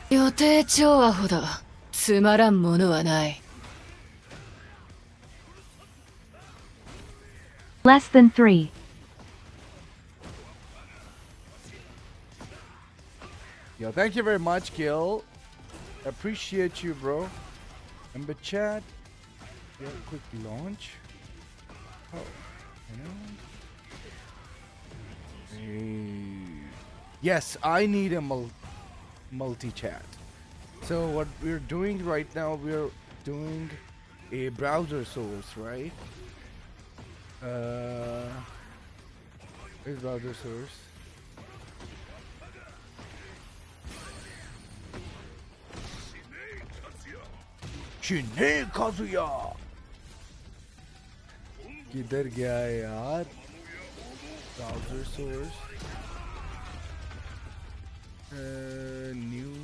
予定調和ほどつまらんものはない。Less than 3. Yo, thank you very much, Gil. Appreciate you, bro. Number chat. Yeah, quick launch. Oh, you know. Hey. Yes, I need a multi-chat. So what we're doing right now, we're doing a browser source, right? Where's browser source? Shinei Kazuya! किधर गया है यार? Browser source. New.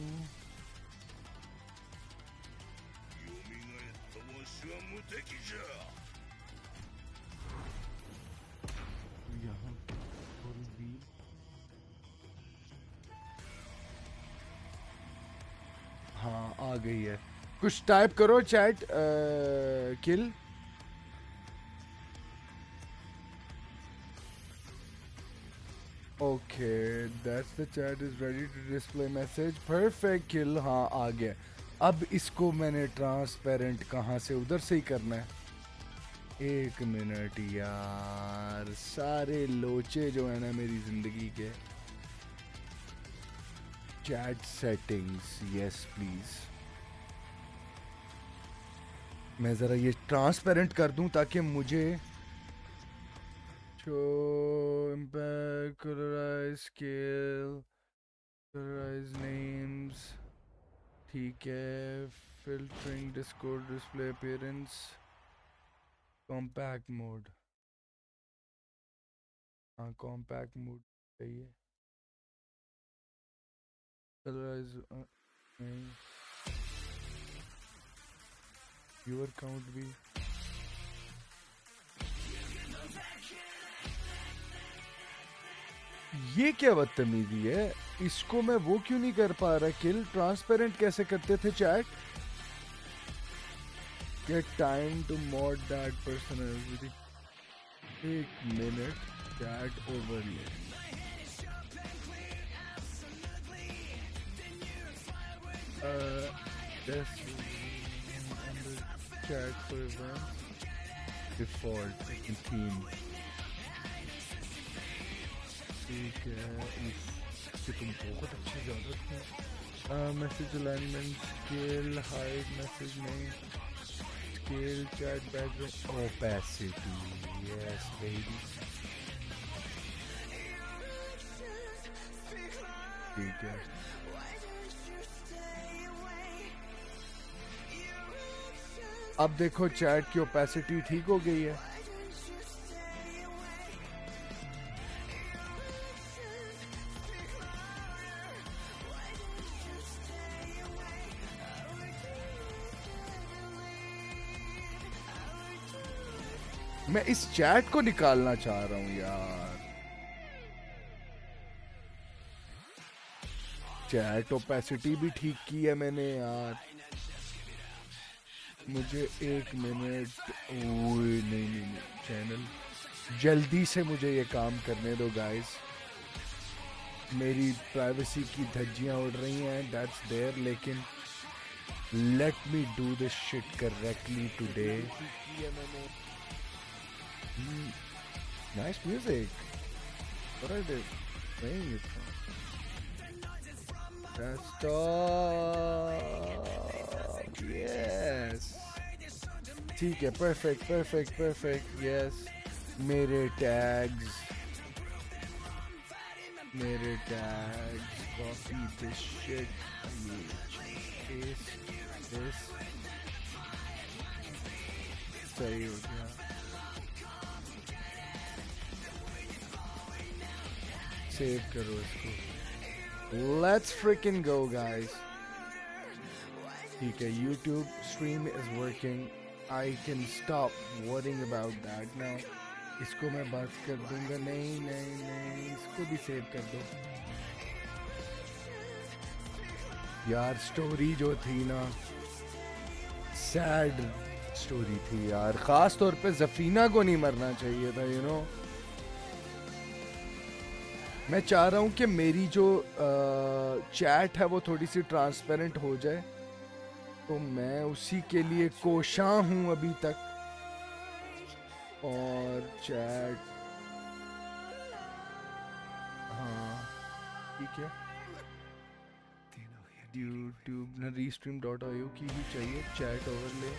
यहाँ भी हाँ आ गई है. कुछ टाइप करो chat kill. Okay, that's the chat is ready to display message. Perfect kill. हाँ आ गया. अब इसको मैंने ट्रांसपेरेंट कहाँ से, उधर से ही करना है. एक मिनट यार, सारे लोचे जो है ना मेरी जिंदगी के. Chat settings, yes please. मैं जरा ये ट्रांसपेरेंट कर दूं ताकि मुझे show impact, colorize, scale, colorize names. ठीक है. Filtering, Discord, display appearance, compact mode. हाँ compact mode चाहिए. Colorize नहीं. Viewer count भी. ये क्या बदतमीजी है. इसको मैं वो क्यों नहीं कर पा रहा. किल ट्रांसपेरेंट कैसे करते थे chat. Get time to mod that personality. एक minute. Chat overlay. Chat for events. Default theme. ठीक है. इससे तुम बहुत अच्छे ज़्यादा थे. Message alignment, scale, hide message में, scale, chat background, opacity. Yes baby. ठीक है. अब देखो चैट की ओपेसिटी ठीक हो गई है. मैं इस चैट को निकालना चाह रहा हूं यार. चैट ओपेसिटी भी ठीक की है मैंने यार. मुझे एक मिनट. ओए नहीं. चैनल जल्दी से मुझे ये काम करने दो गाइस. मेरी प्राइवेसी की धज्जियां उड़ रही हैं. That's there. लेकिन let me do this shit correctly today. Nice music. What are they playing it from? Desktop. Yes. ठीक है. Perfect. Yes. मेरे tags. Copy this shit. Paste this. सही हो गया. सेव करो इसको. Let's freaking go guys. ठीक है. YouTube stream is working. I can stop worrying about that now. इसको मैं बस कर दूंगा. नहीं नहीं नहीं, इसको भी सेव कर दो. यार स्टोरी जो थी ना, सैड स्टोरी थी यार. खास तौर पे जफीना को नहीं मरना चाहिए था, you know. मैं चाह रहा हूँ कि मेरी जो चैट है वो थोड़ी सी ट्रांसपेरेंट हो जाए, तो मैं उसी के लिए कोशां हूँ अभी तक. और चैट, हाँ ठीक है. यूट्यूब ना restream.io की ही चाहिए चैट ओवरले.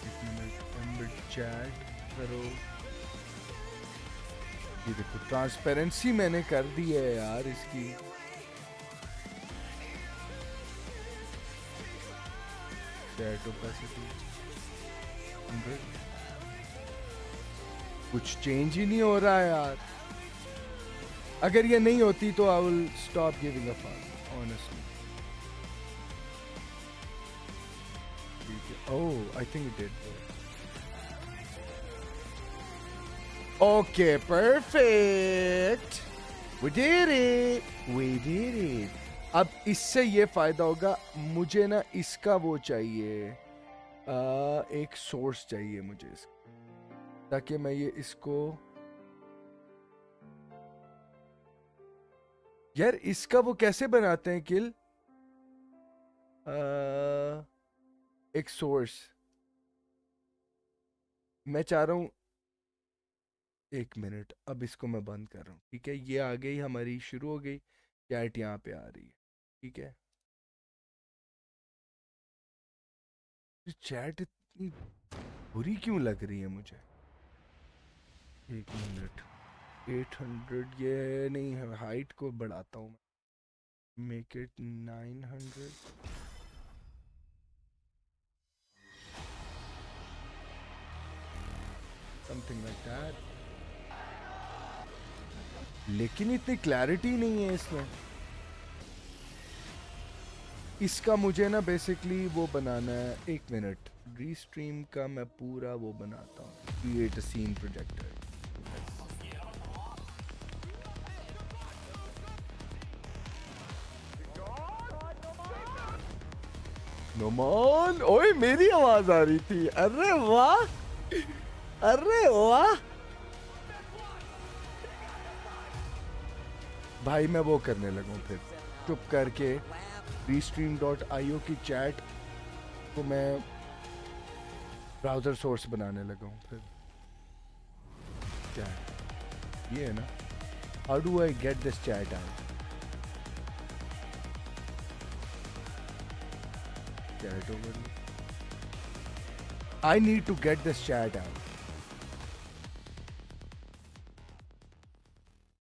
एक मिनट, एम्बेड चैट करो. ये देखो ट्रांसपेरेंसी मैंने कर दी है यार इसकी. Chat opacity 100. कुछ चेंज ही नहीं हो रहा है यार. अगर ये नहीं होती तो I will stop giving a fuck honestly. ठीक है. Oh I think it did. Okay, perfect. We did it. We did it. अब इससे ये फायदा होगा. मुझे ना इसका वो चाहिए, एक सोर्स चाहिए मुझे इसका, ताकि मैं ये इसको, यार इसका वो कैसे बनाते हैं किल, एक सोर्स मैं चाह रहा हूँ. एक मिनट, अब इसको मैं बंद कर रहा हूँ. ठीक है, ये आ गई हमारी, शुरू हो गई. चैट यहाँ पे आ रही है. ठीक है. चैट इतनी बुरी क्यों लग रही है मुझे. एक मिनट. 800 ये नहीं है. हाइट को बढ़ाता हूँ. Make it 900. Something like that. लेकिन इतनी क्लैरिटी नहीं है इसमें. इसका मुझे ना बेसिकली वो बनाना है. एक मिनट, रीस्ट्रीम का मैं पूरा वो बनाता हूँ. Create a scene projector. Noman, ओए मेरी आवाज आ रही थी. अरे वाह, अरे वाह भाई. मैं वो करने लगा फिर चुप करके. restream.io की चैट को मैं ब्राउजर सोर्स बनाने लगा हूँ. फिर क्या है ये है ना. How do I get this chat out. Chat over. I need to get this chat out.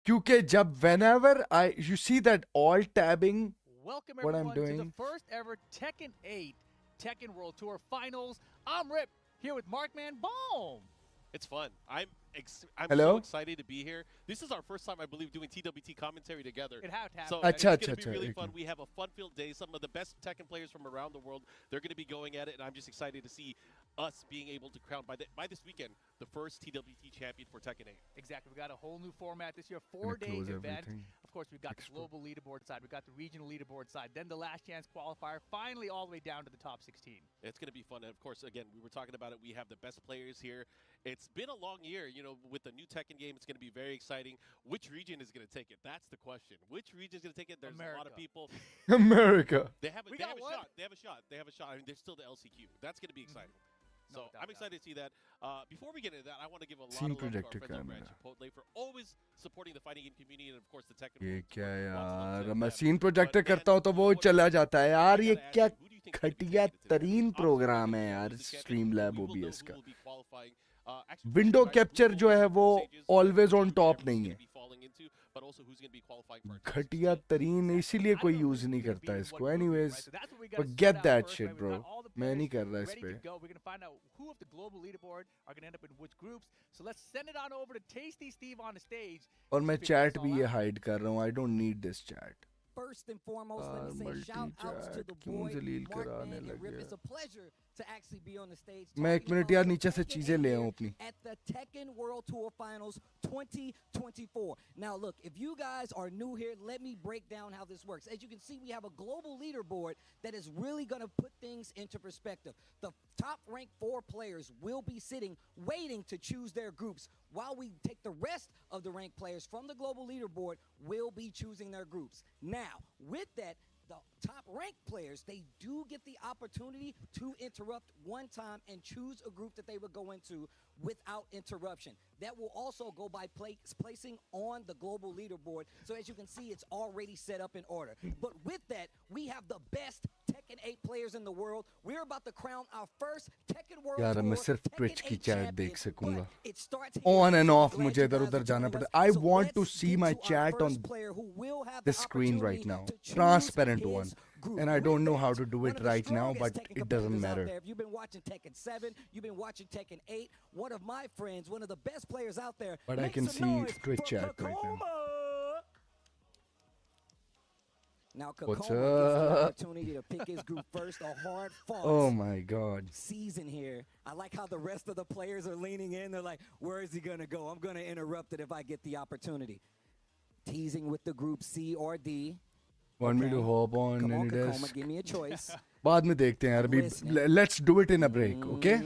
क्योंकि जब whenever you see that alt tabbing, welcome what I'm everyone to doing. the first ever Tekken 8 Tekken World Tour Finals. I'm Rip, here with Markman Boom. It's fun. I'm Hello? so excited to be here. This is our first time, I believe, doing TWT commentary together. It had to happen. So Acha, it's going to acha, be really acha. fun. We have a fun-filled day. Some of the best Tekken players from around the world, they're going to be going at it, and I'm just excited to see us being able to crown by this weekend the first TWT champion for Tekken 8. Exactly. We got a whole new format this year, Gonna four-day close event. everything. Of course, we've got Extra. the global leaderboard side, we've got the regional leaderboard side, then the last chance qualifier, finally all the way down to the top 16. It's going to be fun. And of course, again, we were talking about it. We have the best players here. It's been a long year, you know, with the new Tekken game. It's going to be very exciting. Which region is going to take it? That's the question. Which region is going to take it? There's a lot of people. America. They have a We got shot. one. They have a shot. They have a shot. I mean, there's still the LCQ. That's going to be exciting. No So doubt I'm about excited to see that. Before we get into that, I want to give a lot Scene of love to our projector friends over camera. at Chipotle for always supporting the fighting game community and of course the Tekken. ये world क्या tour. Lots of love यार. to मैं them. Scene projector But करता हूँ तो man, वो what- चला जाता है यार. I ये gotta ask क्या you, who do you think is gonna be घटिया taking it today? तरीन Obviously, प्रोग्राम we है know यार. who's the champion. Stream lab We वो will भी know है who इसका. will be qualifying. Actually, window right, capture who जो will है be वो stages, always on who's top gonna नहीं be है. falling into, but also who's gonna be qualifying for our top घटिया 16. तरीन, इसीलिए I कोई don't know यूज who's नहीं gonna करता be in इसको. what grouping, anyways right? So that's what we gotta forget sort out that first, shit, right? We've bro. got all the मैं नहीं players कर रहा इस ready पे. to go. We're gonna find out who of the global leaderboard are gonna end up in which groups. So let's send it on over to Tasty Steve on the stage. और मैं Figure chat this भी all ये out. Hide कर रहा हूँ. I don't need this chat. first and foremost, let me say shout outs to the boy Markman and Rip. It's a pleasure to actually be on the stage. मैं एक minute यार नीचे से चीजें ले आऊं अपनी. At the Tekken World Tour Finals 2024. Now look, if you guys are new here, let me break down how this works. As you can see, we have a global leaderboard that is really going to put things into perspective. The top ranked 4 players will be sitting waiting to choose their groups, while we take the rest of the ranked players from the global leaderboard will be choosing their groups. Now, with that, the top ranked players, they do get the opportunity to interrupt one time and choose a group that they would go into without interruption. That will also go by placing on the global leaderboard. So as you can see, it's already set up in order. But with that, we have the best Tekken 8 players in the world. We're about to crown our first Tekken World यार मैं Tour सिर्फ Tekken Twitch की 8 chat champion, देख सकूंगा. but it starts On here. and So off glad मुझे you इधर guys उधर are जाना joining पड़ता. us. I So want to let's see get my to our chat first on player who will have the screen right opportunity now. to choose Transparent his one. group. And I With don't know that, how to do one it of the right now, strongest but Tekken it doesn't competitors out matter. there. If you've been watching Tekken 7, you've been watching Tekken 8, one of my friends, one of the best players out there. But I Make can some see noise Twitch for chat right now. Kakoma. Now What's Kakoma gets the up? opportunity to pick his group first. A hard-fought Oh my god. season here. I like how the rest of the players are leaning in. They're like, where is he going to go? I'm going to interrupt it if I get the opportunity. Teasing with the group C or D. Want me to hop on Come on, any Kakoma, desk? give me a choice. बाद में देखते हैं यार अभी. Listening. Let's do it in a break, okay?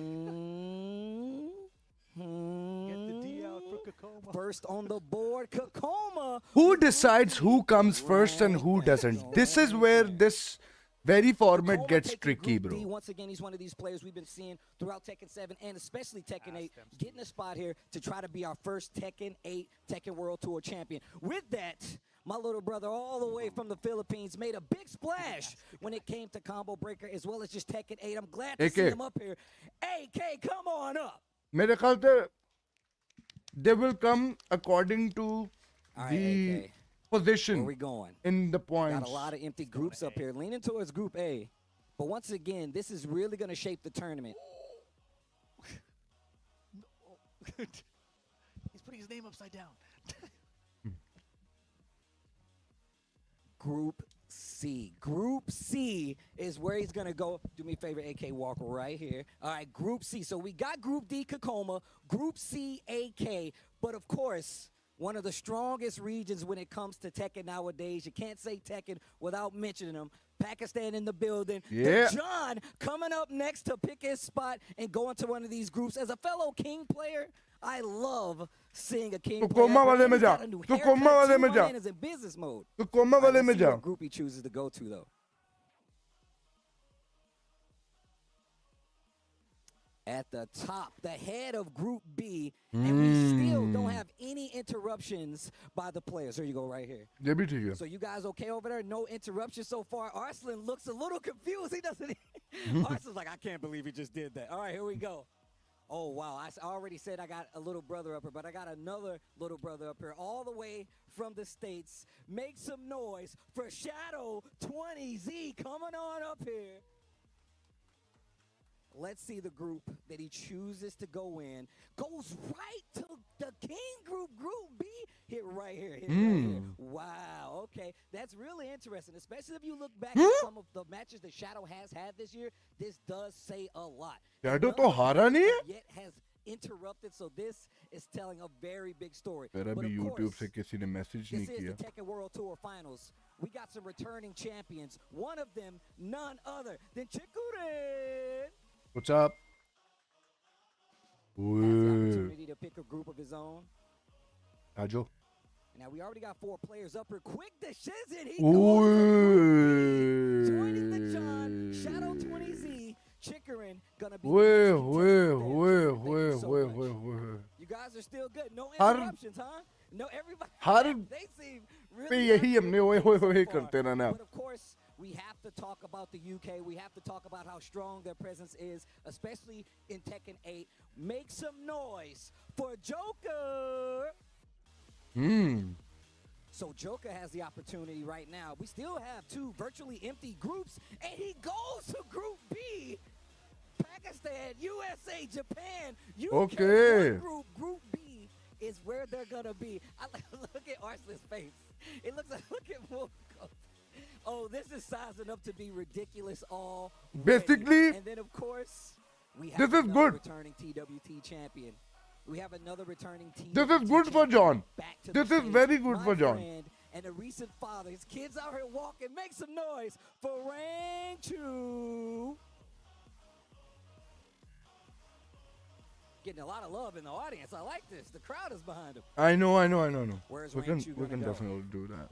Get the D out for Kakoma. First on the board, Kakoma. Who decides who comes first and who doesn't? This is where this very format Kakoma gets taking tricky, Group D. bro. Once again, he's one of these players we've been seeing throughout Tekken 7 and especially Tekken 8, getting a spot here to try to be our first Tekken 8 Tekken World Tour champion. With that, my little brother all the way from the Philippines made a big splash when it came to Combo Breaker as well as just Tekken 8. I'm glad to see AK. him up here. AK, come on up. मेरे ख्याल से they will come according to All right, the AK. position Where we going? in the points. Got a lot of empty groups up here, leaning towards Group A. But once again, this is really going to shape the tournament. He's putting his name upside down. Group C. Group C is where he's going to go. Do me a favor, AK, walk right here. All right, Group C. So we got Group D, Kakoma, Group C, AK. But of course, one of the strongest regions when it comes to Tekken nowadays. You can't say Tekken without mentioning them. Pakistan in the building. Yeah. The John coming up next to pick his spot and go into one of these groups. As a fellow King player, I love seeing a King player. Coma वाले में जा. Got a new तू haircut, coma वाले में too. जा. My man is in business mode. तो coma All right, वाले let's में see जा. what group he chooses to go to, though. At the top, the head of Group B, and we still don't have any interruptions by the players. Here you go, right here. ये भी ठीक है. So you guys okay over there? No interruptions so far. Arslan looks a little confused. He doesn't. Arslan's like, I can't believe he just did that. All right, here we go. Oh, wow. I already said I got a little brother up here, but I got another little brother up here all the way from the States. Make some noise for Shadow 20Z coming on up here. Let's see the group that he chooses to go in. Goes right to the King group, Group B. Hit right here. Hit right here. Wow. Okay. That's really interesting, especially if you look back at some of the matches that Shadow has had this year. This does say a lot. Shadow तो हारा नहीं है? Yet has interrupted, so this is telling a very big story. मेरा But भी of YouTube course, से किसी ने message नहीं this is किया. the Tekken World Tour Finals. We got some returning champions. One of them, none other than Chikarin. What's up? Has the opportunity to pick a group of his own. आजो. Now we already got 4 players up here. Quick the Shizin. He goes for Group B. Joining the John. Shadow 20Z. Chikarin gonna be. Wait. You guys are still good. No Har- interruptions, huh? No, everybody. Har- They seem पे really. यही हमने ओए happy होए so far. करते रहना. But of course, we have to talk about the UK. We have to talk about how strong their presence is, especially in Tekken 8. Make some noise for Joker. So Joker has the opportunity right now. We still have 2 virtually empty groups, and he goes to Group B. Pakistan, USA, Japan. UK, Okay. one group, Group B is where they're gonna be. Look at Arslan's face. It looks like look at Wolf. Oh, this is sizing up to be ridiculous all. Basically, and then of course we have this is another good. returning TWT champion. We have another returning TWT This is good for champion John. back to This the is stage. very good My for John. friend and a recent father. His kids out here walking. Make some noise for Rang Chu. Getting a lot of love in the audience. I like this. The crowd is behind him. I know. Where's We Rang can Chu we gonna can go? definitely do that.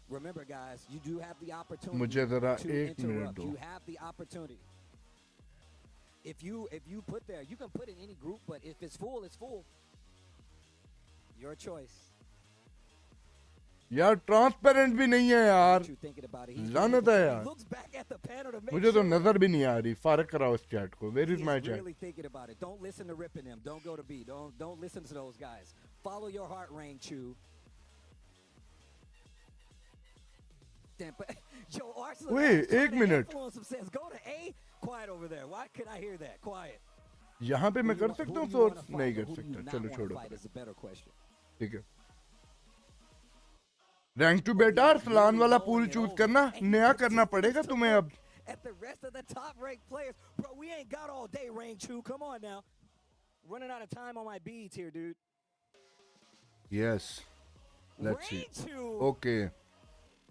Remember, guys, you do have the opportunity मुझे जरा to 1 minute interrupt. दो. You have the opportunity. If you put there, you can put in any group, but if it's full, it's full. Your choice. यार transparent भी नहीं है यार. What you thinking about it? He's लानत है he यार. looks back at the panel to make मुझे तो sure. नजर भी नहीं आ रही. फारक कराओ इस चैट को. Where He is is my chat? really thinking about it. Don't listen to ripping him. Don't go to B. Don't listen to those guys. Follow your heart, Rang Chu. Damn, but yo, Arslan Wait, Ash trying एक to minute. influence him, says go to A. Quiet over there. Why could I hear that? Quiet. यहाँ पे मैं Who कर you सकता want- हूँ who you source? wanna नहीं fight कर or who do you सकता. not चलो wanna छोड़ो. fight is a better question. ठीक है. रैंक टू बेटा अरसलान वाला पूल चूज करना. नया करना पड़ेगा तुम्हें अब. At the rest of the top-ranked players, bro, we ain't got all day, Rang Chu. Come on now. Running out of time on my beads here, dude. Yes. Let's see. Rang Chu Okay.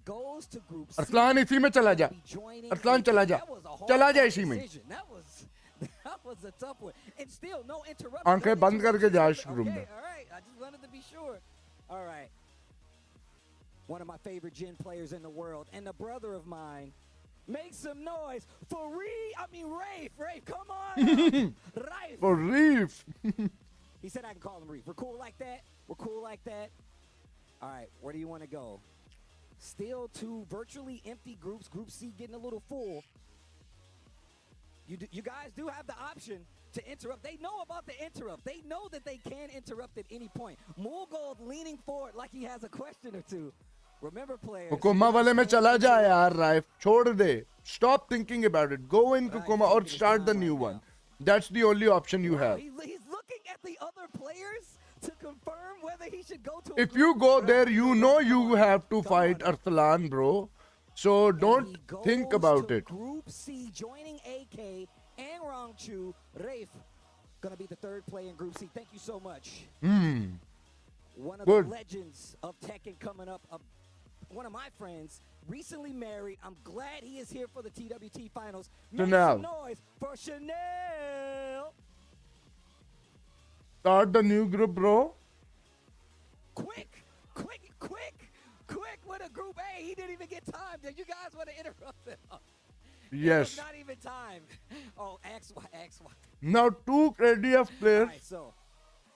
goes to group C. Arsalan इसी में चला जा. Be joining Arsalan A. चला जा. That was a hard चला जा fought इसी में. decision. That was a tough one. And still, no interruption. आंखें बंद करके जा इस Okay, रूम में. all right. I just wanted to be sure. All right. One of my favorite Jin players in the world, and a brother of mine. Make some noise for Rafe. Rafe, come on. Rafe. For Reef. He said I can call him Reef. We're cool like that? We're cool like that? All right, where do you want to go? Still two virtually empty groups. Group C getting a little full. You guys do have the option to interrupt. They know about the interrupt. They know that they can interrupt at any point. Mulgold leaning forward like he has a question or two. Remember, players. कुकुमा वाले में चला जा यार rife. छोड़ दे. Stop thinking about it. Go in कुकुमा or start the new one. That's the only option you have. He's looking at the other players to confirm whether he should go to. If you go there, you know you have to fight Arslan, bro. So don't think about it. Group C, joining AK and Rang Chu. Rafe, gonna be the third play in Group C. Thank you so much. One of Good. the legends of Tekken coming up. One of my friends, recently married. I'm glad he is here for the TWT finals. Make Chanel. some noise for Chanel. Start the new group, bro. Quick with a Group A. He didn't even get time. Did you guys want to interrupt him? Yes. Not even time. Oh, X. Now two KDF All players. right, so,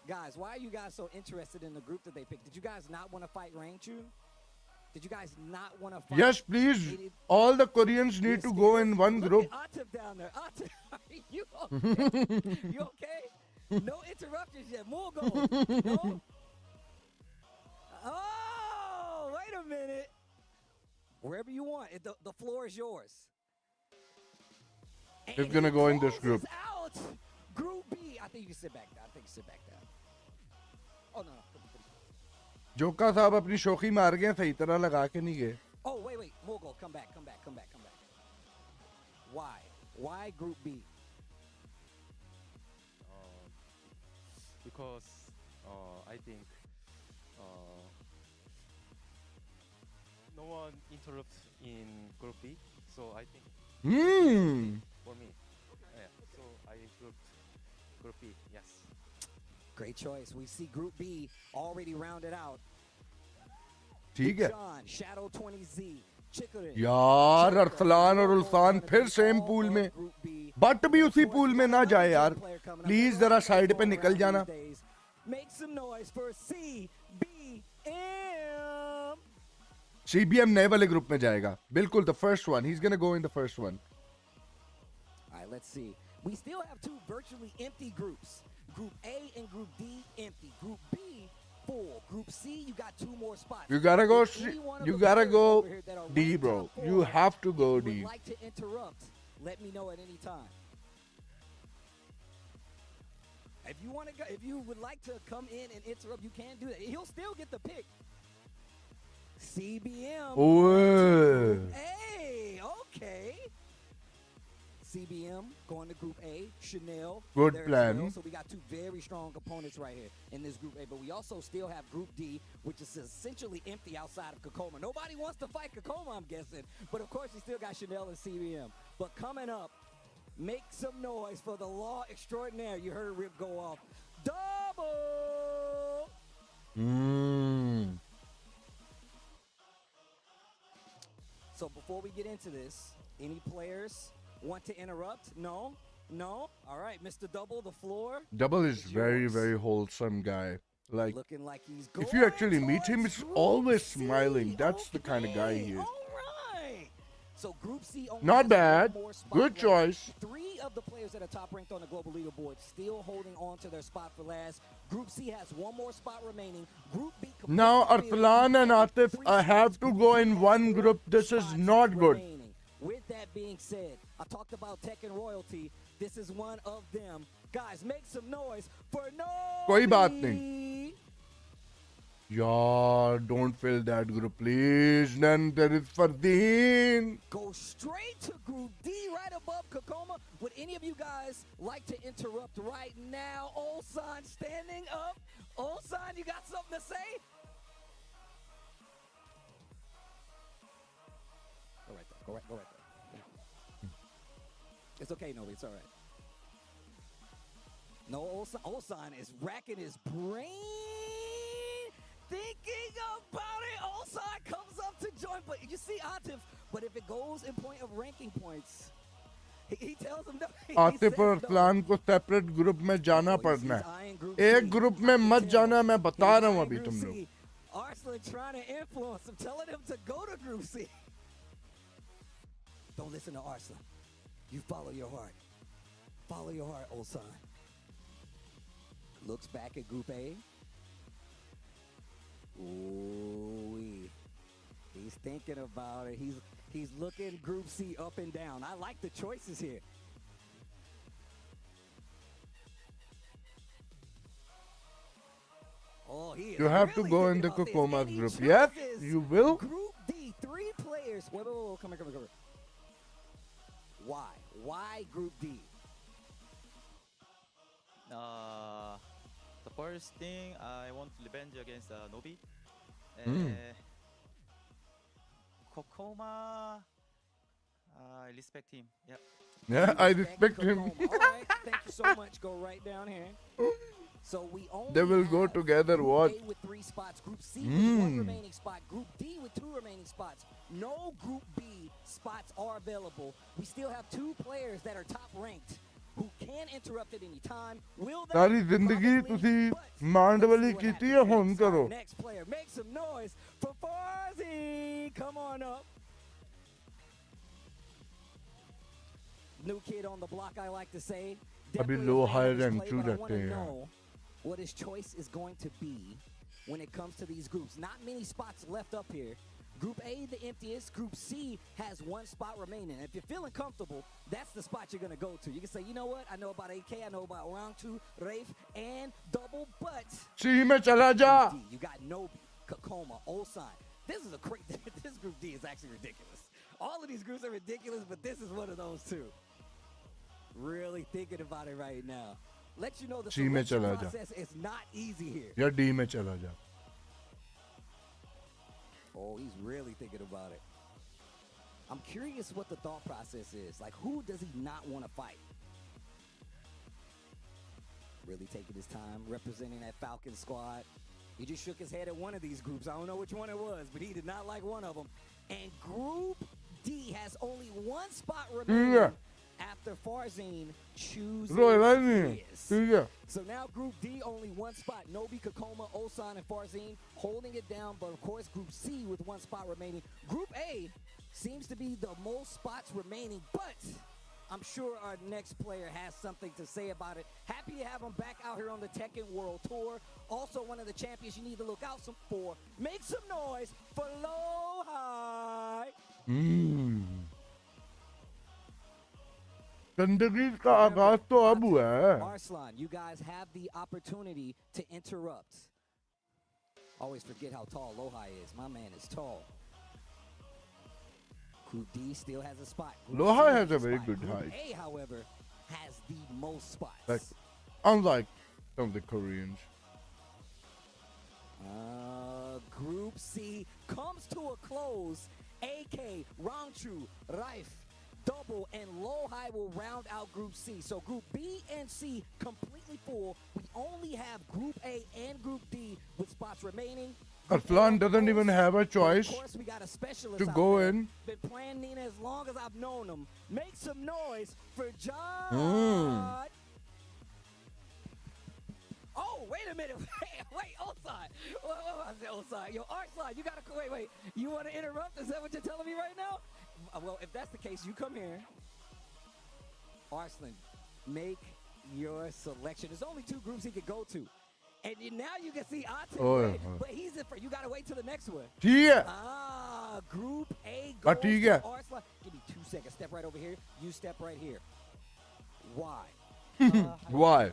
guys, why are you guys so interested in the group that they picked? Did you guys not want to fight Rang Chu? Did you guys not want to fight? Yes, please. All the Koreans need to go in one Look group. at Atif down there. Atif, are you okay? You okay? No interruptions yet. More goals. No? Oh, wait a minute. Wherever you want. The floor is yours. He's And gonna he go in this closes group. Out. Group B. I think you can sit back down. Oh, no. जोका साहब अपनी शोखी मार गए. सही तरह लगा के नहीं गए. Oh, wait. Mogul, come back. Why? Why Group B? Because I think no one interrupts in Group B, so I think for me. Yeah, so I interrupt Group B. Yes. Great choice. We see Group B already rounded out. ठीक है. John, Shadow 20Z, Chikarin. यार अरसलान और उल्फान फिर same pool में. But भी उसी pool में ना जाए यार. प्लीज जरा साइड पे निकल जाना. Make some noise for CBM. CBM नए वाले ग्रुप में जाएगा. बिल्कुल the first one. He's gonna go in the first one. All right, let's see. We still have two virtually empty groups. Group A and Group D empty. Group B full. Group C, you got two more spots. You gotta go. If any one of You the gotta players go over here that are D, ranked bro. top four, You have to go if you D. would like to interrupt, let me know at any time. If you want to go, if you would like to come in and interrupt, you can do that. He'll still get the pick. CBM. ओए Hey, okay. CBM going to Group A. Chanel. Good there's plan. Chanel. So we got two very strong opponents right here in this Group A. But we also still have Group D, which is essentially empty outside of Kokoma. Nobody wants to fight Kokoma, I'm guessing. But of course, you still got Chanel and CBM. But coming up, make some noise for the Law Extraordinaire. You heard Rip go off. Double! So before we get into this, any players want to interrupt? No? No? All right, Mr. Double, the floor. Double is is very, yours. very wholesome guy. Like, Looking like he's if going you actually meet him, towards he's Group always C. smiling. That's the kind of guy he is. All right. So Group C only Not has bad. one more spot Good left. choice. 3 of the players that are top ranked on the global leaderboard still holding on to their spot for last. Group C has one more spot remaining. Group B Now, completely filled. Arslan and Only Atif, 3 I have spots. to Group go D in has one 4 group. This is spots not good. remaining. With that being said, I talked about Tekken royalty. This is one of them. Guys, make some noise for no. कोई बात नहीं. Yeah, don't fill that group, please. Then there is Fardeen. Go straight to Group D right above Kokoma. Would any of you guys like to interrupt right now? Ulsan standing up. Ulsan, you got something to say? Go right there. Go right there. It's okay, Nobi. It's all right. No, Ulsan is racking his brain, thinking about it. Ulsan comes up to join, but you see Atif. But if it goes in point of ranking points, he tells him no. Atif और अरसलान को separate group में जाना पड़ना है. एक group में मत जाना, मैं बता रहा हूँ अभी तुम लोग. Arslan trying to influence him, telling him to go to Group C. Don't listen to Arslan. You follow your heart. Follow your heart, Ulsan. Looks back at Group A. Ooh, he's thinking about it. He's looking Group C up and down. I like the choices here. Oh, he is You have to really go in thinking the about this, Kokoma and he group. Yes, chooses you will. Group D, 3 players. Wait, come here. Why? Why Group D? The first thing, I want revenge against Nobi. Kokoma, I respect him. Yeah. Yeah, I respect him. All right, thank you so much. Go right down here. So we only They will go have together, Group what? A with 3 spots, Group C with 1 remaining spot, Group D with 2 remaining spots. No Group B spots are available. We still have 2 players that are top ranked who can interrupt at any time. Will they? सारी जिंदगी Probably, तुसी but Mand let's see वाली what कीती happens है, हुन next. करो. Next player, make some noise for Farzi. Come on up. New kid on the block, I like to say. अभी Definitely low a fan high of his rank play, क्यों but I रहते wanna हैं know what his choice is going to be when it comes to these groups. Not many spots left up here. Group A, the emptiest. Group C has 1 spot remaining. If you're feeling comfortable, that's the spot you're going to go to. You can say, you know what? I know about AK, I know about round 2, Rafe, and double, but सी में चला जा. D, you got Nobi, Kokoma, Ulsan. This is a great. This Group D is actually ridiculous. All of these groups are ridiculous, but this is one of those too. Really thinking about it right now. Let you know the C में selection चला जा. process is not easy here. या D में चला जा. Oh, he's really thinking about it. I'm curious what the thought process is. Like, who does he not want to fight? Really taking his time, representing that Falcon squad. He just shook his head at one of these groups. I don't know which one it was, but he did not like one of them. And Group D has only 1 spot remaining Yeah. after Farzine chooses रोएगा ही नहीं. his. ठीक है. So now Group D only 1 spot. Nobi, Kokoma, Ulsan, and Farzine holding it down. But of course, Group C with 1 spot remaining. Group A seems to be the most spots remaining, but I'm sure our next player has something to say about it. Happy to have him back out here on the Tekken World Tour. Also one of the champions you need to look out for. Make some noise for Low High. जिंदगी का आगाज तो अब हुआ है. Arslan, you guys have the opportunity to interrupt. Always forget how tall Lohai is. My man is tall. Group D still has a spot. Group Lohai C has a very spot. good Group height. A, however, has the most spots. Like, unlike some of the Koreans. Group C comes to a close. AK, Rangchu, Raif, Double, and Lohai will round out Group C. So Group B and C completely full. We only have Group A and Group D with spots remaining. Arslan doesn't even have a choice Of course, we got a specialist to out go there. in. Been playing Nina as long as I've known him. Make some noise for John. Oh, wait a minute. Wait, Osai. I said Osai. Yo, Arslan, you gotta wait. You want to interrupt? Is that what you're telling me right now? Well, if that's the case, you come here. Arslan, make your selection. There's only 2 groups he could go to. And now you can see Atif, right? But he's in for, you gotta wait till the next one. Yeah. Group A goes to Arslan. Give me 2 seconds. Step right over here. You step right here. Why? Why?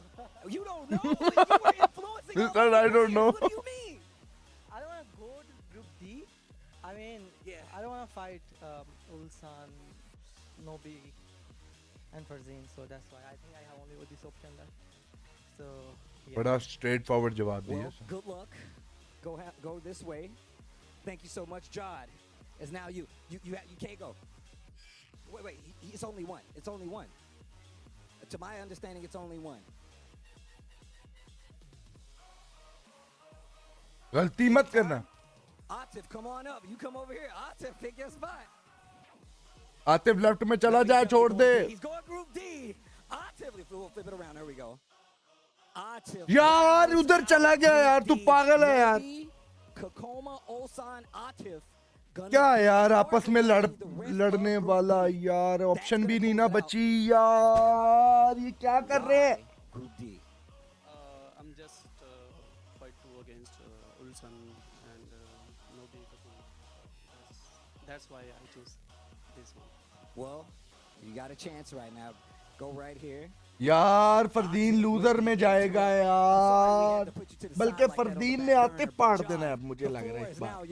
You don't know. You were influencing. I don't know. What do you mean? I don't want to go to Group D. I mean, I don't want to fight Ulsan, Nobi, and Farzin. So that's why I think I have only this option left. So. Yeah. Bada straightforward jawab diya. Well, good luck. Go this way. Thank you so much, Jod. It's now you. You can't go. Wait. It's only one. It's only one. To my understanding, it's only one. गलती मत करना. Atif, come on up. You come over here. Atif, pick your spot. Atif left में चला जाए छोड़ दे. He's going Group D. Atif, we'll flip it around. There we go. Atif. यार उधर चला गया यार. तू पागल है यार. Kakoma, Ulsan, Atif. क्या यार आपस में लड़ने वाला यार ऑप्शन भी नहीं ना बची यार. ये क्या कर रहे हैं? Group D. I'm just fight 2 against Ulsan and Nobi. That's why I choose this one. Well, you got a chance right now. Go right here. यार फरदीन लूजर में जाएगा यार. बल्कि फरदीन ने आते पाड़ देना है अब मुझे लग रहा है इस बार.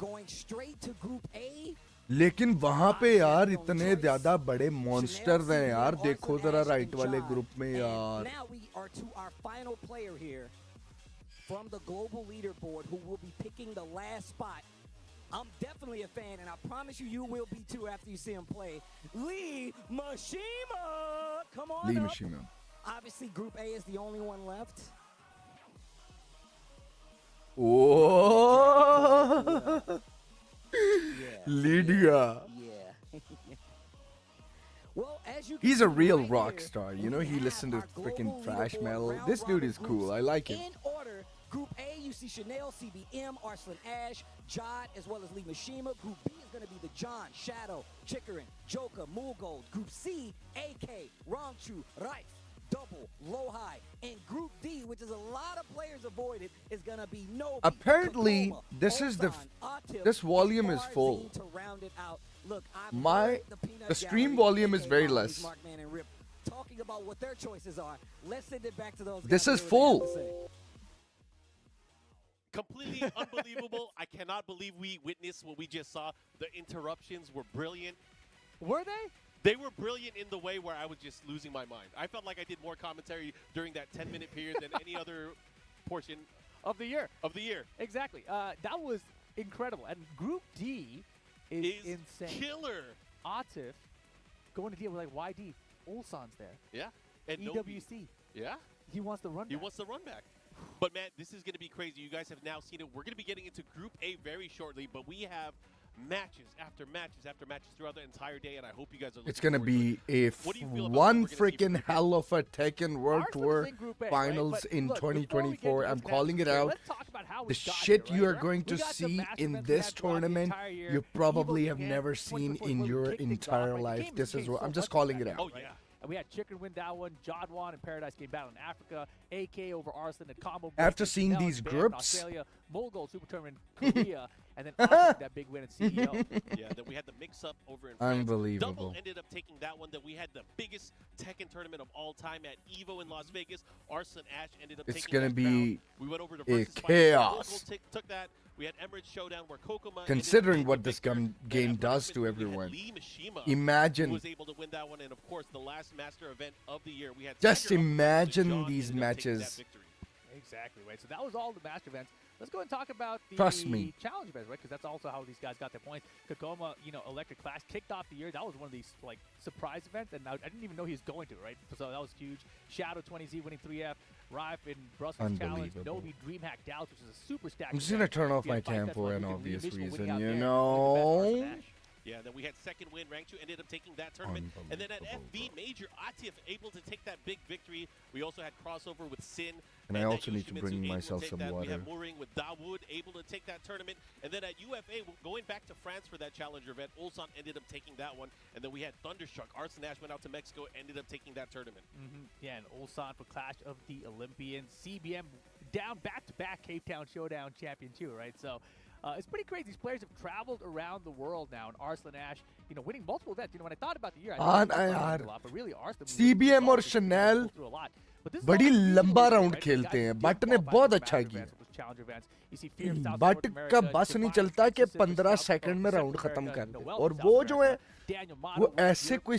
Going straight to Group A. लेकिन वहाँ पे यार इतने ज्यादा बड़े मॉन्स्टर्स हैं यार. देखो जरा राइट वाले ग्रुप में यार. Now we are to our final player here from the global leaderboard who will be picking the last spot. I'm definitely a fan, and I promise you will be too after you see him play. Lee Mashima! Come on Lee up. Mashima. Obviously, Group A is the only one left. Oh! Lydia. Yeah. Well, as you He's can a see real right rock here, star. we You know, he have listened to our freaking global thrash leaderboard metal. round This dude robin is cool. groups I like him. In order, Group A, you see Chanel, CBM, Arslan Ash, Jod, as well as Lee Mashima. Group B is going to be the John, Shadow, Chikarin, Joker, Mulgold. Group C, AK, Rangchu, Raif, Double, Lohai. And Group D, which is a lot of players avoided, is going to be Nobi, Apparently, Kakoma, this is the Ulsan, Atif, this volume and is full. Farzin to round it out. Look, The stream volume is very less. Markman and Rip, talking about what their choices are. Let's send it back to those This guys is and hear what they full. have to say. Completely unbelievable. I cannot believe we witnessed what we just saw. The interruptions were brilliant. Were they? They were brilliant in the way where I was just losing my mind. I felt like I did more commentary during that 10-minute period than any other portion Of the year. of the year. Exactly. That was incredible. And Group D is insane. Killer. Atif going to deal with like YD. Ulsan's there. Yeah. And EWC. Yeah. He wants the run He back. wants the run back. But, man, this is going to be crazy. You guys have now seen it. We're going to be getting into Group A very shortly, but we have matches after matches after matches throughout the entire day, and I hope you guys are looking It's gonna forward to be it. a What do you feel about one what we're gonna see freaking from hell of a Tekken World Arslan's Tour in Group A, right? Finals But in look, before we get 2024. into I'm this calling it match, out. let's talk about how The we got shit here, you are right? going We to got the see match in events we this had throughout the tournament, entire year. you probably Evo have Japan never seen 2024 in when we your kicked things off, entire right? The life. game This changed is what so I'm just much calling back it then, out. Oh, right? yeah. And we had Chikarin win that one, Jod won, and Paradise came battle in Africa, AK over Arslan and Combo. After versus seeing Chanel these and Bam in groups, Australia, Mogul Super Tournament Korea, and then Arslan that big win at CEO. Yeah, then we had the mix-up over in France. Unbelievable. Double ended up taking that one. Then we had the biggest Tekken tournament of all time at EVO in Las Vegas. Arslan Ash ended up It's taking gonna that be crown. We went over to a Versus Finals. chaos. Mogul took that. We had Emirates Showdown where Kokoma Considering what this this game does to everyone, imagine. was able to win that one, and of course the last master event of the year we had. Just Tiger imagine John these ended up taking that matches. victory. Exactly, right. So that was all the master events. Let's go and talk about the Trust me. challenge events, right? Because that's also how these guys got their points. Kokoma, Electric Clash kicked off the year. That was one of these like surprise events, and I didn't even know he was going to, right? So that was huge. Shadow 20Z winning 3F. Rife in Brussels Challenge. Unbelievable. Novi DreamHack Dallas, which is a super stack. I'm just gonna turn off If you my had fight cam fest for like an we did, obvious Lee Mishima reason, winning out you there, know. the best Arslan Ash. Yeah, then we had second win. Rank 2 ended up taking that tournament. And then at FB Major, Atif able to take that big victory. We also had crossover with Sin. And I that also need to Yoshimitsu bring able to myself take some that. We water. have Mooring with Dawood able to take that tournament. And then at UFA, going back to France for that challenger event, Ulsan ended up taking that one. And then we had Thunderstruck. Arslan Ash went out to Mexico, ended up taking that tournament. Yeah, and Ulsan for Clash of the Olympians. CBM down back-to-back Cape Town Showdown champion too, right? So it's pretty crazy. These players have traveled around the world now, and Arslan Ash, winning multiple events. When I thought about the year, I thought a lot, but really Arslan CBM और Chanel बड़ी लंबा round खेलते हैं. But ने बहुत अच्छा किया. But का बस नहीं चलता कि 15 सेकंड में राउंड खत्म कर दे. और वो जो है वो ऐसे कोई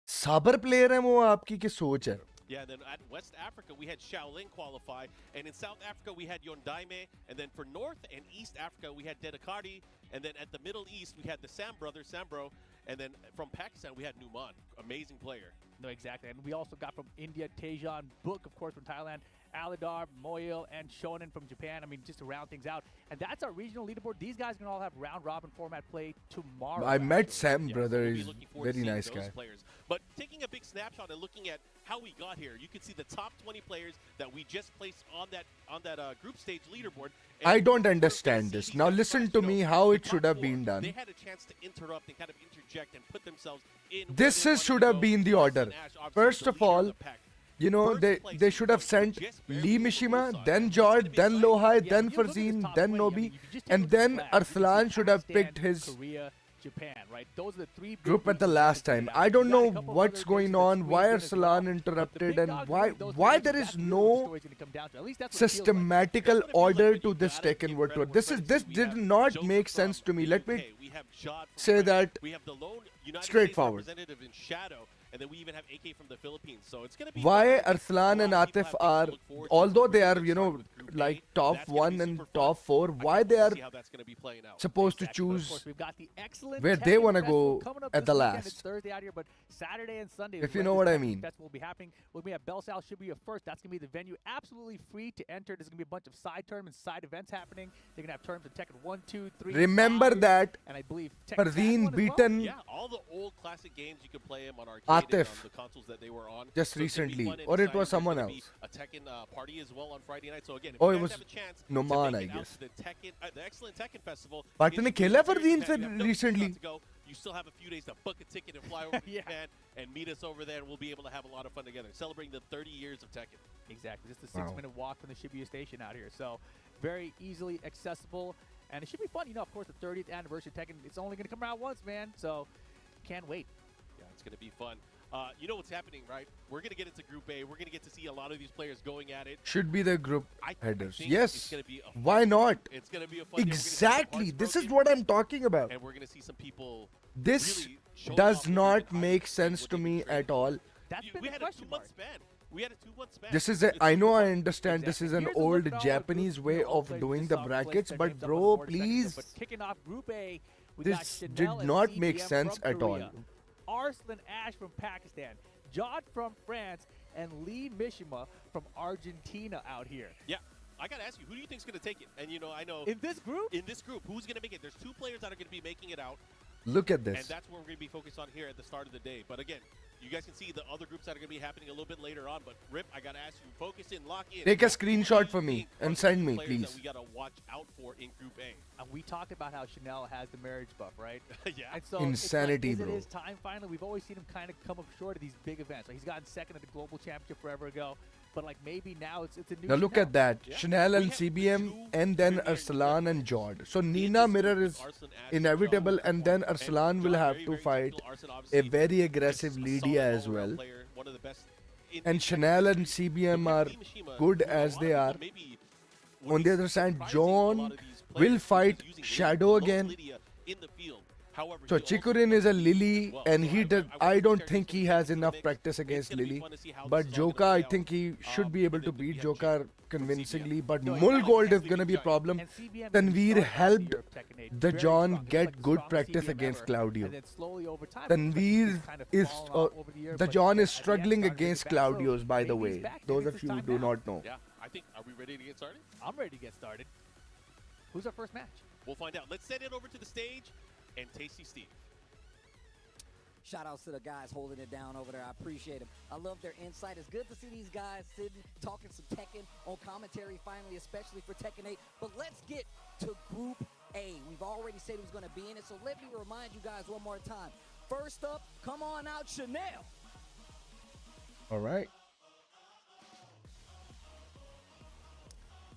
साबर प्लेयर है वो आपकी की सोच है. Yeah, then at West Africa, we had Shaolin qualify. And in South Africa, we had Yondaime. And then for North and East Africa, we had Dedekari. And then at the Middle East, we had the Sam brothers, Sambro. And then from Pakistan, we had Numan, amazing player. No, exactly. And we also got from India, Tejan, Book, of course, from Thailand, Aladar, Moyil, and Shonen from Japan. I mean, just to round things out. And that's our regional leaderboard. These guys can all have round-robin format play tomorrow. I met Sam, Yeah, brother. so we'll be He's looking forward to very seeing nice those guy. players. But taking a big snapshot and looking at how we got here, you can see the top 20 players that we just placed on that group stage leaderboard. And I don't we're gonna understand see this. these Now guys listen first, to me how the it should top have four, been done. They had a chance to interrupt and kind of interject and put themselves in. where This they is wanted should to have go. been the Arslan order. Ash, obviously, First the of leader all, the pack. You know, First place they is should have going sent just barely Lee over Mishima, Ulsan. then It's gonna Jord, be then exciting. Lohai, Yeah, then if you look at this Farzin, top then 20, Nobi, if you just take a and look at the then flag, you can see Arslan should have Pakistan, picked his Korea, Japan, right? Those are the three big group at the regions last that time. stood I out. don't You got a know couple what's other going regions that on, squeezed why in as well. Arslan But the interrupted, big and dogs why winning those why regions, there that's is really what the no story's gonna come down to. At least that's what it feels like. systematical It's gonna be like order when to you this gotta Tekken give World Tour. credit This where is credit's this due. We did have not Joseph make from sense to me. the Let UK. me We have Jod from say France. that we have the lone United straightforward. States representative in Shadow, and then we even have AK from the Philippines. So it's going to be Why fun. Arslan A and lot of people Atif have things are, to look forward to. although So they we're are, gonna you start know, with Group like A. top That's gonna 1 be and super top fun. 4, I why can't they wait to are see how that's going to be playing out. supposed to Exactly, but of choose course, we've got the excellent where they Tekken wanna Festival go coming up at this the weekend. It's last. Thursday out here, but Saturday and Sunday. If is you when know this what I Tekken mean. Festival will be happening. We'll be at Bell South. Should be a first. That's gonna be the venue. Absolutely free to enter. There's gonna be a bunch of side tournaments, side events happening. They're gonna have tournaments of Tekken 1, 2, 3. Remember 5, that and I believe Tekken Farzin 1 as well. beaten Yeah, all the old classic games you could play them on arcade and Atif on the consoles that they were on. just So it's gonna be recently, fun and or it exciting. was There's someone gonna be else. a Tekken party as well on Friday night. So again, if Oh, you it guys was have a chance Noman, to I make it out guess. to the excellent Tekken Festival. But ने it's खेला very Farzin exciting. से You have no recently. excuse not to go. You still have a few days to book a ticket and fly over to Yeah. Japan and meet us over there, and we'll be able to have a lot of fun together, celebrating the 30 years of Tekken. Exactly. Just a Wow. 6-minute walk from the Shibuya station out here. So very easily accessible. And it should be fun. Of course, the 30th anniversary of Tekken, it's only going to come around once, man. So can't wait. Yeah, it's going to be fun. You know what's happening, right? We're going to get into Group A. We're going to get to see a lot of these players going at it. Should be the group I headers. think Yes. It's gonna be a fun Why day. not? It's going to be a fun day. We're gonna see some Exactly. hearts This is broken, what I'm talking about. And we're going to see some people This really show does off what not they've been make hiding sense what to they've been me training at all. That's been We the had a question 2-month mark. span. We had a 2-month span. This is It's I know I super fun. understand this is Exactly. an Here's a look old at all our Japanese groups, way all of players doing just the saw brackets, placed their but names up on the bro, board in seconds. please, But kicking off Group A, we got this Chanel did and not make CBM sense from at all. Korea, Arslan Ash from Pakistan, Jod from France, and Lee Mishima from Argentina out here. Yeah. I got to ask you, who do you think is going to take it? And, I know In this group? in this group, who's going to make it? There's 2 players that are going to be making it out. Look at And this. that's what we're going to be focused on here at the start of the day. But again, you guys can see the other groups that are going to be happening a little bit later on. But Rip, I got to ask you, focus in, lock in. Take a Who do screenshot you for me think and are the send me, players please. That we got to watch out for in Group A. And we talked about how Chanel has the marriage buff, right? Yeah. And so Insanity, it's like, bro. Is it his time finally? We've always seen him kind of come up short of these big events. Like he's gotten second at the Global Championship forever ago. but like maybe now it's a new. Now look Chanel. at that. Yeah. Chanel We and have the CBM two and then premier Arslan and Nina Jord. So in Nina this mirror group is with Arslan Ash and inevitable, Jod. and then And Arslan will Jod, have very, to very fight technical. Arslan a obviously very is aggressive a Lydia solid as all-around well. player, one of the best in And Tekken Chanel and history. CBM But we are have Lee Mishima, good who a as lot they of are. people maybe would On be the other side, surprising a John lot of these will players fight because using Lydia, Shadow the lone again. Lydia in the field. However, So he also Chikarin is a Lily, well. and So he did. I wonder I which don't character's think gonna he get has into the enough mix. practice It's against gonna be Lily. fun to see how But this is all gonna Joka, I play think he should be able and to then we beat have Joka Jin from convincingly. CBM. But No, Mul exactly. Gold is Exactly, going to be a right. problem. And CBM Tanveer started off the helped year of Tekken 8 the very John strong. He was get like the good strongest practice CBM against ever. Claudio. And then slowly over time, it looks like Tanveer he's kind of is fallen off over the year, the but John then is at the end struggling started to get against back. So Claudio's, by the maybe he's way. back. Those Maybe of it's you his who time do now. not know. Yeah, I think. Are we ready to get started? I'm ready to get started. Who's our first match? We'll find out. Let's send it over to the stage and Tasty Steve. Shout outs to the guys holding it down over there. I appreciate them. I love their insight. It's good to see these guys sitting, talking some Tekken on commentary finally, especially for Tekken 8. But let's get to Group A. We've already said who's going to be in it, so let me remind you guys one more time. First up, come on out, Chanel. All right.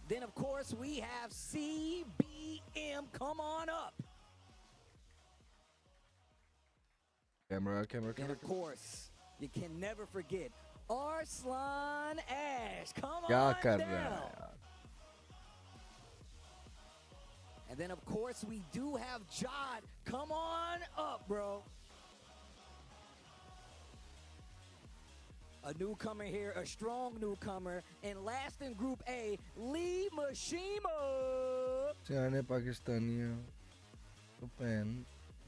Then, of course, we have CBM. Come on up. Camera. And, of course, you can never forget Arslan Ash. Come क्या on कर down. रहा है यार? And then, of course, we do have Jod. Come on up, bro. A newcomer here, a strong newcomer. And last in Group A, Lee Mishima. सियाने पाकिस्तानियों तो पहन.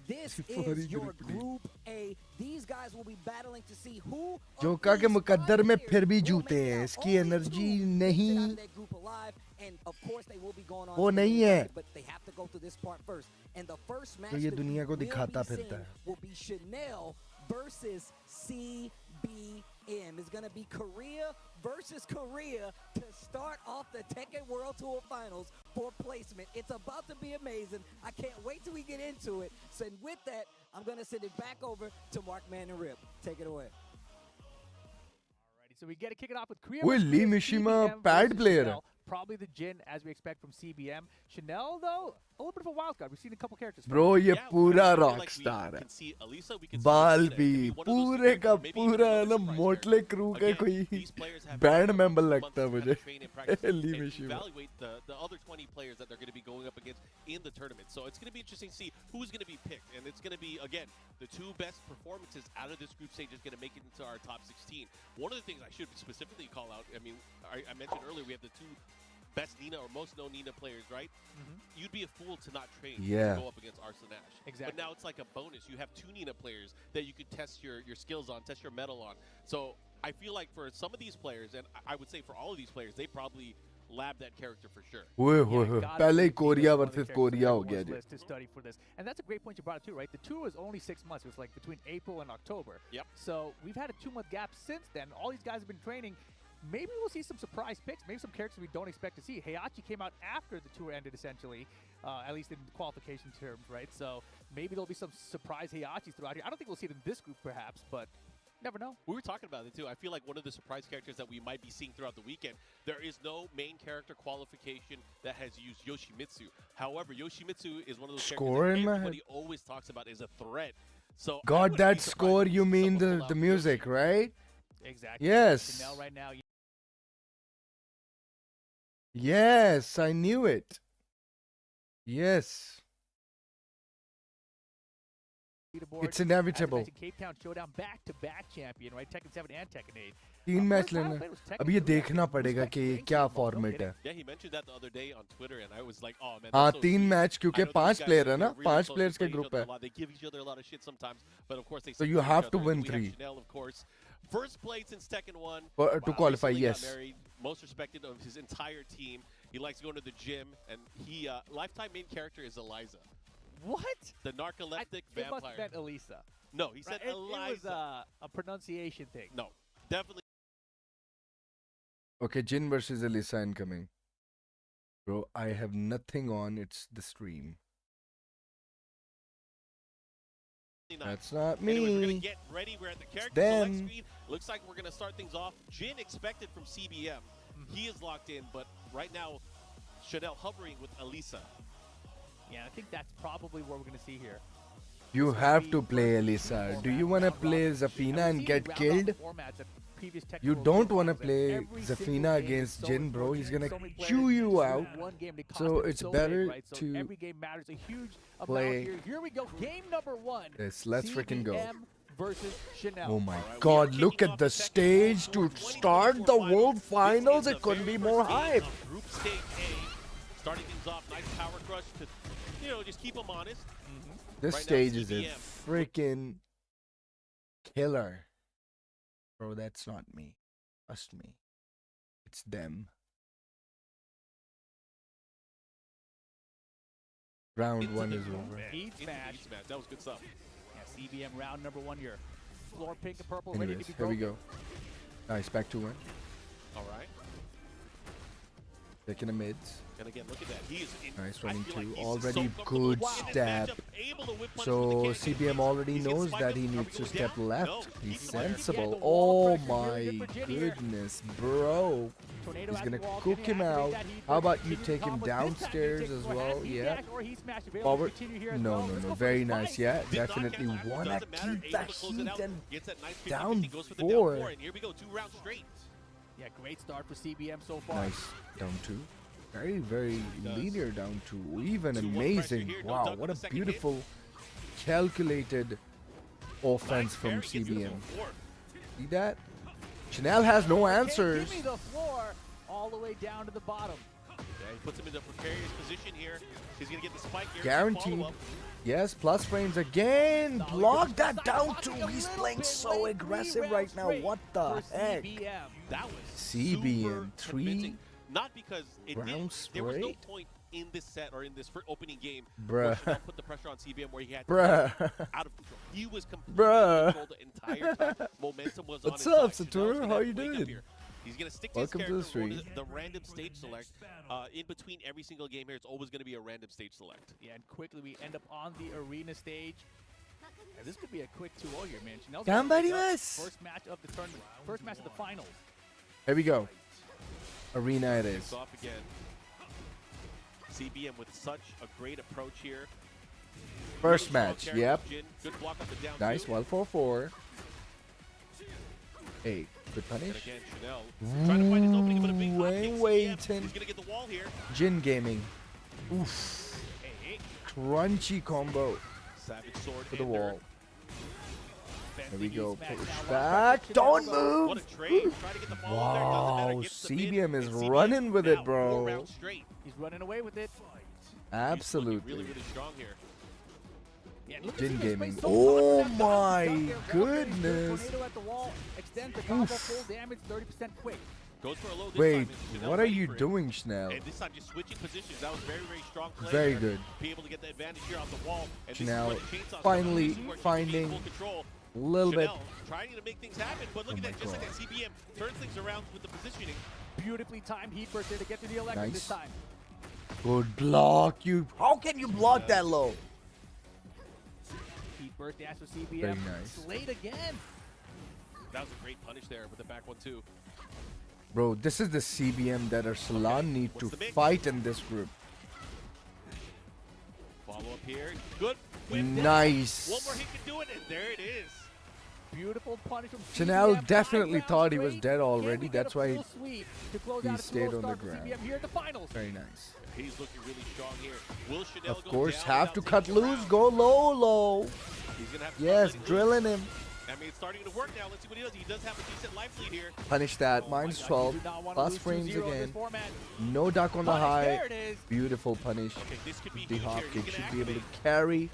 This Sorry, is your Group B. Group A. These guys will be battling to see who of जोका के these मुकद्दर में five फिर भी players will जूते make it हैं. out. इसकी Only energy two make it नहीं. out of that group alive, and of course they will be going on वो to the नहीं main है. bracket, but they have to go through this part first. And the first match तो ये that we दुनिया को will दिखाता be फिरता seeing है. will be Chanel versus CBM. It's going to be Korea versus Korea to start off the Tekken World Tour Finals for placement. It's about to be amazing. I can't wait till we get into it. So with that, I'm going to send it back over to Mark Man and Rip. Take it away. Alrighty, so we get to kick it off with Korea. Well, versus Lee Korea, Mishima, CBM pad versus player. Chanel. Probably the Jin, as we expect from CBM. Chanel, though, a little bit of a wild card. We've seen a couple characters. from Bro, her. ये Yeah, पूरा I feel rock like we star है. can see Elisa, we can see बाल Christina. It भी could be one of those पूरे characters, का maybe even पूरा another ना surprise मोटले character. Crew का Again, कोई these players have band had member months लगता है to kind मुझे. of train and practice Lee and Mishima. evaluate the other 20 players that they're going to be going up against in the tournament. So it's going to be interesting to see who's going to be picked. And it's going to be, again, the two best performances out of this group stage is going to make it into our top 16. One of the things I should specifically call out, I mean, I mentioned earlier we have the two best Nina or most known Nina players, right? You'd be a fool to not train Yeah. to go up against Arslan Ash. Exactly. But now it's like a bonus. You have two Nina players that you could test your skills on, test your metal on. So I feel like for some of these players, and I would say for all of these players, they probably lab that character for sure. ओए Yeah, होए होए. gotta पहले ही be Korea one of the versus characters Korea on हो गया everyone's जी. list to study for this. And that's a great point you brought up too, right? The tour was only 6 months. It was like between April and October. Yep. So we've had a 2-month gap since then. All these guys have been training. Maybe we'll see some surprise picks. Maybe some characters we don't expect to see. Heihachi came out after the tour ended, essentially, at least in qualification terms, right? So maybe there'll be some surprise Heihachis throughout here. I don't think we'll see it in this group, perhaps, but never know. We were talking about it too. I feel like one of the surprise characters that we might be seeing throughout the weekend, there is no main character qualification that has used Yoshimitsu. However, Yoshimitsu is one of those Score characters in that my everybody always talks about as a threat. So I Got wouldn't that be surprised score? to You see mean someone pull the out music, Yoshi. right? Exactly. Yes. Chanel right now. Yes, I knew it. Yes. Leaderboards. It's inevitable. As I mentioned, Cape Town Showdown back-to-back champion, right? Tekken 7 and Tekken 8. 3 match First time I लेना. played was Tekken अब ये 3, देखना actually. पड़ेगा Respect कि the ranking क्या level, no format kidding. है. Yeah, he mentioned that the other day on Twitter, and I was like, "Oh man, हाँ that's so 3 sweet." Match I क्योंकि know these 5 guys, player है they're ना, really 5 close, players they के play each group other है. a lot. They give each other a lot of shit sometimes, but of course they So you support each have to other. win We have 3. Chanel, of course, first place in Tekken 1. To qualify, recently got yes. married, most respected of his entire team. He likes going to the gym, and he lifetime main character is Eliza, What? the narcoleptic It must have vampire. been Elisa. No, he said Right, it Eliza. was a pronunciation thing. No, definitely. Okay, Jin versus Elisa incoming. Bro, I have nothing on. It's the stream. That's not Anyway, we're gonna me. get ready. We're at the character them. select screen. Looks like we're gonna start things off. Jin expected from CBM. He is locked in, but right now, Chanel hovering with Elisa. Yeah, I think that's probably what we're going to see here. You have to play Elisa. Do you want to play Zafina and get killed? You don't want to play Zafina against Jin, bro. He's gonna chew you out. So it's better to play Here we go, game number 1. this. Let's freaking go. Versus Chanel. Oh my god, look at the stage to start the World Finals. It couldn't be more hype. Group stage A, starting things off, nice power crush to, just keep them honest. This Right now, stage is a CBM. freaking killer. Bro, that's not me. Trust me. It's them. Round 1 is over. Heat smash. That was good stuff. Yeah, CBM round number 1 here. Floor pink and purple ready Anyways, to be here we broken. go. Nice, back to 1. All right. Taking a mids. And again, look at that. He is in, Nice, I running feel like 2. he's Already so comfortable good in this step. matchup, able to whip punish So when they can't get CBM hits. already He's gonna knows spike that him. he Are we needs to going step down? left. No, He's he's going right. sensible. Yeah, the Oh wall pressure my here, good for Jin here. goodness, bro. Tornado He's at gonna the wall. cook Can he him activate out. that heat How burst? about you Continue take the him combo. This time he downstairs takes as for well? half heat Yeah. dash or heat smash available. Forward. Continue here as No, well. no, Let's no. go for Very the nice. spike. Yeah, Did not definitely catch that. wanna Doesn't matter. keep Able the to close it heat out. and Gets that nice 50-50, down goes for the 4. down 4, and here we go, 2 rounds straight. Yeah, great start for CBM so far. Nice. Down 2. Very, very does. linear down 2. Even 2-1 amazing. pressure here. No Wow, duck what on a the second hit. beautiful, calculated offense Nice from parry, CBM. beautiful four. See that? Chanel has no Okay, answers. Give me the floor all the way down to the bottom. Yeah, he puts him in a precarious position here. He's going to get the spike here. Guaranteed. Follow-up. Yes, plus frames again. Solid Block position. that down Side too. blocking a He's little playing bit so late. aggressive 3 right rounds now. straight What the for heck? CBM. That was CBM, super 3 convincing. Not because it rounds didn't, there was no straight? point in this set or in this opening game Bruh. where Chanel put the pressure on CBM where he had to Bruh. out of control. He was completely Bruh. in control the entire time. Momentum was What's on his up, side. Satura? Chanel's gonna How have you to wake up doing? here. He's going to stick to Welcome to his the character. stream. The random stage select. In between every single game here, it's always going to be a random stage select. Yeah, and quickly we end up on the arena stage. And this could be a quick 2-0 here, man. Chanel's Somebody gonna wake up. miss. First match of the tournament. First match of the finals. Here we go. Arena it Kicks is. off again. CBM with such a great approach here. First Really strong match. character Yep. from Jin. Good block up and down. Nice. two. 1-4-4. Hey, good And punish. again, Chanel trying to find his opening, but a big Ooh, hop ain't kicks CBM. waiting. He's going to get the wall here. Jin Gaming. Oof. Hey, hey. Crunchy combo Savage sword for the ender. wall. There we Fancy go. heat smash. Push Now, one back. pressure Don't Chanel, though. move. What a trade. Trying to get the ball there. Doesn't matter. Wow. Gets the mid, CBM is and CBM running with it, now 4 bro. rounds straight. He's running away with it. He's looking Absolutely. really, really strong here. Yeah, look at Jin CBM's Gaming. play so Oh confident. my Down there, wall goodness. Tornado at the wall. Extends the combo. Oof. Full damage. 30% quick. Goes for a low this Wait, time. and Chanel what are ready you for it. doing, Chanel? And this time just switching positions. That was very, very strong play. Very there. good. Be able to get the advantage here off the wall. And Chanel this is where the chainsaws finally come in. This is where she finding can be in full control. A little bit. Chanel trying to make things happen, but look Oh at my that. Just like God. that, CBM turns things around with the positioning. Beautifully timed heat burst there to get to the electric Nice. this time. Good block. You. How can you block that low? Heat burst dash for CBM. Very nice. Late again. That was a great punish there with the back one, too. Bro, this is the CBM that Arslan need What's to the mix? fight in this group. Follow up here. Good. whip. Nice. One more hit can do it, and there it is. Beautiful punish from Chanel CBM. definitely 5 thought he rounds was straight. dead Can already. we get That's a why full sweep to close he out a stayed 2-0 on the start for ground. CBM here at the finals. Very nice. He's looking really strong here. Will Chanel Of go course, down have to without cut taking a loose. round? Go low, low. He's gonna have to Yes, start letting drilling loose. him. I mean, it's starting to work now. Let's see what he does. He does have a decent life lead here. Punish that. Oh my Minus God, 12. you do not wanna Plus lose frames 2-0 in this again. format. No duck on the Punish, high. there it is. Beautiful punish. Okay, this could be The huge hop here. He's kick gonna should be able to activate. carry.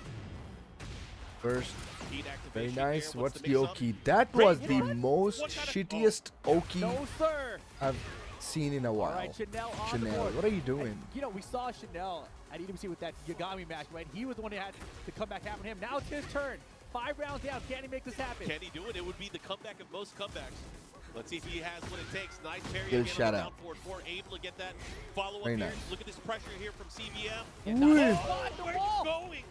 First. Heat Very activation nice. here. What's the the mix-up? Oki? That Great was the run. most What kind of- shittiest Oki No, sir. I've seen in a All while. right, Chanel on the Chanel, board. what are you doing? And, you know, we saw Chanel at EWC with that Yagami match, right? He was the one who had the comeback happen to him. Now it's his turn. 5 rounds down. Can he make this happen? Can he do it? It would be the comeback of most comebacks. Let's see if he has what it takes. Nice parry Good again on shout the out. down forward four. Able to get that follow up Very here. nice. Look at this pressure here from CBM. Yeah, Ooh. now- Oh, the where wall. are you going?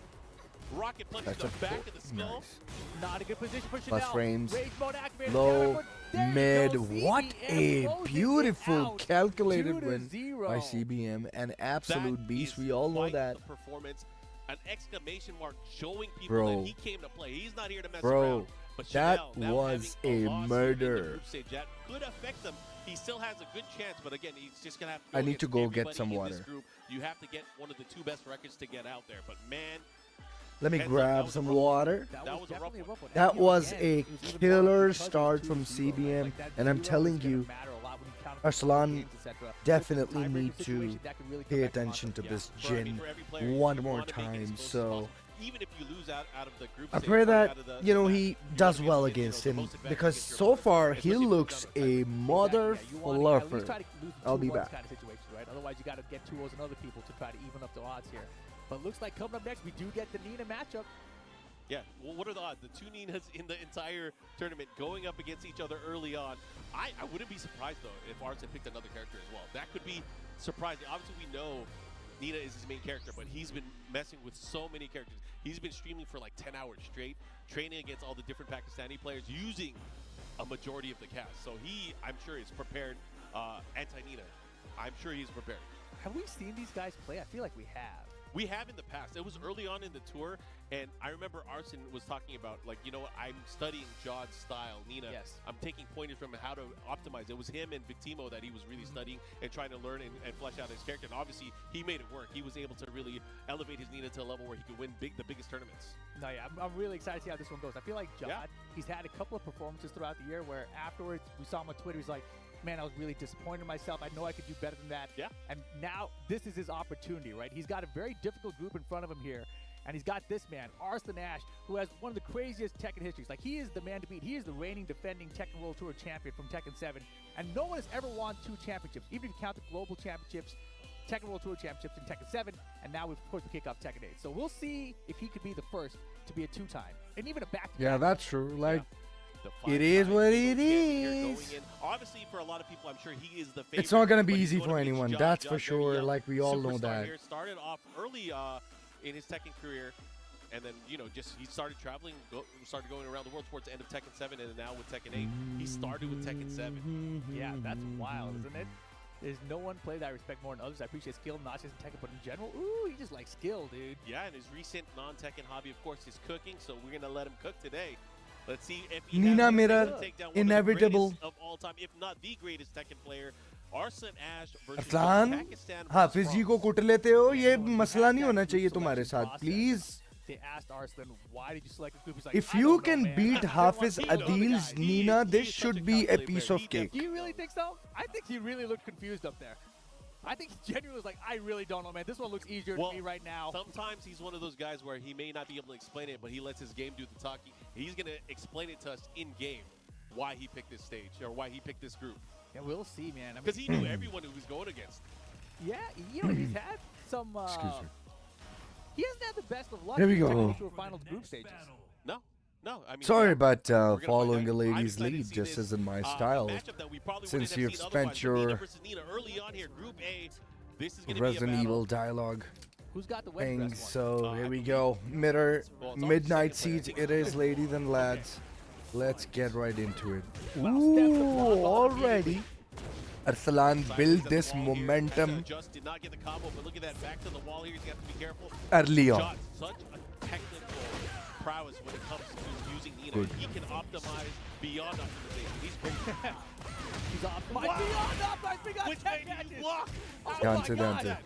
Rocket punch That's to the a back of the skull. nice. Not a good position for Chanel. Plus frames. Rage mode activated. Low, There you mid. go. What CBM a closing it beautiful out. calculated 2-0. win by CBM. An absolute That beast. is We all know quite that. the performance, an exclamation mark showing people Bro. that he came to play. He's not here to mess Bro, around. But that Chanel, now was having a loss murder. in the group stage, that could affect them. He still has a good chance, but again, he's just gonna have to. I need to go get against some everybody in this water. group. You have to get one of the two best records to get out there. But man, Let me Heads up, that grab was a some rough one. water. That was a rough definitely one. And That you know, was again, a it was even killer more because it was start from 2-0, right? CBM, Like, that and I'm 0 is telling gonna you, matter a lot when you count up Arslan games, et cetera. definitely Tiebreaker need to situation, that could really come pay back to haunt attention them. to this for, I mean, Jin for every player, one you more wanna make it as time. close as So possible. Even if you lose out of the group I stage, pray or that out of the you know match, he you does wanna be well able to get, against the him most advantage because against your so opponent, far he especially if you've looks done the a mother Yeah, you wanna at least fluffer. try to lose I'll be 2-1 back. kind of situation, right? Otherwise, you got to get 2-0s and other people to try to even up the odds here. But looks like coming up next, we do get the Nina matchup. Yeah, well, what are the odds? The two Ninas in the entire tournament going up against each other early on. I wouldn't be surprised, though, if Arslan picked another character as well. That could be surprising. Obviously, we know Nina is his main character, but he's been messing with so many characters. He's been streaming for like 10 hours straight, training against all the different Pakistani players using a majority of the cast. So he, I'm sure, is prepared. Anti-Nina, I'm sure he's prepared. Have we seen these guys play? I feel like we have. We have in the past. It was early on in the tour, and I remember Arslan was talking about, like, you know what, I'm studying Jod's style, Nina. Yes. I'm taking pointers from how to optimize. It was him and Victimo that he was really studying and trying to learn and flesh out his character. And obviously, he made it work. He was able to really elevate his Nina to a level where he could win the biggest tournaments. No, yeah, I'm really excited to see how this one goes. I feel like Jod, Yeah. he's had a couple of performances throughout the year where afterwards we saw him on Twitter. He's like, man, I was really disappointed in myself. I know I could do better than that. Yeah. And now this is his opportunity, right? He's got a very difficult group in front of him here. And he's got this man, Arslan Ash, who has one of the craziest Tekken histories. Like, he is the man to beat. He is the reigning, defending Tekken World Tour champion from Tekken 7. And no one has ever won 2 championships, even if you count the global championships, Tekken World Tour championships in Tekken 7, and now, of course, we kick off Tekken 8. So we'll see if he could be the first to be a 2-time, and even a back-to-back. Yeah, that's true. Like, The it 5 is times what he it goes here going is. in. Obviously, for a lot of people, I'm sure he is the favorite. It's not gonna be but he's easy going for against anyone. Jod. That's Jod, for very sure. young Like, we all know superstar that. Here, started off early in his Tekken career, and then, you know, just he started traveling, started going around the world towards the end of Tekken 7, and then now with Tekken 8. He started with Tekken 7. Yeah, that's wild, isn't it? There's no one play that I respect more than others. I appreciate skill, not just in Tekken, but in general. Ooh, he just likes skill, dude. Yeah, and his recent non-Tekken hobby, of course, is cooking, so we're going to let him cook today. Let's see if he Nina has Mirror, to take down one inevitable. of the greatest of all time, if not the greatest Tekken player. Arslan Ash versus Arsalan, Pakistan. हाफिज जी को कुट लेते हो, ये मसला नहीं होना चाहिए तुम्हारे साथ, please. They asked Arslan, why did you select this group? He's like, If I you don't know, can man. beat I don't Hafiz want to know the Adil's guy. Nina, He this is such should a be a calculated piece player. of He cake. Do you really think so? I think he really looked confused up there. I think he genuinely was like, I really don't know, man. This one looks easier to me right now. Sometimes he's one of those guys where he may not be able to explain it, but he lets his game do the talking. He's going to explain it to us in game why he picked this stage or why he picked this group. Yeah, we'll see, man. Because he knew everyone who he was going against. Yeah, you know, he's had some. Excuse me. He hasn't had the best of luck. Here we in go. Tekken Tour Finals group stages. No, I mean, Sorry, but we're gonna following find a out. I'm lady's excited to lead see just this, isn't my a style. matchup that we probably Since wouldn't have you've seen spent otherwise, but Nina your versus Nina early on here, Group A. This is going to be a Resident battle. Evil dialogue Who's got the win thing. dress one? So I here we believe- go. Mirror, Well, it's on midnight second siege. player. It is, ladies and lads. Let's get right into it. Wow, steps the block Ooh, on the already. Arslan Simons built at the this wall here. momentum Just did not get the combo, but look at that back to the wall here. He's got to be careful. early on. Jod, such a technical prowess when it comes to using Nina. Good. He can optimize beyond optimization. He's great. He's off. Wow. Beyond up, we got Which 10 made you catches. block. Oh ध्यान my से, ध्यान God. से.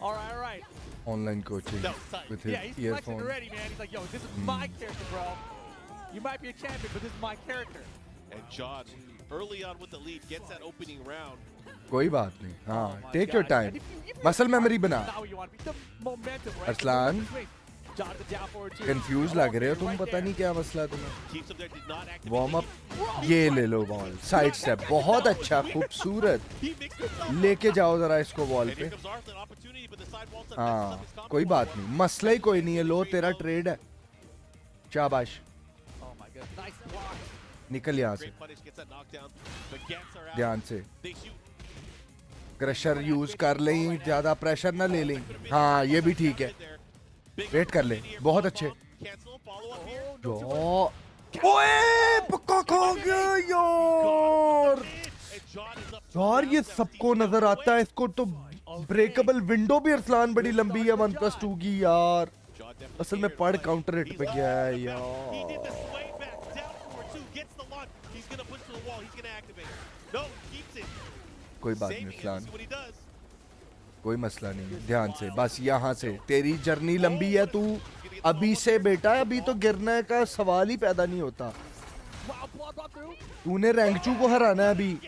All right. Online coaching That was tight. with his Yeah, he's flexing earphone. already, man. He's like, yo, this is my character, bro. You might be a champion, but this is my character. And Jod, early on with the lead, gets that opening round. कोई बात नहीं. Oh हाँ, my take your God. time. And if you Muscle memory बना. Now you want to be the momentum, right? Arslan, Jod the down forward two. Confuse लग रहे हो तुम, पता नहीं क्या मसला है तुम्हें. Keeps him there, did not activate. Warm up ये ले लो बॉल. साइड स्टेप बहुत अच्छा, खूबसूरत. He mixed himself up. लेके जाओ जरा इसको बॉल And here पे. comes Arslan, opportunity, but the side wall messes हाँ, up his combo कोई बात forward. नहीं. मसला ही कोई नहीं है. लो तेरा ट्रेड है. शाबाश. Oh my God. Nice block. निकल यहाँ से. Great punish, gets that knockdown. The Gants are out. ध्यान से. They shoot. क्रशर यूज कर लें, ज्यादा प्रेशर ना ले लें. हाँ, ये भी ठीक है. There. वेट कर ले, बहुत अच्छे। Cancel, follow up here. जो ओए पक्का खा गया यार। And John is up to यार ये round सबको 17 नजर आता है, इसको तो ब्रेकेबल विंडो भी अरसलान बड़ी लंबी है 1+2 की यार। John definitely असल में here, पड़ but काउंटर हिट he's पे गया है He did यार। the sway back, down forward two, gets the launch. He's gonna push to the wall, he's gonna activate. No, keeps it. कोई बात नहीं Saving it, Arsalan, see what he does. कोई मसला नहीं, ध्यान से बस यहाँ से। तेरी जर्नी लंबी है, तू अभी से बेटा, अभी तो गिरने का सवाल ही पैदा नहीं होता। Wow, blood run through. तूने रैंकचू को हराना है अभी,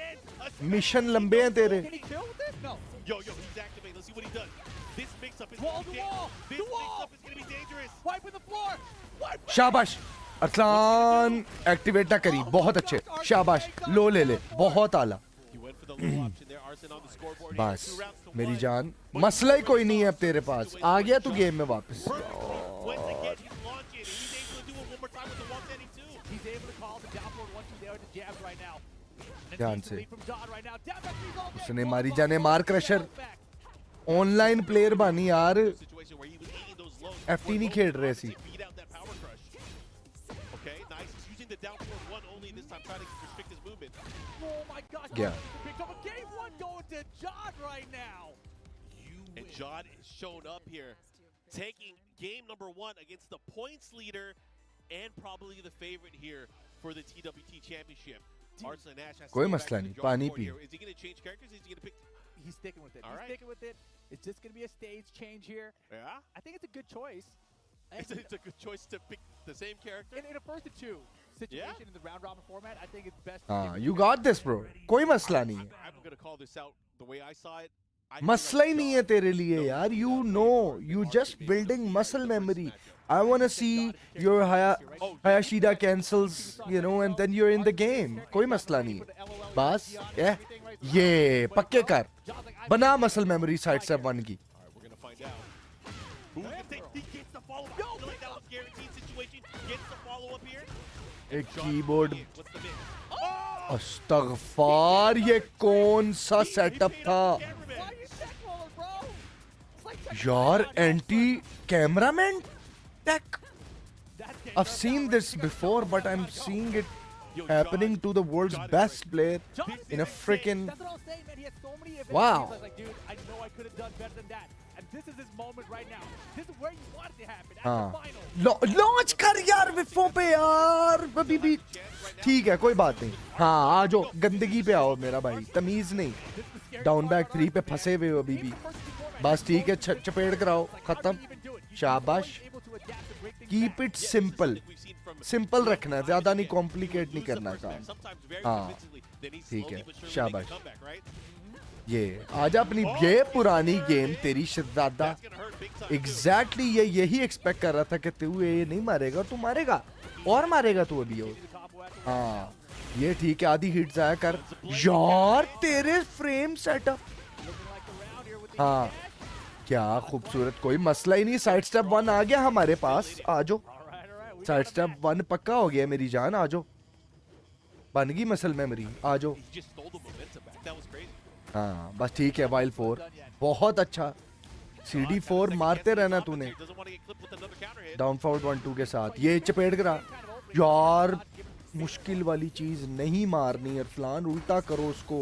मिशन लंबे हैं तेरे। Can he kill with it? No. Yo, he's activating, let's see what he does. This mix-up is Wall gonna to be wall, This to wall. mix-up is gonna be dangerous. Wipe with the floor. Wipe. शाबाश Arsalan, activate ना करी, बहुत अच्छे, शाबाश, लो ले ले, बहुत आला। He went for the low option there, Arslan on the scoreboard. He बस has 2 rounds to मेरी 1. जान, मसला ही कोई नहीं है अब तेरे पास, आ गया तू गेम में वापस। Once again, he's launching, and he's able to do it one more time with the 172. He's able to call the down forward 1-2 there with the jabs right now. And ध्यान it's the से। lead from John right now. Down back threes all day. उसने Wall मारी to जाने wall, मार wall crusher. back. Online player बानी यार, Situation where he was eating those lows. FT नहीं खेल रहे सी। Beat out that power crush. Okay, nice. He's using the down forward 1 only this time, trying to restrict his movement. Oh my gosh. Yeah. Picked up a game 1 going to John right now. And John is showing up here, taking game number 1 against the points leader and probably the favorite here for the TWT championship. Arslan Ash has to कोई go back मसला to the नहीं, drawing पानी board P. here. Is he going to change characters? Is he going to pick? He's sticking with it. All He's right. sticking with it. It's just going to be a stage change here. Yeah, I think it's a good choice. it's a good choice to pick the same character. In a first and 2 situation in the round robin format, I think it's best. to हाँ, stick with you the got character. this bro, कोई मसला नहीं है। I'm going to call this out the way I saw it. I feel मसला like ही नहीं John है तेरे लिए knows यार, he's you got know, way you more just RTB building versus muscle the first memory. matchup. I want to see your Hayashida cancels, you know, and then you're in the game. कोई मसला नहीं है, बस ये पक्के कर, बना muscle memory side step 1 की। All right, we're going to find out. Who's going to take? He gets the follow-up. I feel like that was guaranteed situation. Gets the follow-up here. एक कीबोर्ड, What's the mix? अस्तगफार, ये कौन सा setup था Why you check roller, bro? It's like check यार? roller. Anti cameraman take, That game I've does seen sound this right. before, but I'm seeing it happening to the world's best player John is in a insane. freaking That's what I was saying, man. He had so many events. Wow. He's like, dude, I know I could have done better than that. And this is his moment right now. This is where you want it to happen. At हाँ, the final. Launch कर यार विफो पे यार, अभी भी ठीक है, कोई बात नहीं। हाँ, आ जाओ, गंदगी पे आओ मेरा भाई, तमीज नहीं। This is the scary down part back about 3 पे Arslan, फंसे हुए हो अभी भी, बस ठीक है, चपेड़ कराओ, खत्म, शाबाश। कीप इट सिंपल, सिंपल रखना है, ज्यादा नहीं कॉम्प्लिकेट नहीं करना काम। हाँ, ठीक है, शाबाश। ये आजा अपनी ये पुरानी गेम तेरी शहजादा, एग्जैक्टली यही एक्सपेक्ट कर रहा था कि तू ये नहीं मारेगा, तू मारेगा और मारेगा तू अभी और। हाँ, ये ठीक है, आधी हिट जाया कर यार, तेरे फ्रेम सेटअप। हाँ, क्या खूबसूरत, कोई मसला ही नहीं। साइड स्टेप 1 आ गया हमारे पास, आ जाओ, साइड स्टेप 1 पक्का हो गया मेरी जान, आ जाओ, बन गई मसल मेमोरी, आ जाओ। हाँ, बस ठीक है, वाइल्ड 4 बहुत अच्छा, CD4 मारते रहना तूने डाउन फॉरवर्ड 1-2 के साथ। ये चपेट करा यार, मुश्किल वाली चीज नहीं मारनी अरसलान, उल्टा करो उसको,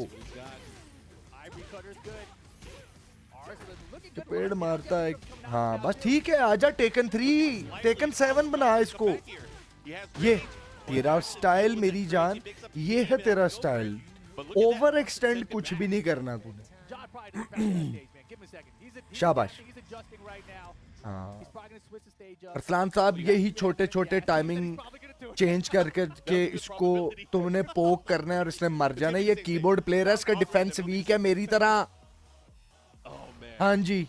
चपेट मारता है। हाँ, बस ठीक है, आजा, टेकन 3, टेकन 7 बना इसको। ये तेरा स्टाइल मेरी जान, ये है तेरा स्टाइल, ओवर एक्सटेंड कुछ भी नहीं करना तूने। शाबाश। हाँ, अरसलान साहब, यही छोटे छोटे टाइमिंग चेंज करके के इसको तुमने पोक करना है और इसने मर जाना है। ये कीबोर्ड प्लेयर है, इसका डिफेंस वीक है मेरी तरह। हाँ जी,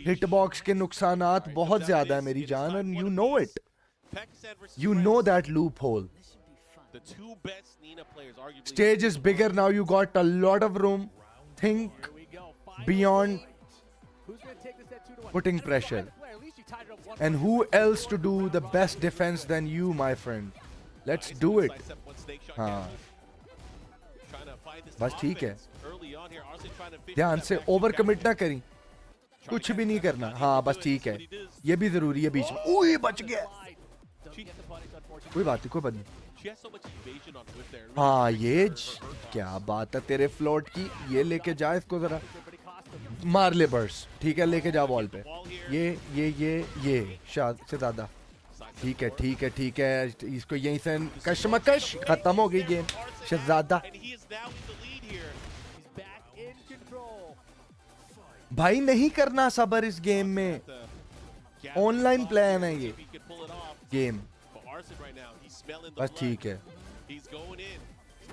हिट बॉक्स के नुकसानात बहुत ज्यादा है मेरी जान, and you know it, you know that loop hole. Stage is bigger now, you got a lot of room, think beyond putting pressure, and who else to do the best defense than you, my friend? Let's do it. हाँ, बस ठीक है, ध्यान से over commit ना करी। कुछ भी नहीं करना. हाँ बस ठीक है, ये भी जरूरी है बीच में. ओए बच गया. कोई बात नहीं, कोई बात नहीं. हाँ ये क्या बात है तेरे फ्लोट की. ये लेके जा इसको जरा, मार ले बर्स. ठीक है, लेके जा वॉल पे. ये शायद से ज्यादा. ठीक है ठीक है ठीक है, इसको यहीं से कशमकश खत्म हो गई गेम. शहजादा भाई नहीं करना सबर इस गेम में. ऑनलाइन प्लान है ये गेम. बस ठीक है.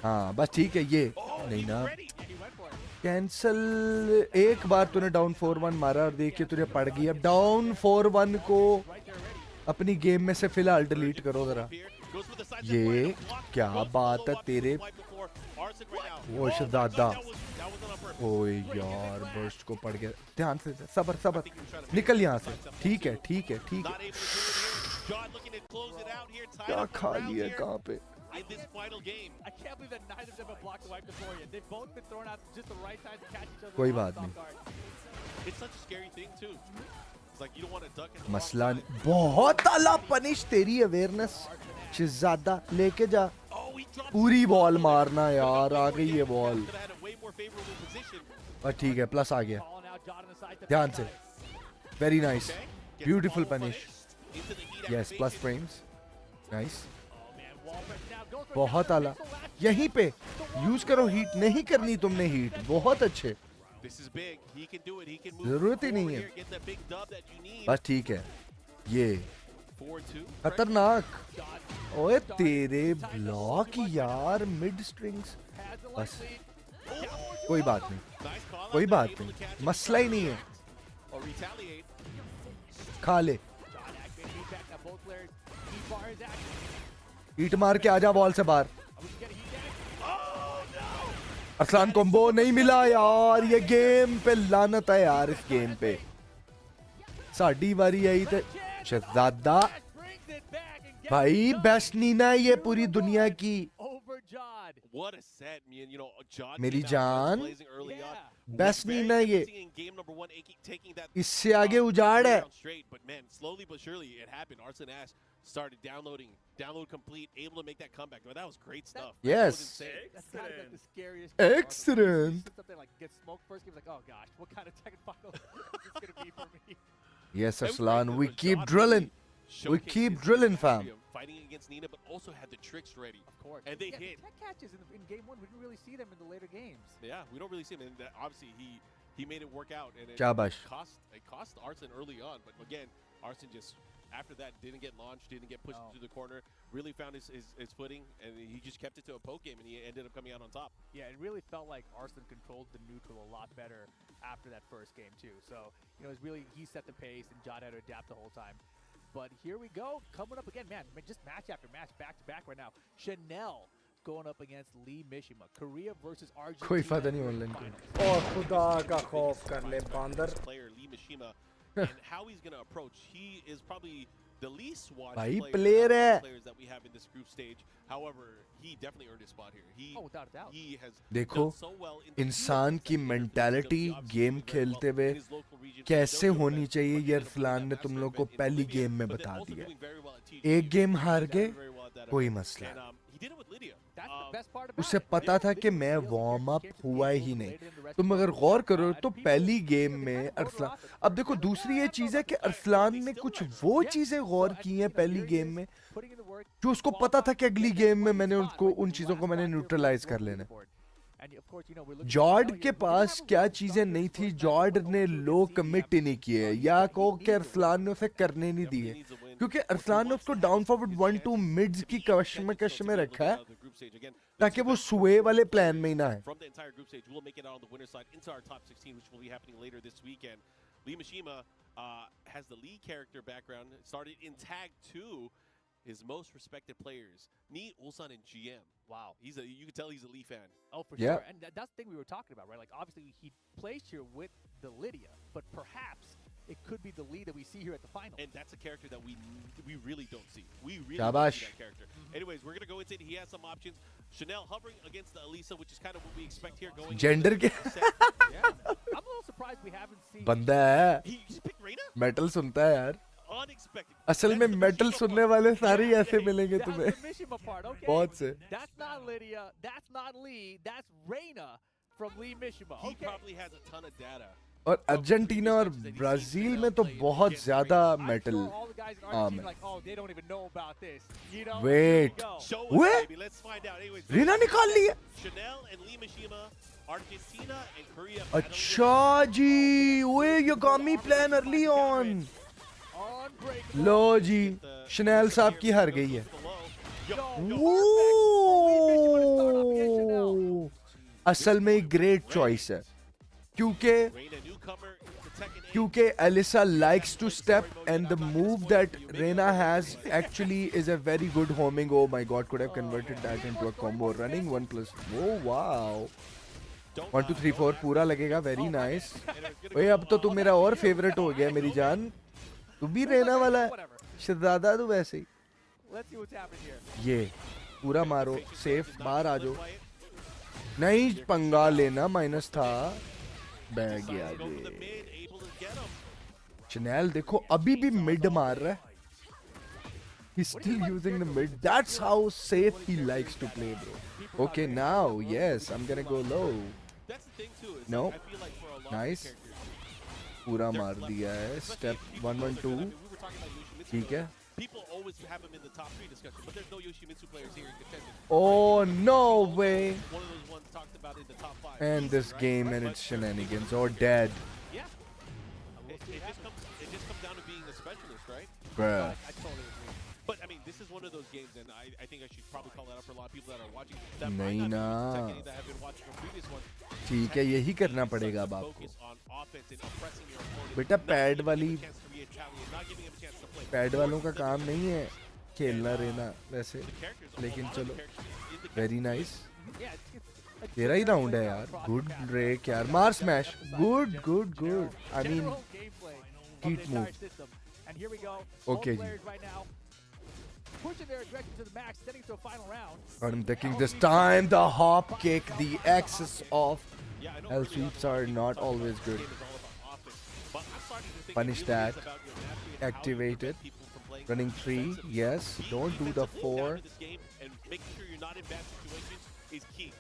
हाँ बस ठीक है. ये नहीं ना कैंसल. एक बार तूने डाउन 4-1 मारा और देखिए तुझे पड़ गई. अब डाउन 4-1 को अपनी गेम में से फिलहाल डिलीट करो जरा. ये क्या बात है तेरे. वो शहजादा. ओए यार बर्स्ट को पड़ गया. ध्यान से, सबर सबर, निकल यहाँ से. ठीक है ठीक है ठीक है. क्या खा लिया कहाँ पे. I can't believe that neither of them have blocked the wipe before yet. They've both been thrown out just the right time to catch each other. कोई बात नहीं. It's such a scary thing too. It's like you don't want to duck in. मसला बहुत आला punish. तेरी awareness शहजादा लेके जा. पूरी बॉल मारना यार. आ गई ये बॉल. और ठीक है, प्लस आ गया. ध्यान से. Very nice, beautiful punish. Yes, plus frames. Nice, बहुत आला. यहीं पे यूज करो. हीट नहीं करनी तुमने. हीट बहुत अच्छे. जरूरत ही नहीं है. बस ठीक है. ये खतरनाक. ओए तेरे ब्लॉक यार, मिड स्ट्रिंग्स. बस कोई बात नहीं, कोई बात नहीं, मसला ही नहीं है. खा ले. ईट मार के आजा बॉल से बाहर. अरसलान कॉम्बो नहीं मिला यार. ये गेम पे लानत है यार. इस गेम पे साड़ी बारी आई थे. शहजादा भाई बेस्ट नीना है ये पूरी दुनिया की. मेरी जान बेस्ट नीना है ये. इससे आगे उजाड़ है. Started download complete, able to make that comeback. But that was great stuff. Yes. That's kind of like the scariest. Excellent. Something like get smoked first game, like, oh gosh, what kind of Tekken final is this gonna be for me? Yes, Arslan, we keep drilling. We keep drilling, fam. Fighting against Nina, but also had the tricks ready. Of course. And they hit. Tech catches in game one, we didn't really see them in the later games. Yeah, we don't really see him. And obviously, he made it work out. And Shabash. It cost Arslan early on. But again, Arslan just, after that, didn't get launched, didn't get pushed into the corner, really found his footing, and he just kept it to a poke game, and he ended up coming out on top. Yeah, it really felt like Arslan controlled the neutral a lot better after that first game, too. So, you know, it's really, he set the pace, and Jod had to adapt the whole time. But here we go, coming up again, man, just match after match, back-to-back right now. Chanel going up against Lee Mishima. Korea versus Argentina. कोई फायदा नहीं online को. और खुदा का खौफ कर ले बंदर. Player Lee Mishima, and how he's going to approach. He is probably the least watched भाई player प्लेयर of है. the players that we have in this group stage. However, he definitely earned his spot here. Without a doubt. He has देखो done so well in the इंसान की mentality game खेलते हुए कैसे होनी चाहिए ये अरसलान ने तुम लोग को पहली गेम में बता दिया. एक गेम हार गए कोई मसला. उसे पता था कि मैं वार्म अप हुआ ही नहीं. तुम अगर गौर करो तो पहली गेम में अरसलान, अब देखो दूसरी ये चीज है कि अरसलान ने कुछ वो चीजें गौर की हैं पहली गेम में जो उसको पता था कि अगली गेम में मैंने उनको उन चीजों को मैंने न्यूट्रलाइज कर लेना. जॉर्ड के पास क्या चीजें नहीं थी. जॉर्ड ने लो कमिट ही नहीं किए, या कहो कि अरसलान ने उसे करने नहीं दिए, क्योंकि अरसलान ने उसको डाउन फॉरवर्ड 1-2 मिड्स की कश में रखा है ताकि वो सुए वाले प्लान में ही ना है. Lee Mishima has the lead character background, started in Tag 2, his most respected players, Nee, Ulsan, and GM. Wow, you can tell he's a Lee fan. Oh, for sure. And that's the thing we were talking about, right? Like, obviously, he placed here with the Lydia, but perhaps it could be the lead that we see here at the final. And that's a character that we really don't see. We really Shabash. don't see that character. Anyways, we're gonna go into it. He has some options. Chanel hovering against the Elisa, which is kind of what we expect here going. Gender into के the set. Yeah. I'm a little surprised we haven't seen. बंदा है, He just picked Reina. Metal सुनता है यार. Unexpected. असल में That's the metal Mishima सुनने part. वाले सारे ही Yeah, ऐसे yeah. मिलेंगे That's तुम्हें. the Mishima part, okay. बहुत से. That's not Lydia. That's not Lee. That's Reina from Lee Mishima. He Okay. probably has a ton of data. और Argentina और ब्राजील में तो बहुत ज्यादा I'm metal sure all the guys in आम Argentina है. like, oh, they don't even know about this. You know? Wait. Here we go. Show us, What? baby. Let's find out. Anyways, Reena निकाल ली है. Chanel and Lee Mishima, Argentina and Korea. अच्छा जी, ओए you got me plan early on. Unbreakable. लो जी, शनेल साहब की हार गई है. वो असल में ग्रेट चॉइस है क्योंकि Elisa likes to step and the move that Reina has actually is a very good homing. Oh my god, could have converted that into a combo running 1+. Oh wow, 1 2 3 4 पूरा लगेगा. very nice. ओए अब तो तू मेरा और favourite हो गया मेरी जान. तू भी रेना वाला है शहजादा, तू वैसे ही. Let's see what's happening here. ये पूरा मारो, सेफ बाहर आ जाओ. नहीं पंगा लेना, माइनस था. बैग गया जी. चैनल देखो अभी भी मिड मार रहा है. He's still using the mid. That's how safe he likes to play, bro. Okay, now yes, I'm gonna go low. No, nice. पूरा मार दिया है. Step 1 1 2. ठीक है. People always have him in the top 3 discussion, but there's no Yoshimitsu players here in contention. Oh no way. One of those ones talked about in the top 5. And this game and its shenanigans or dead. Yeah. It just comes down to being a specialist, right? Bruh. I totally agree. But I mean, this is one of those games, and I think I should probably call that out for a lot of people that are watching. That might नहीं not be ना. Tekken that have been watching from previous ones. ठीक है, यही करना पड़ेगा अब आपको. Focus on offense and oppressing your opponent. बेटा Not पैड giving him वाली a chance to retaliate, not giving him a chance to play. Pad वालों का काम नहीं है खेलना रहना वैसे. The characters, लेकिन a lot of चलो. characters in the very nice. Yeah, it's तेरा ही राउंड है यार. गुड रेक यार. मार smash. Good good good. I mean general gameplay of Heat the entire move. system. And here we go. Okay, Both players right now pushing their aggression to the max, heading to a final round. I'm thinking this time the hop kick, the axis off. Yeah, I know L early sweeps on, are we not talked always about good. this game is all about offense. But I'm starting to think Punish it really is that. about your mastery and how you Activated. prevent people from playing Running 3, defensively. yes. Being Don't do the defensive low down 4. in this game and making sure you're not in bad situations is key.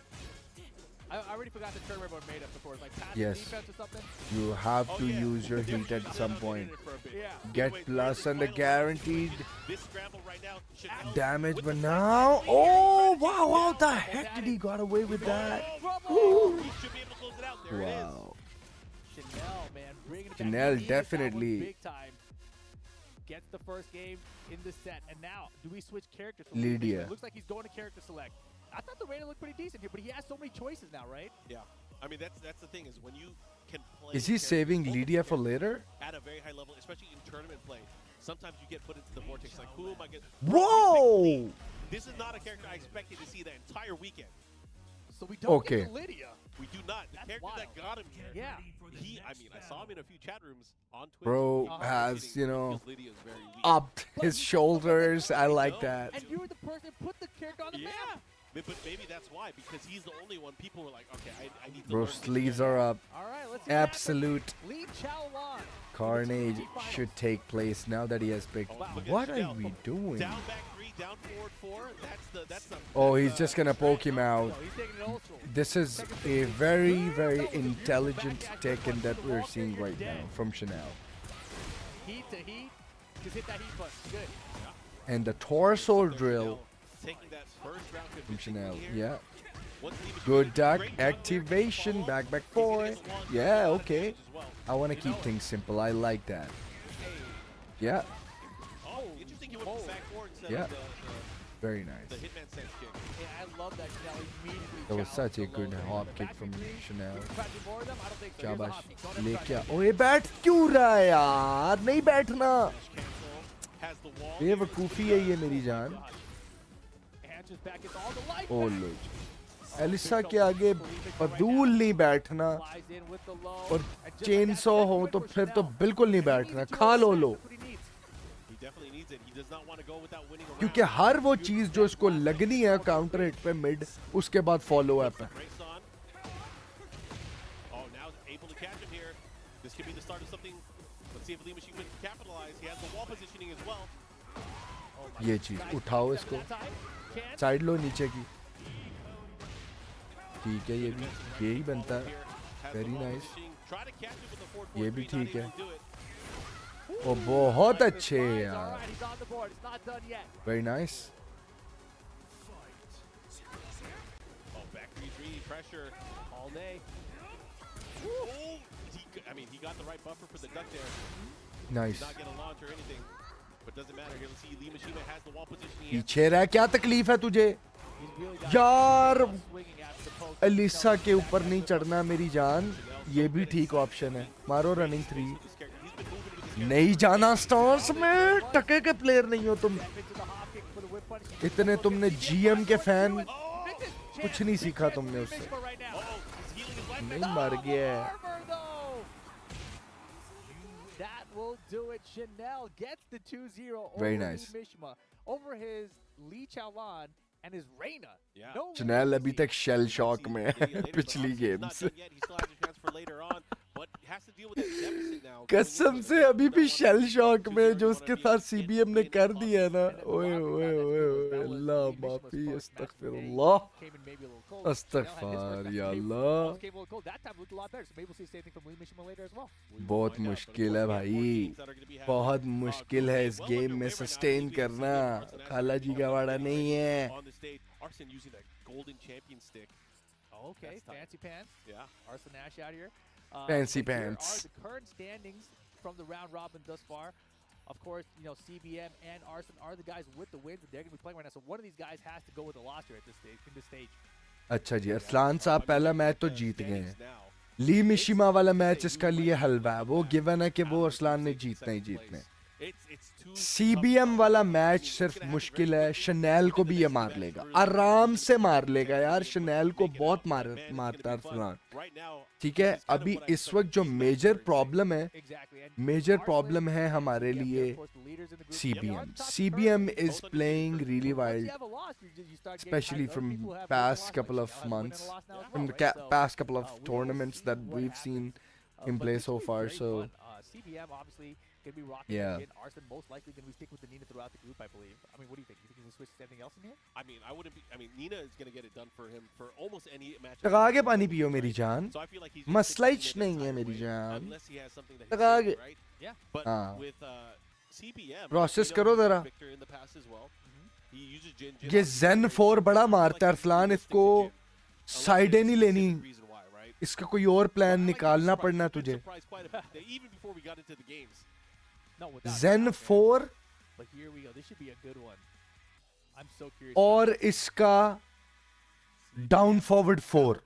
I already forgot the term everyone made up before. It's like passive Yes. defense or something. You have Oh, to yeah. use your They're heat at shooting some it point. for a bit. Yeah. Get Anyways, plus we're in and the final round. guaranteed This scramble right now, Chanel damage, with but the now, front line, oh trying to wow, how keep the it down. heck did he got away with that? Oh, he should be able to close it out. There it is. Wow. Chanel, man, bringing it back. Chanel He needed that one definitely. big time. Gets the first game in the set, and now do we switch characters? For Lydia. It looks like he's going to character select. I thought the Reina looked pretty decent here, but he has so many choices now, right? Yeah. I mean, that's the thing is when you can play. Is he characters, saving multiple Lydia for characters later? At a very high level, especially in tournament play. Sometimes you get put into the vortex like, who am I going to... Whoa! This is not a character I expected to see the entire weekend. So we don't Okay. get to Lydia. We do not. The That's character wild. that got him here. Yeah. I mean, I saw him in a few chat rooms on Twitch. Bro He was has, hitting you know, because Lydia is very weak. Upped his shoulders. I like that. And you were the person who put the character on the Yeah. map. But maybe that's why, because he's the only one people were like, okay, I need to Bro, learn this sleeves character. are up. All right, let's see what happens. Absolute Lee Chaolan. carnage should take place now that he has picked. Oh, look at What are Chanel. we doing? Down back 3, down forward 4. That's the. Oh, that's, he's just gonna poke him out. So he's taking it old school. This is a very, very intelligent Tekken that we're seeing right now from Chanel. Heat to heat. Just hit that heat button. Good. And the torso drill Taking that first round from convincingly Chanel. here. Yeah. Once Lee Machine Good did a duck great job there, activation. follow. Back He's 4. gonna get one, Yeah, a lot of okay. damage as well. I want to You keep know, things simple. I like that. Yeah, Oh, interesting. He went Whoa. back 4 instead Yeah. of very the nice. Hitman Sense kick. Yeah, I love that Chanel immediately. That was challenged such a the good low there. hop The kick back from three, Chanel. you can try to do more of them? I don't think so. Here's the शाबाश. hop kick. Don't ever ले try क्या? to- ओए बैठ क्यों रहा है यार? नहीं बैठना. Cancel. Has the wall. बेवकूफी है ये मेरी जान. And just back into all the life Oh back. लो. एलिसा के आगे बदूल नहीं बैठना, और चेन सॉ हो तो फिर तो बिल्कुल नहीं बैठना, खा लो लो, क्योंकि हर वो चीज जो इसको लगनी है काउंटर हिट पे मिड, उसके बाद फॉलो अप है. ये चीज उठाओ, इसको साइड लो नीचे की, ठीक है, ये भी यही बनता है. वेरी नाइस, ये भी ठीक है. ओ बहुत अच्छे यार, वेरी नाइस. नाइस, पीछे रह, क्या तकलीफ है तुझे यार? एलिसा के ऊपर नहीं चढ़ना मेरी जान, ये भी ठीक ऑप्शन है. मारो रनिंग 3, नहीं जाना स्टार्स में. टके के प्लेयर नहीं हो तुम, इतने तुमने जीएम के फैन, कुछ नहीं सीखा तुमने उससे. नहीं मार गया. Very nice. Chanel अभी तक शेल शॉक में है पिछली गेम्स. कसम से अभी भी शेल शॉक में, जो उसके साथ सीबीएम ने कर दिया है ना. ओए ओए ओए, अल्लाह माफी, अस्तगफिरुल्लाह, अस्तगफार या अल्लाह. बहुत मुश्किल है भाई, बहुत मुश्किल है इस गेम में सस्टेन करना. खाला जी का वाड़ा नहीं है. Okay, fancy pants. Yeah. Arslan Ash out here. Fancy pants. Here are the current standings from the round robin thus far. Of course, you know, CBM and Arslan are the guys with the wins, and they're going to be playing right now. So one of these guys has to go with a loss here at this stage. In this stage. अच्छा जी, अरसलान साहब पहला match तो जीत गए हैं. ली Mishima वाला match इसका लिए हलवा है, वो गिवन है कि वो अरसलान ने जीतना ही जीतने. सीबीएम वाला मैच सिर्फ मुश्किल है, शनैल को भी ये मार लेगा, आराम से मार लेगा यार. शनैल को बहुत मारता है अरसलान, ठीक है. अभी इस वक्त जो मेजर प्रॉब्लम है हमारे लिए CBM is playing really wild, specially from past couple of months, from the past couple of tournaments that we have seen him play so far. So Going to be rocking in. Arslan most likely going to be sticking with the Nina throughout the group, I believe. I mean, what do you think? You think he's going to switch to anything else in here? I mean, I wouldn't be. I mean, Nina is going to get it done for him for almost any match. आगे पानी पियो मेरी जान. So I feel like he's मसला ही नहीं है मेरी जान. Unless he has something that he's saying, right? Yeah. But with CBM, process करो जरा. Victor in the past as well. He uses Jin. ये Zen 4 बड़ा मारता है अरसलान, इसको साइडें नहीं लेनी, इसका कोई और प्लान निकालना पड़ना तुझे. Even before we got into the games. Zen 4 But here we go. This should be a good one. I'm so curious. और इसका डाउन फॉरवर्ड 4,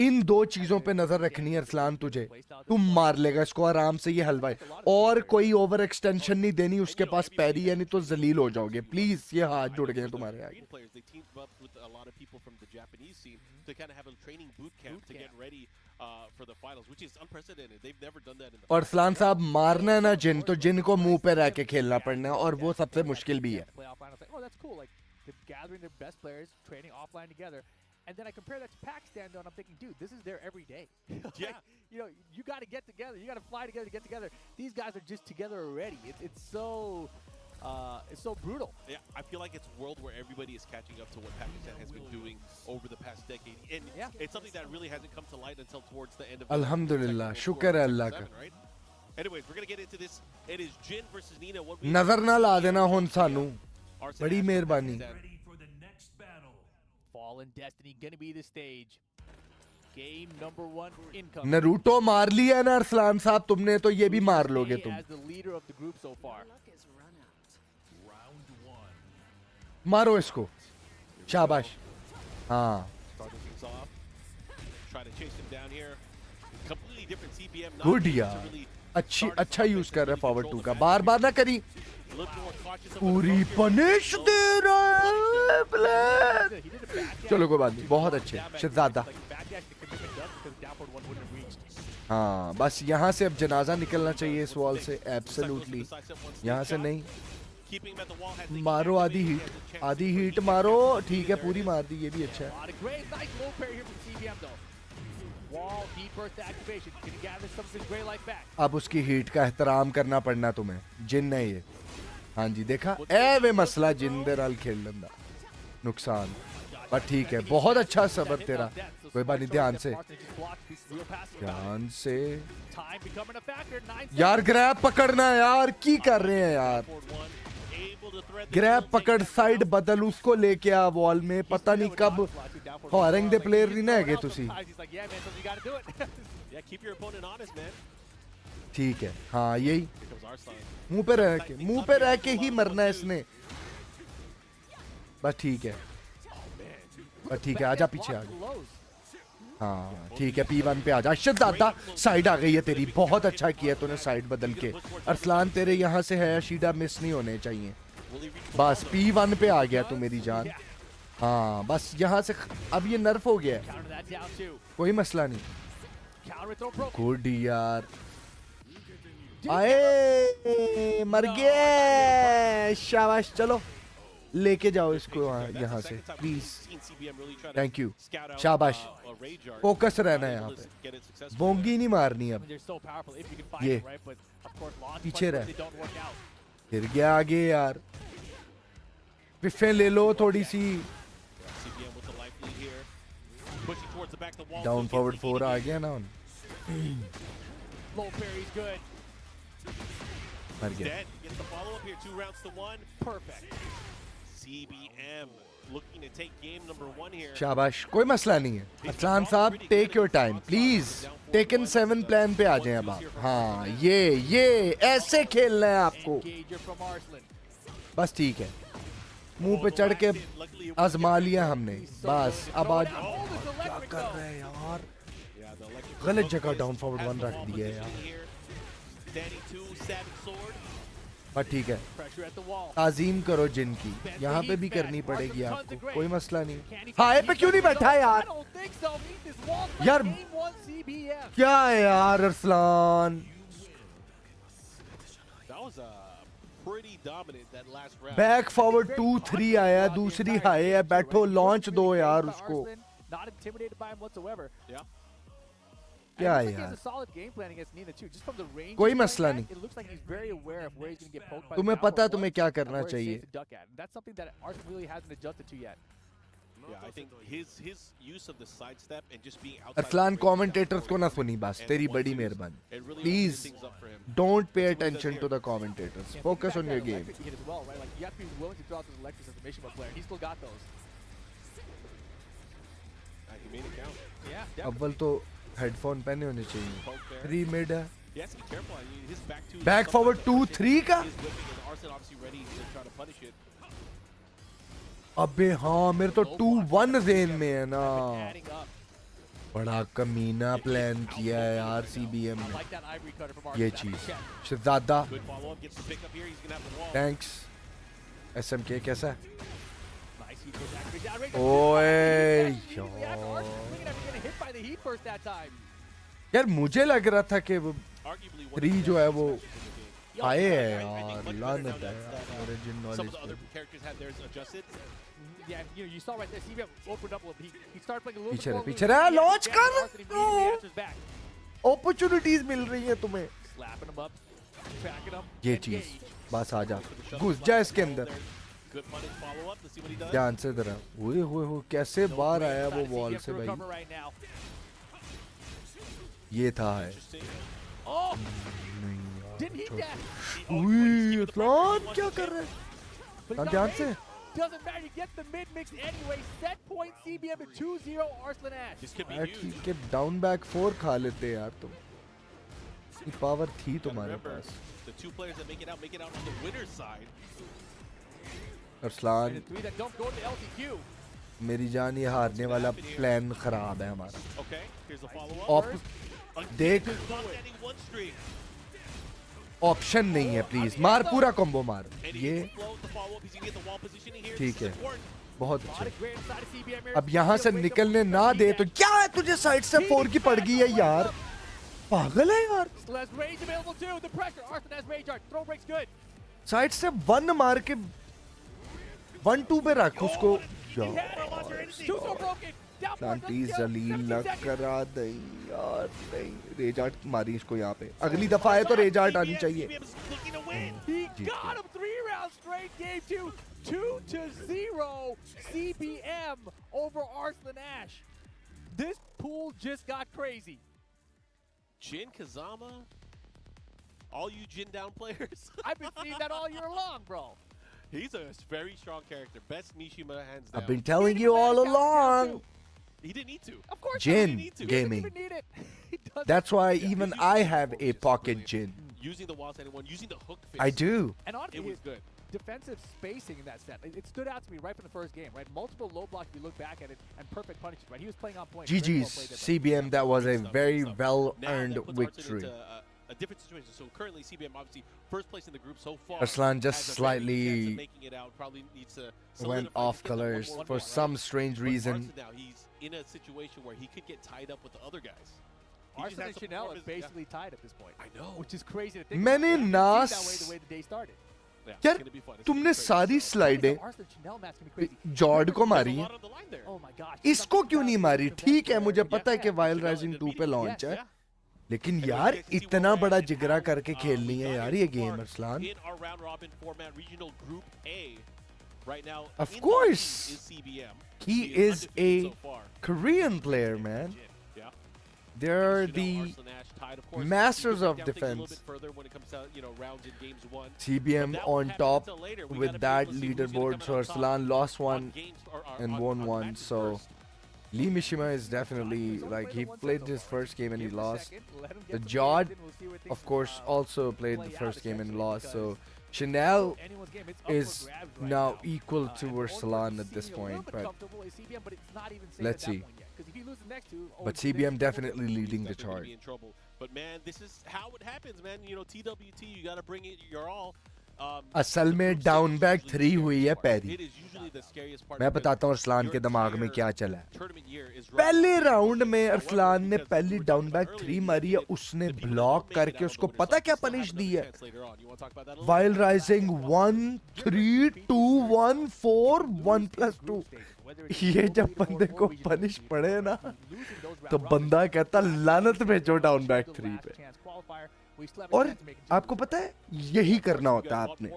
इन दो चीजों पे नजर रखनी है अरसलान तुझे. तुम मार लेगा इसको आराम से, ये हलवा है. और कोई ओवर एक्सटेंशन नहीं देनी उसके पास पैरी है, नहीं तो जलील हो जाओगे. प्लीज, ये हाथ जुड़ गए तुम्हारे आगे. और अरसलान साहब मारना है ना जिन, तो जिन को मुंह पे रह के खेलना पड़ना है, और वो सबसे मुश्किल भी है. Gathering their best players, training offline together, and then I compare that to Pakistan, though, and I'm thinking, dude, this is there every day. Yeah. You know, you got to get together, you got to fly together to get together. These guys are just together already. It's so brutal. Yeah, I feel like it's a world where everybody is catching up to what Pakistan has been doing over the past decade, and it's something that really hasn't come to light until towards the end of. Alhamdulillah, shukr hai Allah ka. Right? Anyways, we're gonna get into this. It is Jin versus Nina. What we नजर ना ला देना हुन सानू, बड़ी मेहरबानी. Fallen Destiny gonna be the stage. Game number 1 incoming. Naruto मार लिया ना अरसलान साहब तुमने, तो ये भी मार लोगे तुम. As the leader of the group so far. मारो इसको, शाबाश. हाँ, गुड यार, अच्छा यूज कर रहा है फॉरवर्ड 2 का. बार बार ना करी, पूरी पनिश दे रहा है. चलो कोई बात नहीं, बहुत अच्छे शहजादा। हाँ बस यहाँ से अब जनाजा निकलना चाहिए इस वॉल से, एब्सोल्युटली। यहाँ से नहीं, मारो आधी हीट मारो, ठीक है पूरी मार दी, ये भी अच्छा है। अब उसकी हीट का एहतराम करना पड़ना तुम्हें, जिन है ये। हाँ जी देखा ए वे मसला जिन दे नाल खेल लंदा नुकसान, पर ठीक है बहुत अच्छा सबक तेरा। कोई बात नहीं, ध्यान से यार ग्रैब पकड़ना यार, की कर रहे हैं यार, ग्रैब पकड़, साइड बदल, उसको लेके आ वॉल में। पता नहीं कब फॉरेंग दे प्लेयर नहीं ना है तुसी। ठीक है हाँ यही, मुंह पे रह के ही मरना है इसने, बस ठीक है आजा पीछे आजा। हाँ ठीक है P1 पे आजा। शहजादा साइड आ गई है तेरी, बहुत अच्छा किया तूने साइड बदल के। अरसलान तेरे यहाँ से है शीडा मिस नहीं होने चाहिए, बस P1 पे आ गया तू मेरी जान। हाँ बस यहाँ से अब ये नर्फ हो गया है, कोई मसला नहीं। गुड यार, आए मर गए, शाबाश। चलो लेके जाओ इसको यहाँ से प्लीज, थैंक यू, शाबाश। फोकस रहना है यहाँ पे, बोंगी नहीं मारनी अब। ये पीछे रह, फिर गया आगे यार, पिफे ले लो थोड़ी सी। डाउन फॉरवर्ड 4 आ गया ना, मर गया। शाबाश, कोई मसला नहीं है अरसलान साहब, take your time please. Tekken 7 plan पे आ जाएं अब आप। हाँ ये ऐसे खेलना है आपको, बस ठीक है। मुंह पे चढ़ के आजमा लिया हमने, बस अब आज क्या कर रहे हैं यार, गलत जगह डाउन फॉरवर्ड 1 रख दिया है यार, पर ठीक है। ताजीम करो जिनकी, यहाँ पे भी करनी पड़ेगी आपको, कोई मसला नहीं। हाय पे क्यों नहीं बैठा यार, यार क्या है यार अरसलान। बैक फॉरवर्ड 2-3 आया, दूसरी हाई है, बैठो लॉन्च दो यार उसको। क्या है यार, कोई मसला नहीं। तुम्हें पता है तुम्हें क्या करना चाहिए। अरसलान कमेंटेटर्स को ना सुनी बस, तेरी बड़ी मेहरबानी। Please don't pay attention to the commentators, focus on your game. अव्वल तो हेडफोन पहने होने चाहिए। 3 मिड है, बैक फॉरवर्ड 2-3 का। अबे हाँ मेरे तो 2-1 जेन में है ना, बड़ा कमीना प्लान किया है यार CBM ने ये चीज। शहजादा थैंक्स। SMK कैसा है? ओए यार मुझे लग रहा था कि वो 3 जो है वो आए है यार, लानत है यार ओरिजिन नॉलेज पे। पीछे रहा, लॉन्च कर, अपॉर्चुनिटीज मिल रही है तुम्हें। ये चीज बस आजा, घुस जा इसके अंदर ध्यान से जरा। हुए कैसे बाहर आया वो वॉल से भाई, ये था है। अरसलान क्या कर रहे हैं, ध्यान से। Doesn't matter, he gets the mid mix anyway. Set point CBM at 2-0 Arslan Ash. ठीक है, डाउन बैक 4 खा लेते यार तुम, इतनी पावर थी तुम्हारे पास। The 2 players that make it out on the winner's side. Arsalan मेरी जान, ये हारने वाला प्लान खराब है हमारा। देख ऑप्शन नहीं है, प्लीज मार, पूरा कॉम्बो मार। ये ठीक है, बहुत अच्छे। अब यहाँ से निकलने ना दे तो क्या है, तुझे साइड से 4 की पड़ गई है यार, पागल है यार। साइड से 1 मार के 1-2 पे रख उसको। प्लीज जलील न करा दे यार, नहीं रेज आर्ट मारी इसको यहाँ पे, अगली दफा है तो रेज आर्ट आनी चाहिए। 2-0 CBM over Arslan Ash. This pool just got crazy. Jin Kazama, all you Jin down players. I've been seeing that all year long, bro. He's a very strong character. Best Mishima hands down. I've been telling you all along. He didn't need to. Of course, Jin he didn't need to. gaming. He doesn't even need it. That's why even I have a pocket Jin. Using the wall to anyone, using the hook fist. I do. And honestly, it was good. Defensive spacing in that set, it stood out to me right from the first game, right? Multiple low blocks, if you look back at it, and perfect punishes, right? He was playing on point. GG's CBM, that was a very well-earned victory. A different situation. So currently CBM obviously first place in the group so far. Arslan just slightly making it out. Probably needs to went off colors for some strange reason. Now he's in a situation where he could get tied up with the other guys. Arslan and Chanel is basically tied at this point. I know. Which is crazy to think मैंने about. नास The way the day started. यार तुमने सारी स्लाइडें जॉर्ड को मारी हैं, इसको क्यों नहीं मारी? ठीक है, मुझे पता है कि वाइल्ड राइजिंग 2 पे लॉन्च है, लेकिन यार इतना बड़ा जिगरा करके खेलनी है यार ये game Arsalan. Of course, he is a Korean player, man. They're the masters of defense. CBM on top with that leaderboard, so Arslan lost 1 and won 1. So Lee Mishima is definitely, like, he played his first game and he lost. The Jod, of course, also played the first game and lost. So Chanel is now equal to Arslan at this point, but let's see. But CBM definitely leading the chart. But man, this is how it happens, man. You know, TWT, you got to bring it your all. असल में down back 3 हुई है पैरी। मैं बताता हूँ अरसलान के दिमाग में क्या चला है। पहले राउंड में अरसलान ने पहली डाउन बैक 3 मारी है, उसने ब्लॉक करके उसको पता क्या पनिश दी है? Wild rising 1 3 2 1 4 1+2। ये जब बंदे को पनिश पड़े ना, तो बंदा कहता लानत भेजो डाउन बैक 3 पे। और आपको पता है यही करना होता है आपने।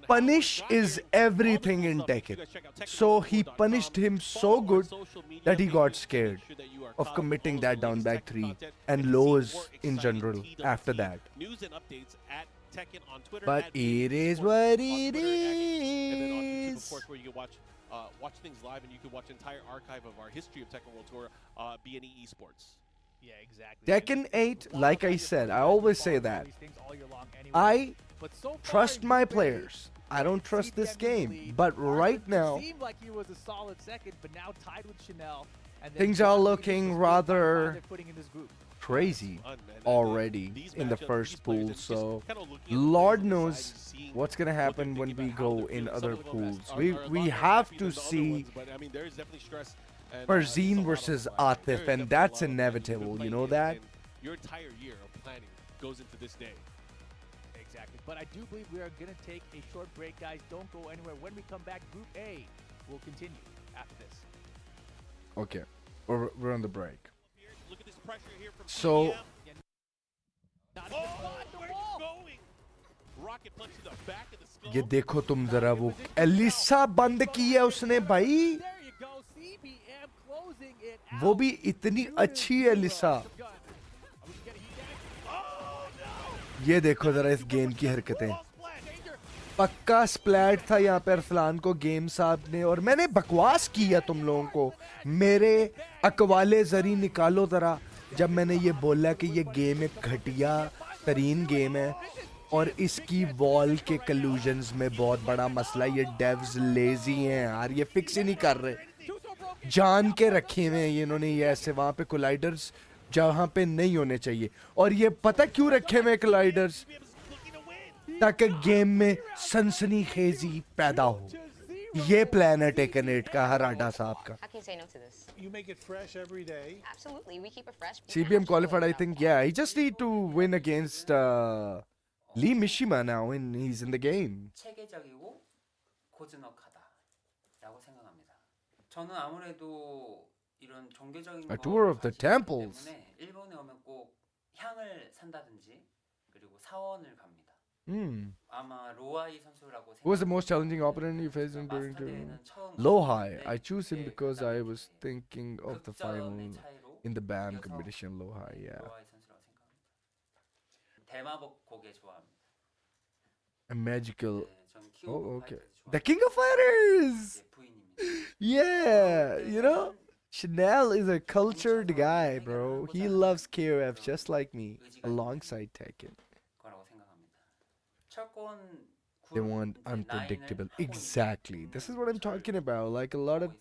Punish is everything in Tekken. So he punished him so good that he got scared of committing that down back 3 and lows in general after that. But it is what it is. Watch things live, and you can watch entire archive of our history of Tekken World Tour, BNE Esports. Yeah, exactly. Tekken 8, like I said, I always say that. I trust my players. I don't trust this game. But right now, seemed like he was a solid second, but now tied with Chanel. Things are looking rather crazy already in the first pool. So Lord knows what's gonna happen when we go in other pools. We have to see Farzeen versus Atif, and that's inevitable. You know that? Your entire year of planning goes into this day. Exactly. But I do believe we are going to take a short break, guys. Don't go anywhere. When we come back, Group A will continue after this. Okay. We're on the break. Look at this pressure here from So Rocket punch to the back of the skull. ये देखो तुम जरा, वो Elisa बंद की है उसने भाई, वो भी इतनी अच्छी एलिसा। ये देखो जरा इस गेम की हरकतें, पक्का स्प्लैट था यहाँ पे अरसलान को गेम साहब ने, और मैंने बकवास किया तुम लोगों को, मेरे अकवाले जरी निकालो जरा, जब मैंने ये बोला कि ये गेम एक घटिया तरीन गेम है और इसकी वॉल के कल्यूजन्स में बहुत बड़ा मसला, ये डेव्स लेजी हैं यार, ये फिक्स ही नहीं कर रहे, जान के रखे हुए हैं इन्होंने ये ऐसे वहां पे कोलाइडर्स जहां पे नहीं होने चाहिए। और ये पता क्यों रखे हुए कोलाइडर्स? ताकि गेम में सनसनीखेजी पैदा हो। ये प्लान है टेकन 8 का हराडा साहब का. How can you say no to this? You make it fresh every day. Absolutely, we keep it fresh. CBM qualified, I think. Yeah, he just need to win against Lee Mishima now, and he's in the game. 체계적이고 고즈넉하다라고 생각합니다. 저는 아무래도 이런 종교적인 A tour of the temples. 때문에 일본에 오면 꼭 향을 산다든지 그리고 사원을 갑니다. 아마 로아이 선수라고 Who was the most challenging opponent you faced during the Lohai? I choose him because I was thinking of the final in the BAM competition. Lohai, yeah. 로아이 선수라고 생각합니다. 대마법 고개 좋아합니다. A magical. 네, 전 킹 Oh, 오브 okay. 파이터즈 The 좋아합니다. King of Fighters. 네, 부인입니다. Yeah, you know, Chanel is a cultured guy, bro. He loves KOF just like me, alongside Tekken. 거라고 생각합니다. 철권 They want unpredictable. Exactly. This is what I'm talking about. Like a lot of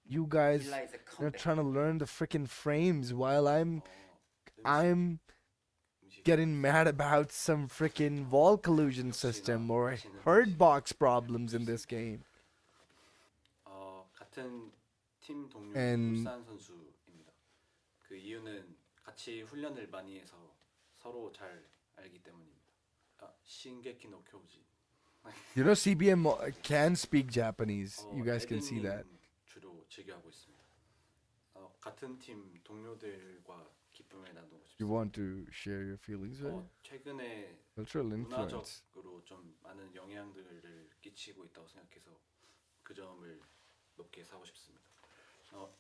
you guys are trying to learn the freaking frames while I'm getting mad about some freaking wall collusion system or hurt box problems in this game. 같은 팀 동료 And- 울산 선수입니다. 그 이유는 같이 훈련을 많이 해서 서로 잘 알기 때문입니다. 신게키 노 교우지. You know, CBM can speak Japanese. You guys can see that. 주로 즐겨하고 있습니다. 같은 팀 동료들과 기쁨을 나누고 You 싶습니다. want to share your feelings with? 최근에 Cultural influence. 문화적으로 좀 많은 영향들을 끼치고 있다고 생각해서 그 점을 높게 사고 싶습니다.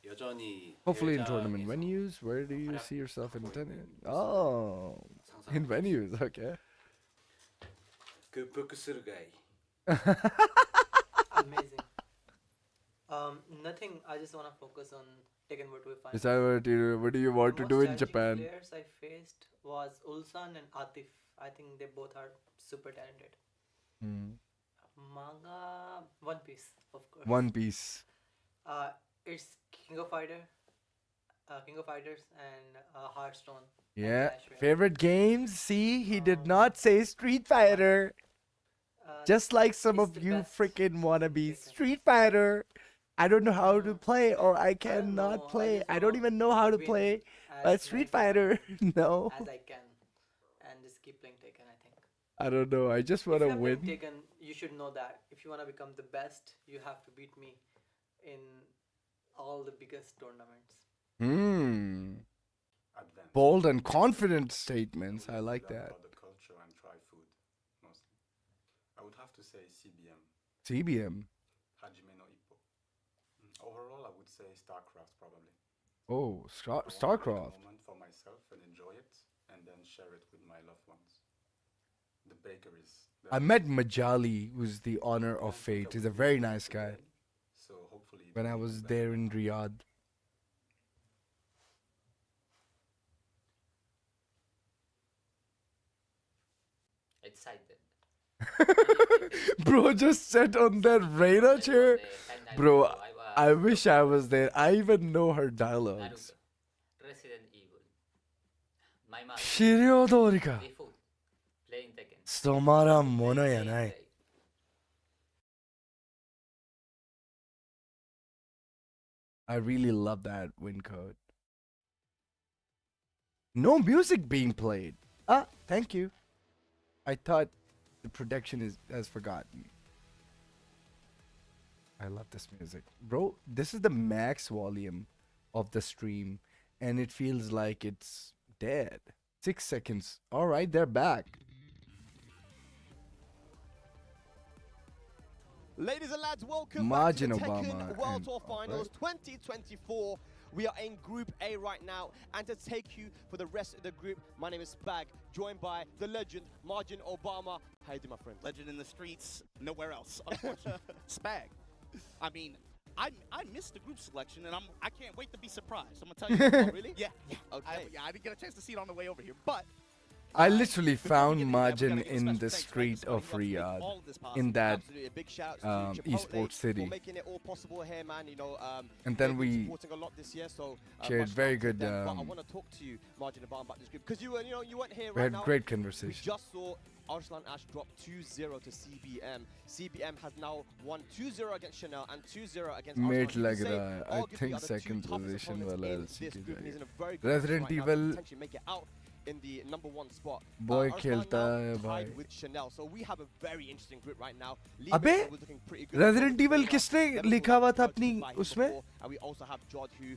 여전히 Hopefully in tournament 대회장에서 venues. Where do you see yourself in tournament? Oh, in venues. Okay. 그 부크스르가이. Amazing. Nothing. I just want to focus on Tekken World Tour Finals. Is that what do you want to The do most in challenging Japan? Players I faced was Ulsan and Atif. I think they both are super talented. Manga, One Piece, of course. One Piece. It's King of Fighters, and Hearthstone. and Yeah. Clash Royale. Favorite games? See, he did not say Street Fighter. Just like some it's of the you best freaking wannabe Tekken. Street Fighter. I don't know how to play, or I I don't cannot know, play. just I don't wanna even know how to win play as Street many Fighter. No, as I can, and just keep playing Tekken. I think. I don't know. I just If want to you're playing win. Tekken, you should know that if you want to become the best, you have to beat me in all the biggest tournaments. Bold and confident statements. I like that. About the culture and try food, mostly. I would have to say CBM, CBM. Hajime no Ippo. Overall, I would say StarCraft probably. Oh, I want to take a StarCraft. moment for myself and enjoy it, and then share it with my loved ones. The bakeries. I met Majali, who's the honor of fate. He's a very nice guy. So hopefully. When I was there in Riyadh. Excited. Bro just sat on that radar chair. Bro, I wish I was there. I even know her dialogues. Resident Evil. My mother. Shiryo Dorika. Default. Playing Tekken. Stomara mono ya nai. I really love that win code. No music being played. Ah, thank you. I thought the production has forgotten. I love this music. Bro, this is the max volume of the stream and it feels like it's dead. 6 seconds. All right, they're back. Ladies and lads, welcome Margin back to the Obama Tekken World and- Tour Finals 2024. We are in Group A right now, and to take you for the rest of the group, my name is Spag, joined by the legend, Margin Obama. How you doing, my friend? Legend in the streets, nowhere else, unfortunately. Spag. I mean, I missed the group selection, and I can't wait to be surprised. I'm gonna tell you. Oh, really? Yeah. Okay. I didn't get a chance to see it on the way over here, but I literally found Margin in the street of Riyadh, in that Absolutely, a big shout out to Chipotle esports city. for making it all possible here, man. You know, And then they've been we supporting a lot this year, so shared much very love to good, them. But I want to talk to you, Margin Abam, about this group because you weren't here We right had now. great We conversation. just saw Arslan Ash drop 2-0 to CBM. CBM has now won 2-0 against Chanel and 2-0 against Mate Arslan. lag You could say raha hai. I arguably think are the two second toughest position opponents wala in LCK this group, and he's in a very good Resident position right now to Evil potentially make it out in the number 1 spot. boy Arslan khelta now hai bhai. tied with Chanel, so we have a very interesting group right now. अबे was looking pretty good. Resident Evil किसने लिखा हुआ था अपनी उसमें? And we also have Jod who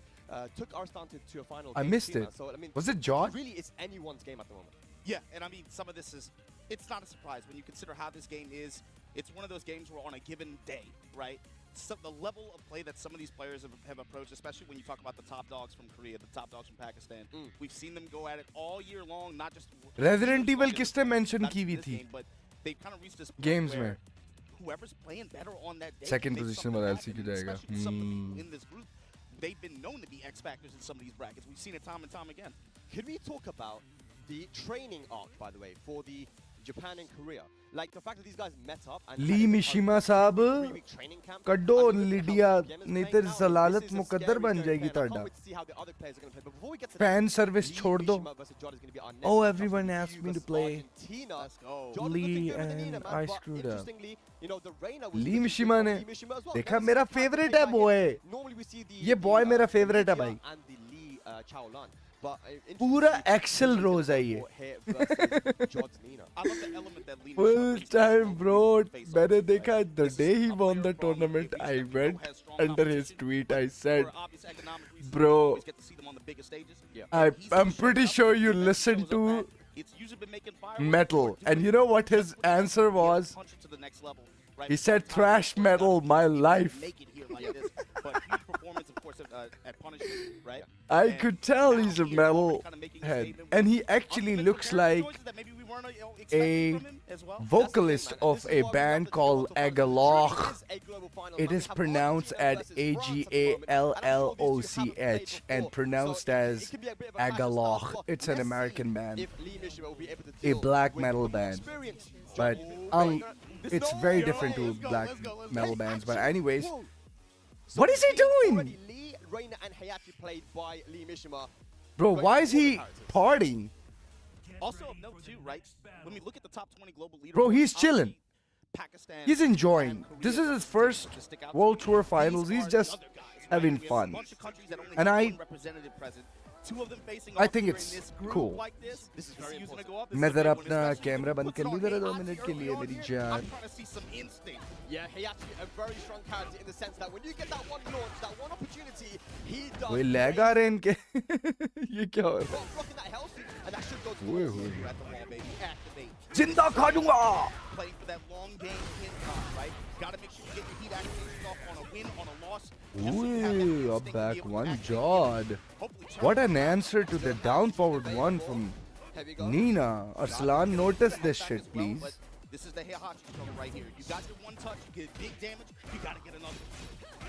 took Arslan to a final. I game missed too, it. man. So, I mean, Was it Jod? Really, it's anyone's game at the moment. Yeah, and I mean, some of this is, it's not a surprise when you consider how this game is. It's one of those games where on a given day, right? So the level of play that some of these players have approached, especially when you talk about the top dogs from Korea, the top dogs from Pakistan, we've seen them go at it all year long, not just Resident Evil किसने mention not की just हुई this थी? game, but they've kind of reached this point Games where में. whoever's playing better on that day, Second makes position something वाला happen, LCK जाएगा. especially some of the people in this group, they've been known to be X factors in some of these brackets. We've seen it time and time again. Can we talk about the training arc, by the way, for the Japan and Korea? Like the fact that these guys met up and Lee Mishima साहब कड्डो Lydia नहीं तो जलालत मुकद्दर बन जाएगी ताड़ा fan service छोड़ दो. Oh, everyone asked me to play Lee and I screwed up. Lee Mishima ने देखा मेरा favorite है boy. ये boy मेरा favorite है भाई. पूरा Axel Rose है ये. First time bro, मैंने देखा the day he won the tournament, I went under his tweet. I said, bro, I'm pretty sure you listened to metal, and you know what his answer was? He said thrash metal, my life. I could tell he's a metal head, and he actually looks like a vocalist of a band called Agaloch. It is pronounced as Agallloch and pronounced as Agaloch. It's an American band, a black metal band, but it's very different to black metal bands. But anyways, what is he doing? Lee, Reina, and Hayachi played by Lee Mishima. Bro, why is he partying? Also of note too, right? When we look at the top 20 global leaders, Bro, he's chilling. Pakistan, He's enjoying. This is his first World Tour Finals. He's just having fun. And I think it's cool. मैं ज़रा अपना camera बंद कर लूँ ज़रा 2 minute के लिए मेरी जान. Yeah, Hayachi, a very strong character in the sense that when you get that one launch, that one opportunity, he does. कोई लैग आ रहे हैं इनके. ये क्या हो रहा है? Blocking that health, and that should go to ओए the होए. at the wall, baby. Activate. जिंदा खा दूंगा. Playing for that long game in time, right? Gotta make sure you get your heat activations off on a win, on a loss. Ooh, up back one Jod. What an answer to the down forward one from Nina. Arslan, notice this shit, please. This is the Heihachi struggle right here. You got your one touch, you get big damage, you gotta get another.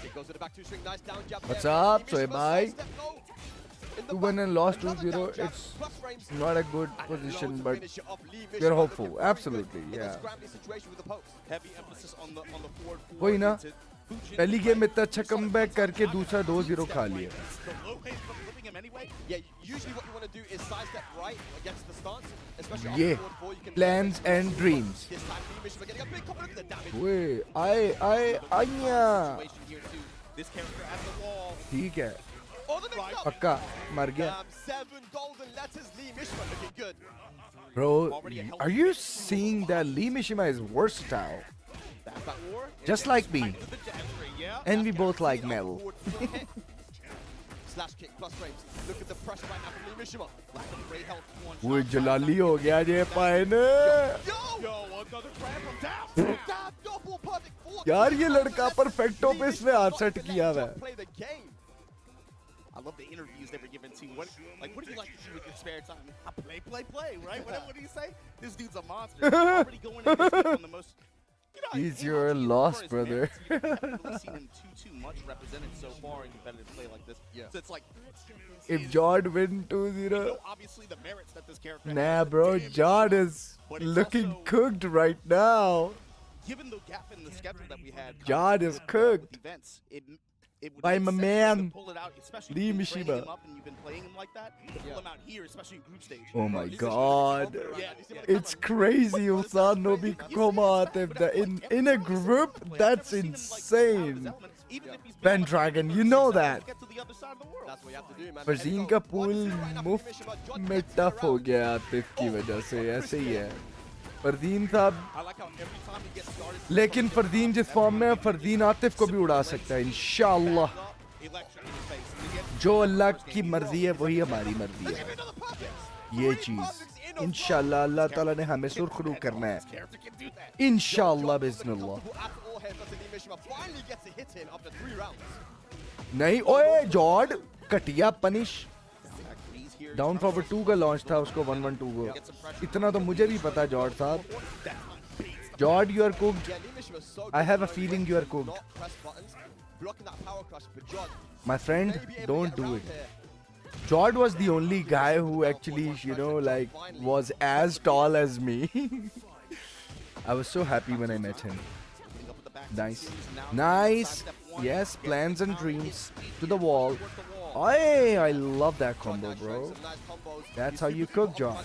It goes to the back two string, nice down jab. What's there. up, Lee Soy Mishima bhai? sidestep low. In the To win back, and lost another 2-0, down jab, it's plus frames. not a good And position, loads of but finisher of Lee we're Mishima hopeful. looking very Absolutely, good in a yeah. scrambly situation with the post. Heavy emphasis on the forward four. वही ना. पहली game में इतना अच्छा comeback करके दूसरा 2-0 खा लिया. Yeah, usually what you want to do is sidestep right against the stance, especially on Yeah, forward four. You can plans and dreams. This time Lee Mishima getting a big couple of the damage. Wait, आया. This character at the wall. ठीक है. Oh, the mix up. पक्का मर गया. 7 golden letters. Lee Mishima looking good. Bro, are you seeing that Lee Mishima is versatile? Just like me. And we both like metal. Slash kick plus frames. Look at the pressure right now from Lee Mishima. Lack of great health. वो जलाली हो गया ये पायन. Yo, another grab from down. Down, double perfect four. यार ये लड़का perfecto पे इसने हाथ सेट किया हुआ है. Play the game. I love the interviews they were given to. What do you like to do with your spare time? I play, right? What do you say? This dude's a monster. Already going in on the most He's your lost for his brother. merits, you haven't really seen him too much represented so far in competitive play like this. So it's like, If Jod win 2-0, you know, obviously the merits that this character has, nah, the bro, damage Jod done, is but it's looking also, cooked right now. given the gap in the schedule that we had, Jod is cooked with events, it would by make my sense for man, him to pull it out, especially Lee if you've been training Mishima. him up and you've been playing him like that, to pull him out here, especially in group stage. Oh my god. It's crazy, Ulsan Nobi Koma in a group, that's insane. Pendragon, you know that. That's what you have to do, man. Farzeen का pool मुफ्त में tough हो गया आतिफ की वजह से ऐसे ही है फरदीन साहब लेकिन फरदीन जिस फॉर्म में है फरदीन आतिफ को भी उड़ा सकता है इंशाअल्लाह जो अल्लाह की मर्जी है वही हमारी मर्जी है ये चीज इंशाअल्लाह अल्लाह ताला ने हमें सुरखरू करना है इंशाअल्लाह बिस्मिल्लाह नहीं ओए जॉर्ड कटिया पनिश डाउन फॉरवर्ड 2 का लॉन्च था उसको 112 को इतना तो मुझे भी पता जॉर्ड साहब Jord you are cooked I have a feeling you are cooked my friend don't do it Jord was the only guy who actually, you know, like was as tall as me. I was so happy when I met him. Nice. Nice. Yes, plans and dreams to the wall. Hey, I love that combo, bro. That's how you cook, Jord.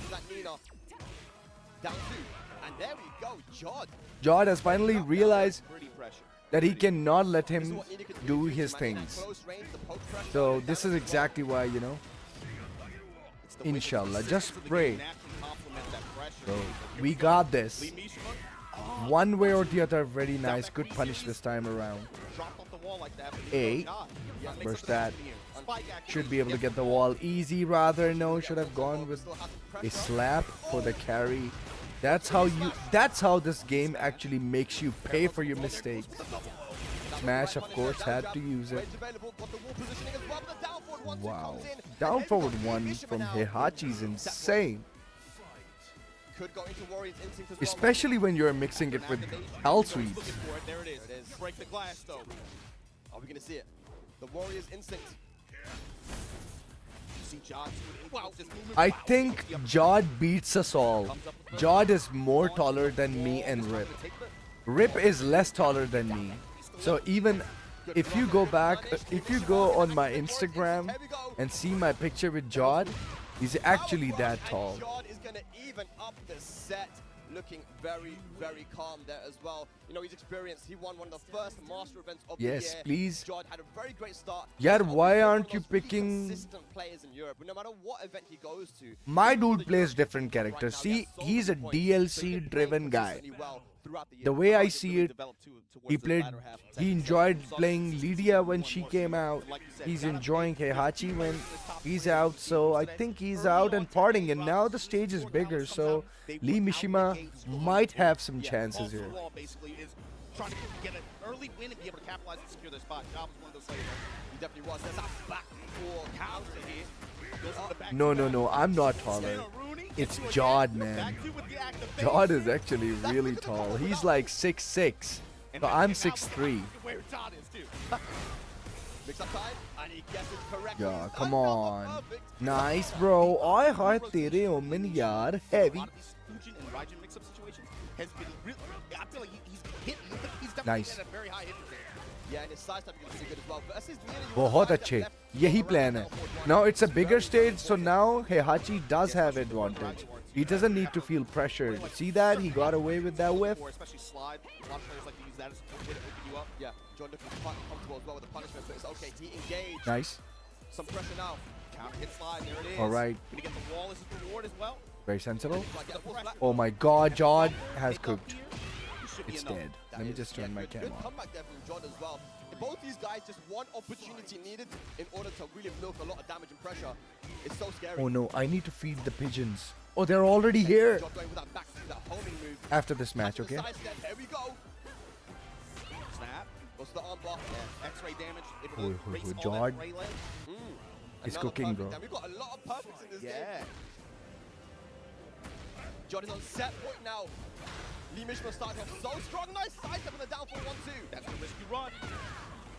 Jord has finally realized that he cannot let him do his things. So this is exactly why, you know, inshallah, just pray. So we got this. One way or the other, very nice. Good punish this time around. A. Burst that. Should be able to get the wall easy rather. No, should have gone with a slap for the carry. That's how this game actually makes you pay for your mistakes. Smash, of course, had to use it. Wow. Down forward 1 from Heihachi is insane. Especially when you're mixing it with Hell Sweeps. There it is. Break the glass, though. Are we going to see it? The Warrior's instinct. I think Jod beats us all. Jod is more taller than me and Rip. Rip is less taller than me. So even if you go back, if you go on my Instagram and see my picture with Jod, he's actually that tall. Jod is going to even up the set. Looking very, very calm there as well. You know, he's experienced. He won one of the first master events of the year. Yes, please. Jod had a very great start. Yaar, why aren't you picking... consistent players in Europe? No matter what event he goes to. My dude plays different characters. See, he's a DLC-driven guy. The way I see it, he enjoyed playing Lydia when she came out. He's enjoying Heihachi when he's out. So I think he's out and partying. And now the stage is bigger. So Lee Mishima might have some chances here. Basically is trying to get an early win and be able to capitalize and secure their spot. Job was one of those players. He definitely was. There's a back four counter here. No, I'm not taller. It's Jod, man. Jod is actually really tall. He's like 6'6". So I'm 6'3". Yeah, come on. Nice, bro. I heart tere omen yaar. Heavy. Nice. बहुत अच्छे यही plan है. Now it's a bigger stage, so now Heihachi does have advantage. He doesn't need to feel pressured. See that? He got away with that whiff. Yeah, John looking comfortable as well with the punishment, but it's okay. He engaged. Nice. Some pressure now. Counter hit slide, there it is. All right. Gonna get the wall as a reward as well. Very sensible. Oh my god, Jod has cooked. It's dead. Let me just turn my camera Good comeback there from Jod as well. Both these guys, just one opportunity needed in order to really milk a lot of damage and pressure. It's so scary. Oh no, I need to feed the pigeons. Oh, they're already here. Jod going with that homing move. After this match, okay? Here we go. Snap. Goes to the arm bar. X-ray damage. Oh, Jod is cooking, bro. We've got a lot of perfects in this game. Jod is on set point now. Lee Mishima started off so strong. Nice side step on the down 4-1-2. That's the risky run.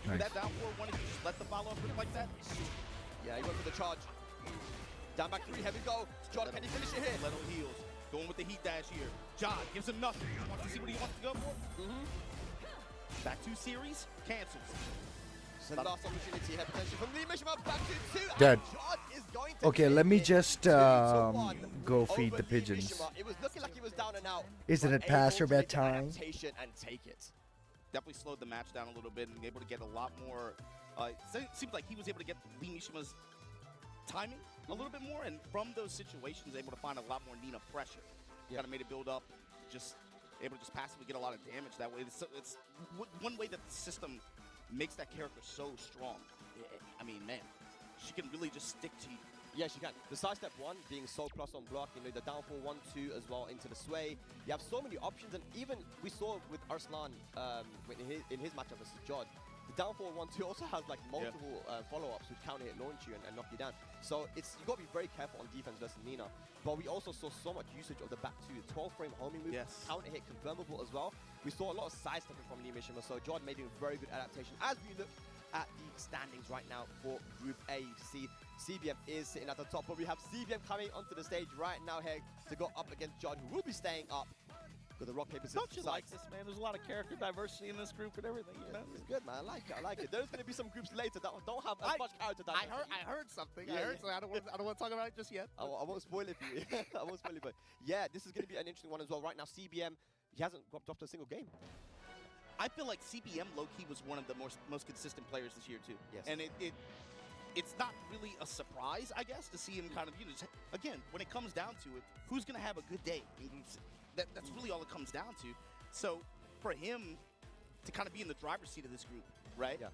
Nice. That down 4-1, if you just let the follow-up like that. Yeah, he went for the charge. Down back 3, here we go. John, can he finish it here? Little heals. Going with the heat dash here. John gives him nothing. Wants to see what he wants to go for. Back 2 series, cancels. So last opportunity here, potentially from Lee Mishima. Back to 2. Dead. John is going to Okay, let me just 2-1 go feed over the Lee pigeons. Mishima. It was looking like he was down and out. Isn't but it past able your to make the bedtime? adaptation and take it. Definitely slowed the match down a little bit and able to get a lot more. It seems like he was able to get Lee Mishima's timing a little bit more, and from those situations, able to find a lot more Nina pressure. Kind of made it build up, just able to just passively get a lot of damage that way. It's one way that the system makes that character so strong. I mean, man, she can really just stick to you. Yeah, she can. The side step 1 being so plus on block, you know, the down 4-1-2 as well into the sway. You have so many options, and even we saw with Arslan in his matchup versus Jod, the down 4-1-2 also has like multiple follow-ups which counter hit launch you and knock you down. So you got to be very careful on defense versus Nina. But we also saw so much usage of the back 2, 12-frame homing move, counter hit confirmable as well. We saw a lot of side stepping from Lee Mishima, so Jod made a very good adaptation. As we look at the standings right now for Group A, you see CBM is sitting at the top, but we have CBM coming onto the stage right now here to go up against Jod, who will be staying up with the rock, paper, scissors. Don't you like this, man? There's a lot of character diversity in this group and everything. You know? It's good, man. I like it. I like it. There's going to be some groups later that don't have as much character diversity. I heard something. Yeah, I heard something. I don't want to talk about it just yet. I won't spoil it for you. I won't spoil it, but yeah, this is going to be an interesting one as well. Right now, CBM, he hasn't dropped a single game. I feel like CBM low-key was one of the most consistent players this year too. Yes. And it's not really a surprise, I guess, to see him kind of, you know, just, again, when it comes down to it, who's going to have a good day? That's really all it comes down to. So for him to kind of be in the driver's seat of this group, right? Yeah.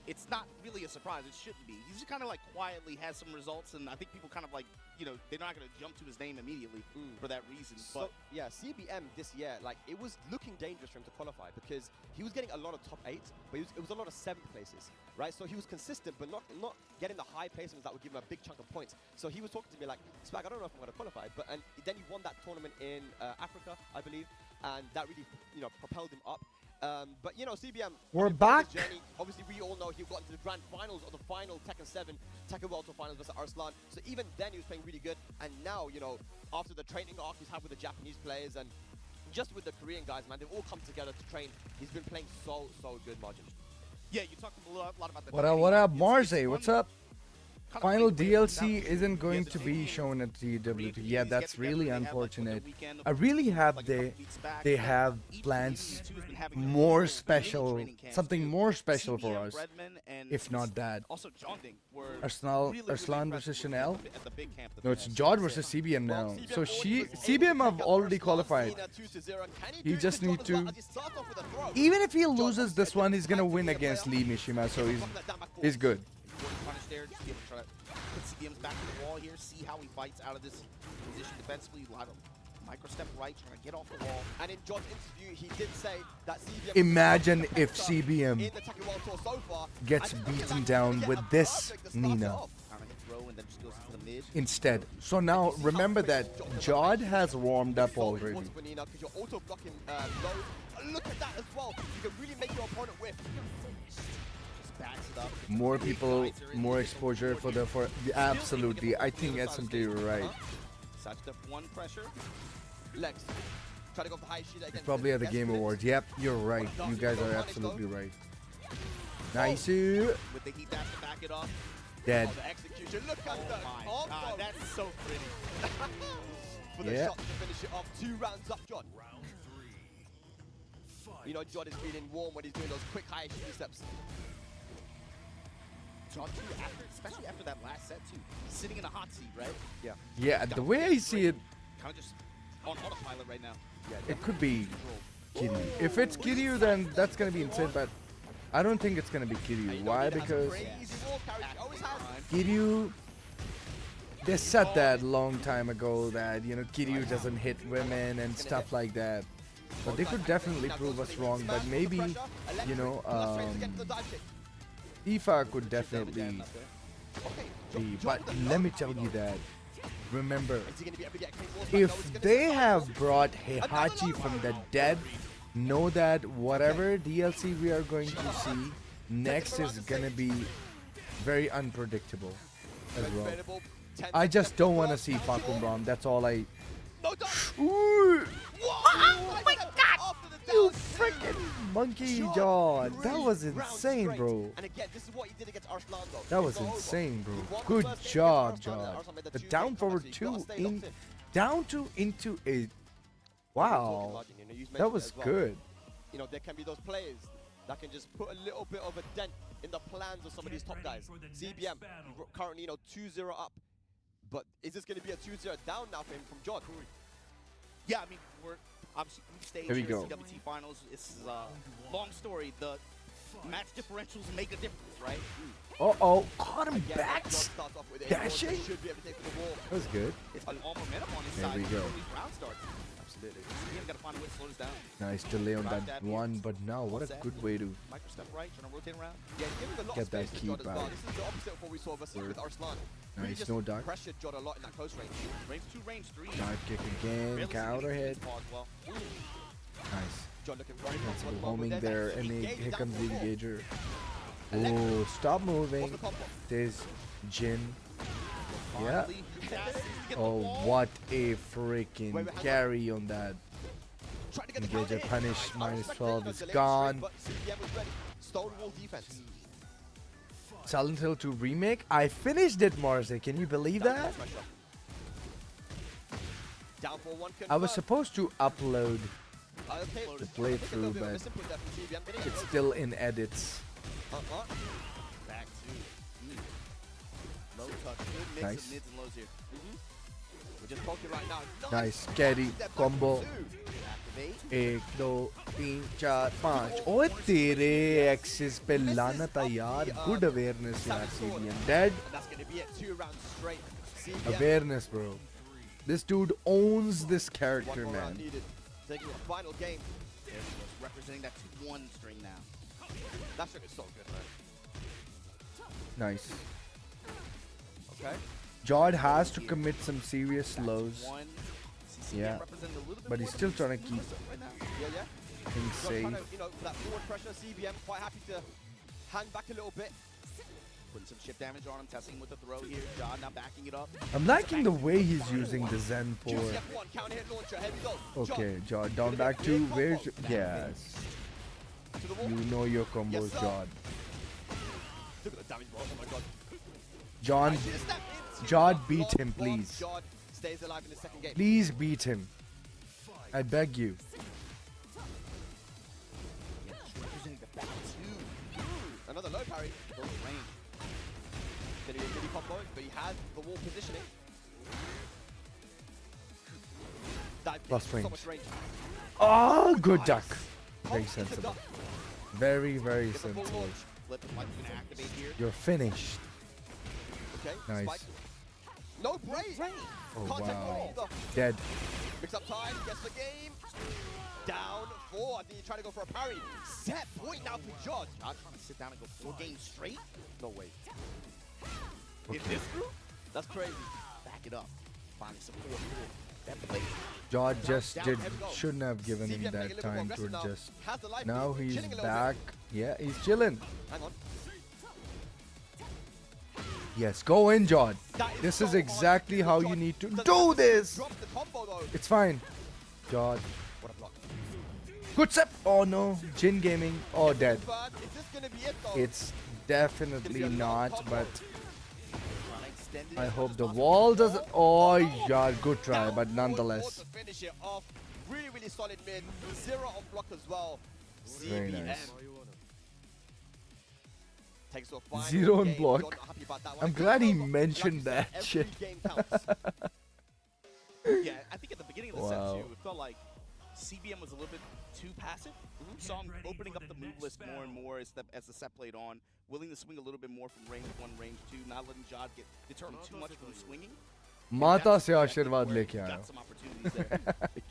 It's not really a surprise. It shouldn't be. He's just kind of like quietly has some results, and I think people kind of like, you know, they're not going to jump to his name immediately for that reason. So, yeah, CBM this year, like, it was looking dangerous for him to qualify because he was getting a lot of top 8, but it was a lot of 7th places, right? So he was consistent, but not getting the high placements that would give him a big chunk of points. So he was talking to me like, Spag, I don't know if I'm going to qualify, and then he won that tournament in Africa, I believe, and that really, you know, propelled him up. But, you know, CBM... We're back! Journey, obviously, we all know he got into the grand finals of the final Tekken 7, Tekken World Tour Finals versus Arslan. So even then, he was playing really good. And now, you know, after the training arc he's had with the Japanese players and just with the Korean guys, man, they've all come together to train. He's been playing so good, Margin. Yeah, you talked a lot about the... What up, Marze? What's up? Final DLC isn't going to be shown at TWT. Yeah, that's really unfortunate. I really have they have plans more special, something more special for us, if not that. Arslan versus Chanel? No, it's Jod versus CBM now. So CBM have already qualified. He just needs to... Even if he loses this one, he's gonna win against Lee Mishima, so he's good. Punish there, just be able to try to put CBM's back to the wall here, see how he fights out of this position defensively. A lot of micro step right, trying to get off the wall. And in John's interview, he did say that CBM... Imagine if CBM gets beaten down with this Nina instead. So now remember that Jod has warmed up already. Look at that as well. You can really make your opponent whiff. More people, more exposure for absolutely. I think SMT you're right. Side step 1 pressure. Lex. Try to go for high shield again. It's probably at the Game Awards. Yep, you're right. You guys are absolutely right. Nice. With the heat dash to back it up. Dead. Oh, the execution. Look at that. Oh my God, that's so pretty. For the shot to finish it off. 2 rounds up, John. Round 3. You know, John is feeling warm when he's doing those quick high shield steps. John too, especially after that last set too, sitting in a hot seat, right? Yeah. Yeah, the way I see it, kind of just on autopilot right now. Yeah, it could be Kiryu. If it's Kiryu, then that's gonna be insane. But I don't think it's gonna be Kiryu. Why? Because Kiryu, they said that long time ago that, you know, Kiryu doesn't hit women and stuff like that. But they could definitely prove us wrong. But maybe, you know, Tifa could definitely be. But let me tell you that remember, Is he going to be able to get a clean wall spike? No, it's if gonna they be have brought Heihachi from the dead, know that whatever DLC we are going to see next is gonna be very unpredictable as well. I just don't want to see Fakum Ram. That's all I. Ooh. Oh my god! You freaking monkey jaw! That was insane, bro. And again, this is what he did against Arslan though. That was insane, bro. Good job, Jod. The down forward 2 in down to into a. Wow, that was good. You know, there can be those players that can just put a little bit of a dent in the plans of some of these top guys. CBM currently, 2-0 up. But is this going to be a 2-0 down now for him from Jod? Yeah, I mean, we're obviously group stage Here we here go. at TWT Finals. It's a long story. The match differentials make a difference, right? Uh-oh, caught him back. Dashing? That was good. It's been all momentum on his There side. we go. These round starts. Absolutely. He's got to find a way to slow this down. Nice delay on Drive that dab one, hits. but now what a Set. good way to Micro step right, trying to rotate around. Yeah, giving a lot Get of that space to keep Jod as well. out. This is the opposite of what we saw versus with Arslan. Really Nice, just no dark. pressured Jod a lot in that close range. Range 2, range 3. Dive kick again, Barely counter seeing hit. his paw as well. Nice. Jod looking very That's comfortable a homing with there, that. and He here gave comes the down engager. Oh, stop moving. There's Jin. Yeah. Finally, he passes to get the Oh, wall. what a freaking carry on that. Trying to get the Engager counter hit. punish, minus 12 is Delay gone. straight, but CBM was ready. Stone wall defense. Silent Hill 2 remake. I finished it, Morrissey. Can you believe that? Down for one I was confirmed. supposed to upload Okay, the playthrough, but it's still in edits. Back to low touch. Good mix Nice. of mids and lows here. We're just poking right now. Nice carry combo. Activate. 1 2 3 4 5 ओए तेरे axis पे लाना था यार. Good awareness यार CBM. Dead. That's going to be it. 2 rounds straight. CBM. Awareness, bro. This dude owns this character, One more round man. needed. Taking the final game. There he goes, representing that 2-1 string now. That shit is so good, man. Nice. Okay. Jod has to commit some serious lows. One. Yeah. Representing a little bit But he's still trying to keep Yeah, yeah. things Jod trying safe. to, for that forward pressure, CBM quite happy to hang back a little bit. Putting some chip damage on him, testing with the throw here. Jod now backing it up. I'm liking the way he's using the Zen 4. Juicy F1, counter hit launcher, here we go. Okay, Jod, down back 2. Where's your... Yes. To the wall. You know your combos, sir. Jod. Look at the damage roll, oh my god. John, Nice step into Jod, the beat him, block. please. Jod stays alive in the second game. Please beat him. I beg you. Representing the back two. Another low parry. Close range. Did he really combo? But he had the wall positioning. Dive kick, Plus so range. much range. Oh, good Nice. duck. Very Pump into sensible. duck. Very, very Get the full sensible. launch. Flip might be gonna activate here. You're finished. Okay, Nice. spike. No break. Oh, Can't take wow. either. Dead. Mix up time, gets the game. Down 4. I think he's trying to go for a parry. Set point now for Jod. Jod trying to sit down and go 4 games straight. No way. In this group, That's crazy. back it up. Finding support here. That blade. Jod just Down, did, here we go. shouldn't have given him CBM making a that little more time to aggressive now. adjust. Has the life Now lead, he's chilling a little back. Yeah, he's chilling. bit. Hang on. Yes, go in, Jod. That This so is hard. exactly how you Jod need to doesn't do have to this. Drop the combo though. It's fine. Jod. What a block. Good step. Oh no. Jin Gaming. Oh, dead. But is this gonna be it though? It's definitely not, but Trying to extend it I as hope much the as wall possible. doesn't. Oh, yeah, good try, Down but forward nonetheless. to finish it off. Really, really solid mid. 0 on block as well. Very CBM nice. takes a final 0 on game. block. You're not happy about that one. I'm Good glad he combo. mentioned Like you said, that shit. Every game counts. Yeah, I think at the beginning of the Wow. set too, it felt like CBM was a little bit too passive. Saw him opening up the move list more and more as the set played on, willing to swing a little bit more from range 1, range 2, not letting Jod get deterred too much from swinging. माता से आशीर्वाद लेके Got आया some opportunities there.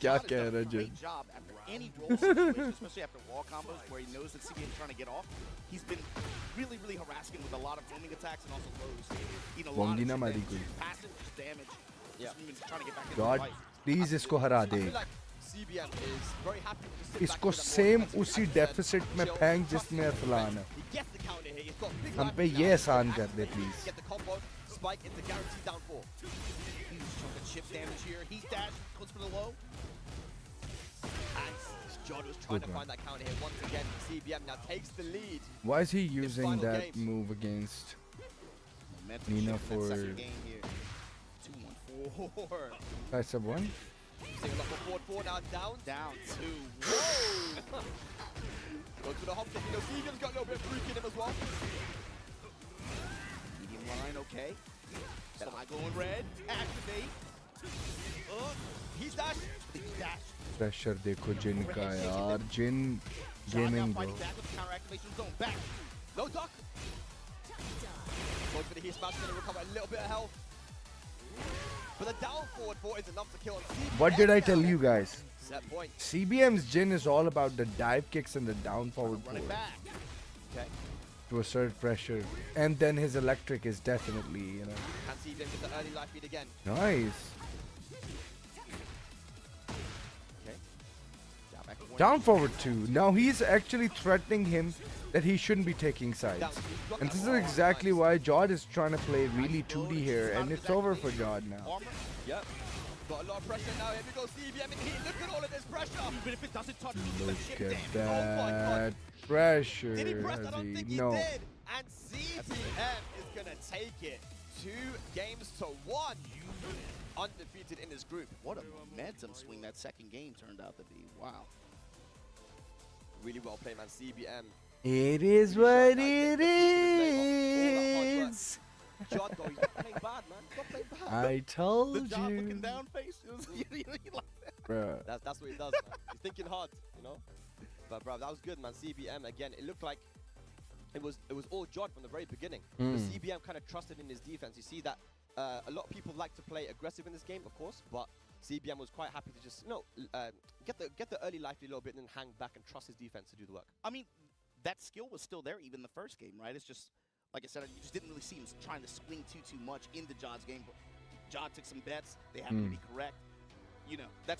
क्या Jod has कह done रहा a है Jin? great job after any roll situation, especially after wall combos where he knows that CBM is trying to get off. He's been really, really harassing with a lot of roaming attacks and also lows. You know, a lot Wongi of na shit mari that koi. passive just damage. trying to get back into God, the fight. please इसको हरा दे. CBM is very happy to sit back इसको with a same more उसी defensive deficit में chill, फेंक trust जिसमें his Arsalan defense. है. He gets the counter here. He's got big हम life पे now. ये आसान कर दे Activate, please. Get the combo, spike into guaranteed down 4. Huge chunk of chip damage here. He's dashed, goes for the low. And John was trying Good to one. find that counter here once again. CBM now takes the lead. Why is he using final that games. move against Momentum Nina shift in that for second game here. 2-1-4. That's a one? Single up for forward 4 now down. Down 2. Whoa! Goes for the hop kick. You know, CBM's got a little bit of freak in him as well. Medium line, okay. Side going red. Activate. He's dashed. He's dashed. Pressure देखो जिन का यार जिन John now gaming fighting bro. back with the counter activation zone. Back. No duck. Goes for the heat smash, gonna recover a little bit of health. But the down forward 4 is enough to kill him. What did I tell you guys? Set point. CBM's Jin is all about the dive kicks and the down forward Run it forward back. Okay. to assert pressure. And then his electric is definitely, you know. And CBM with the early life feed again. Nice. Okay. Back at one. Down forward 2. Now he's actually threatening him that he shouldn't be taking sides. And this is exactly why Jod is trying to play really 2D here, and it's over for Jod now. Armor. Yep. Got a lot of pressure now. Here we go. CBM in heat. Look at all of this pressure. Even if it doesn't touch, Look chip at damage. my God. that pressure. Did he press? I don't Has think he? he No. did. And CBM is going to take it 2 games to 1. Undefeated in this group. What a momentum swing that second game turned out to be. Wow. Really well played, man. CBM. It is what it is. John, though, he's not playing bad, man. He's not playing bad. I told The John you. looking down face. It was, you like that. Bruh. That's what he does, man. He's thinking hard, you know? But, bro, that was good, man. CBM, again, it looked like it was all Jod from the very beginning. The CBM kind of trusted in his defense. You see that a lot of people like to play aggressive in this game, of course, but CBM was quite happy to just, you know, get the early life a little bit and then hang back and trust his defense to do the work. I mean, that skill was still there even the first game, right? It's just, like I said, you just didn't really see him trying to swing too much into Jod's game. But Jod took some bets. They happened to be correct. You know, that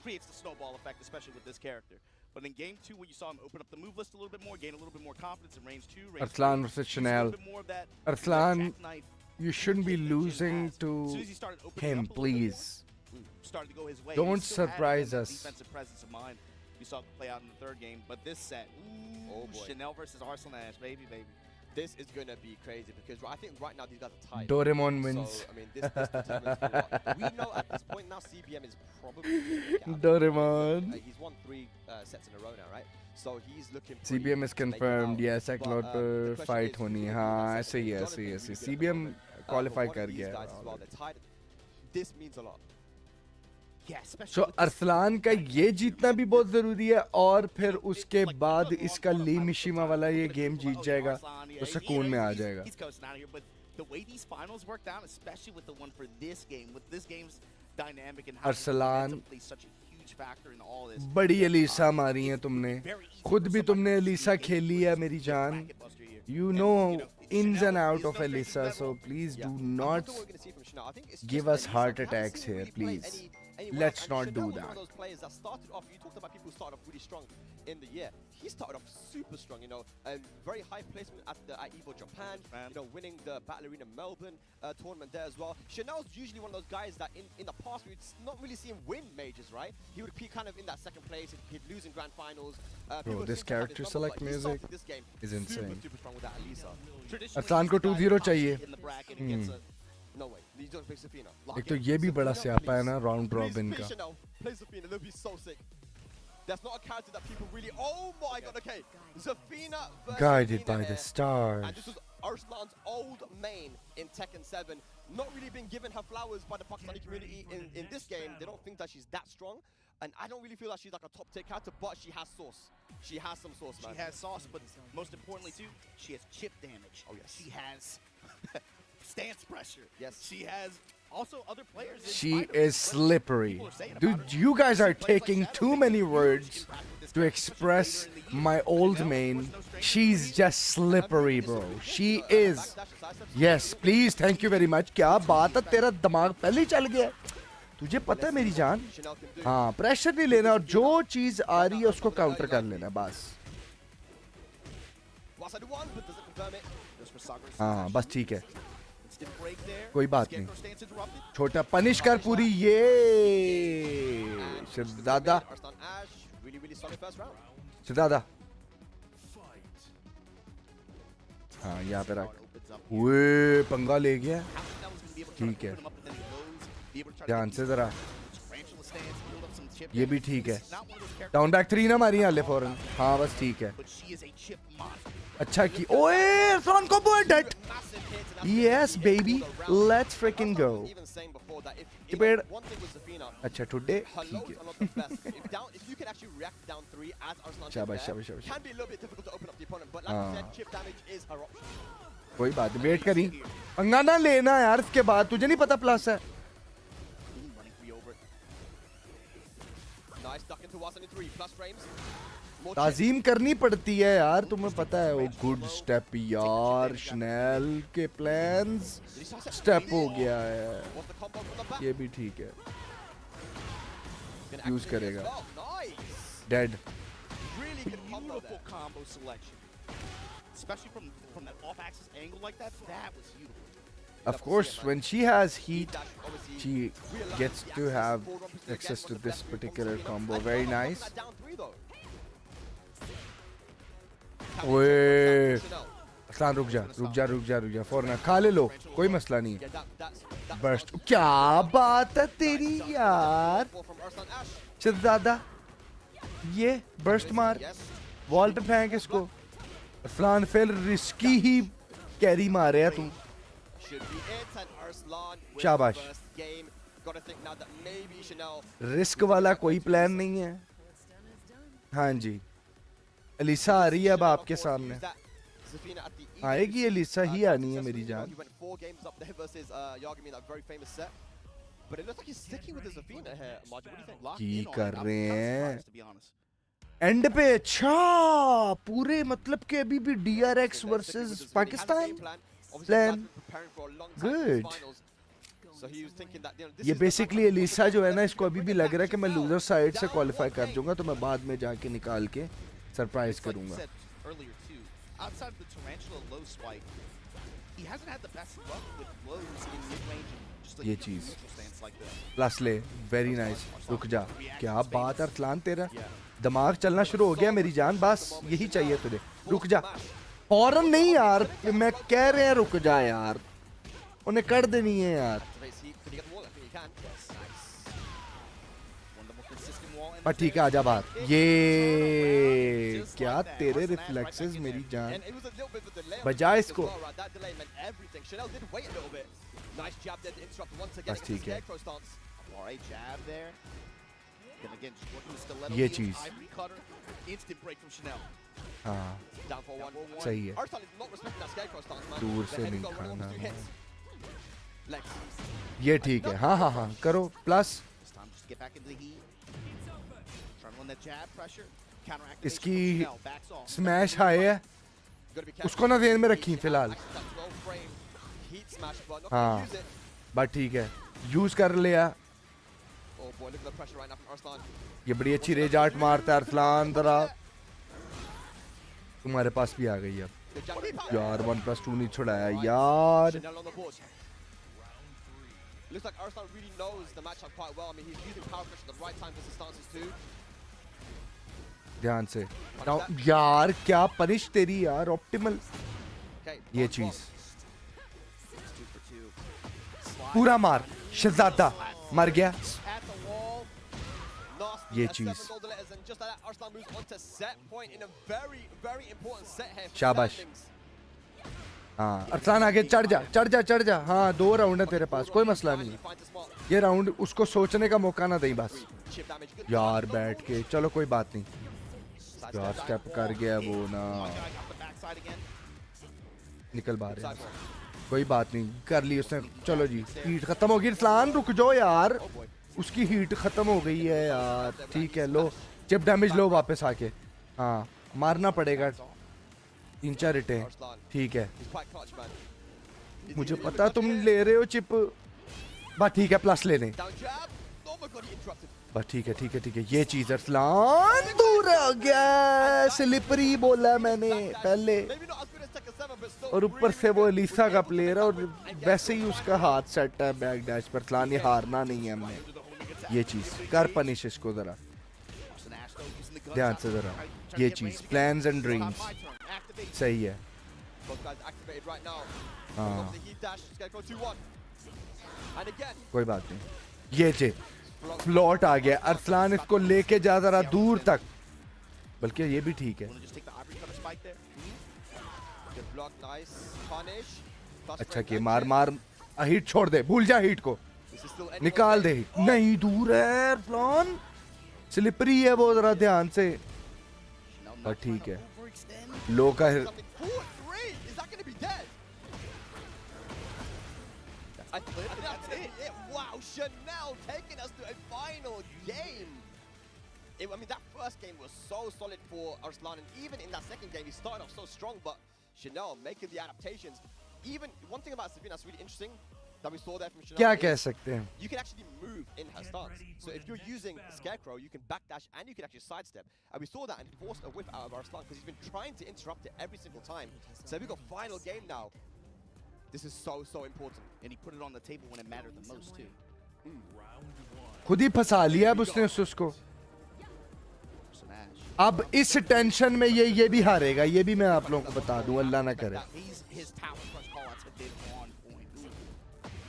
creates the snowball effect, especially with this character. But in game 2, where you saw him open up the move list a little bit more, gain a little bit more confidence in range 2, range Arslan 3, versus you see a Chanel. little bit more of that Arslan, jackknife you shouldn't be kick that Jin losing has. As to soon as he started opening him, up a little bit more, please. started to go his way. Don't He still had surprise that us. Defensive presence of mind. You saw it play out in the third game, but this set, Oh, boy. Chanel versus Arslan Ash, baby. This is going to be crazy because I think right now these guys are tied. Doraemon wins. So, I mean, this determines a lot. We know at this point now CBM is probably Doraemon. he's won 3 sets in a row now, right? So he's looking pretty CBM is to make it confirmed. out. Yeah, second But, lot the पर question fight is, होनी who's हाँ gonna be ऐसे ही that ऐसे second? ही Jonathan ऐसे really good CBM at the moment. qualify But one कर of these गया guys as well, they're tied. This means a lot. Yeah, especially So with this- Arsalan का ये जीतना भी बहुत ज़रूरी है और फिर उसके बाद इसका ली मिशिमा वाला ये गेम जीत जाएगा तो सुकून में आ जाएगा. He's coasting out of here, but the way these finals worked out, especially with the one for this game, with this game's dynamic and how Arslan, plays such a huge factor in all this. बड़ी Elisa मारी है तुमने. खुद भी तुमने Elisa खेली है मेरी जान. You know ins and out of Elisa, so please do not give us heart attacks here, please. Let's not do Chanel was one that. of those players that started off, you talked about people who started off really strong in the year. He started off super strong, you know, a very high placement at EVO Japan, you know, winning the Battle Arena Melbourne tournament there as well. Chanel's usually one of those guys that in the past we'd not really see him win majors, right? He would be kind of in that second place, he'd lose in grand finals. Bro, this character select music is insane. Super strong with that Elisa. Arsalan को 2-0 चाहिए. No way. He's going to pick Safina. एक तो ये भी बड़ा स्यापा है ना राउंड रॉबिन का. Play Safina. That'll be so sick. That's not a character that people really. Oh my god. Okay. Zafina versus Guided Safina by here. the stars. And this was Arslan's old main in Tekken 7. Not really been given her flowers by the Pakistani community in this game. They don't think that she's that strong. And I don't really feel like she's like a top tier character, but she has sauce. She has some sauce, man. She has sauce, but most importantly too, she has chip damage. Oh yes. She has stance pressure. Yes. She has also other players. She is slippery. Dude, you guys are taking too many words to express my old main. She's just slippery, bro. She is. Yes please, thank you very much. क्या बात है, तेरा दिमाग पहले ही चल गया। तुझे पता है मेरी जान, हाँ प्रेशर नहीं लेना और जो चीज आ रही है उसको काउंटर कर लेना बस। हाँ बस ठीक है, कोई बात नहीं। छोटा पनिश कर पूरी ये दादा दादा। हाँ यहाँ पे रख, वो पंगा ले गया। ठीक है, ध्यान से जरा, ये भी ठीक है। डाउन बैक 3 ना मारी हाले फौरन। हाँ बस ठीक है, अच्छा की। ओए अरसलान को बोल डट। यस बेबी, लेट्स फ्रिकिंग गो। चिपेड़, अच्छा टुडे ठीक है। शाबाश शाबाश शाबाश। हाँ कोई बात नहीं, वेट करी, पंगा ना लेना यार इसके बाद, तुझे नहीं पता प्लस है। ताजीम करनी पड़ती है यार, तुम्हें पता है। वो गुड स्टेप यार, शनैल के प्लान्स स्टेप हो गया है, ये भी ठीक है। यूज करेगा dead. Beautiful combo selection, especially from that off-axis angle like that. That was beautiful. Of course, when she has heat, she gets to have access to this particular combo. Very nice. ओए अरसलान रुक जा रुक जा रुक जा रुक जा, फौरन खा ले लो, कोई मसला नहीं है। बर्स्ट, क्या बात है तेरी यार शहजादा। ये बर्स्ट मार, वॉल पे फेंक इसको। अरसलान फिर रिस्की ही कैरी मारे है तू, शाबाश। रिस्क वाला कोई प्लान नहीं है। हाँ जी, एलिसा आ रही है अब आपके सामने। आएगी एलिसा ही आनी है मेरी जान। की कर रहे हैं एंड पे? अच्छा पूरे मतलब के अभी भी DRX versus Pakistan plan, good. ये बेसिकली एलिसा जो है ना, इसको अभी भी लग रहा है कि मैं लूजर साइड से क्वालिफाई कर जाऊंगा, तो मैं बाद में जाके निकाल के सरप्राइज करूंगा। ये चीज प्लस ले, वेरी नाइस। रुक जा, क्या बात है अरसलान, तेरा दिमाग चलना शुरू हो गया मेरी जान, बस यही चाहिए तुझे। रुक जा, फौरन नहीं यार, मैं कह रहे हैं रुक जा यार, उन्हें कर देनी है यार। पर ठीक है, आजा बाहर। ये क्या तेरे रिफ्लेक्सेस मेरी जान, बजा इसको। बस ठीक है, ये चीज हाँ सही है, दूर से नहीं खाना। ये ठीक है, हाँ हाँ हाँ करो प्लस। इसकी स्मैश हाई है, उसको ना ध्यान में रखी फिलहाल। हाँ बट ठीक है, यूज कर लिया। ये बड़ी अच्छी रेज आर्ट मारता है अरसलान, जरा तुम्हारे पास भी आ गई अब यार। 1+2 नहीं छुड़ाया यार। Looks like Arslan really knows the matchup quite well. I mean, he's using power pressure at the right time for his stances too. ध्यान से यार, क्या पनिश तेरी यार, ऑप्टिमल। ये चीज पूरा मार, शहजादा मर गया। ये चीज शाबाश। हाँ अरसलान आगे चढ़ जा चढ़ जा चढ़ जा। हाँ 2 राउंड है तेरे पास, कोई मसला नहीं। ये राउंड उसको सोचने का मौका ना दे बस यार, बैठ के चलो कोई बात नहीं यार। स्टेप कर गया वो ना, निकल बाहर है, कोई बात नहीं, कर ली उसने। चलो जी, हीट खत्म हो गई। अरसलान रुक जाओ यार, उसकी हीट खत्म हो गई है यार। ठीक है, लो चिप डैमेज लो वापस आके। हाँ मारना पड़ेगा, 3-4 हिट है, ठीक है। मुझे पता तुम ले रहे हो चिप बस ठीक है प्लस लेने बस ठीक है ये चीज अरसलान दूर हो गया स्लिपरी बोला मैंने पहले और ऊपर से वो एलिसा का प्लेयर है और वैसे ही उसका हाथ सेट है बैक डैश पर अरसलान ये हारना नहीं है हमने ये चीज कर पनिश इसको जरा ध्यान से जरा ये चीज प्लान्स एंड ड्रीम्स सही है हाँ कोई बात नहीं ये जे फ्लॉट आ गया अरसलान इसको लेके जा जरा दूर तक बल्कि ये भी ठीक है अच्छा कि मार हिट छोड़ दे भूल जा हिट को निकाल दे हिट नहीं दूर है अरसलान स्लिपरी है वो जरा ध्यान से ठीक है लो का Wow, Chanel taking us to a final game. I mean, that first game was so solid for Arslan, and even in that second game, he started off so strong, but Chanel making the adaptations. Even one thing about Sabine that's really interesting that we saw there from Chanel. क्या कह सकते हैं? You can actually move in her stance. So if you're using Scarecrow, you can backdash and you can actually sidestep. And we saw that and forced a whip out of Arslan because he's been trying to interrupt it every single time. So we've got final game now. This is so important. And he put it on the table when it mattered the most too. खुद ही फंसा लिया अब उसने उसको अब इस tension में ये भी हारेगा ये भी मैं आप लोगों को बता दूं अल्लाह ना करे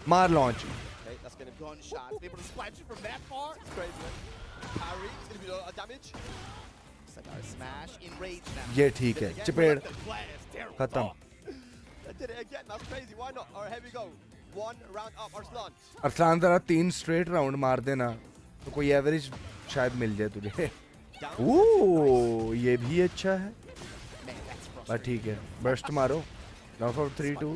मार लॉन्च ये ठीक है चपेड़ खत्म अरसलान जरा 3 स्ट्रेट राउंड मार देना तो कोई एवरेज शायद मिल जाए तुझे ओह ये भी अच्छा है बस ठीक है बर्स्ट मारो नाउ फॉर 3-2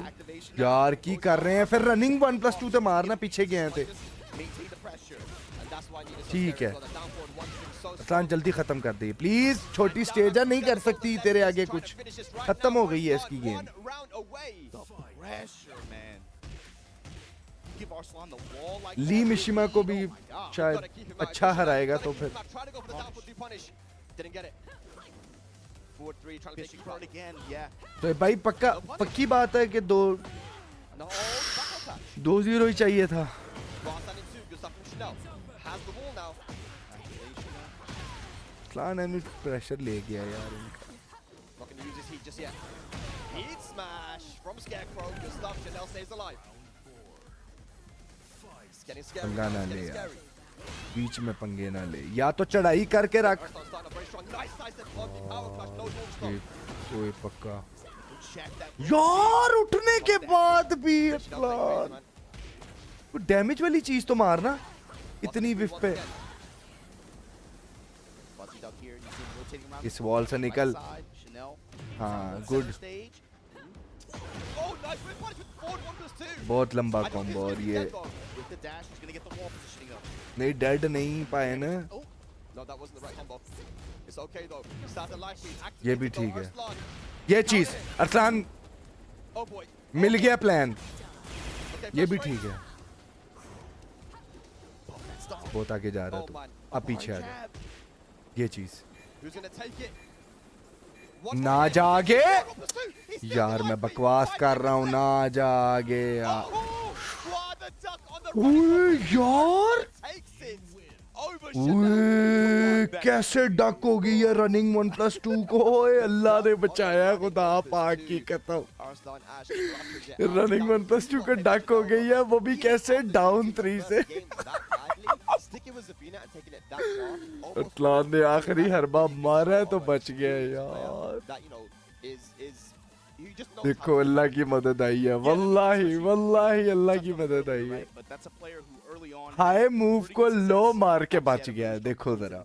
यार की कर रहे हैं फिर रनिंग 1+2 तो मारना पीछे गए थे ठीक है अरसलान जल्दी खत्म कर दे प्लीज छोटी स्टेज है नहीं कर सकती तेरे आगे कुछ खत्म हो गई है इसकी गेम ली मिशिमा को भी शायद अच्छा हराएगा तो फिर तो भाई पक्की बात है कि 2-0 ही चाहिए था प्रेशर ले गया यार पंगा ना ले यार बीच में पंगे ना ले या तो चढ़ाई करके रख कोई पक्का यार उठने के बाद भी डैमेज वाली चीज तो मारना इतनी विफ पे इस वॉल से निकल हाँ गुड बहुत लंबा कॉम्बो और ये नहीं डेड नहीं पाए ना ये भी ठीक है ये चीज अरसलान मिल गया प्लान ये भी ठीक है बहुत आगे जा रहा है अब पीछे आ जा ये चीज ना जागे यार मैं बकवास कर रहा हूँ ना जागे यार कैसे डक हो गई है रनिंग 1+2 को अल्लाह ने बचाया खुदा पाक की कसम रनिंग 1+2 को डक हो गई है वो भी कैसे डाउन 3 से अरसलान ने आखिरी हरबा मारा है तो बच गया यार देखो अल्लाह की मदद आई है वल्लाही अल्लाह की मदद आई है हाई मूव को लो मार के बच गया है देखो जरा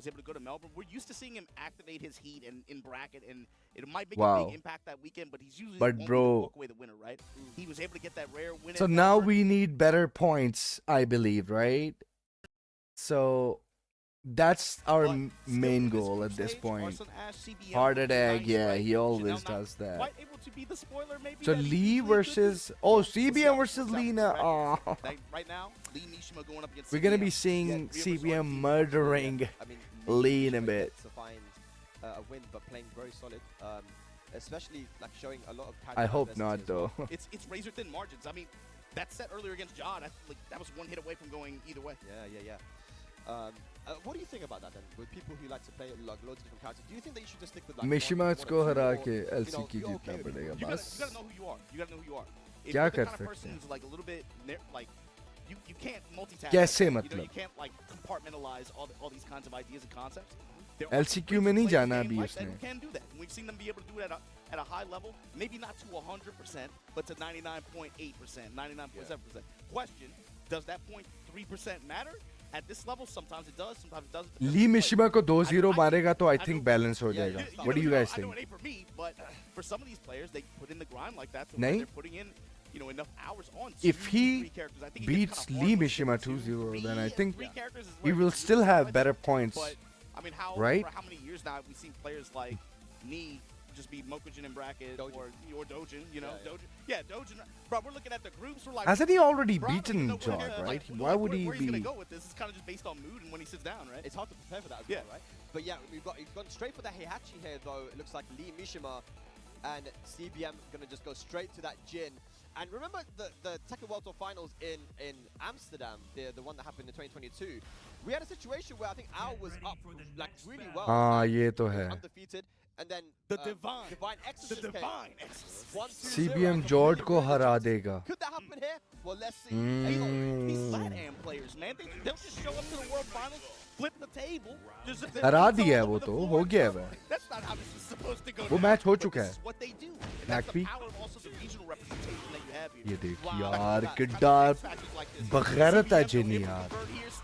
was able to go to Melbourne. We're used to seeing him activate his heat in bracket, and it might make a big impact that weekend, but he's usually only to walk away the winner, right? He was able to get that rare win. So now we need better points, I believe, right? So that's our main goal at this point. Heart attack, yeah, he always does that. to be the spoiler, maybe. So that Lee usually versus CBM versus Lee now. Oh. Right now, Lee Mishima going up against We're gonna be CBM. seeing CBM murdering Lee in a bit. To find a win, but playing very solid. Especially like showing a lot of. I hope not, though. It's razor thin margins. I mean, that set earlier against Jod, that was one hit away from going either way. Yeah. What do you think about that then? With people who like to play like loads of different characters, do you think that you should just stick with like Mishima one को हरा or, के you know, LCQ you're जीतना okay with it? पड़ेगा You बस. gotta know who you are. You gotta know who you are. If क्या you're the कर kind of सकते person हैं? who's like a little bit like you can't multitask. कैसे You know, मतलब? you can't like compartmentalize all these kinds of ideas and concepts. LCQ में नहीं जाना अभी Like उसने. that who can do that. And we've seen them be able to do it at a high level, maybe not to 100%, but to 99.8%, 99.7%. Question: does that 0.3% matter? At this level, sometimes it does, sometimes it doesn't. Lee Mishima को 2-0 मारेगा तो I think balance हो जाएगा. What do you guys I know think? it ain't for me, but for some of these players, they put in the grind like that. So नहीं? they're putting in, you know, enough hours on. If he beats Lee Mishima 2-0, then I think he will still have better points. But I mean, right? For how many years now have we seen players like Nee just be Mokujin in bracket or Dojin, you know, Dojin. Yeah, Dojin. Bro, we're looking at the groups. We're like, Hasn't he already bro, I don't beaten even know where Jod, to- right? like, Why would he where he's be? gonna go with this? It's kind of just based on mood and when he sits down, right? It's hard to prepare for that as well, right? But yeah, he's gone straight for the Heihachi here, though. It looks like Lee Mishima and CBM gonna just go straight to that Jin. And remember the Tekken World Tour Finals in Amsterdam, the one that happened in 2022. We had a situation where I think Al was up like really well. हाँ ये तो है. Undefeated, and then the divine exorcist the came. divine exorcist. 1-2-0. CBM Jod को हरा देगा. Could that happen here? Well, let's see. These LATAM players, man, they'll just show up to the World Finals, flip the table. हरा दिया है वो तो, हो गया है वो. That's not how this is supposed to go. वो down, मैच हो but चुका this है. is what they do. And that's the Nakpi. power of also the regional representation that you have here. ये देख Wow. यार किड्डा बगैरत है जिन यार.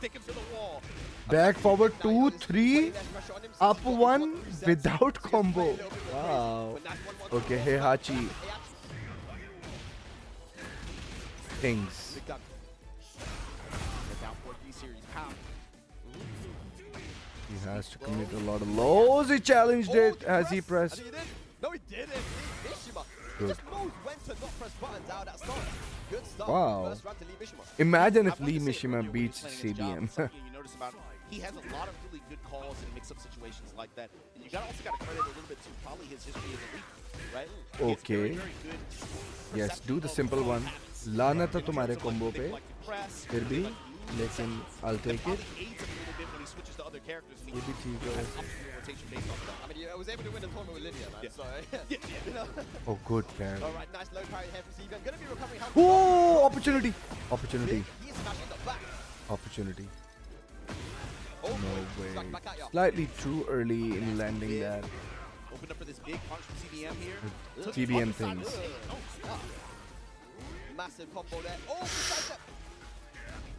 Stick him to the wall. Back forward 2-3, up 1 without combo. Wow. Okay, Heihachi. Things. Big gun. Down for B-Series pound. He has to commit a lot of lows. He challenged it. Has he pressed? No, he didn't. Mishima. He Good. just knows when to not press buttons out at start. Good stuff. Wow. First round to Lee Mishima. Imagine if I wanted Lee to say Mishima earlier when he was beats playing against Jod, CBM. something you notice about him, he has a lot of really good calls and mix-up situations like that. And you also got to credit a little bit to probably his history as a leader, right? He has Okay. very, very good Yes, do the simple one. लाना था तुम्हारे combo पे. फिर भी, लेकिन I'll take it. ये भी ठीक है. I mean, I was able to win the tournament with Lydia, man. So, you know. Oh, good parry. All right, nice low parry here from CBM. Going to be recovering. Oh, opportunity. Opportunity. He's smashing the back. Opportunity. Oh, No back way. at ya. Slightly too early in landing that. Opened up for this big punch from CBM here. Took TBM the other side. things. Massive combo there. Oh, sidestep.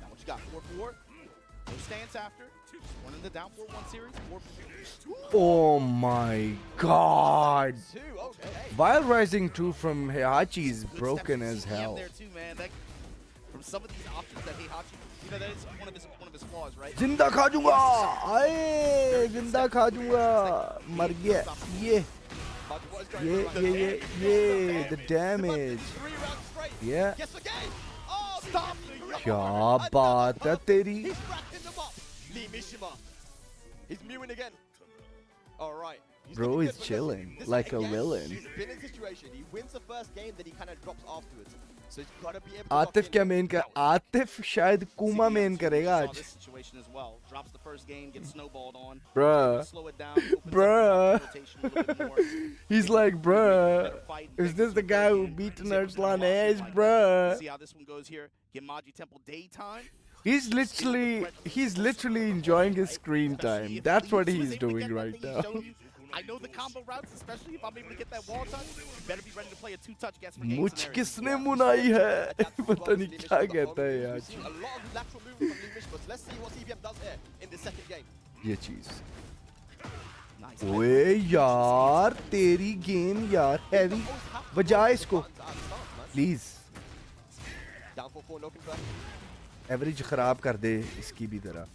Now what you got? 4-4. No stance after. Just one in the down 4-1 series. 4-4. Oh my god. Okay. While Rising 2 from Heihachi is Good broken steps as from CBM hell. there too, man. That, from some of these options that Heihachi, you know, that is one of his flaws, right? जिंदा खा दूंगा आए जिंदा खा दूंगा मर गया ये the damage yeah क्या बात है तेरी He's wrapping them up. Lee Mishima. He's mewing again. All right. bro is chilling like a villain. He's been in a situation. He wins the first game, then he kind of drops afterwards. So he's got to be able to Atif क्या main कर आतिफ शायद कुमा main करेगा Saw आज this situation as well. Drops the first game, gets snowballed on. Bruh. Slow it down. opens up Bruh. the rotation a little bit more. he's like bruh is this the guy who beat Arslan Ash bruh See how this one goes here. Gemaji Temple daytime. he's literally enjoying his screen time. That's what he's doing right now. I know the combo routes, especially if I'm able to get that wall touch. You better be ready to play a two-touch guess for game मुझ scenario. किसने मुनाई है पता नहीं क्या कहता है यार We've seen a lot of lateral movement from Lee Mishima. So let's see what CBM does here in the second game. ये चीज ओए यार तेरी गेम यार हैवी बजा इसको please Down for 4, no confirm. Average खराब कर दे इसकी भी तरह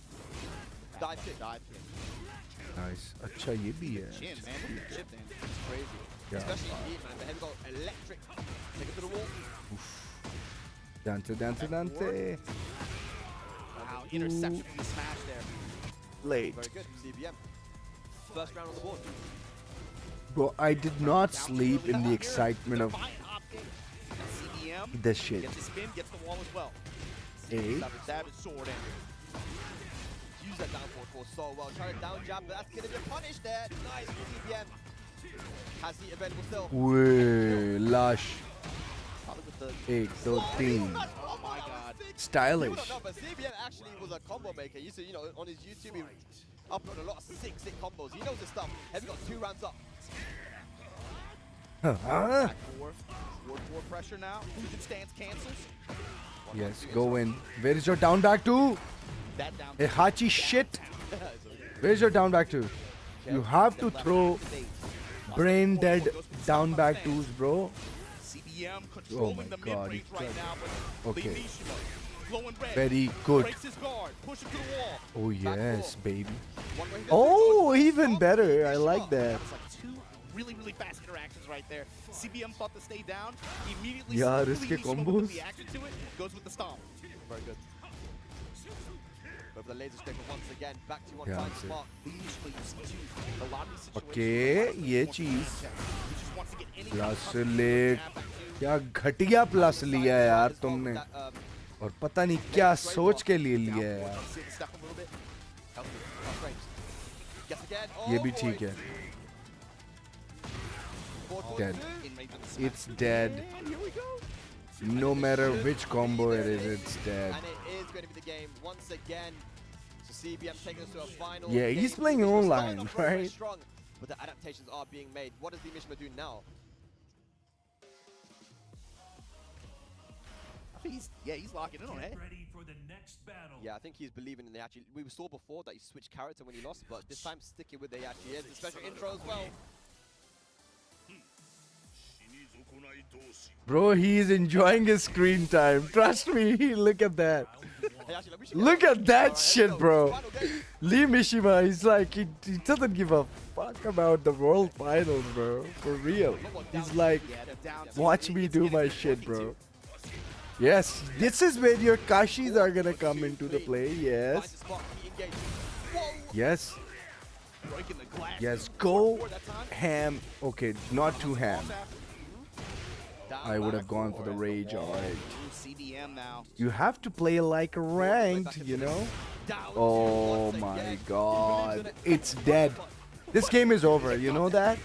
Dive kick. नाइस अच्छा ये भी है Chin, man. Look at the chip in. It's crazy. Yeah. Especially indeed, man. The heavy go electric. Take it to the wall. Dante. Wow, interception from the smash there. Late. Very good. CBM. First round on the board. Bro, I did not sleep in the excitement of CBM this shit. gets the spin, gets the wall as well. Eight. Savage sword in. Use that down forward so well. Try to down jab, but that's going to be punished there. Nice CBM. Has the available still. Wait, lush. 8, 13. Oh my god. Stylish. People don't know, but CBM actually was a combo maker. You see, you know, on his YouTube, he uploaded a lot of sick combos. He knows his stuff. Heavy got 2 rounds up. Huh? Back forward pressure now. Fusion stance cancels. Yes, go in. Where is your down back to? That down. Hey, Hachi shit. Where's your down back to? You have to throw brain dead down back twos, bro. CBM Oh controlling my the god. mid-range right now, but Okay. Lee glowing red. Very good. Breaks his guard, push him to the wall. Oh yes, baby. Oh, even better. I like that. It's like 2 really fast interactions right there. CBM thought to stay down. Immediately Yeah, sees risky Lee Mishima with combos. the reaction to it, goes with the stomp. Very good. Over the laser stick once again, back to one Yeah, time that's it. spot. Lee Mishima, you see too, a lot of these situations. Okay, ये He चीज just wants to get any plus kind of ले क्या घटिया plus लिया है यार तुमने और पता नहीं क्या सोच के लिए लिया है यार ये भी ठीक है dead it's dead no matter which combo it is it's dead And it is going to be the game once again. So CBM taking us to a final. Yeah, he's game. playing It's starting online, off very, very right? strong, but the adaptations are being made. What does the Mishima do now? He's locking in on it. Ready for the next battle. Yeah, I think he's believing in the actually. We saw before that he switched character when he lost, but this time sticking with the actually is. The special intro as well. bro he's enjoying his screen time trust me look at that look at that shit bro Lee Mishima he's like he doesn't give a fuck about the world finals bro for real he's like watch me do my shit bro yes this is where your Kashis are gonna come into the play yes yes yes go ham okay not too ham I would have gone for the rage, alright. CBM now. You have to play like ranked, you know? Oh my god. It's dead. This game is over, you know that?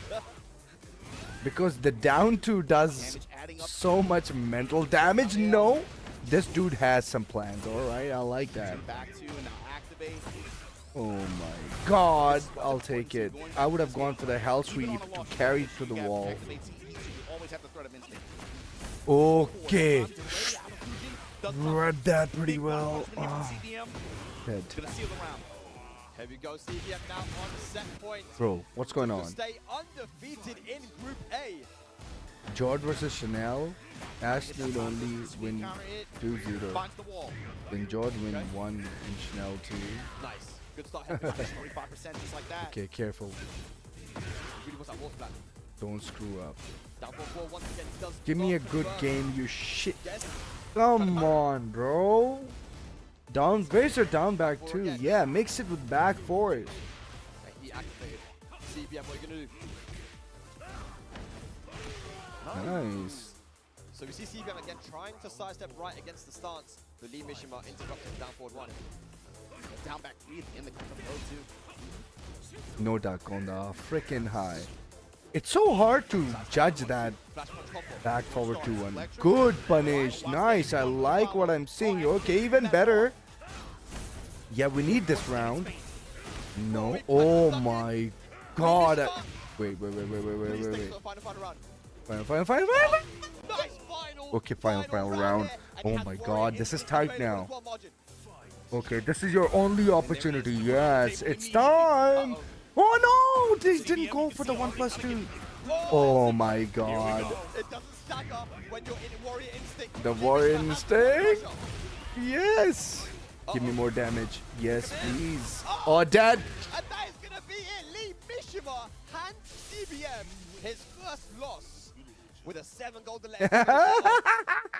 Because the down 2 does so much mental damage. No, this dude has some plans, alright? I like that. Back to now activate. Oh my god, I'll take it. I would have gone for the hell sweep to carry to the wall. Always have the threat of instinct. Okay. Read that pretty well. Dead. Here we go, CBM now on set point. Bro, what's going on? Stay undefeated in Group A. George versus Chanel. Ash need only win 2-0. Then George win 1 and Chanel 2. Nice. Good start. 45% just like that. Okay, careful. Really wants that wall splat. Don't screw up. Down 4-4 once again. Does Give me a not good confirm. game, you shit. Come on, bro. Down, where's your down back too? Yeah, mix it with back forward. He activated. CBM, what are you gonna do? Nice. So we see CBM again trying to sidestep right against the stance. The Lee Mishima interrupting down forward 1. Down back 3 in the O2. No duck on the freaking high. It's so hard to judge that back forward 2-1. Good punish. Nice. I like what I'm seeing. Okay, even better. Yeah, we need this round. No. Oh my god. Wait. Final. Okay, final round. Oh my god, this is tight now. Okay, this is your only opportunity. Yes, it's time. Oh no, they didn't go for the 1+2. Oh my god. It doesn't stack up when you're in Warrior Instinct. The Warrior Instinct. Yes. Give me more damage. Yes, please. Oh, Dad. And that is going to be it. Lee Mishima hands CBM His first loss with a 7 goal delay.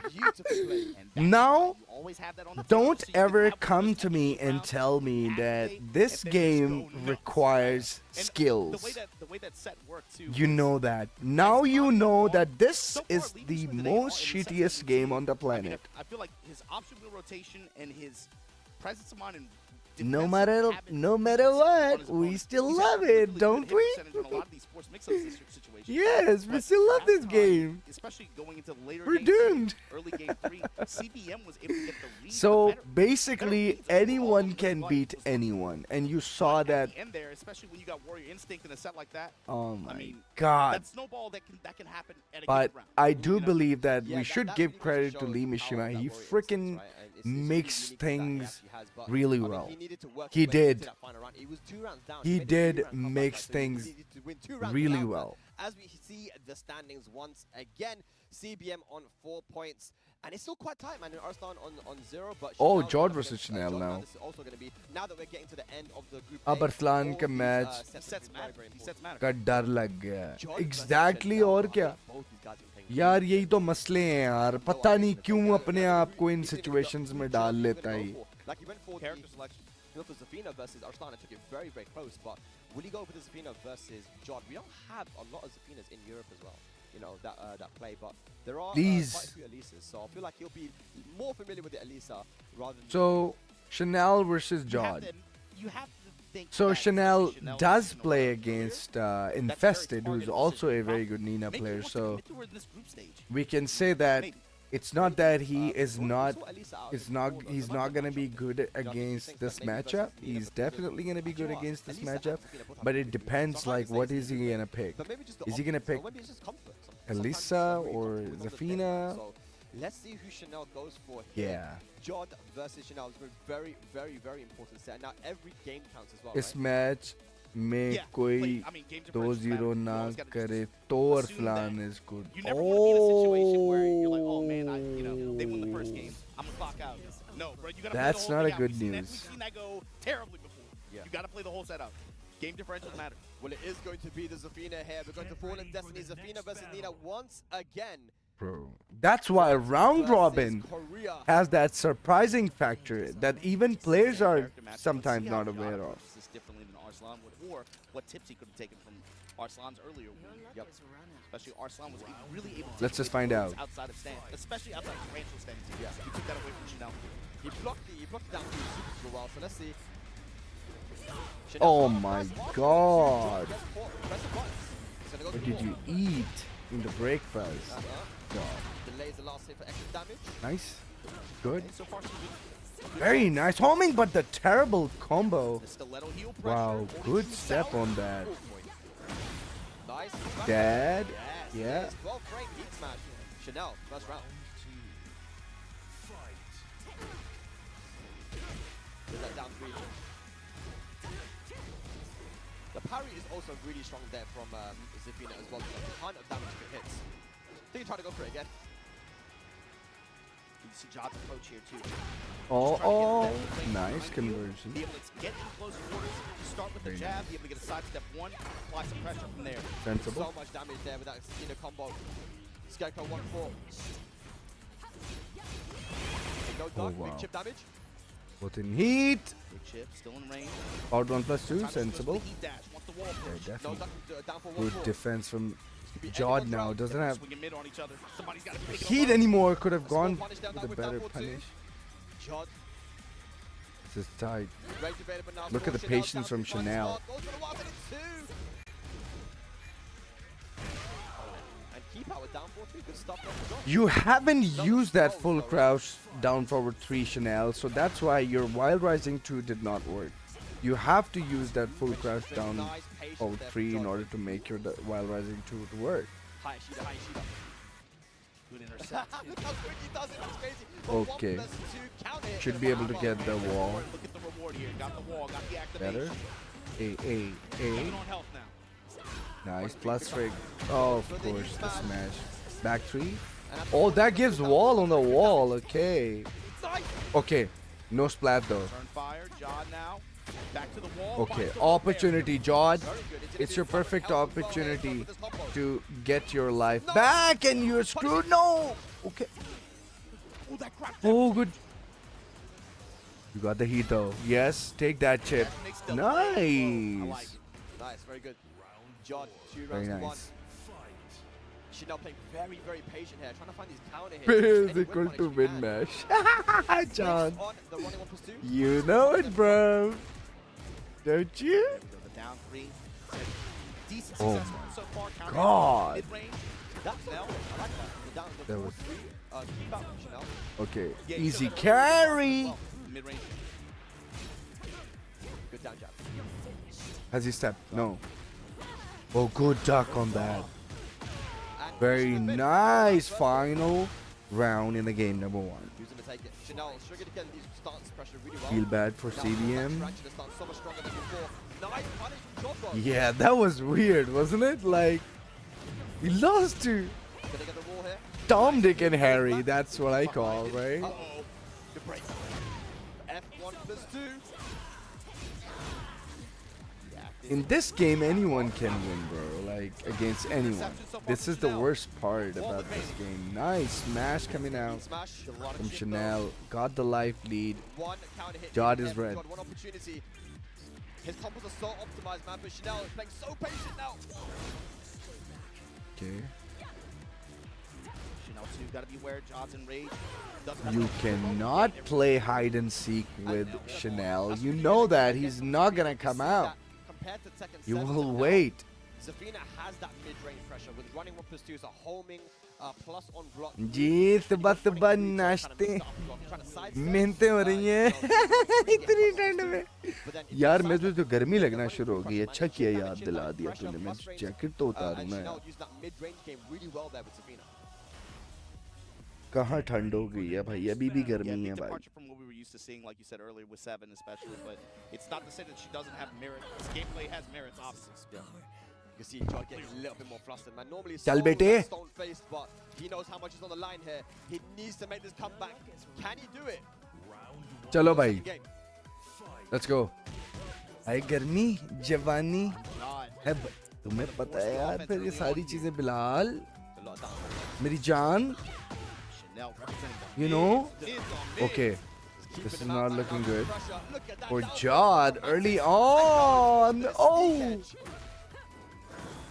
Beautiful play. Now, Always have that on the don't table, so you can ever have one of come those to me extra and rounds, tell me that activate, this and then just game go nuts. requires And skills. the way that set worked too. You was know that. Now you know that this is the most shittiest game on the I mean, planet. I feel like his option wheel rotation and his presence of mind and No defensive matter habits what, on his we opponent. still He's had a love really it, good don't hit we? percentage on a lot of these force mix-ups in this situation. Yes, we But still love at this time, game. especially going into later We're game two, doomed. early game 3, CBM was able to get the lead. So basically, anyone can beat anyone, and you saw that. At the end there, especially when you got Warrior Instinct in a set like that. Oh my I mean, God. that snowball that can happen at a But given round. I do believe that Yeah, we should that give really credit goes to show Lee the power Mishima. of that He Warrior freaking instincts, right? And it's really makes unique that things actually has, but, really I mean, well. he needed to work He his way into did. that final round. He was 2 rounds down. He made a did 3-round comeback, make right? So he things needed to win 2 rounds really without well. that. As we see the standings once again, CBM on 4 points. And it's still quite tight, man. And Arslan on 0, but Oh, Chanel George up versus against, Chanel George now. This is also going to be, now that we're getting to the end of the group अब A, Arsalan all का these, match sets matter. These sets matter. का डर लग गया George versus exactly Chanel, और I क्या think both these guys are playing यार यही तो मसले हैं यार पता नहीं क्यों अपने आप को इन सिचुएशंस में डाल लेता है Like he went for character selection. He went for Zafina versus Arslan and took it very, very close. But will he go for the Zafina versus Jod? We don't have a lot of Zafinas in Europe as well. You know, that play. But there are Please. quite a few Elisas. So I feel like he'll be more familiar with the Elisa rather than... So Chanel versus You have Jod. to- you have to think So that Chanel Chanel does is, you know, play a against player Infested, who's targeted also a decision. very good Nina Maybe he player. wants to So commit to her in this group stage. we can say that Maybe. it's not that he is not saw Elisa out it's in not before, though. he's The not matchup gonna be matchup. good Jod, do you against think this that maybe matchup. versus Nina He's because definitely gonna be do you good know what? against this Elisa and matchup, Zafina both have but really it good games. depends So I'm like not what saying is he it's gonna pick. But maybe just the Is he gonna options, or pick maybe it's just comfort. Sometimes Elisa it's very or comfortable with all the Zafina? things. So let's see who Chanel goes for here. Yeah. Jod versus Chanel is a very, very, very important set. Now every game counts as well, इस right? Match में Yeah, कोई like, I mean, game 2-0 differentials matter. You ना always gotta करे just तो assume Arslan that is good. You never want to be in a situation where you're like, oh man, they won the first game. I'm gonna clock out. No, bro, you gotta That's play the whole not thing a out. good We've seen that- news. We've seen that go terribly before. Yeah. You gotta play the whole set out. Game differentials matter. Well, it is going to be the Zafina here. We're going to Fallen Destiny. Zafina versus Nina once again. Bro, that's why round Versus robin Korea. has that surprising factor that even players are Character matchup. sometimes Let's see how not Jod aware of. approaches this differently than Arslan would, or what tips he could have taken from Arslan's earlier win. Yep. Especially Arslan was really able to Let's take just find moves out. outside of stand, especially outside of tarantula stands. Yeah. He took that away from Chanel. He blocked it down super well. So let's see. Oh my God. Press the buttons. He's gonna go What for the did wall. you eat in the breakfast? God. Delays the last hit for extra damage. Nice. Good. So far, so good. Very nice. Homing, but the terrible combo. The stiletto heel pressure. Wow, only good to the step south. on that. Nice. Dad. Yes, Yeah. yes. 12 frame heat smash. Chanel, first round. Is that down 3? The parry is also really strong there from Zafina as well. A ton of damage if it hits. I think you try to go for it again. You see Jod's approach here too. Oh, nice conversion. Be able to get in close quarters, start with the Very jab, be able to get a sidestep one, apply some pressure from there. Sensible. So much damage there with that Zafina combo. Scarecrow 1-4. No duck, wow. big chip damage. Both in heat. Big chip, still in range. Out 1+2, Time to sensible. switch to the heat dash, wants the wall Okay, push. No definitely. duck, down for Good 1-4. defense from Could be Jod anyone's now. round. Doesn't have Swinging mid on each other. Somebody's got to pick it heat up. anymore. Could have Small gone punish down with a with better down 4-2. punish. Jod, This is tight. range available now. Look for at the Chanel, patience down from 3 points. Chanel. Goes for the wild minute 2. And key power down 4-3. Good stuff from Jod. You haven't used that full crouch down forward 3 Chanel, so that's why your Wild Rising 2 did not work. You have to use that full crouch down Nice patience forward there 3 from in Jod. order to make your Wild Rising 2 to work. High Shida, high Shida. Good intercept. Look how quick he does it. It's crazy. But Okay. 1+2 count hit. Should be able to get the wall. Look at the reward here. Got the wall, got the activation. Better. Even on health now. Nice. Plus frig. Oh, of course, the smash. Back 3. Oh, that gives wall on the wall. Okay. Nice. Okay. No splat though. Turn fire, Jod now. Back to the wall. Okay, finds the wall opportunity, George. Very good. It's your perfect opportunity This combo. to get your life back, and you're screwed. No. Okay. Oh, that cracked. Oh, good. You got the heat though. Yes, take that chip. Nice. Nice, very good. John, 2 Very rounds to 1. nice. Chanel playing very, very patient here, trying to find these counter hits. Is equal to win mash. John, On the running 1+2. you know it, bro. Don't you? The down 3. Decent Oh success so far. Counter God. mid-range. That's Chanel. I like that. The down, the That 4-3. was- Keep out Chanel. Okay, Yeah, easy so- carry. Mid-range. Good down jab. Has he stepped? No. Oh, good duck on that. Very nice final round in the game number 1. Using to take it. Chanel struggling to get these stance pressure really well. Feel bad for Now, CBM. Scratching the stance so much stronger than before. Nice punish from John, bro. Yeah, that was weird, wasn't it? Like, we lost to Gonna get the wall here. Tom, Dick, and Harry. That's what I call, right? Uh-oh. Good break. F1+2. In this game, anyone can win, bro. Like, against anyone. This is the worst part about this game. Nice smash coming out Smash. A lot of from chip, Chanel. Got the life lead. though. One counter hit. Jod here. is red. Got one opportunity. His combos are so optimized, man. But Chanel is playing so patient now. Okay. Chanel 2 gotta be aware. Jobs and rage. Doesn't have You to- cannot play hide and seek with Chanel. You know that. He's not gonna come out. Compared to Tekken You 7 will and wait. Zafina has that mid-range pressure with running 1+2 is a homing plus on block. जी सुबह सुबह नाश्ते मेहनतें हो रही हैं इतनी ठंड में यार मैं तो गर्मी लगना शुरू हो गई अच्छा किया याद दिला दिया तूने मैं जैकेट तो उतारूं ना यार कहाँ ठंड हो गई है भाई अभी भी गर्मी है भाई departure from what we were used to seeing, like you said earlier, with 7 especially. But it's not to say that she doesn't have merit. This gameplay has merits, obviously. You can see Jod getting a little bit more flustered, man. Normally he's Chal bete. stone-faced, but he knows how much is on the line here. He needs to make this comeback. Can he do it? चलो भाई let's go भाई गर्मी जवानी है तुम्हें पता है यार फिर ये सारी चीजें बिलाल मेरी जान you know okay this is not looking good for Jod early on oh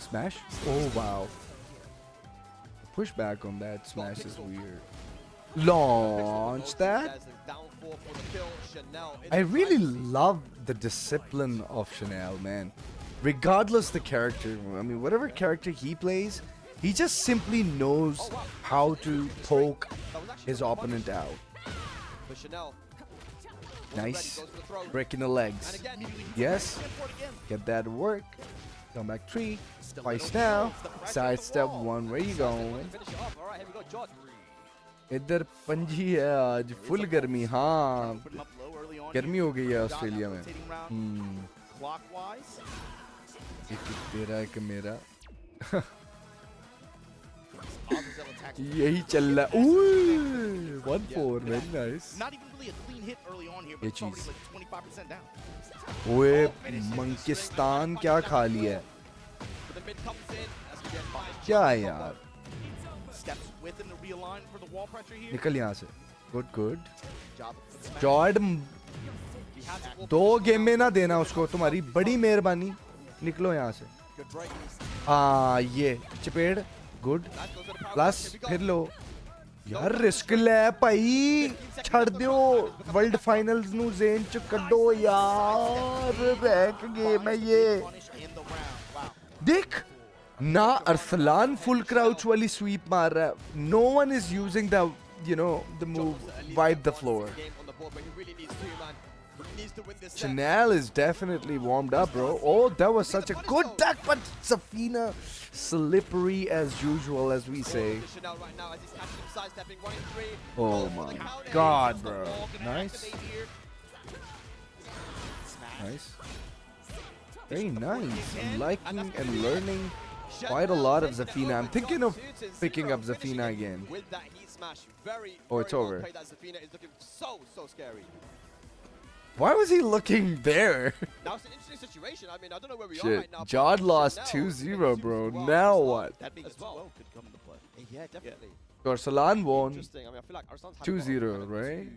smash oh wow push back on that smash is weird launch that I really love the discipline of Chanel, man. Regardless the character, I mean, whatever character he plays, he just simply knows how to poke his opponent out. Nice. Breaking the legs. Yes. Get that to work. Come back 3. Twice now. Side step 1. Where you going? इधर पंजी है आज full गर्मी हाँ गर्मी हो गई है ऑस्ट्रेलिया में एक तेरा एक मेरा यही चल रहा है 1-4 very nice ये चीज ओए मंकिस्तान क्या खा लिया है क्या है यार निकल यहाँ से गुड गुड जॉर्ड 2 गेम में ना देना उसको तुम्हारी बड़ी मेहरबानी निकलो यहाँ से हाँ ये चपेड़ गुड प्लस फिर लो यार रिस्क ले भाई छड़ दो वर्ल्ड फाइनल्स नु जेन च कड्डो यार रैंक गेम है ये देख ना अरसलान फुल क्राउच वाली स्वीप मार रहा है no one is using the you know the move wipe the floor Chanel is definitely warmed up bro oh that was such a good duck but Zafina slippery as usual as we say oh my god bro nice nice very nice I'm liking and learning quite a lot of Zafina I'm thinking of picking up Zafina again oh it's over Why was he looking there? Now it's an interesting situation. I mean, I don't know where we are Shit, right now. Jod but lost Chanel 2-0, bro. as well. Now what? That being As as well. well could come into play. Yeah, definitely. Arslan won Interesting. I mean, I feel like Arslan's had 2-0, right?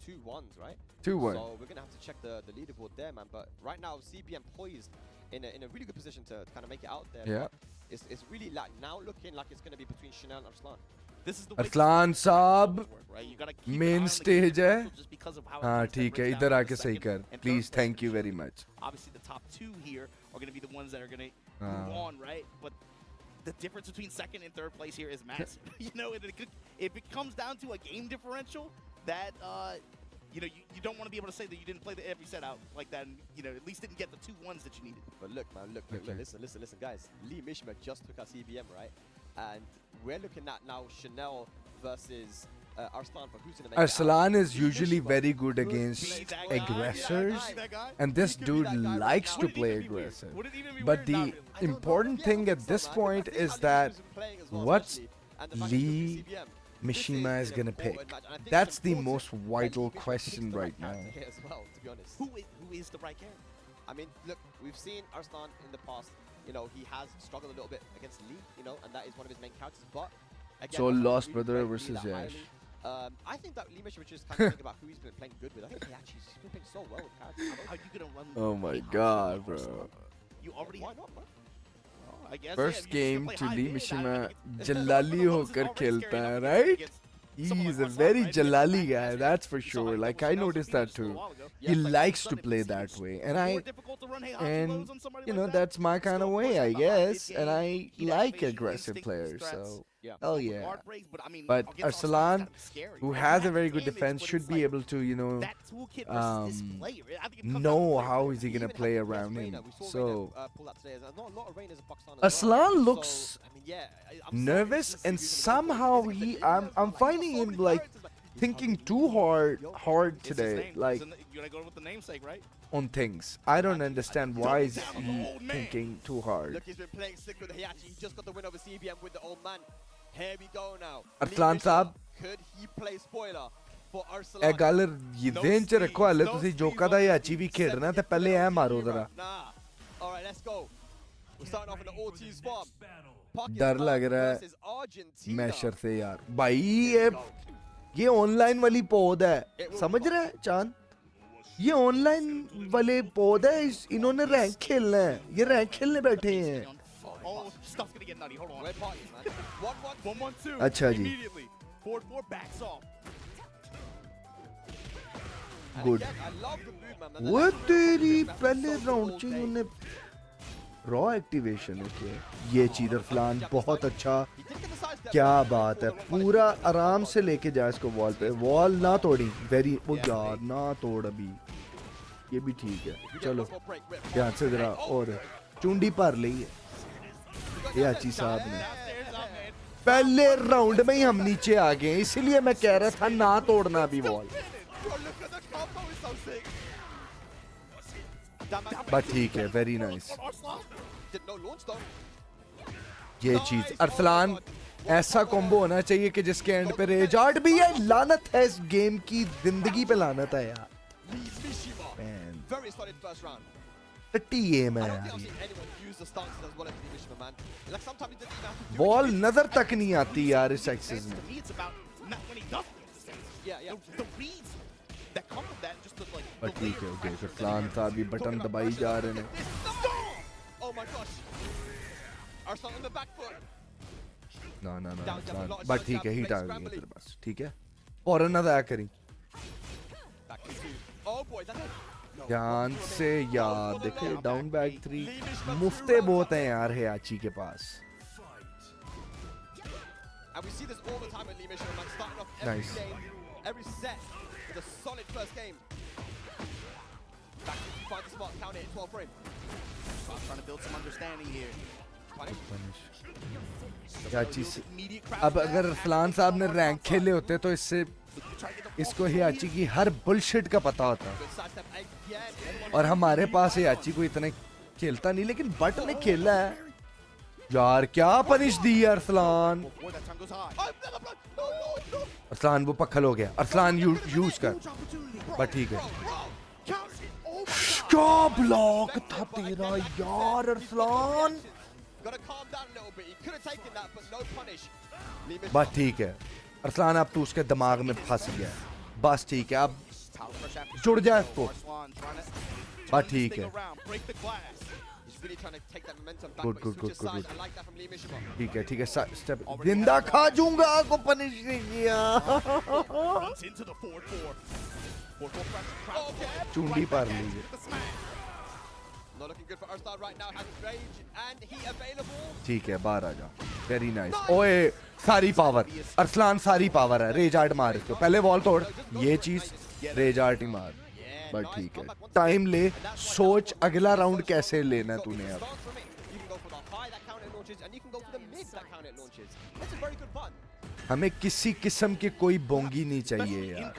Two ones, right? 2-1. So we're gonna have to check the leaderboard there, man. But right now, CBM poised in a really good position to kind of make it out there. Yeah. But it's really like now looking like it's gonna be between Chanel and Arslan. This is the way Arslan Saab, right? You gotta keep an eye main on the stage game है. just because of how it हाँ comes to ठीक है, break इधर down आके the सही second कर. and third Please, place thank you very position. much. Obviously, the top two here are gonna be the ones that are gonna move on, right? But the difference between second and third place here is massive. You know, and if it comes down to a game differential, that you know, you don't want to be able to say that you didn't play every set out like that, and you know, at least didn't get the 2 1s that you needed. But look, man, look, listen, guys. Lee Mishima just took our CBM, right? And we're looking at now Chanel versus Arslan for who's gonna make Arslan it out. is usually very good against aggressors, and this dude likes to play aggressive. But the important thing at this point is that what Lee Mishima is gonna pick. That's the most vital question right now. As well, to be honest. Who is the right character? I mean, look, we've seen Arslan in the past. You know, he has struggled a little bit against Lee, you know, and that is one of his main characters. But again, So Arslan Lost really Brother played Lee versus that Ash. highly. I think that Lee Mishima just kind of think about who he's been playing good with. I think he's been playing so well with characters. How are you gonna run? Oh my god, bro. You already. Why not, bro? I guess, First yeah, game you to just Lee play high Mishima mid. Jalali hokar khelta hai, right? He's a very Jalali guy, that's for sure. Like I noticed that too. He likes to play that way, and you know that's my kind of way, I guess. And I like aggressive players, so hell yeah. But Arslan, who has a very good defense, should be able to, you know, know how is he gonna play around him. So Arslan looks nervous, and somehow I'm finding him like thinking too hard today, like You gotta go with the namesake, right? on things. I don't understand why is he thinking too hard. Look, he's been playing sick with Heihachi. He just got the win over CBM with the old man. Here we go now. Arslan Saab, Could he play spoiler for Arslan? ਇਹ ਗੱਲ ਯਦੇਨ ਚ ਰੱਖੋ ਹਲੇ ਤੁਸੀਂ ਜੋਕਾ ਦਾ ਯਾਚੀ ਵੀ ਖੇਡਣਾ ਤੇ ਪਹਿਲੇ ਐ ਮਾਰੋ ਜ਼ਰਾ. Nah. All right, let's go. We're starting off in the Ortiz farm. डर लग रहा है मैशर से यार भाई. ये ऑनलाइन वाली पौध है, समझ रहा है चांद? ये ऑनलाइन वाले पौध है, इन्होंने रैंक खेलना है, ये रैंक खेलने बैठे हैं. Oh, stuff's gonna get nutty. Hold on. Red parties, man. 1-1-2. अच्छा जी. Immediately. Forward 4 backs off. Good. वो तेरी पहले राउंड च इन्होंने रॉ एक्टिवेशन ओके. ये चीज अरसलान बहुत अच्छा, क्या बात है. पूरा आराम से लेके जा इसको वॉल पे. वॉल ना तोड़ी. वेरी ओ यार ना तोड़ अभी. ये भी ठीक है. चलो ध्यान से जरा और चुंडी भर ली है ये आची साहब ने. पहले राउंड में ही हम नीचे आ गए, इसलिए मैं कह रहा था ना तोड़ना अभी वॉल. बट ठीक है, वेरी नाइस. ये चीज अरसलान ऐसा कॉम्बो होना चाहिए कि जिसके एंड पे रेजार्ट भी है. लानत है इस गेम की, जिंदगी पे लानत है यार. Very solid first round. टट्टी गेम है I don't यार. think I've seen anyone use the stances as well as Lee Mishima, man. Like sometimes he doesn't even have to do ball anything. नजर तक नहीं आती यार इस एक्सिस में. To me, it's about not when he does use the stance. Yeah. The reads that come from that, just the like. But ठीक है, okay. Arsalan साहब भी बटन दबाई जा रहे हैं. Oh my gosh. Arslan on the back foot. ना ना ना अरसलान. बट ठीक है, हीट आ गई है तेरे पास. ठीक है, और ना दया करी. Back to two. Oh boy, that's it. ध्यान से यार देखे. डाउन बैक 3 मुफ्ते बहुत हैं यार हेयाची के पास. And we see this all the time with Lee Mishima, man. Starting off every Nice. game, every set with a solid first game. Back to find the spot, count it in 12 frame. I'm trying to build some understanding here. हेयाची से अब अगर अरसलान साहब ने rank खेले होते तो इससे इसको हेयाची की हर बुलशिट का पता होता. और हमारे पास हेयाची को इतना खेलता नहीं, लेकिन बट ने खेला है यार. क्या पनिश दी है अरसलान. अरसलान वो पक्खल हो गया. अरसलान यूज कर. बट ठीक है. क्या ब्लॉक था तेरा यार अरसलान। बस ठीक है अरसलान, अब तू उसके दिमाग में फंस गया है, बस ठीक है, अब जुड़ जाए इसको, बस ठीक है। गुड गुड गुड गुड, ठीक है ठीक है, स्टेप जिंदा खा जाऊंगा को पनिश नहीं किया। चुंडी पार लीजिए। ठीक है बाहर आ जा, वेरी नाइस। ओए सारी पावर अरसलान, सारी पावर है, रेज आर्ट मार इसको, पहले वॉल तोड़, ये चीज रेज आर्ट ही मार, बट ठीक है टाइम ले, सोच अगला राउंड कैसे लेना है तूने अब। हमें किसी किस्म की कोई बोंगी नहीं चाहिए यार,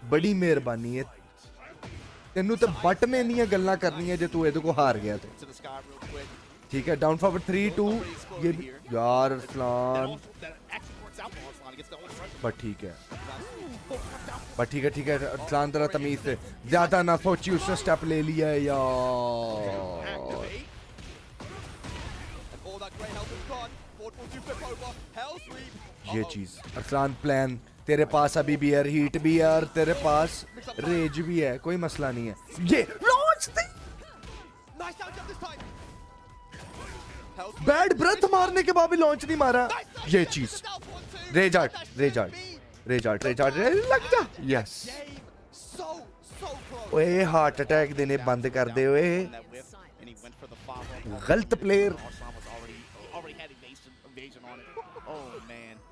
बड़ी मेहरबानी है, तेनू तो बट में नहीं है गल्ला करनी है जो तू ये को हार गया थे। ठीक है डाउन फॉरवर्ड 3-2, ये यार अरसलान, बट ठीक है बट ठीक है ठीक है अरसलान, तेरा तमीज से ज्यादा ना सोची, उसने स्टेप ले लिया है यार। ये चीज अरसलान प्लान, तेरे पास अभी भी है, हीट भी है और तेरे पास रेज भी है, कोई मसला नहीं है। ये लॉन्च बैड ब्रेथ मारने के बाद भी लॉन्च नहीं मारा, ये चीज rage art rage art rage art rage art लग जा, यस। ओए हार्ट अटैक देने बंद कर दे, ओए गलत प्लेयर,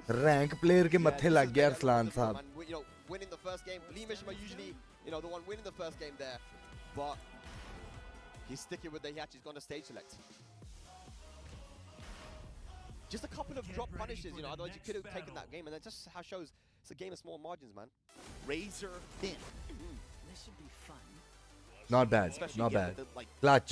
रैंक प्लेयर के मत्थे लग गया अरसलान साहब। Just a couple of drop punishes, you know, otherwise you could have taken that game, and that just how shows it's a game of small margins, man. Razor thin. This should be fun. Not bad, not bad. Clutch.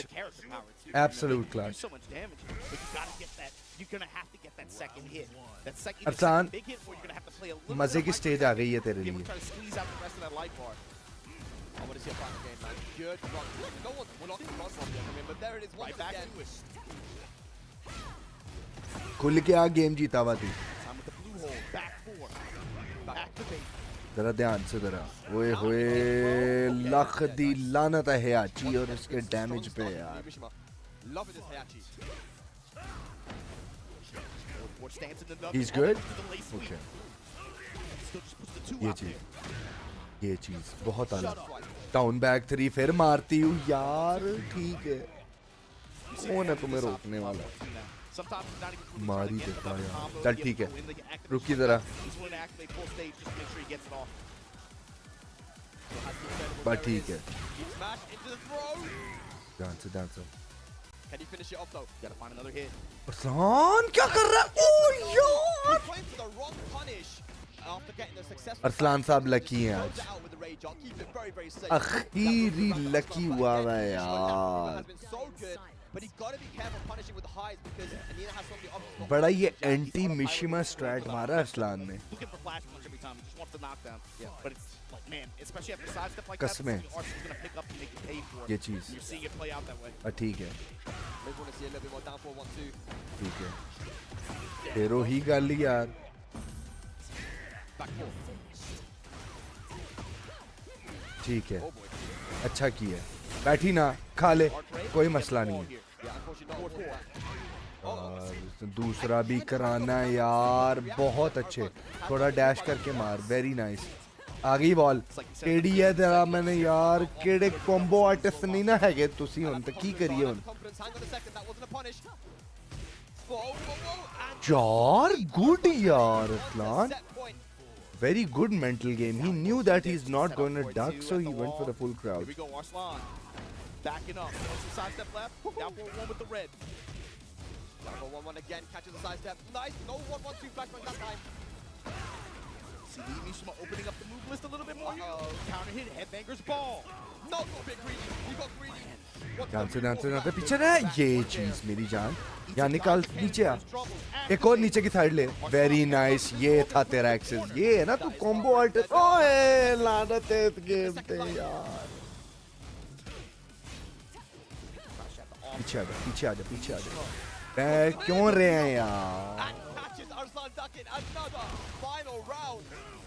Absolute clutch. So much damage, but you gotta get that. You're gonna have to get that second hit. That second Arslan, big hit, or you're gonna have to play a little मजे की stage आ गई है तेरे लिए। try to squeeze out the rest of that life bar. I want to see a final game, man. Good run. No one, we're not even on from yet, I mean, but there it is once Right back again. to it. खुल के आ, game जीता हुआ थी। Time with the blue hole. Back four. Activate. जरा ध्यान से जरा, ओए होए लख दी लानत है याची और इसके डैमेज पे यार। Love this Hayachi. He's good? Okay. ये चीज बहुत आला। डाउन बैक 3 फिर मारती हूँ यार, ठीक है कौन है तुम्हें रोकने वाला, मारी देता यार, चल ठीक है रुकी जरा, बस ठीक है ध्यान से ध्यान से। Can he finish it off though? Gotta find another hit. Arsalan क्या कर रहा है, ओ यार अरसलान साहब लकी हैं आज, आखिरी लकी हुआ है यार। बड़ा ये एंटी मिशिमा स्ट्रैट मारा अरसलान ने, कसमें ये चीज ठीक है ठीक है, तेरो ही गल यार। ठीक है अच्छा किया, बैठी ना खा ले, कोई मसला नहीं है। और दूसरा भी कराना यार, बहुत अच्छे, थोड़ा डैश करके मार, वेरी नाइस। आ गई बॉल, केड़ी है तेरा, मैंने यार केड़े कॉम्बो आर्टिस्ट नहीं ना हैगे तुसी, हुन ते की करिए हुन यार। गुड यार Arsalan, very good mental game. He knew that he's not going to duck, so he went for the full crowd. Here we go, Arslan. Backing up. Some sidestep left. Down for one with the red. Down for 1-1 again. Catches the sidestep. Nice. No 1-1-2 flashback that time. See Mishima opening up the move list a little bit more. Counter hit. Headbanger's ball. No, got a bit greedy. He got greedy. ध्यान से पीछे रहा, ये चीज मेरी जान, यहाँ निकाल नीचे आ, एक और नीचे की साइड ले, वेरी नाइस। ये था तेरा एक्सेस, ये है ना तू कॉम्बो आर्टिस्ट। ओए लानत है इस गेम पे यार। पीछे आ जा क्यों रहे हैं यार Catches Arslan ducking another final round.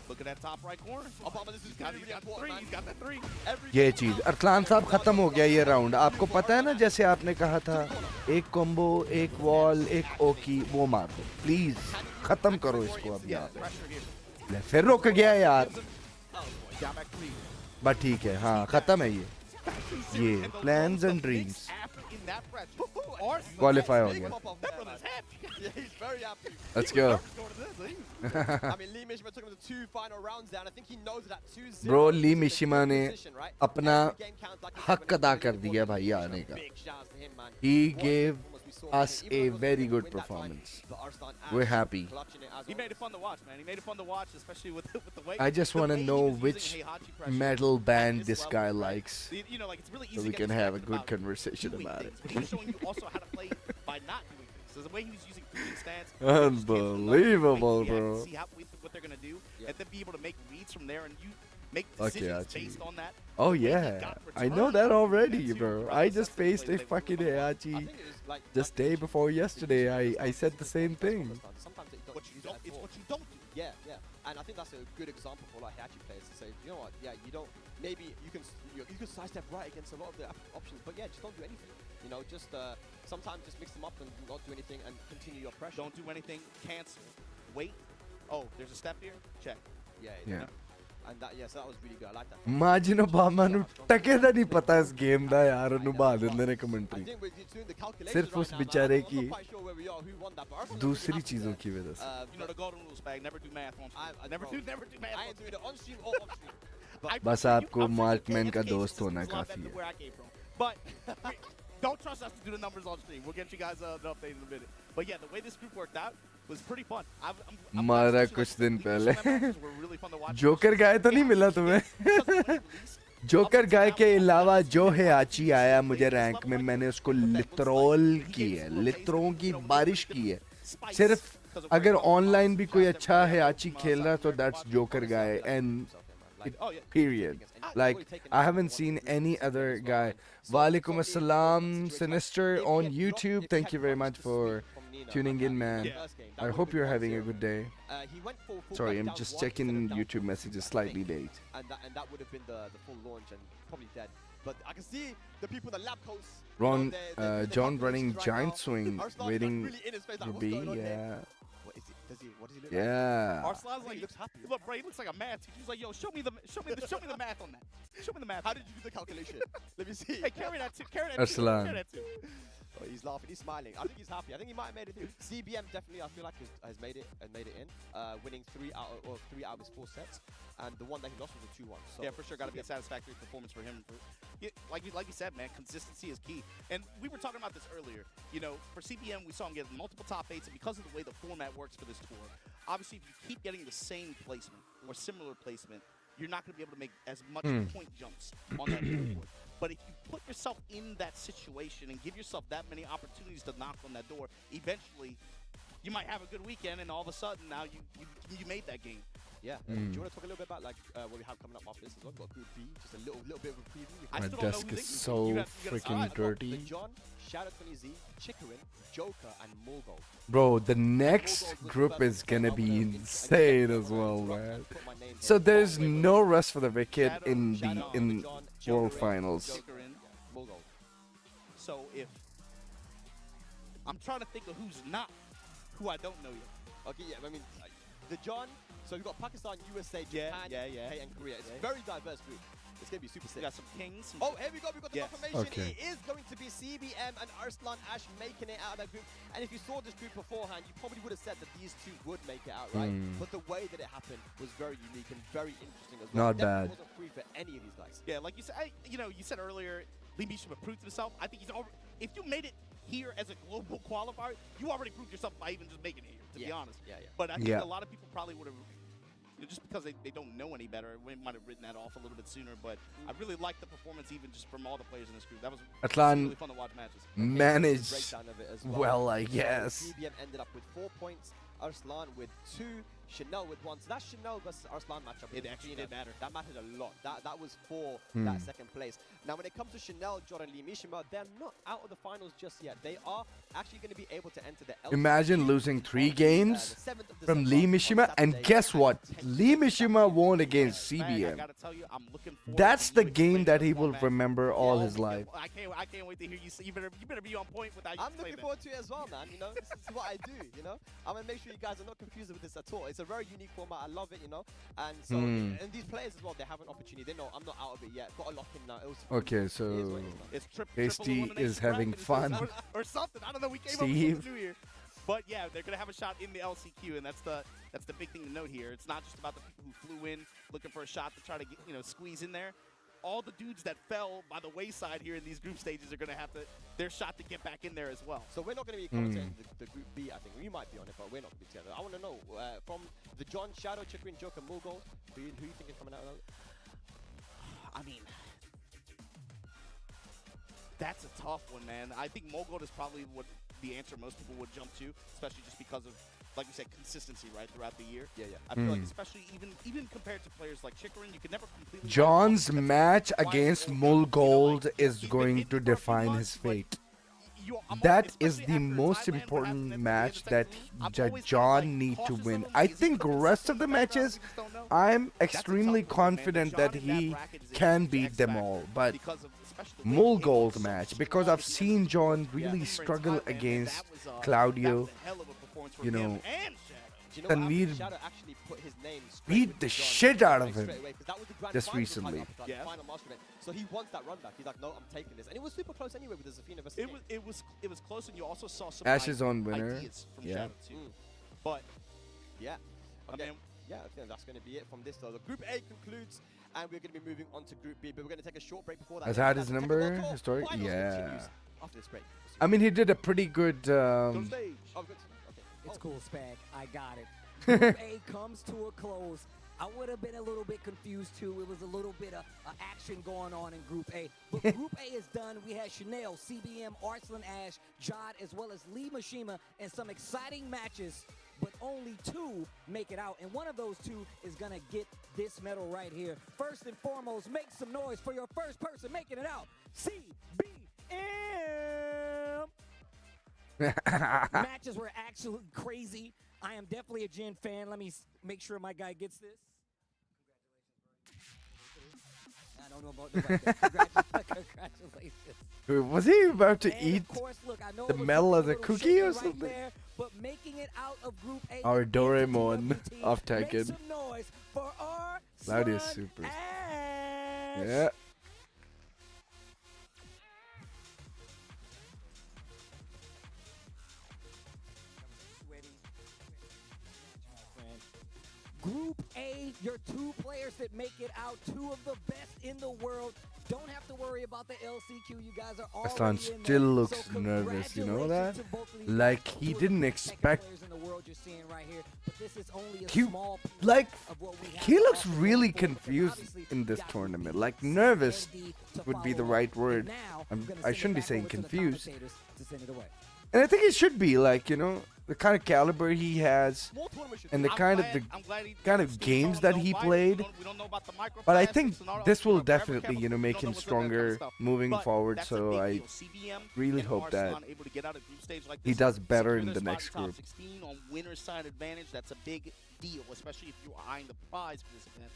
Look at that top right corner. Obama, this is He's got three. He's got that three. ये चीज अरसलान साहब खत्म हो गया ये राउंड आपको पता है ना जैसे आपने कहा था एक कॉम्बो एक वॉल एक ओकी वो मार दो प्लीज खत्म करो इसको अब यहाँ पे फिर रुक गया यार बट ठीक है हाँ खत्म है ये प्लान्स एंड ड्रीम्स क्वालिफाई हो गया Let's go. I mean, Lee Mishima took him to 2 final rounds there, and I think he knows that 2-0. Bro, Lee Mishima ने अपना हक अदा कर दिया भाई आने का. He gave us a very good performance. We're happy. He made it fun to watch, man. He made it fun to watch, especially with the way. I just want to know which metal band this guy likes, You know, like it's really easy so we can have a good conversation about it. But he's showing you also how to play by not doing things. So the way he was using three stance, Unbelievable, bro. See what they're gonna do, and then be able to make reads from there, and you make decisions based on that. Oh yeah, I know that already, bro. I just faced a fucking Heihachi just day before yesterday. I said the same thing. Sometimes it's what you don't do. Yeah. And I think that's a good example for like Heihachi players to say, you know what, you don't, maybe you can sidestep right against a lot of the options, but yeah, just don't do anything. You know, just sometimes just mix them up and not do anything and continue your pressure. Don't do anything, cancel, wait. Oh, there's a step here, check. Yeah. And that, so that was really good. I like that. Imagine Obama nu टके दा नहीं पता इस game दा यार अनुभा देंदे ने commentary सिर्फ उस बेचारे की दूसरी चीजों की वजह से You know the golden rules, bag. Never do math on stream. Never do math. I ain't doing it on stream or off stream. बस आपको मार्कमैन का दोस्त होना काफी है Where I came from, but don't trust us to do the numbers on stream. We'll get you guys an update in a minute. But yeah, the way this group worked out was pretty fun. मारा कुछ दिन पहले joker गाय तो नहीं मिला तुम्हें joker गाय के अलावा जो Heihachi आया मुझे रैंक में मैंने उसको लित्रोल की है लित्रों की बारिश की है सिर्फ अगर ऑनलाइन भी कोई अच्छा Heihachi खेल रहा तो that's joker guy and period. Like I haven't seen any other guy. Walaikum assalam, Sinister on YouTube. Thank you very much for tuning in, man. I hope you're having a good day. Sorry, I'm just checking YouTube messages slightly late. And that would have been the full launch and probably dead. But I can see the people in the lab coast. Ron, John running giant swing, waiting to be. Yeah. What does he look Yeah. like? Arslan's like, he looks happy. Look, bro, he looks like a math teacher. He's like, yo, show me the math on that. Show me the math. How did you do the calculation? Let me see. Hey, carry that too. Arslan. Carry that too. Oh, he's laughing. He's smiling. I think he's happy. I think he might have made it through. CBM definitely, I feel like, has made it in. Winning 3 out of his 4 sets. And the one that he lost was a 2-1. So yeah, for sure, got to be a satisfactory performance for him. Like you said, man, consistency is key. And we were talking about this earlier. You know, for CBM, we saw him get multiple top 8s, and because of the way the format works for this tour, obviously, if you keep getting the same placement or similar placement, you're not going to be able to make as much point jumps on that board. But if you put yourself in that situation and give yourself that many opportunities to knock on that door, eventually, you might have a good weekend, and all of a sudden, now you made that game. Yeah. Do you want to talk a little bit about like what we have coming up after this as well? We've got Group B, just a little bit of a preview. My desk is so freaking dirty. John, Shadow 20Z, Chikarin, Joker, and Morgo. Bro, the next group is gonna be insane as well, man. So there's no rest for the wicked in World Finals. So if I'm trying to think of who's not, who I don't know yet. Okay, yeah, I mean, the John. So we've got Pakistan, USA, Japan, and Korea. It's a very diverse group. It's going to be super sick. We got some kings. Oh, here we go. We've got the confirmation. Okay. It is going to be CBM and Arslan Ash making it out of that group. And if you saw this group beforehand, you probably would have said that these two would make it out, right? But the way that it happened was very unique and very interesting as well. Not bad. It wasn't free for any of these guys. Yeah, like you said, you said earlier, Lee Mishima proved himself. I think he's already. If you made it here as a global qualifier, you already proved yourself by even just making it here, to be honest. But I think a lot of people probably would have. Just because they don't know any better, we might have written that off a little bit sooner, but I really liked the performance even just from all the players in this group. That was really fun to watch matches. Managed well, I guess. CBM ended up with 4 points, Arslan with 2, Chanel with one. So that Chanel versus Arslan matchup. It actually did matter. That mattered a lot. That was for Hmm. that second place. Now, when it comes to Chanel, Jordan Lee Mishima, they're not out of the finals just yet. They are actually going to be able to enter the LCQ. Imagine losing 3 games the 7th of from December Lee on Mishima, and Saturday guess at what? 10 Lee p.m. Mishima won against Man, I CBM. gotta tell you, I'm looking forward That's to the you game explaining that the he will format. remember all Yeah, his life. I can't wait to hear you. You better be on point with how you I'm explain looking that. forward to it as well, man. You know, this is what I do. You know, I'm gonna make sure you guys are not confused with this at all. It's a very unique format. I love it. You know, and so and these players as well, they have an opportunity. They know I'm not out of it yet. Got to lock in now. Okay, so It's triple Tasty elimination is having bracket fun. or something. I don't know. We came Steve. up with something new here. But yeah, they're gonna have a shot in the LCQ, and that's the big thing to note here. It's not just about the people who flew in looking for a shot to try to get, squeeze in there. All the dudes that fell by the wayside here in these group stages are gonna have their shot to get back in there as well. So we're not going to be commentating the Group B, I think. We might be on it, but we're not going to be together. I want to know, from the John, Shadow, Chikarin, Joker, Mulgol, who you think is coming out of it? I mean, that's a tough one, man. I think Mogul is probably what the answer most people would jump to, especially just because of, like we said, consistency, right, throughout the year. Yeah, yeah. I feel like especially even compared to players like Chikarin, you can never completely... John's match against Mulgold is going to define his fate. That is the most important match that John need to win. I think rest of the matches, I'm extremely confident that he can beat them all. But Mulgold match, because I've seen John really struggle against Claudio, you know, and we beat the shit out of him just recently. So he wants that run back. He's like, no, I'm taking this. And it was super close anyway with the Zafina versus it was close, and you also saw some Ash is on winner. ideas from Yeah. Shadow too. But yeah, okay. I mean, yeah, I think that's going to be it from this though. The Group A concludes, and we're going to be moving on to Group B. But we're going to take a short break before that. Has had his number historic? Finals Yeah. continues after this break. I mean, he did a pretty good. Oh, good. Okay. It's cool, Spag. I got it. Group A comes to a close. I would have been a little bit confused too. It was a little bit of action going on in Group A. But Group A is done. We had Chanel, CBM, Arslan Ash, Jod, as well as Lee Mishima, and some exciting matches. But only 2 make it out, and one of those 2 is gonna get this medal right here. First and foremost, make some noise for your first person making it out. CBM. Matches were absolutely crazy. I am definitely a Jin fan. Let me make sure my guy gets this. Congratulations. I don't know about the congratulations. Was he about to And eat of course, look, I know the it was medal a as a little cookie shaky or right something? there, but making it out of Group A Our into Doraemon TWT. of Make Tekken. some noise for Cloud is Arslan super. Ash. Yeah. Group A, your 2 players that make it out, 2 of the best in the world. Don't have to worry about the LCQ. You guys are already Arslan in still there. looks So nervous, you know congratulations that? to both of these Like guys. he Two of didn't the best expect. players in the world you're seeing right here, but this is only a He small piece like of what we have he to looks offer really going forward. confused Obviously, in this got tournament. Ruby Like and nervous D to would be the follow right up. word. And now, I'm- gonna I send it shouldn't be back saying over to the confused. commentators to send it away. And I think it should be like, you know, the kind of caliber he has and the kind of games that he played. But I think this will definitely, you know, make him stronger moving forward. So I really hope that he does better in the next group. 16 on winner's side advantage. That's a big deal, especially if you are eyeing the prize for this event.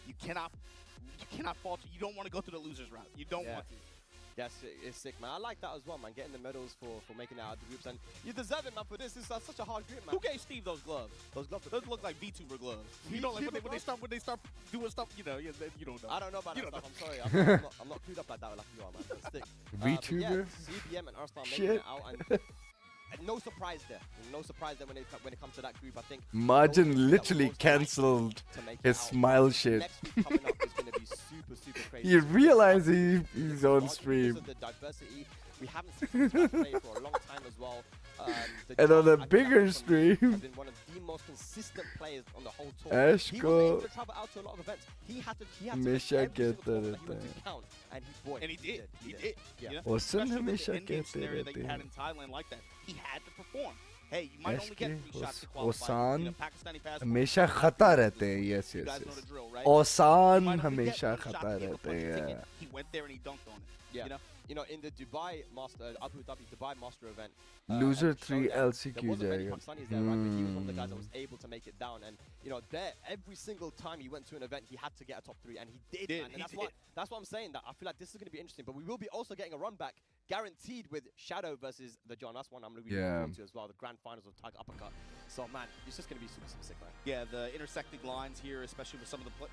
You cannot falter. You don't want to go through the losers route. You don't want to. Yes, it's sick, man. I like that as well, man. Getting the medals for making it out of the groups, and you deserve it, man. For this is such a hard group, man. Who gave Steve those gloves? Those gloves. Those look like VTuber gloves. You know, like when they start doing stuff, you know, you don't know. I don't know about that don't stuff. I'm sorry. I'm not clued up like that like you are, man. But stick. VTuber? CBM and Arslan making Shit. it out, and no surprise there. No surprise there when it comes to that group. I think Margin literally cancelled his smile shit. next week coming up is going to be super crazy. You realize he's on stream. Because of the diversity, we haven't seen this guy play for a long time as well. And on a bigger stream. Has been one of the most consistent players on the whole tour. Ash he go- was able to travel out to a lot of events. He had to हमेशा make every कहता single tournament रहता he went to है। count, and he did. He did. Yeah. You know? Austin Especially with हमेशा the endgame कहते scenario that रहते you had हैं। in Thailand like that. He had to perform. hey, you might only get 3 shots to qualify. ओसान You know, Pakistani passport. हमेशा खता रहते हैं. Yes, You yes, guys know yes. the drill, right? ओसान You might only get हमेशा 1 shot खता to be able to रहते punch your हैं. ticket. He went there and he dunked on it. Yeah. You know, in the Abu Dhabi Dubai Master event, Loser and 3 showdown, LCQ there wasn't many जाएगा. Pakistanis there, right? But he was one of the guys that was able to make it down. And you know, there every single time he went to an event, he had to get a top 3, and he did. Man. And that's what I'm saying. That I feel like this is going to be interesting. But we will be also getting a run back, guaranteed, with Shadow versus the John. That's one I'm going to be looking forward to as well. The grand finals of Tiger Uppercut. So man, it's just going to be super sick, man. Yeah, the intersecting lines here, especially with some of the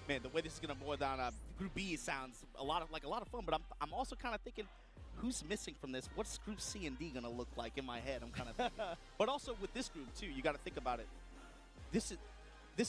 man, the way this is going to boil down. Group B sounds a lot of fun, but I'm also kind of thinking, who's missing from this? What's Group C and D going to look like in my head? I'm kind of thinking. But also with this group too, you got to think about it. This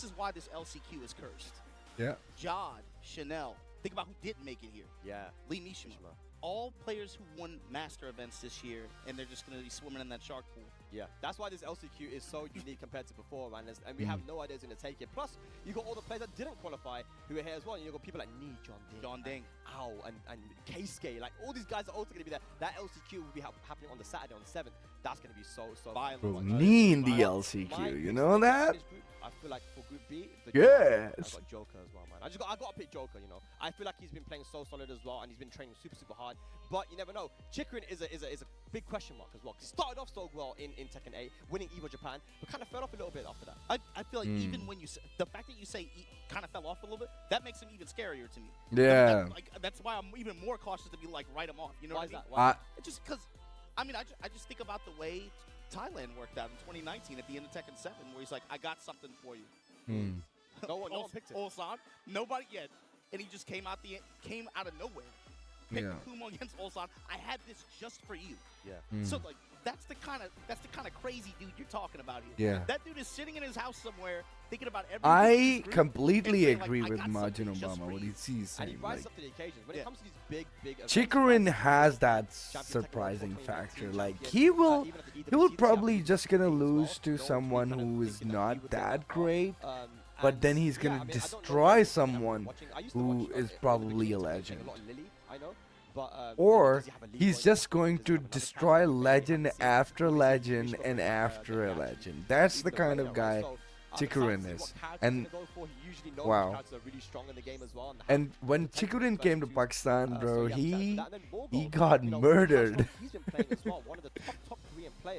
is why this LCQ is cursed. Yeah. Jod, Chanel. Think about who didn't make it here. Yeah. Lee Nishima. All players who won master events this year, and they're just going to be swimming in that shark pool. Yeah, that's why this LCQ is so unique compared to before, man. And we have no idea who's going to take it. Plus, you got all the players that didn't qualify who are here as well. You got people like Nee, John Ding, Ow, and Keisuke. Like, all these guys are also going to be there. That LCQ will be happening on the Saturday, on the 7th. That's going to be so violent. Bro, Nee in the LCQ, you know that? I feel like for Group B, yes. I got Joker as well, man. I got to pick Joker, you know. I feel like he's been playing so solid as well, and he's been training super hard. But you never know. Chikarin is a big question mark as well. He started off so well in Tekken 8, winning EVO Japan, but kind of fell off a little bit after that. I feel like even when the fact that you say kind of fell off a little bit, that makes him even scarier to me. Yeah. That's why I'm even more cautious to be like, write him off. You know why what I mean? Why? Just because, I mean, I just think about the way Thailand worked out in 2019 at the end of Tekken 7, where he's like, I got something for you. No one picked it. Ulsan, nobody yet, and he just came out of nowhere. Picked Kumo against Ulsan. I had this just for you. Yeah. So like that's the kind of crazy dude you're talking about here. Yeah. That dude is sitting in his house somewhere thinking about everything. I completely agree like, with Margin Obama what he's saying. And he rises up to the occasions. When it comes to these big events, Chikarin has that surprising factor. Like he will probably just gonna lose to someone who is not that great, but then he's gonna destroy someone who is probably a legend. Or he's just going to destroy legend after legend and after a legend. That's the kind of guy Chikarin is. And wow. And when Chikarin came to Pakistan, bro, he got murdered.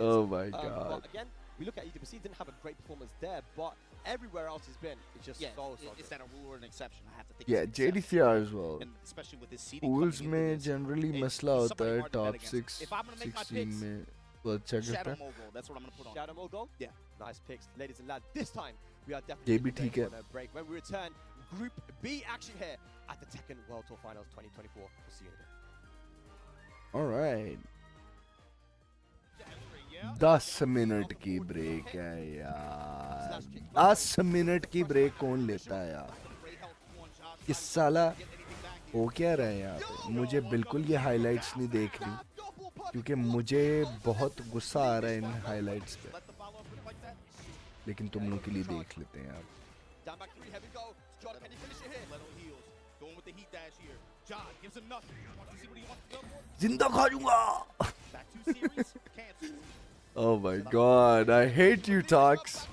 Oh my god. Again, we look at EWC, didn't have a great performance there, but everywhere else he's been, it's just so Is that a rule or an exception? I have to think. Yeah, JDCR as well. And especially with his seeding. Pools में generally मसला होता है top 6, 16 में. तो अच्छा करता Shadow है. Mogul, that's what I'm gonna put on. Shadow Mogul? Yeah. Nice picks, ladies and lads. This time, we are definitely ये भी ठीक है. on a break. When we return, Group B action here at the Tekken World Tour Finals 2024. We'll see you in a bit. All right. 10 minute की break है यार. 10 minute की break कौन लेता है यार? इस साला हो क्या रहा है यहाँ पे? मुझे बिल्कुल ये हाइलाइट्स नहीं देख रही क्योंकि मुझे बहुत गुस्सा आ रहा है इन हाइलाइट्स पे. लेकिन तुम लोग के लिए देख लेते हैं यार. जिंदा खा लूंगा. Oh my god, I hate you, Tox.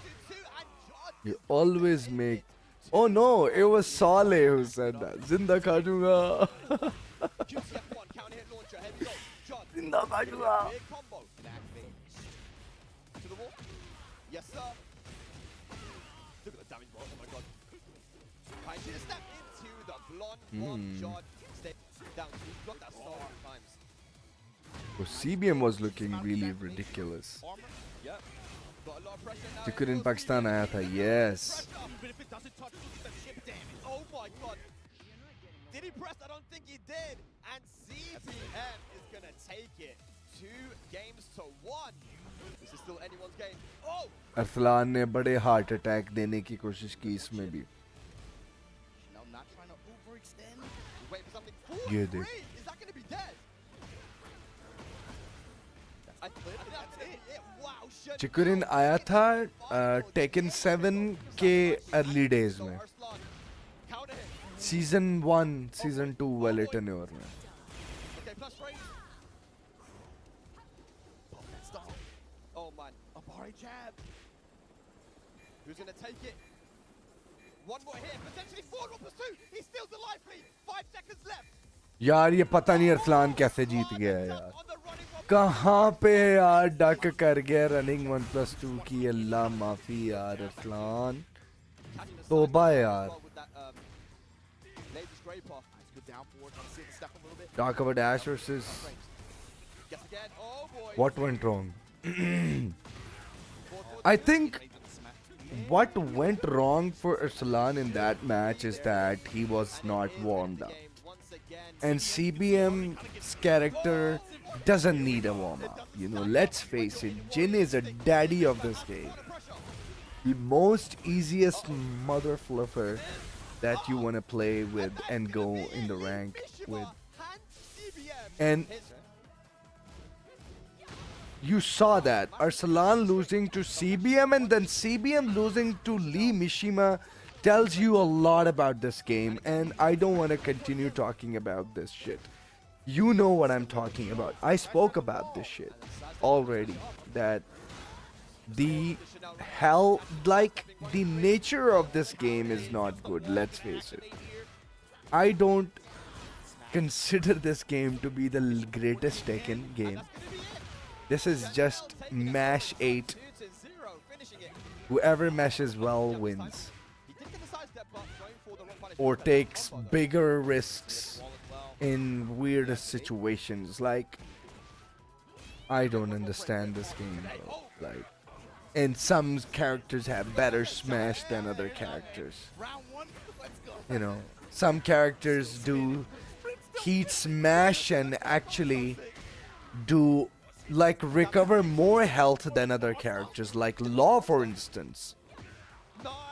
You always make... Oh no, it was Saleh who said that. Zinda kajunga. Zinda kajunga. Yes, sir. Look at the damage bar. Oh my god. I should have stepped into the blonde Jod. Stay down. He's blocked that so many times. Oh, CBM was looking really ridiculous. Yep. Got a lot of pressure now. Chikarin in Pakistan aaya tha, yes. Oh my god. Did he press? I don't think he did. And CBM is gonna take it 2 games to 1. This is still anyone's game. Oh! Arslan ने बड़े heart attack देने की कोशिश की इसमें भी. Wait for something. ये देख. Is that gonna be dead? Chikarin आया था Tekken 7 के early days में. Season 1, Season 2 वाले tenure में. Oh man. Great jab. Who's going to take it? One more here, potentially forward one plus two. He steals the life lead. 5 seconds left. यार ये पता नहीं अरसलान कैसे जीत गया यार, कहाँ पे यार डक कर गया रनिंग 1+2 की। अल्लाह माफी यार अरसलान, तौबा यार। Talk about Ash versus what went wrong. I think what went wrong for Arslan in that match is that he was not warmed up. And CBM's character doesn't need a warm-up. You know, let's face it, Jin is a daddy of this game. The most easiest mother fluffer that you want to play with and go in the rank with. And you saw that. Arslan losing to CBM and then CBM losing to Lee Mishima tells you a lot about this game, and I don't want to continue talking about this shit. You know what I'm talking about. I spoke about this shit already, that the nature of this game is not good, let's face it. I don't consider this game to be the greatest Tekken game. This is just Mash 8. Whoever meshes well wins, or takes bigger risks in weird situations. Like, I don't understand this game, bro. Like, and some characters have better smash than other characters. You know, some characters do heat smash and actually do like recover more health than other characters, like Law for instance.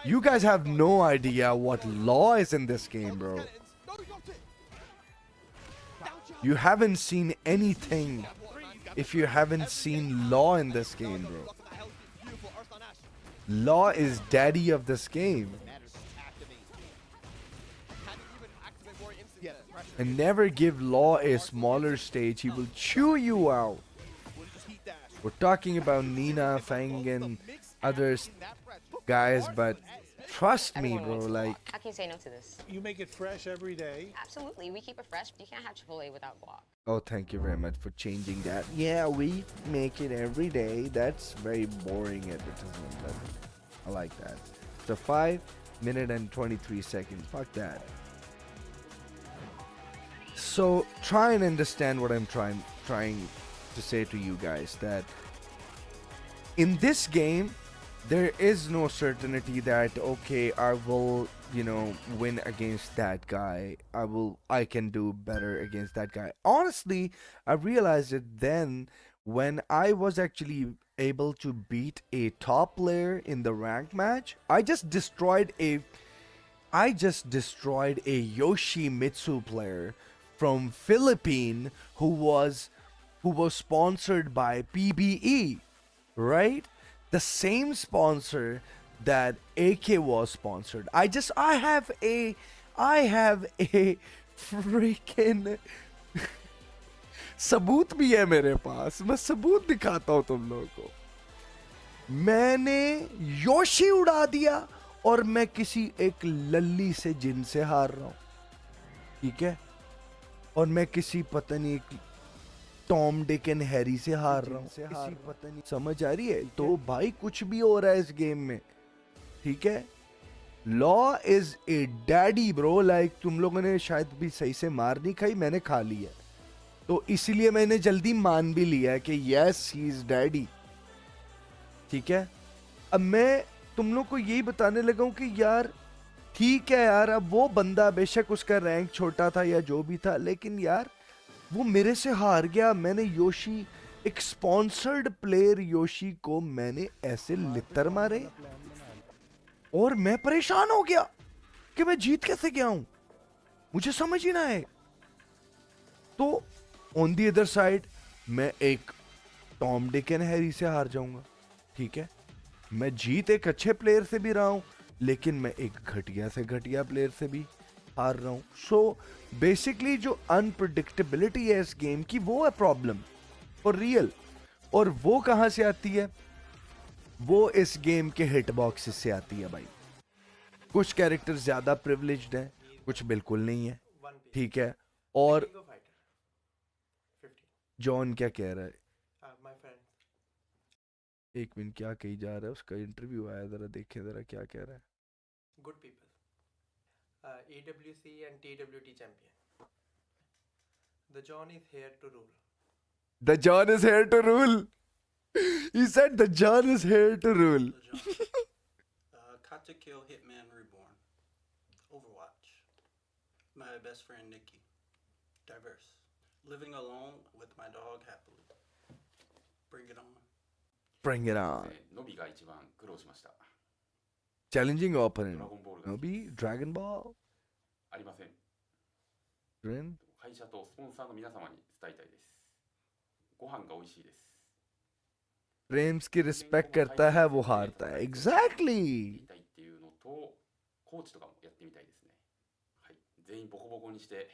You guys have no idea what Law is in this game, bro. You haven't seen anything if you haven't seen Law in this game, bro. Law is daddy of this game. And never give Law a smaller stage, he will chew you out. We're talking about Nina, Fang and others guys, but trust me, bro, like... How can you say no to this? You make it fresh every day. Absolutely, we keep it fresh, but you can't have AAA without guac. Oh, thank you very much for changing that. Yeah, we make it every day. That's very boring advertisement, but I like that. So 5 minutes and 23 seconds. Fuck that. So try and understand what I'm trying to say to you guys, that in this game there is no certainty that okay, I will, you know, win against that guy. I can do better against that guy. Honestly, I realized it then when I was actually able to beat a top player in the rank match. I just destroyed a Yoshimitsu player from Philippines who was sponsored by PBE, right? The same sponsor that AK was sponsored. I have a freaking सबूत भी है मेरे पास, मैं सबूत दिखाता हूँ तुम लोगों को। मैंने योशी उड़ा दिया और मैं किसी एक लल्ली से जिन से हार रहा हूँ, ठीक है? और मैं किसी पता नहीं टॉम डिक एंड हैरी से हार रहा हूँ, किसी पता नहीं, समझ आ रही है? तो भाई कुछ भी हो रहा है इस गेम में, ठीक है? Law is a daddy bro, like तुम लोगों ने शायद भी सही से मार नहीं खाई, मैंने खा ली है, तो इसीलिए मैंने जल्दी मान भी लिया है कि यस ही इज डैडी, ठीक है? अब मैं तुम लोग को यही बताने लगा हूं कि यार ठीक है यार, अब वो बंदा बेशक उसका रैंक छोटा था या जो भी था, लेकिन यार वो मेरे से हार गया। मैंने योशी, एक स्पॉन्सर्ड प्लेयर योशी को मैंने ऐसे लितर मारे और मैं परेशान हो गया कि मैं जीत कैसे गया हूं, मुझे समझ ही ना आए। तो ऑन दी अदर साइड मैं एक टॉम डिक एंड हैरी से हार जाऊंगा, ठीक है? मैं जीत एक अच्छे प्लेयर से भी रहा हूं, लेकिन मैं एक घटिया से घटिया प्लेयर से भी हार रहा हूं। सो बेसिकली जो अनप्रेडिक्टेबिलिटी है इस गेम की, वो है प्रॉब्लम फॉर रियल। और वो कहां से आती है? वो इस गेम के हिट बॉक्सेस से आती है भाई। कुछ कैरेक्टर ज्यादा प्रिविलेज्ड हैं, कुछ बिल्कुल नहीं है, ठीक है। और जॉन क्या कह रहा है? एक मिनट, क्या कही जा रहा है? उसका इंटरव्यू आया, जरा देखें जरा क्या कह रहा है। Good people, AWC and TWT champion. The John is here to rule. The John is here to rule. He said the John is here to rule. Caught to Kill Hitman Reborn. Overwatch. My best friend Nikki. Diverse. Living alone with my dog happily. Bring it on. Bring it on. ノビが一番苦労しました。 Challenging opponent. Nobi, Dragon Ball. ありません。 Rin. 会社とスポンサーの皆様に伝えたいです。ご飯が美味しいです。 Frames की respect करता है वो हारता है। Exactly. たいっていうのとコーチとかもやってみたいですね。はい。全員ボコボコにして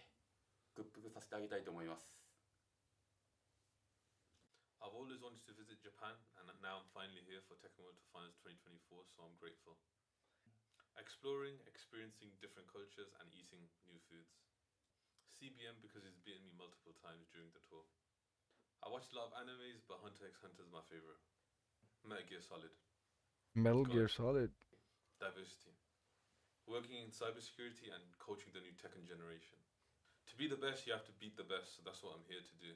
屈服させてあげたいと思います。 I've always wanted to visit Japan, and now I'm finally here for Tekken World Tour Finals 2024, so I'm grateful. Exploring, experiencing different cultures, and eating new foods. CBM because he's beaten me multiple times during the tour. I watched a lot of animes, but Hunter x Hunter is my favorite. Metal Gear Solid. Metal Gear Solid. Diversity. Working in cybersecurity and coaching the new Tekken generation. To be the best, you have to beat the best, so that's what I'm here to do.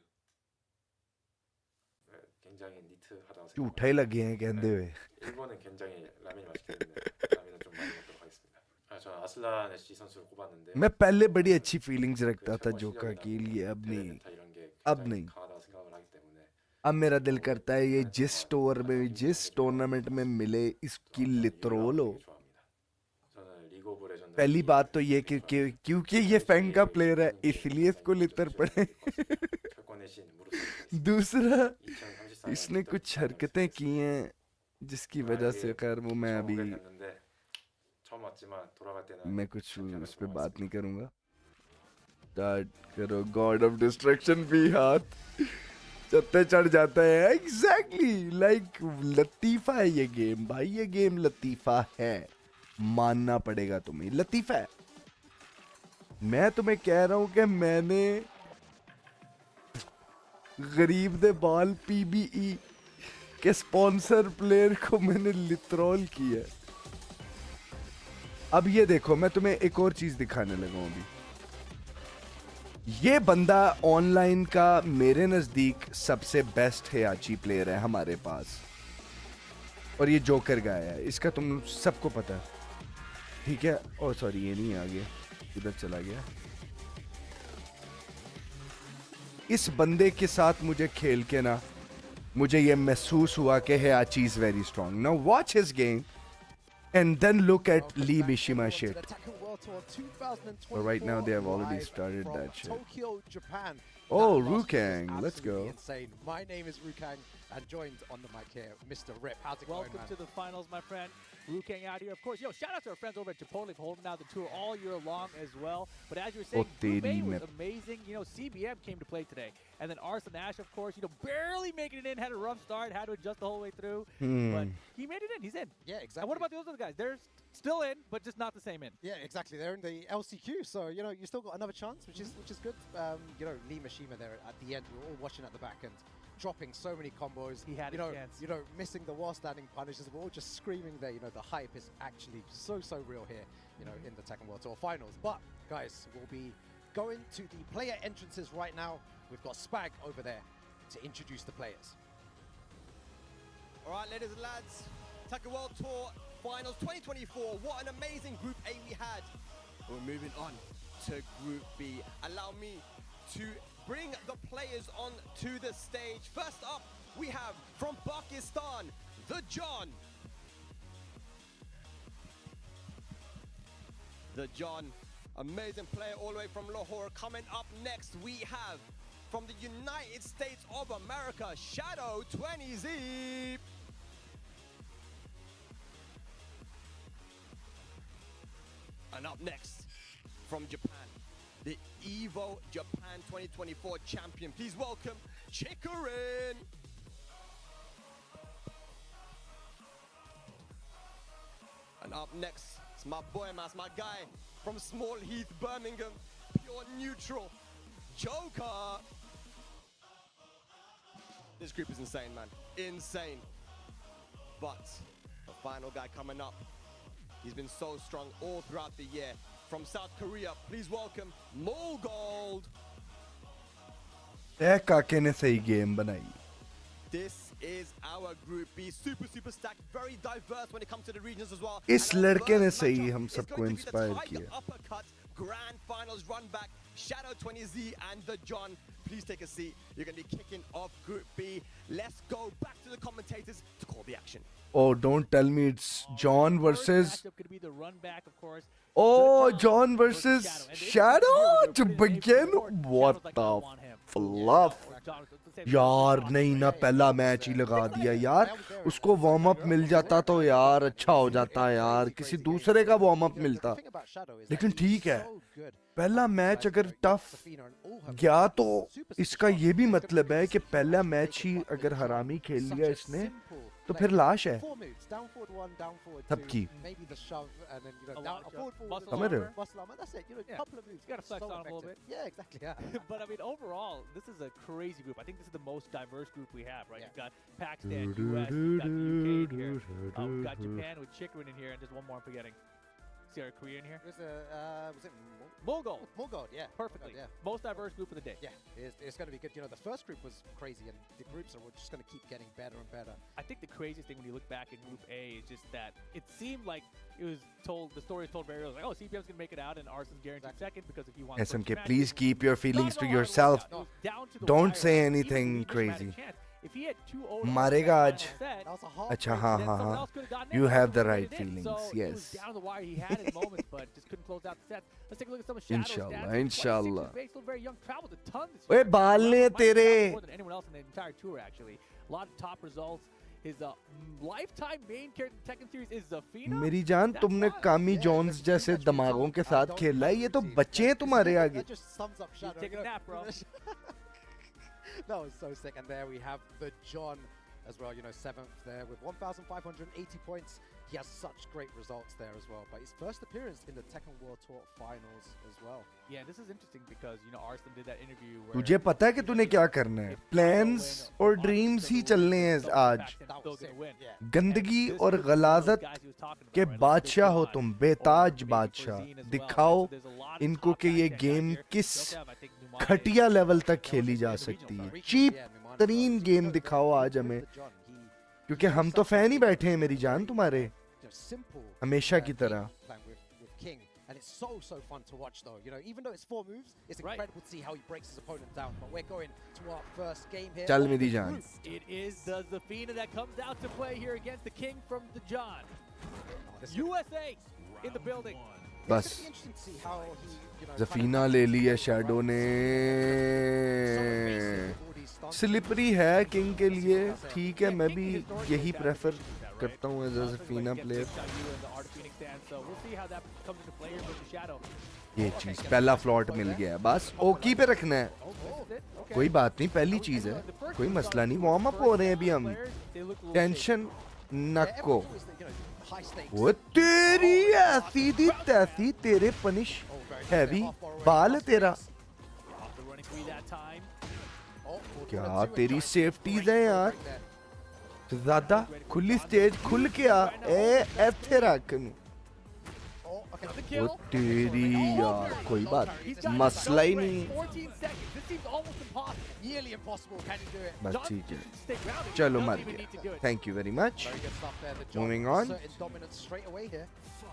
굉장히 니트하다고 생각합니다. झूठे लगे हैं कहते हुए. 일본은 굉장히 라면이 맛있기 때문에 라면을 좀 많이 먹도록 하겠습니다. 저는 아슬란 애쉬 선수를 꼽았는데 मैं पहले बड़ी अच्छी feelings रखता था जोका के लिए, अब नहीं. अब नहीं. 강하다고 생각을 하기 때문에 अब मेरा दिल करता है ये जिस स्टोर में, जिस टूर्नामेंट में मिले, इसकी लित्रोल हो. 저는 리그 오브 레전드 पहली बात तो ये क्योंकि ये फैंग का प्लेयर है इसलिए इसको लितर पड़े. 철권의 신 무릎 दूसरा इसने कुछ हरकतें की हैं जिसकी वजह से खैर वो मैं अभी 처음 왔지만 돌아갈 때는 मैं कुछ उस पे बात नहीं करूंगा. स्टार्ट करो. गॉड ऑफ डिस्ट्रक्शन भी हाथ चत्ते चढ़ जाता है. एग्जैक्टली लाइक लतीफा है ये गेम भाई. ये गेम लतीफा है, मानना पड़ेगा तुम्हें. लतीफा है. मैं तुम्हें कह रहा हूं कि मैंने गरीब दे बाल PBE के स्पॉन्सर प्लेयर को मैंने लित्रोल किया. अब ये देखो, मैं तुम्हें एक और चीज दिखाने लगा हूं अभी. ये बंदा ऑनलाइन का मेरे नजदीक सबसे बेस्ट हेयाची प्लेयर है हमारे पास, और ये जोकर गाया है. इसका तुम सबको पता है, ठीक है. ओ सॉरी, ये नहीं आ गया, इधर चला गया. इस बंदे के साथ मुझे खेल के ना मुझे ये महसूस हुआ कि Heihachi is very strong. Now watch his game and then look at Lee Mishima shit. But right now they have already started that shit. Tokyo, Japan. Oh, Rukang, let's go. Insane. My name is Rukang, and joined on the mic here, Mr. Rip. How's it going, Welcome man? to the finals, my friend. Rukang out here. Of course, shout out to our friends over at Chipotle for holding down the tour all year long as well. But as you were saying, Group A was amazing. CBM came to play today. And then Arslan Ash, of course, barely making it in, had a rough start, had to adjust the whole way through. But he made it in. He's in. Yeah, exactly. And what about the other guys? They're still in, but just not the same in. Yeah, exactly. They're in the LCQ, so you still got another chance, which is good. Lee Mishima there at the end, we were all watching at the back end, dropping so many combos. He had a chance. Missing the wall standing punishes. We're all just screaming there. The hype is actually so real here. In the Tekken World Tour Finals. But guys, we'll be going to the player entrances right now. We've got Spag over there to introduce the players. All right, ladies and lads, Tekken World Tour Finals 2024. What an amazing Group A we had. We're moving on to Group B. Allow me to bring the players on to the stage. First up, we have from Pakistan, the John. The John, amazing player all the way from Lahore. Coming up next, we have from the United States of America, Shadow 20Z. And up next, from Japan, the EVO Japan 2024 champion. Please welcome Chikarin. up next, it's my boy, my guy from Small Heath, Birmingham, pure neutral, Joker. This group is insane, man, insane. But the final guy coming up, he's been so strong all throughout the year. From South Korea, please welcome Mogold. काके ने सही game बनाई. This is our Group B, super stacked, very diverse when it comes to the regions as well. इस लड़के ने सही हम सबको इंस्पायर किया. Uppercut, grand finals run back, Shadow 20Z and the John. Please take a seat. You're going to be kicking off Group B. Let's go back to the commentators to call the action. Oh, don't tell me it's John versus. Could be the run back, of course. Oh, John versus Shadow to begin. What the fluff? यार नहीं ना पहला match ही लगा दिया यार. उसको warm up मिल जाता तो यार अच्छा हो जाता यार. किसी दूसरे का वार्म अप मिलता. लेकिन ठीक है. पहला मैच अगर टफ गया तो इसका ये भी मतलब है कि पहला मैच ही अगर हरामी खेल लिया इसने तो फिर लाश है सबकी. समझ रहे हो? But I mean, overall, this is a crazy group. I think this is the most diverse group we have, right? You've got Pakistan, US, you've got the UK in here, we've got Japan with Chikarin in here, and there's one more I'm forgetting. See our Korea in here? Was it Mogul? Mogul, yeah. Perfectly. Yeah. Most diverse group of the day. Yeah, it's going to be good. You know, the first group was crazy, and the groups are just going to keep getting better and better. I think the craziest thing when you look back in Group A is just that it seemed like it was told, the story was told very early, like, oh, CPM's going to make it out, and Arslan's guaranteed second because if you want SMK, please keep your feelings to yourself. Don't say anything crazy. If he had 2-0 मारेगा आज. अच्छा हाँ हाँ हाँ. You have the right feelings. Yes. Down the wire, he had his moments, but just couldn't close out the set. Let's take a look at some of Shadow's Inshallah, stats. inshallah. Still very young, traveled a ton this ओए year. बाल ने तेरे. More than anyone else in the entire tour, actually. A lot of top results. His lifetime main character in the Tekken series is Zafina. मेरी जान तुमने कामी Jones जैसे दिमागों के साथ खेला है. ये तो बच्चे हैं तुम्हारे आगे. That just sums up Shadow. Take a nap, bro. That was so sick. And there we have the John as well, you know, 7th there with 1,580 points. He has such great results there as well. But his first appearance in the Tekken World Tour Finals as well. Yeah, this is interesting because, you know, Arslan did that interview where... तुझे पता है कि तूने क्या करना है. Plans और dreams ही चलने हैं आज. गंदगी और गलाजत के बादशाह हो तुम. बेताज बादशाह. दिखाओ इनको कि ये गेम किस घटिया लेवल तक खेली जा सकती है. चीप तरीन गेम दिखाओ आज हमें. क्योंकि हम तो फैन ही बैठे हैं मेरी जान तुम्हारे. हमेशा की तरह. And it's so fun to watch though. You know, even though it's 4 moves, it's incredible to see how he breaks his opponent down. But we're going to our first game here. चल मेरी जान. It is the Zafina that comes out to play here against the king from the John. USA in the building. बस ज़फीना ले लिया shadow ने. Slippery है king के लिए. ठीक है, मैं भी यही प्रेफर करता हूँ एज अ ज़फीना प्लेयर. ये चीज पहला फ्लॉट मिल गया है. बस ओकी पे रखना है. कोई बात नहीं, पहली चीज है, कोई मसला नहीं. वार्म अप हो रहे हैं अभी हम. टेंशन नको. वो तेरी ऐसी दी तैसी तेरे पनिश हैवी बाल तेरा. क्या तेरी सेफ्टीज है यार. ज्यादा खुली स्टेज खुल के आ. ऐसे रख. वो तेरी यार कोई बात मसला ही नहीं. बस ठीक है, चलो मर गया. Thank you very much. Moving on.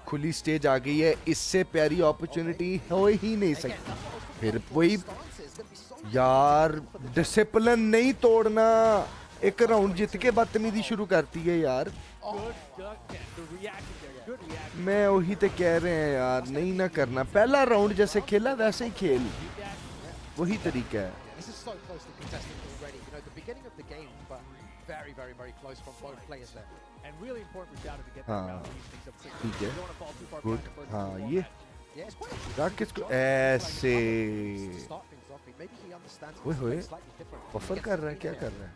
खुली स्टेज आ गई है. इससे प्यारी अपॉर्चुनिटी हो ही नहीं सकती. फिर वही यार, डिसिप्लिन नहीं तोड़ना. एक राउंड जीत के बदतमीजी शुरू करती है यार. मैं वही तो कह रहे हैं यार, नहीं ना करना. पहला राउंड जैसे खेला वैसे ही खेल. वही तरीका है. हाँ ठीक है, गुड. हाँ ये किसको ऐसे maybe he understands ओए होए it's slightly different. बफर कर रहा है क्या कर रहा है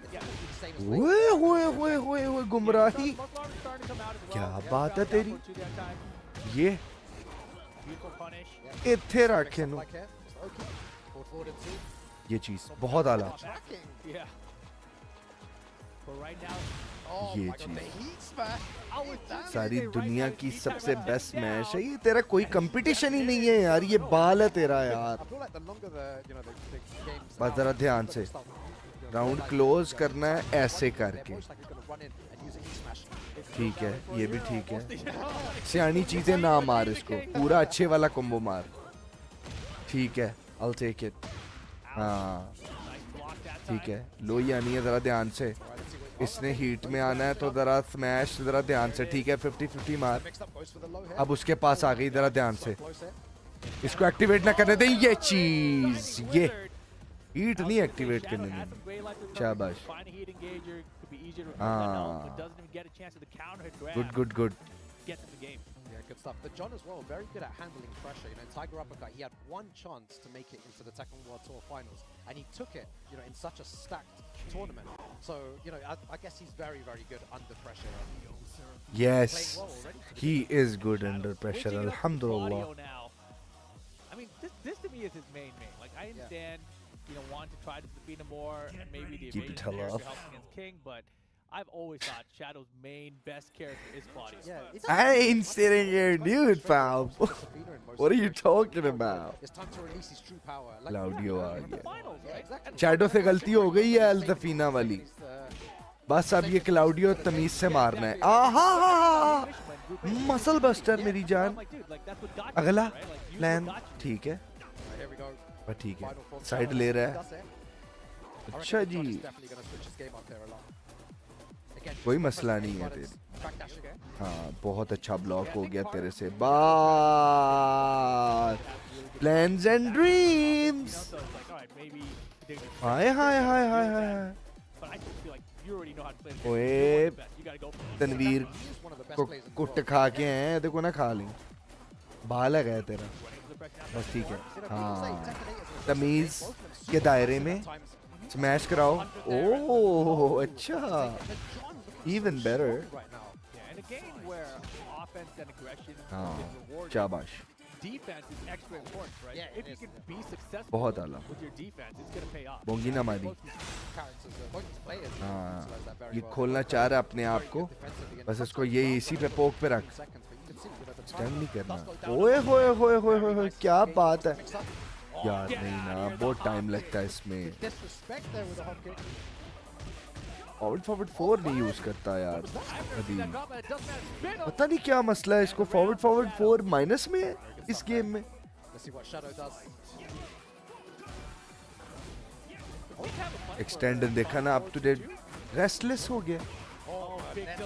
है ओए होए होए होए होए गुमराही क्या बात है तेरी ये इत्थे रखे नो ये चीज बहुत आला ये चीज सारी दुनिया की सबसे बेस्ट मैच है ये तेरा कोई कंपटीशन ही नहीं है यार ये बाल है तेरा यार बस जरा ध्यान से राउंड क्लोज करना है ऐसे करके ठीक है ये भी ठीक है सियानी चीजें ना मार इसको पूरा अच्छे वाला कॉम्बो मार ठीक है I'll take it हाँ ठीक है लो ये आनी है जरा ध्यान से इसने हीट में आना है तो जरा स्मैश जरा ध्यान से ठीक है 50-50 मार अब उसके पास आ गई जरा ध्यान से इसको एक्टिवेट ना करने दें ये चीज ये हीट नहीं एक्टिवेट करने दें शाबाश हाँ good good good Yeah, good stuff. But John as well, very good at handling pressure. You know, Tiger Uppercut, he had one chance to make it into the Tekken World Tour Finals, and he took it, you know, in such a stacked tournament. So, you know, I guess he's very, very good under pressure. Yes, he is good under pressure. Alhamdulillah. I mean, this to me is his main. Like, I understand, you know, want to try to defeat him more, and maybe the Keep it evasion there tough. to help against King, but I've always thought Shadow's main best character is Claudio. Yeah, I ain't sitting here nude, pal. What are you talking about? It's time to release his true power. Claudio आ गया exactly. Shadow से गलती हो गई है अल्तफीना वाली बस अब ये क्लाउडियो तमीज से मारना है आहा मसल बस्टर मेरी जान अगला प्लान ठीक है पर ठीक है साइड ले रहा है अच्छा जी कोई मसला नहीं है तेरे हाँ बहुत अच्छा ब्लॉक हो गया तेरे से बात प्लान्स एंड ड्रीम्स हाय हाय हाय हाय हाय ओए तनवीर को कुट खा के हैं देखो ना खा लें बाल है गया तेरा बस ठीक है हाँ तमीज के दायरे में स्मैश कराओ ओह अच्छा even better In a game where offense and aggression is rewarded, शाबाश defense is extra important, right? If you can be successful बहुत आला with your defense, it's going to pay off. Bongi ना मारी हाँ ये खोलना चाह रहा है अपने आप को बस इसको ये इसी पे पोक पे रख स्टन नहीं करना ओए होए होए होए होए क्या बात है यार नहीं ना बहुत टाइम लगता है इसमें फॉरवर्ड 4 नहीं यूज करता यार अभी पता नहीं क्या मसला है इसको फॉरवर्ड 4 माइनस में है इस गेम में एक्सटेंड देखा ना अप टू डेट रेस्टलेस हो गया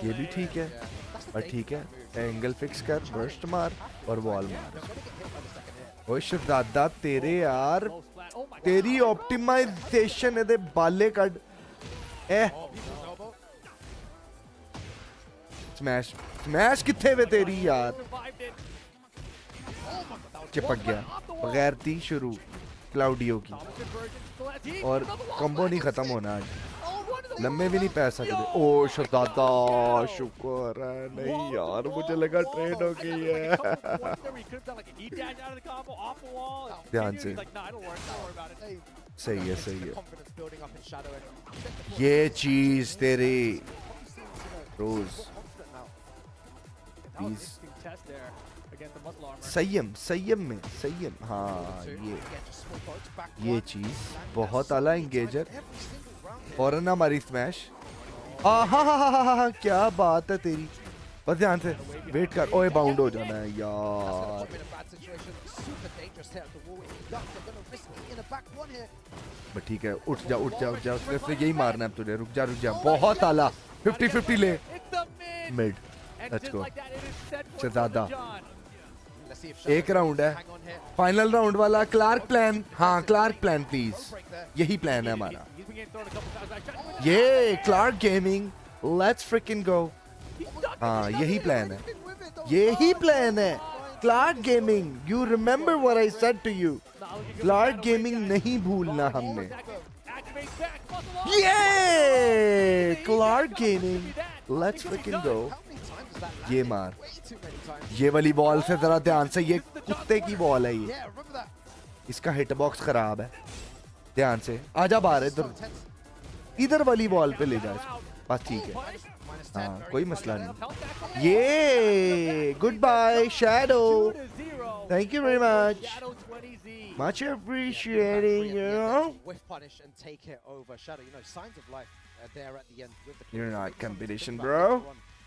ये भी ठीक है और ठीक है एंगल फिक्स कर बर्स्ट मार और वॉल मार ओए शहजादा तेरे यार तेरी ऑप्टिमाइजेशन है दे बाले कट स्मैश स्मैश किथे वे तेरी यार चिपक गया बगैर ती शुरू क्लाउडियो की और कॉम्बो नहीं खत्म होना आज लम्बे भी नहीं पै सकते ओ शहजादा शुक्र है नहीं यार मुझे लगा ट्रेड हो गई है ध्यान से सही है ये चीज तेरी रोज संयम में हाँ ये चीज बहुत आला एंगेजर फौरन हमारी स्मैश क्या बात है तेरी बस ध्यान से वेट कर ओए बाउंड हो जाना है यार बट ठीक है उठ जा सिर्फ यही मारना है तुझे रुक जा बहुत आला 50-50 ले मिड लेट्स गो शहजादा एक राउंड है फाइनल राउंड वाला क्लार्क प्लान हाँ क्लार्क प्लान प्लीज यही प्लान है हमारा ये Clark gaming let's freaking go हाँ यही प्लान है Clark gaming you remember what I said to you Clark Gaming नहीं भूलना हमने. Yay! Clark Gaming. Let's freaking go. ये मार. ये वाली बॉल से जरा ध्यान से, ये कुत्ते की बॉल है ये. इसका हिटबॉक्स खराब है. ध्यान से. आजा बाहर इधर. इधर वाली बॉल पे ले जा. बस ठीक है. हाँ, कोई मसला नहीं. ये goodbye Shadow. Thank you very much. Much appreciated, you know. Whiff punish and take it over Shadow. You know, signs of life there at the end with the. You're not competition, bro.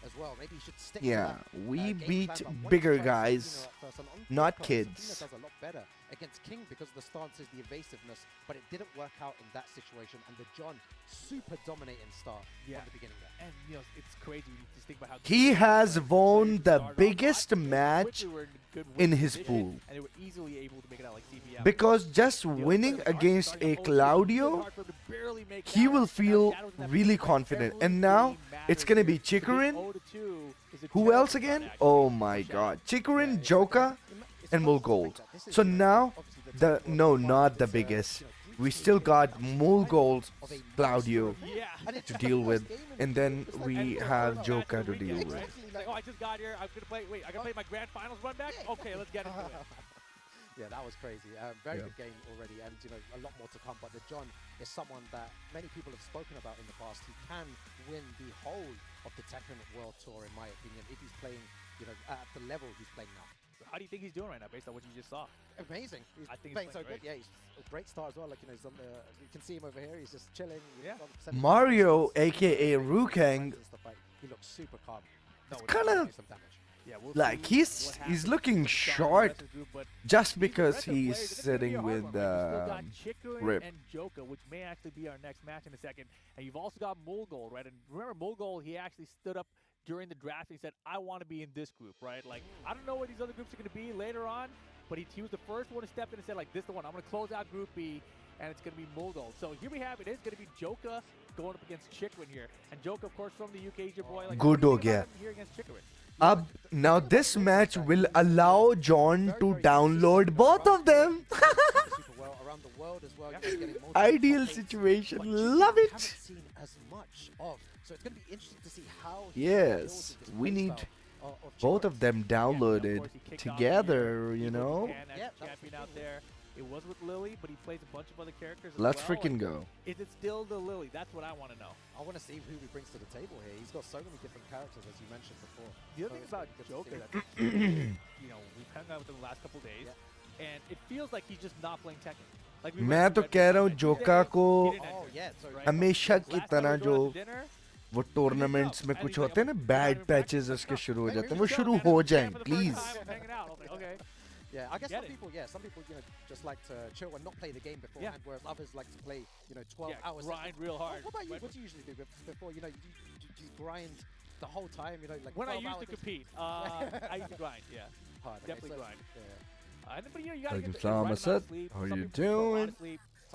As well. Maybe you should stick Yeah, to that, we game beat plan, but bigger when you try to, guys, first on not cross, kids. Tina does a lot better against King because of the stances, the evasiveness, but it didn't work out in that situation. And the John super dominating start from the beginning there. And you know, it's crazy when you just think about how He has won the biggest match in his pool. and they were easily able to make it out like CBM. Because just winning against a Claudio, he will feel really confident. And now it's gonna be Chikarin. Who else again? Oh my god. Chikarin, Joka, and Mul Gold. So now, not the biggest. We still got Mul Gold, Claudio to deal with. And then we have Joka to deal with. Like, oh, I just got here. I'm gonna play. Wait, I gotta play my grand finals run back. Okay, let's get into it. Yeah, that was crazy. Very good game already, and you know, a lot more to come. But the John is someone that many people have spoken about in the past. He can win the whole of the Tekken World Tour, in my opinion, if he's playing, you know, at the level he's playing now. How do you think he's doing right now, based on what you just saw? Amazing. He's I think playing he's so playing good. Yeah, he's a great start as well. Like, you know, he's on the, you can see him over here. He's just chilling. Yeah. Mario, aka Rukang, He looks super calm. kind of like he's looking short just because he's sitting with Rip. And Joka, which may actually be our next match in a second. And you've also got Mulgold, right? And remember, Mulgold, he actually stood up during the draft and he said, I want to be in this group, right? Like, I don't know what these other groups are going to be later on, but he was the first one to step in and said, like, this is the one. I'm going to close out Group B, and it's going to be Mulgold. So here we have it. It's going to be Joka going up against Chikarin here. And Joka, of course, from the UK, he's your boy. Like, Good dog, yeah. Here against Chikarin. Now this match will allow John to download both of them. Ideal situation. Love it. So it's going to be interesting to see how. Yes, we need both of them downloaded together, you know. Champion out there. It was with Lily, but he plays a bunch of other characters as Let's well. freaking go. Is it still the Lily? That's what I want to know. I want to see who he brings to the table here. He's got so many different characters, as you mentioned before. The other thing about Joka, that you know, we've hung out with him the last couple of days, and it feels like he's just not playing Tekken. Like मैं तो कह रहा हूँ जोका को हमेशा की तरह जो वो टूर्नामेंट्स में कुछ होते हैं ना बैड पैचेस उसके शुरू हो जाते हैं वो शुरू हो जाएं please. Yeah, I guess some people, you know, just like to chill and not play the game beforehand, whereas others like to play, you know, 12 hours. Grind real hard. What about you? What do you usually do before, you know, you grind the whole time, you know, like when I used to compete, I used to grind, yeah. Hard, definitely grind. Yeah. But you know, you gotta get How are you doing?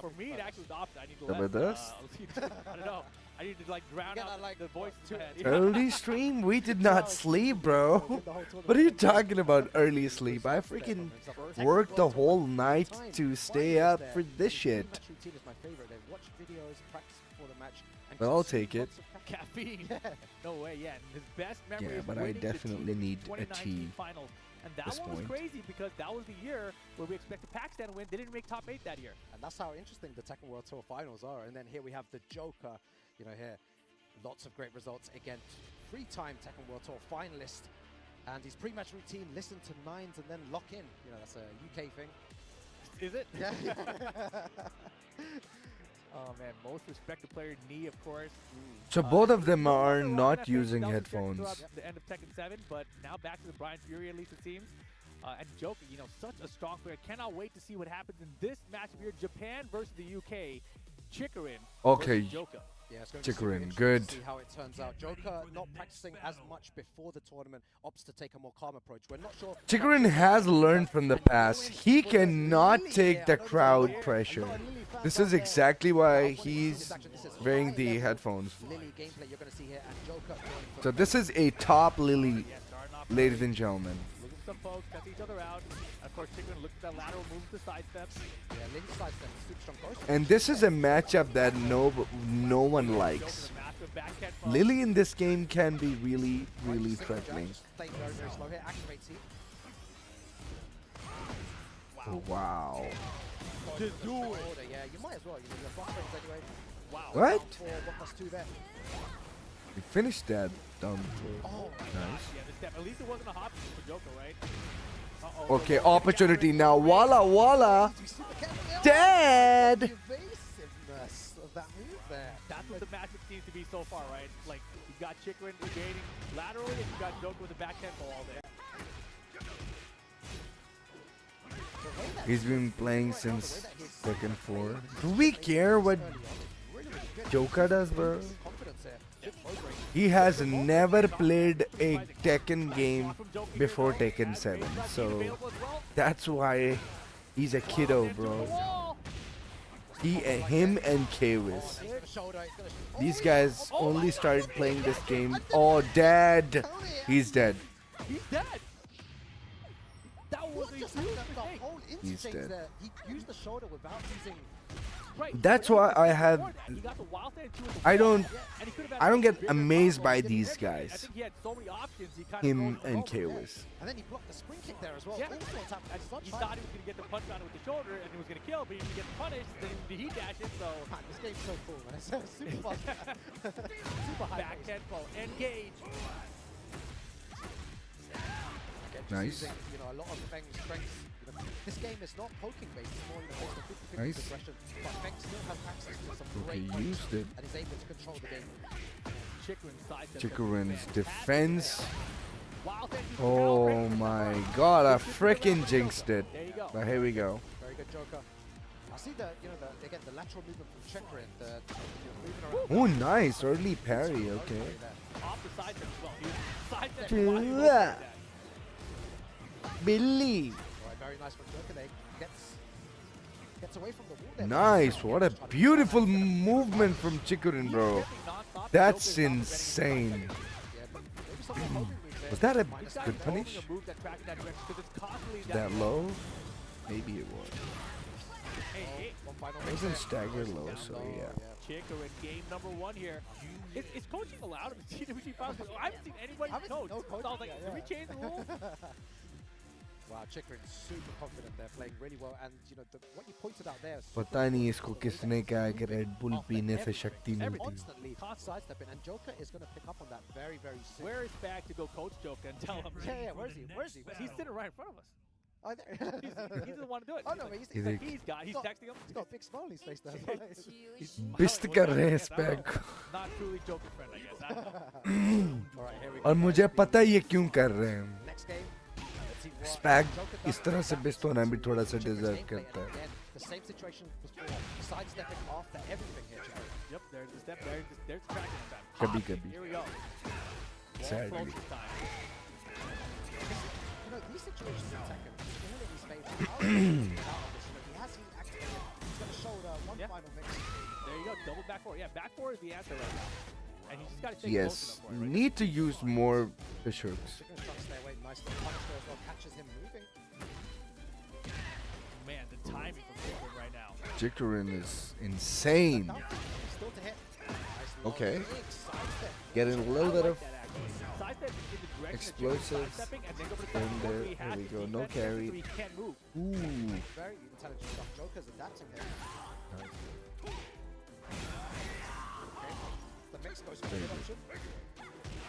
For me, it actually was the opposite. I need to I don't know. I need to like drown out the voice in my head. Early stream? We did not sleep, bro. What are you talking about early sleep? I freaking worked the whole night to stay up for this shit. But I'll take it. Caffeine. No way, yeah. And his best memory Yeah, is but I winning the definitely need a 2019 tea. finals. And that this one was point. crazy because that was the year where we expected Pakistan to win. They didn't make top 8 that year. And that's how interesting the Tekken World Tour finals are. And then here we have the Joker, you know, here. Lots of great results again. 3-time Tekken World Tour finalist. And his pre-match routine, listen to nines and then lock in. You know, that's a UK thing. Is it? Yeah. Oh man, most respected player, Knee, of course. So both of them are not using headphones. The end of Tekken 7, but now back to the Brian Fury, at least it seems. And Joker, you know, such a strong player. Cannot wait to see what happens in this matchup here. Japan versus the UK. Chikarin Okay. versus Joka. Yeah, it's going to be Chikarin, interesting good. to see how it turns out. Joker not practicing as much before the tournament, opts to take a more calm approach. We're not sure. Chikarin has learned from the past. He cannot take the crowd pressure. This is exactly why he's wearing the headphones. Lily gameplay you're going to see here, and Joker. So this is a top Lily, ladies and gentlemen. Some folks got each other out. Of course, Chikarin looks at that lateral move to sidestep. Yeah, Link sidestep is super strong. Both And this is a matchup that no one likes. Lily in this game can be really threatening. playing very, very slow here. Activates it. Wow. Just do it. Yeah, you might as well. You know, you're buff friends anyway. Wow. What? 1+2 there. We finished that down before. Oh, Nice. Yeah, the step. At least it wasn't a hop for Joker, right? Okay, opportunity now. Walla. Dead. Evasiveness of that move there. That's what the matchup seems to be so far, right? Like, you got Chikarin evading laterally, and you got Joker with a back tempo all day. He's been playing since Tekken 4. Do we care what Joker does, bro? He has never played a Tekken game before Tekken 7, so that's why he's a kiddo, bro. Him and Kwiz. These guys only started playing this game. Oh, dead. He's dead. He's dead. That was a huge mistake. He's dead. He used the shoulder without using. That's why I don't get amazed by these guys. Him and Kwiz. And then he blocked the spring kick there as well. Yeah. He thought he was going to get the punch on it with the shoulder and he was going to kill, but he didn't get punished, then he dashed it, so... Man, this game's so cool, man. It's super fun. Super high back tempo, engage. Nice. Using, you know, a lot of Feng's strengths. You know, this game is not poking based, it's more based on 50-50 Nice. aggression. But Feng still has access to some Okay, great punches used it. and is able to control the game. Chikarin's defense. Oh my god, I freaking jinxed it. But here we go. Very good Joker. I see the, you know, again, the lateral movement from Chikarin. Oh, nice. Early parry, okay. Off the side as well. Billy. Alright, very nice from Joker there. Gets away from the wall there. Nice. What a beautiful movement from Chikarin, bro. That's insane. Was that a good punish? That low? Maybe it was. It wasn't staggered low, so yeah. Chikarin, game number 1 here. Is coaching allowed in the TWT finals? I haven't seen anybody coach. So I was like, did we change the rules? Wow, Chikarin's super confident there, playing really well, and you know what you pointed out there. पता नहीं इसको किसने कहा कि Red Bull पीने से शक्ति मिलती. Constantly sidestepping, and Joker is going to pick up on that very, very soon. Where is Bag to go coach Joker and tell him? Yeah, where's he? He's sitting right in front of us. Oh, there. He's the one to do it. Oh no, he's texting him. He's got a big smile on his face there. बिस्त कर रहे हैं इस bag को. Not truly Joker friend, I guess. Alright, here we go. और मुझे पता है ये क्यों कर रहे हैं. Next game. स्पैग इस तरह से बिस्त होना भी थोड़ा सा डिजर्व करता है. The same situation was before. Sidestepping after everything here, Chikarin. Yep, there's the step, there's the tracking time. कभी-कभी. Here we go. Sadly. You know, these situations in Tekken, all in his favor. He has heat activated. He's got a shoulder, one final mix. There you go, double back four. Yeah, back four is the answer right now. And he's just got to stay close Yes, enough for it, right? need to use more Bishooks. Chikarin's trying to stay away. Nice little punish there as well. Catches him moving. Man, the timing from Chikarin right now. Chikarin is insane. Still to hit. Okay. Getting a little bit of Sidestep in the direction explosives. that Joker's sidestepping, and then go for the And second there, one. He has here we his go. No defense, carry. so he can't move. Ooh. Very intelligent stuff. Joker's adapting here. The mix goes for the option.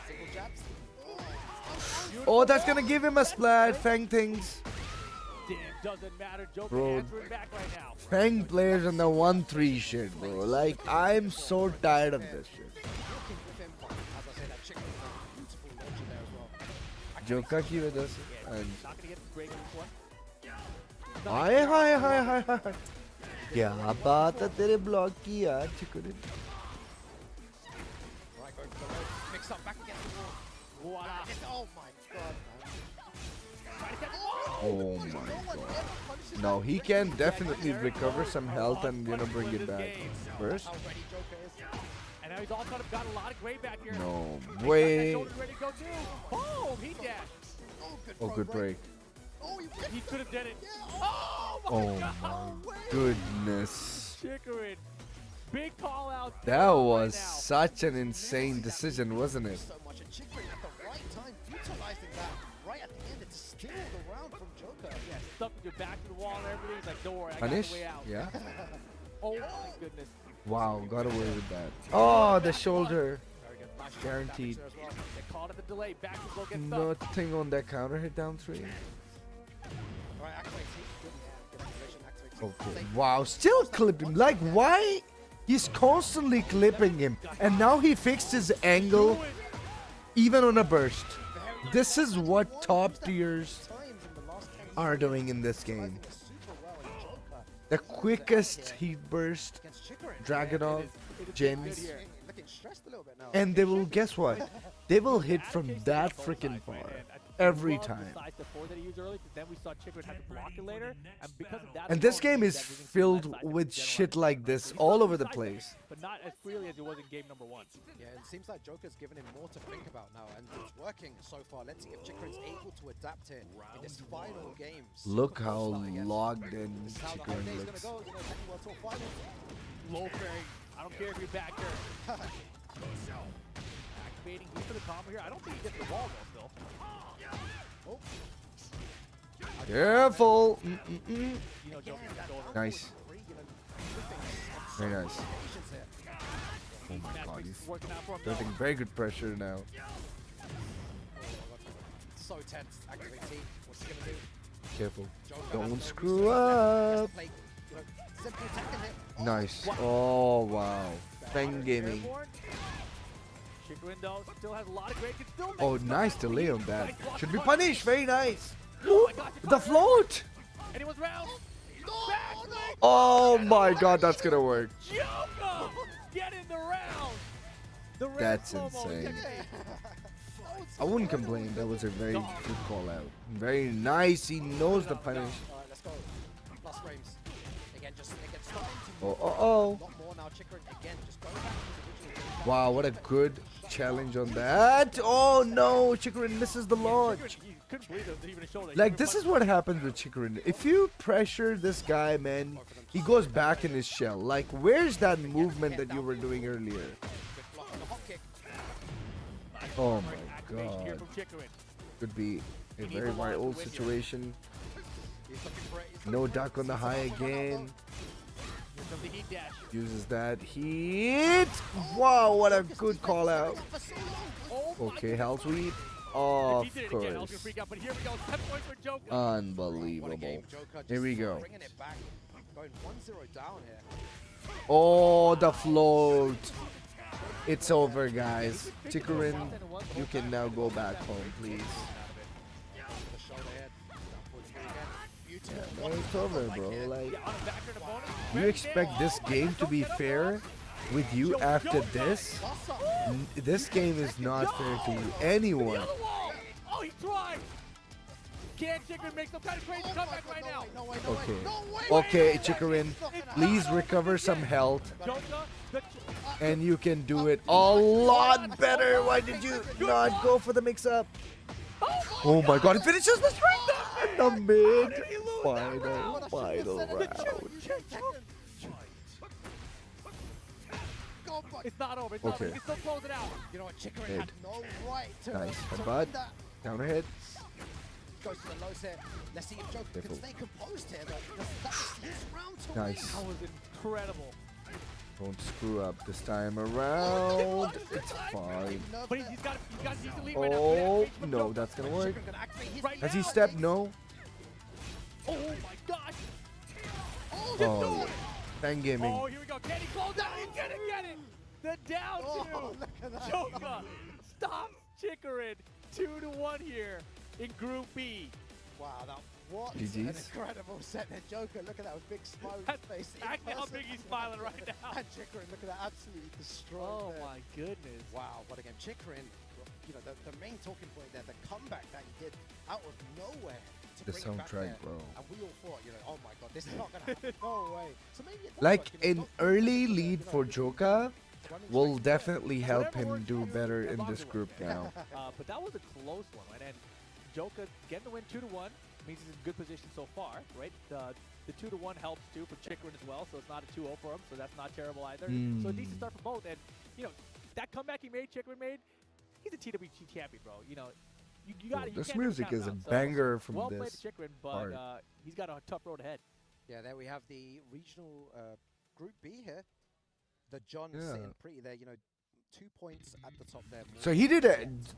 Single jabs. Oh, that's gonna give him a splat. Fang things. Damn, doesn't matter. Joker Bro. answering back right now. Fang players on the 1-3 shit, bro. Like, I'm so tired of this shit. Joker की वजह से. And हाय हाय हाय हाय हाय. क्या बात है तेरे block की यार chicken. Mix up back against the wall. Voila. Oh my god, Oh my god. Now he can definitely recover some health and bring it back. First. And now he's all kind of got a lot of gray back here. No way. Ready to go too. Boom, he dashed. Oh, good break. He could have done it. Oh my Oh god! my goodness. Chikarin. Big call out. That was such an insane decision, wasn't it? So much, and Chikarin at the right time, utilizing that right at the end to steal the round from Joker. Yeah, stuck with your back to the wall and everything. He's like, don't worry, I got Punish? the way out. Yeah. Oh my goodness. Wow, got away with that. Oh, the shoulder. Guaranteed. They called it the delay. Back to go get stuck. Nothing on that counter hit down 3. Alright, activate T. Good activation, activate T. Okay. Wow, still clipping. Like, why? He's constantly clipping him. And now he fixed his angle even on a burst. This is what top tiers are doing in this game. The quickest heat burst, Dragonov, Jins, and they will, guess what? They will hit from that freaking far every time. And this game is filled with shit like this all over the place. But not as freely as it was in game number 1. Yeah, it seems like Joker's given him more to think about now, and it's working so far. Let's see if Chikarin's able to adapt here in this final game. Look how logged in Chikarin looks. Low fairing. I don't care if you're back there. Activating for the combo here. I don't think he gets the wall though still. Oh. Careful. Nice. Nice. Very nice. Oh my god, he's getting very good pressure now. So tense. Activate T. What's he gonna do? Careful. Don't screw up. Simple Tekken hit. Nice. Oh wow. Feng gaming. Chikarin though still has a lot of great. Oh, nice delay on that. Should be punished. Very nice. The float. And he was round. Oh my god, that's gonna work. Joker get in the round. That's insane. I wouldn't complain. That was a very good call out. Very nice. He knows the punish. Let's go. Plus frames. Again, just Oh, oh, oh. lot more now. Chikarin again, just go back to his original. Wow, what a good challenge on that. Oh no, Chikarin misses the launch. Like, this is what happens with Chikarin. If you pressure this guy, man, he goes back in his shell. Like, where's that movement that you were doing earlier? Oh my god. Could be a very vital situation. No duck on the high again. Uses that heat. Wow, what a good call out. Okay, health sweep. Of course. Unbelievable. Here we go. Oh, the float. It's over, guys. Chikarin, you can now go back home, please. Yeah, no, it's over, bro. Like, you expect this game to be fair with you after this? This game is not fair to anyone. Oh, he tried. Can Chikarin make some kind of crazy comeback right now? Okay. Okay, Chikarin, please recover some health. And you can do it a lot better. Why did you not go for the mix-up? Oh my god, it finishes the straight in the mid. Final round. It's not over. It's not over. You can still close it out. You know what? Chikarin had no right to Nice. to Headbutt. win that. Counter hit. Goes to the lows here. Let's see if Joker can stay composed here, though, because that's his round to Nice. That was incredible. Don't screw up this time around. It's fine. But he's got to use the lead right Oh, now. no, that's gonna work. Right Has he now. stepped? No. Oh my gosh. Oh, Fang gaming. Oh, here we go. Can he close down? Get it. The down two. Joker stops Chikarin 2-1 here in Group B. Wow, that what GG's. an incredible set there. Joker, look at that with big smile on his face. Actually, how big he's smiling right now. And Chikarin, look at that, absolutely destroyed. Oh there. my goodness. Wow, what a game. Chikarin, you know, the main talking point there, the comeback that he did out of nowhere. The soundtrack, bro. And we all thought, you know, oh my god, this is not gonna happen. No way. So maybe it does Like, work, you know, an early lead for Joka will definitely help him do better in this group now. But that was a close one, right? And Joka getting the win 2-1. means he's in good position so far, right? The 2-1 helps too for Chikarin as well, so it's not a 2-0 for him, so that's not terrible either. So a decent start for both, and you know that comeback Chikarin made, he's a TWT champion, bro. You know, you got it. This music is a banger from well this played to Chikarin, but he's got a tough road ahead. Yeah, there we have the regional Group B here. The John sitting pretty there, you know, 2 points at the top there. So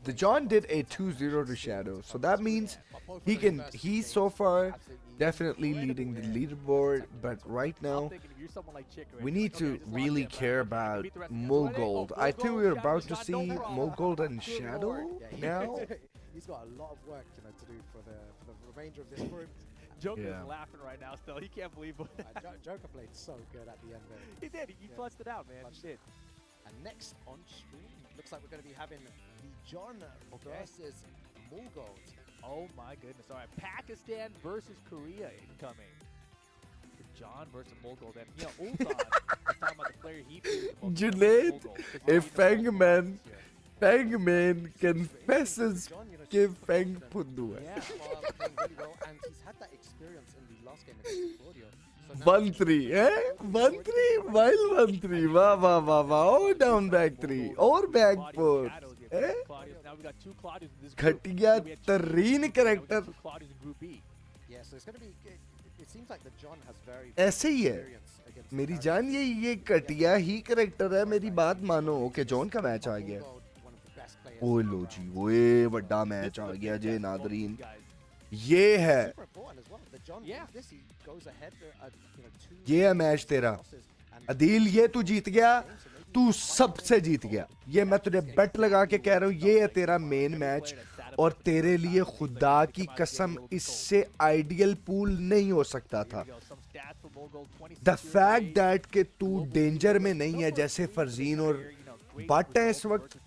the John did a 2-0 to Shadow. So that means he's so far definitely leading the leaderboard, but right now we need to really care about Mogold. I think we're about to see Mogold and Shadow now. He's got a lot of work, you know, to do for the remainder of this group. Joker's laughing right now still. He can't believe it. Joker played so good at the end there. He did. He clutched it out, man. He did. And next on stream, looks like we're going to be having the John versus Mogold. Oh my goodness. All right, Pakistan versus Korea incoming. The John versus Mogold. And, you know, Ulsan was talking about the player he played. Junaid, a Fangman can message give Fang Pundu. Yeah, well, playing really well, and he's had that experience in the last game against Claudio. So 1-3, eh? 1-3, while 1-3. Wow. Oh, down back 3. Or back 4. Eh? Now we got 2 Claudios in this group. Khatiya tareen character. Yeah, so it's going to be. It seems like the John has very. ऐसे ही है. मेरी जान ये घटिया ही character है. मेरी बात मानो. ओके, जॉन का मैच आ गया. ओए लो जी, ओए बड़ा मैच आ गया जे नादरीन. ये है. ये है मैच तेरा. अदील, ये तू जीत गया. तू सबसे जीत गया. ये मैं तुझे बेट लगा के कह रहा हूँ, ये है तेरा मेन मैच. और तेरे लिए खुदा की कसम इससे आइडियल पूल नहीं हो सकता था. द फैक्ट दैट कि तू डेंजर में नहीं है जैसे फरजीन और बट है इस वक्त,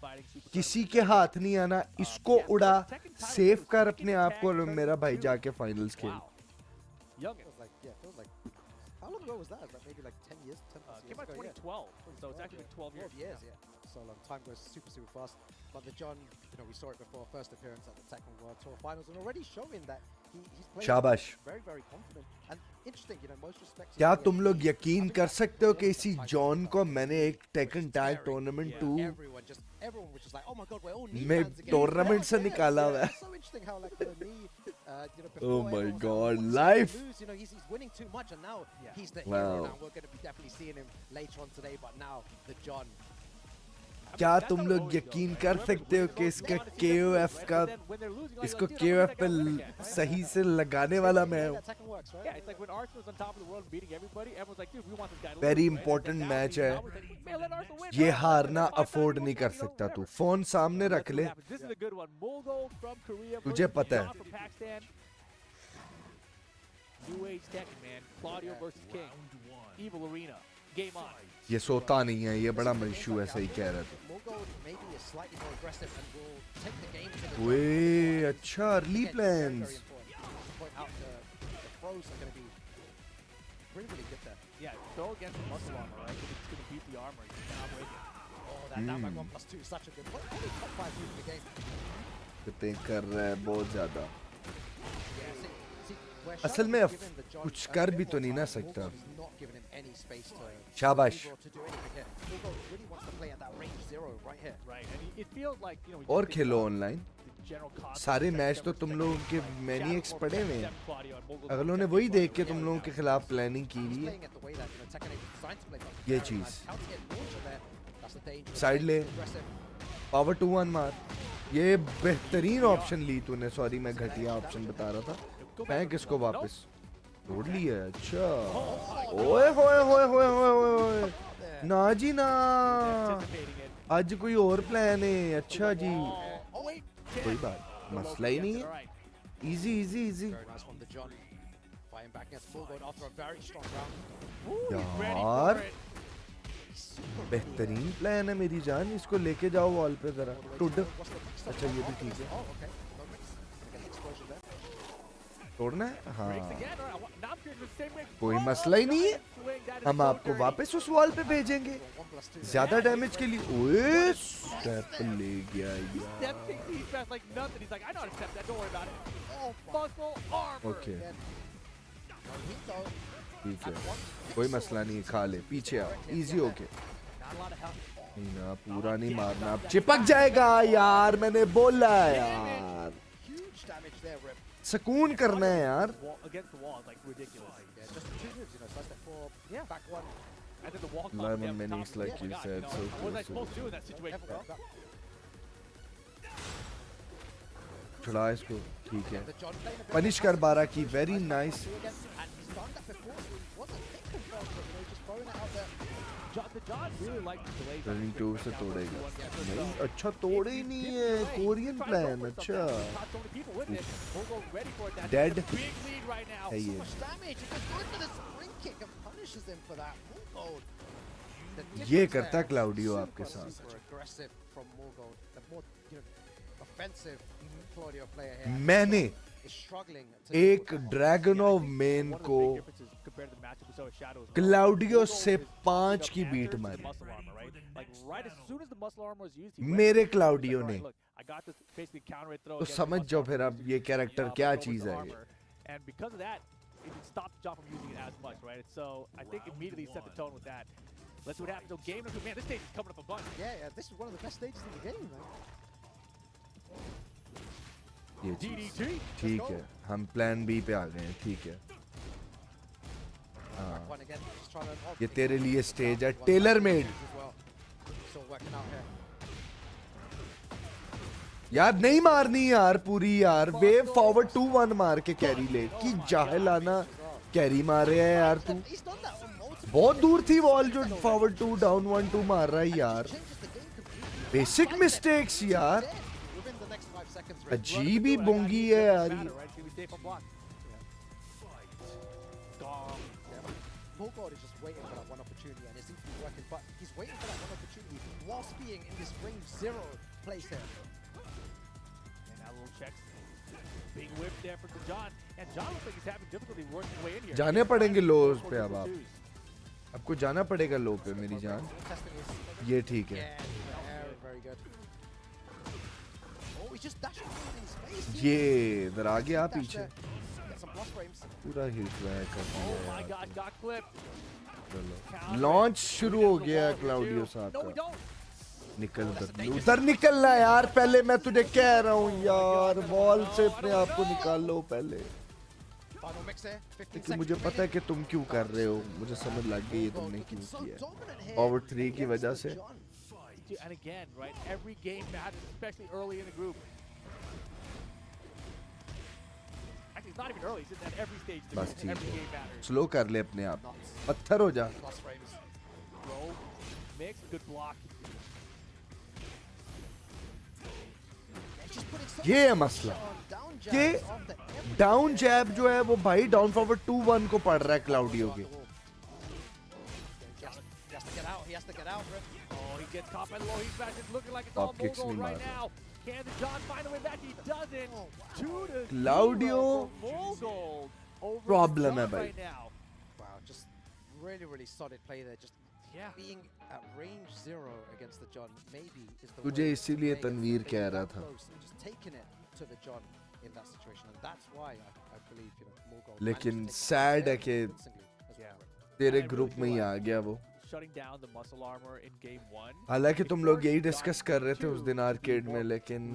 किसी के हाथ नहीं आना. इसको उड़ा, सेफ कर अपने आप को. मेरा भाई जाके फाइनल्स खेल. How long ago was that? Like maybe like 10 years? 10 years came out 2012, so it's actually been 12 years. Yeah. So long. Time goes super fast. But the John, you know, we saw it before, first appearance at the Tekken World Tour Finals, and already showing that he's playing very confident. And interesting, you know, most respects. क्या तुम लोग यकीन कर सकते हो कि इसी John को मैंने एक taken tag tournament 2 everyone was just like, oh my god, we're all knee में fans again. टूर्नामेंट से निकाला हुआ है. So interesting how like for me, you know, Oh before my everyone god, wants life. to lose, you know, he's winning too much, and now he's the Wow. hero. Now we're going to be definitely seeing him later on today, but now the John. क्या तुम लोग यकीन कर सकते हो कि इसका KOF का इसको KOF पे सही से लगाने वाला मैं हूँ. वेरी इंपॉर्टेंट मैच है. ये हारना अफोर्ड नहीं कर सकता तू. फोन सामने रख ले, तुझे पता है. ये सोता नहीं है, ये बड़ा इशू है. सही कह रहा था. ओए अच्छा, early plans. Yeah, go against the muscle armor, right? It's going to beat the armor. You cannot break it. Oh, that down by 1+2 is such a good point. Only top 5 moves in the game. कितने कर रहा है बहुत ज़्यादा. असल में कुछ कर भी तो नहीं ना सकता. शाबाश. और खेलो ऑनलाइन. सारे मैच तो तुम लोगों के मैनिएक्स पड़े हुए हैं. अगलों ने वही देख के तुम लोगों के खिलाफ प्लानिंग की हुई है. ये चीज साइड ले, पावर 2-1 मार. ये बेहतरीन ऑप्शन ली तूने. सॉरी, मैं घटिया ऑप्शन बता रहा था. मैं किसको वापस तोड़ लिया. अच्छा, ओए होए होए होए होए. ना जी ना, आज कोई और प्लान है. अच्छा जी, कोई बात, मसला ही नहीं है. इजी. यार बेहतरीन प्लान है मेरी जान. इसको लेके जाओ वॉल पे जरा. टुड. अच्छा, ये भी ठीक है. तोड़ना है. हाँ, कोई मसला ही नहीं है. हम आपको वापस उस वॉल पे भेजेंगे ज्यादा डैमेज के लिए. ओए Step ले गया He यार. step kicks these fast like nothing. He's like, I know how to step that. Don't worry about it. Oh, muscle armor. Okay. He ठीक है. कोई मसला नहीं, खा ले. पीछे आ. Easy हो के. Not a lot of help. नहीं ना, पूरा नहीं मारना. अब चिपक जाएगा यार. मैंने बोला यार. Huge damage there, Rip. सुकून करना है यार. Against the wall is like ridiculous. Yeah, just 2 moves, you know, side step 4, Yeah. back 1. And then the wall Live combo on down minis top. like Oh my you God, said, know, so what was I close. supposed to do in that situation? चला इसको. ठीक है. Punish कर 12 की. Very nice. And he's done that before, so he wasn't big confirmed, but you know, just throwing it out there. John really likes the delays. Running tour से तोड़ेगा. नहीं, अच्छा तोड़े ही नहीं है. Korean plan. अच्छा. Dead. है ये. So much damage. He goes good for the spring kick and punishes him for that. Morgold. ये करता Claudio आपके साथ. Super aggressive from Morgold. The more, you know, offensive Claudio player here. मैंने is struggling to एक dragon of main को Claudio से 5 की beat मारी. मेरे क्लाउडियो ने. तो समझ जाओ फिर अब ये कैरेक्टर क्या चीज है ये. And because of that, it stopped John from using it as much, right? So I think immediately set the tone with that. Let's see what happens. So game number 2, man, this stage is coming up a bunch. Yeah, this is one of the best stages in the game, man. ये चीज ठीक है. हम plan B पे आ गए हैं. ठीक है. हाँ. ये तेरे लिए स्टेज है. Tailor made. यार नहीं मारनी यार पूरी यार. वेव फॉरवर्ड 2-1 मार के कैरी ले की जाहिलाना कैरी मारे है यार. तू बहुत दूर थी वॉल जो फॉरवर्ड 2 डाउन 1-2 मार रहा है यार. बेसिक मिस्टेक्स यार. अजीब ही बोंगी है यार. Morgold is just waiting for that one opportunity, and it seems to be working, but he's waiting for that one opportunity whilst being in this range 0 place here. And that little checks. Big whip there for John. And John looks like he's having difficulty working his way in here. जाने पड़ेंगे loss पे अब आप. आपको जाना पड़ेगा लो पे मेरी जान. ये ठीक है. Very good. Oh, he's just dashing forward in space. ये इधर आ गया पीछे. Get some plus frames. पूरा हिट बैक कर दिया. Oh my God, got clipped. चलो लॉन्च शुरू हो गया क्लाउडियो साहब का. निकल उधर निकलना यार. पहले मैं तुझे कह रहा हूँ यार, वॉल से अपने आप को निकाल लो पहले. लेकिन मुझे पता है कि तुम क्यों कर रहे हो. मुझे समझ लग गई है तुमने क्यों किया. ओवर 3 की वजह से. And again, right, every game matters, especially early in the group. Actually, it's not even early, it's at every stage. बस ठीक every है. game matters. स्लो कर ले अपने आप. पत्थर हो जा. Roll, mix, good block. ये है मसला कि डाउन जैब जो है वो भाई डाउन फॉरवर्ड 2-1 को पड़ रहा है क्लाउडियो के. Gets caught by the low heat back. It's looking like it's all Morgold right now. Can John find a way back? He doesn't. 2-0 Claudio Morgold over problem है John भाई. right now. Wow, just really solid play there. Just being at range 0 against the John maybe is the तुझे इसीलिए तनवीर कह रहा था. Just taking it to the John in that situation, and that's why I believe, you know, Morgold. लेकिन sad है कि तेरे group में ही आ गया वो. Shutting down the muscle armor in game 1. हालांकि तुम लोग यही डिस्कस कर रहे थे उस दिन आर्केड में, लेकिन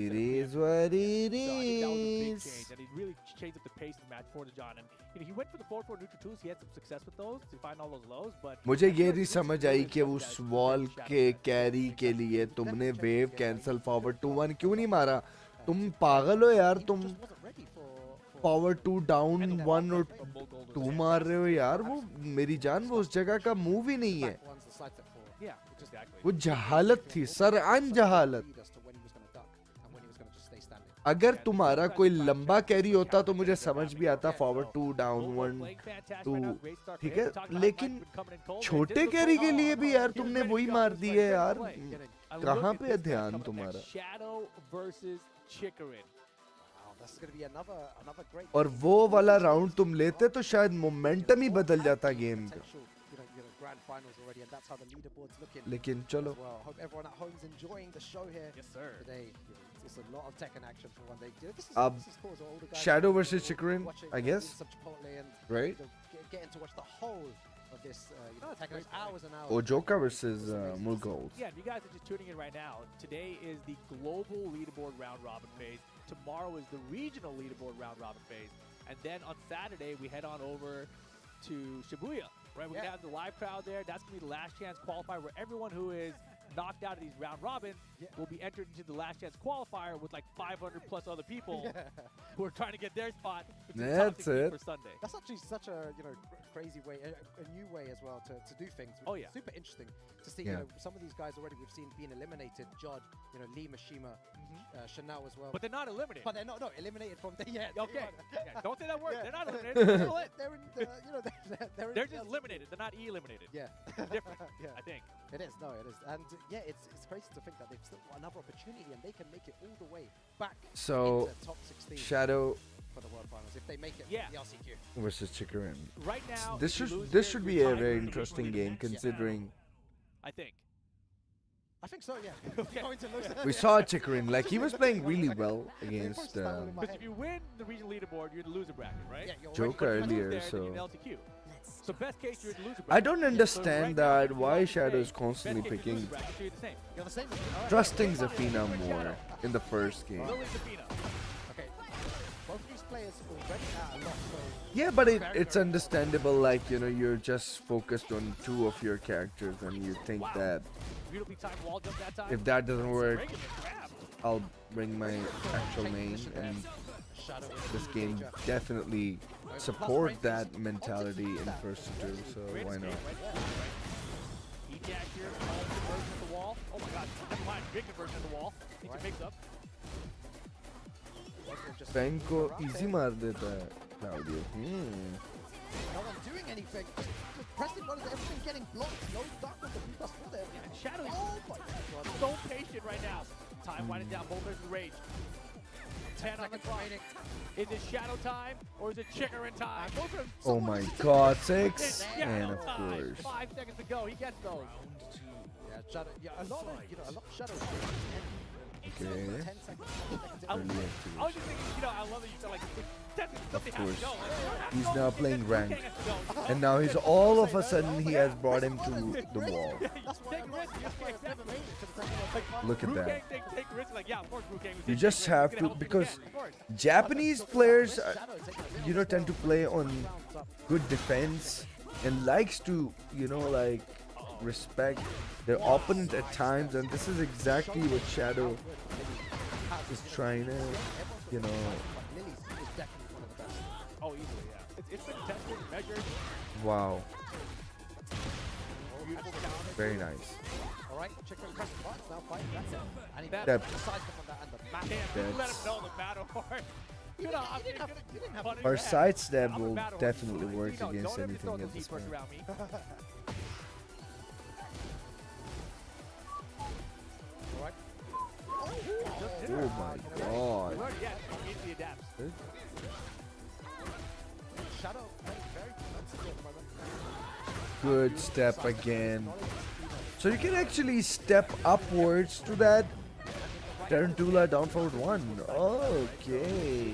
it is what it is. And he really changed up the pace of the match for the John. And you know, he went for the 4-4 neutral twos. He had some success with those to find all those lows. But मुझे ये नहीं समझ आई कि उस wall के carry के लिए तुमने वेव कैंसल फॉरवर्ड 2-1 क्यों नहीं मारा. तुम पागल हो यार. तुम पावर 2 डाउन 1 और 2 मार रहे हो यार. वो मेरी जान वो उस जगह का मूव ही नहीं है. वो जहालत थी सर, अन जहालत. अगर तुम्हारा कोई लंबा कैरी होता तो मुझे समझ भी आता फॉरवर्ड 2 डाउन 1 2 ठीक है. लेकिन छोटे कैरी के लिए भी यार तुमने वही मार दी है यार. कहाँ पे है ध्यान तुम्हारा. और वो वाला राउंड तुम लेते तो शायद मोमेंटम ही बदल जाता गेम का. grand finals already, and that's how the leaderboard's looking Lekin as chalo. well. Hope everyone at home is enjoying the show here. Yes, sir. Today, it's a lot of Tekken action for one day. This is cool. So all the guys Shadow versus Chikarin, watching, I guess. some Chipotle and Right? Getting to watch the whole of this. Tekken. There's hours and hours. Ojoka versus Murgold. Yeah, if you guys are just tuning in right now, today is the global leaderboard round robin phase. Tomorrow is the regional leaderboard round robin phase. And then on Saturday, we head on over to Shibuya, right? We're going to have the live crowd there. That's going to be the last chance qualifier where everyone who is knocked out of these round robins will be entered into the last chance qualifier with like 500 plus other people who are trying to get their spot. That's it. For Sunday. That's actually such a crazy way, a new way as well to do things. Oh yeah, super interesting to see. Some of these guys already we've seen being eliminated. Jod, Lee Mishima, Chanel as well. But they're not eliminated. But they're not eliminated from the Okay, don't say that word. They're not eliminated. They're in the, they're just eliminated. They're not eliminated. Yeah, different. I think it is. No, it is, and it's crazy to think that they've still got another opportunity and they can make it all the way back So into top 16 Shadow for the World Finals if they make it. Yeah. The LCQ versus Chikarin. Right now, this should be a very interesting game considering. I think so, yeah. Going to lose. We saw Chikarin, like he was playing really well against Because if you win the regional leaderboard, you're in the loser bracket, right? Yeah, Joker earlier, so. So best case, you're in the loser bracket. I don't understand that why Shadow is constantly picking trusting Zafina more in the first game. Okay. Both of these players already are a lot, so Yeah, but it's understandable, like, you're just focused on two of your characters and you think that if that doesn't work, I'll bring my actual main, and this game definitely support that mentality in first to two, so why not? Oh my god, big conversion of the wall. Takes a mix up. Fang को easy मार देता है Claudio. No one doing anything. Just pressing buttons, everything getting blocked. No duck with the B+4 there. And Shadow is my god. So patient right now. Time winding down, both players in rage. 10 on the clock. Is it Shadow time or is it Chikarin time? Oh my god, 6, It's and Shadow of time. course. 5 seconds to go. He gets those. Yeah, Shadow. Yeah, a lot of Shadows. Okay. 10 seconds. I was just thinking, I love that you said like, something has to go. He's now playing ranked, and now he's all of a sudden he has brought him to the wall. Look at that. You just have to, because Japanese players, tend to play on good defense and likes to, like, respect their opponent at times, and this is exactly what Shadow is trying to, Oh, easily, yeah. It's been tested, measured. Wow. Very nice. All right, Chikarin press the buttons now, fight. That's it. And he That- decides on that, and the match. Let him know the battle part. He didn't have Our sidestep will definitely work against anything at this point. Oh my god. Yeah, easily adapts. Shadow very defensively at the moment. Good step again. So you can actually step upwards to that. Tarantula down forward 1. Okay.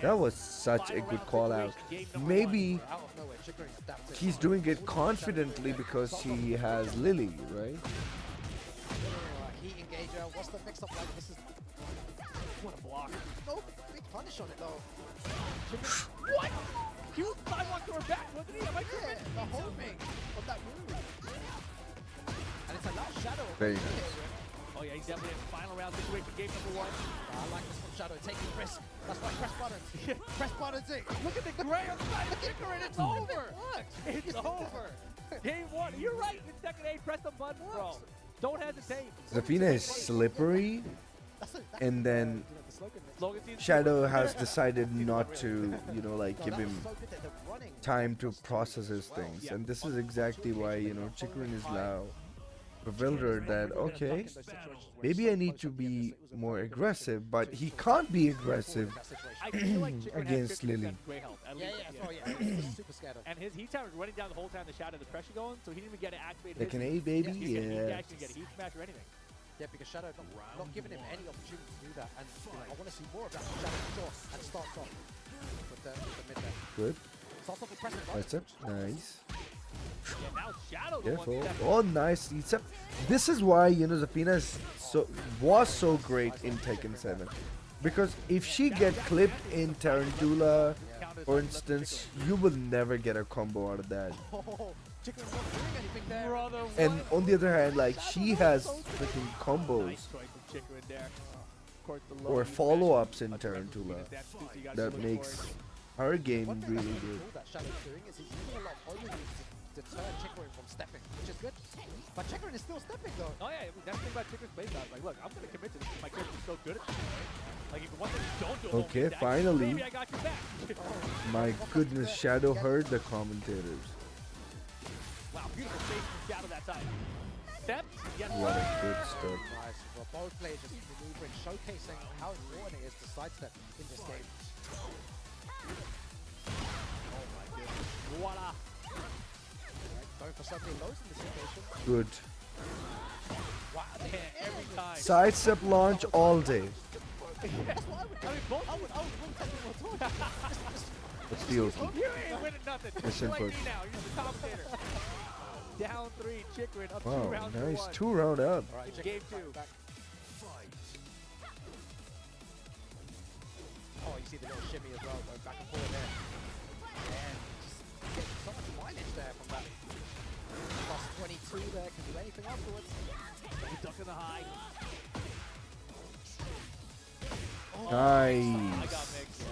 That was such a good call out. Maybe he's doing it confidently because he has Lily, right? Heat engager. What's the mix up like? This is What a block. no big punish on it though. What? He was 5-1 to her back, wasn't he? Am I correct? The homing of that move. And it's a lot of Shadow. Very nice. Oh yeah, he's definitely in the final round situation, game number 1. I like this one, Shadow taking risk. That's why press buttons. Press buttons. Look at the gray on the side of Chikarin, it's over! It's over! Game 1, you're right, in second A, press the button, bro. Don't hesitate. Zafina is slippery, and then Shadow has decided not to, give him time to process his things. And this is exactly why, Chikarin is now bewildered that, okay, maybe I need to be more aggressive, but he can't be aggressive I feel like Chikarin has against 50% Lily. gray health. At Yeah, least, yeah, oh, yeah. He's super scared of. And his heat tower is running down the whole time the Shadow, the pressure going, so he didn't even get to activate Like his an heat. A, baby? He didn't Yeah. actually get a heat smash or anything. Yeah, because Shadow not giving him any opportunity to do that, and I want to see more of that from Shadow for sure. And starts off with the mid there. Good. Starts off with pressing That's it. Nice. Yeah, now Shadow the one Careful. stepping. Oh, nice. Except this is why, you know, Zafina was so great in Tekken 7. Because if she get clipped in Tarantula, for instance, you will never get a combo out of that. Chikarin's not doing anything there. Brother, And on the other hand, like, she has freaking combos Nice choice from Chikarin there. Of course, the low or heat smash. follow-ups in Tarantula That's two, so you gotta that look makes for it. her game One thing really that's good. cool that Shadow's doing is he's using a lot of overuse to deter Chikarin from stepping, which is good. But Chikarin is still stepping though. Oh yeah, I mean, that's the thing about Chikarin's playstyle. Like, look, I'm gonna commit to this because my character's so good at this. Like, if one thing you don't do, Okay, that, finally. maybe I got your back. My goodness, Shadow heard the commentators. Wow, beautiful face from Shadow that time. Step, yes. What a good start. Nice. Well, both players just maneuvering, showcasing how important it is to sidestep in this game. Oh my goodness. Voila. Going for so many lows in this situation. Good. Wow, man, every time. Sidestep launch all day. That's what I would do. I mean, both I would win Tekken World Tour. What's the OT? You ain't winning nothing. Mission You're like push. me now. You're the commentator. Down 3, Chikarin up 2 Wow, rounds nice. to 1. 2 round up. All right, In Chikarin game 2. back. Oh, you see the little shimmy as well, going back and forth there. And just getting so much mileage there from that. Plus 22 there, can do anything afterwards. He ducked in the high. Nice. I got mixed.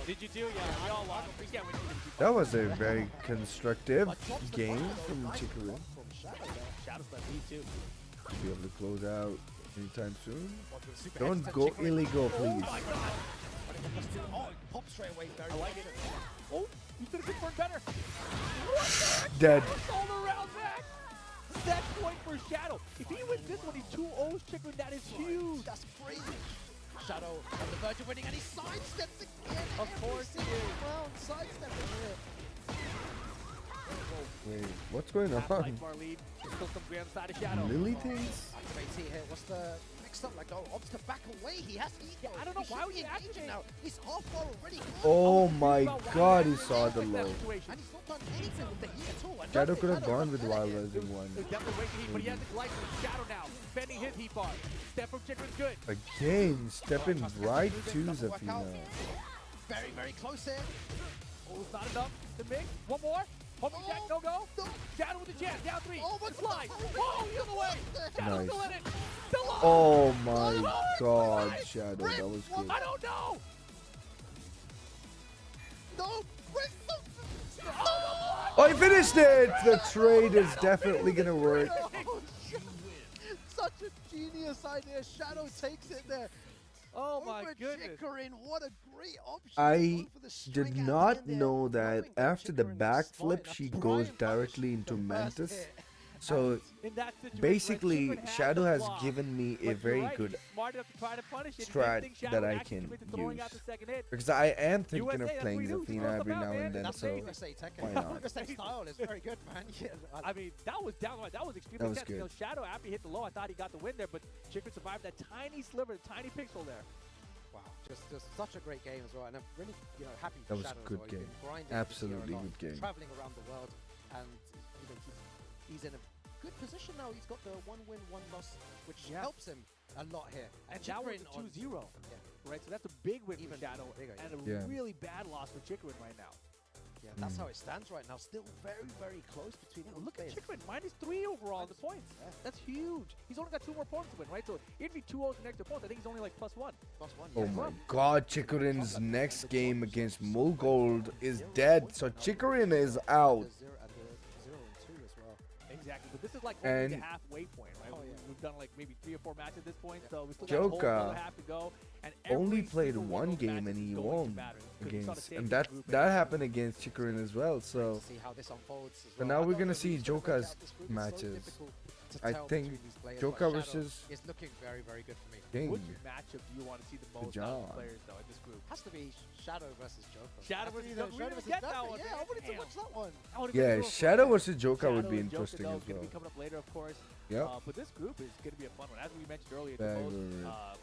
Did you do? Yeah, we all lost. We can't win. That was a very constructive game from Chikarin. Shadow's left lead too. Be able to close out anytime soon. Don't go illegal, please. Oh, pop straight away. Very I like it. Oh, you could have confirmed better. Dead. All around back. Set point for Shadow. If he wins this one, he's 2-0 Chikarin. That is huge. That's crazy. Shadow on the verge of winning, and he sidesteps again. Of course he is. Round sidestepping here. Wait, what's going Half on? life bar lead. There's still some grand side of Shadow. Lily things? TWT here. What's the mix up? Like, oh, opts to back away. He has to eat. Yeah, I don't know why would he activate now. He's half far already. Oh my god, he saw the low. And he's not done anything with the heat at all. Shadow could have gone with Wild Rising 1. He's definitely waiting heat, but he has the light from Shadow now. Spending his heat bar. Step from Chikarin's good. Again, stepping right to Zafina. Very, very close here. Oh, it's not enough to mix. One more. Homing check, no go. Shadow with the chance, down 3. Oh, the slide. Oh, the other way. Shadow Nice. still in it. Still on. Oh my god, Shadow, that was good. I don't know. No, Oh, he finished it! The trade is definitely gonna work. Such a genius idea. Shadow takes it there. Oh my goodness. Chikarin, what a great option. I did not know that after the backflip, she goes directly into Mantis. So basically, Shadow has given me a very good strat that I can use. Because I am thinking of playing Zafina every now and then, so why not? Style is very good, man. Yeah, I mean, that was downright. That was extremely That was intense. You know, good. Shadow, after he hit the low, I thought he got the win there, but Chikarin survived that tiny sliver, the tiny pixel there. Wow, just such a great game as well, and I'm really happy That for was Shadow a as good well. He's game. been grinding this year a Absolutely lot, good game. traveling around the world, and he's in a good position now. He's got the 1 win, 1 loss, which helps him a lot here. And that was a 2-0, right? So that's a big win for Shadow, and a really bad loss for Chikarin right now. Yeah, that's how it stands right now. Still very, very close between them. Look at Chikarin, -3 overall on the points. That's huge. He's only got 2 more points to win, right? So it'd be 2-0 for extra points. I think he's only like +1. Oh my god, Chikarin's next game against Mulgold is dead. So Chikarin is out. Exactly, but this is like only the And halfway point, right? We've done like maybe 3 or 4 matches at this point, so we still got a whole Joka other half to go. And only every played single one of those game and matches he is going to won matter, 'cause we saw the against, same and that group happened against Chikarin as well. So See how this unfolds. but now we're gonna see Joka's matches. to I tell think between these players. Joka but Shadow versus is looking very, very good for me. King. Which matchup do you want to see the most out of job. the players though in this group? Has to be Shadow versus Joka. Shadow Has to versus be the Joka. We didn't versus get that Joka. one, Yeah, man. I wanted to Damn. watch that one. That would've been Yeah, real Shadow fun. versus Joka would Shadow be and Joka, interesting though, as gonna well. be coming up later, of course. Yep. But this group is going to be a fun one. As we mentioned earlier, Very, the very most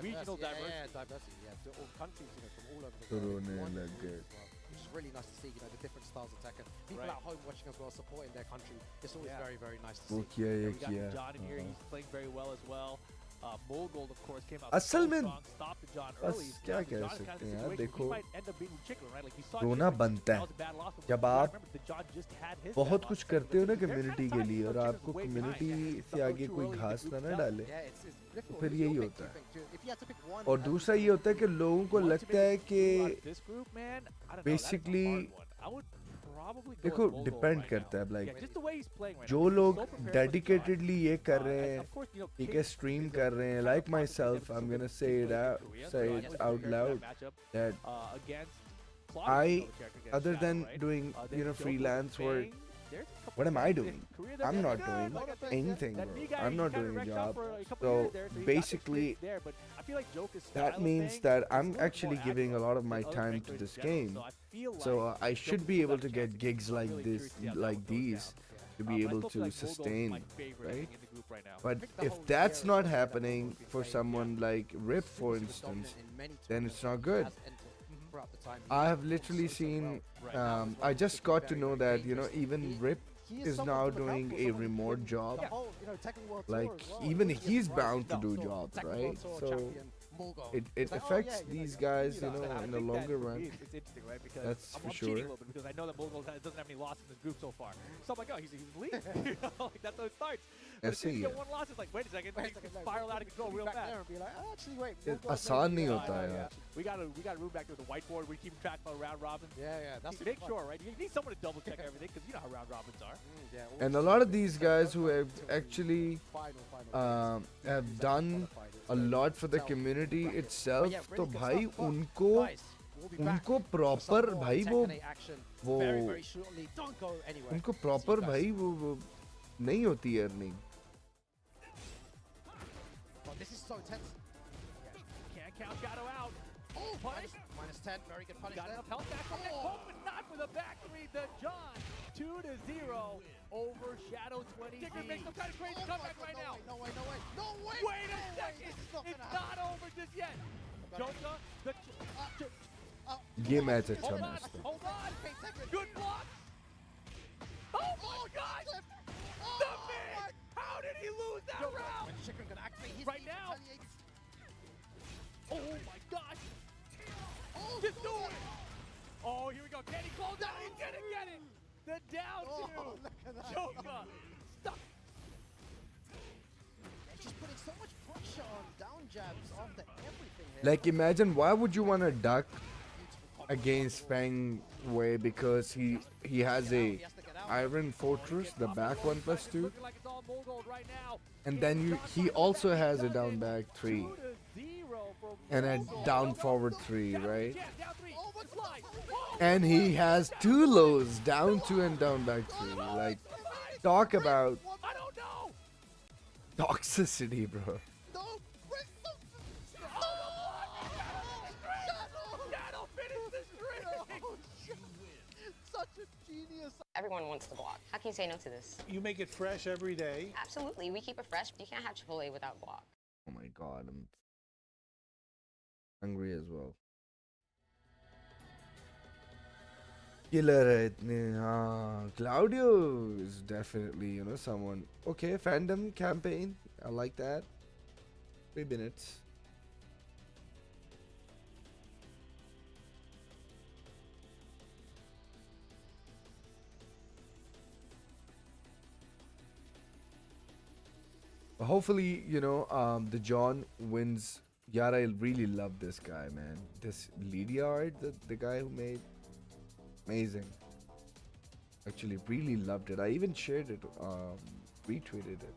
regional Yeah, diversity. diversity. Yeah, all countries, from all over the तो world. रोने Wonderful लग गए. as well, which is really nice to see. The different styles of Tekken. People Right. at home watching as well, supporting their country. It's always very, very nice to वो see. किया ये We got किया. John in here. हाँ. He's playing very well as well. Mogold, of course, came out असल so में strong, stopped the John बस early. क्या Now the कह John is kind of सकते the हैं यार, situation where देखो, he might end up being with Chikarin, right? Like, he saw रोना Chikarin, बनता that है was a bad loss, but जब we आप remember the John just had his बहुत bad कुछ loss. करते हो ना They're kind of कम्युनिटी के tight. लिए और Chikarin's आपको way behind. कम्युनिटी से Stuck आगे too कोई early, the घास group ना fell. डाले Yeah, it's difficult. फिर It's यही your होता pick है. to- If you had to pick one, और दूसरा ये होता है कि लोगों को One to लगता है make it through out कि of this group, man, I don't know, that is a basically hard one. I would probably go देखो with Mogold डिपेंड right करता है now. Like Yeah, just the way he's playing right जो now. He's लोग so prepared for the John. Dedicatedly ये कर रहे And हैं of course, you know, ठीक King है स्ट्रीम is a कर रहे हैं kind of like competition myself that I'm is gonna so say good it in out Korea, say so I it was out prepared for loud that matchup, that against I Claudius, the character against other Shadow, than right? doing Then you know Joko, freelance work Fang, there's a couple what am I players in doing Korea that I'm are not good. doing Like I said, anything that bro knee guy, I'm he not kinda doing a wrecked out job for a couple so years there, so he got the basically experience there, but I feel like Joker's style that of means playing that is a I'm little bit actually more giving a agile lot of my than other time ranked to players this in general, game so I feel so like I should Joker's be able got to a get chance gigs I'm like really this curious to see how that like one goes these down. to But be I able still feel to like Mogold's sustain my favorite right in the group right now. but think the if whole that's year not is something that happening Mogold's been for playing, someone like Rip for He was dominant instance in many then it's tournaments not that he good has entered throughout the time. I have He's literally performed so seen well. Right now as well, I he's just looking got to very, know very that you know dangerous. even He- Rip he is someone now to look out doing for, a someone who's remote been job the whole, Tekken World Tour like as well. even He is he's right bound to now. do So, jobs Tekken right World Tour so champion, Mogold. it It's like, oh, affects yeah, these you guys you know, know I in think the that longer for run me, it's interesting, right? Because That's I'm for cheating a sure. little bit because I know that Mogold doesn't have any losses in this group so far. So I'm like, oh, he's leading. You know, like that's how it starts. But as soon as you get one loss, it's like, wait a second, things can spiral out of control real back fast. there and be like, oh, actually, wait. It Mogold आसान maybe- नहीं Yeah, होता yeah, यार We got to room back there with the whiteboard. We keep track of round robin. Yeah, that's Make fun. sure, right? You need someone to double check everything because you know how round robins are. Yeah, and a lot of these guys who have actually have done a lot for the community itself तो भाई उनको proper भाई वो उनको proper भाई वो नहीं होती earning Oh, this is so tense. Can't count Shadow out. Oh, minus 10. Very good punish Got there. enough health back from that Colt, but not with a back three. The John 2-0 over Shadow 20. Chikarin makes some kind of crazy comeback right now. No way. Wait a second. It's not over just yet. Joka, the ये match अच्छा hold on, match था hold on. Good block. Oh my God! The man! How did he lose that round? Chikarin gonna activate his Right now. Oh my gosh! Just do it! Oh, here we go. Can he close out? He's gonna get it! The down two! look at that. Joka! Stuck! They're just putting so much pressure on down jabs after everything here. like imagine why would you want to duck against Fang Wei because he has a Iron Fortress the back 1+2 Looking like it's all Mogold right now. and then he also has a down back 3 and a down forward 3 right and he has 2 lows down 2 and down back 3 like talk about toxicity bro Such a genius. Everyone wants to block. How can you say no to this? You make it fresh every day. Absolutely. We keep it fresh. You can't have Chipotle without guac. oh my god I'm hungry as well killer hai itne Claudio is definitely you know someone okay fandom campaign I like that 3 minutes hopefully you know the John wins Yara. I really love this guy man this leaderboard the guy who made amazing actually really loved it I even shared it retweeted it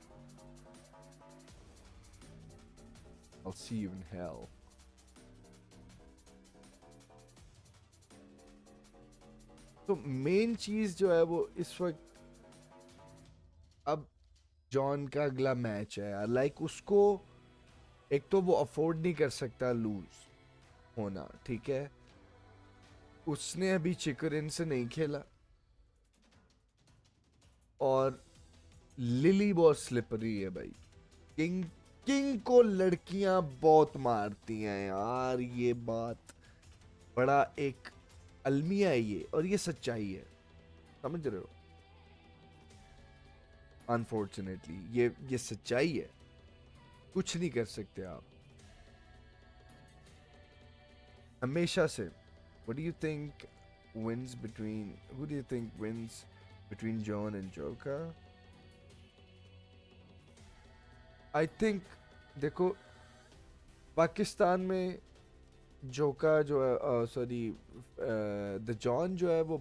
I'll see you in hell तो main चीज जो है वो इस वक्त अब John का अगला मैच है यार. लाइक उसको एक तो वो अफोर्ड नहीं कर सकता लूज होना, ठीक है. उसने अभी चिकरिन से नहीं खेला और लिली बहुत स्लिपरी है भाई. किंग को लड़कियां बहुत मारती हैं यार. ये बात बड़ा एक अलमिया है ये, और ये सच्चाई है, समझ रहे हो. अनफॉर्चुनेटली ये सच्चाई है, कुछ नहीं कर सकते आप. हमेशा से what do you think wins between who do you think wins between John and Joker? I think देखो पाकिस्तान में जोका जो है सॉरी द जॉन जो है वो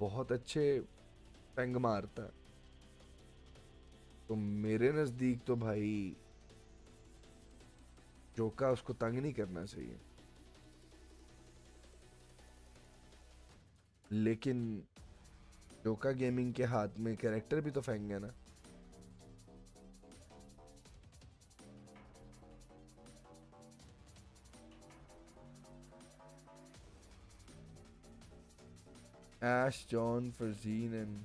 बहुत अच्छे पेंग मारता है. तो मेरे नज़दीक तो भाई जोका उसको तंग नहीं करना चाहिए. लेकिन जोका गेमिंग के हाथ में कैरेक्टर भी तो फेंक है ना. Ash, John, Farzeen, and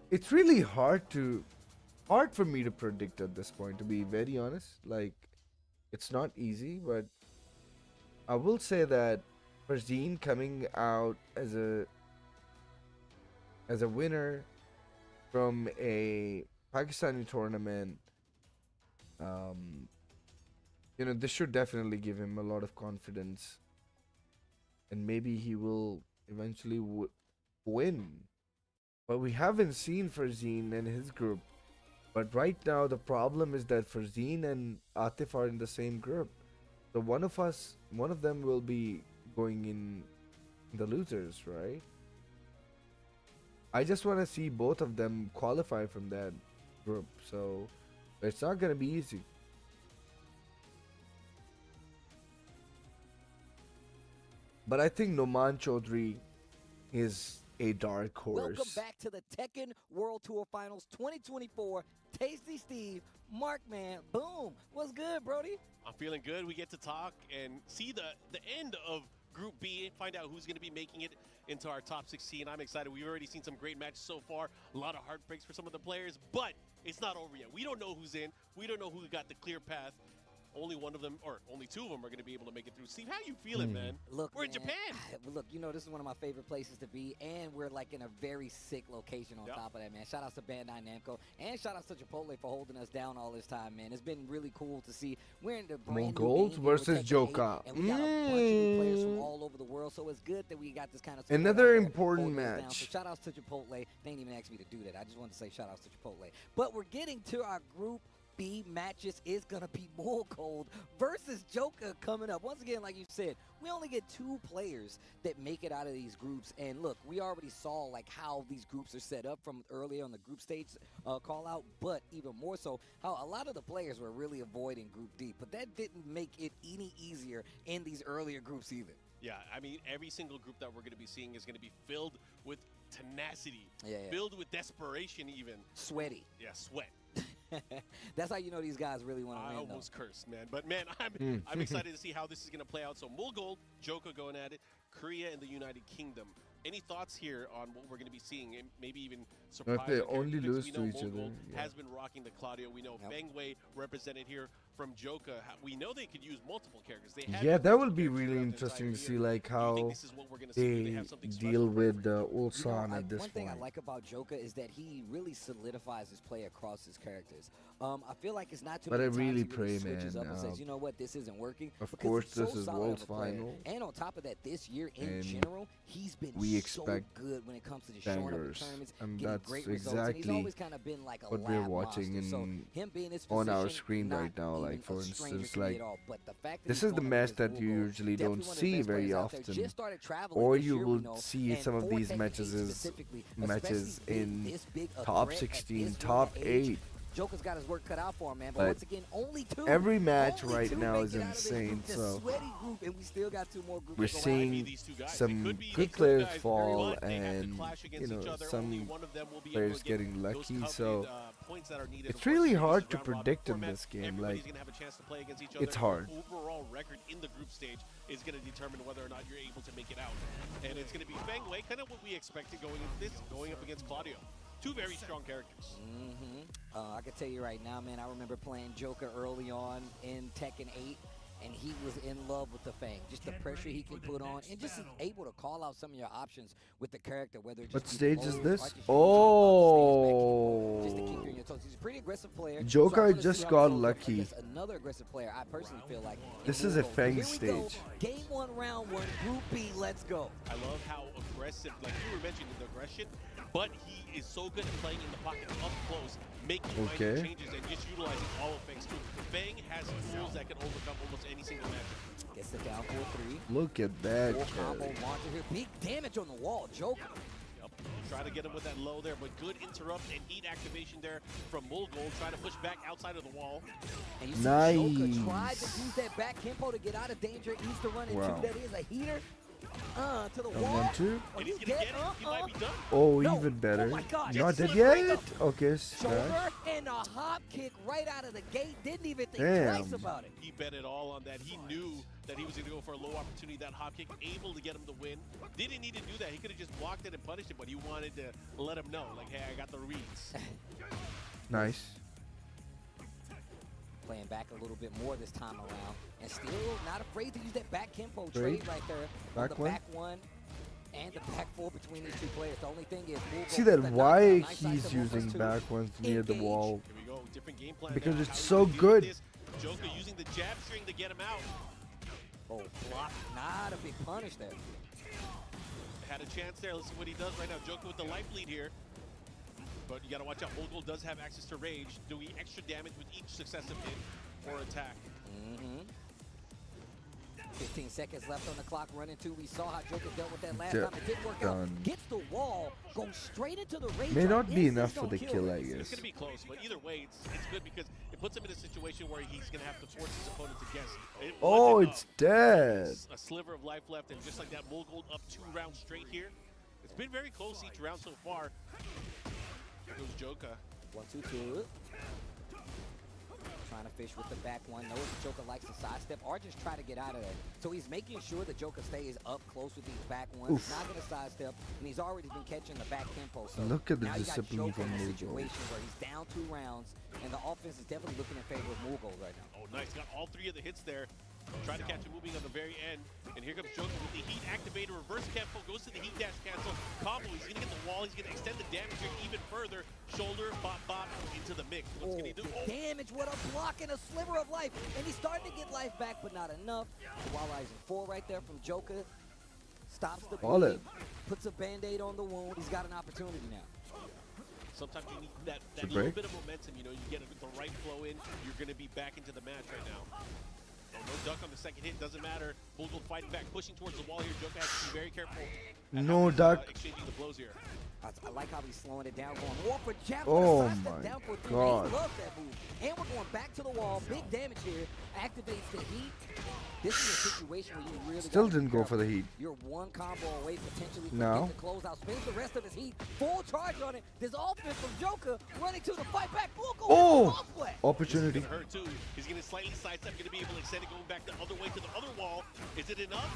it's really hard for me to predict at this point, to be very honest. Like, it's not easy, but I will say that Farzeen coming out as a winner from a Pakistani tournament, this should definitely give him a lot of confidence. And maybe he will eventually win. But we haven't seen Farzeen and his group. But right now the problem is that Farzeen and Atif are in the same group. So one of them will be going in the losers, right? I just want to see both of them qualify from that group. So it's not going to be easy. But I think Noman Chaudhry is a dark horse. Welcome back to the Tekken World Tour Finals 2024. Tasty Steve, Markman, boom. What's good, Brody? I'm feeling good. We get to talk and see the end of Group B and find out who's going to be making it into our top 16. I'm excited. We've already seen some great matches so far. A lot of heartbreaks for some of the players, but it's not over yet. We don't know who's in. We don't know who got the clear path. Only one of them, or only two of them, are going to be able to make it through. Steve, how you feeling, man? Look, we're in Japan. Look, this is one of my favorite places to be, and we're like in a very sick location on top of that, man. Shout out to Bandai Namco, and shout out to Chipotle for holding us down all this time, man. It's been really cool to see. We're in the brand new game versus Tekken 8, Joka. and we got a bunch of new players from all over the world, so it's good that we got this kind of support Another out there important holding us down. match. So shout outs to Chipotle. They didn't even ask me to do that. I just wanted to say shout outs to Chipotle. But we're getting to our group B matches. Is gonna be more cold versus Joker coming up. Once again, like you said, we only get 2 players that make it out of these groups. And look, we already saw like how these groups are set up from earlier on the group stage call out, but even more so how a lot of the players were really avoiding Group D. But that didn't make it any easier in these earlier groups either. Yeah, I mean, every single group that we're going to be seeing is going to be filled with tenacity, yeah. filled with desperation even. Sweaty. Yeah, sweat. That's how you know these guys really want to win. I almost cursed, man. But, man, I'm excited to see how this is going to play out. So, Mulgold, Joker going at it, Korea and the United Kingdom. Any thoughts here on what we're going to be seeing? And maybe even surprise. If they only lose to each other. Has been rocking the Claudio. We know Feng Wei represented here from Joka. We know they could use multiple characters. Yeah, that will be really interesting to see like how they deal with Ulsan at this one thing point. I like about Joka is that he really solidifies his play across his characters. I feel like it's not too But I many really times he really pray, switches man, up and says, you know what, this isn't working. Of because course, he's so this is solid World's of a player. Final. And on top of that, this year in And general, he's been we so expect good when it comes to just showing up in bangers, tournaments, and getting that's great results. And he's exactly always kind of been like a what we're lab watching monster. So in him being in this on our position, screen not right now. even Like for a stranger instance, to me like at all. But the fact that this he's is the going up match against that you Mulgold, usually definitely don't one of the see best very players out there. often, Just started traveling or this you year, will we know, see and some of for these Tekken 8 matches as specifically, matches especially being in this big a top threat at 16, this top young age, 8. Joker's got his work cut out for him, man. But But once again, only two. every match only right two now make is it out of this insane, group, this so sweaty group, and we still got 2 more groups. we're to go out. seeing some good players fall and some players getting lucky. So it's really hard to predict in this game. Like, it's hard. Overall record in the group stage is going to determine whether or not you're able to make it out. And it's going to be Feng Wei, kind of what we expected going into this, going up against Claudio. 2 very strong characters. I can tell you right now, man, I remember playing Joker early on in Tekken 8, and he was in love with the Fang. Just the pressure he can put on, and just able to call out some of your options with the character, whether it's What just stage is low this? or just Oh, just to keep you on your toes. He's a pretty aggressive player. Joker so I wanna just see how got he goes up lucky. against another aggressive player. I personally feel like This is a Fang Here we go. stage. Game 1, round 1, Group B. Let's go. I love how aggressive, like you were mentioning, the aggression, but he is so good at playing in the pocket up close, making minor changes and just utilizing all of Fang's tools. Fang has tools that can overcome almost any single match. Gets the down 4-3. Look at that. 4 combo launcher here. Big damage on the wall. Joker. Try to get him with that low there, but good interrupt and heat activation there from Mulgold. Trying to push back outside of the wall. And you see Joker tried to use that back tempo to get out of danger. Needs to run into that is a heater. To the wall. 1-2. And he's gonna get it. He might be done. Oh, even better. my God. Not dead yet. Okay, Shoulder smash. and a hop kick right out of the gate. Didn't even think Damn. twice about it. He bet it all on that. He knew that he was going to go for a low opportunity. That hop kick able to get him the win. Didn't need to do that. He could have just blocked it and punished it, but he wanted to let him know, like, hey, I got the reads. Nice. Playing back a little bit more this time around. And still not afraid to use that back tempo Trade. trade right there. Back on the one. back 1 and the back 4 between these 2 players. The only thing is, See that why he's using back ones near the wall? Here we go. Different game plan Because now. it's How so do we deal with good. this? Joker using the jab string to get him out. Oh, block. Not a big punish there. Had a chance there. Let's see what he does right now. Joker with the life lead here. But you got to watch out. Mulgold does have access to rage, doing extra damage with each successive hit or attack. 15 seconds left on the clock, running 2. We saw how Joker dealt with that last Done. time. It didn't work out. Gets the wall, goes straight into the rage. May not be Is enough this for the gonna kill, him? I It's guess. going to be close, but either way, it's good because it puts him in a situation where he's going to have to force his opponent to guess. It Oh, wasn't it's dead. a sliver of life left, and just like that, Mulgold up 2 rounds straight here. It's been very close each round so far. Here goes Joker. 1-2-2. Trying to fish with the back 1. Knows the Joker likes to sidestep or just try to get out of there. So he's making sure the Joker stays up close with these back 1s. He's not going to sidestep, and he's already been catching the back tempo. So Look at the now you got discipline Joker from in a Mulgold. situation where he's down 2 rounds, and the offense is definitely looking in favor of Mulgold right now. Oh, nice. Got all 3 of the hits there. Trying to catch him moving on the very end. And here comes Joker with the heat activator. Reverse cancel. Goes to the heat dash cancel. Combo. He's going to get the wall. He's going to extend the damage here even further. Shoulder, bop, bop, into the mix. What's going to do? Oh. Damage. What a block and a sliver of life. And he's starting to get life back, but not enough. While rising 4 right there from Joker. Stops the bleeding. Puts a Band-Aid on the wound. He's got an opportunity now. Sometimes you need that little bit of momentum. You know, you get the right flow in, you're going to be back into the match right now. Oh, no duck on the second hit, doesn't matter. Mulgold fighting back, pushing towards the wall here. Joker has to be very careful. No duck. Exchanging the blows here. I like how he's slowing it down, going more for jab. Oh Sidestep my down for 3. God. He loves that move. And we're going back to the wall. Big damage here. Activates the heat. This is a situation where you really Still gotta be didn't go for the heat. You're 1 combo away potentially from No. getting the closeout. Spends the rest of his heat. Full charge on it. This offense from Joker running to the fight back. Oh! Opportunity. This is gonna hurt too. He's going to slightly sidestep, going to be able to extend it, going back the other way to the other wall. Is it enough?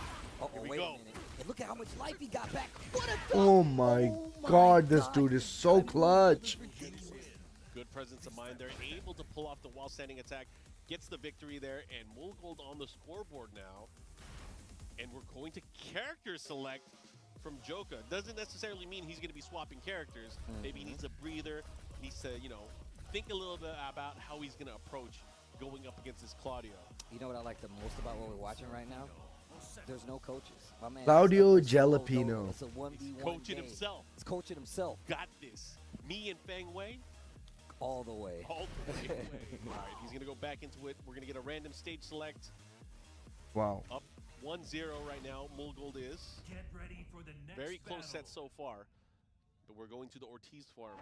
Here we wait go. a minute. And look at how much life he got back. What a Oh my God, this dude is so clutch. Good presence of mind there, able to pull off the wall standing attack, gets the victory there, and Mulgold on the scoreboard now. And we're going to character select from Joker. Doesn't necessarily mean he's going to be swapping characters. Maybe he needs a breather, needs to, you know, think a little bit about how he's going to approach going up against this Claudio. You know what I like the most about what we're watching right now? There's no coaches. My man Claudio is solo Jalapeno. It's a 1v1 Coaching game. himself. He's coaching himself. Got this. Me and Feng Wei. All the way. All the way away. All right, he's going to go back into it. We're going to get a random stage select. Wow. Up 1-0 right now, Mulgold is. Get ready for the next Very close battle. set so far. But we're going to the Ortiz farm.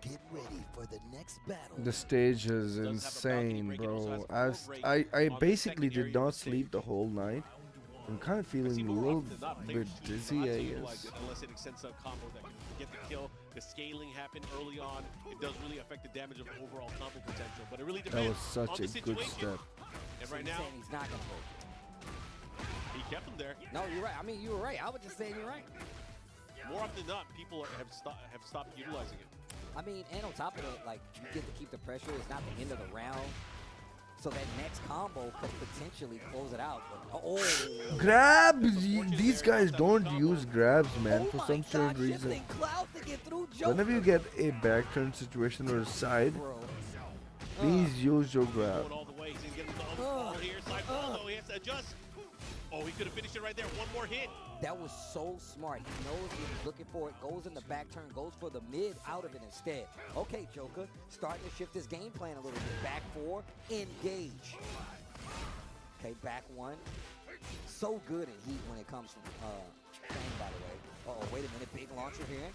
Get ready for the next battle. The stage is insane, bro. I basically did not sleep the whole night. I'm kind of feeling a little bit dizzy, I guess. Unless it extends a combo that can get the kill. The scaling happened early on. It does really affect the damage of overall combo potential, but it really depends. That was such on a the good situation. step. And right now, he's not gonna break it. he kept him there. No, you're right. I mean, you were right. I was just saying you're right. More often than not, people have stopped utilizing it. I mean, and on top of that, like, you get to keep the pressure. It's not the end of the round. So that next combo could potentially close it out. But, oh! Grab! These guys don't use grabs, man, for some strange reason. Whenever you get a back turn situation or a side, please use your grab. Oh, he could have finished it right there. One more hit. That was so smart. He knows he was looking for it, goes in the back turn, goes for the mid out of it instead. Okay, Joker, starting to shift his game plan a little bit. Back four, engage. Okay, back one. So good in heat when it comes from playing, by the way. Uh-oh, wait a minute, big launcher here.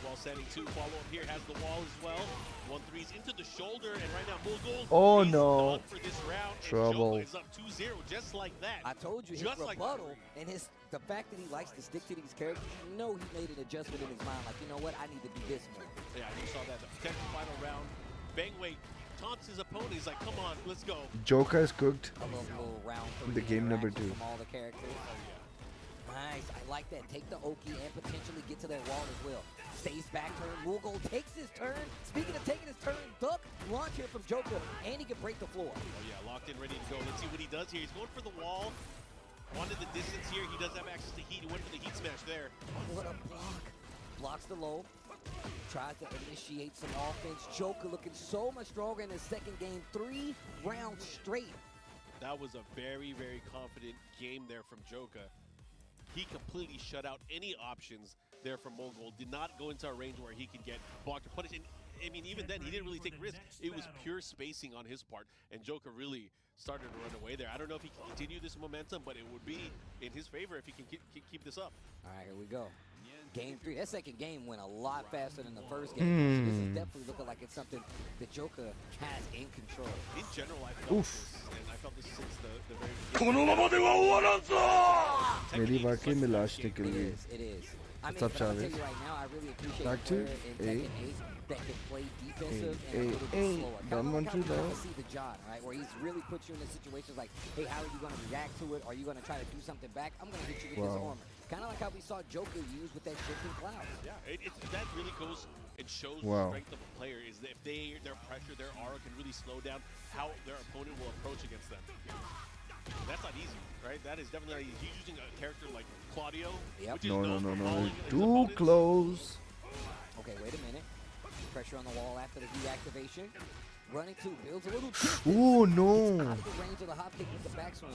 Wall setting two, follow up here, has the wall as well. 1-3's into the shoulder, and right now Mulgold Oh is no. done for this round. Trouble. And Joker is up 2-0, just like that. I told you, his just rebuttal like and the fact that he likes to stick to these characters, you know he made an adjustment in his mind, like, you know what, I need to do this more. Yeah, you saw that. The potential final round. Bangway taunts his opponent. He's like, come on, let's go. Joker is cooked. A little round The game number 2. from all the characters. Nice, I like that. Take the Oki and potentially get to that wall as well. Stays back turn, Mulgold takes his turn. Speaking of taking his turn, duck, launch here from Joker, and he can break the floor. Oh yeah, locked in, ready to go. Let's see what he does here. He's going for the wall. Wanted the distance here. He does have access to heat. He went for the heat smash there. What a block. Blocks the low. Tries to initiate some offense. Joker looking so much stronger in his second game. 3 rounds straight. That was a very, very confident game there from Joker. He completely shut out any options there from Mulgold. Did not go into a range where he could get blocked or punished. And, I mean, even then, he didn't really take risks. It was pure spacing on his part, and Joker really started to run away there. I don't know if he can continue this momentum, but it would be in his favor if he can keep this up. All right, here we go. Game 3. That second game went a lot faster than the first game. So this is definitely looking like it's something that Joker has in control. In general, I felt this, and I felt this since the very मेरी वाकई में last निकल गई. It is. I mean, What's up, but I'll tell Chavez? you right now, I really appreciate Back a to player in Tekken 8 that can play defensive and a Hey, little bit hey, slower. don't Kind of want like how you we though. see the John, right? Where he's really put you in the situations like, hey, how are you going to react to it? Are you going to try to do something back? I'm going to hit you with this Wow. armor. Kind of like how we saw Joker use with that shifting cloud. Yeah, that really goes and shows Wow. the strength of a player is that if their pressure, their aura can really slow down how their opponent will approach against them. That's not easy, right? That is definitely not easy. He's using a character like Claudio, which is No. falling his Too opponents. close. Okay, wait a minute. Pressure on the wall after the deactivation. Running two, builds a little distance. Oh Out no. of the range of the hop kick with the backswing.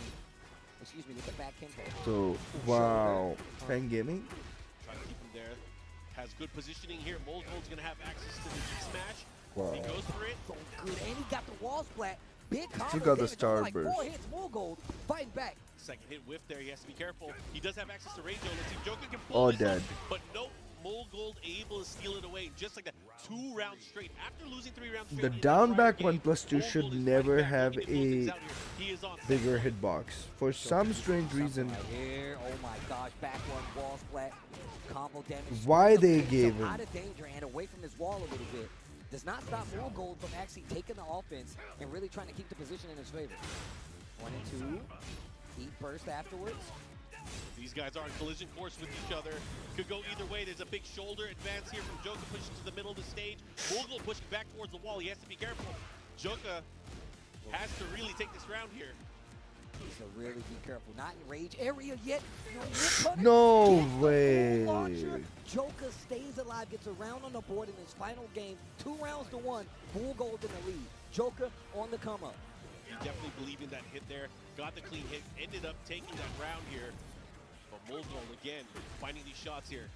Excuse me, with the back tempo. So wow. Fan gaming. Trying to keep him there. Has good positioning here. Mulgold's going to have access to the heat smash. Wow. He goes for it. So good, and he got the wall splat. Big combo. He got the damage, only like starburst. 4 hits, Mulgold fighting back. Second hit whiff there. He has to be careful. He does have access to range. Let's see if Joker can Oh, pull this dead. off. But no, Mulgold able to steal it away just like that. 2 rounds straight. After losing 3 rounds straight. The down back 1+2 should never have a bigger hitbox. For some strange reason, Right here, oh my gosh, back one, wall splat, combo damage. why they gave Out him. of danger and away from his wall a little bit. Does not stop Mulgold from actually taking the offense and really trying to keep the position in his favor. 1 and 2, heat burst afterwards. These guys are on collision course with each other. Could go either way. There's a big shoulder advance here from Joker pushing to the middle of the stage. Mulgold pushing back towards the wall. He has to be careful. Joker has to really take this round here. So really be careful. Not in rage area yet. No, No Get the way. full launcher. Joker stays alive, gets a round on the board in his final game. 2 rounds to 1. Mulgold in the lead. Joker on the come up. He definitely believed in that hit there. Got the clean hit. Ended up taking that round here. But Mulgold again finding these shots here.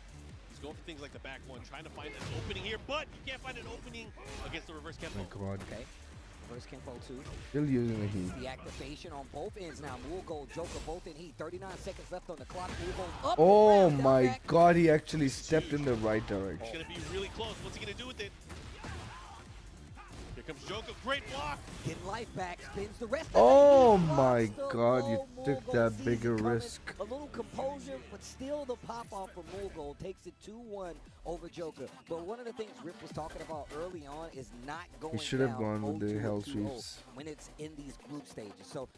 He's going for things like the back one, trying to find an opening here, but you can't find an opening against the reverse Kempo. My God. Okay. Reverse Kempo 2. Still using the heat. The activation on both ends now. Mulgold, Joker both in heat. 39 seconds left on the clock. Mulgold up. Oh and down my back. God, he actually stepped in the right He's direction. going to be really close. What's he going to do with it? comes Joker, great block. Getting life back, spins the rest of Oh it. He my blocks the God, you low. took Mulgold that sees bigger it coming. risk. A little composure, but still the pop-off from Mulgold takes it 2-1 over Joker. But one of the things Rip was talking about early on is not going He should have down gone with the 0-2 or Hell 2-0 Sweeps. when it's in these group stages. So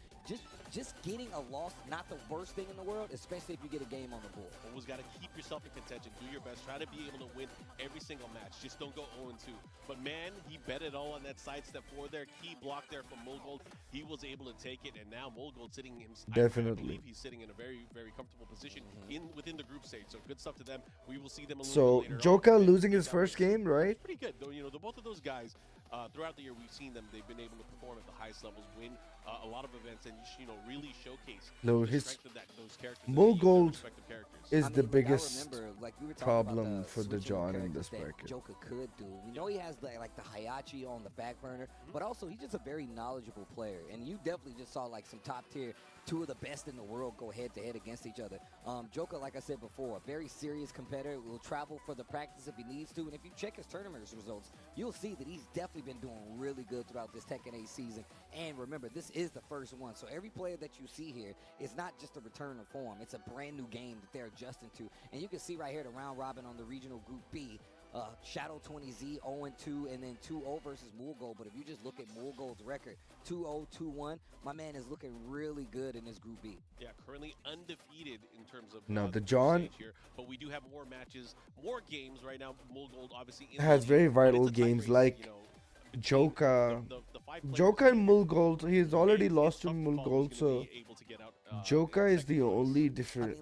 just getting a loss, not the worst thing in the world, especially if you get a game on the board. Always got to keep yourself in contention. Do your best. Try to be able to win every single match. Just don't go 0-2. But man, he bet it all on that sidestep forward there. Key block there from Mulgold. He was able to take it, and now Mulgold sitting in. Definitely. I believe he's sitting in a very, very comfortable position within the group stage. So good stuff to them. We will see them a little So bit later. Joker losing his first game, right? Pretty good, though. You know, both of those guys. Throughout the year, we've seen them. They've been able to perform at the highest levels, win a lot of events, and really showcase No, the his strength of those characters. Mulgold is the I biggest remember, like we were talking problem about for the switching John in characters this that bracket. Joker could do. We know he has the Hayachi on the back burner, but also he's just a very knowledgeable player. And you definitely just saw like some top tier, two of the best in the world go head to head against each other. Joker, like I said before, a very serious competitor. Will travel for the practice if he needs to. And if you check his tournament results, you'll see that he's definitely been doing really good throughout this Tekken 8 season. And remember, this is the first one. So every player that you see here is not just a return of form. It's a brand new game that they're adjusting to. And you can see right here the round robin on the regional group B. Shadow 20Z 0-2 and then 2-0 versus Mulgold. But if you just look at Mulgold's record, 2-0, 2-1, my man is looking really good in this group B. Yeah, currently undefeated in terms of No, the group John stage here, but we do have more matches, more games right now. Mulgold obviously in has the very lead, but vital it's a tight games race, like you know, Joker. the five players Joker and Mulgold, he's already lost to tough call Mulgold, who's so gonna be able to get out, Joker is second the place. only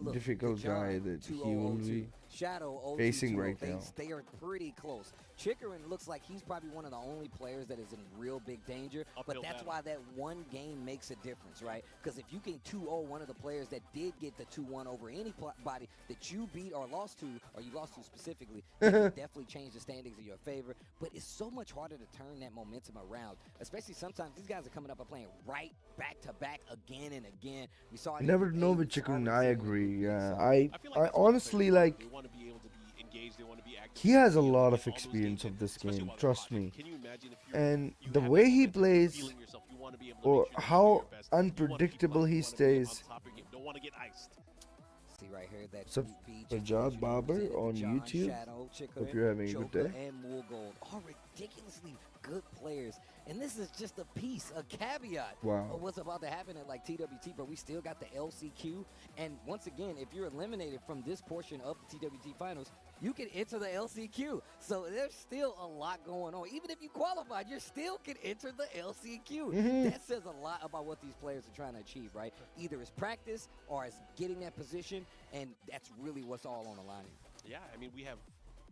Look, difficult the John, guy that he 2-0, will 0-2. be Shadow 0-2, facing 2-0. right now. They are pretty close. Chikarin looks like he's probably one of the only players that is in real big danger, but Uphill that's battle. why that one game makes a difference, right? Because if you can 2-0 one of the players that did get the 2-1 over anybody that you beat or lost to, or you lost to specifically, it can definitely change the standings in your favor. But it's so much harder to turn that momentum around, especially sometimes these guys are coming up and playing right back to back again and again. We saw it I never know with Chikarin. I agree. Yeah, I honestly like. They want to be able to be engaged. They want to be active. He has a They want to lot get of all those experience games of in, this especially game. while they're Trust watching. me. Can you imagine if And you the have way that he momentum, plays, feeling yourself, you want to be able to or make sure that you do how your best. You wanna keep unpredictable up, he you wanna be stays. on top of your game. Don't want to get iced. See right here that So, B Rajat Babar on John, YouTube. Shadow, Chikarin, Hope you're having a good Joker, day. and Mulgold are ridiculously good players. And this is just a piece, a caveat Wow. of what's about to happen at like TWT, but we still got the LCQ. And once again, if you're eliminated from this portion of the TWT finals, you can enter the LCQ. So there's still a lot going on. Even if you qualified, you still can enter the LCQ. That says a lot about what these players are trying to achieve, right? Either it's practice or it's getting that position, and that's really what's all on the line here. Yeah, I mean, we have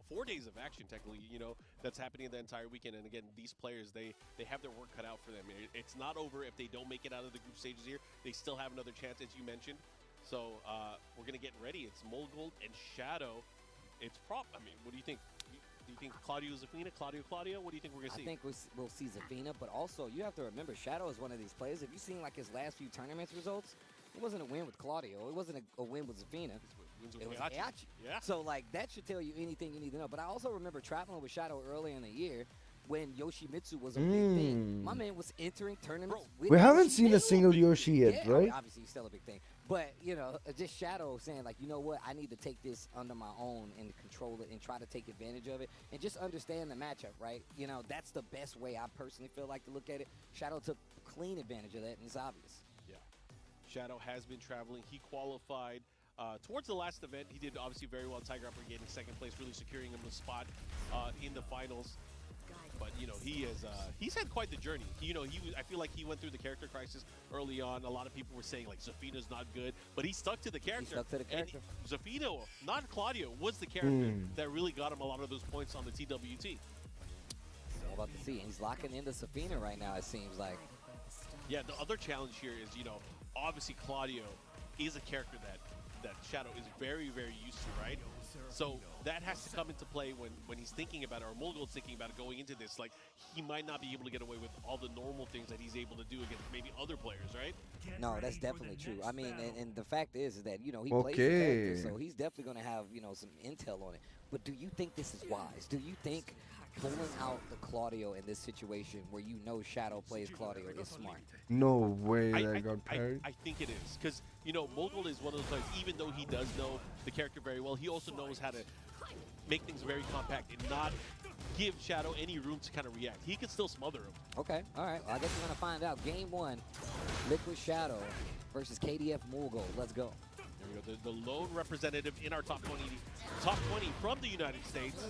4 days of action, technically, you know, that's happening the entire weekend. And again, these players, they have their work cut out for them. It's not over if they don't make it out of the group stages here. They still have another chance, as you mentioned. So we're going to get ready. It's Mulgold and Shadow. It's I mean, what do you think? Do you think Claudio Zafina, Claudio? What do you think we're going to see? I think we'll see Zafina, but also you have to remember Shadow is one of these players. If you've seen like his last few tournaments results, it wasn't a win with Claudio. It wasn't a win with Zafina. It was Hayachi. Yeah. So like that should tell you anything you need to know. But I also remember traveling with Shadow earlier in the year when Yoshimitsu was a big thing. My man was entering tournaments with We haven't seen a Yoshimitsu. single Yoshi yet, Yeah, right? obviously he's still a big thing. But, you know, just Shadow saying, like, you know what, I need to take this under my own and control it and try to take advantage of it and just understand the matchup, right? You know, that's the best way I personally feel like to look at it. Shadow took clean advantage of that, and it's obvious. Yeah. Shadow has been traveling. He qualified towards the last event. He did obviously very well. Tiger Upper getting second place, really securing him the spot in the finals. But you know he's had quite the journey. I feel like he went through the character crisis early on. A lot of people were saying like Zafina's not good, but he stuck to the character. He stuck to the character. And Zafino, not Claudio, was the character that really got him a lot of those points on the TWT. All about to see. And he's locking into Zafina right now. It seems like. Yeah. The other challenge here is obviously Claudio is a character that Shadow is very, very used to, right? So that has to come into play when he's thinking about it, or Mulgold's thinking about it going into this. Like, he might not be able to get away with all the normal things that he's able to do against maybe other players, right? No, that's definitely true. I mean, and the fact is that, he plays the character, so he's definitely going to have, some intel on it. but do you think this is wise? Do you think pulling out the Claudio in this situation where you know Shadow plays Claudio is smart? No way that got parried. I think it is, because, you know, Mogul is one of those players, even though he does know the character very well, he also knows how to make things very compact and not give Shadow any room to kind of react. He can still smother him. Okay, all right. Well, I guess we're going to find out. Game 1, Liquid Shadow versus KDF Mogul. Let's go. There we go. The lone representative in our top 20 from the United States.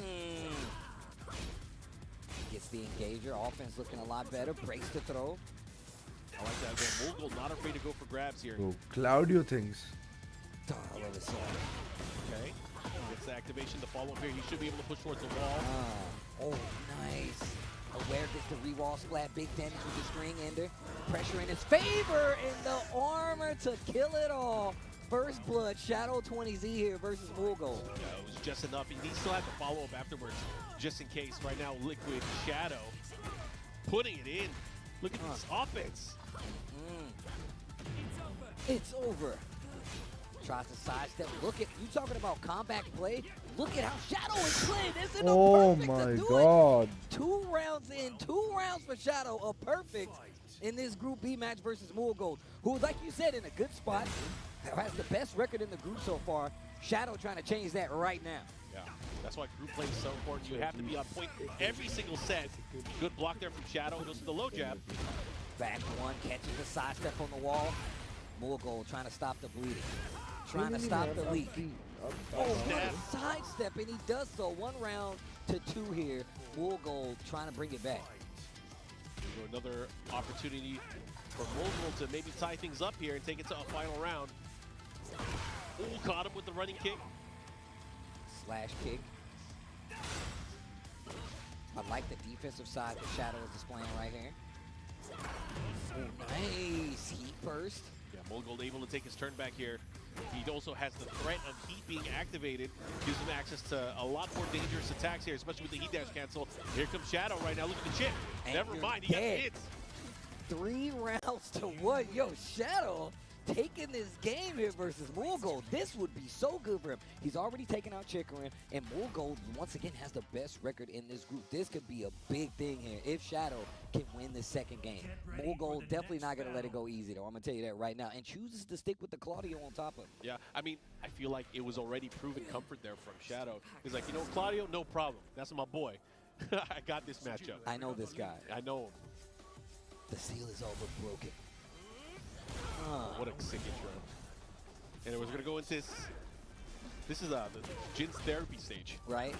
Gets the engager. Offense looking a lot better. Breaks the throw. I like that. Again, Mogul not afraid to go for grabs here. Oh, Claudio thinks. Oh, I love it so. Okay. Gets the activation. The follow-up here. He should be able to push towards the wall. Oh, nice. Aware gets the re-wall splat. Big damage with the string ender. Pressure in his favor. And the armor to kill it all. First blood. Shadow 20Z here versus Mogul. Yeah, it was just enough. He still had the follow-up afterwards, just in case. Right now, Liquid Shadow putting it in. Look at this offense. It's over. Tries to sidestep. Look at you talking about combat play. Look at how Shadow is playing. This is perfect my to do God. it. 2 rounds in, 2 rounds for Shadow. A perfect in this Group B match versus Mogul, who, like you said, in a good spot, has the best record in the group so far. Shadow trying to change that right now. Yeah, that's why group play is so important. You have to be on point every single set. Good block there from Shadow. Goes to the low jab. Back one, catches the sidestep on the wall. Mogul trying to stop the bleeding. Trying to stop the leak. Oh, what a sidestep, and he does so. 1 round to 2 here. Mogul trying to bring it back. Another opportunity for Mogul to maybe tie things up here and take it to a final round. Oh, caught him with the running kick. Slash kick. I like the defensive side that Shadow is displaying right here. Oh, nice. Heat burst. Yeah, Mogul able to take his turn back here. He also has the threat of heat being activated. Gives him access to a lot more dangerous attacks here, especially with the heat dash cancel. Here comes Shadow right now. Look at the chip. And never mind, he got the hits. 3 rounds to 1. Yo, Shadow taking this game here versus Mogul. This would be so good for him. He's already taken out Chikarin, and Mogul, once again, has the best record in this group. This could be a big thing here if Shadow can win this second game. Mogul definitely not going to let it go easy, though. I'm going to tell you that right now. And chooses to stick with the Claudio on top of him. Yeah, I mean, I feel like it was already proven comfort there from Shadow. He's like, you know, Claudio, no problem. That's my boy. I got this matchup. I know this guy. I know him. The seal is all but broken. What a sick intro. And it was going to go into this. This is the Jin's therapy stage. Right?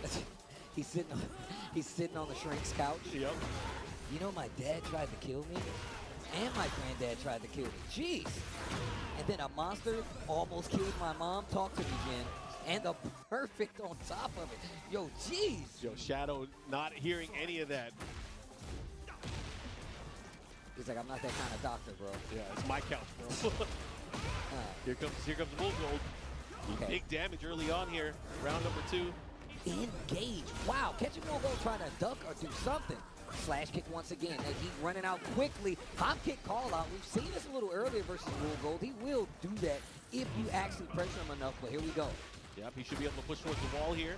He's sitting on the shrink's couch. Yep. You know, my dad tried to kill me, and my granddad tried to kill me. Jeez. And then a monster almost killed my mom. Talk to me, Jin. And the perfect on top of it. Yo, jeez. Yo, Shadow not hearing any of that. He's like, I'm not that kind of doctor, bro. Yeah, it's my couch, bro. Here comes Mogul. Okay. Big damage early on here. Round number 2. Engage. Wow, catching Mogul trying to duck or do something. Slash kick once again. And he's running out quickly. Hop kick call out. We've seen this a little earlier versus Mogul. He will do that if you actually pressure him enough, but here we go. Yep, he should be able to push towards the wall here.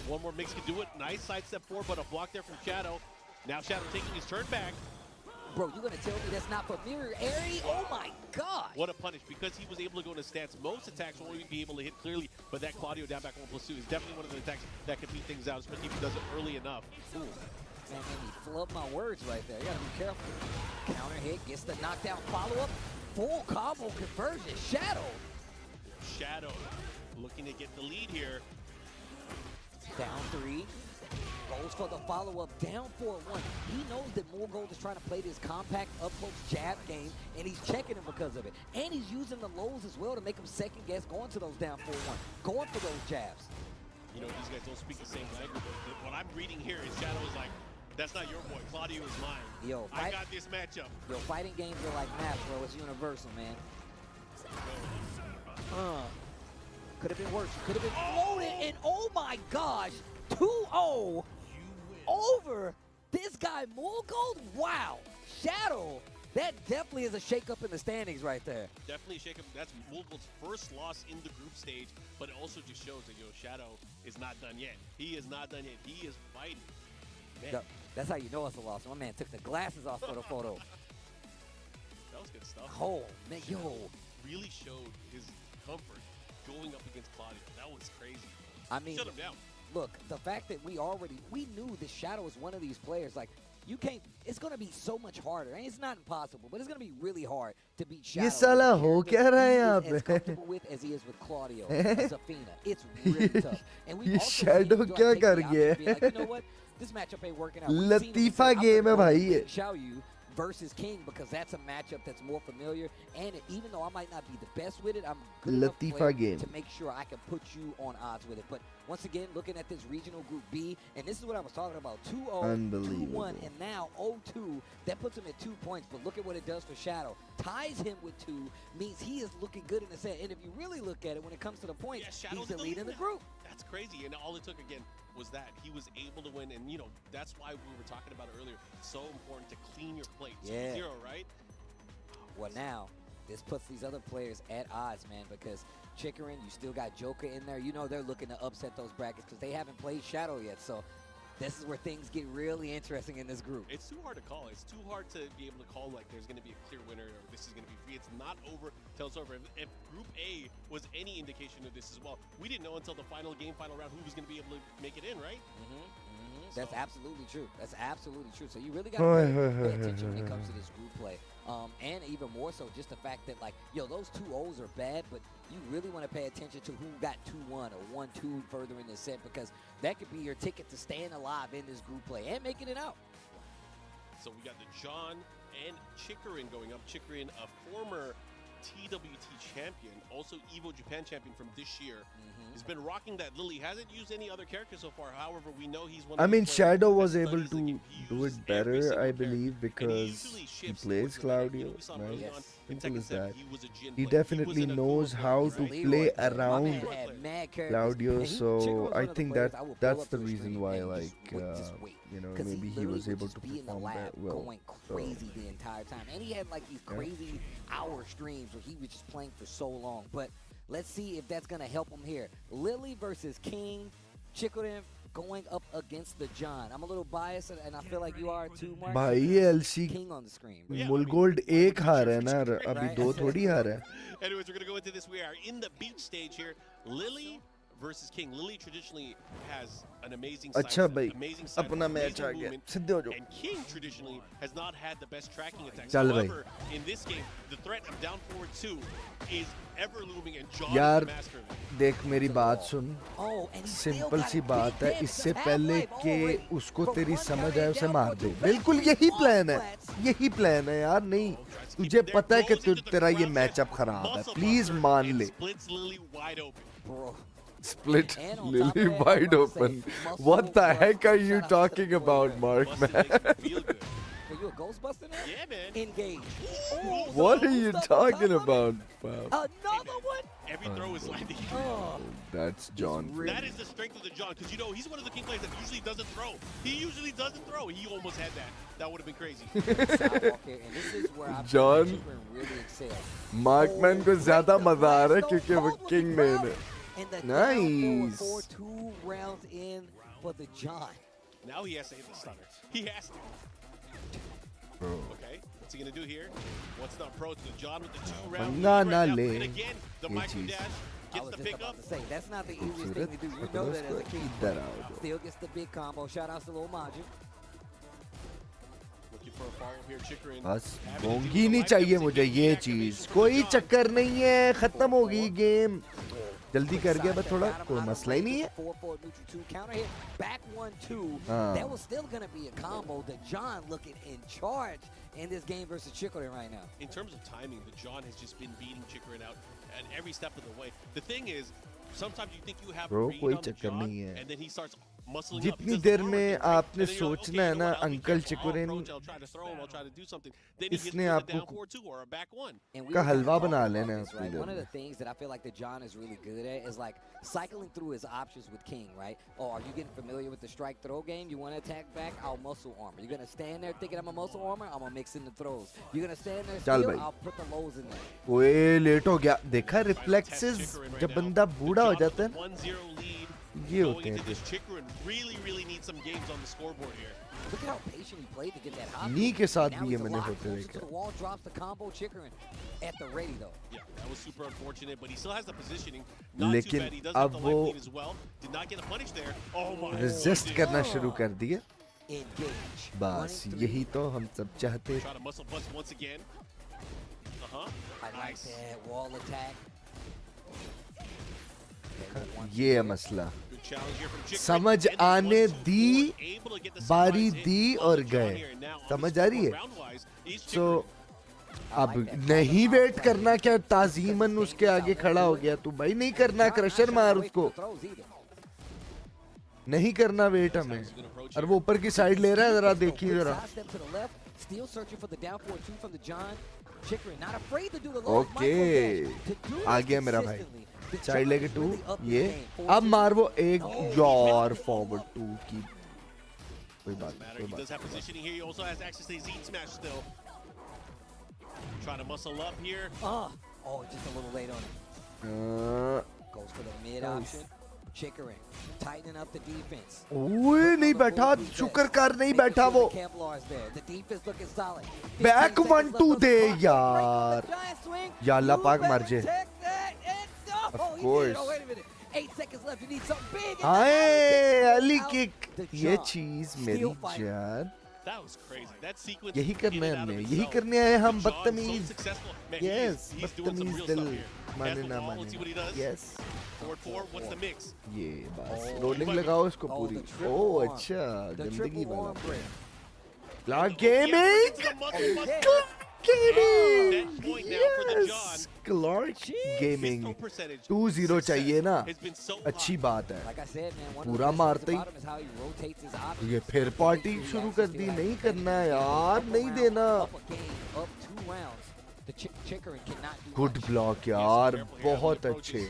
One more mix can do it. Nice sidestep forward, but a block there from Shadow. Now Shadow taking his turn back. Bro, you gonna tell me that's not familiarity? Oh my God! What a punish, because he was able to go into stance. Most attacks won't even be able to hit clearly, but that Claudio down back 1+2 is definitely one of the attacks that can beat things out, especially if he does it early enough. Ooh. Man, he flubbed my words right there. You gotta be careful. Counter hit, gets the knockdown follow-up. Full combo conversion. Shadow looking to get the lead here. Down 3. Goes for the follow-up, down 4-1. He knows that Mogul is trying to play this compact up-close jab game, and he's checking him because of it. And he's using the lows as well to make him second-guess going to those down 4-1, going for those jabs. You know, these guys don't speak the same language, but what I'm reading here is Shadow is like, that's not your boy, Claudio is mine. Yo, I got this matchup. Yo, fighting games are like math, bro. It's universal, man. Could have been worse. Could have been floated, and oh my gosh, 2-0 over this guy Mogul. Wow, Shadow That definitely is a shakeup in the standings right there. Definitely shake up. That's Mulgold's first loss in the group stage, but it also just shows that Shadow is not done yet. He is not done yet. He is fighting. Man. That's how you know it's a loss. My man took the glasses off for the photo. That was good stuff. Oh, man, yo. Really showed his comfort going up against Claudio. That was crazy. I mean, shut him down. Look, the fact that we knew that Shadow is one of these players. Like, you can't. It's going to be so much harder. And it's not impossible, but it's going to be really hard to beat Shadow. ये साला हो क्या रहा है यहाँ As पे? comfortable with as he is with Claudio, Zafina. It's really tough. And we ये Shadow क्या कर गया? Like, you know what? This matchup ain't working out. लतीफा गेम है भाई ये. Xiaoyu versus King, because that's a matchup that's more familiar, and even though I might not be the best with it, I'm good enough player to make sure I can put you on odds with it. But once again, looking at this regional group B, and this is what I was talking about, 2-0, 2-1, and now 0-2, that puts him at 2 points, but look at what it does for Shadow. Ties him with 2, means he is looking good in the set, and if you really look at it, when it comes to the points, he's the lead in the group. That's crazy, and all it took, again, was that he was able to win, and that's why we were talking about it earlier. So important to clean your plate. 2-0, right? Well, now this puts these other players at odds, man, because Chikarin, you still got Joker in there. You know they're looking to upset those brackets because they haven't played Shadow yet. So this is where things get really interesting in this group. It's too hard to call. It's too hard to be able to call like there's going to be a clear winner or this is going to be free. It's not over till it's over. If Group A was any indication of this as well, we didn't know until the final round who was going to be able to make it in, right? That's absolutely true. That's absolutely true. So you really got to pay attention when it comes to this group play. And even more so, just the fact that, like, those 2-0s are bad, but you really want to pay attention to who got 2-1 or 1-2 further in the set, because that could be your ticket to staying alive in this group play and making it out. So we got the John and Chikarin going up. Chikarin, a former TWT champion, also EVO Japan champion from this year. He's been rocking that Lily. Hasn't used any other character so far. However, we know he's one of those Shadow was able to do it better, I believe, because he plays Claudio, right? Simple as that. He definitely knows how to play around Claudio, so I think that's the reason why, like, maybe he was able to perform that well. Going crazy the entire time, and he had like these crazy hour streams where he was just playing for so long. But let's see if that's gonna help him here. Lily versus King, Chikarin going up against the John. I'm a little biased, and I feel like you are too, Mark. भाई LC King on the screen. Mulgold एक हार है ना, अभी दो थोड़ी हार है. Anyways, we're gonna go into this. We are in the beach stage here. Lily versus King. Lily traditionally has an amazing अच्छा side भाई, step, अपना मैच आ गया. सीधे हो जाओ. And King traditionally has not had the best tracking attacks. चल भाई. However, in this game, the threat of down forward 2 is ever looming, and John यार is the master of it. देख मेरी बात सुन. सिंपल सी बात है, इससे पहले कि उसको तेरी समझ आए उसे मार दे. बिल्कुल यही प्लान है यार. नहीं, तुझे पता है कि तेरा ये मैचअप खराब है. प्लीज मान ले. Splits Lily wide open. Split Lily wide open. What the heck are you talking about, Mark, man? Are you a Ghostbuster now? Yeah, man. Engage. What are you talking about, fam? Another one? Every throw is landing. That's John. That is the strength of the John, because he's one of the King players that usually doesn't throw. He usually doesn't throw. He almost had that. That would have been crazy. John, Markman को ज़्यादा मजा आ रहा है क्योंकि वो King main है. Nice. 4-2 rounds in for the John. Now he has to hit the stunner. He has to. Bro. Okay, what's he gonna do here? What's the approach? The John with the 2 round. And again, the micro dash gets the pickup. That's not the easiest thing to do. You know that as a King. Still gets the big combo. Shout out to Lil Maju. Looking for a follow here, Chikarin. बस बोंगी नहीं चाहिए मुझे ये चीज. कोई चक्कर नहीं है, खत्म होगी गेम. जल्दी कर गया बस थोड़ा, कोई मसला ही नहीं है. 4-4 neutral 2 counter hit, back 1-2. That was still gonna be a combo. The John looking in charge in this game versus Chikarin right now. In terms of timing, the John has just been beating Chikarin out at every step of the way. The thing is, sometimes you think you have a read on the John, and then he starts muscling up. जितनी देर में आपने सोचना है ना uncle चिकुरिन इसने आपको का हलवा बना लेना है उतनी देर One of the में. things that I feel like that John is really good at is like cycling through his options with King, right? Oh, are you getting familiar with the strike throw game? You want to attack back? I'll muscle armor. You're gonna stand there thinking I'm a muscle armor? I'm gonna mix in the throws. You're gonna stand there चल still? भाई. I'll put the lows in there. ओए late हो गया. देखा reflexes जब बंदा बूढ़ा हो जाता है ये होते हैं. Chikarin really needs some games on the scoreboard here. Look at how patient he played to get that hop. नी के साथ Now भी ये he's a मैंने lot होते closer देखा. to the wall, drops the combo. Chikarin at the ready though. Yeah, that was super unfortunate, but he still has the positioning. Not too लेकिन bad. He does have अब the वो life lead as well. Did not get a punish there. Oh my. Resist करना शुरू कर दिया. Engage. बस यही तो हम सब चाहते. Try to muscle bust once again. I like that wall attack. ये है मसला. समझ आने दी, बारी दी और गए. समझ आ रही है? So अब नहीं वेट करना क्या ताजीमन उसके आगे खड़ा हो गया. तू भाई नहीं करना, क्रशर मार उसको. नहीं करना वेट हमें. और वो ऊपर की साइड ले रहा है. जरा देखिए जरा. Still searching for the down forward two from the John. Chikarin not afraid to do the low. Okay आ गया मेरा भाई. साइड लेके टू ये अब मार वो एक यार फॉरवर्ड टू की कोई बात He does have positioning here. He also has access to his Eat Smash still. Trying to muscle up here. Oh, just a little late on it. Goes for the mid option. Chikarin tightening up the defense. ओए नहीं बैठा. शुक्र कर नहीं बैठा वो. The defense looking solid. Back 1-2 दे यार. या अल्लाह पाक मर जाए. Of course. 8 seconds left. You need something big. Hi Ali kick. ये चीज मेरी जान. That was crazy. That sequence. यही करना है हमने. यही करने आए हम बदतमीज. Yes, बदतमीज दिल माने ना माने. Yes. Forward 4. What's the mix? ये बस रोलिंग लगाओ इसको पूरी. ओह अच्छा गंदगी वाला. Clark Gaming. Yes, Clark Gaming 2-0 चाहिए ना. अच्छी बात है. पूरा मारते ही ये फिर पार्टी शुरू कर दी. नहीं करना यार. नहीं देना. गुड ब्लॉक यार. बहुत अच्छे.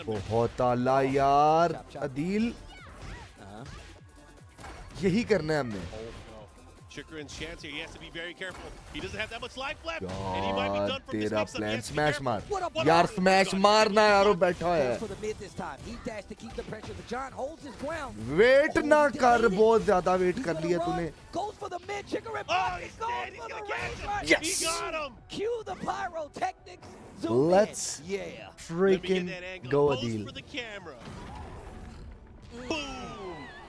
बहुत आला यार. अदील यही करना है हमने. Chikarin's chance here. He has to be very careful. He doesn't have that much life left, and he might be done from this तेरा mix-up. Plan He has to be smash careful. मार यार. Smash मारना यार. वो बैठा है. For the mid this time. He dashed to keep the pressure. The John holds his ground. Wait ना कर. बहुत ज्यादा वेट कर लिया तूने. Goes for the mid. Chikarin goes for the range. Yes. He got him. Cue the pyrotechnics. Let's freaking go Adil. For the camera.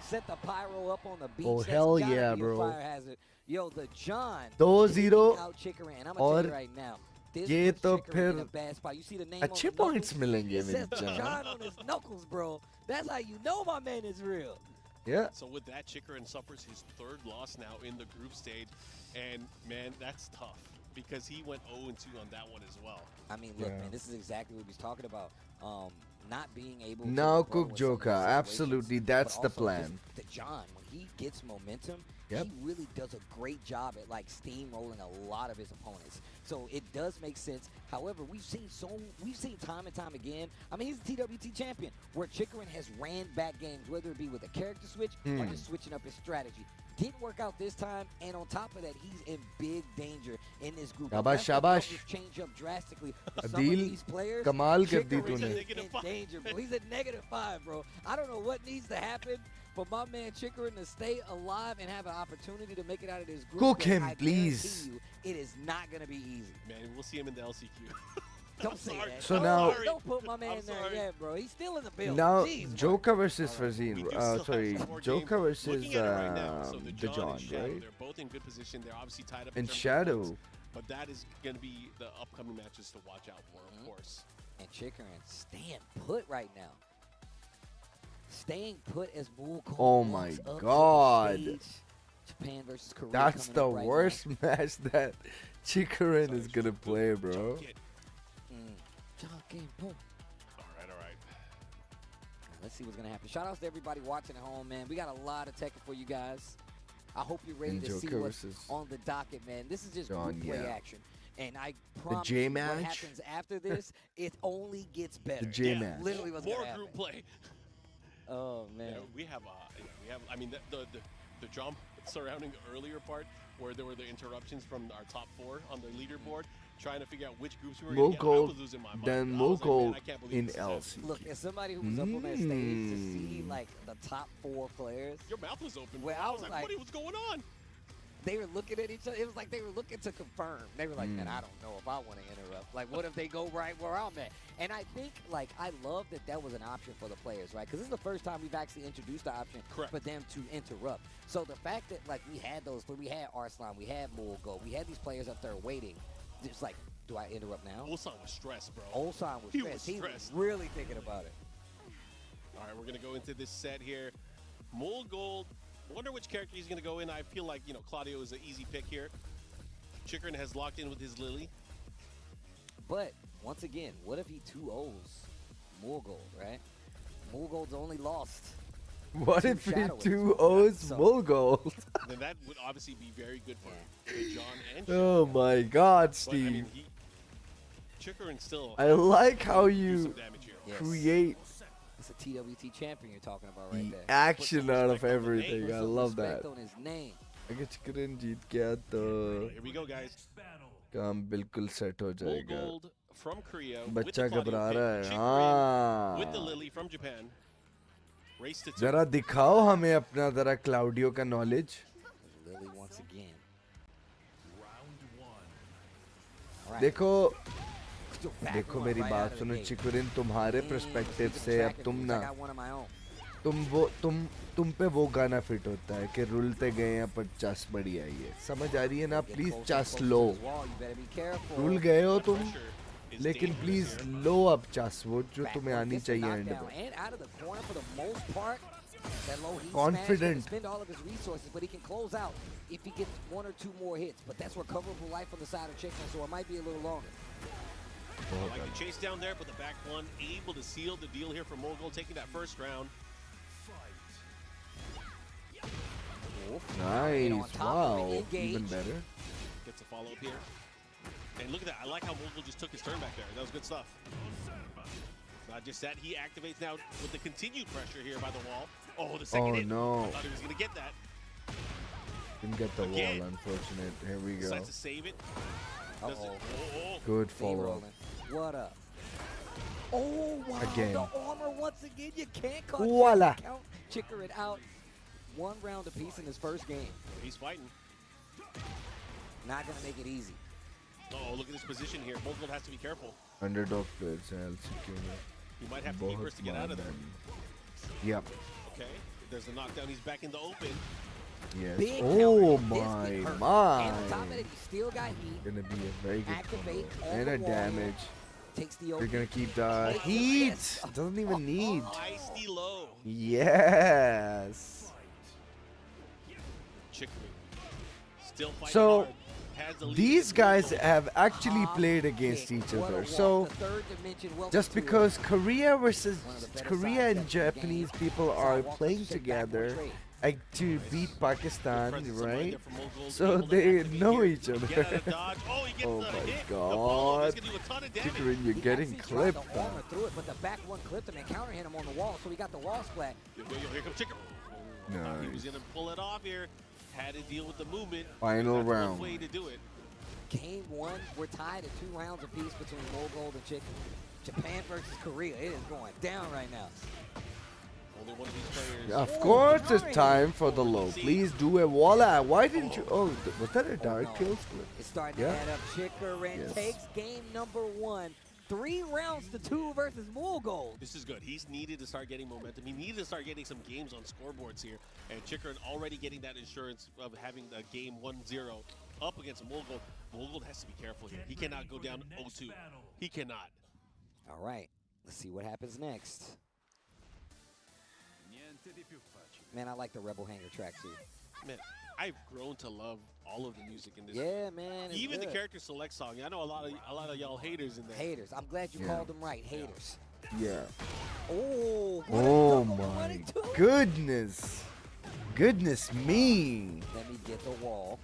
Set the pyro up on the beach. Oh, That's hell gotta yeah, be a bro. fire hazard. Yo, the John 2-0 out Chikarin. I'm gonna tell you right now. This ये puts तो Chikarin फिर in a bad spot. You see the name अच्छे on the points knuckles? मिलेंगे It says मेरे जान. John on his knuckles, bro. That's how you know my man is real. Yeah. So with that, Chikarin suffers his third loss now in the group stage, and man, that's tough because he went 0-2 on that one as well. I mean, look, man, this is exactly what he's talking about. Not being able to Now roll cook with some of Joker. these situations, Absolutely, but that's the also plan. just the John, when he gets momentum, Yep. he really does a great job at like steamrolling a lot of his opponents. So it does make sense. However, we've seen time and time again. I mean, he's the TWT champion, where Chikarin has ran back games, whether it be with a character switch or just switching up his strategy. Didn't work out this time, and on top of that, he's in big danger in this group. शाबाश शाबाश. Change up drastically. For some of Adeel these players, कमाल कर दी Chikarin तूने. is in danger, bro. He's at -5, bro. I don't know what needs to happen for my man Chikarin to stay alive and have an opportunity to make it out of this group. Cook but him, I please. guarantee you, it is not going to be easy. Man, we'll see him in the LCQ. Don't say that. So now- Don't put my man there yet, bro. He's still in the building. Now Jeez, bro. Joker versus Fazine. Sorry, Joker versus Looking at it right now, so the John, and Shadow, right? they're both in good position. They're obviously tied up. And in terms of Shadow. points, but that is going to be the upcoming matches to watch out for, of course. And Chikarin staying put right now. Staying put as Bull Oh my God. Japan versus Korea. That's coming the up right worst match that Chikarin is gonna play, bro. John Game Boom. All right, all right. Let's see what's going to happen. Shout outs to everybody watching at home, man. We got a lot of Tekken for you guys. I hope you're ready to see what's on the docket, man. This is just group play action. And I promise you what happens after this, it only gets better. The J match. Literally what's More gonna group play. Oh, man. We have, I mean, the jump surrounding the earlier part where there were the interruptions from our top 4 on the leaderboard, trying to figure out which groups we were going to get. I was losing my mind. Then more gold in LC. Look, as somebody who was up on that stage to see, like, the top 4 players. Your mouth was open. Well, I was like, what's going on? They were looking at each other. It was like they were looking to confirm. They were like, man, I don't know if I want to interrupt. Like, what if they go right where I'm at? And I think, like, I love that was an option for the players, right? Because this is the first time we've actually introduced the option for them to interrupt. So the fact that, like, we had we had Arslan, we had Mulgo, we had these players up there waiting. Just like, do I interrupt now? Ulsan was stressed, bro. Ulsan was stressed. He was really thinking about it. All right, we're going to go into this set here. Mulgold. Wonder which character he's going to go in. I feel like, Claudio is an easy pick here. Chikarin has locked in with his Lily. But, once again, what if he 2-0s Mulgold, right? Mulgold's only lost. What if he 2-0s Mulgold? Then that would obviously be very good for John and Oh my God, Steve. But, I mean, Chikarin still. I like how you create It's a TWT champion you're talking about right there. action out of everything. I love that. On his name. अगर चिकरन जीत गया तो Here we go, guys. काम बिल्कुल set हो जाएगा. Mulgold from Korea. बच्चा घबरा रहा है. हाँ. With the Lily from Japan. Race to 2. जरा दिखाओ हमें अपना जरा क्लाउडियो का knowledge. Lily once again. देखो देखो मेरी बात सुनो चिकुरिन, तुम्हारे पर्सपेक्टिव से अब तुम पे वो गाना फिट होता है कि रुलते गए हैं पर चस बढ़िया ही है. समझ आ रही है ना? प्लीज चस लो. रुल गए हो तुम, लेकिन प्लीज लो अब चस वो जो तुम्हें आनी चाहिए एंड पे. Confident. Spend all of his resources, but he can close out if he gets 1 or 2 more hits. But that's recoverable life on the side of Chicken, so it might be a little longer. I like the chase down there, but the back one able to seal the deal here for Mulgold, taking that first round. Nice. Wow. Even better. Gets a follow-up here. And look at that. I like how Mulgold just took his turn back there. That was good stuff. Not just that, he activates now with the continued pressure here by the wall. Oh, the second hit. No. I thought he was going to get that. Didn't get the wall, unfortunate. Here we go. Decides to save it. Good follow. What up? Oh, wow. Again. The armor once again. You can't Voila. count Chikarin out. 1 round apiece in his first game. He's fighting. Not going to make it easy. Oh, look at this position here. Mulgold has to be careful. Underdog players LCK. He might have to keep to get out of there. Yep. Okay. There's the knockdown. He's back in the open. Yes. Big oh my. And on top of it, he still got heat. Gonna be a very good Activate and a damage. Takes the They're gonna keep the heat. Doesn't even need. Icy low. Yes. Chikarin still fighting So hard. these guys have actually played against each other. So just because Korea and Japanese people are playing together to beat Pakistan, right? So they know each other. Oh my God. Chikarin, you're getting clipped. Through it, but the back one clipped him and counter hit him on the wall, so he got the wall splat. Here comes Chikarin. He was going to pull it off here. Had to deal with the movement. Final That's round. One way to do it. Game 1, we're tied at 2 rounds apiece between Mulgold and Chicken. Japan versus Korea. It is going down right now. Only one of these players. Of course, it's time for the low. Please do a walla. Why didn't you? Oh, was that a dark kill split? It's starting to add up. Chikarin takes game number 1. 3 rounds to 2 versus Mulgold. This is good. He's needed to start getting momentum. He needed to start getting some games on scoreboards here. And Chikarin already getting that insurance of having a game 1-0 up against Mulgold. Mulgold has to be careful here. He cannot go down 0-2. He cannot. All right. Let's see what happens next. Man, I like the Rebel Hanger track too. Man, I've grown to love all of the music in this. Yeah, man. Even the character select song. I know a lot of y'all haters in there. Haters. I'm glad you called them right. Haters. Yeah. Oh, Oh my goodness. Goodness me. Let me get the wall.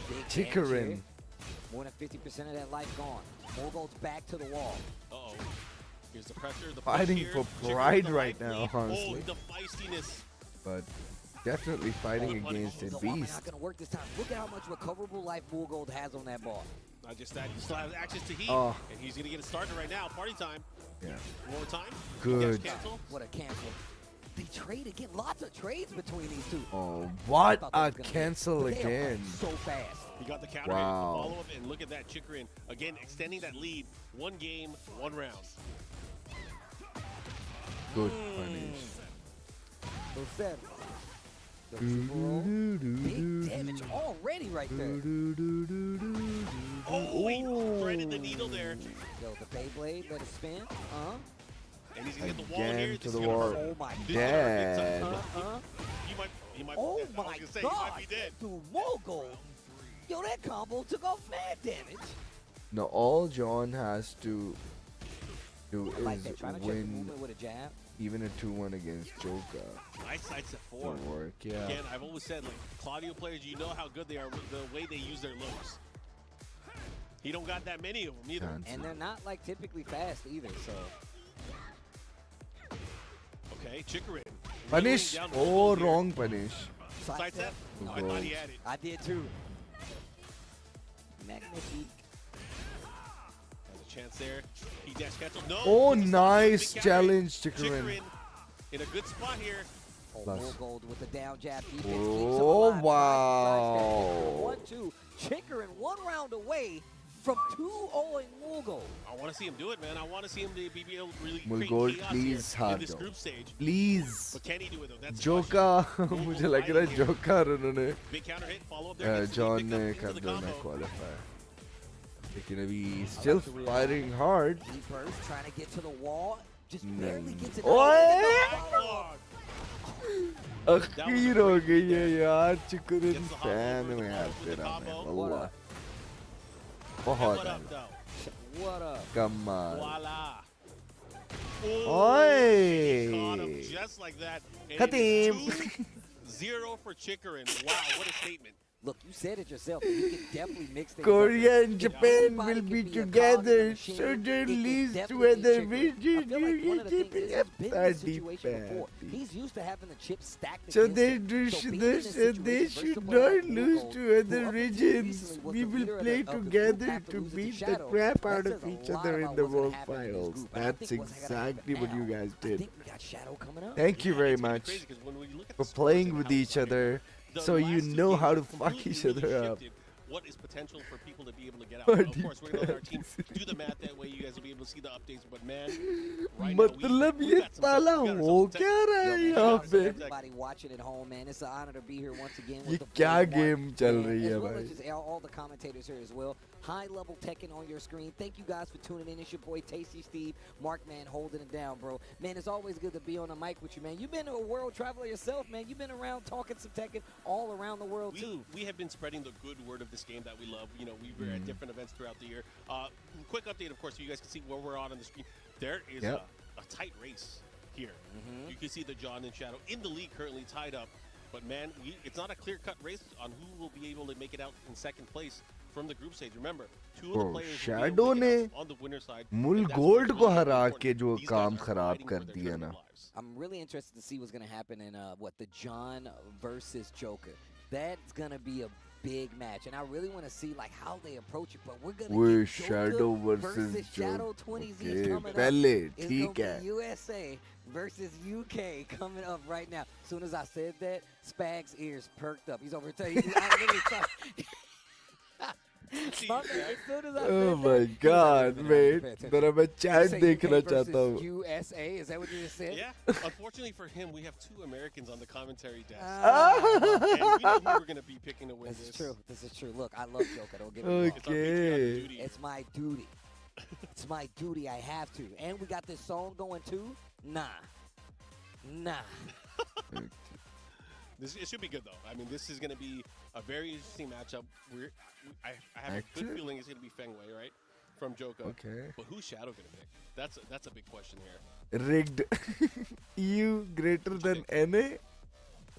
Big Chikarin. damage here. More than 50% of that life gone. Morgold's back to the wall. Uh-oh. Here's the pressure. The Fighting here. for Chikarin pride the right life now, lead. honestly. Oh, the feistiness. But definitely fighting against a The wall beast. not going to work this time. Look at how much recoverable life Morgold has on that bar. Not just that, he still has access to heat. Oh. And he's going to get it started right now. Party time. Yeah. One more time. Good. Cancel. What a cancel. They trade again. Lots of trades between these two. Oh, what a cancel again. So fast. He got the counter hit, the follow-up, and look at that. Chikarin, again, extending that lead. 1 game, 1 round. Good punish. So sad. The super roll. Big damage already right there. Oh, he threaded the needle there. Yo, the Beyblade, let it spin. And he's going to hit the wall here. Again This to is the gonna wall. hurt. Oh my Dead. He might Oh I was my gonna say, he god. might be dead. Dude, Morgold. Yo, that combo took off mad damage. Now all John has to do Like is that, trying to check the win movement with a jab. even a 2-1 against Joker. Nice sides at 4. Won't work, yeah. Again, I've always said, like, Claudio players, you know how good they are with the way they use their lows. He don't got that many of them either. And they're not like typically fast either, so. Okay, Chikarin. Punish. down the Oh, middle here. wrong punish. Sidestep? No, I thought he had it. I did too. Magnifique. There's a chance there. He dash cancel. No. Oh, gets the nice big counter. challenge, Chikarin. Chikarin in a good spot here. Plus. Morgold with the down jab defense. Oh, wow. 1-2. Chikarin 1 round away from 2-0 Morgold. I want to see him do it, man. I want to see him be able to really Morgold, create chaos please here in hard this dog. group stage. Please. But can he do it, though? That's the Joker. question. मुझे लग रहा है joker उन्होंने Big counter hit, follow up there. John ने कर देना qualifier. लेकिन अभी still fighting hard. Deep burst, trying to get to the wall. Just barely gets it. अखीर हो गई है यार चिकरिन फैन में यार तेरा मैं वल्लाह बहुत What up? कमाल Voila. Oi. Caught him just like that. And Cut it him. is 2-0 for Chikarin. Wow, what a statement. Look, you said it yourself. You can definitely mix things Korea up. and If Japan everybody will can be a cog in the together, machine, so it their can leads definitely be together. Chikarin. I feel like one of the things is he's been in this situation before. Party. He's used to having the chips stacked So against they him. do, So being in they this should situation versus a not player like lose Morgold, to who other up until regions. recently was We the will leader of play the group together after to losing to beat the Shadow. crap That out says of a each lot other in about the what's gonna World happen in this Finals. group, and I That's think what's gonna happen exactly what you now, guys I did. think we got Shadow coming up. Thank you very much Crazy, 'cause when we look at for the scores playing and with how- each other, the so you last two know games how to have fuck completely each other really up. shifted what is potential for people to be able to get out. Party Of course, we're going to let our team do the math that way. You guys will be able to see the updates. But man, right now, मतलब ये ताला हो क्या रहा है Yo, man, यहाँ shout out to पे? everybody watching at home, man. It's an honor to be here once again ये with the क्या Flavor Mark, game चल and रही है as well भाई? as just all the commentators here as well. High level Tekken on your screen. Thank you guys for tuning in. It's your boy Tasty Steve, Mark, man, holding it down, bro. Man, it's always good to be on the mic with you, man. You've been a world traveler yourself, man. You've been around talking some Tekken all around the world too. We have been spreading the good word of this game that we love. You know, we were at different events throughout the year. Quick update, of course, so you guys can see where we're on the screen. There is a tight race here. You can see the John and Shadow in the league currently tied up. But man, it's not a clear-cut race on who will be able to make it out in second place from the group stage. Remember, 2 of the Bro, players Shadow will be ने able to make it out on the winner side. मुल and that's gold what's को really हरा important. के जो These guys काम are खराब fighting कर for their दिया ना. tournament lives. I'm really interested to see what's going to happen in the John versus Joker. That's going to be a big match, and I really want to see like how they approach it. But we're going to वो get Shadow versus Shadow Joker. 20Z Okay, coming पहले up. It's ठीक gonna है. be USA versus UK coming up right now. As soon as I said that, Spag's ears perked up. He's over there. I literally thought. My man, as soon as I said Oh that, my he was God, like, mate! pay attention. मेरा मैं You chat say देखना UK चाहता versus हूँ. USA, is that what you just said? Yeah. Unfortunately for him, we have 2 Americans on the commentary desk. And we knew who we're going to be picking to win This this. is true. This is true. Look, I love Joker. Don't get me wrong. Okay. It's my duty. It's my duty. I have to. And we got this song going too. Nah. It should be good, though. I mean, this is going to be a very interesting matchup. I have a good feeling it's going to be Fengway, right? from Joka. Okay. But who's Shadow gonna pick? That's a big question here. Rigged. EU greater than NA?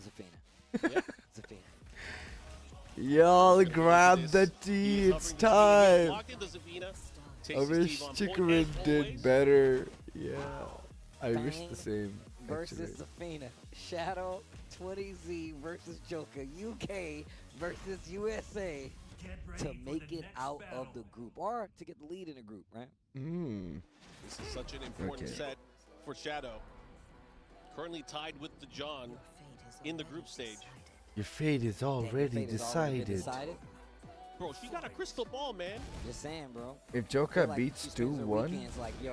Zafina. Yeah. Zafina. Y'all grab the tea. It's time. Locked into Zafina. I wish Chikarin did better. Yeah. I wish the same. Versus Zafina. Shadow 20Z versus Joka. UK versus USA to make it out of the group or to get the lead in the group, right? This is such an important set for Shadow. Currently tied with the John in the group stage. Your fate is already decided. Bro, she got a crystal ball, man. Just saying, bro. If Joka beats 2-1, like, yo,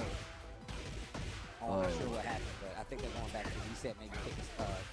I'm not sure what happened, but I think they're going back to reset.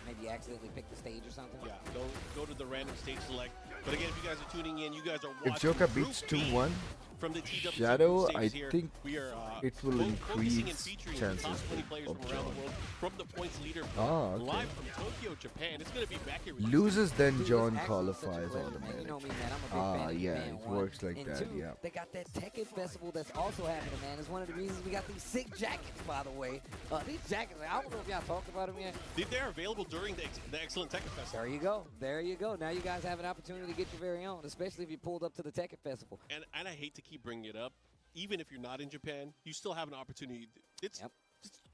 Maybe accidentally pick the stage or something. Yeah, don't go to the random stage select. But again, if you guys are tuning in, you guys are watching. if Joka beats 2-1, from the TWT Shadow, stage I here, think we are, it will focusing and increase featuring chances the top 20 players of from around the John. world from the points leader Okay. live from Tokyo, Japan. It's going to be back here with Loses, then Dude, John it's actually qualifies such a pleasure, man. automatically. You know me, man. I'm a big fan of yeah, man, it one. works like And that, two, yeah. they got that Tekken festival that's also happening, man. It's one of the reasons we got these sick jackets, by the way. These jackets, I don't know if y'all talked about them yet. They're available during the Excellent Tekken Festival. There you go. There you go. Now you guys have an opportunity to get your very own, especially if you pulled up to the Tekken Festival. And I hate to keep bringing it up. Even if you're not in Japan, you still have an opportunity. It's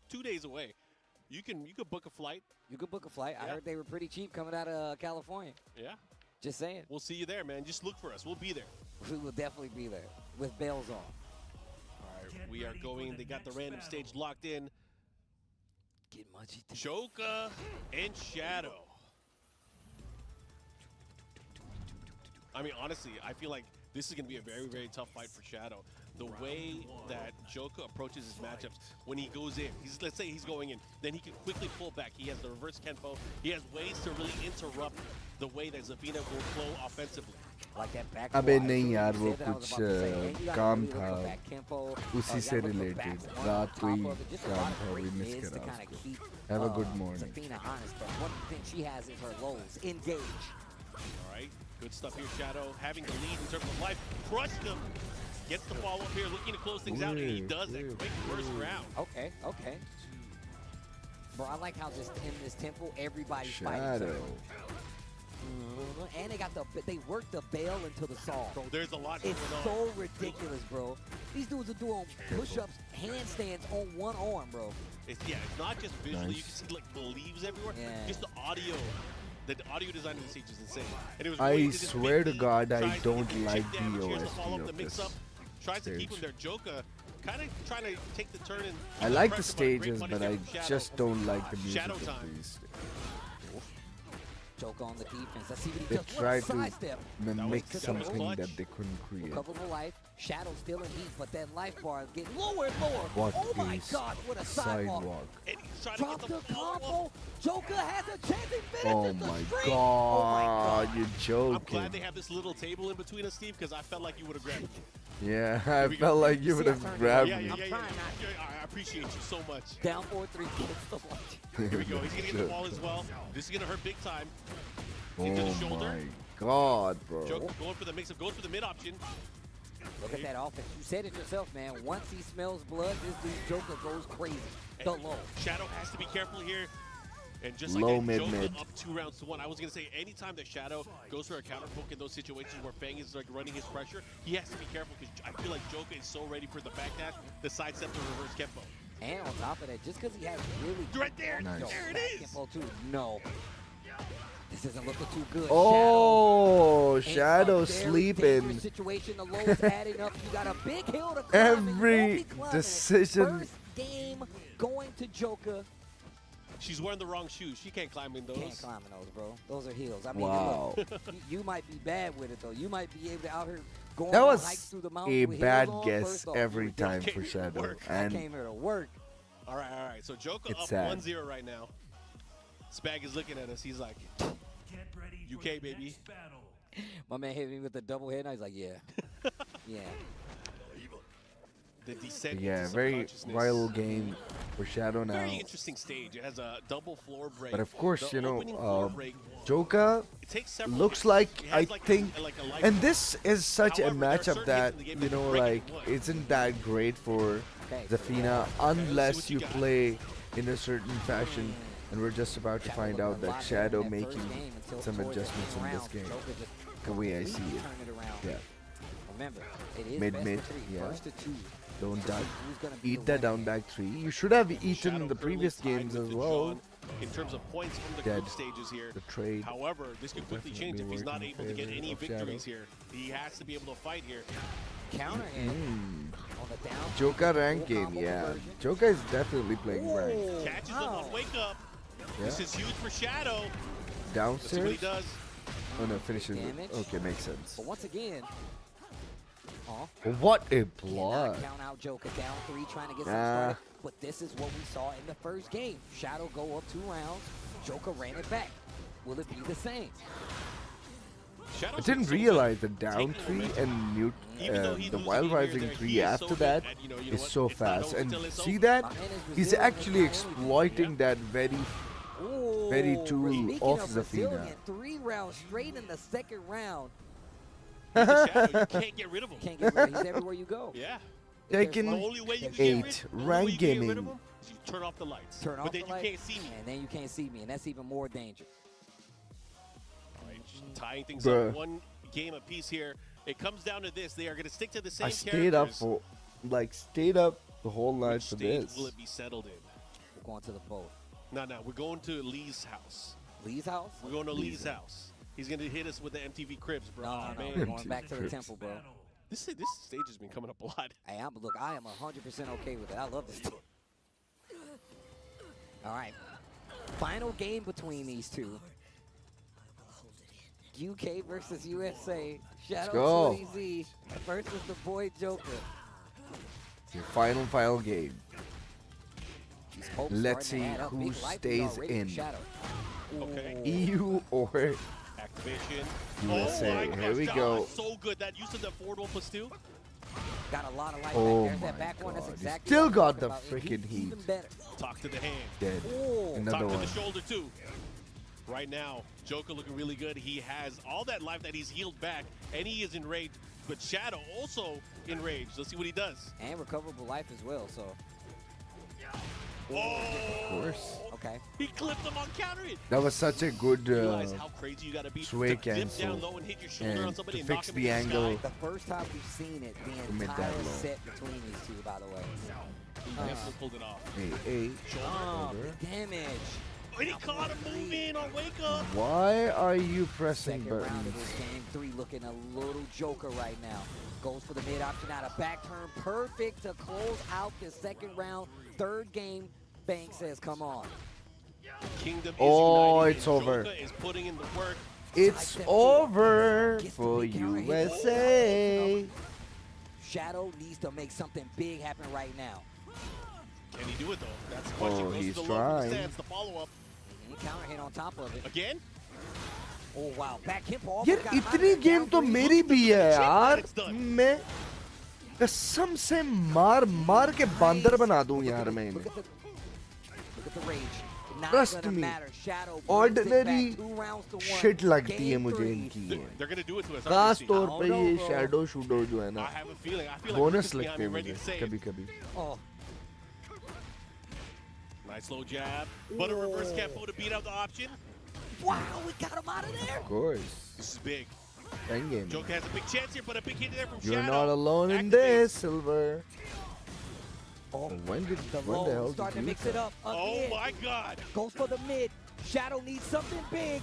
2 days away. You can book a flight. You could book a flight. I heard they were pretty cheap coming out of California. Yeah. Just saying. We'll see you there, man. Just look for us. We'll be there. We will definitely be there with bells on. All right, we are going. They got the random stage locked in. Get Mudgy. Joka and Shadow. I mean, honestly, I feel like this is going to be a very, very tough fight for Shadow. The way that Joka approaches his matchups, when he goes in, let's say he's going in, then he can quickly pull back. He has the reverse Kenpo. He has ways to really interrupt the way that Zafina will flow offensively. Like that back अबे नहीं यार वो कुछ काम था उसी से related रात कोई काम था वही miss करा उसको. Have a good morning. Zafina honest, but one thing she has is her lows. Engage. All right, good stuff here, Shadow. Having the lead in terms of life, crushed him. Gets the follow-up here, looking to close things out, and he does it. Quick first round. Okay. Bro, I like how just in this temple, everybody's Shadow. fighting. And they work the bail into the saw. Bro, there's a lot It's going on. so ridiculous, bro. These dudes are doing push-ups, handstands on one arm, bro. It's not just visually. You can see like the leaves everywhere. Yeah. Just the audio. The audio design of the stage is insane. And it was I really just swear to 50, God, I tries to don't get like chick damage. the Here's the OST follow-up, the of mix-up. this Tries to keep stage. him there. Joka kind of trying to take the turn. And I like the pressure, but great stages, punish but there I from Shadow. just don't like the music Shadow of time. these. Joka on the defense. Let's see what he They does. tried to Sidestep. mimic that was something clutch. that they couldn't create. Couple of life. Shadow still in heat, but that life bar is getting lower and lower. What oh my is God, what a sidewalk. And he's trying Drop to get the the combo. Joka has a chance. He finishes Oh the my streak. God, you're I'm joking. glad they have this little table in between us, Steve, because I felt like you would have grabbed it. Yeah, I felt like you would have grabbed Yeah, me. I appreciate you so much. Down 4-3 gets the watch. Here we go. He's going to get the ball as well. This is going to hurt big time. Into the Oh shoulder. my God, bro. Joka going for the mix-up, goes for the mid option. Look at that offense. You said it yourself, man. Once he smells blood, this dude Joka goes crazy. The low. Shadow has to be careful here. And just Low, like that, mid, Joka mid. up 2 rounds to 1. I was going to say, anytime that Shadow goes for a counter poke in those situations where Fang is like running his pressure, he has to be careful because I feel like Joka is so ready for the backdash, the sidestep, the reverse Kenpo. And on top of that, just because he has really Right there. Nice. There it is. Tempo too. No. This isn't looking too good. Oh, Shadow Shadow in a very sleeping. dangerous situation. The low is adding up. You got a big hill to climb. and you won't Every be climbing it. decision. First game going to Joka. She's wearing the wrong shoes. She can't climb in those. Can't climb in those, bro. Those are heels. I mean, Wow. look, you might be bad with it, though. You might be able to out here going That on was hikes through the a mountains with bad heels on. guess First off, every you time came for here to Shadow. work. I And came here to work. All right. So Joka It's up sad. 1-0 right now. Spag is looking at us. He's like, UK, baby. My man hit me with the double head, and I was like, yeah. Yeah. The descent yeah, into very subconsciousness. viral game. for Shadow now. Very interesting stage. It has a double floor break. But of course, The you know, opening floor break, Joka it takes several looks hits. like, It I has like think, a life and bar. this is such However, a there are matchup certain that, hits in the game you that know, break like, it would. isn't that great for Zafina unless you play in a certain fashion. And we're just about to find out that Shadow making some adjustments in this game. The way I see it. Yeah. Remember, it is Mid, best of three, yeah. first to two. Don't Let's see duck. who's gonna be Eat the that down back 3. You should have eaten in the previous Currently games tied as with the well. John in terms of points from the Dead. group stages here. The trade. However, this could quickly definitely change if he's not work in able to get favor any of victories Shadow. here. He has to be able to fight here. Counter hit on the down. Joka rank game, yeah. Joka is definitely playing rank. Catches him on wake up. This Yeah. is huge for Shadow. Let's see what he Downstairs? does. Oh no, finishes it. Damage. Okay, makes sense. But once again, What a cannot block. count out Joker down 3, trying to get some Nah. started. But this is what we saw in the first game. Shadow go up 2 rounds. Joker ran it back. Will it be the same? I didn't realize the down 3 and mute, the Wild Rising 3 after that is so fast. And see that? He's actually exploiting that very tool Speaking of of Zafina. resilient, 3 rounds straight in the second round. Shadow, you can't get rid of him. Can't get rid of him. He's everywhere you go. Yeah. Taken The only way you can 8, get rid, rank is you gaming. turn off the lights. Turn but off then the you light, can't see me. and then you can't see me, and that's even more danger. All right, just tying things Bruh. up. One game apiece here. It comes down to this. They are going to stick to the same I stayed up characters. for, stayed up the whole night Which for stage this. will it be settled in? We're going to the boat. No, we're going to Lee's house. Lee's house? We're going to Lee's house. He's going to hit us with the MTV Cribs, bro. No, man. we're going back to the temple, bro. This stage has been coming up a lot. Hey, look, I am 100% okay with it. I love this. All right. Final game between these two. UK versus USA. Shadow go. 20Z versus the boy Joker. Your final game. These hopes Let's starting see to add up. who Big life lead stays already for in. Shadow. Okay. EU or Activation. USA. Oh my Here we gosh, go. so good. That use of the forward 1+2. Got a lot of life Oh back. There's that my back one. That's God. exactly Still what I'm got talking the about. freaking heat. Even better. Talk to the hand. Dead. Oh. Another Talk to one. the shoulder too. Right now, Joker looking really good. He has all that life that he's healed back, and he is enraged. But Shadow also enraged. Let's see what he does. And recoverable life as well, so. Of course. Okay. He clipped him on counter hit. That was such a good Realize how crazy you gotta be sway to dip down cancel low and hit your shoulder on and somebody to and fix knock him the into angle. The first time we've seen it, the Mid entire that low. set between these two, by the way. He definitely pulled it off. Hey, Shoulder. Damage. And he caught him moving on wake up. why are you pressing Second round of buttons? this game 3 looking a little Joker right now. Goes for the mid option out of back turn. Perfect to close out the second round. Third game, Bank says, come on. Kingdom is Oh, united, it's and over. Joker is putting in the work. It's over for USA. Shadow needs to make something big happen right now. Can he do it though? That's the question. Oh, Goes to he's the low trying. stance, the follow-up. Counter hit on top of it. Again? Oh wow, back hip ball. यार इतनी game तो मेरी भी है यार मैं कसम से मार के बंदर बना दूं यार मैं इन्हें Look at the rage. Not Trust gonna me, matter. Shadow ordinary 2 rounds to 1. shit लगती है Game मुझे 3. इनकी They're gonna do it to us. खास obviously. तौर पे ये bro. शैडो शूडो जो है I ना have a feeling. I feel like bonus Rick's behind लगते me हैं ready मुझे to save. कभी कभी Oh, Nice low jab. But a reverse capo to beat out the option. wow, we got him out of there. of course This is big. end game Joker has a big chance here, but a big hit there from you're Shadow. not alone in Activates. this Silver Oh, when the low, hell starting to did you mix do it up Oh again. my God. Goes for the mid. Shadow needs something big.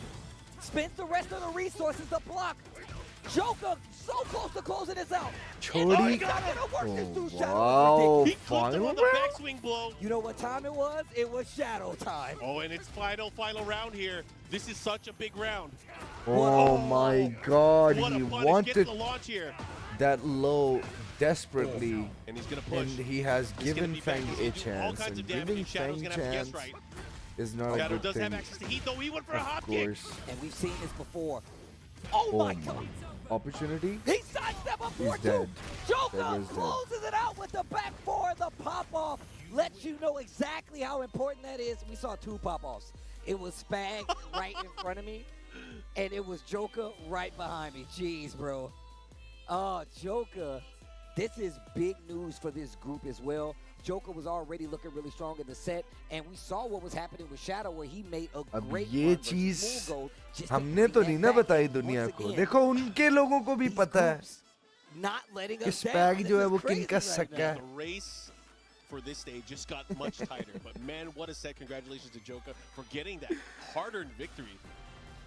Spends the rest of the resources to block. Joker so close to closing this out. Chodi. It's not gonna work this dude. Shadow wow is ridiculous. He clipped him final on the round backswing blow. You know what time it was? It was Shadow time. Oh, and it's final round here. This is such a big round. oh my god What he a punish. Gets wanted the launch here. that low desperately And he's gonna and push. he has He's gonna given be back. Fang He's a gonna do all chance kinds and of damage, giving and Shadow's Fang gonna have to guess chance right. is not a Shadow good does thing have access to heat, though. He went for a of hop kick. course And we've seen this before. Oh my God. opportunity He sidestep up he's 4-2. dead Joker That was dead. closes it out with the back four, the pop off. lets you know exactly how important that is. We saw 2 pop-offs. It was Spag right in front of me, and it was Joker right behind me. Jeez, bro. Oh, Joker. This is big news for this group as well. Joker was already looking really strong in the set, and we saw what was happening with Shadow, where he made a great ये run चीज versus Moongold just to हमने तो bring नहीं that ना back. बताई And दुनिया once को again, देखो उनके लोगों को भी पता है not letting कि us down. स्पैग This जो है is वो crazy किनका right सक्का now. है The race for this stage just got much tighter. But man, what a set. Congratulations to Joka for getting that hard-earned victory.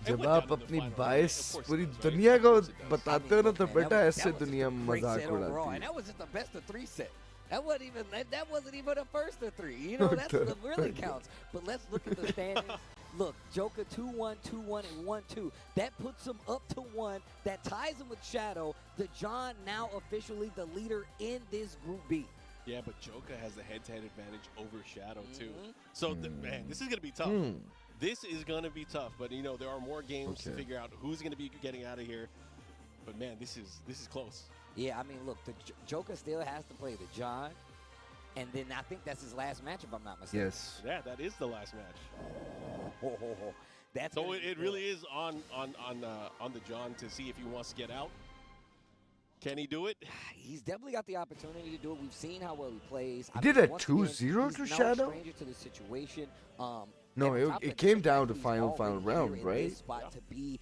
जब आप अपनी बाइस पूरी दुनिया को बताते हो ना तो बेटा ऐसे दुनिया मजाक उड़ाती And है that was just the best of 3 set. That wasn't even a first of 3. You know, that's what really counts. But let's look at the standings. Look, Joker 2-1, 2-1, and 1-2. That puts him up to 1. That ties him with Shadow. The John now officially the leader in this Group B. Yeah, but Joka has the head-to-head advantage over Shadow too. So man, this is gonna be tough. This is gonna be tough. But you know, there are more games to figure out who's gonna be getting out of here. But man, this is close. Yeah, I mean, look, the Joker still has to play the John, and then I think that's his last match, if I'm not mistaken. Yes. Yeah, that is the last match. That's so it really is on the John to see if he wants to get out. Can he do it? He's definitely got the opportunity to do it. We've seen how well he plays. He did a 2-0 to Shadow? No stranger to the situation. No, it came down to final round, right? Spot to be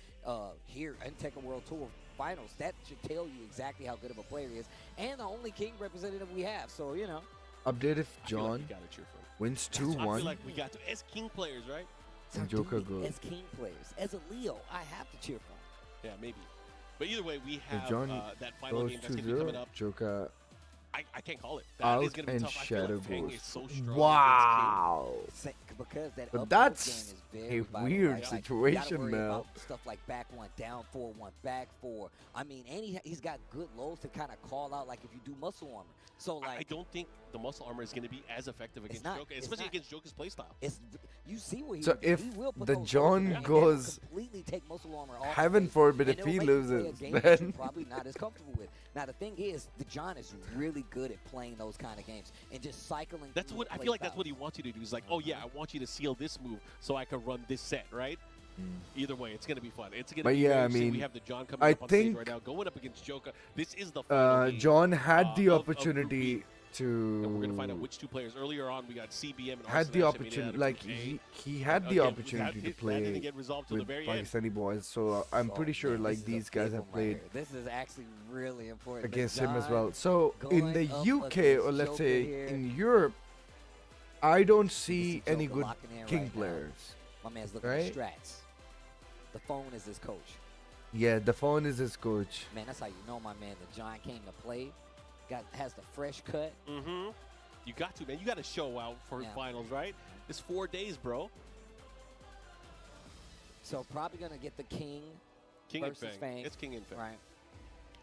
here in Tekken World Tour Finals. That should tell you exactly how good of a player he is, and the only King representative we have. So you know. Update if John like gotta cheer for him. wins I 2-1. feel like we got to as King players, right? And Joker goes. As King players, as a Leo, I have to cheer for him. Yeah, maybe. But either way, we If have John that final goes game that's going to be coming 2-0, up. Joker I can't call it. That is out going to be and tough. I feel Shadow like Fang goes. is so strong Wow. Because that But up that's game is a very vital, weird right? Like, you gotta situation worry now. about stuff like back 1, down 4, 1, back 4. I mean, and he's got good lows to kind of call out, like if you do muscle armor. So like, I don't think the muscle armor is going to be as effective against Joker, especially against Joker's playstyle. You see what he So will do. if He will put the those John lows in goes, and completely take muscle armor off. heaven forbid if he loses, then probably not as comfortable with. Now the thing is, the John is really good at playing those kind of games and just cycling. That's what I feel like. That's what he wants you to do. He's like, oh yeah, I want you to seal this move so I can run this set, right? Either way, it's going to be fun. It's going to be yeah, I interesting. mean, We have the John coming I up on stage think right now, going up against Joker. This is the final game, John had the of Group opportunity B. And we're going to find out to which 2 players. Earlier on, we got CBM and had Arslan the Ash that made it out opportunity, of like Group A. he had the Again, opportunity to that play didn't get resolved till with the very end. Pakistani boys. So I'm pretty sure man, like this is a these guys big have one right played here. This is actually really important. The against him as John well. So in the going up UK against or let's Joker say here. in Europe, I don't see any Joker good locking in King right now. players. My man's looking right? at strats. The phone is his coach. Yeah, the phone is his coach. Man, that's how you know my man. The John came to play. Has the fresh cut. Mm-hmm. You got to, man. You got to show out for finals, right? It's 4 days, bro. So probably gonna get the King King and versus Fang. Fang. It's King and Fang. Right.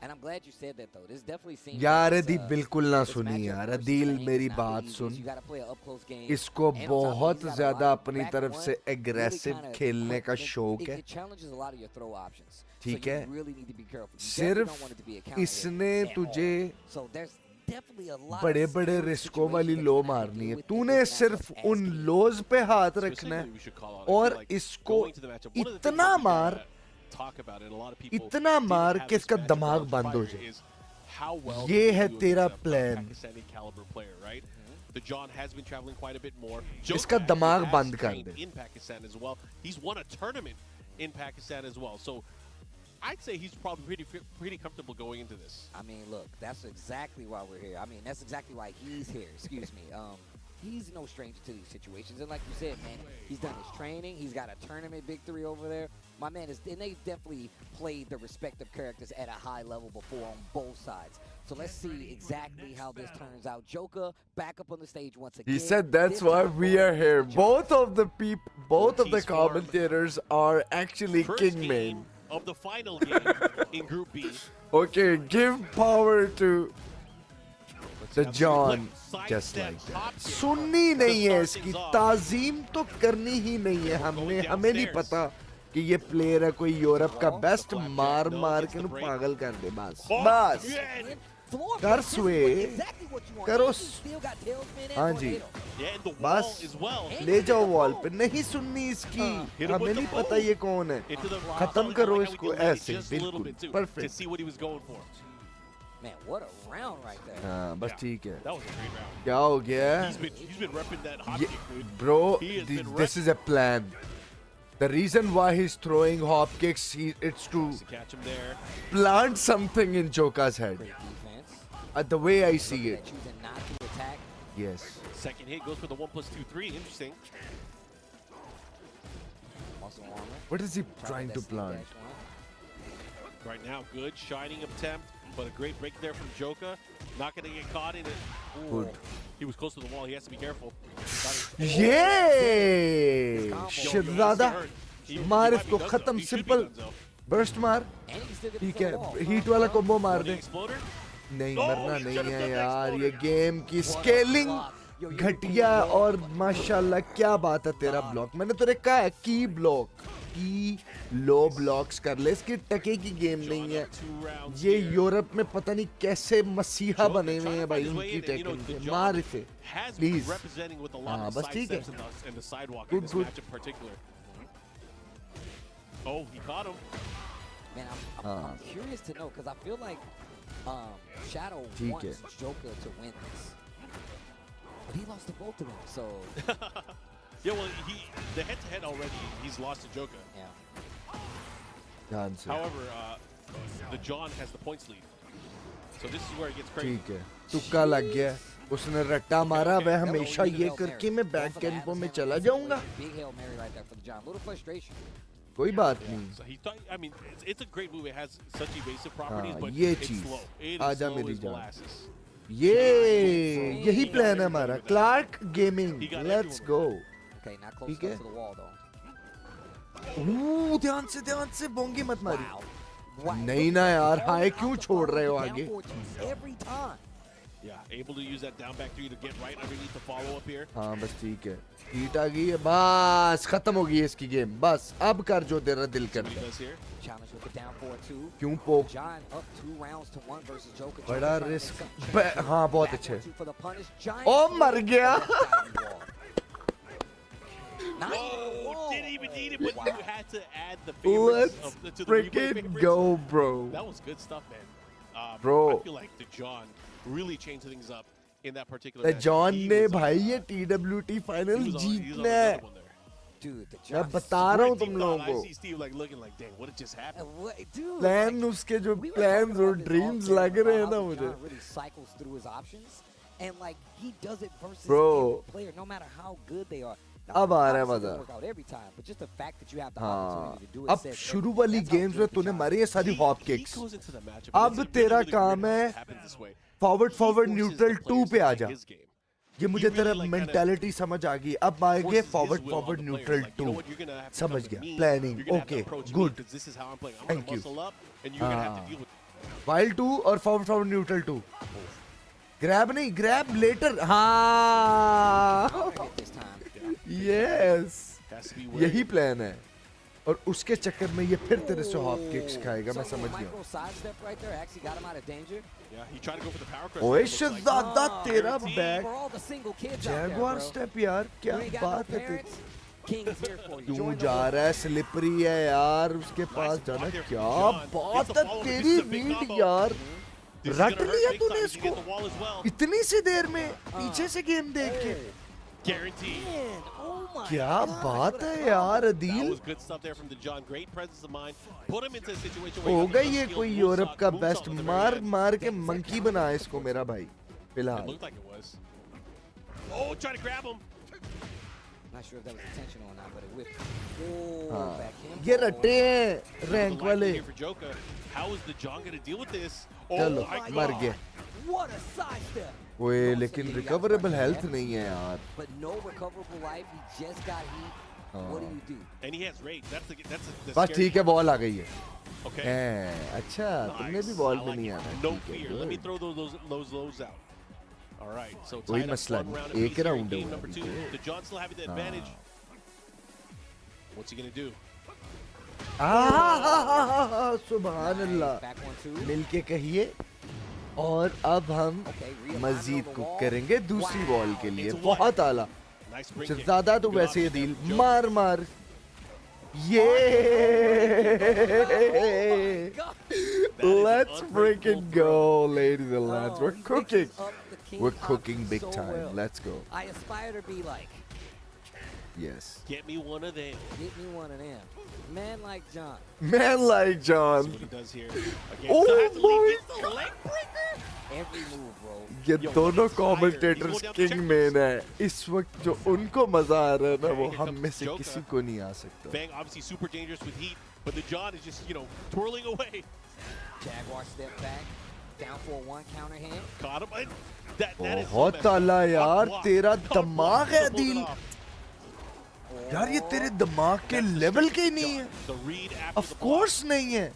And I'm glad you said that though. This definitely seems यार like Adeel बिल्कुल ना सुनी यार अदील मेरी बात सुन you gotta play an up close game. इसको And on top of बहुत it, he's got a ज़्यादा lot of अपनी back तरफ one, से really एग्रेसिव kinda खेलने का quick. शौक है It challenges a lot of your throw options. ठीक so है you really need to be careful. You definitely सिर्फ don't want it to be a counter hit इसने at all. तुझे So there's definitely a lot बड़े of बड़े serious रिस्कों situations वाली that low you're gonna have to मारनी deal है with in तूने this सिर्फ matchup उन as लोज पे हाथ रखना Specifically, है we should call out. I और feel like इसको going to the matchup, one of the things इतना that we मार gotta talk about, and a lot of people इतना didn't मार have कि this इसका matchup दिमाग on बंद हो fire जाए is how well ये can है you do तेरा against a plan Pakistani caliber player, right? The John has been traveling quite a bit more. इसका Joker दिमाग actually बंद has कर trained they in Pakistan as well. He's won a tournament in Pakistan as well. So I'd say he's probably pretty comfortable going into this. I mean, look, that's exactly why we're here. I mean, that's exactly why he's here. Excuse me. He's no stranger to these situations. And like you said, man, he's done his training. He's got a tournament victory over there. My man is, and they've definitely played the respective characters at a high level before on both sides. So let's see exactly how this turns out. Joker back up on the stage once again. He said that's why we are here. Both of the commentators are actually King main. Of the final game in Group B. Okay, give power to the John just like that. सुननी नहीं है इसकी ताज़ीम तो करनी ही नहीं है हमने हमें नहीं पता कि ये प्लेयर है कोई यूरोप का बेस्ट मार मार के पागल कर दे बस बस floor. कर This is sway, exactly what you want. करो And he still got tailspin and हाँ जी tornado. Yeah, and the बस wall as well. ले जाओ वॉल पे नहीं सुननी इसकी Hit him हमें with नहीं the पता boom. ये कौन है Into the खत्म I करो like how we इसको delayed it ऐसे just a little बिल्कुल bit too, to perfect see what he was going for. Man, what a round right there. हाँ बस ठीक है That was a great round. क्या हो गया He's been repping that hop ये kick, dude. bro He has been this is a plan. The reason why he's throwing hop kicks, it's to catch him there. plant something in Joka's head. The way I see it. Choosing not to attack. Yes. Second hit goes for the 1+2/3. Interesting. Muscle armor. What is he trying to plant? Right now, good shining attempt, but a great break there from Joka. Not going to get caught in it. Good. He was close to the wall. He has to be careful. Yay! शिरज़ादा मार इसको खत्म simple burst मार ठीक है heat वाला combo मार दे नहीं मरना नहीं है यार ये गेम की स्केलिंग घटिया और माशाल्लाह क्या बात है तेरा ब्लॉक मैंने तुझे कहा है की ब्लॉक की लो ब्लॉक्स कर ले इसकी टके की गेम नहीं है ये यूरोप में पता नहीं कैसे मसीहा बने हुए हैं भाई उनकी टेकिंग के मार इसे प्लीज हाँ बस ठीक है good good Oh, he caught him. Man, I'm curious to know because I feel like Shadow wants Joker to win this, but he lost to both of them. So yeah, well, the head-to-head already, he's lost to Joker. Yeah. However, the John has the points lead, so this is where it gets crazy. ठीक है तुक्का लग गया उसने रट्टा मारा वह हमेशा ये करके मैं बैक कैंपो में चला जाऊंगा Big Hail Mary right there for the John. Little frustration. कोई बात नहीं So he thought, I mean, it's a great move. It has such evasive properties, but ये it's चीज slow. It is आजा slow मेरी as जान molasses. यही plan है हमारा Clark gaming let's go Okay, not close ठीक है enough to the wall though. ध्यान से बोंगी मत मारी नहीं ना यार हाय क्यों छोड़ रहे हो आगे Every time. Yeah, able to use that down back 3 to get right underneath the follow-up here. हाँ बस ठीक है हीट आ गई है बस खत्म हो गई है इसकी गेम बस अब कर जो तेरा दिल करता है क्यों पोक बड़ा रिस्क हाँ बहुत अच्छे ओ मर गया Oh, didn't even need it, but you had to add the favorites to the freaking go, bro. That was good stuff, man. Bro. I feel like the John really changed things up in that particular The match. John ने भाई ये TWT final जीतना है मैं बता रहा हूँ तुम लोगों को I see Steve like looking like, dang, what had just happened? Plan उसके जो प्लान्स और ड्रीम्स लग रहे हैं ना मुझे Really cycles through his options, and like he does it versus Bro. every player, no matter how good they are. अब आ रहा है मजा हाँ अब शुरू वाली गेम्स में तूने मारी है सारी हॉप किक्स अब तेरा काम है फॉरवर्ड न्यूट्रल 2 पे आ जा ये मुझे तेरा मेंटालिटी समझ आ गई अब आएंगे फॉरवर्ड न्यूट्रल 2 समझ गया planning okay good thank you wild 2 और फॉरवर्ड न्यूट्रल 2 ग्रैब नहीं ग्रैब लेटर हाँ यस यही प्लान है और उसके चक्कर में ये फिर तेरे से हॉप किक्स खाएगा मैं समझ गया ओए शहजादा तेरा बैक जैगुआर स्टेप यार क्या बात है क्यों जा रहा है स्लिपरी है यार उसके पास जाना क्या बात है तेरी रीड यार रट लिया तूने इसको इतनी सी देर में पीछे से गेम देख के क्या बात है यार अदील हो गई ये कोई यूरोप का बेस्ट मार मार के मंकी बना इसको मेरा भाई फिलहाल ये रट्टे हैं रैंक वाले चलो मर गए ओए लेकिन रिकवरेबल हेल्थ नहीं है यार बस ठीक है बॉल आ गई है अच्छा तुमने भी बॉल पे नहीं आना कोई मसला नहीं एक राउंड है सुभान अल्लाह मिलके कहिए और अब हम मजीद कुक करेंगे दूसरी वॉल के लिए बहुत आला शहजादा तो वैसे ही दिल मार मार ये let's freaking go ladies and lads we're cooking big time let's go I aspire to be like yes get me one of them man like John man like John what he does here oh my God every move bro ये दोनों commentators king main है इस वक्त जो उनको मजा आ रहा है ना वो हम में से किसी को नहीं आ सकता Bang obviously super dangerous with heat but the John is just twirling away Jaguar step back down for a one counter hand caught him that is बहुत आला यार तेरा दिमाग है दिल यार ये तेरे दिमाग के लेवल के ही नहीं है ऑफ कोर्स नहीं है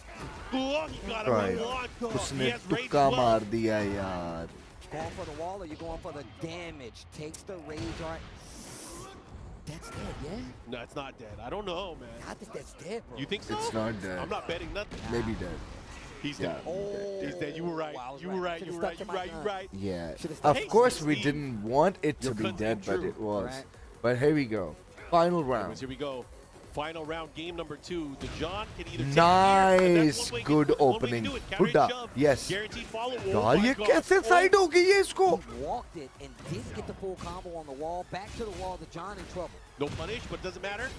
उसने तुक्का मार दिया यार going for the wall or you going for the damage takes the rage art that's dead yeah no it's not dead I don't know man I think that's dead bro you think so it's not dead I'm not betting nothing maybe dead he's dead he's dead you were right you were right yeah of course we didn't want it to be dead but it was but here we go final round here we go final round game number 2 the John can either nice good opening Huda yes यार ये कैसे side हो गई है इसको walked it and did get the full combo on the wall back to the wall the John in trouble no punish but doesn't matter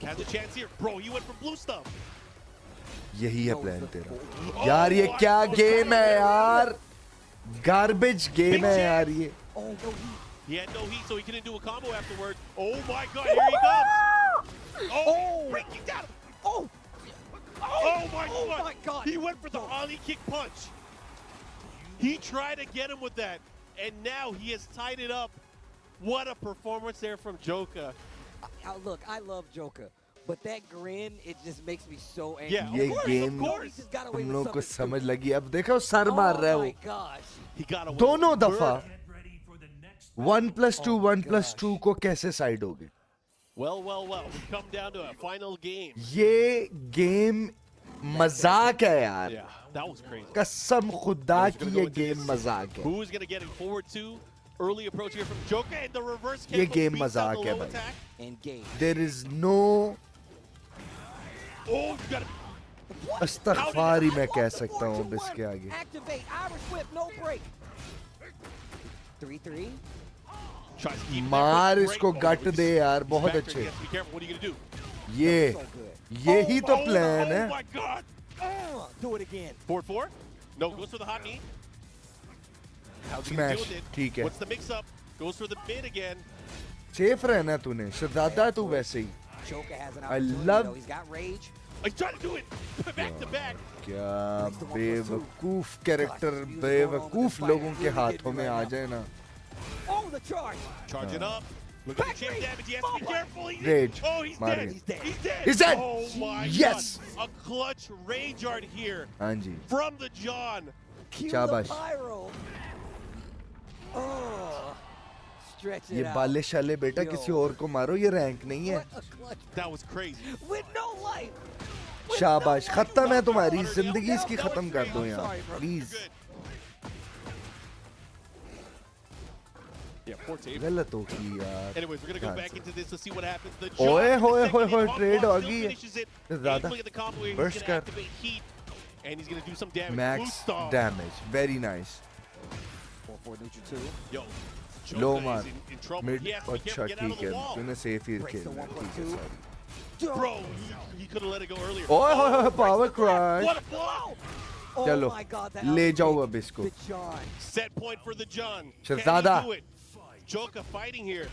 has a chance here bro he went for blue stuff यही है plan तेरा यार ये क्या game है यार garbage game है यार ये he had no heat so he couldn't do a combo afterwards oh my God here he comes breaking down oh my God he went for the ollie kick punch he tried to get him with that and now he has tied it up what a performance there from Joker look I love Joker but that grin it just makes me so angry yeah ये game हम लोग को समझ लगी अब देखो sir मार रहा है वो दोनों दफा 1+2 1+2 को कैसे साइड होगी well we come down to a final game ये गेम मजाक है यार that was crazy कसम खुदा की ये गेम मजाक है who is going to get forward to early approach here from Joker and the reverse ये गेम मजाक है भाई there is no अस्तगफार ही मैं कह सकता हूँ अब इसके आगे 3-3 मार इसको गट दे यार बहुत अच्छे ये ही तो प्लान है do it again 4-4 no goes for the hot knee smash ठीक है what's the mix up goes for the mid again safe रहना तूने शहजादा तू वैसे ही I love he's got rage he's trying to do it back to back क्या बेवकूफ character बेवकूफ लोगों के हाथों में आ जाए ना oh the charging up look at the chain damage he has to be careful rage he's dead he's dead oh my yes God. a clutch rage art here हाँ जी from the John शाबाश ये बाले शाले बेटा किसी और को मारो ये रैंक नहीं है that was crazy with no life शाबाश खत्म है तुम्हारी जिंदगी इसकी खत्म कर दो यार प्लीज गलत हो की यार anyways we're going to go back into this to see what happens the ओए होए ट्रेड आ गई है ज्यादा बर्स्ट कर and he's going to do some damage max damage very nice 4-4 neutral 2 yo लो मार मिड अच्छा ठीक है तूने सेफ ही खेला ठीक है sorry bro you could have let it go earlier ओए होए पावर क्रैश चलो ले जाओ अब इसको set point for the John Shahzada Joker fighting here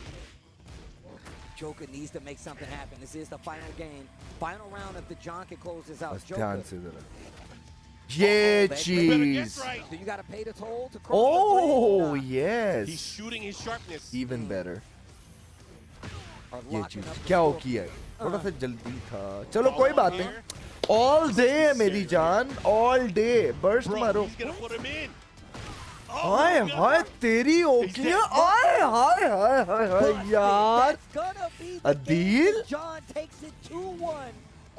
Joker needs to make something happen this is the final game final round if the John can close this out ध्यान से जरा ये चीज do you got to pay the toll to cross oh yes he's shooting his sharpness even better ये चीज क्या हो किया है थोड़ा सा जल्दी था चलो कोई बात नहीं all day मेरी जान all day burst मारो हाय हाय तेरी ओकियां हाय हाय हाय हाय हाय यार Adeel John takes it 2-1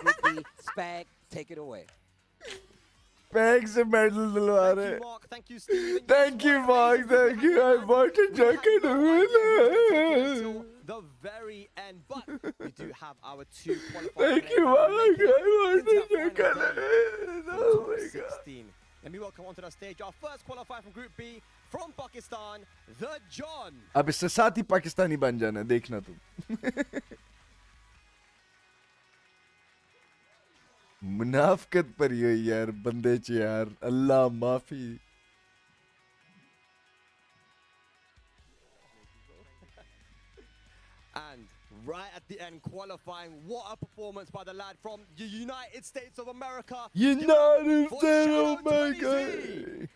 Group D. Spag, take it away. Spag से medal दिलवा रहे. Thank you, Steve. Thank you, Mark. Thank you. I want to jacket. The very end, but we do have our two qualifiers. Thank you, oh my God. Oh my God. 16. Let me welcome onto the stage our first qualifier from Group B from Pakistan, the John. अब इससे साथ ही पाकिस्तानी बन जाना देखना तुम. मुनाफकत पर यो यार बंदे च यार अल्लाह माफी. And right at the end, qualifying, what a performance by the lad from the United States of America. United States of America.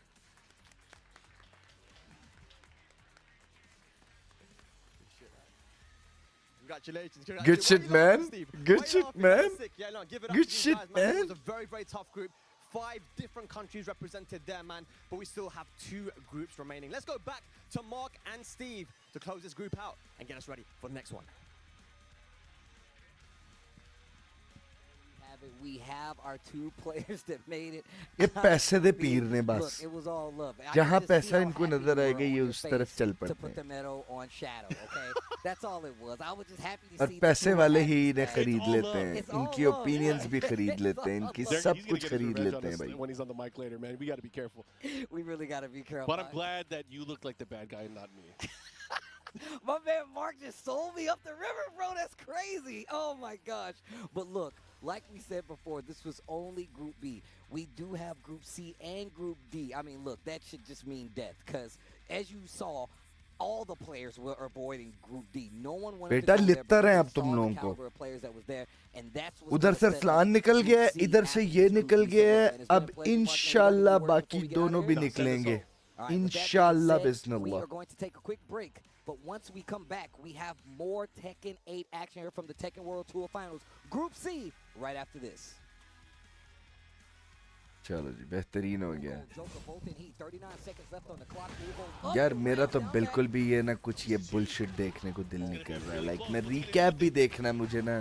Congratulations. Good shit, man. Good shit, man. Yeah, no, give it up Good to you shit, guys, man. It was a very, very tough group. 5 different countries represented there, man. But we still have 2 groups remaining. Let's go back to Mark and Steve to close this group out and get us ready for the next one. We have our 2 players that made it. ये पैसे दे पीर ने बस. Look, it was all love. जहाँ पैसा इनको नजर आएगा ये उस तरफ चल To पड़ते put हैं. the medal on Shadow, okay? That's all it was. I was just happy to और see. पैसे वाले ही इन्हें खरीद all लेते love. हैं. It's all इनकी love. opinions भी खरीद लेते हैं. इनकी He's सब gonna कुछ get his खरीद revenge लेते on हैं us भाई. when he's on the mic later, man. We got to be careful. We really got to be careful. But I'm glad that you look like the bad guy and not me. My man Mark just sold me up the river, bro. That's crazy. Oh my gosh. But look, like we said before, this was only Group B. We do have Group C and Group D. I mean, look, that should just mean death. Because as you saw, all the players were avoiding Group D. No one wanted बेटा to go there लिपता रहे because अब they तुम saw the लोगों को. caliber of players that was there, and that's what's उधर gonna से set Arsalan up निकल Group गया, C इधर से after ये this group निकल B गया. setup, and it's been a अब pleasure watching इंशाल्लाह everybody work बाकी before we get out दोनों of भी here. निकलेंगे. All right, with that being इंशाल्लाह said, we Bismillah. are going to take a quick break, but once we come back, we have more Tekken 8 action here from the Tekken World Tour Finals, Group C, right after this. चलो जी बेहतरीन हो गया. Joker both in heat, 39 seconds left on the clock. Ugo यार मेरा तो बिल्कुल भी ये ना कुछ ये बुलशिट देखने को दिल नहीं कर रहा है. लाइक मैं रिकैप भी देखना मुझे ना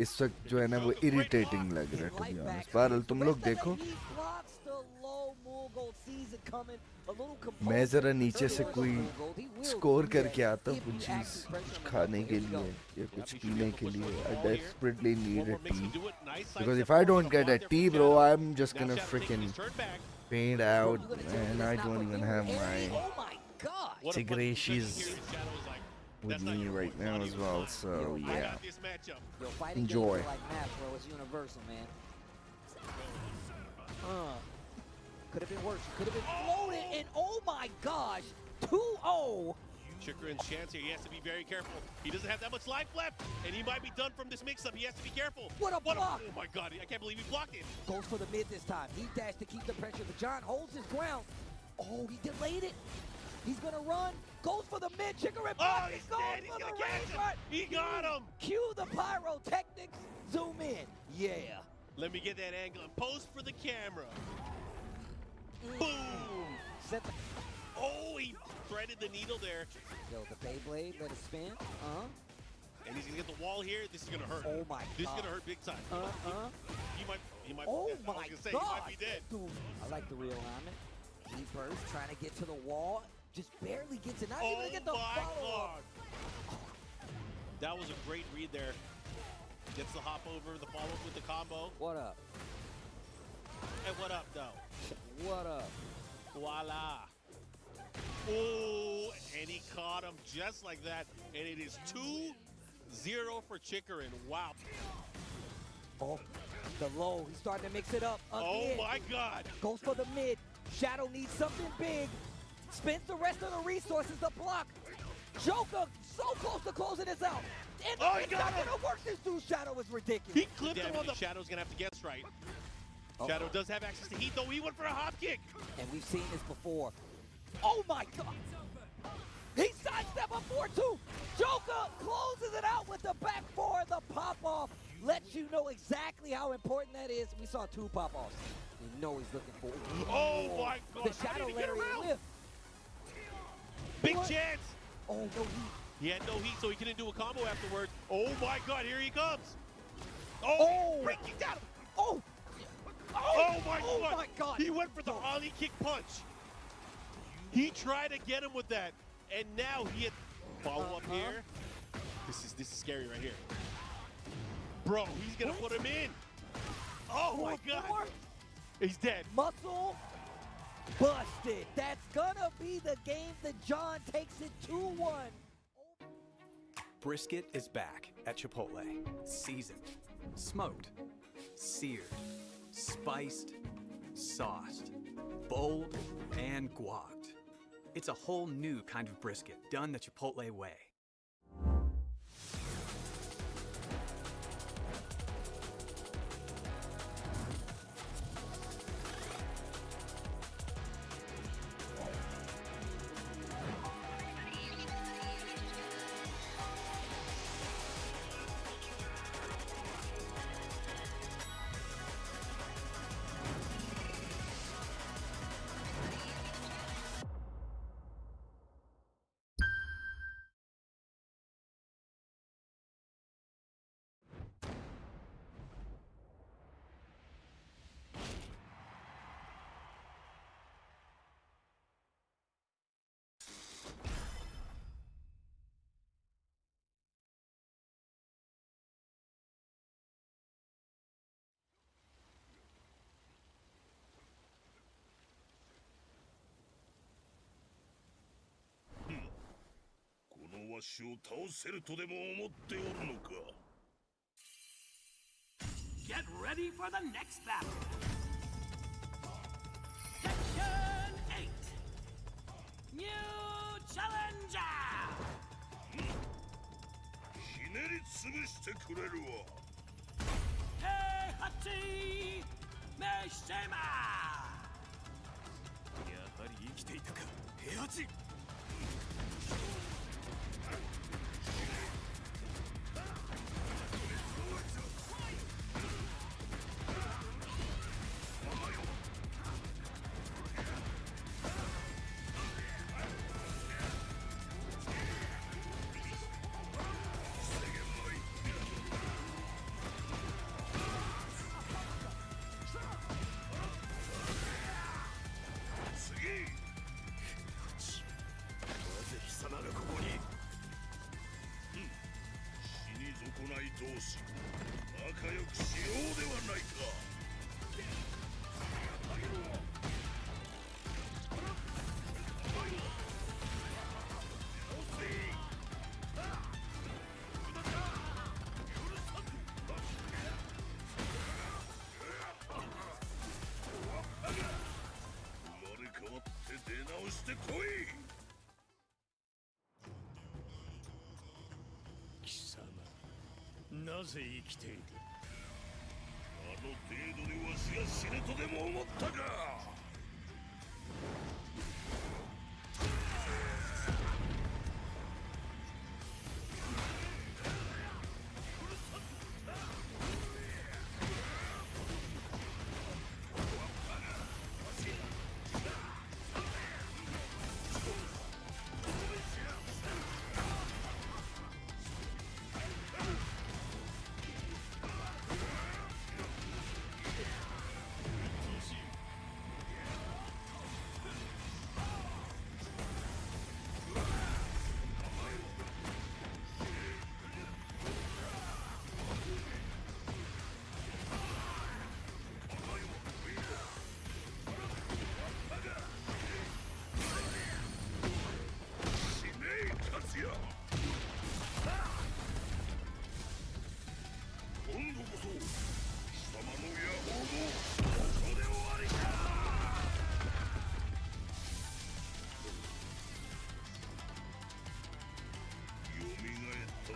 इस वक्त जो है ना वो इरिटेटिंग लग रहा है टू बी ऑनेस्ट. बहरहाल तुम लोग देखो. मैं जरा नीचे से कोई स्कोर करके आता हूँ कुछ चीज कुछ खाने के लिए या कुछ पीने के लिए. I desperately need a tea because if I don't get a tea, bro, I'm just gonna freaking faint out and I don't even have my cigarettes with me right now as well. So yeah, enjoy. like math, bro. It's universal, man. Could have been worse. Could have been floated, and oh my gosh, 2-0. Chikarin's chance here. He has to be very careful. He doesn't have that much life left, and he might be done from this mix-up. He has to be careful. What a block! Oh my God! I can't believe he blocked it. Goes for the mid this time. He dashed to keep the pressure, but John holds his ground. Oh, he delayed it. He's gonna run. Goes for the mid. Chikarin Oh, he's he's going dead. for He's the gonna catch range him. run. He got him. Cue the pyrotechnics. Zoom in. Yeah. Let me get that angle and pose for the camera. Boom! Set the Oh, he threaded the needle there. Yo, the Beyblade, let it spin. And he's gonna get the wall here. This is gonna hurt. Oh my This is God. gonna hurt big time. He might. Oh I was my gonna say, God. he might be dead. Dude, I like the realignment. He burst, trying to get to the wall. Just barely gets it. Not even to get the follow-up. That was a great read there. Gets the hop over, the follow-up with the combo. What up? And what up, though? What up? Voila. Oh, and he caught him just like that. And it is 2-0 for Chikarin. Wow. Oh, the low. He's starting to mix it up. Oh, Again. my God. Goes for the mid. Shadow needs something big. Spends the rest of the resources to block. Joker so close to closing this out. And Oh, he it's got not him. gonna work. This dude's Shadow is ridiculous. He clipped him on the... Shadow's going to have to guess right. Shadow does have access to heat, though. He went for a hop kick. And we've seen this before. Oh, my God. He sidestepped up 4-2. Joker closes it out with the back four. The pop-off lets you know exactly how important that is. We saw 2 pop-offs. We know he's looking for it. Oh, my God. The Shadow How did he get lariat around? lift. Big What? chance. Oh, no heat. He had no heat, so he couldn't do a combo afterwards. Oh, my God. Here he comes. Oh, breaking down. Oh. Oh, my Oh, God. my God. He went for the ollie kick punch. He tried to get him with that, and now he had follow up here. This is scary right here. Bro, he's gonna put him in. Oh my God. He's dead. Muscle busted. That's gonna be the game that John takes it 2-1. Brisket is back at Chipotle. Seasoned, smoked, seared, spiced, sauced, bold, and guacced. It's a whole new kind of brisket done the Chipotle way. Get ready for the next battle. Tekken 8. New challenger. ひねり潰してくれるわ。Heihachi Mishima. やはり生きていたか、平八。同士仲良くしようではないか。生まれ変わって出直してこい。なぜ生きている？あの程度でわしが死ぬとでも思ったか？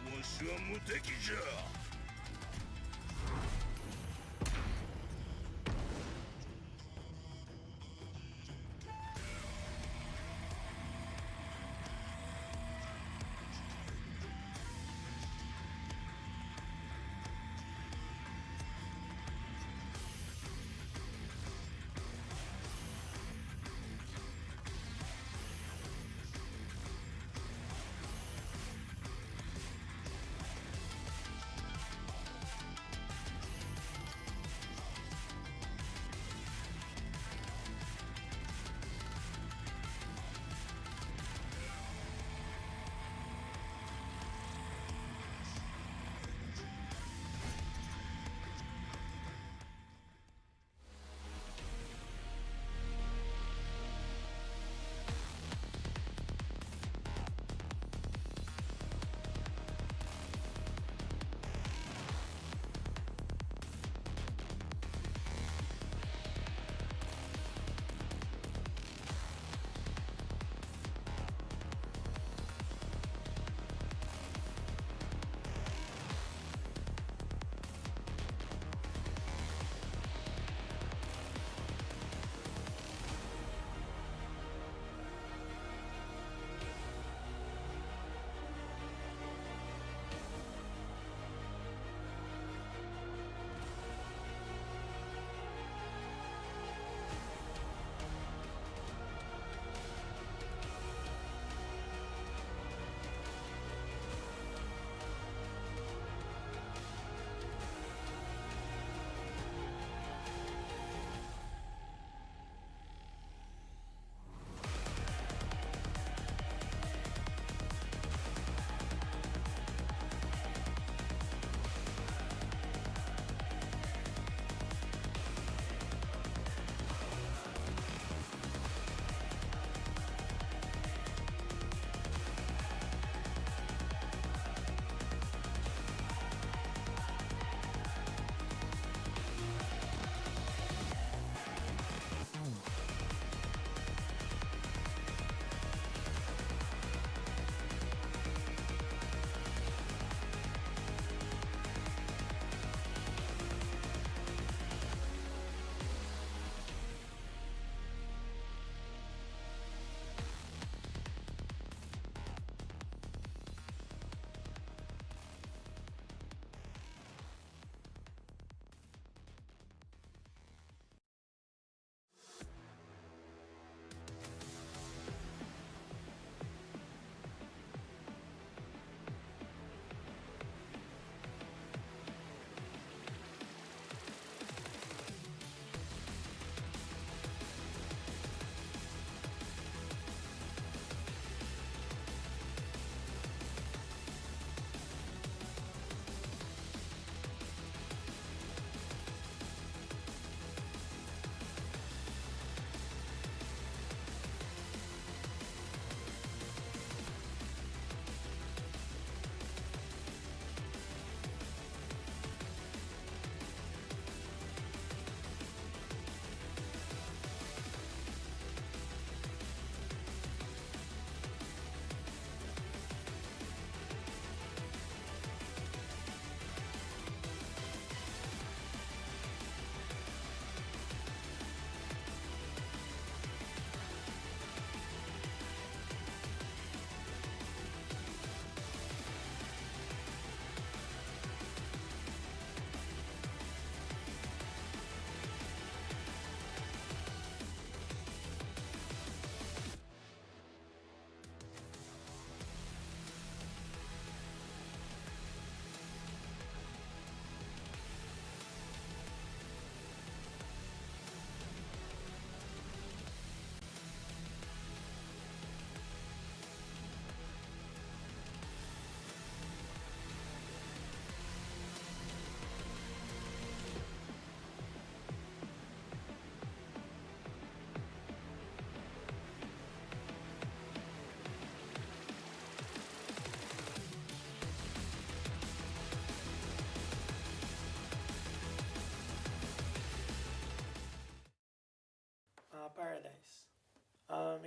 わしは無敵じゃ。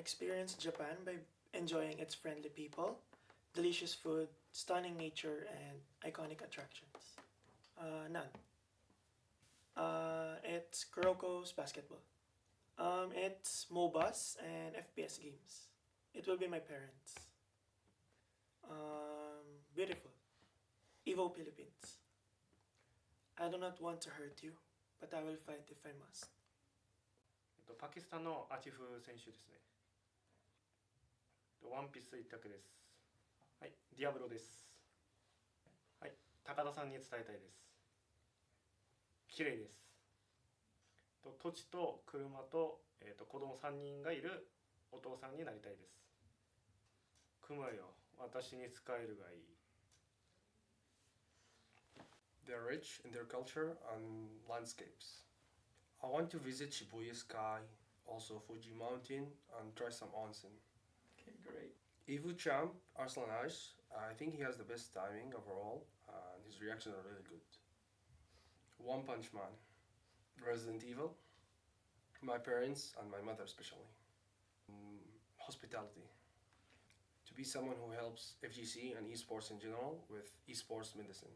experience Japan by enjoying its friendly people, delicious food, stunning nature, and iconic attractions. None. It's Kuroko's basketball. It's MOBAs and FPS games. It will be my parents. Beautiful. Evo Philippines. I do not want to hurt you, but I will fight if I must. パキスタンのアチフ選手ですね。ワンピース一択です。はい、ディアブロです。はい、高田さんに伝えたいです。綺麗です。土地と車と、子供3人がいるお父さんになりたいです。組むよ、私に使えるがいい。They're rich in their culture and landscapes. I want to visit Shibuya Sky, also Fuji Mountain, and try some onsen. Okay, great. Evu champ, Arslan Ash, I think he has the best timing overall, and his reactions are really good. One Punch Man, Resident Evil, my parents and my mother especially. Hospitality. To be someone who helps FGC and esports in general with esports medicine.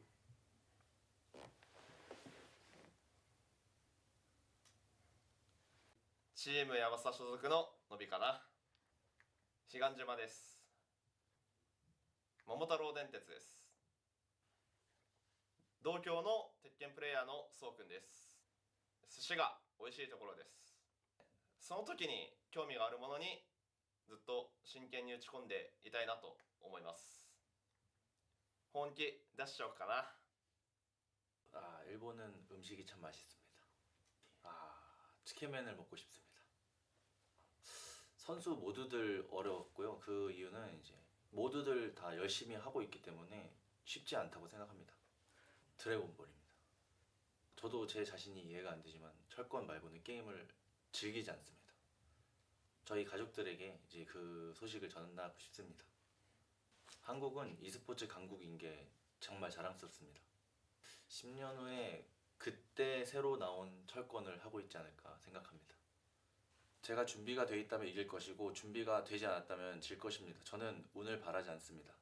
チーム山佐所属ののびかな。志願島です。桃太郎電鉄です。同郷の鉄拳プレイヤーのそうくんです。寿司が美味しいところです。その時に興味があるものにずっと真剣に打ち込んでいたいなと思います。本気出しちゃおうかな。일본은 음식이 참 맛있습니다. 치킨맨을 먹고 싶습니다. 선수 모두들 어려웠고요. 그 이유는 이제 모두들 다 열심히 하고 있기 때문에 쉽지 않다고 생각합니다. 드래곤볼입니다. 저도 제 자신이 이해가 안 되지만 철권 말고는 게임을 즐기지 않습니다. 저희 가족들에게 이제 그 소식을 전하고 싶습니다. 한국은 e스포츠 강국인 게 정말 자랑스럽습니다. 10년 후에 그때 새로 나온 철권을 하고 있지 않을까 생각합니다. 제가 준비가 돼 있다면 이길 것이고 준비가 되지 않았다면 질 것입니다. 저는 운을 바라지 않습니다.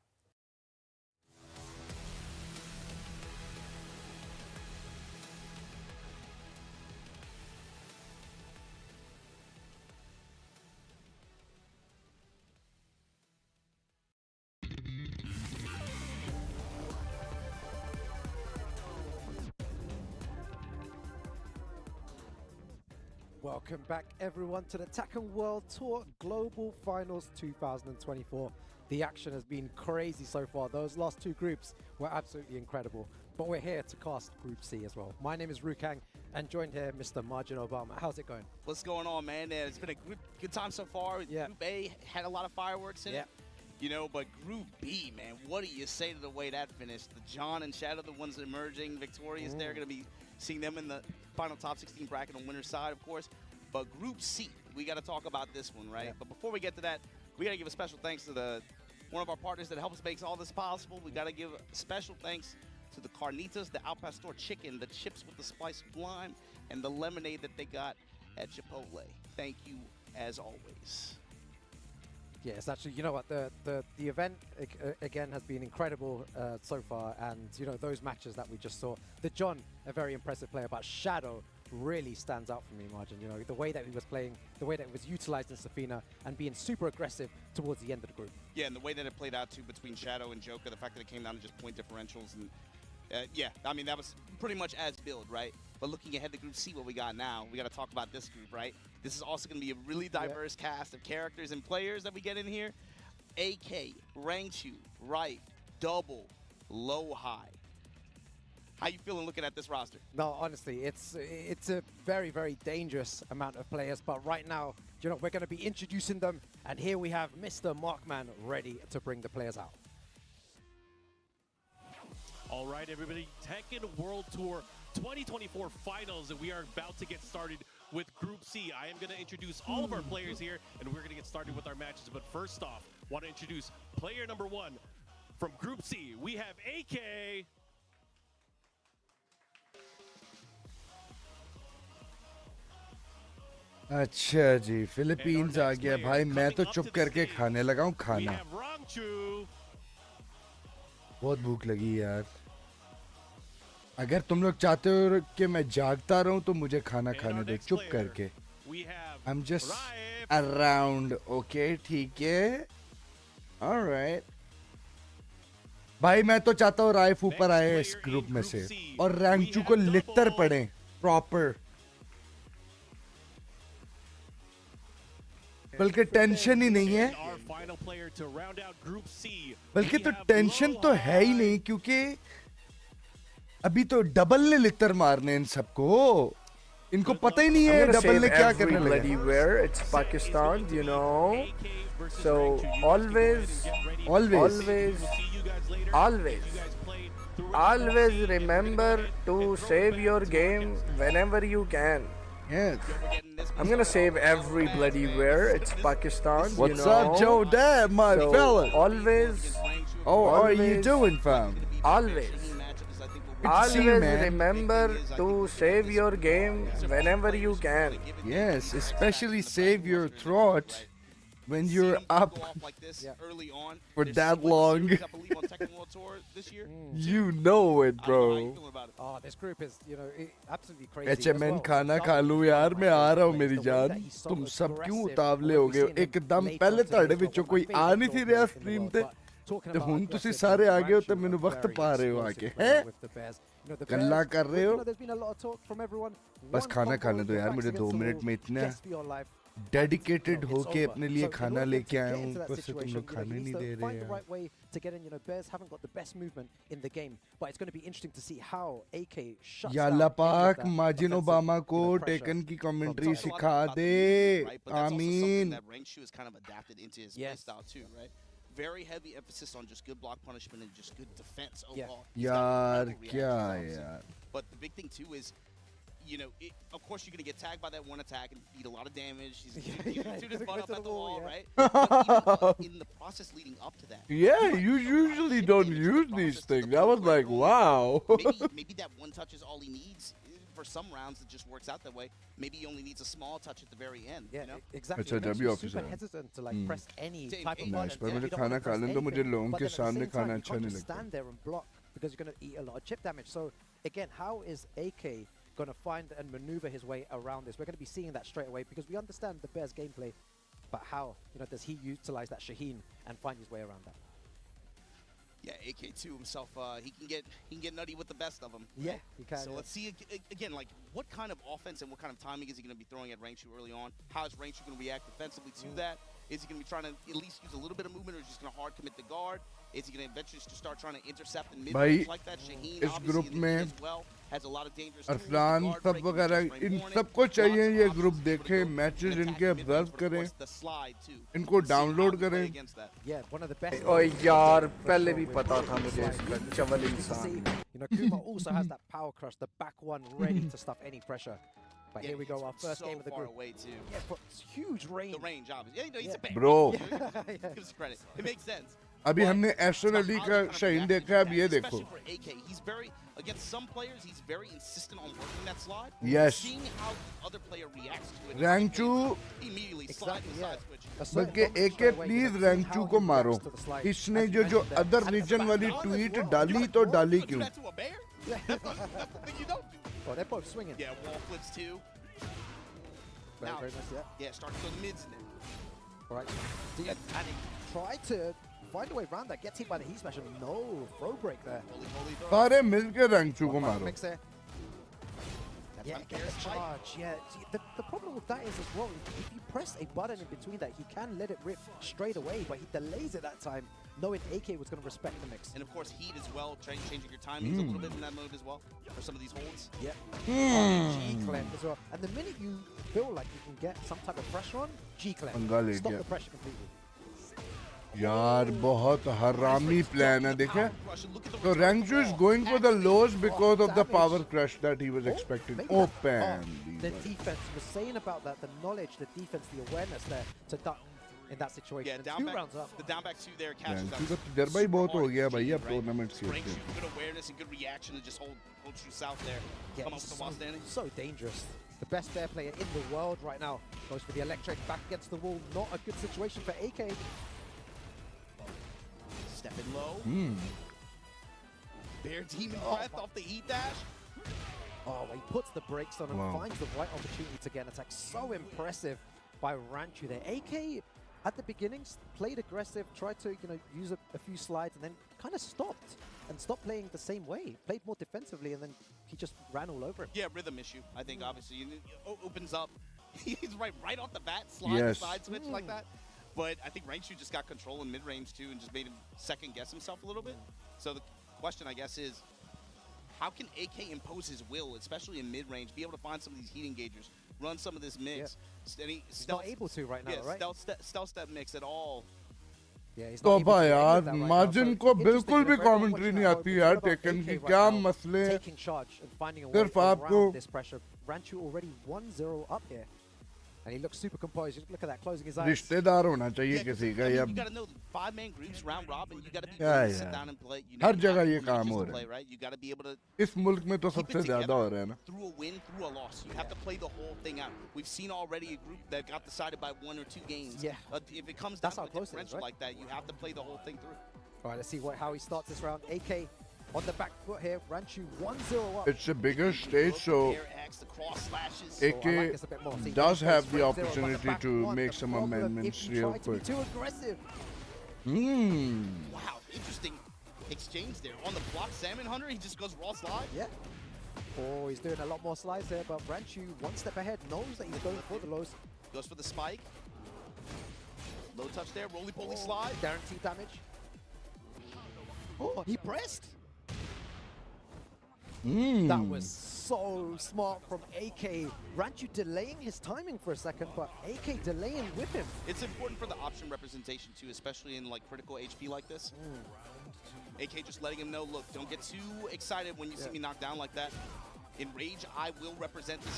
Welcome back, everyone, to the Tekken World Tour Global Finals 2024. The action has been crazy so far. Those last two groups were absolutely incredible. But we're here to cast Group C as well. My name is Rukang, and joined here, Mr. Margin Obama. How's it going? What's going on, man? It's been a good time so far. Yeah. Group A had a lot of fireworks in it. You know, but Group B, man, what do you say to the way that finished? The John and Shadow, the ones emerging victorious. They're going to be seeing them in the final top 16 bracket on winner's side, of course. But Group C, we got to talk about this one, right? Yeah. But before we get to that, we got to give a special thanks to one of our partners that helps make all this possible. We got to give special thanks to the Carnitas, the Al Pastor chicken, the chips with the spiced lime, and the lemonade that they got at Chipotle. Thank you, as always. Yes, actually, you know what, the event again has been incredible so far, and you know those matches that we just saw. The John, a very impressive player, but Shadow really stands out for me, Margin. You know, the way that he was playing, the way that he was utilizing Safina and being super aggressive towards the end of the group. Yeah, and the way that it played out too between Shadow and Joker, the fact that it came down to just point differentials, and yeah, I mean that was pretty much as build, right? But looking ahead to Group C, what we got now, we got to talk about this group, right? This is also going to be a really diverse cast of characters and players that we get in here. AK, Rangchu, Rife, Double, Low High. How you feeling looking at this roster? No, honestly, it's a very, very dangerous amount of players. But right now, you know, we're going to be introducing them. And here we have Mr. Markman ready to bring the players out. All right, everybody, Tekken World Tour 2024 Finals, and we are about to get started with Group C. I am going to introduce all of our players here, and we're going to get started with our matches. But first off, I want to introduce player number one from Group C. We have AK. अच्छा जी, Philippines आ गया भाई। मैं तो चुप करके खाने लगा हूँ खाना। बहुत भूख लगी यार। अगर तुम लोग चाहते हो कि मैं जागता रहूं तो मुझे खाना खाने दो चुप करके। I'm just around, okay? ठीक है? Alright. भाई मैं तो चाहता हूँ राइफ ऊपर आए इस ग्रुप में से और रैंकचू को लिटर पड़े प्रॉपर। बल्कि टेंशन ही नहीं है, बल्कि तो टेंशन तो है ही नहीं, क्योंकि अभी तो डबल ने लिटर मारने इन सबको। इनको पता ही नहीं है डबल ने क्या करने लगा। It's Pakistan, you know. So always remember to save your game whenever you can. Yes. I'm gonna save every bloody where. It's Pakistan. What's you know? up, Joe Dad, my so fella? Always. How are you doing, fam? Always. Good to see you, Always man. remember to save your game whenever you can. Yes, especially save your throat when you're up for that long. You know it, bro. Oh, this group is, absolutely crazy. HMN खाना खा लूँ यार, मैं आ रहा हूँ मेरी जान। तुम सब क्यों उतावले हो गए? एकदम पहले ਤੁਹਾਡੇ ਵਿੱਚੋਂ ਕੋਈ ਆ ਨਹੀਂ ਸੀ ਰਿਹਾ स्ट्रीम ਤੇ, ਤੇ ਹੁਣ ਤੁਸੀਂ ਸਾਰੇ ਆ ਗਏ ਹੋ ਤੇ ਮੈਨੂੰ ਵਕਤ ਪਾ ਰਹੇ ਹੋ ਆके, हैं? ਗੱਲਾਂ ਕਰ ਰਹੇ हो? बस खाना खाने दो यार मुझे 2 मिनट में। इतना डेडिकेटेड होके अपने लिए खाना लेके आया हूँ, ऊपर से तुम लोग खाने नहीं दे रहे यार। या पाक माजिन ओबामा को टेकन की कमेंट्री सिखा दे, आमीन। Very heavy emphasis on just good block punishment and just good defense overall. यार क्या यार। But the big thing too is, of course you're going to get tagged by that one attack and eat a lot of damage. He's going to shoot his butt up at the wall, right? But even in the process leading up to that. Yeah, you usually don't use these things. I was like, wow. maybe that one touch is all he needs. For some rounds, it just works out that way. Maybe he only needs a small touch at the very end. Yeah, exactly. अच्छा W officer. Super hesitant to press any type of Nice, button. पर मुझे खाना खा लेने दो, मुझे लोगों के सामने खाना अच्छा नहीं लगता। Stand there and block because you're going to eat a lot of chip damage. So again, how is AK going to find and maneuver his way around this? We're going to be seeing that straight away because we understand the Bears gameplay, but how does he utilize that Shaheen and find his way around that? Yeah, AK2 himself, he can get nutty with the best of them. Yeah, he can. So let's see again, what kind of offense and what kind of timing is he going to be throwing at Rainshu early on? How is Rainshu going to react defensively to that? Is he going to be trying to at least use a little bit of movement, or is he just going to hard commit the guard? Is he going to eventually just start trying to intercept in mid-range like that? Shaheen इस group में as well has a lot of dangerous Arsalan सब वगैरह इन सबको चाहिए ये group देखें, matches इनके observe करें, इनको डाउनलोड करें। Yeah, one of the best. Oh यार, पहले भी पता था मुझे इसका चवल इंसान। Kuma also has that power crush, the back one ready to stuff any pressure. But here we go, our first game of the group. Away too. Yeah, but it's huge range. The range, obviously. Yeah, he's a bang. Bro. Give us credit. It makes sense. अभी हमने Aston Ali का शाहीन देखा, अब ये देखो। He's very against some players. He's very insistent on working that slide. Yes. Seeing how the other player reacts to it. रैंकचू immediately slide the side switch. बल्कि AK please रैंकचू को मारो। इसने जो अदर रीजन वाली ट्वीट डाली तो डाली क्यों? Oh, they're both swinging. Yeah, wall flips too. Very nice, yeah, start to go the mids in there. All right. And he tried to find a way around that. Gets hit by the heat smash and no throw break there. सारे मिलके रैंकचू को मारो। Mix there. Yeah, get the charge. Yeah, the problem with that is as well, if you press a button in between that, he can let it rip straight away, but he delays it that time, knowing AK was going to respect the mix. And of course, heat as well, changing your timings a little bit in that mode as well, for some of these holds. Yeah. G-clamp as well. And the minute you feel like you can get some type of pressure on, G-clamp. Stop the pressure completely. यार बहुत हरामी plan है, देखे? So Rangju is going for the lows because of the power crush that he was expecting. Open. The defense was saying about that, the knowledge, the defense, the awareness there to duck in that situation. Yeah, and 2 rounds up. The down back 2 there catches Rangju का तजर्बा ही बहुत हो गया भाई अब tournament से। Good awareness and good reaction to just hold true south there. Yeah, come up with the while standing. So dangerous. the best bear player in the world right now. Goes for the electric, back against the wall. Not a good situation for AK. Stepping low. Bear Demon Breath off the heat dash. Oh, he puts the brakes on and Wow. finds the right opportunity to get an attack. So impressive by Ranchu there. AK at the beginnings played aggressive, tried to use a few slides, and then kind of stopped and stopped playing the same way. Played more defensively, and then he just ran all over him. Yeah, rhythm issue. I think obviously opens up. He's right off the bat, slide side switch like that. But I think Ranchu just got control in mid range too, and just made him second guess himself a little bit. So the question, I guess, is how can AK impose his will, especially in mid range, be able to find some of these heat engagers, run some of this mix? He's not able to right now, right? Stealth step mix at all. तोबा यार margin को बिल्कुल भी commentary नहीं आती यार taken की क्या मसले हैं सिर्फ आपको this pressure. Ranchu already 1-0 up here. And he looks super composed. Look at that, closing his eyes. रिश्तेदार होना चाहिए किसी का या You gotta know 5-man groups round robin. You gotta be Yeah, able to sit yeah. down and play. You her know, जगह ये you काम just हो to रहा play, है right? You gotta be able to इस मुल्क में तो keep it सबसे ज्यादा together हो रहा है ना through a win, through a loss. You have to play the whole thing out. We've seen already a group that got decided by 1 or 2 games. Yeah. If it comes That's down how to a close it is, differential right? like that, you have to play the whole thing through. All right, let's see how he starts this round. AK on the back foot here. Ranchu 1-0 up. it's a bigger stage so The cross slashes. AK does have the opportunity to make some amendments real quick Too aggressive. Wow, interesting exchange there. On the block, Salmon Hunter, he just goes raw slide. Yeah. Oh, he's doing a lot more slides there, but Ranchu, one step ahead, knows that he's going for the lows. Goes for the spike. Low touch there, roly-poly slide. Guaranteed damage. Oh, he pressed. That was so smart from AK. Ranchu delaying his timing for a second, but AK delaying with him. It's important for the option representation too, especially in like critical HP like this. AK just letting him know, look, don't get too excited when you see me knock down like that. In Rage, I will represent this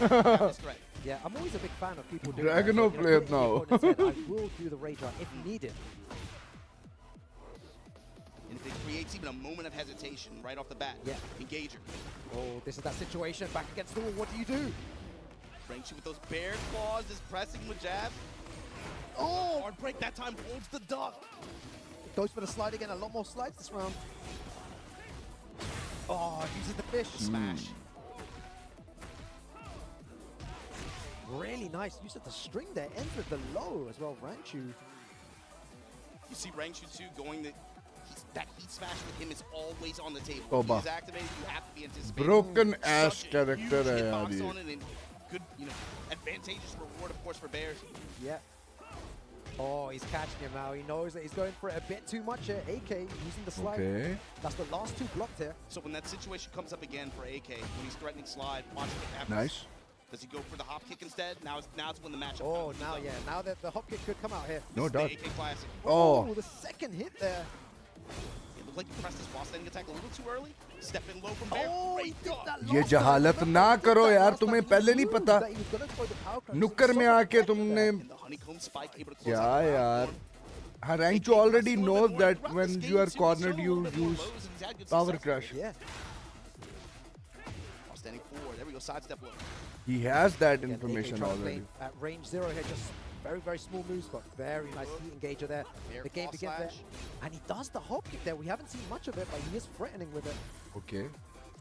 threat. Yeah, I'm always a big fan of people doing Dragon that. player now. I will do the Rage art if needed. And if it creates even a moment of hesitation right off the bat, engager. Oh, this is that situation. Back against the wall. What do you do? Ranchu with those bear claws, just pressing with jabs. Oh! Hard break that time, holds the duck. Goes for the slide again. A lot more slides this round. Oh, uses the fish. Smash. Really nice use of the string there. Entered the low as well, Ranchu. You see Ranchu too going that heat smash with him is always on the table. Toba. If he is activated, you have to be anticipating. Broken Ash Such a character huge hai hitbox yaar ye. on it and good, advantageous reward of course for Bears. Yeah. Oh, he's catching him now. He knows that he's going for it a bit too much here. AK using the slide. Okay. That's the last two blocked here. So when that situation comes up again for AK, when he's threatening slide, watch what happens. Nice. Does he go for the hop kick instead? Now it's when the matchup. Oh, now that the hop kick could come out here. No doubt. The AK classic. Oh, the second hit there. It looked like he pressed his boss landing attack a little too early. Step in low from Bear. Oh, Great dog. ये जहालत ना करो यार तुम्हें पहले नहीं पता नुक्कर में आके तुमने क्या यार Ranchu already knows that when you are cornered you use power crush. Yeah. Standing forward. There we go. Sidestep low. He has that information already. At range 0 here, just very small moves, but very nice heat engager there. The game begins there. And he does the hop kick there. We haven't seen much of it, but he is threatening with it. Okay.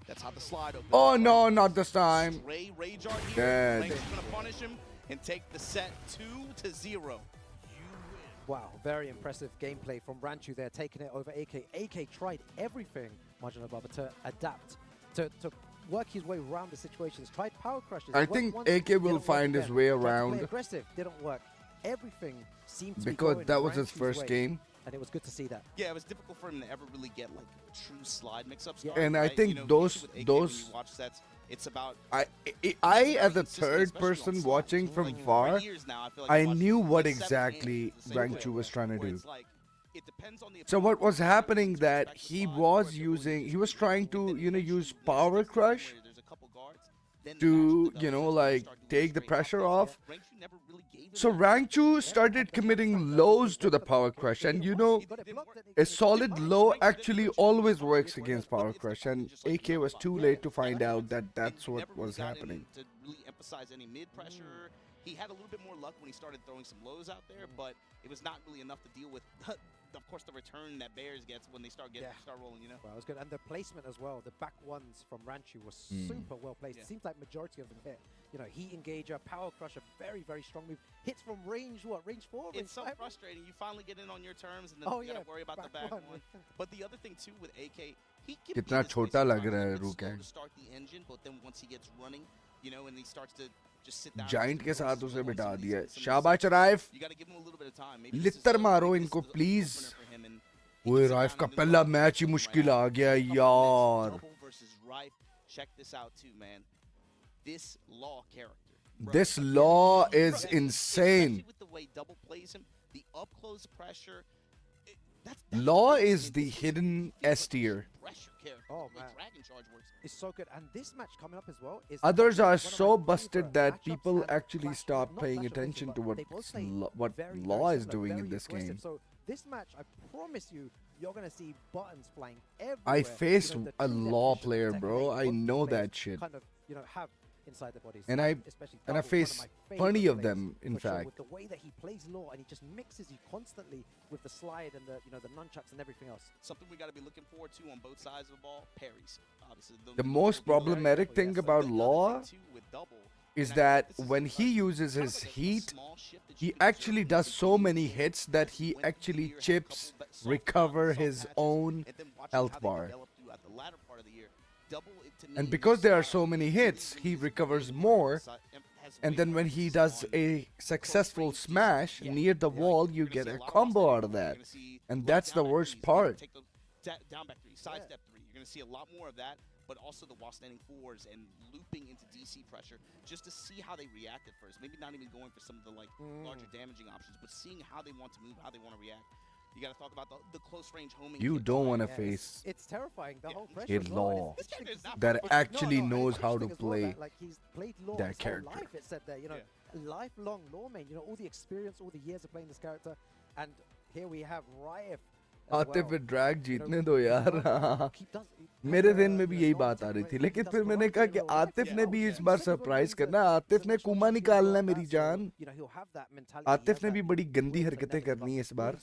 That's how the slide opens. Oh no, not this time. Rage art here. Dead. Lane's gonna punish him and take the set 2-0. Wow, very impressive gameplay from Ranchu there, taking it over AK. AK tried everything, Marjan Ababa, to adapt, to work his way around the situations. Tried power crushes. I think AK will find his way Tried to play around. aggressive, didn't work. Everything seemed to Because be going that was his Ranchu's first way. game. And it was good to see that. Yeah, it was difficult for him to ever really get like true slide mix-ups. Yeah. And I think those when you watch sets, it's about I as a third person watching from far, I knew what exactly Ranchu was trying to do. So what was happening that he was trying to use power crush, to, you know, like take the pressure off. So Rangchu started committing lows to the power crush, and you know, a solid low actually always works against power crush, and AK was too late to find out that that's what was happening. To really emphasize any mid pressure. He had a little bit more luck when he started throwing some lows out there, but it was not really enough to deal with, of course, the return that Bears gets when they start rolling, you know? Well, it was good. And the placement as well, the back ones from Ranchu was super well placed. It seems like majority of them hit. You know, Heat Engager, Power Crusher, very, very strong move. Hits from range, what, range 4? It's so frustrating. You finally get in on your terms, and then you gotta worry about the back one. But the other thing, too, with AK, he can कितना छोटा लग रहा है रूक है. to start the engine, but then once he gets running, you know, and he starts to just sit down. Giant के साथ उसे बिठा दिया. शाबाश rife. You gotta give him a little bit of time. लित्तर मारो इनको प्लीज. ओए rife का पहला मैच ही मुश्किल आ गया यार. Check this out too, man. This Law character. This Law is insane. With the way double plays him, the up close pressure. Law is the hidden S tier. Oh man, it's so good. And this match coming up as well is Others are so busted that people actually stop paying attention to what Law is doing in this game. So this match, I promise you, you're gonna see buttons flying everywhere. I faced a Law player, bro. I know that shit. Kind of, you know, have inside the bodies. And I face plenty of them, in fact. With the way that he plays Law, and he just mixes you constantly with the slide and the, you know, the nunchucks and everything else. Something we got to be looking forward to on both sides of the ball, parries. Obviously, the most problematic thing about Law is that when he uses his heat, he actually does so many hits that he actually chips, recover his own health bar. And because there are so many hits, he recovers more. And then when he does a successful smash near the wall, you get a combo out of that. And that's the worst part. Down back 3, sidestep 3. You're going to see a lot more of that, but also the while standing 4s and looping into DC pressure just to see how they react at first. Maybe not even going for some of the larger damaging options, but seeing how they want to move, how they want to react. You got to talk about the close range homing. You don't want to face it's terrifying. The whole a Law that actually knows how to play like he's played Law that his character. whole life, it said there, you know, lifelong Lawman, you know, all the experience, all the years of playing this character. And here we have Riot. Atif drag जीतने दो यार. मेरे दिन में भी यही बात आ रही थी, लेकिन फिर मैंने कहा कि आतिफ ने भी इस बार सरप्राइज करना है. आतिफ ने कुमा निकालना है मेरी जान. आतिफ ने भी बड़ी गंदी हरकतें करनी है इस बार.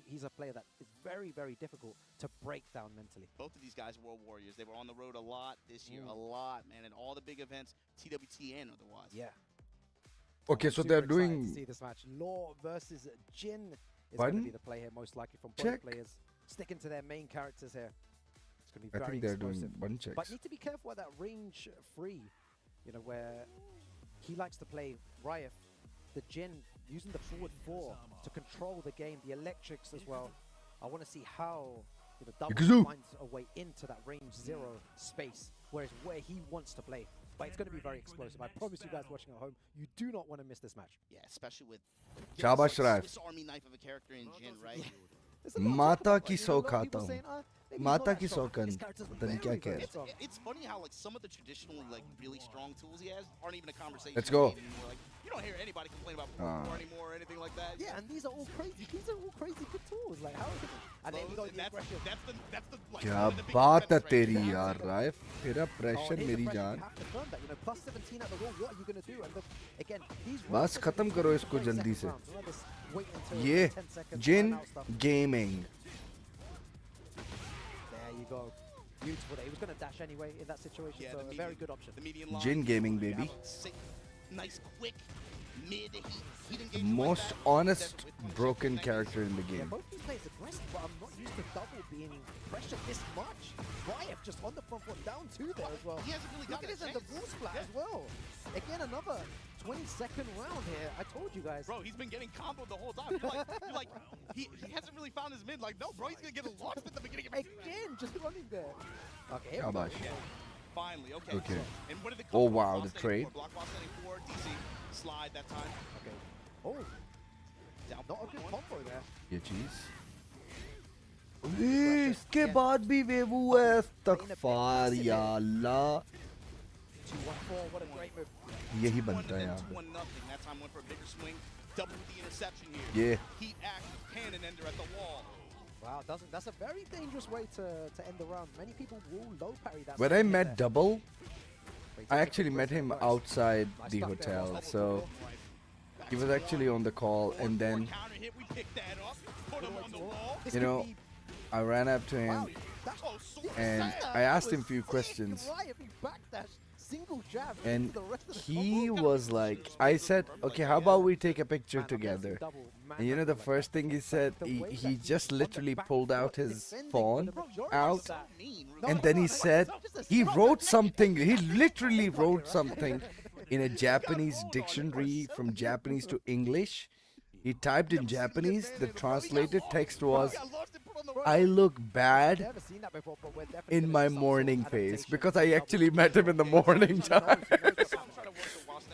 He's a player that is very, very difficult to break down mentally. Both of these guys are world warriors. They were on the road a lot this year, a lot, man, in all the big events, TWT and otherwise. Yeah. Okay, so they're doing. To see this match, Law versus Jin. Is going to be the play here, most likely from both players, sticking to their main characters here. It's going to be very explosive. But need to be careful at that range 3, you know, where he likes to play Riot, the Jin, using the forward 4 to control the game, the electrics as well. I want to see how, you know, Double finds a way into that range 0 space, whereas where he wants to play. But it's going to be very explosive. I promise you guys watching at home, you do not want to miss this match. Yeah, especially with Shabash Raif. Swiss Army knife of a character in Jin, right? माता की सौ खाता हूँ. माता की सौ कन. पता नहीं क्या कह रहा. It's funny how like some of the traditional really strong tools he has aren't even a conversation. Let's go. Like, you don't hear anybody complain about war anymore or anything like that. Yeah, and these are all crazy. These are all crazy good tools. Like how? And then we got the aggression. That's the like. क्या बात है तेरी यार rife. तेरा pressure मेरी जान. You know, plus 17 at the wall. What are you gonna do? And look, again, these. बस खत्म करो इसको जल्दी से. ये Jin Gaming. There you go. Beautiful. He was going to dash anyway in that situation, so a very good option. Jin Gaming, baby. Nice, quick, mid. The most honest, broken character in the game. Yeah, both these players aggressive, but I'm not used to double being pressured this much. Riot just on the front foot, down 2 there as well. He hasn't really got Look at this, and the ball splat as well. Again, another 22nd round here. I told you guys. Bro, he's been getting comboed the whole time. You're like he hasn't really found his mid. Like, no, bro, he's gonna get lost at the beginning. Again, just running there. Okay, How much? Finally, okay. And what did the oh wow, the trade. Block boss setting 4, DC slide that time. Okay. Oh, down. Not a good combo there. ये चीज. इसके बाद भी वेवू है. इस्तगफार या अल्लाह. 2-1-4, what a great move. यही बनता है यहाँ पे. 2-1 nothing. That time went for a bigger swing. Double the interception here. Yeah. Heat active cannon ender at the wall. Wow, that's a very dangerous way to end the round. Many people will low parry that. When I met Double, I actually met him outside the hotel, so he was actually on the call, and then, you know, I ran up to him and I asked him a few questions, and he was like, I said, okay, how about we take a picture together? And you know the first thing he said, he just literally pulled out his phone out, and then he said, he wrote something, he literally wrote something in a Japanese dictionary from Japanese to English. He typed in Japanese, the translated text was, I look bad in my morning phase, because I actually met him in the morning time.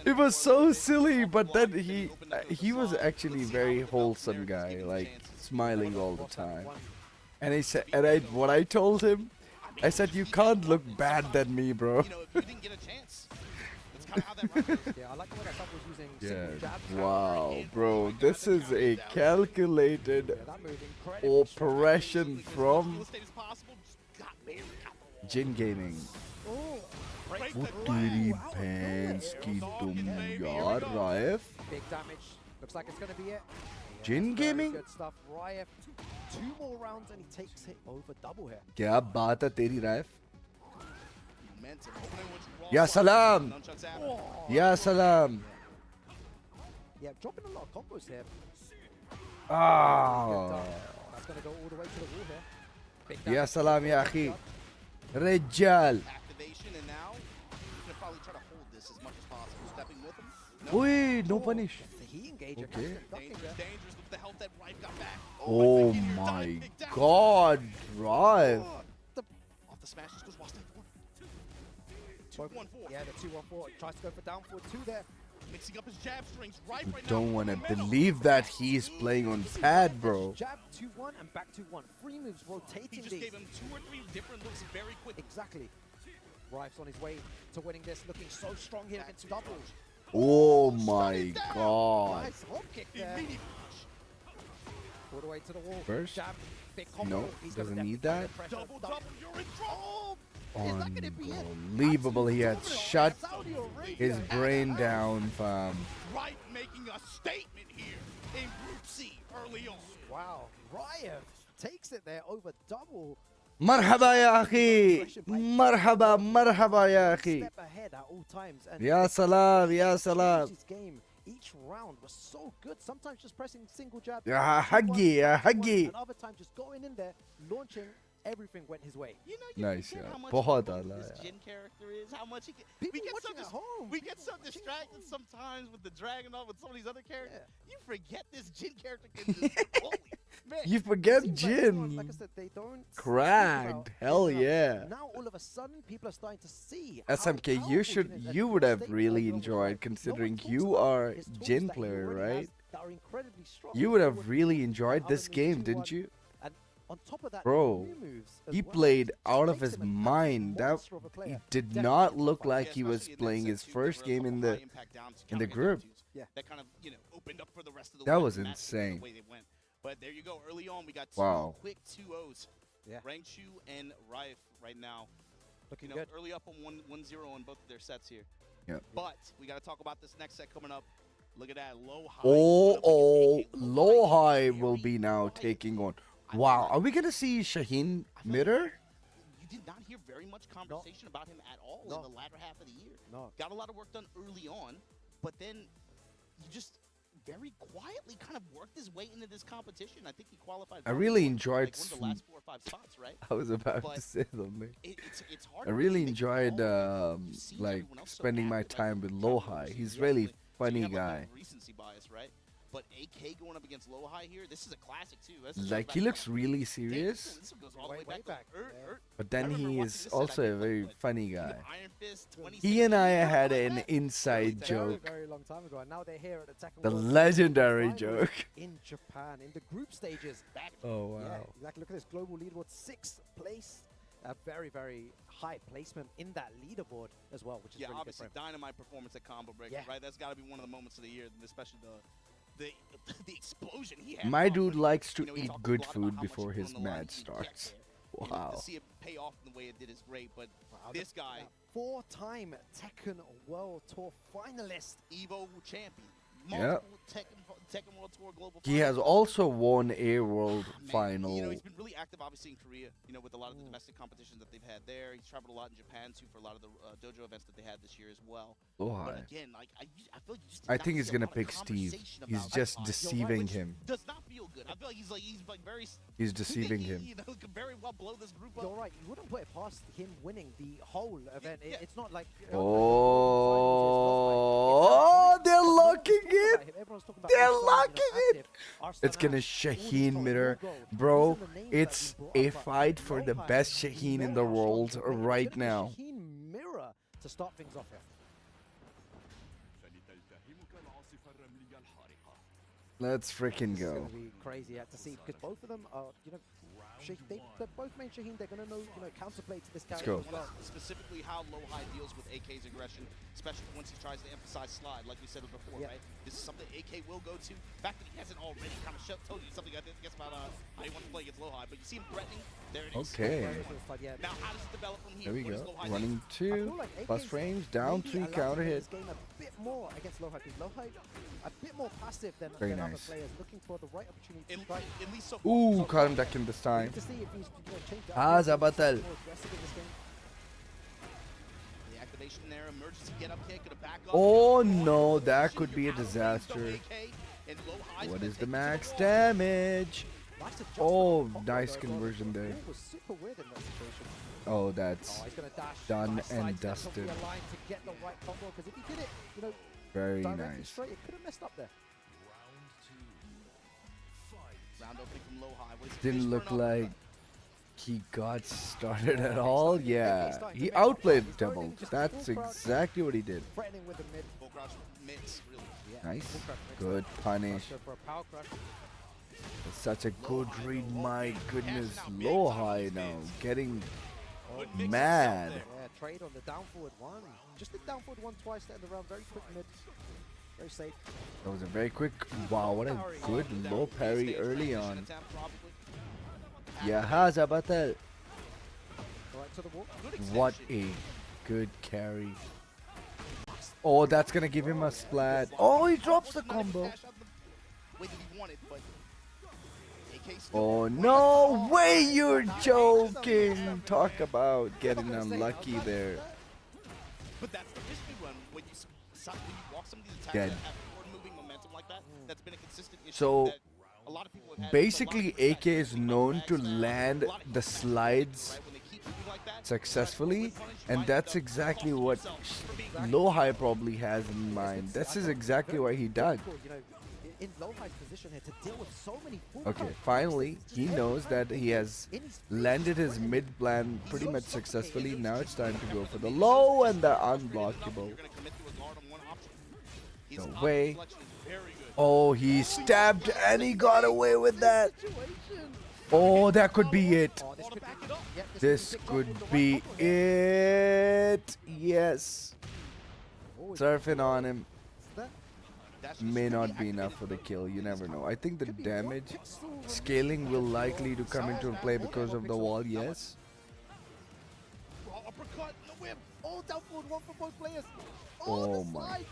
It was so silly, but then he was actually a very wholesome guy, like smiling all the time. And he said, and what I told him, I said, you can't look bad than me, bro. Yeah, wow, bro, this is a calculated operation from Jin Gaming. वो तेरी भैंस की तुम यार rife. Big damage. Looks like it's going to be it. Jin Gaming. Good stuff. Raif, 2 more rounds and he takes it over double here. क्या बात है तेरी rife. Ya salam. Ya salam. Yeah, dropping a lot of combos here. Ah. That's going to go all the way to the wall here. Big Ya salam ya akhi. Rejal. And now he's gonna probably try to hold this as much as possible. Stepping with him. Oi, no punish. Okay. Dangerous with the help that Rife got back. Oh my God, Rife. Off the smash just goes Wasta. 2-1-4. Yeah, the 2-1-4 tries to go for down for 2 there. Mixing up his jab strings. Rife right now. Don't want to believe that he's playing on pad, bro. Jab 2-1 and back 2-1. 3 moves rotating. He just gave him 2 or 3 different looks very quickly. Exactly. Rife's on his way to winning this, looking so strong here against double. Oh my God. Nice hop kick there. All the way to the wall. First? Jab, big combo. No, He's doesn't gonna need that. Double, you're in trouble. Unbelievable. He had shut his brain down, fam. Rife making a statement here in Group C early on. Wow. Riot takes it there over double. مرحبا يا أخي. مرحبا مرحبا يا أخي. Step ahead at all times. And يا سلام يا سلام. Each round was so good. Sometimes just pressing single jab. يا حقي يا حقي. And other times just going in there, launching. Everything went his way. You Nice, forget yeah. how much बहुत fun आला this यार. Jin character is, how much he can. People watching at home. We get so distracted sometimes with the dragon off with some of these other characters. You forget this Jin character can just bully. Man, You forget seems like Jin. everyone, like I said, they don't speak Cracked. about Hell enough. yeah. Now all of a sudden, people are starting to see. SMK, you would have really enjoyed, considering you are Jin player, right? You would have really enjoyed this game, didn't you? On top of that, Bro, new moves as he well. played out of Makes his him a mind. That monster of a player. he did Definitely not fun look fight. like he was playing his first game in the group. Yeah. That kind of, opened up for the rest of the That way, was and that's insane. The way they went. But there you go. Early on, we got Wow. two quick 2-0s. Yeah. Rangchu and Rife right now. Looking good. Early up on 1-0 on both of their sets here. Yep. But we got to talk about this next set coming up. Look at that. Low high. Low high will be now taking on. Wow, are we gonna see Shaheen Mirror? You did not hear very much conversation about him at all in the latter half of the year. No. Got a lot of work done early on, but then you just very quietly kind of worked his way into this competition. I think he qualified. I really one enjoyed. of the last 4 or 5 spots, right? I was about But to say something. It's hard I to really make enjoyed seen like everyone else so spending my active. time with Low High. He's really So funny you have, like, guy. that recency bias, right? But AK going up against Low High here, this is a classic too. This Like goes he back looks to- really Damn, serious, this goes all the way back. but then remember he watching is this set, also I a think, very like, funny guy. Iron Fist, He and I had an inside Very, joke. very long time ago, and now they're here at the Tekken The World legendary Finals joke. in Japan in the group stages. Oh Yeah, wow. exactly. Look at this global leaderboard, 6th place. a very, very high placement in that leaderboard as well, which is really obviously good for him. dynamite performance at Combo Breaker, Yeah. right? That's got to be one of the moments of the year, especially the the explosion he had. My on dude when, likes to you know, he eat talked a good lot about food how much before he put his on the line match to get starts. there. You know, Wow. to see it pay off in the way it did is great, but this guy, 4-time Tekken World Tour finalist, Evo champion, Yep. multiple Tekken World Tour global. He has also won a world Man, final. You know, he's been really active, obviously, in Korea, you know, with a lot of the domestic competitions that they've had there. He's traveled a lot in Japan, too, for a lot of the dojo events that they had this year as well. Oh, But hi. again, like, I feel like you just did I not think he's see a gonna lot of pick Steve. conversation He's about just Arslan, deceiving which him. does not feel good. I feel like he's very... He's deceiving him. You know, could very well blow this group up. You're right. You wouldn't put it past him winning the whole event. It's not like... Oh, they're locking it. They're locking it. It's gonna Shaheen mirror. Bro, it's a fight for the best Shaheen in the world right now. Shaheen mirror to start things off here. Let's freaking This is go. going to be crazy to see because both of them are, you know, they're both main Shaheen. They're going to know, you know, counterplay to this Let's character go. as well. Specifically how Low-High deals with AK's aggression, especially once he tries to emphasize slide, like we said before, right? This is something AK will go to. The fact that he hasn't already kind of told you something I guess about how he wants to play against Low-High, but you see him threatening. There it is. Okay. Now, how does it develop from here? There we What does go. Low-High Running do? 2, plus frames, down 3, counter hit. This game a bit more against Low-High because Low-High a bit more passive than Very other nice. players, looking for the right opportunity to strike. At least so Ooh, caught him ducking this We time. need to see if he's, you know, changed it up, Ah, if he's Zabatel. more aggressive in this game. The activation there, emergency get up kick, gonna back up. Oh no, that could be a disaster. What is the max damage? Oh, nice conversion there. It was super weird in that situation. Oh, that's He's gonna dash. done Nice and sidestep dusted. from the line to get the right combo because if he did it, you know, Very directly nice. straight, it could have messed up there. Round opening from Low-High. What is he Didn't finished look for an like he got started at all. Yeah, he outplayed Double. That's exactly what he did. Threatening with the mid. Full crouch mitts, really. Nice. Good punish. Go for a power crush. It's such a good read. My goodness. Low-High now. Getting mad. Yeah, trade on the down forward one. Just did down forward one twice to end the round. Very quick mid. Very safe. That was a very quick. Wow, what a good low parry early on. Yeah, Zabatel. Right to the wall. What a good carry. Oh, that's gonna give him a splat. Oh, he drops the combo. Oh, no way, you're joking. Talk about getting unlucky there. But that's the mystery run when you walk some of these attacks Dead. that have forward-moving momentum like that. That's been a consistent issue So that a lot of people have had. basically, AK is known to land the slides successfully, and that's exactly what Low-High probably has in mind. This is exactly what he done. You know, in Low-High's position here to deal with so many full Okay, counts. finally, he knows that he has landed his mid plan pretty much successfully. Now it's time to go for the low and the unblockable. No way. Oh, he stabbed and he got away with that. Oh, that could be it. This could be it. Yes. Surfing on him. May not be enough for the kill. You never know. I think the damage scaling will likely to come into play because of the wall. Yes. Uppercut, the whip. Oh, down forward one for both players. Oh my. slide.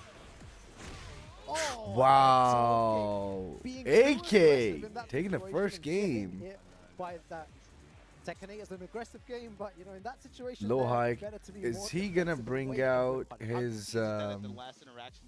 Oh, Wow. being too aggressive AK in that taking the situation first and getting game. hit by that. Tekken 8 is an aggressive game, but you know, in that situation, Low-High, better to be is more he gonna defensive bring away from out the his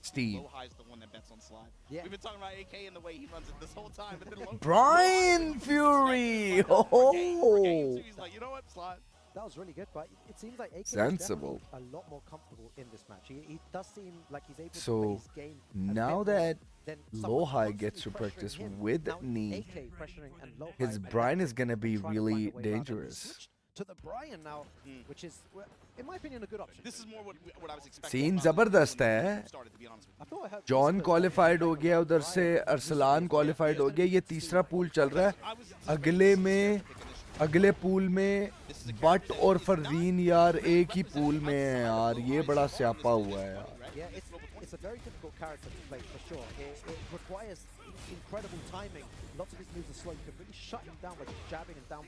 Steve? Low-High's the one that bets on slide. Yeah. We've been talking about AK and the way he runs it this whole time. And then Brian Fury. Oh. He's like, you know what, slide. That was really good, but it seems like AK is Sensible. definitely a lot more comfortable in this match. He does seem like he's able to play So his game a now bit more that than someone Low-High constantly gets to pressuring practice him. with Now knee, AK pressuring and Low-High, his and Brian that's is gonna be trying to find really a way around it. He dangerous. switched to the Brian now, which is, in my opinion, a good option. This is more what I was expecting. Scene जबरदस्त है. John qualified हो गया, उधर से Arsalan qualified हो गया. ये तीसरा पूल चल रहा है. अगले पूल में बट और फरदीन यार एक ही पूल में है यार. ये बड़ा स्यापा हुआ है यार. Yeah, it's a very difficult character to play for sure. It requires incredible timing. Lots of his moves are slow. You can really shut him down by just jabbing and down.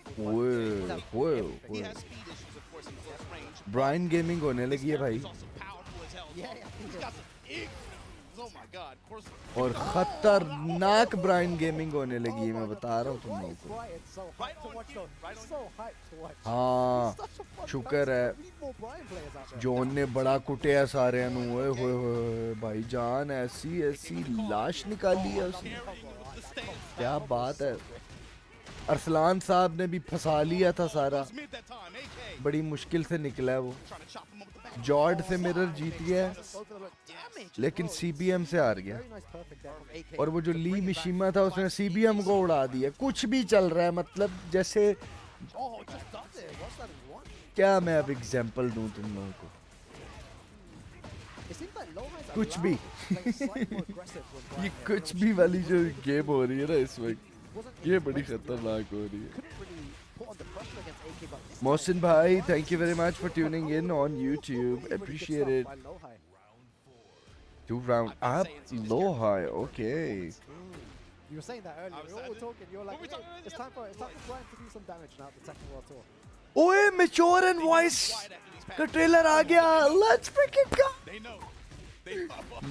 Whoa. He has speed issues, of course, in close range. Brian gaming होने लगी है भाई. He's got some big. Oh my God. और खतरनाक Brian gaming होने लगी है, मैं बता रहा हूँ तुम लोगों को. हाँ, शुक्र है जॉन ने बड़ा कुटिया सारे नु. ओए होए होए भाई जान, ऐसी लाश निकाली है उसने. क्या बात है. अरसलान साहब ने भी फंसा लिया था सारा. बड़ी मुश्किल से निकला है वो. जॉर्ड से मिरर जीत गया लेकिन सीबीएम से हार गया. और वो जो ली मिशिमा था उसने सीबीएम को उड़ा दिया. कुछ भी चल रहा है, मतलब जैसे क्या मैं अब एग्जांपल दूं तुम लोगों को. कुछ भी ये कुछ भी वाली जो गेम हो रही है ना इस वक्त, ये बड़ी खतरनाक हो रही है. Mohsin bhai, thank you very much for tuning in on YouTube. Appreciate it. 2 round up, low high. Okay. You were saying that earlier. We were all talking. You were like, hey, it's time for Brian to do some damage now at the Tekken World Tour. ओए Mature and Voice का trailer आ गया. Let's freaking go.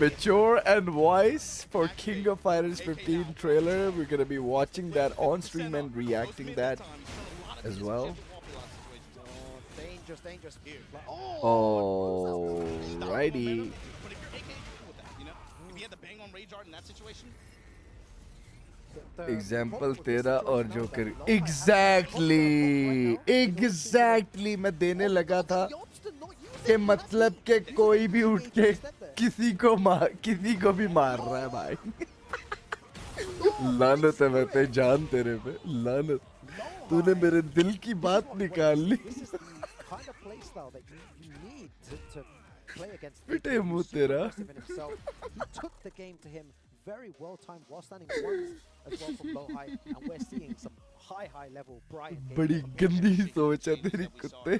Mature and Voice for King of Fighters 15 trailer. We're gonna be watching that on stream and reacting that as well. Dangerous. Alrighty. If he had the bang on Rage Art in that situation. Example तेरा और joker. Exactly मैं देने लगा था कि मतलब के कोई भी उठ के किसी को भी मार रहा है भाई. लानत है मैं पे जान तेरे पे. लानत. तूने मेरे दिल की बात निकाल ली. पिटे मुंह तेरा. He took the game to him very well timed while standing ones as well from low high, and we're seeing some high level Brian. बड़ी गंदी सोच है तेरी कुत्ते.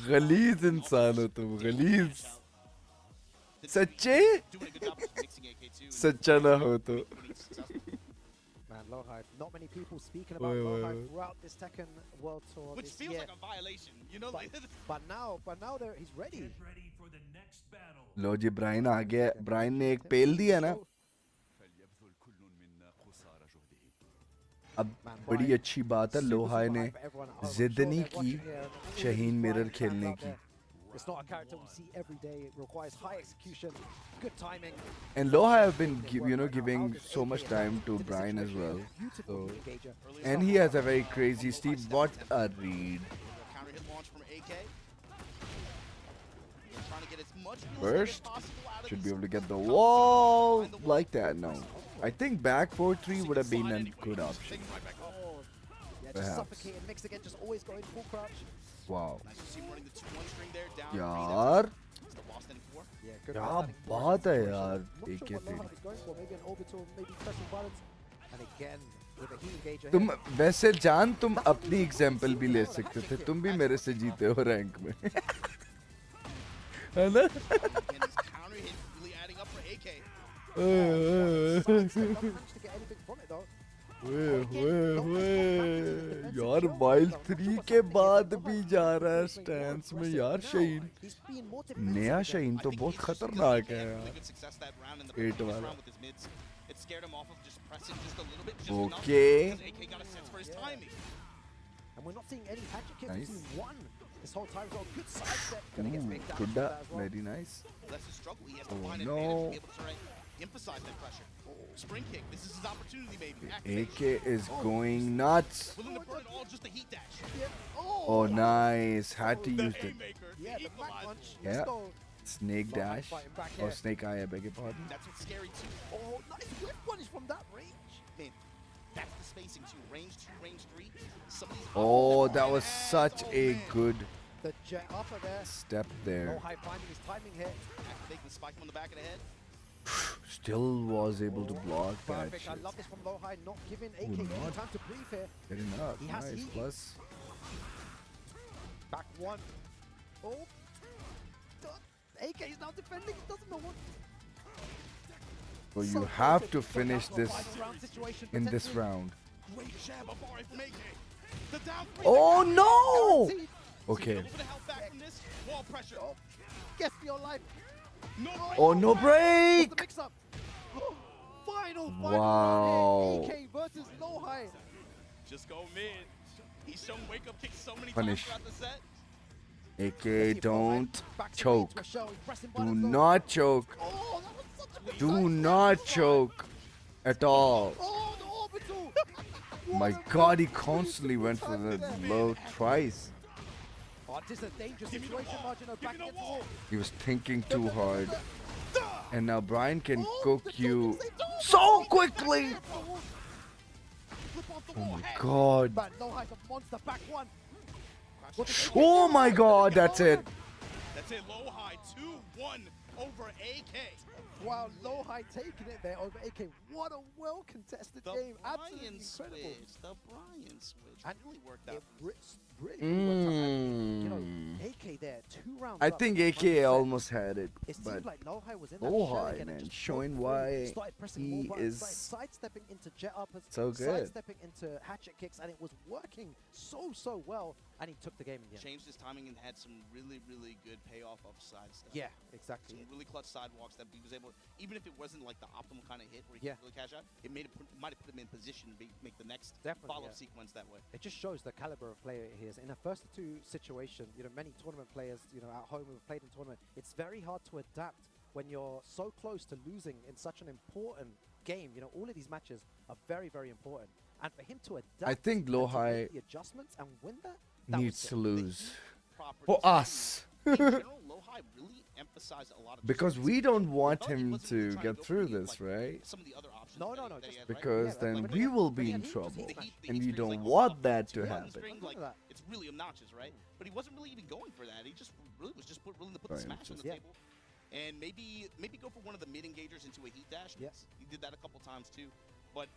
गलीज इंसान हो तुम, गलीज. सच्चे सच्चा ना हो तो. Man, Lohai, not many people speaking about Lohai throughout this Tekken World Tour. Which this feels year. like a violation, you know? But now he's ready. लो जी ब्रायन आ गया. ब्रायन ने एक पेल दिया ना. अब बड़ी अच्छी बात है लोहाई ने जिद नहीं की शहीन मिरर खेलने की. It's not a character we see every day. It requires high execution, good timing. And Lohai have been giving so much time to Brian as well. So, and he has a very crazy Steve. What a read. Burst. Should be able to get the wall like that. No. I think back 4-3 would have been a good option. Yeah, just suffocate and mix again, just always going full crouch. Wow. यार क्या बात है यार. तुम वैसे जान तुम अपनी एग्जांपल भी ले सकते थे. तुम भी मेरे से जीते हो रैंक में. है ना. यार माइल 3 के बाद भी जा रहा है स्टैंस में यार. शहीन नया शहीन तो बहुत खतरनाक है यार. 8 वाला. Okay. Kuda, very nice. Oh no. Emphasize that pressure. Spring kick. This is his opportunity, maybe. AK is going nuts. Willing to burn it all just to heat dash. Oh, nice. Had to use it. Yeah, the back punch. Yeah. Snake dash. Or snake eye, I beg your pardon. That's what's scary too. Oh, nice whip punish from that range. That's the spacing too. Range 2, range 3. Some of these Oh, that was such a good The jet upper there. step there. Lowhigh finding his timing here. activating the spike on the back of the head. Still was able to block that Perfect. shit. I love this from Lowhigh, not giving AK Ooh, any not time to breathe here. Getting up. He has Nice. heat. Plus. Back one. Oh. AK is now defending. He doesn't know what. So you So have close to to finish final this round situation, in this potentially. round. Great jab of RF from AK. The down 3. Oh no! Guaranteed. Okay. A little bit of help back from this. Wall pressure. Guess for your life. No break. Oh, no break! What's the mix-up? Final Wow. round here. AK versus Lowhigh. Just go mid. He's shown wake up kicks so many Punish. times throughout the set. AK, don't Back to choke. Reach, Michelle. He's pressing Do buttons, though. not choke. Oh, that was such a good Do sidestep. not choke at all. Oh, the orbital. My god, he constantly went for the low twice. Oh, this is a dangerous situation, Margino. Back against the wall. He was thinking too hard. And now Brian can cook you so quickly. Oh my god. But Lowhigh's a monster. Back one. Oh my god, that's it. That's it. Low high 2-1 over AK. Wow, Lowhigh taking it there over AK. What a well-contested game. Absolutely incredible. The Brian switch. And really worked out. Really worked out. And, you know, AK there, 2 rounds I up, think 100%. AK almost had it, It but seemed like Lowhigh was in that Lowhigh, shell again and man, just showing broke why through, started pressing more he buttons, is started sidestepping into jet uppers, so good. sidestepping into hatchet kicks, and it was working so well, and he took the game in the end. Changed his timing and had some really good payoff of side stuff. Yeah, exactly. Some really clutch sidewalks that he was able, even if it wasn't like the optimal kind of hit where he Yeah. could really cash out, it might have put him in position to make the next Definitely, follow-up yeah. sequence that way. It just shows the caliber of player he is. In a first to 2 situation, you know, many tournament players, you know, at home who have played in tournament, it's very hard to adapt when you're so close to losing in such an important game. You know, all of these matches are very important. And for him to adapt I think and to Lowhigh make the adjustments and win that was needs sick. to lose. Properties For us. in general, Lowhigh really emphasized a lot of Because just we don't want thought he him wasn't really to trying get go for through any of, this, like, right? some of the other options No, that no, he- no, that he just had, right? Because Yeah, then like, we will but be yeah, in he just trouble. hit smash. And we experience, don't like, want that to one happen. string, Look like, at that. it's really obnoxious, right? But he wasn't really even going for that. He just really was just willing to put the Right, smash on just- the table. And maybe go for one of the mid engagers into a heat dash. Yes. He did that a couple times too. But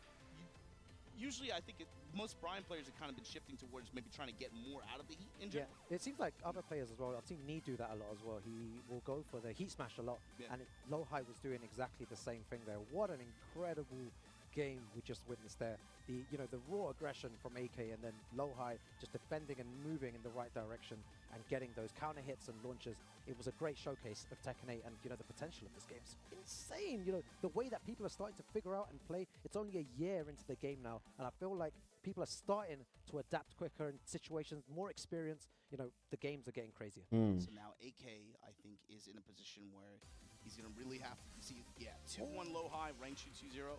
usually I think most Brian players have kind of been shifting towards maybe trying to get more out of the heat in Yeah, general. it seems like other players as well. I've seen Nee do that a lot as well. He will go for the heat smash a lot, Yeah. and Lowhigh was doing exactly the same thing there. What an incredible game we just witnessed there. The the raw aggression from AK, and then Lowhigh just defending and moving in the right direction and getting those counter hits and launches. It was a great showcase of Tekken 8, and the potential of this game's insane. The way that people are starting to figure out and play. It's only a year into the game now, and I feel like people are starting to adapt quicker in situations, more experience. The games are getting crazier. So now AK, I think, is in a position where he's going to really have to see, 2-1 low high, rank shoot 2-0.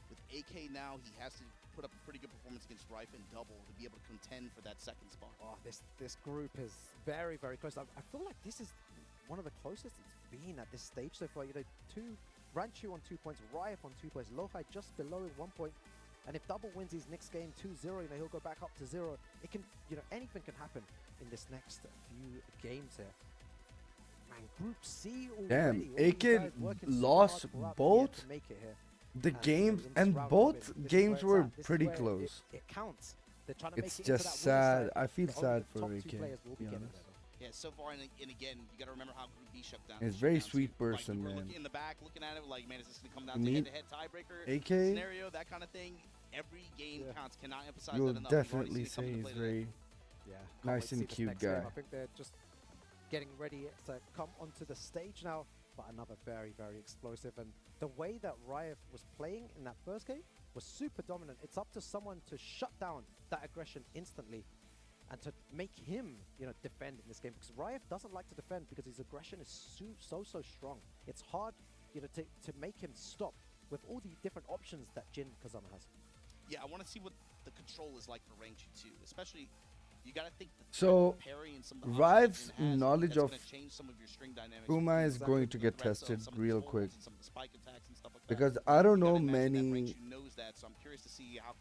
With AK now, he has to put up a pretty good performance against Rife and double to be able to contend for that second spot. Oh, this group is very close. I feel like this is one of the closest it's been at this stage so far. Ranchu on 2 points, Rife on 2 points, Lowhigh just below 1 point. And if double wins his next game 2-0, he'll go back up to 0. It can, anything can happen in this next few games here. Man, Group C already. Damn, all these AK guys working so lost hard throughout the year both to make it here. the And, games, in this and round both robin, this is games where were it's at. This is pretty where close. It counts. They're trying to It's make it into just that winner's sad. side, I feel but only sad the for top AK, 2 players will to be be getting honest. there, though. Yeah, so far, and again, you got to remember how Group B shut down. He's a shut very down sweet too. Like, person, you were man. looking in the back, looking at it, like, man, is this going to come down Neat. to head-to-head tiebreaker AK? scenario, that kind of thing? Every game counts. Cannot emphasize You'll that enough. We've already definitely seen it come say into he's play today. very Yeah, can't nice wait to and see this cute next game. guy. I think they're just getting ready to come onto the stage now, but another very explosive. And the way that Riot was playing in that first game was super dominant. It's up to someone to shut down that aggression instantly and to make him, defend in this game, because Riot doesn't like to defend because his aggression is so strong. It's hard, to make him stop with all the different options that Jin Kazama has. Yeah, I want to see what the control is like for rank 2, especially You got to think that So, parry and some of the Rive's options Jin has, knowledge that's of gonna change some of your string dynamics. Puma is Exactly. going to get Threats of tested some of the real holds quick. and some of the spike attacks and stuff like that. Because I don't You know gotta imagine that many Rangchu knows that, so I'm curious to see how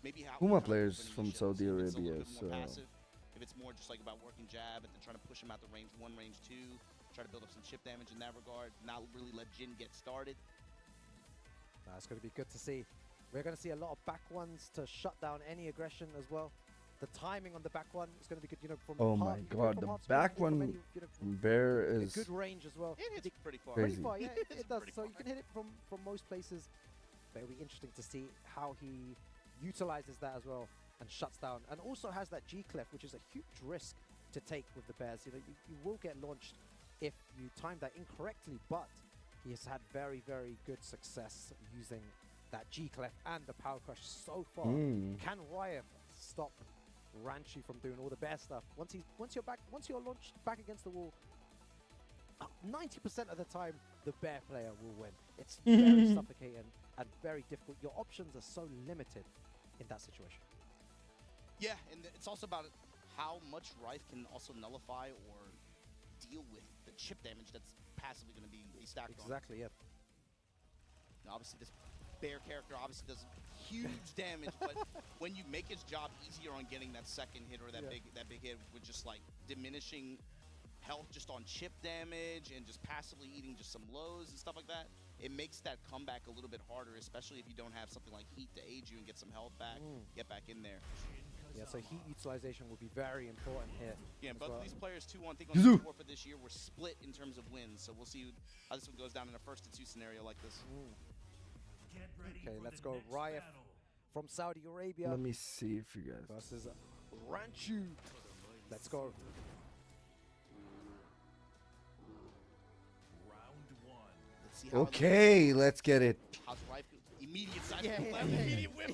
maybe how Puma kind of players opening from he shows. Saudi If it's a Arabia, little bit more so passive, if it's more just like about working jab and then trying to push him out the range 1, range 2, try to build up some chip damage in that regard, not really let Jin get started. That's going to be good to see. We're going to see a lot of back ones to shut down any aggression as well. The timing on the back one is going to be good, you know, from oh half, my you can god, from the half speed, back you can from one any, you know, from Bear a is good range as well. It hits pretty far. crazy. Pretty far, yeah, it does. So you can hit it from most places. But it'll be interesting to see how he utilizes that as well and shuts down. And also has that G-clef, which is a huge risk to take with the Bears. You know, you will get launched if you time that incorrectly, but he has had very, very good success using that G-clef and the Power Crush so far. Can Riot stop Rangchu from doing all the Bear stuff? Once you're launched back against the wall, 90% of the time, the Bear player will win. It's very suffocating and very difficult. Your options are so limited in that situation. Yeah, and it's also about how much Rife can also nullify or deal with the chip damage that's passively going to be stacked on. Exactly, yeah. Now, obviously, this Bear character obviously does huge damage, but when you make his job easier on getting that second hit or that big hit with just like diminishing health just on chip damage and just passively eating just some lows and stuff like that, it makes that comeback a little bit harder, especially if you don't have something like heat to aid you and get some health back, get back in there. Yeah, so heat utilization will be very important here. Yeah, both of these players too, I think on the tour for this year were split in terms of wins, so we'll see how this one goes down in a 1-2 scenario like this. Okay, let's go. Riot from Saudi Arabia. Let me see if you guys versus Rangchu. Let's go. Okay, let's get it. How's Rife? Immediate side Yeah, immediate whip.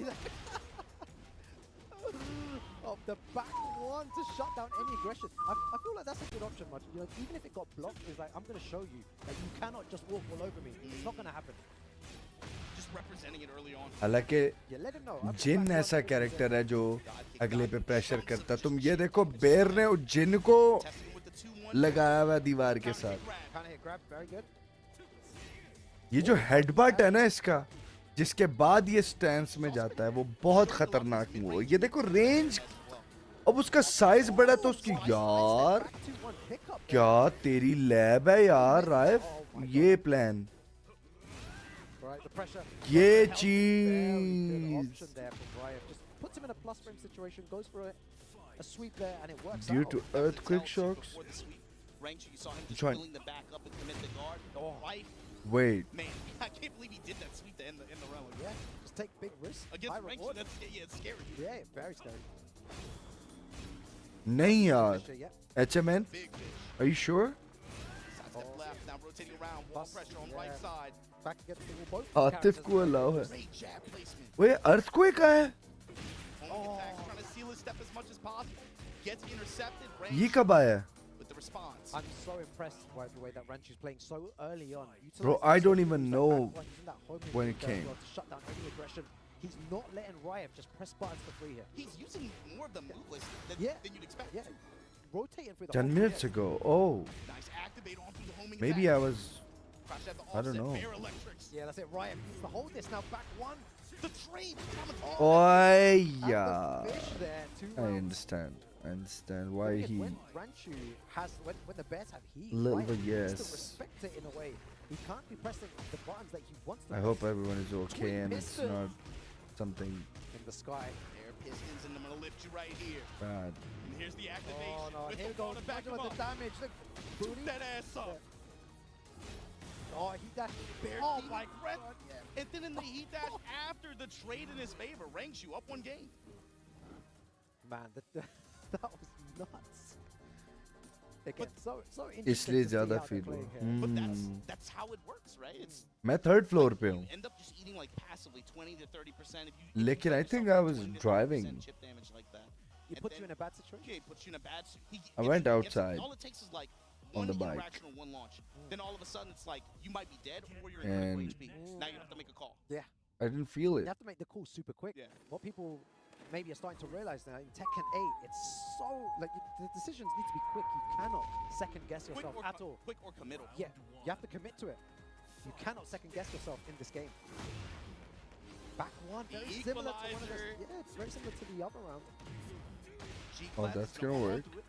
Of the back one to shut down any aggression. I feel like that's a good option, much. You know, even if it got blocked, it's like I'm gonna show you that you cannot just walk all over me. It's not gonna happen. Just representing it early on. हालांकि Yeah, let him know. जिन ऐसा character है जो अगले पे pressure करता, तुम ये देखो बेर ने जिन को लगाया हुआ दीवार के साथ. Kinda hit grab, very good. ये जो हेडबट है ना इसका, जिसके बाद ये स्टैंस में जाता है, वो बहुत खतरनाक मूव है. ये देखो रेंज, अब उसका साइज बड़ा तो उसकी यार क्या तेरी लैब है यार राइफ. ये प्लान, ये चीज Puts him in a plus frame situation, goes for a sweep there, and it works due out. to earthquake shocks. Rangchu, you saw him just Trying. willing to back up and commit the guard. Rife, Wait, man, I can't believe he did that sweep to end the realm. Yeah, just take big risks. Against high Rangchu, reward. it's scary. Yeah, very scary. नहीं यार. Yeah. HMN, are you sure? Sidestep left, now rotating around, wall pressure on right side. Back against the wall, both Atif को allow है. Great jab placement. वो earthquake है. Only attacks, trying to seal his step as much as possible. Gets intercepted. ये कब आया? With the response. I'm so impressed by the way that Ranchu's playing so early on. Bro, I don't even know when it came. To shut down any aggression. He's not letting Riot just press buttons for free here. He's using more of the move list than you'd expect. Yeah, rotating through the 10 whole minutes field. ago. Oh, Nice activate on through the homing maybe attack. I was. Crash at the I don't offset, know. Bear electrics. Yeah, that's it. Riot needs to hold this now. Back one. The trade. Oi, And yeah. the fish there. 2 I rounds. understand. I understand why Thing is, he. when Rangchu has when the Bears have heat, Little Riot bit, needs to yes. respect it in a way. He can't be pressing the buttons that he wants to I press. hope everyone is okay Twin and it's piston. not something In the sky. Air pistons, and I'm gonna lift you right here. bad. And here's the activation. Oh no, with here the we go. wall to back Imagine him what the up. damage. Look, Toot booty. that ass up. Oh, he dashed. Bear Oh deep my breath. god, yeah. And then in the heat dash after the trade in his favor, Rangchu up 1 game. Man, that was nuts. Again, so interesting इसलिए to see ज़्यादा how they're feel playing हुआ. here. But Hmm. that's how it works, right? It's मैं third floor पे हूँ. you end up just eating like passively 20 to 30% if you लेकिन I put think yourself I was 20 to 30% driving. chip damage like that. He And puts you then- in a bad situation. Yeah, he puts you in a bad I went outside all it takes is like on one the bike. interaction or one launch. Then all of a sudden it's like you might be dead or you're in critical And HP. Now you have to make a call. Yeah. I didn't feel You it. have to make the call super quick. Yeah. What people maybe are starting to realize now in Tekken 8, it's so, like, the decisions need to be quick. You cannot second guess yourself at all. Quick or committal. Yeah, you have to commit to it. You cannot second guess yourself in this game. Back one, very similar to one of those. Yeah, it's very similar to the other round. Oh, that's gonna work. They're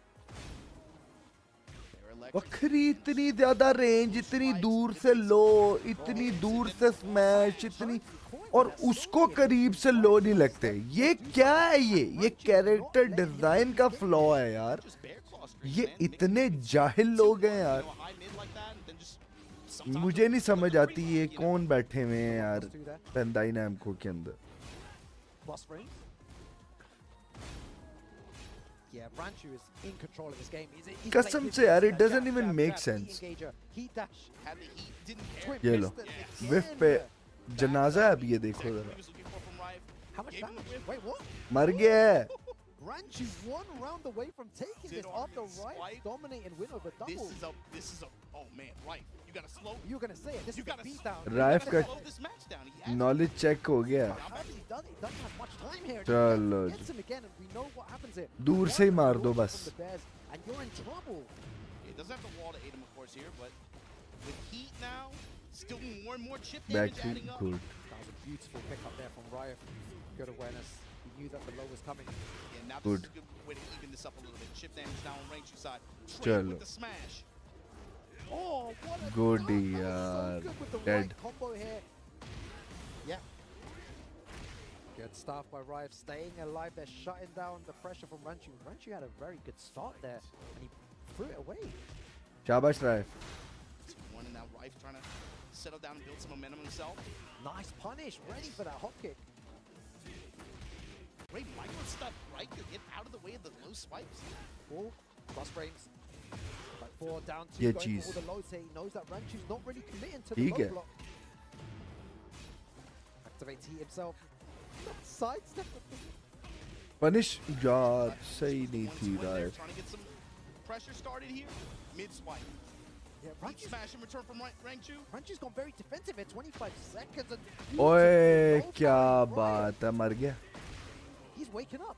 वक्री इतनी ज़्यादा range, इतनी दूर से लो, इतनी दूर से smash, इतनी और उसको करीब से लो नहीं लगते. ये क्या है ये कैरेक्टर डिजाइन का फ्लॉ है यार. ये इतने जाहिल लोग हैं यार. मुझे नहीं समझ आती ये कौन बैठे हुए हैं यार पेंदाई नैमको के अंदर. Yeah, Ranchu is in control of this game. He's कसम से यार, it doesn't even make sense. ये लो, whiff पे जनाजा है. अभी ये देखो जरा. How much damage? Wait, what? मर गया है. Ranchu 1 round away from taking this after Rife dominating win over double. This is a, oh man, Rife, you gotta slow. You're gonna say it. This is a beatdown. Rife का knowledge check हो गया. He doesn't have much time here. चलो. Gets him again, and we know what happens here. दूर से ही मार दो बस. And you're in trouble. It doesn't have the wall to aid him, of course, here, but with heat now, still more and more chip damage adding up. Good. That was a beautiful pickup there from Rife. Good awareness. He knew that the low was coming. Yeah, now Good. this is a good way to even this up a little bit. Chip damage now on range side. Chalo. With the smash. Oh, what a Goody so good with the dead. right combo here. Yeah. Good stuff by Rife, staying alive. They're shutting down the pressure from Ranchu. Ranchu had a very good start there, and he threw it away. शाबाश rife. One and now Rife trying to settle down and build some momentum himself. Nice punish, ready for that hop kick. Great micro stuff, right? To get out of the way of the low swipes. Oh, plus frames. Like 4 down 2, Yeah, going jeez. for all the lows here. He knows that Ranchu's not really committing to the ठीक low है. block. Activates heat himself. Sidestep. Punish यार सही नहीं थी rife. Trying to get some pressure started here. Mid swipe. Yeah, Ranchu smash in return from Ranchu. Ranchu's gone very defensive here. 25 seconds. And ओए क्या बात है, मर गया. he's waking up.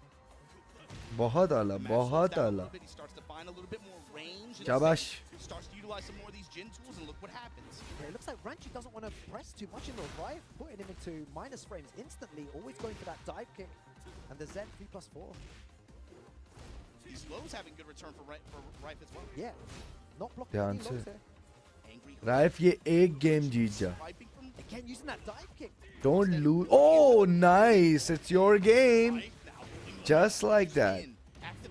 बहुत आला, बहुत आला. He starts to find a little bit more range. शाबाश. Starts to utilize some more of these gen tools, and look what happens. Yeah, it looks like Ranchu doesn't want to press too much in the Rife, putting him into minus frames instantly, always going for that dive kick. And the Zen 3+4. These lows having good return for Rife as well. Yeah, not blocking ध्यान any से. lows here. Rife ये एक game जीत जा. Again, using that dive kick. Don't lose. Oh, nice. It's your game. Just like that.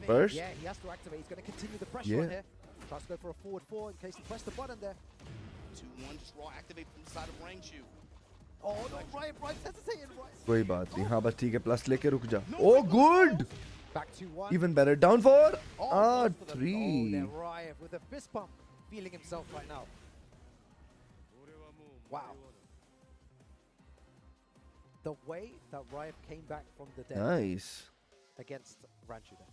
First. Yeah, he has to activate. He's going to continue the pressure Yeah. on here. Tries to go for a forward 4 in case he pressed the button there. 2-1 just raw activate from the side of Ranchu. Oh no, Rife hesitating. Rife. कोई बात नहीं. हाँ बस ठीक है. Plus लेके रुक जा. Oh, good. Back 2-1. Even better. Down 4. Oh, for the- 3. Oh, there, Rife with a fist pump, feeling himself right now. Wow. The way that Rife came back from the dead Nice. against Ranchu there.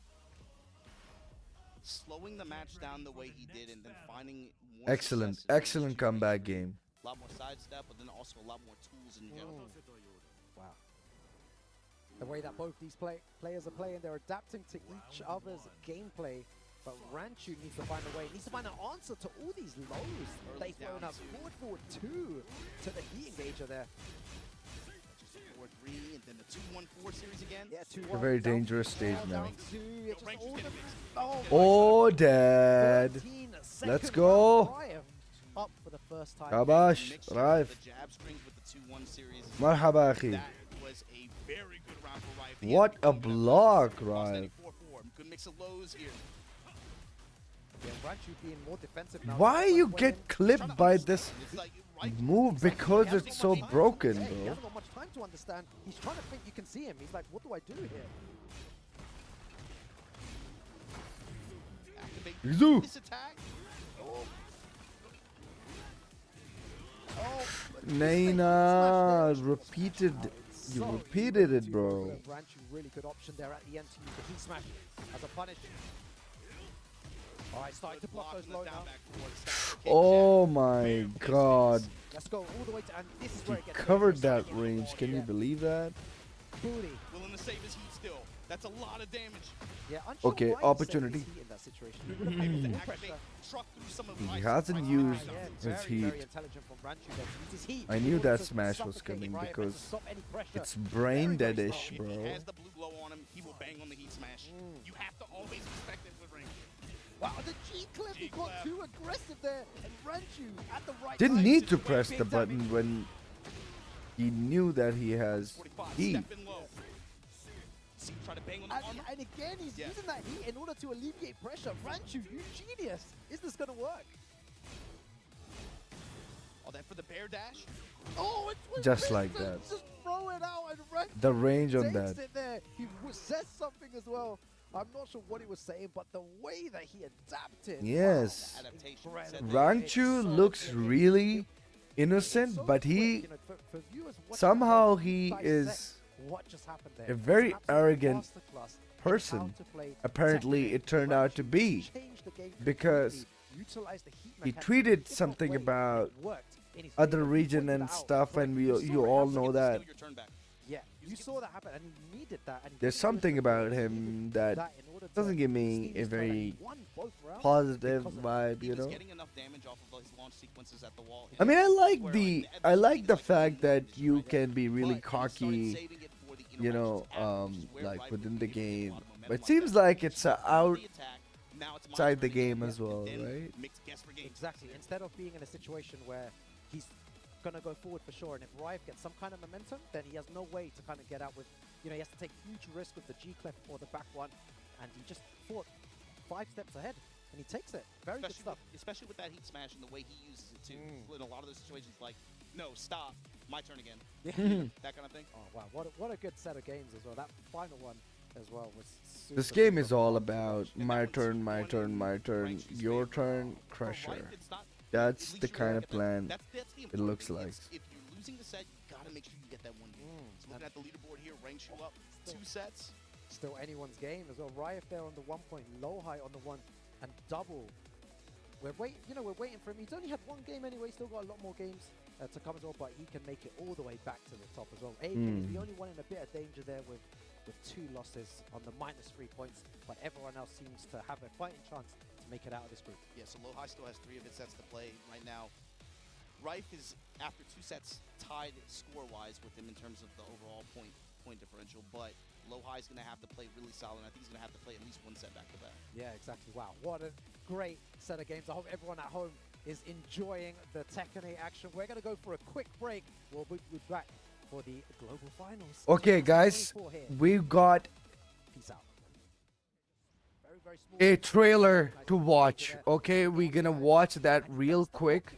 Slowing the match down the way he did and then finding more Excellent. success in Excellent range. comeback game. A lot more sidestep, but then also a lot more tools in general. Wow. The way that both these players are playing, they're adapting to each other's gameplay. But Ranchu needs to find a way, needs to find an answer to all these lows. They've thrown up forward 2 to the heat engager there. 4-3, and then the 2-1-4 series again. Yeah, 2-1. A very dangerous stage now. Oh, Dad. 14 Let's seconds go. Rife up for the first time. Shabash, Raif. The jab strings with the 2-1 series. Marhaba, akhi. That was a very good round for Rife. What a block, Raif. Good mix of lows here. Yeah, Ranchu being more defensive now. Why you get clipped by this move? Because it's so broken, He bro. hasn't got much time to understand. He's trying to think you can see him. He's like, what do I do here? Zoo. This attack. Naina repeated. You repeated it, bro. Ranchu, really good option there at the end to use the heat smash as a punish. All right, starting to block those low now. Oh my God. Let's go all the way to, and this is where it gets Covered that range. Can you believe that? Booty. Willing to save his heat still. That's a lot of damage. Yeah, Okay, opportunity. in that situation. He would have been able to Activate, truck through some of He Rice's hasn't pressure. used very, his heat. very intelligent from Ranchu there to use his heat I in knew order that to smash was suffocate coming Riot and to because stop any pressure. it's brain Very, very deadish, smart. bro. If he has the blue glow on him, he will bang on the heat smash. You have to always respect it with range. Wow, the G-Clip, he got too aggressive there, and Ranchu at the right Didn't time. need to press the button when he knew that he has heat. Step in low. See, try to bang on the armor. And again, he's using that heat in order to alleviate pressure. Ranchu, you genius! Is this gonna work? All that for the bear dash. Oh, it's Just like that. Just throw it out and Ranchu The range on takes that. it there. He says something as well. I'm not sure what he was saying, but the way that he adapted. Yes. Wow, Rangchu looks really innocent, but he somehow he is a very arrogant person. Apparently, it turned out to be because he tweeted something about other region and stuff, and you all know that. Yeah, you saw that happen, and he needed that. And There's something about him that doesn't give me a very positive vibe, you know. I mean, I like the fact that you can be really cocky, you know, like within the game. But it seems like it's outside the game as well, right? Exactly. Instead of being in a situation where he's gonna go forward for sure, and if Rive gets some kind of momentum, then he has no way to kind of get out with, you know, he has to take huge risk with the G-Clef or the back one, and he just fought 5 steps ahead, and he takes it. Very good stuff. Especially with that heat smash and the way he uses it too. In a lot of those situations, like, no, stop, my turn again. That kind of thing. Oh wow, what a good set of games as well. That final one as well was super, This game super is all fun. about my turn, my turn, my turn, your turn, Crusher. That's the kind of plan it looks like. If you're losing the set, you gotta make sure you get that one game. So looking at the leaderboard here, ranks you up 2 sets. Still anyone's game as well. Riot there on the 1 point, low high on the 1, and double. We're waiting for him. He's only had 1 game anyway. Still got a lot more games to come as well, but he can make it all the way back to the top as well. AK is the only one in a bit of danger there with 2 losses on the -3 points, but everyone else seems to have a fighting chance to make it out of this group. Yeah, so Low High still has 3 of his sets to play right now. Rife is, after 2 sets, tied score-wise with him in terms of the overall point differential, but Low High is going to have to play really solid. I think he's going to have to play at least 1 set back-to-back. Yeah, exactly. Wow, what a great set of games. I hope everyone at home is enjoying the Tekken 8 action. We're going to go for a quick break. We'll be back for the global finals. Okay, guys, we've got Peace out. Very small a trailer to watch. Okay, we're gonna watch that real quick.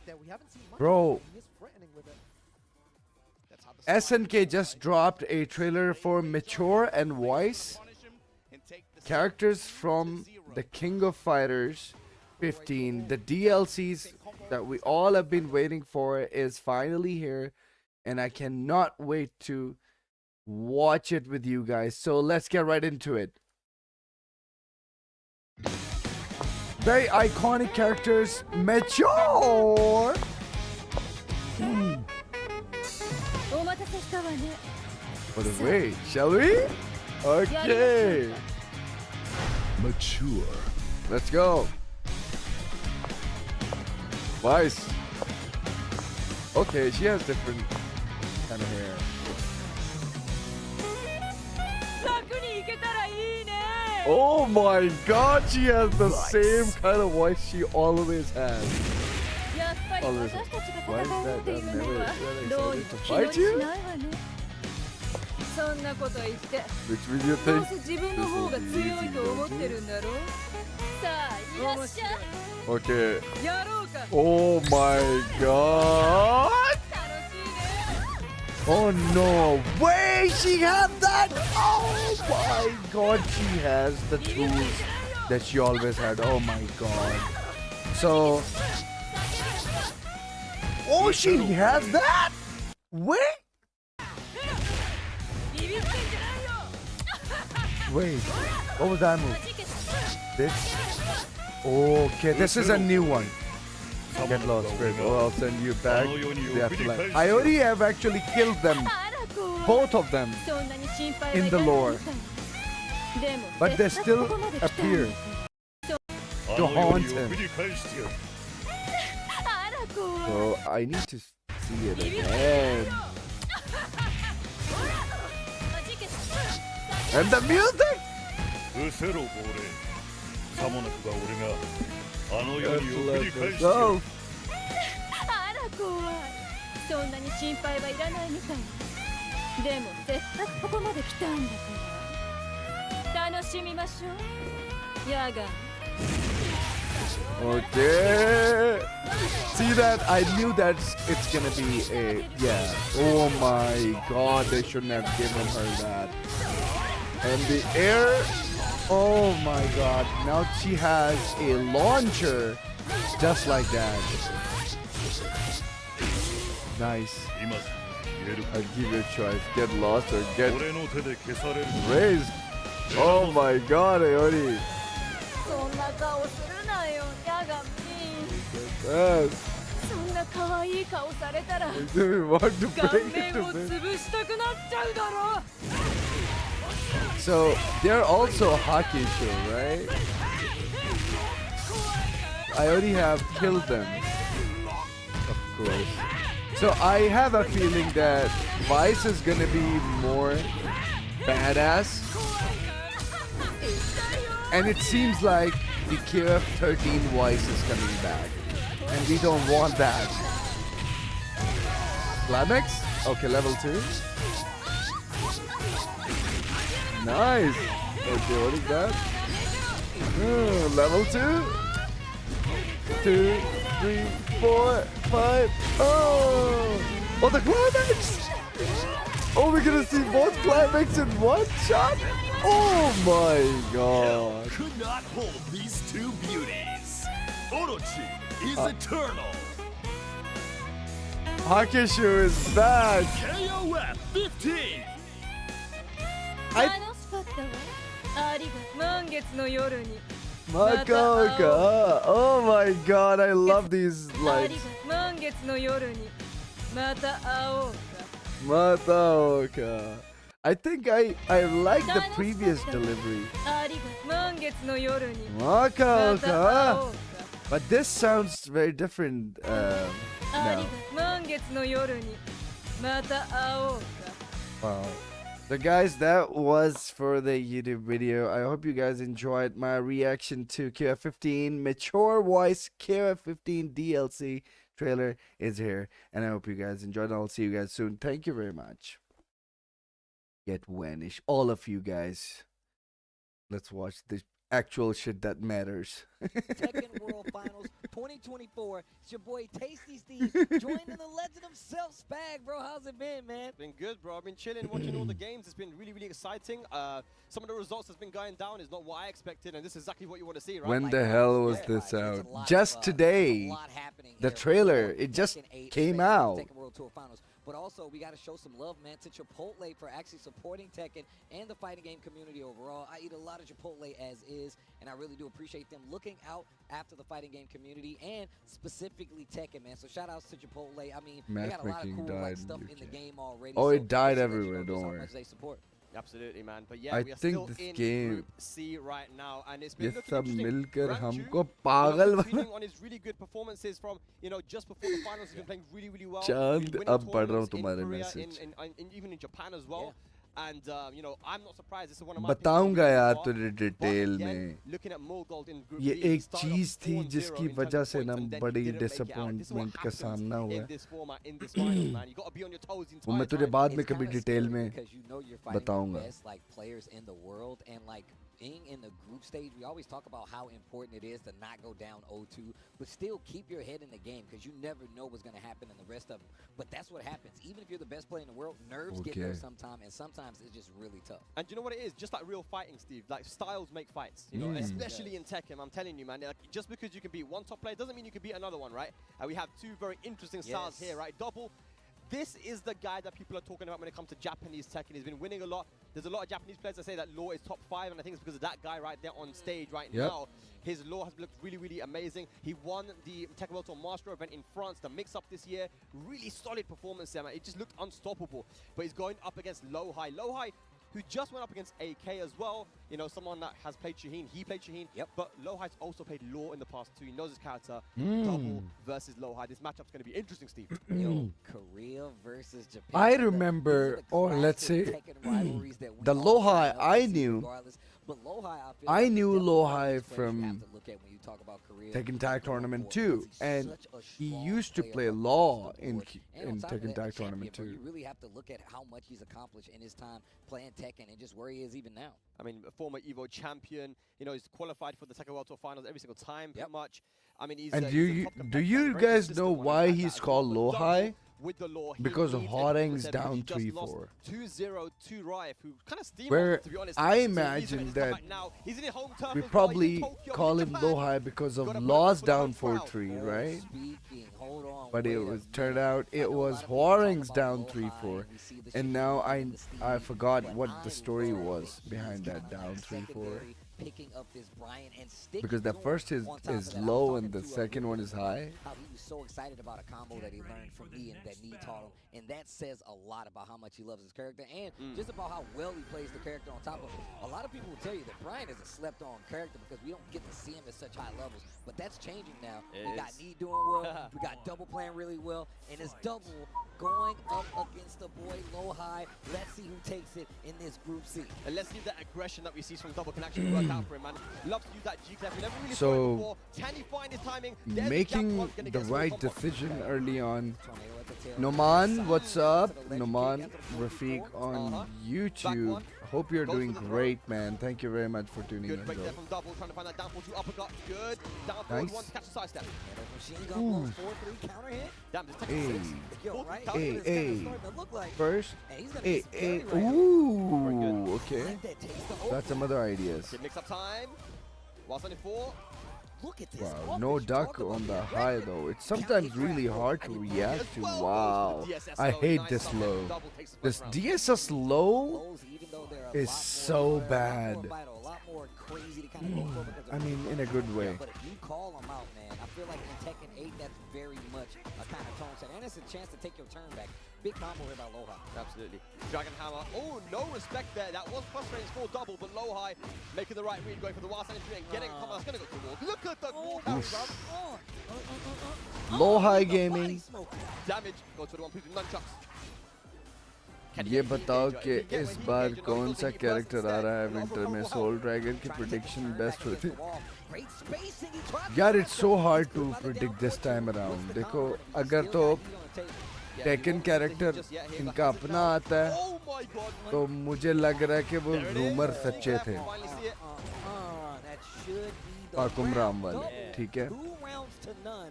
Bro, SNK just dropped a trailer for Mature and Weiss, characters from the King of Fighters 15. The DLCs that we all have been waiting for is finally here, and I cannot wait to watch it with you guys. So let's get right into it. Very iconic characters. Mature! For the way, shall we? Okay. Mature. Let's go. Weiss. Okay, she has different kind of hair. Oh my god, she has the same kind of voice she always has. Always. Why is that? I'm never excited to fight you? Which will you think? This is easy, don't you? Okay. Oh my god! Oh no! Wait, she had that! Oh my god, she has the tools that she always had. Oh my god. So... Oh, she has that? Wait! Wait, what was that move? This? Okay, this is a new one. Get lost, Fred. Oh, I'll send you back the afterlife. I already have actually killed them. Both of them. In the lore. but they still appear to haunt him. So I need to see it again. And the music! Let's go! あら怖い。そんなに心配はいらないみたい。でもせっかくここまで来たんだから楽しみましょう。ヤガン。 Okay. See that? I knew that it's gonna be a Oh my god, they shouldn't have given her that. And the air. Oh my god. Now she has a launcher just like that. Nice. I'll give you a choice. Get lost or get raised. Oh my god, Ayori. そんな顔するなよ、ヤガミ。 Yes. そんな可愛い顔されたら We want to 顔 break 面 it を to bit. 潰したくなっちゃうだろ。 So they're also a hockey show, right? I already have killed them, of course. So I have a feeling that Vice is gonna be more badass. And it seems like the KF13 Vice is coming back. And we don't want that. Climax? Okay, level 2. Nice. Okay, what is that? Level 2. 2, 3, 4, 5. Oh, the climax! Oh, we're gonna see both climax in one shot? Oh my god. Could not hold these two beauties. Orochi is eternal. Hakeshu is back. KOF 15. 楽しかったわ。ありが満月の夜に。 Makoka. Oh my god, I love these あり lights. が満月の夜に。また会おうか。 Mataoka. I think I like the previous delivery. ありが満月の夜に。 Makoka. But this sounds very different あり now. が満月の夜に。また会おうか。 Wow. So guys, that was for the YouTube video. I hope you guys enjoyed my reaction to KF15. Mature Voice KF15 DLC trailer is here. And I hope you guys enjoyed. I'll see you guys soon. Thank you very much. Get vanish. All of you guys. Let's watch the actual shit that matters. Tekken World Finals 2024. It's your boy Tasty Steve joining the legend himself, Spag, bro. How's it been, man? Been good, bro. I've been chilling, watching all the games. It's been really, really exciting. Some of the results that's been going down is not what I expected, and this is exactly what you want to see, right? When the hell was this out? Just today. The trailer. It just came out. Tekken World Tour Finals. But also, we got to show some love, man, to Chipotle for actually supporting Tekken and the fighting game community overall. I eat a lot of Chipotle as is, and I really do appreciate them looking out after the fighting game community and specifically Tekken, man. So shout outs to Chipotle. I mean, they got a lot of cool stuff in the game already. Oh, so it died just everywhere, just don't how worry. much they support. Absolutely, man. But yeah, I we are think still this in game- Group C right now, and it's ये been सब looking मिलकर interesting. हमको Ranju, पागल continuing on his really good performances from, just before the finals, he's been playing really, really well. चांद He's winning अब पढ़ रहा हूँ tournaments in तुम्हारे Korea, message. in even in Japan as well. And I'm not surprised. This is one of my बताऊंगा यार picks तुझे detail again, में. looking at Mogold in Group ये B, he एक started चीज off थी 4-0 जिसकी in terms वजह of से ना points, and then he बड़ी didn't make it out. This is what disappointment का happens सामना हुआ in है. this format, in this finals, man. You got to be on your toes the वो मैं entire तुझे time. बाद में It's कभी kinda डिटेल scary में because you know you're fighting बताऊंगा. the best like players in the world, and like being in the group stage, we always talk about how important it is to not go down 0-2, but still keep your head in the game because you never know what's going to happen in the rest of them. But that's what happens. Even if you're the best player in the world, nerves get there Okay. sometimes, and sometimes it's just really tough. And do you know what it is? Just like real fighting, Steve. Like styles make fights. You know, especially in Tekken. I'm telling you, man. Like, just because you can beat one top player doesn't mean you can beat another one, right? And we have two very interesting styles Yes. here, right? Double. This is the guy that people are talking about when it comes to Japanese Tekken. He's been winning a lot. There's a lot of Japanese players that say that Law is top 5, and I think it's because of that guy right there on stage right Yep. now. His Law has looked really, really amazing. He won the Tekken World Tour Master event in France, the mix-up this year. Really solid performance there, man. It just looked unstoppable. But he's going up against Low High. Low High, who just went up against AK as well. You know, someone that has played Shaheen. He played Shaheen. Yep. But Lohai's also played Law in the past too. He knows his character. Mm. Double versus Lohai. This matchup's going to be interesting, Steve. Yo, Korea versus Japan. I remember, or let's say, the Lohai I knew. But Lohai, I knew Lohai from from Tekken Tag Tournament 2, and he used to play Law in Tekken Tag Tournament 2. You really have to look at how much he's accomplished in his time playing Tekken and just where he is even now. I mean, a former Evo champion. You know, he's qualified for the Tekken World Tour Finals every single time, pretty much. I mean, he's And he's a top do you very guys consistent know one why at he's that called as well. Lohai? Double with the Law. He Because needs Horeng's it. down He just 3-4. lost 2-0 to Rife, who kind of steamrolled Where him, to be honest. I So imagine he's that come back now. He's in his home turf we as well. He's in probably Tokyo, call in him Japan. Lohai because of Gotta Law's put him down for the 4-3, right? Hold on, But wait it a was turned out it was Horeng's down 3-4, and now I forgot what the story was behind that down 3-4. Picking up this Brian and sticking Because the to him first is on top of that. I was low talking and the to, second one is high. How he was so excited about a combo that he learned from me and that Knee taught him, and that says a lot about how much he loves his character and just about how well he plays the character on top of it. A lot of people will tell you that Brian is a slept-on character because we don't get to see him at such high levels, but that's changing now. We got Knee doing well, we got Double playing really well, and it's Double going up against the boy Lohai. Let's see who takes it in this Group C. And let's see if that aggression that we see from Double can actually work out for him, man. Loves to use that G-Clef. We never really saw it before. Can he find his timing? There's Making jab gonna the get right small combo. decision early on. Noman, what's up? Noman Rafiq on YouTube. Hope you're doing great, man. Thank you very much for tuning Good in, break bro. there from Double, trying to find that down forward 2 uppercut. Good. Down forward Nice. 1 to catch the sidestep. Ooh. 4-3 counter hit. Damn, this Hey. Tekken 6. Yo, right? Hey, It's hey. kinda starting to look like. First, And he's gonna hey, be scary hey, right now. ooh, okay. Like that taste of Got some other ideas. Good mix-up time. Whilst on it 4. Look at this. Wow, no duck on the high though. It's sometimes really hard to react to. Wow, I hate this low. This DSS low is so bad. I mean, in a good way. But if you call them out, man, I feel like in Tekken 8, that's very much a kind of tone set. And it's a chance to take your turn back. Big combo here by Lohai. Absolutely. Dragon Hammer. Oh, no respect there. That was frustrating for Double, but Lohai making the right read, going for the wild side entry and getting a combo. That's going to go to wall. Look at the wall bounce, bro. Lohai Gaming. Damage. Go to the one with nunchucks. ये बताओ कि इस बार कौन सा character आ रहा है winter में soul dragon की प्रेडिक्शन बेस्ट होती यार it's so hard to predict this time around देखो अगर तो टेकन कैरेक्टर इनका अपना आता है तो मुझे लग रहा है कि वो रूमर सच्चे थे फाकुम राम वाले ठीक है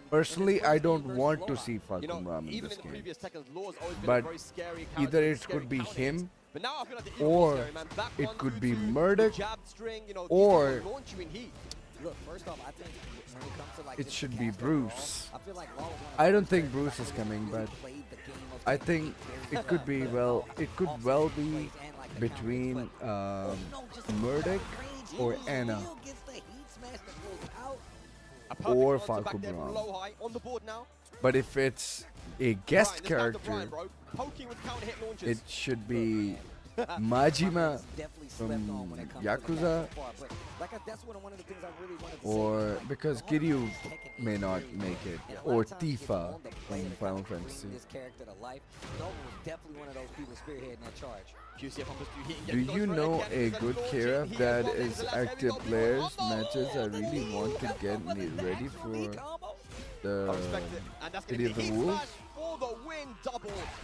Personally, I don't want to see Fakum Ram in this game. But either it could be him, or it could be Murdoch, or it should be Bruce. I don't think Bruce is coming, but I think it could be it could well be between Murdoch or Anna. Or Falcon Ram. But if it's a guest character, it should be Majima from Yakuza, or because Kiryu may not make it, or Tifa from Final Fantasy. Do you know a good KRF that is active players matches? I really want to get me ready for the City of the Wolves.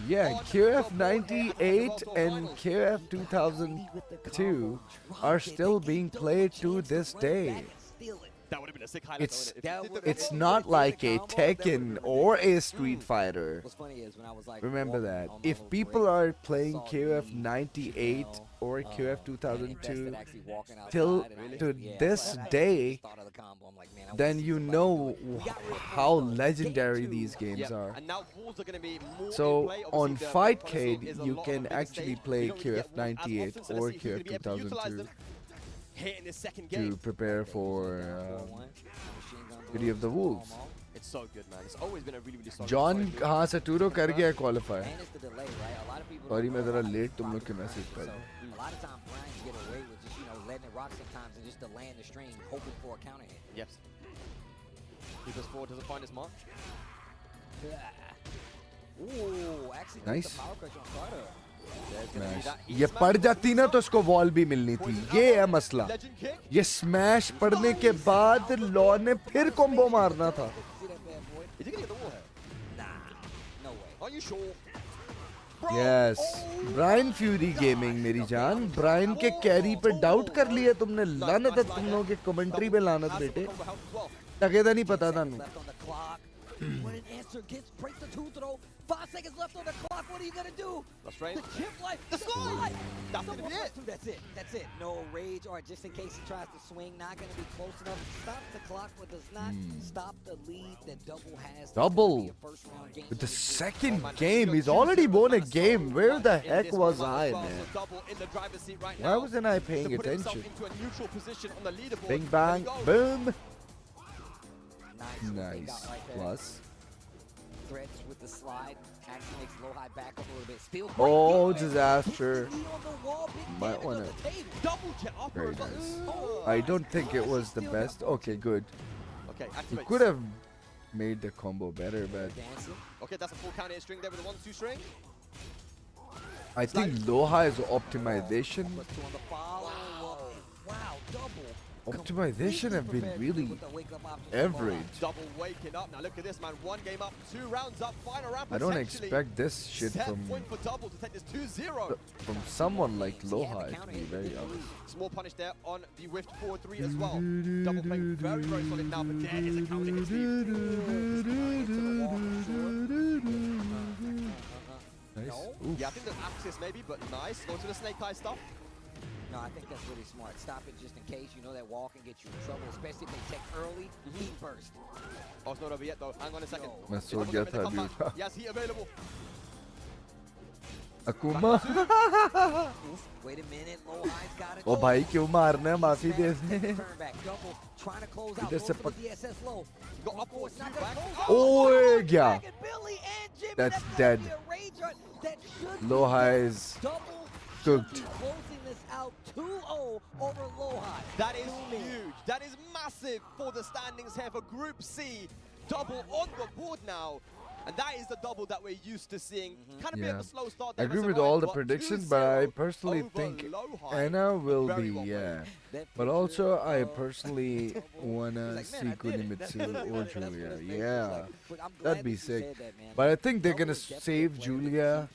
Yeah, KRF 98 and KRF 2002 are still being played to this day. That would have been a sick highlight. It's not like a Tekken or a Street Fighter. Remember that. If people are playing KOF 98 or KOF 2002 till to this day, then you know how legendary these games are. So on Fightcade, you can actually play KOF 98 or KOF 2002. Hit in this second to game. prepare for City of the Wolves. so good, man. It's always been a really, really solid. John solid group. हाँ Saturo कर गया qualify. And it's the delay, right? A lot of people Sorry don't मैं know ज़रा about late तुम rock लोग के and message grind. पर. So a lot of times Brian's get away with just, letting it rock sometimes and just delaying the string, hoping for a counter hit. Yes. Keepers forward doesn't find his mark. Ooh, actually Nice. the power crush on starter. Smash. ये पड़ जाती ना तो उसको wall भी मिलनी थी. ये है मसला. ये स्मैश पड़ने के बाद लॉ ने फिर कॉम्बो मारना था. Is he gonna get the wall here? Nah, no way. Are you sure? Yes. Brian Fury gaming मेरी जान. ब्रायन के कैरी पे डाउट कर लिया तुमने. लानत है तुम लोगों के कमेंट्री पे लानत बेटे. टकेदा नहीं पता था नु. Left on the clock. What an answer gets. Breaks the two throw. 5 seconds left on the clock. What are you gonna do? That's right. The chip life. The score. That's gonna be it. That's it. That's it. No rage, or just in case he tries to swing, not gonna be close enough. Stops the clock, but does not stop the lead that Double has. Double. With the second game, he's already won a game. Where the heck was I, man? Why wasn't I paying attention? Bing bang, boom. Nice. Plus. Threads with the slide. Actually makes low high back up a little bit. Still Oh, disaster. Might wanna. Double jet upper. Very nice. I don't think it was the best. Okay, good. Okay, You activate. could have made the combo better, but Okay, that's a full counter hit string there with a 1-2 string. I think Loha's optimization have been really average. Double waking up. Now look at this, man. 1 game up, 2 rounds up, final round. I don't potentially. expect this shit Set from point for Double to take this 2-0. someone like Loha, to be very honest. Small punish there on the whiffed 4-3 as well. Double playing very, very solid now, but there is a counter hit, Steve. Nice. No. Yeah, I think the axis maybe, but nice. Go to the snake eye stuff. No, I think that's really smart. Stop it just in case. You know that wall can get you in trouble, especially if they tech early. Heat burst. Oh, it's not over yet though. Hang on a second. मैं सो गया था अभी. Yes, heat available. Akuma. Wait a minute. Low high's got it. ओ भाई क्यों मारना है माफी दे दे. Turn back. Double. Trying to close out. इधर से Going for the DSS low. Got up forward, not back. ओए गया. Billy and Jimmy. That's dead. That should Loha is Double cooked. closing this out 2-0 over Loha. That is huge. That is massive for the standings here for Group C. Double on the board now. And that is the double that we're used to seeing. Kind of bit of a slow start. I agree with all the predictions, but I personally think Anna will be, But also, I personally wanna see Kunimitsu or Julia. Yeah, that'd be sick. But I think they're gonna save Julia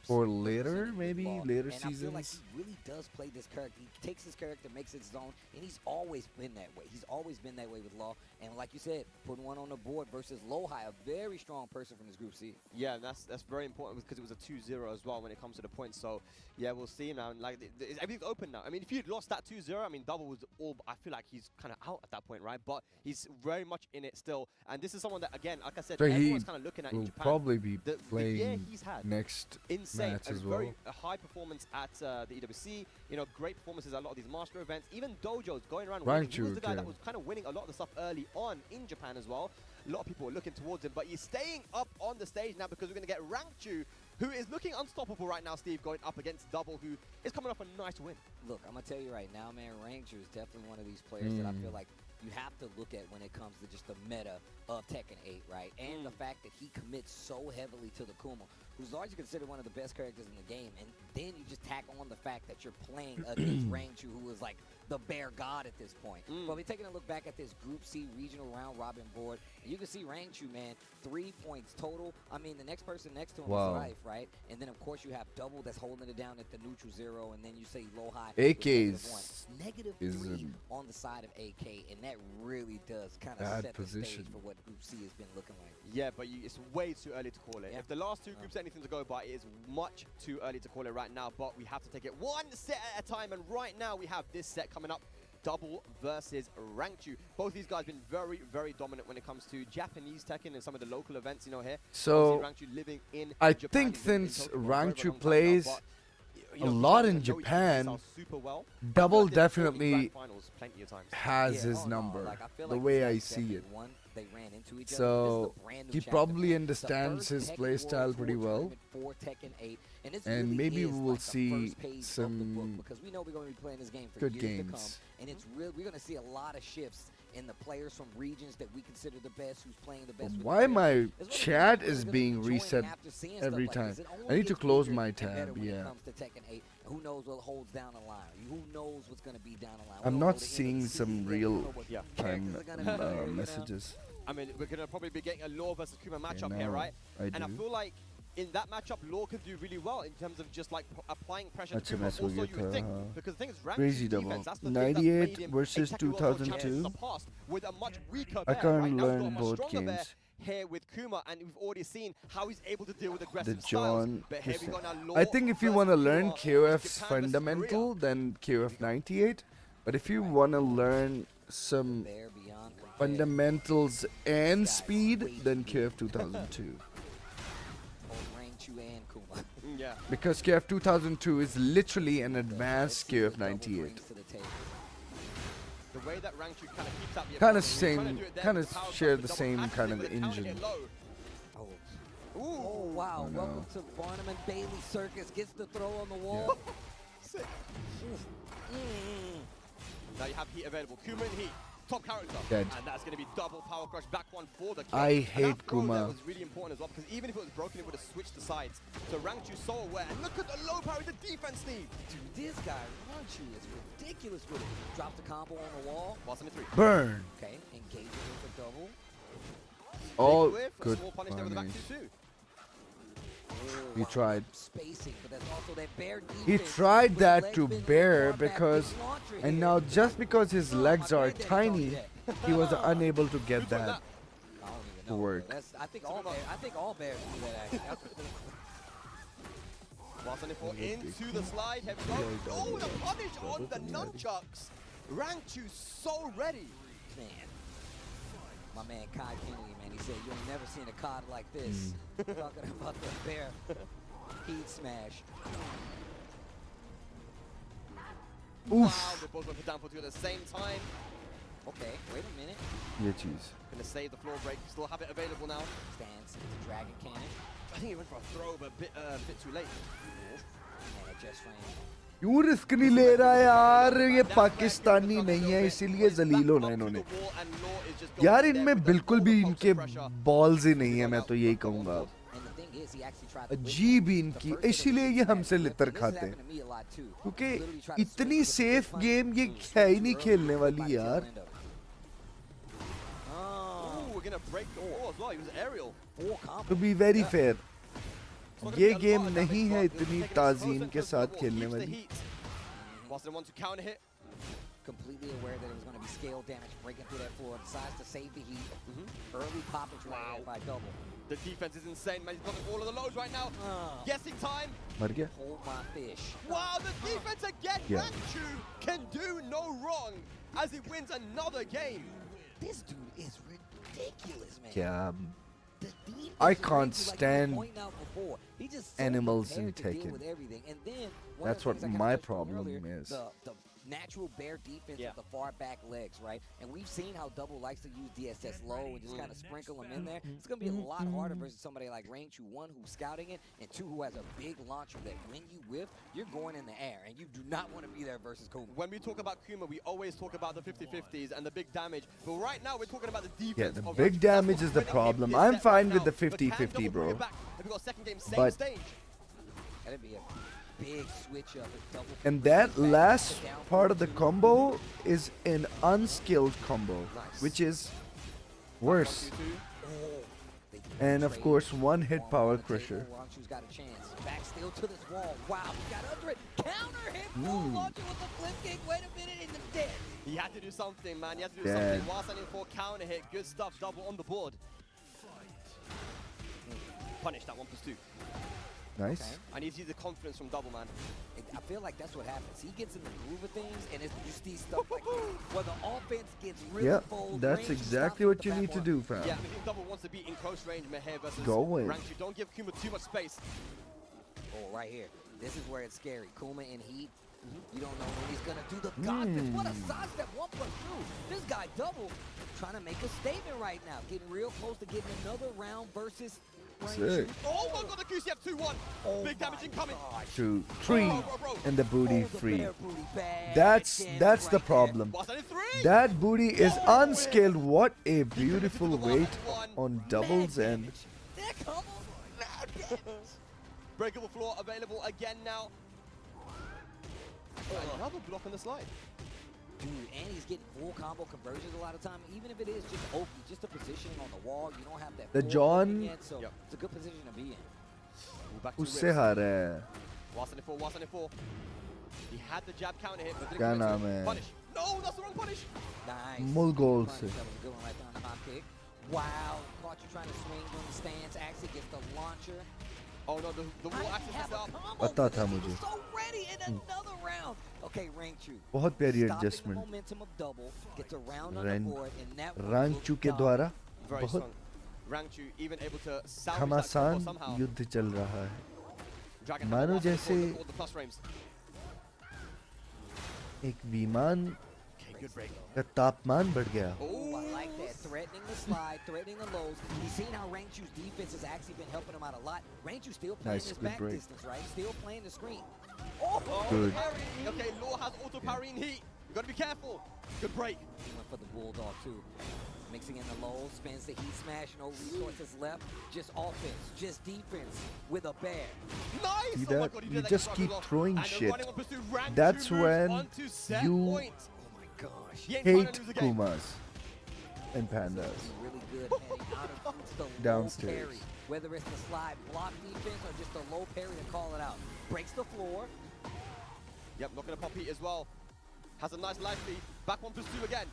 for later, maybe later And I feel like seasons. he really does play this character. He takes his character, makes it his own, and he's always been that way. He's always been that way with Law. And like you said, putting one on the board versus Lohai, a very strong person from this Group C. Yeah, and that's very important because it was a 2-0 as well when it comes to the points. So yeah, we'll see now. And like everything's open now. I mean, if you'd lost that 2-0, I mean, Double was all. I feel like he's kind of out at that point, right? But he's very much in it still. And this is someone that, again, like I said, So everyone's he kind of looking at in will Japan. probably be the year playing he's had, next insane, match a as very well. high performance at the EWC. You know, great performances at a lot of these master events. Even dojos going around. Winning. He was the guy that was kind of winning a lot of the stuff early on in Japan as well. A lot of people were looking towards him, but he's staying up on the stage now because we're going to get Rangchu, who is looking unstoppable right now, Steve, going up against Double, who is coming off a nice win. Look, I'm going to tell you right now, man, Rangchu is definitely one of these players that I feel like you have to look at when it comes to just the meta of Tekken 8, right? And the fact that he commits so heavily to the Kuma, who's largely considered one of the best characters in the game. And then you just tack on the fact that you're playing against Rangchu, who is like the bear god at this point. But we're taking a look back at this Group C regional round robin board. And you can see Rangchu, man, 3 points total. I mean, the next person next to him is Life, right? And then, of course, you have Double that's holding it down at the neutral 0. And then you say Lohai. AK is is -3 on the side of AK. And that really does kind of set the stage for what Group C has been looking like. Yeah, but it's way too early to call it. If the last two groups are anything to go by, it is much too early to call it right now. But we have to take it one set at a time. And right now, we have this set coming up. Double versus Rangchu. Both these guys have been very, very dominant when it comes to Japanese Tekken and some of the local events, you know, here. So, Rangchu living in I Japan. think He's been in since Tokyo for a very, Rangchu very long time plays now, but, a lot in Japan, Double definitely has his number, the way I see it. they ran into each other. So This is a brand new he chapter, probably man. understands The his first play Tekken style World pretty Tour well. tournament for Tekken 8, and this And really maybe is we will like the see first page of the book, some because we know we're going to be playing this game for good years to come, games. and it's real. We're going to see a lot of shifts in the players from regions that we consider the best, who's playing the best. with the Why character. my It's gonna be chat really is gonna being enjoy it reset after seeing stuff every like time? this. It only I need to gets close bigger my and better tab, when it yeah. comes to Tekken 8. Who knows what holds down the line? Who knows what's going to be down the line? We I'm don't know not the end of seeing the some season yet. We real don't know what time characters are gonna be there, you know? messages. I mean, we're going to probably be getting a Law versus Kuma matchup now here, right? I And I do. feel like in that matchup, Law could do really well in terms of just like applying pressure to अच्छा Kuma. मैं सो Also, गया you would think, था because the thing is, Crazy Ramsey's double. defense, that's the thing that's made 98 him versus a Tekken World Tour champion in 2002. the past with a much weaker I bear, can't right? Now he's got a learn much both stronger bear games. here with Kuma, and we've already seen how he's able to deal with The aggressive styles. John. But here we got now Law I think if you want to learn versus KOF's Japan versus fundamental, then KOF 98. But if you want to learn some fundamentals and speed, then KOF 2002. Yeah. Because KOF 2002 is literally an advanced KOF 98. The way that Rangchu kind of keeps up the Kind opponent, of he's trying to same, do it there kind with of the power share touch, the double same passes kind it of with a counter engine. hit low. Oh, wow. Oh, no. Welcome to Barnum and Bailey Circus. Gets the throw on the wall. Sick. Now you have Heat available. Kuma and Heat. Top character. Dead. And that's going to be double power crush. Back one for the kill. I And hate that throw there Kuma. was really important as well, because even if it was broken, it would have switched the sides. So Rangchu's so aware. And look at the low power, the defense, Steve. Dude, this guy, Rangchu, is ridiculous with it. Drops the combo on the wall. Boss in the 3. Burn. Okay, engages with the double. All Whiff, a good small punish there with the back punish. 2-2. He tried. Spacing, but that's also that bear He defense tried with that legs to bending bear far back, because, big launcher and here. now just because his legs are granddaddy told me tiny, that. he was unable to get Who's won that I don't even to know. work. That's, I think all bears do that actually. Boss on the 4 into the slide. Here we go. Oh, the punish on the nunchucks. Rangchu's so ready. Man, my man Kai Kennedy, man, he said you ain't never seen a COD like this. Talking about the bear heat smash. Wow, they both went for down for 2 at the same time. Okay, wait a minute. Yeah, cheese. Gonna save the floor break. Still have it available now. Stands the dragon cannon. I think he went for a throw, but a bit too late. And a just frame. क्यों risk नहीं ले रहा यार ये पाकिस्तानी नहीं है इसीलिए जलील होना इन्होंने यार इनमें बिल्कुल भी इनके बॉल्स ही नहीं है मैं तो यही कहूँगा अजीब ही इनकी इसीलिए ये हमसे लितर खाते हैं क्योंकि इतनी सेफ गेम ये है ही नहीं खेलने वाली यार To be very fair, ये गेम नहीं है इतनी ताजीम के साथ खेलने वाली Boston wants to counter hit. Completely aware that it was going to be scale damage breaking through that floor. Decides to save the heat. Early poppage right here by double. The defense is insane, man. He's blocking all of the lows right now. Guessing time. मर गया Hold my fish. Wow, the defense again. Yeah. Rangchu can do no wrong as he wins another game. This dude is ridiculous, man. क्या The defense I is can't like you were stand pointing out before. He just so animals in prepared to deal Tekken. with everything. And then one That's of the what things I my kinda touched on problem earlier, is. The natural bear defense of the far back legs, right? And we've seen how Double likes to use DSS low and just kind of sprinkle them in there. It's going to be a lot harder versus somebody like Rangchu, one, who's scouting it, and two, who has a big launcher that when you whiff, you're going in the air, and you do not want to be there versus Kuma. When we talk about Kuma, we always talk about the 50-50s and the big damage. But right now, we're talking about the defense. Yeah, the of big Rangchu. damage That's is the what's winning problem. him I'm this fine set with the right now. But can 50-50, Double bring bro. it back? Have we got second game, same But- stage? That'd be a big switch up. Double And that last part of the combo is an unskilled combo, which is worse. And of course, one hit power crusher. Rangchu's got a chance. Back still to this wall. Wow, he got under it. Counter hit. Full launcher with the flip kick. Wait a minute, and it's dead. He had to do something, man. He had to do Dead. something. While standing for counter hit, good stuff. Double on the board. Punish that 1+2. Nice. I need to use the confidence from Double, man. I feel like that's what happens. He gets in the groove of things, and it's, you see stuff like where the offense gets really Yep, bold. that's Rangchu exactly stops what with you the need to platform. do, fam. Yeah, I think Double wants to be in close range Mehe versus Go away. Rangchu. Don't give Kuma too much space. Oh, right here. This is where it's scary. Kuma in heat. You don't know when he's gonna do the God fist. What a sidestep, 1+2. This guy double trying to make a statement right now. Getting real close to getting another round versus Sick. Oh my god, the QCF 2-1. Big damage incoming. 2, 3, and the booty free. Booty That's the problem. That booty is unscaled. What a beautiful weight on doubles and Breakable floor available again now. Another block on the slide. Dude, and he's getting full combo conversions a lot of time. Even if it is just Oki, just a positioning on the wall, you don't have that. The John yet, so it's a good position to be in. उससे हारा है. Wasn't it for? He had the jab counter hit, but क्या नाम है? punish. No, that's the wrong punish. Nice. Mulgol Punish, से. that was a good one right there on the hop kick. Wow, caught you trying to swing on the stance. Actually gets the launcher. Oh no, the wall access is up. पता था मुझे. So ready in another round. Okay, Rangchu. बहुत प्यारी Stopping the adjustment. momentum of double, gets a round on the Ren- board, and that one रांचू looked के tough. द्वारा Very बहुत strong. Rangchu even able to salvage that घमासान combo somehow. युद्ध चल रहा है. Dragon मानो hammer जैसे before the plus frames. एक विमान Okay, good break. का तापमान बढ़ गया. Oh, I like that. Threatening the slide, threatening the lows. He's seen how Rangchu's defense has actually been helping him out a lot. Rangchu's still playing Nice, his good back break. distance, right? Still playing the screen. Good. Parry. Okay, Law has auto parry in heat. You gotta be careful. Good break. He went for the bulldog too. Mixing in the lows, spins the heat smash, no resources left. Just offense, just defense with a bear. Nice! See Oh my that? God, he You did that just against keep Rocky Law. throwing And the shit. running one pursuit, Rangchu That's moves when onto set you point. Oh my gosh. He ain't trying hate to lose again. Pumas and pandas. Really good heading out of the low Downstairs. parry. Whether it's the slide block defense or just the low parry to call it out. Breaks the floor. Yep, not gonna pop heat as well. Has a nice life lead. Back 1+2 again.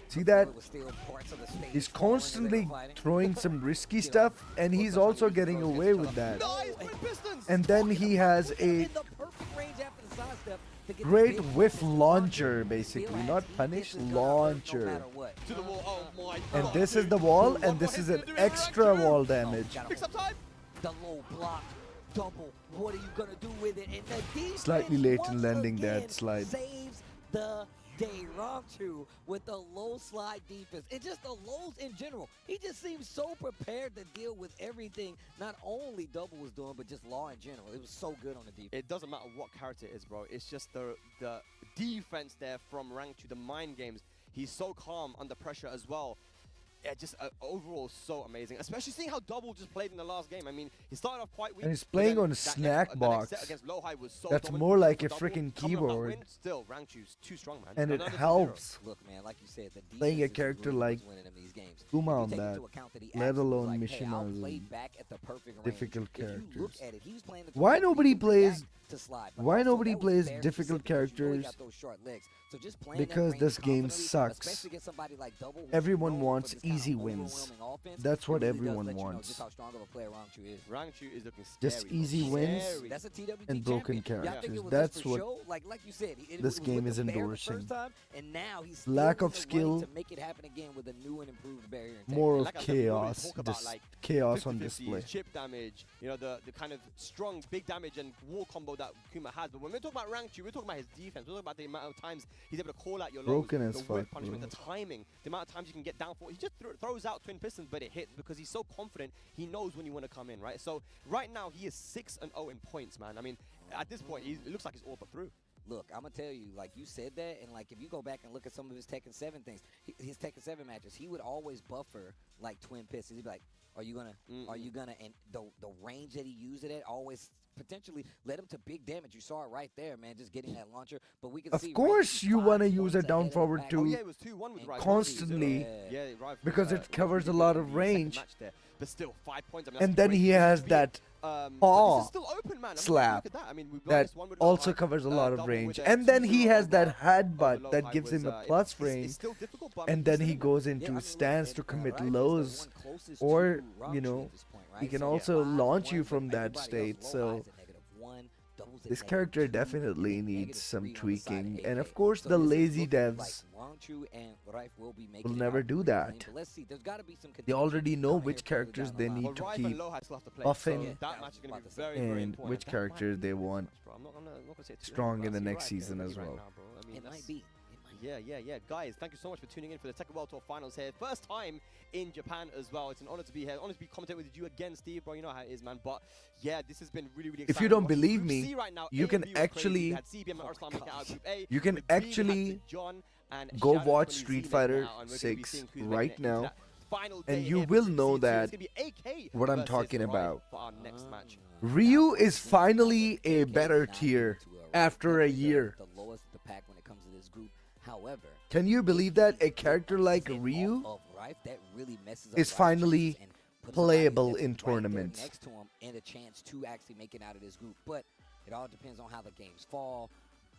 See that? It was still parts of the stage He's falling as they constantly were fighting. throwing some risky stuff, and he's also getting away with that. Nice, twin pistons. And then he has a In the perfect range after the sidestep to get the great big whiff launcher. launcher, basically. Not punish, launcher. To the wall. Oh my And God. this is the wall, and this is an extra wall damage. Picks up time. The low block, double. What are you gonna do with it? And the defense Slightly late in once landing that again slide. saves the day. Rangchu with the low slide defense and just the lows in general. He just seems so prepared to deal with everything. Not only double was doing, but just Law in general. It was so good on the defense. It doesn't matter what character it is, bro. It's just the defense there from Rangchu, the mind games. He's so calm under pressure as well. Yeah, just overall so amazing. Especially seeing how Double just played in the last game. I mean, he started off quite weak. And he's but playing then on a that snack next box. set against Lowhigh was so That's dominant more like for a Double. freaking Coming off that keyboard. win, still, Rangchu's too strong, man. And it Another 2-0. helps Look, man, like you said, the playing a defense is character really like what's winning him these games. Kuma If you on take that, into account that he let actually was alone like, hey, I'll Mishima's play back at the perfect range. difficult If you look characters. at it, he was playing the Why correct nobody read plays? back to slide, but Why also nobody that was plays very difficult specific. You know he characters? got those short legs. So just playing that Because range this game confidently, sucks. especially against somebody like Double, who's Everyone known for wants this kind of easy wins. overwhelming offense, That's it what really does everyone let you know wants. just how strong of a player Rangchu is. Rangchu is looking scary. Just easy bro. wins Scary. That's a TWT and broken champion. Y'all think characters. it was That's just for what show? Like you said, it this was game with is the bear the endorsing. first time, and now he's Lack still of in the skill, running to make it happen again with a new and improved barrier. and more technique. of Like I said, we always chaos, talk about, like, chaos on 50-50, display. chip damage, you know, the kind of strong big damage and wall combo that Kuma has. But when we're talking about Rangchu, we're talking about his defense. We're talking about the amount of times he's able to call out your lows, Broken as the fuck, whip punishment, bro. the timing, the amount of times you can get down for. He just throws out twin pistons, but it hits because he's so confident. He knows when you want to come in, right? So right now he is 6-0 in points, man. I mean, at this point, it looks like he's all but through. Look, I'm gonna tell you, like you said that, and like if you go back and look at some of his Tekken 7 things, his Tekken 7 matches, he would always buffer like twin pistons. He'd be like, "Are you gonna? Are you gonna?" And the range that he used it at always potentially led him to big damage. You saw it right there, man, just getting that launcher. But we can Of see. course, you want to use a down ahead of the forward pack. too Oh, yeah, it was 2-1 with Rival. constantly Yeah, Rival, because it covers a lot of range. Match there. But still, 5 points. I mean, And that's then great he to has beat. that But paw this is still open, man. I mean, slap look at that. I mean, we've that this one with also Lowhigh, covers a lot of double range. with a And then he 2-0 has that over headbutt that Lowhigh gives was, him a it's- plus it's range. still difficult, but I mean, And then we're he still goes Yeah, I into mean, stance and, to commit Rival's the lows, one closest or to Rangchu you know, at this point, he right? can So also five, launch one you for from that everybody else. state. Low So highs at -1, This character definitely needs some tweaking, and of course the lazy devs will never do that. They already know which characters they need to keep buffing and which characters they want strong in the next season as well. It might be. Yeah. Guys, thank you so much for tuning in for the Tekken World Tour Finals here. First time in Japan as well. It's an honor to be here. Honor to be commentating with you again, Steve, bro. You know how it is, man. But yeah, this has been really exciting. If you don't believe me, you can actually go watch Street Fighter 6 right now, and you will know that what I'm talking about. Ryu is finally a better tier after a year. However, can you believe that a character like Ryu is finally playable in tournaments? Next to him and a chance to actually make it out of this group, but it all depends on how the games fall.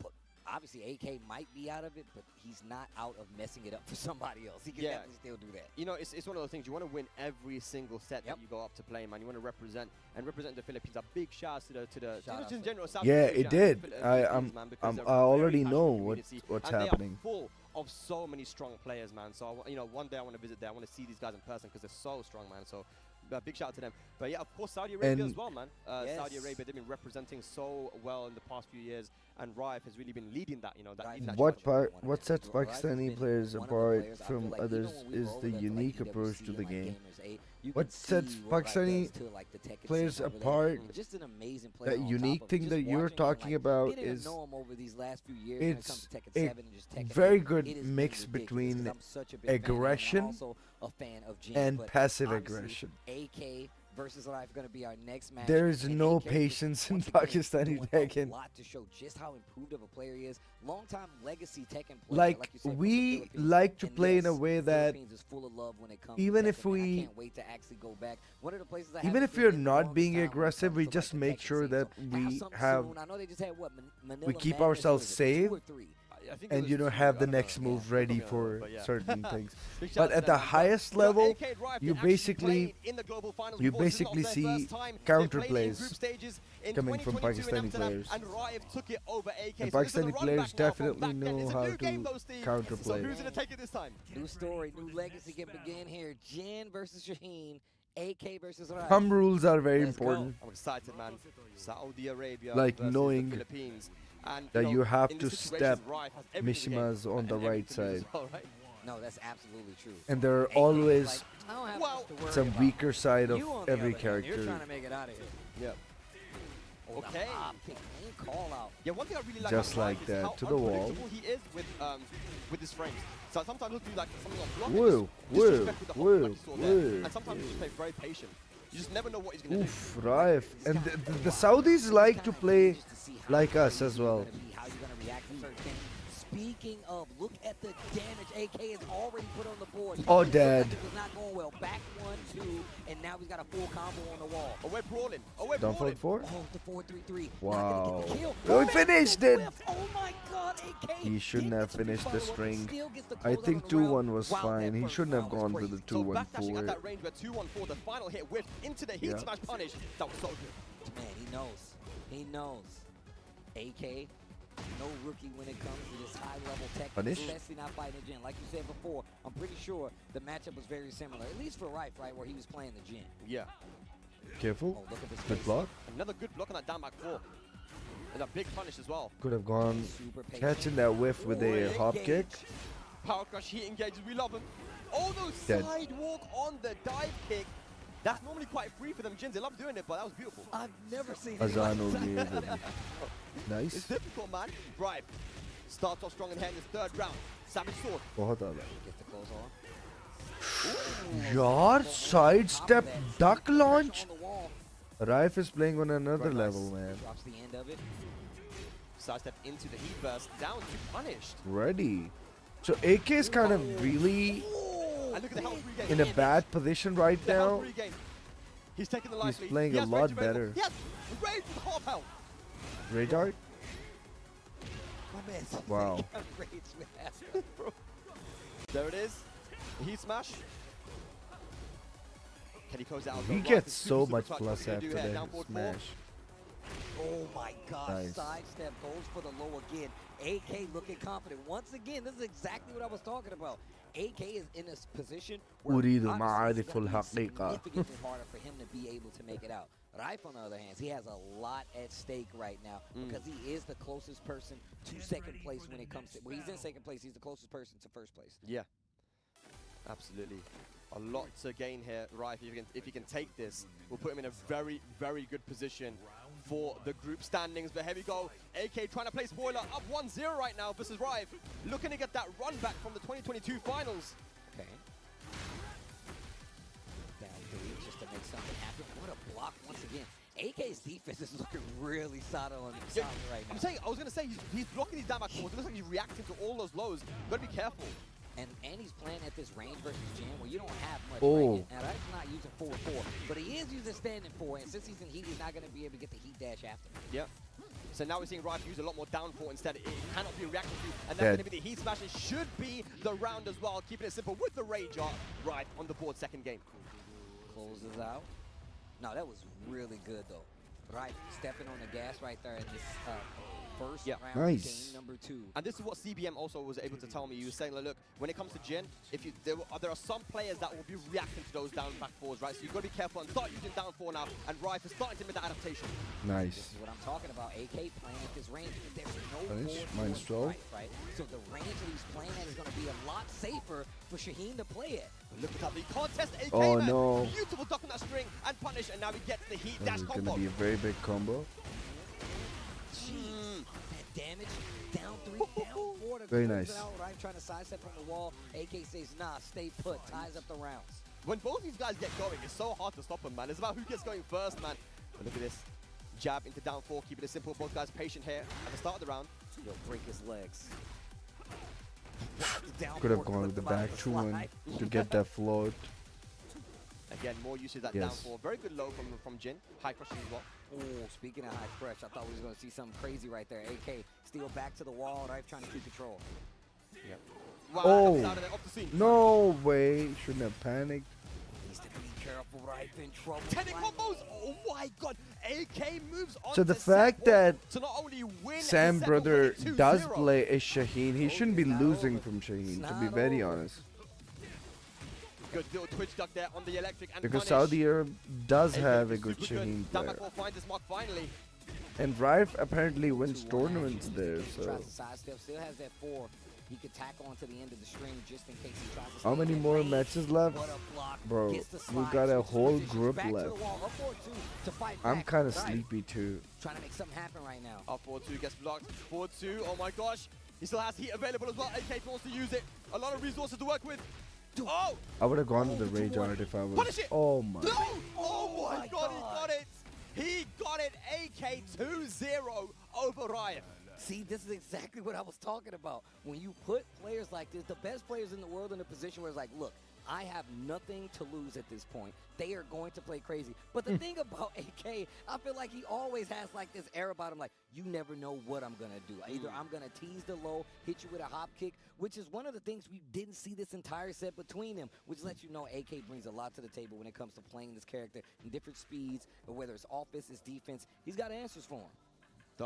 But obviously, AK might be out of it, but he's not out of messing it up for somebody else. He can definitely still do that. You know, it's one of those things. You want to win every single set that you go up to play, man. You want to represent the Philippines. A big shout out to the general South it did. I already know what's and happening. They are full of so many strong players, man. So you know, one day I want to visit there. I want to see these guys in person because they're so strong, man. So big shout out to them. But yeah, of course, Saudi Arabia as well, man. Saudi Arabia, they've been representing so well in the past few years, and Rife has really been leading that. You know, What sets Pakistani players apart from others is the unique approach to the game. What sets Pakistani players apart, that unique thing that you're talking about, is it's a very good mix between aggression and passive aggression. AK versus Life going to be our next match. There is no patience in Pakistani Tekken. A lot to show just how improved of a player he is. Long-time legacy Tekken player. Like we like to play in a way that even if we, even if we're not being aggressive, we just make sure that we keep ourselves safe. And have the next move ready for certain things. But at the highest level, you basically see counter plays coming from Pakistani players. And Pakistani players definitely know how to counter play. New story, new legacy can begin here. Jin versus Shaheen. AK versus Rai. Thumb rules are very important. I'm excited, man. Saudi Arabia like versus knowing the Philippines. And, that you have to step Mishima's on the right side. No, that's absolutely true. And there are always some weaker side of every character. You're trying to make it out of here. Yeah. Okay. Call out. Yeah, one thing I really like just like that, to the wall. He is with his frames. So sometimes he'll do like something on block. Whoa. And sometimes he'll just play very patient. You just never know what he's going to do. Oof, Raif. And the Saudis like to play like us as well. How you going to react to certain things. Speaking of, look at the damage AK has already put on the board. Oh, Dad. It was not going well. Back 1-2, and now he's got a full combo on the wall. Oh, we're brawling. Down for 4? Oh, the 4-3-3. Wow. Oh, he finished it. Oh my God, AK. He shouldn't have finished the string. I think 2-1 was fine. He shouldn't have gone for the 2-1 for it. That range where 2-1-4, the final hit whipped into the heat smash punish. That was so good. Man, he knows. He knows. AK, no rookie when it comes to this high-level tech, especially not fighting the Jin. Like you said before, I'm pretty sure the matchup was very similar, at least for Rife, right, where he was playing the Jin. Yeah. Careful. Oh, look at this good block. Another good block on that down back 4. And a big punish as well. Could have gone catching that whiff with a hop kick. Power crush, heat engages, we love him. Oh, those sidewalk on the dive kick. That's normally quite free for them Jins. They love doing it, but that was beautiful. I've never seen it. Azano gave him. Nice. It's difficult, man. Right. Starts off strong in hand in his 3rd round. Savage sword. बहुत आला. Gets the close यार on. sidestep duck launch. Raif is playing on another level, man. Drops the end of it. Sidestep into the heat burst. Down to punished. Ready. So AK is kind of really in a bad position right now. He's taking the He's playing a lot better. Yes, Rage with half health. Radar? My man. Wow. There it is. Heat smash. Can he close out? He gets so much plus after that smash. Oh my gosh, Nice. sidestep goes for the low again. AK looking confident. Once again, this is exactly what I was talking about. AK is in this position where أريد honestly, معارف it's gonna be الحقيقة. significantly harder for him to be able to make it out. Raif, on the other hand, he has a lot at stake right now because he is the closest person to second place when it comes to, well, he's in second place, he's the closest person to first place. Yeah, absolutely. A lot to gain here, right? If he can take this, we'll put him in a very, very good position for the group standings. But here we go. AK trying to play spoiler up 1-0 right now versus Rive. Looking to get that run back from the 2022 finals. Okay. Down three just to make something happen. What a block once again. AK's defense is looking really solid on the solid right now. I'm saying, I was going to say, he's blocking these down back forwards. It looks like he's reacting to all those lows. Got to be careful. And he's playing at this range versus Jam where you don't have much Oh. range. And Raif's not using 4-4, but he is using standing 4. And since he's in heat, he's not going to be able to get the heat dash after. Yep. So now we're seeing Rive use a lot more down 4 instead. It cannot be reacted to. And that's Dead. going to be the heat smash. It should be the round as well. Keeping it simple with the rage art. Rive on the board, second game. Closes out. No, that was really good, though. Raif stepping on the gas right there in this first round, Nice. game number 2. And this is what CBM also was able to tell me. He was saying, like, look, when it comes to Jin, there are some players that will be reacting to those down back fours, right? So you've got to be careful and start using down 4 now. And Rife is starting to make that adaptation. Nice. This is what I'm talking about. AK playing at this range. There's no Finish. forward Minus force 12. right? So the range that he's playing at is going to be a lot safer for Shaheen to play it. Look at that, the contest AK, Oh, man. no. Beautiful duck on that string and punish, and now he gets the heat This dash is going combo. to be a very big combo. Jeez, that damage. Down 3, down 4 to Very close nice. it out. Right, trying to sidestep from the wall. AK says, nah, stay put. Ties up the rounds. When both these guys get going, it's so hard to stop them, man. It's about who gets going first, man. But look at this. Jab into down 4, keeping it simple. Both guys patient here at the start of the round. He'll break his legs. Could have gone with the back 2-1 to get that float. Again, more usage of that Yes. down 4. Very good low from Jin. High crushing as well. Oh, speaking of high fresh, I thought we was going to see something crazy right there. AK steal back to the wall, right? Trying to keep control. Yep. Wow, Oh, out of there, off the scene. no way. Shouldn't have panicked. Needs to be careful, right? In trouble. 10 combos. Oh my god. AK moves on. So the to fact set that one to not only win Sam the set, brother but win it does 2-0. play as Shaheen, he shouldn't be losing from Shaheen, to be very honest. Good little twitch duck there on the electric and Because punish. Saudi Arab does AK have a is good super Shaheen Down player. back 4 finds his mark finally. And Rife apparently wins tournaments there, so... Tries to sidestep, still has that 4. He could tack on to the end of the string just in case he tries to How stay many in more range. matches left? What a block. Bro, Gets the we slide, got a switches whole positions, group back to the left. wall, up 4-2 to fight I'm back. kind of Right. sleepy too. Trying to make something happen right now. Up 4-2 gets blocked. 4-2. Oh my gosh. He still has heat available as well. AK wants to use it. A lot of resources to work with. Oh! I would have gone with the rage art if I was... Punish it! Oh my... No! Oh my god, he got it! He got it! AK 2-0 over Riot. See, this is exactly what I was talking about. When you put players like this, the best players in the world in a position where it's like, look, I have nothing to lose at this point. They are going to play crazy. But the thing about AK, I feel like he always has like this air about him, like, you never know what I'm going to do. Either I'm going to tease the low, hit you with a hop kick, which is one of the things we didn't see this entire set between them, which lets you know AK brings a lot to the table when it comes to playing this character in different speeds, or whether it's offense, it's defense. He's got answers for him.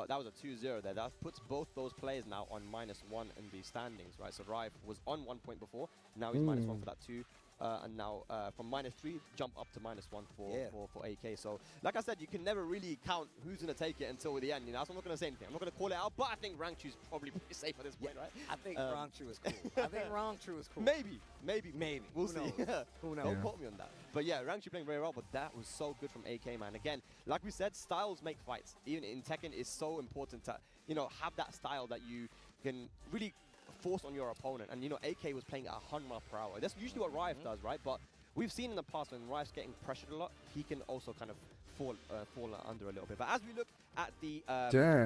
That was a 2-0 there. That puts both those players now on -1 in the standings, right? So Rive was on 1 point before. Now he's -1 for that 2. And now from -3, jump up to -1 for AK. So, like I said, you can never really count who's going to take it until the end. You know, so I'm not going to say anything. I'm not going to call it out, but I think Rangchu is probably pretty safe at this point, right? I think Rangchu is cool. I think Rangchu is cool. Maybe. We'll Who see. knows? Who knows? Don't quote me on that. But yeah, Rangchu playing very well, but that was so good from AK, man. Again, like we said, styles make fights. Even in Tekken, it's so important to, you know, have that style that you can really force on your opponent. And, you know, AK was playing at 100 miles per hour. That's usually what Rive does, right? But we've seen in the past when Rive's getting pressured a lot, he can also kind of fall under a little bit. But as we look at the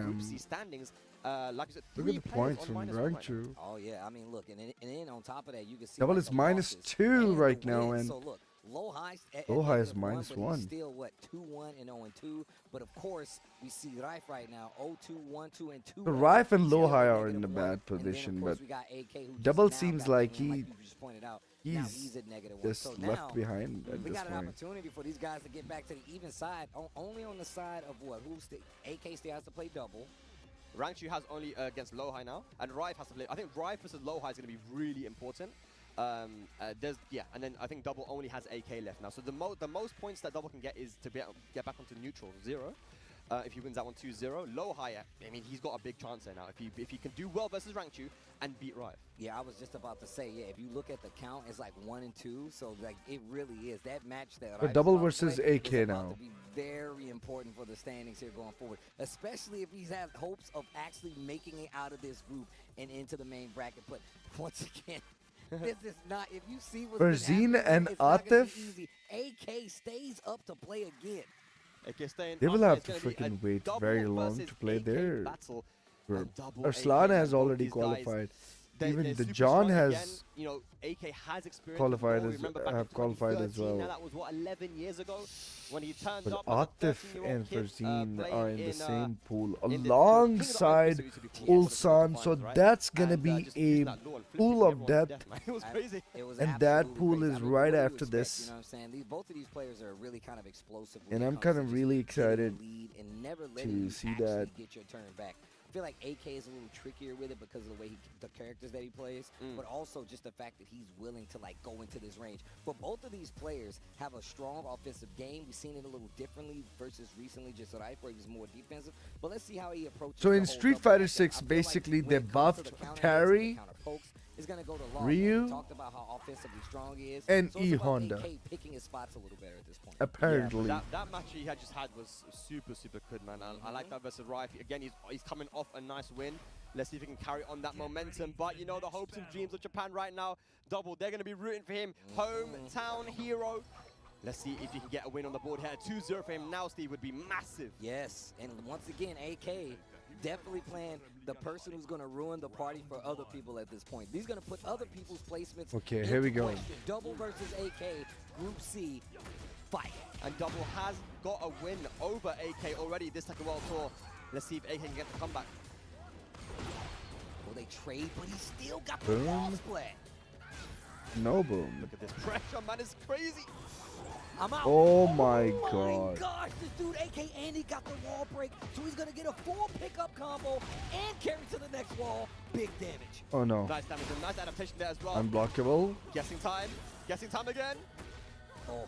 Group C standings, like I said, Look at the points from -1 right now. Rangchu. Oh, yeah. I mean, look, and then on top of that, you can see... Double like, is the losses -2 and the right now, wins. and So, look, Low High is -1, -1. but he's still what 2-1 and 0-2. But of course, we see Rife right now 0-2, 1-2, and 2. So Rife and Still Low at High are in a -1. bad And then, of position, course, but we got AK, who just Double now seems got like the win, he like you just pointed out. Now he's at -1. just So left now behind at we this got an point. opportunity for these guys to get back to the even side, only on the side of what? AK still has to play double. Rangchu has only against Low High now, and Rife has to play. I think Rife versus Low High is going to be really important. And then I think Double only has AK left now. So the most points that Double can get is to get back onto neutral 0. If he wins that one 2-0, Low High, I mean, he's got a big chance there now. If he can do well versus Rangchu and beat Rife. Yeah, I was just about to say, yeah, if you look at the count, it's like 1 and 2. So like it really is that match that. But Double versus AK now. To be very important for the standings here going forward, especially if he's had hopes of actually making it out of this group and into the main bracket. But once again. This is not. If you see what's Farzeen and Atif, AK stays up to play again. they will have to freaking wait very long to play there. Arslan has already qualified. Even the John has AK has experience qualified qualified as well. Now that was what 11 years ago when he turned But up. As a Atif and Farzeen are in the same pool in the alongside Kingdom of Abyss, Ulsan, so that's gonna be a pool of depth, It was crazy. and that pool is right after this. You know what I'm saying? Both of these players are really kind of explosive. And I'm kind of really excited to see that. Get your turn back. I feel like AK is a little trickier with it because of the way the characters that he plays, but also just the fact that he's willing to like go into this range. But both of these players have a strong offensive game. We've seen it a little differently versus recently, just Rife, where he was more defensive. But let's see how he approaches. So the in whole Street double Fighter attack. 6, I feel basically like they when it comes to buffed the counter Terry, counter pokes, it's gonna go to long. Ryu, We talked about how offensively strong he is, and so it's about E-Honda. AK picking his spots a little better at this point. Apparently. Yeah, that match he had just had was super good, man. I like that versus Rife. Again, he's coming off a nice win. Let's see if he can carry on that momentum. But you know the hopes and dreams of Japan right now. Double, they're going to be rooting for him. Hometown hero. Let's see if he can get a win on the board here. 2-0 for him now, Steve, would be massive. Yes, and once again, AK definitely playing the person who's going to ruin the party for other people at this point. He's going to put other people's placements. Okay, here we go. Question. Double versus AK, Group C, fight. And Double has got a win over AK already this Tekken World Tour. Let's see if AK can get the comeback. Will they trade? But he still got the Boom. wall split. No boom. Look at this pressure, man. It's crazy. I'm out. Oh my Oh god. my gosh, this dude AK and he got the wall break, so he's gonna get a full pickup combo and carry to the next wall. Big damage. Oh no. Nice damage and nice adaptation there as well. Unblockable. Guessing time. Guessing time again. Oh,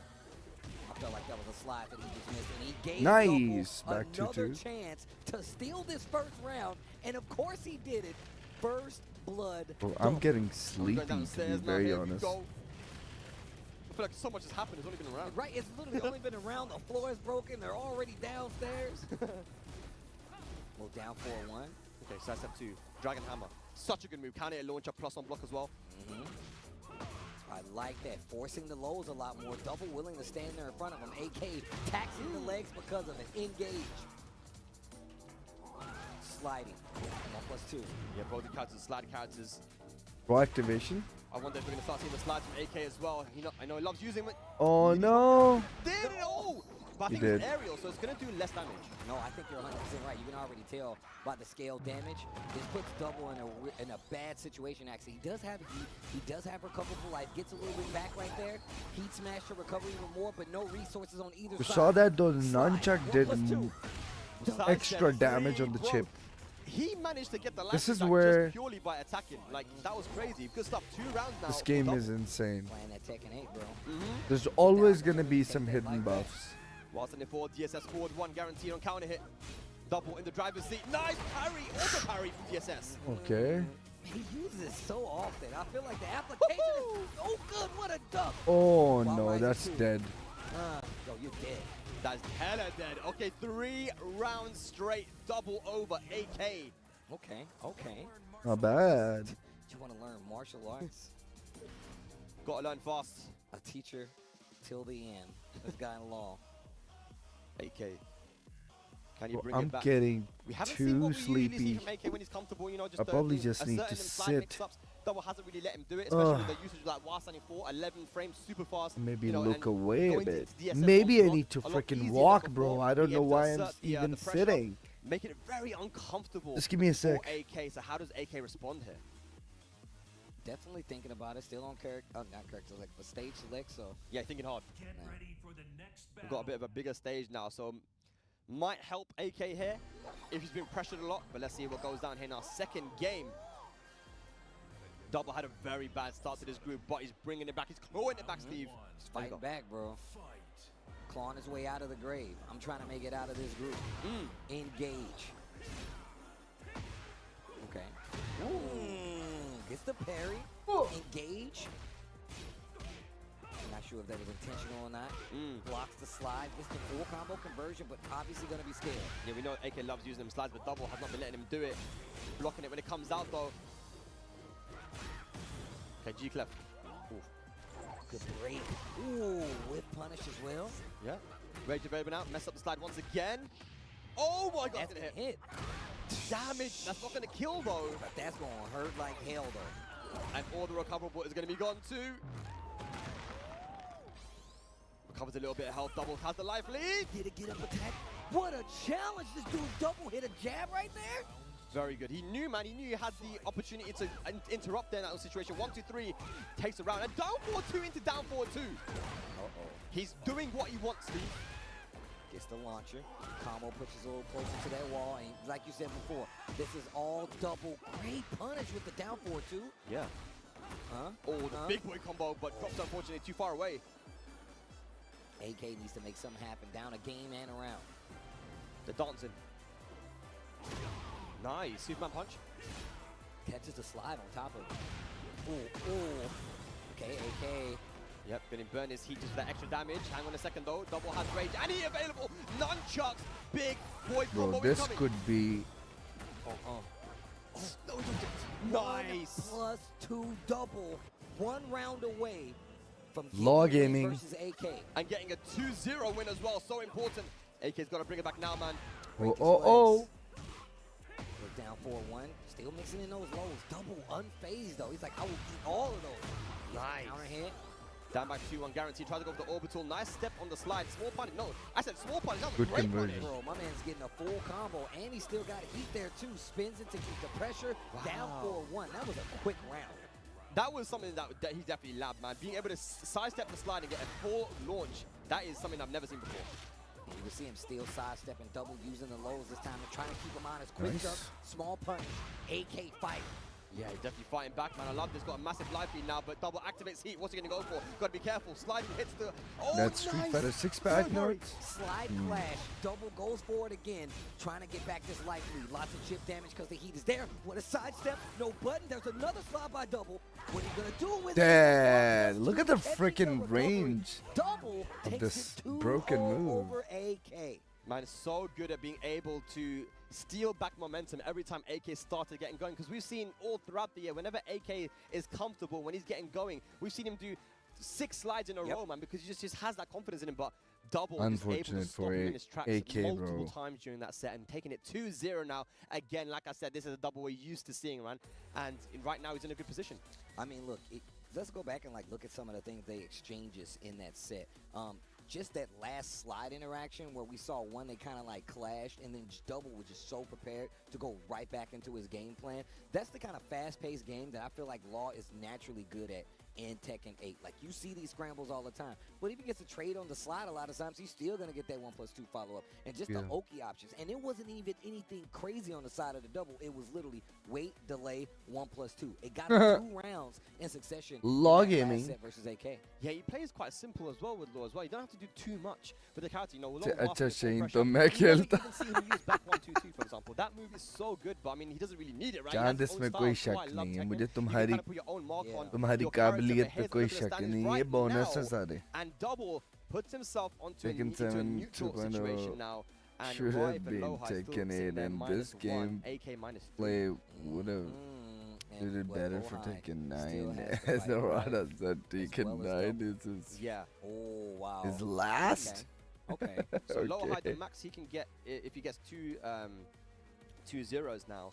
I felt like that was a slide that he just missed, and he gave Nice. Double Back another 2-2. chance to steal this first round, and of course he did it. First blood. Bro, I'm getting Going sleepy, to be downstairs now. very Here we honest. go. I feel like so much has happened. It's only been around. Right, it's literally only been around. The floor is broken. They're already downstairs. Well, down 4-1. Okay, so step 2. Dragon Hammer. Such a good move. Counter launcher plus on block as well. I like that. Forcing the lows a lot more. Double willing to stand there in front of him. AK taxing the legs because of it. Engage. Sliding. 1+2. Yeah, both the characters, slide characters. Pro activation. I wonder if we're going to start seeing the slides from AK as well. I know he loves using it. Oh no. Did it all! But I He think did. it's aerial, so it's going to do less damage. No, I think you're 100% right. You can already tell by the scale damage. This puts Double in a bad situation, actually. He does have heat. He does have recoverable life. Gets a little bit back right there. Heat smash to recover even more, but no resources on either You side. saw that though, the nunchuck did 1+2. extra damage on the chip. He managed to get the This last is attack where- just purely by attacking. Like, that was crazy. You could stop 2 rounds now. This game Double. is insane. Playing that Tekken 8, bro. There's always gonna be some hidden buffs. Whilst in the forward, DSS forward 1 guaranteed on counter hit. Double in the driver's seat. Nice parry! Also parry from DSS. Okay. He uses it so often. I feel like the application is so good. What a duck. Oh Wow, no, Rising that's 2. dead. Yo, you're dead. That's hella dead. Okay, 3 rounds straight. Double over AK. Okay, okay. Not bad. You want to learn martial arts? Gotta learn fast. A teacher till the end. This guy in law. AK. Can you bring I'm it back? getting We haven't too seen what we usually see sleepy. from AK when he's comfortable, you know, just I probably do just need to asserting and slide sit. mix-ups. Double hasn't really let him do it, especially with the usage of like while standing 4, 11 frames, super fast. Maybe you know, look and away a going bit. into DSS Maybe I onslaught, need to a lot freaking easier walk, than bro. before, I don't being know able to why I'm assert the even pressure, sitting. making it very uncomfortable Just give me a sec. for AK. So how does AK respond here? Definitely thinking about it. Still on character, not character select, but stage select. So yeah, thinking hard. Get ready for the next We've got a bit of a bigger stage now, so might help AK here if he's been pressured a lot. But let's see what goes down here now. Second game. Double had a very bad start to this group, but he's bringing it back. He's clawing it back, Steve. He's fighting back, bro. Clawing his way out of the grave. I'm trying to make it out of this group. Engage. Okay. Gets the parry. Engage. Not sure if that was intentional or not. Blocks the slide. Gets the full combo conversion, but obviously going to be scared. Yeah, we know AK loves using them slides, but Double has not been letting him do it. Blocking it when it comes out, though. Okay, G clef. Good break. Ooh, whip punish as well. Yeah. Rage available now. Mess up the slide once again. Oh my god, that's gonna hit. Damage. That's not gonna kill though. But that's gonna hurt like hell though. And all the recoverable is gonna be gone too. Recovers a little bit of health. Double has the life lead. Did it get up attack? What a challenge. This dude Double hit a jab right there. Very good. He knew, man. He knew he had the opportunity to interrupt there in that situation. 1, 2, 3 takes a round. And down 4-2 into down 4-2. He's doing what he wants, Steve. Gets the launcher. Combo pushes a little closer to that wall. And like you said before, this is all Double. Great punish with the down 4-2. Yeah. Oh, the big boy combo, but drops unfortunately too far away. AK needs to make something happen. Down a game and a round. The dancing. Nice. Superman punch. Catches the slide on top of it. Ooh. Okay, AK. Yep, gonna burn his heat just for that extra damage. Hang on a second though. Double has rage. And he available. Nunchucks. Big boy combo. Bro, this incoming. could be. Nice. 1+2 Double. 1 round away from Law gaming versus AK. And getting a 2-0 win as well. So important. AK's got to bring it back now, man. Oh. We're down 4-1. Still mixing in those lows. Double unfazed though. He's like, I will eat all of those. Nice. Counter hit. Down by 2-1 guarantee. Tries to go for the orbital. Nice step on the slide. Small punish. No, I said small punish. That was Good great conversion. punish. Bro, my man's getting a full combo, and he still got heat there too. Spins it to keep the pressure. Down 4-1. That was a quick round. That was something that he definitely labbed, man. Being able to sidestep the slide and get a full launch, that is something I've never seen before. You can see him still sidestepping Double, using the lows this time and trying to keep him honest. Quick Nice. jump, small punch, AK fight. Yeah, he's definitely fighting back, man. I love this. Got a massive life lead now, but Double activates heat. What's he going to go for? Got to be careful. Sliding hits the... Oh, That's Street nice. Fighter 6 pack notes. Slide clash. Double goes for it again, trying to get back this life lead. Lots of chip damage because the heat is there. With a sidestep, no button. There's another slide by Double. What are you going to do with Dad, it? look at the freaking range Double of takes this it 2-0 broken move. over AK. Man, is so good at being able to steal back momentum every time AK started getting going. Because we've seen all throughout the year, whenever AK is comfortable, when he's getting going, we've seen him do 6 slides in a row, man, because he just has that confidence in him. But Double is able to Unfortunate stop for him in his tracks AK, multiple bro. times during that set and taking it 2-0 now. Again, like I said, this is a Double we're used to seeing, man. And right now he's in a good position. I mean, look, let's go back and look at some of the things they exchanges in that set. Just that last slide interaction where we saw one they kind of clashed, and then Double was just so prepared to go right back into his game plan. That's the kind of fast-paced game that I feel like Law is naturally good at in Tekken 8. You see these scrambles all the time, but if he gets a trade on the slide a lot of times, he's still going to get that 1+2 follow-up. And just the Oki options. And it wasn't even anything crazy on the side of the Double. It was literally wait, delay, 1+2. It got 2 rounds in succession. Law in that last gaming. set versus AK. Yeah, he plays quite simple as well with Law as well. You don't have to do too much with the character. You know, अच्छा सही तो मैं खेलता for example. That move is so good, but I mean, he doesn't really need it, right? चांद इसमें कोई शक नहीं है मुझे तुम्हारी काबिलियत पे कोई शक नहीं है ये बोनस है सारे And Double puts himself onto a Tekken neutral 7 situation now. And should Roy have for been Loha still Tekken sitting 8 there and this -1, game AK -3. play would have did it better for Tekken 9 as the Rada said Tekken 9 is his last Okay. So low high, the Okay. max he can get if he gets two zeros now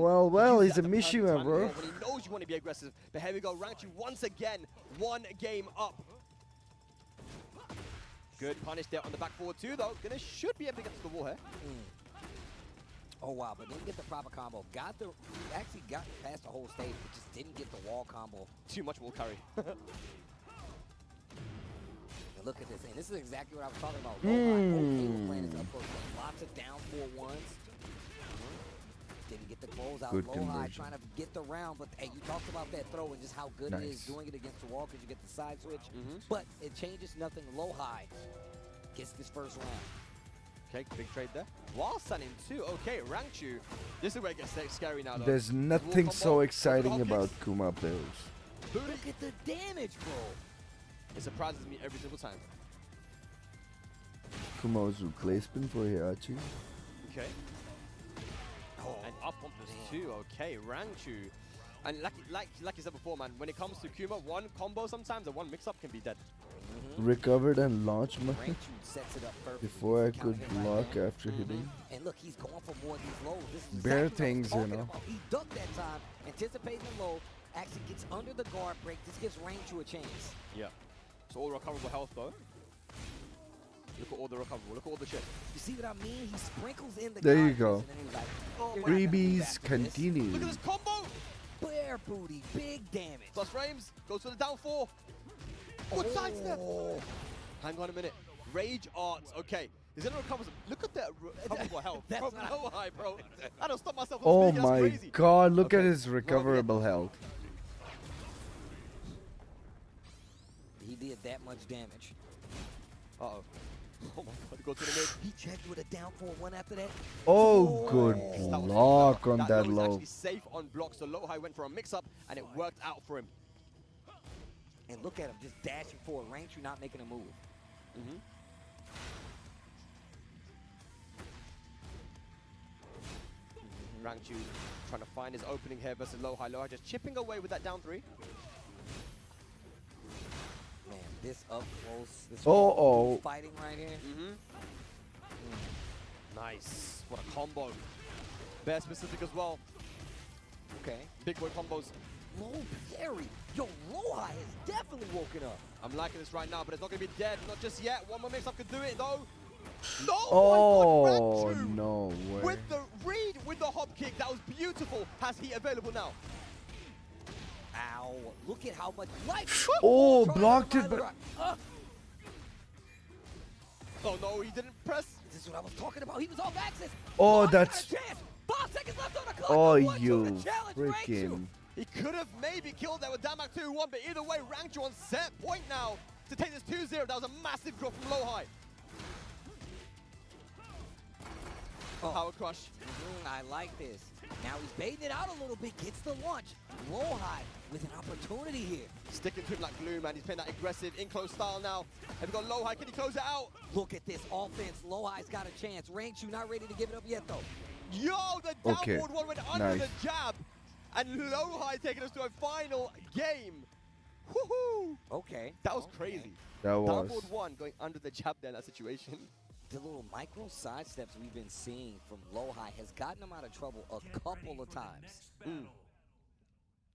well, Use he's a it at the perfect Mishima, time bro. when he knows you want to be aggressive. But here we go, round two once again, 1 game up. Good punish there on the back forward too, though. Should be able to get to the wall here. Oh wow, but didn't get the proper combo. Actually got past the whole stage, but just didn't get the wall combo. Too much wall carry. And look at this, and this is exactly what I was talking about. Okay, we're playing this up close. Lots of down 4-1s. Didn't get the close out. Good Low high trying to get the round, but hey, you talked about that throw and just how good it is doing it against the wall because you get the side switch. But it changes nothing. Low high gets this first round. Okay, big trade there. While standing too. Okay, Rangchu. This is where it gets scary now, though. There's nothing so exciting about Kuma players. Look at the damage, bro. It surprises me every single time. Kuma was replacement for Heihachi. Okay. Oh, and up on this too. Okay, Rangchu. And like you said before, man, when it comes to Kuma, one combo sometimes and one mix-up can be dead. Recovered and launched my sets it up perfectly. before I could block after hitting. And look, he's going for more of these lows. This is Bare exactly things, what I you was know. talking about. He ducked that time, anticipating the low, actually gets under the guard break. This gives Rangchu a chance. Yeah. So all recoverable health though. Look at all the recoverable. Look at all the shit. You see what I mean? He sprinkles in the There you guard go. and then he was like, oh, Freebies continue. Look at this combo! Bare booty, big damage. Plus frames, goes for the down 4. Good sidestep. Hang on a minute. Rage Arts, okay. Is it recoverable? Look at that recoverable health from Low High, bro. I don't stop myself from Oh speaking, that's my crazy. god, look at his recoverable health. He did that much damage. Uh-oh. Oh my god, go to the mid. He checked with a down 4-1 after that. Oh, good block on that was low. actually safe on block, so Low High went for a mix-up, and it worked out for him. And look at him just dashing forward. Rangchu not making a move. Rangchu trying to find his opening here versus Low High. Low High just chipping away with that down 3. Man, this up close. This fighting right here. Nice. What a combo. Bear specific as well. Okay. Big boy combos. Low parry. Yo, Low High has definitely woken up. I'm liking this right now, but it's not going to be dead. Not just yet. One more mix-up could do it, though. No! Oh, my God, Rangchu no way. with the read with the hop kick. That was beautiful. Has he available now? Ow. Look at how much life. Oh, blocked it, but... Oh, no, he didn't press. This is what I was talking about. He was off axis. Oh, that's... 5 seconds left on the clock. Oh, One, two, you the challenge, freaking... Rangchu. He could have maybe killed that with Damak 2-1, but either way, Rangchu on set point now to take this 2-0. That was a massive drop from Low High. Power crush. I like this. Now he's baiting it out a little bit, gets the launch. Low High with an opportunity here. Sticking to him like glue, man. He's playing that aggressive, in-close style now. Have we got Low High? Can he close it out? Look at this offense. Low High's got a chance. Rangchu not ready to give it up yet, though. Yo, the downward one went under the jab. And Low High taking us to a final game. Woohoo! Okay. That was crazy. That was. Downward one going under the jab there in that situation. The little micro sidesteps we've been seeing from Low High has gotten him out of trouble a couple of times.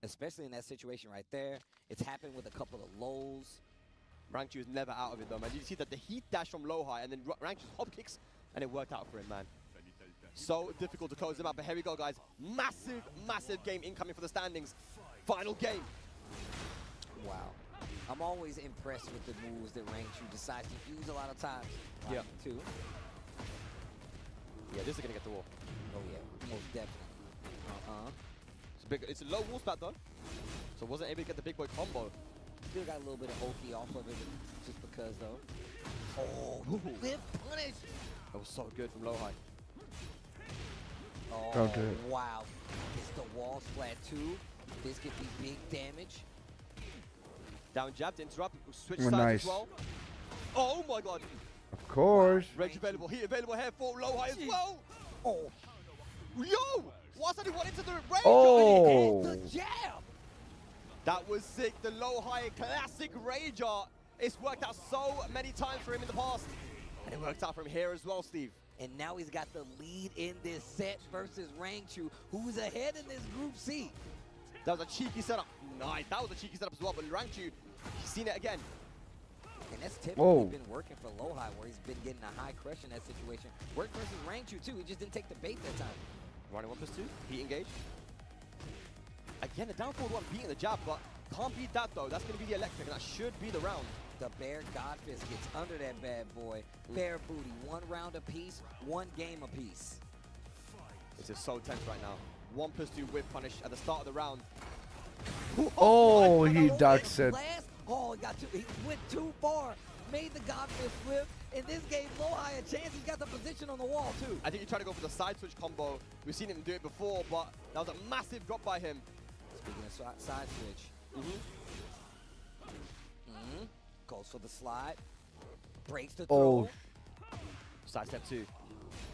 Especially in that situation right there. It's happened with a couple of lows. Rangchu is never out of it though, man. You see that the heat dash from Low High and then Rangchu's hop kicks, and it worked out for him, man. So difficult to close him out, but here we go, guys. Massive, massive game incoming for the standings. Final game. Wow. I'm always impressed with the moves that Rangchu decides to use a lot of times. Yeah. Too. Yeah, this is gonna get the wall. Oh yeah, most definitely. It's a low wall spat though, so wasn't able to get the big boy combo. Still got a little bit of Oki off of it, just because though. Oh, live punish! That was so good from Low High. Oh, Counter. wow. It's the wall splat too. This could be big damage. Down jab to interrupt, switch Oh, sides nice. as well. Oh my god. Of course. Rage available, heat available here for Low High as well. Oh. Yo! What's that he wanted to do? Rage Oh. the jab! That was sick. The Low High classic Rage art. It's worked out so many times for him in the past. And it worked out for him here as well, Steve. And now he's got the lead in this set versus Rangchu, who's ahead in this Group C. That was a cheeky setup. Nice. That was a cheeky setup as well, but Rangchu, he's seen it again. And that's typically Oh. been working for Lohai, where he's been getting a high crush in that situation. Worked versus Rangchu too. He just didn't take the bait that time. Running 1+2, heat engage. Again, the down forward one beating the jab, but can't beat that though. That's going to be the electric, and that should be the round. The Bear Godfist gets under that bad boy. Bear booty, 1 round apiece, 1 game apiece. This is so tense right now. 1+2 whip punish at the start of the round. Oh, he ducks it. Oh, he went too far. Made the Godfist flip. In this game, Lohai a chance. He's got the position on the wall too. I think he tried to go for the side switch combo. We've seen him do it before, but that was a massive drop by him. Speaking of side switch. Goes for the slide. Breaks the throw. Side step 2.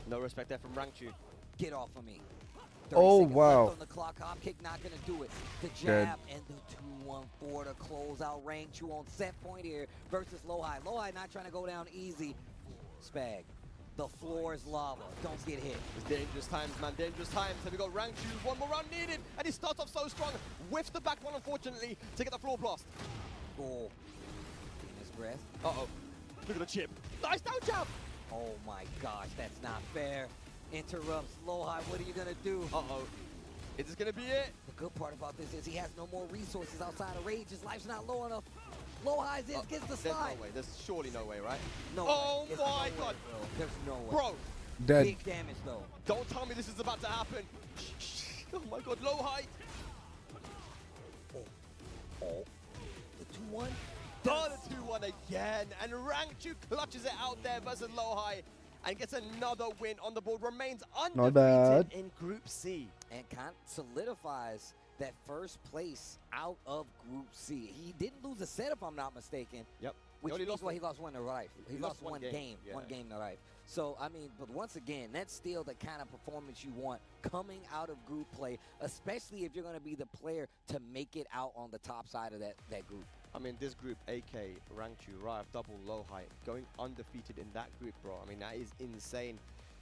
No respect there from Rangchu. Get off of me. Oh, wow. On the clock, hop kick not going to do it. The Dead. jab and the 2-1-4 to close out Rangchu on set point here versus Lohai. Lohai not trying to go down easy. Spag. The floor is lava. Don't get hit. It's dangerous times, man. Dangerous times. Have we got Rangchu? 1 more round needed. And he starts off so strong. Whiffs the back one, unfortunately, to get the floor blast. Oh. In his breath. Uh-oh. Look at the chip. Nice down jab. Oh my gosh, that's not fair. Interrupts Lohai. What are you going to do? Uh-oh. Is this going to be it? The good part about this is he has no more resources outside of rage. His life's not low enough. Lohai's in, gets the slide. There's no way. There's surely no way, right? No Oh way. my No god. way, bro. There's no way. Bro. Dead. Big damage, though. Don't tell me this is about to happen. Oh my god, Lohai. Oh. The 2-1. Oh, the 2-1 again. And Rangchu clutches it out there versus Lohai and gets another win on the board. Remains Not bad. undefeated in Group C. And solidifies that first place out of Group C. He didn't lose a set, if I'm not mistaken. Yep. Which only means, lost well, he lost 1 to life. He lost one game. Yeah. One game to life. So, I mean, but once again, that's still the kind of performance you want coming out of group play, especially if you're going to be the player to make it out on the top side of that group. I mean, this group, AK, Rangchu, Rive, Double, Lohai, going undefeated in that group, bro. I mean, that is insane.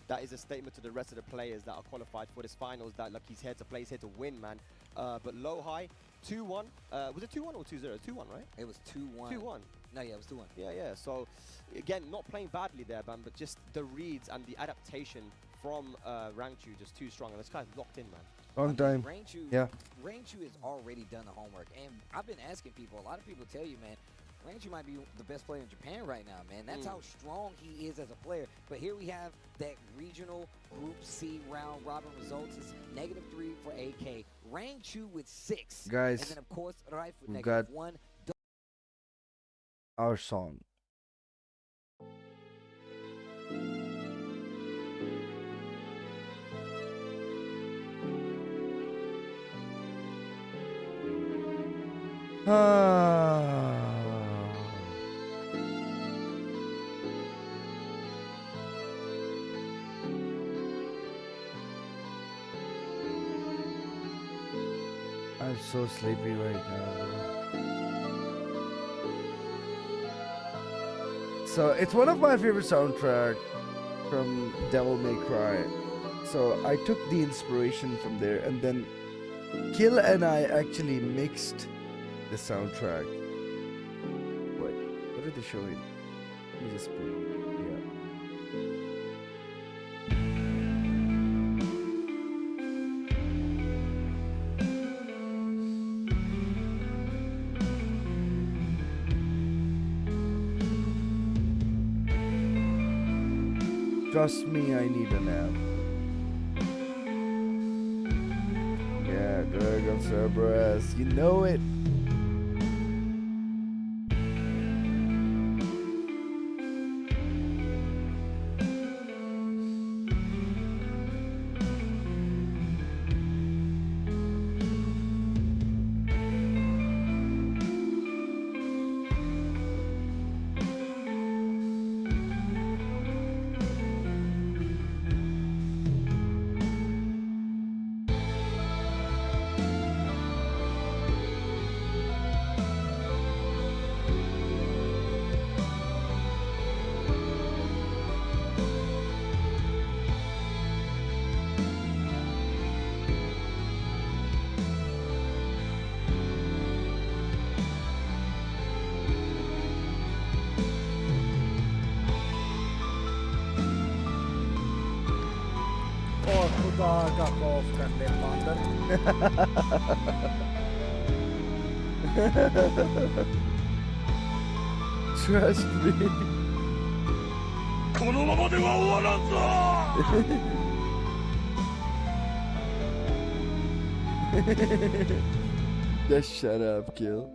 That is a statement to the rest of the players that are qualified for this finals that, like, he's here to play, he's here to win, man. But Lohai, 2-1. Was it 2-1 or 2-0? 2-1, right? It was 2-1. 2-1. No, yeah, it was 2-1. Yeah. So, again, not playing badly there, man, but just the reads and the adaptation from Rangchu just too strong. And this guy's locked in, man. Long time. Yeah. Rangchu has already done the homework. And I've been asking people, a lot of people tell you, man, Rangchu might be the best player in Japan right now, man. That's how strong he is as a player. But here we have that regional Group C round robin results. It's -3 for AK. Rangchu with 6. Guys, and then, of course, Rife with we've got -1. our song. I'm so sleepy right now. So it's one of my favorite soundtracks from Devil May Cry. So I took the inspiration from there, and then Kill and I actually mixed the soundtrack. What are they showing? Let me just put Trust me, I need a nap. Yeah, Dragon Cerberus, you know it. Fuck off, karne mandar. Trust me. このままでは終わらんぞ Just shut up, Kill.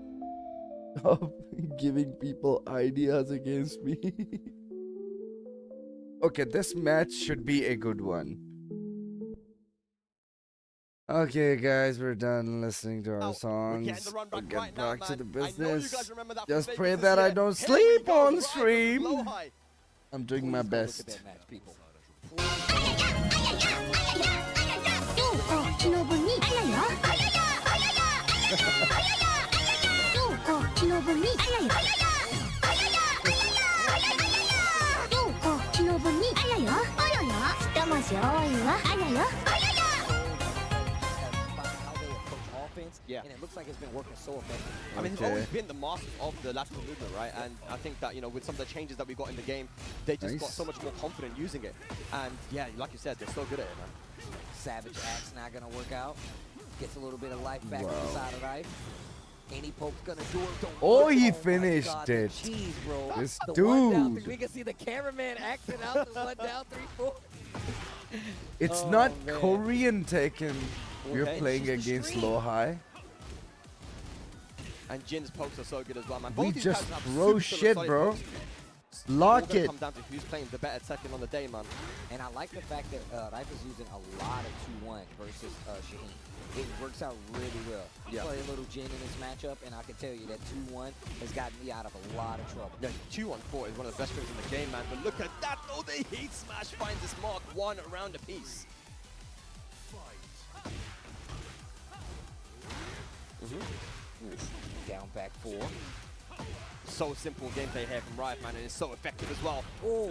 Stop giving people ideas against me. Okay, this match should be a good one. Okay, guys, we're done listening to our songs. We'll get back to the business. Just pray that I don't sleep on stream. I'm doing my best. Yeah. And it looks like it's been working so effectively. I mean, they've always been the master of the lateral movement, right? And I think that, you know, with some of the changes that we got in the game, they just got so much more confident using it. And yeah, like you said, they're so good at it, man. Savage Axe not gonna work out. Gets a little bit of life back on the side of life. Any poke's gonna do it. Oh, he finished it. Jeez, bro. This the 1 down, dude. 3. We can see the cameraman acting out the 1 down, 3, 4. It's not Korean Tekken. We're playing against Lohai. And Jin's pokes are so good as well, man. We Both these just guys have throw super shit, solid bro. pokes. Lock It's all it. come down to who's playing the better Tekken on the day, man. And I like the fact that Rife is using a lot of 2-1 versus Shaheen. It works out really well. Yeah. Play a little Jin in this matchup, and I can tell you that 2-1 has gotten me out of a lot of trouble. Yeah, 2-on-4 is one of the best strings in the game, man. But look at that, though. The Heat Smash finds this mark 1 round apiece. Down back 4. So simple gameplay here from Riot, man, and it's so effective as well. Oh,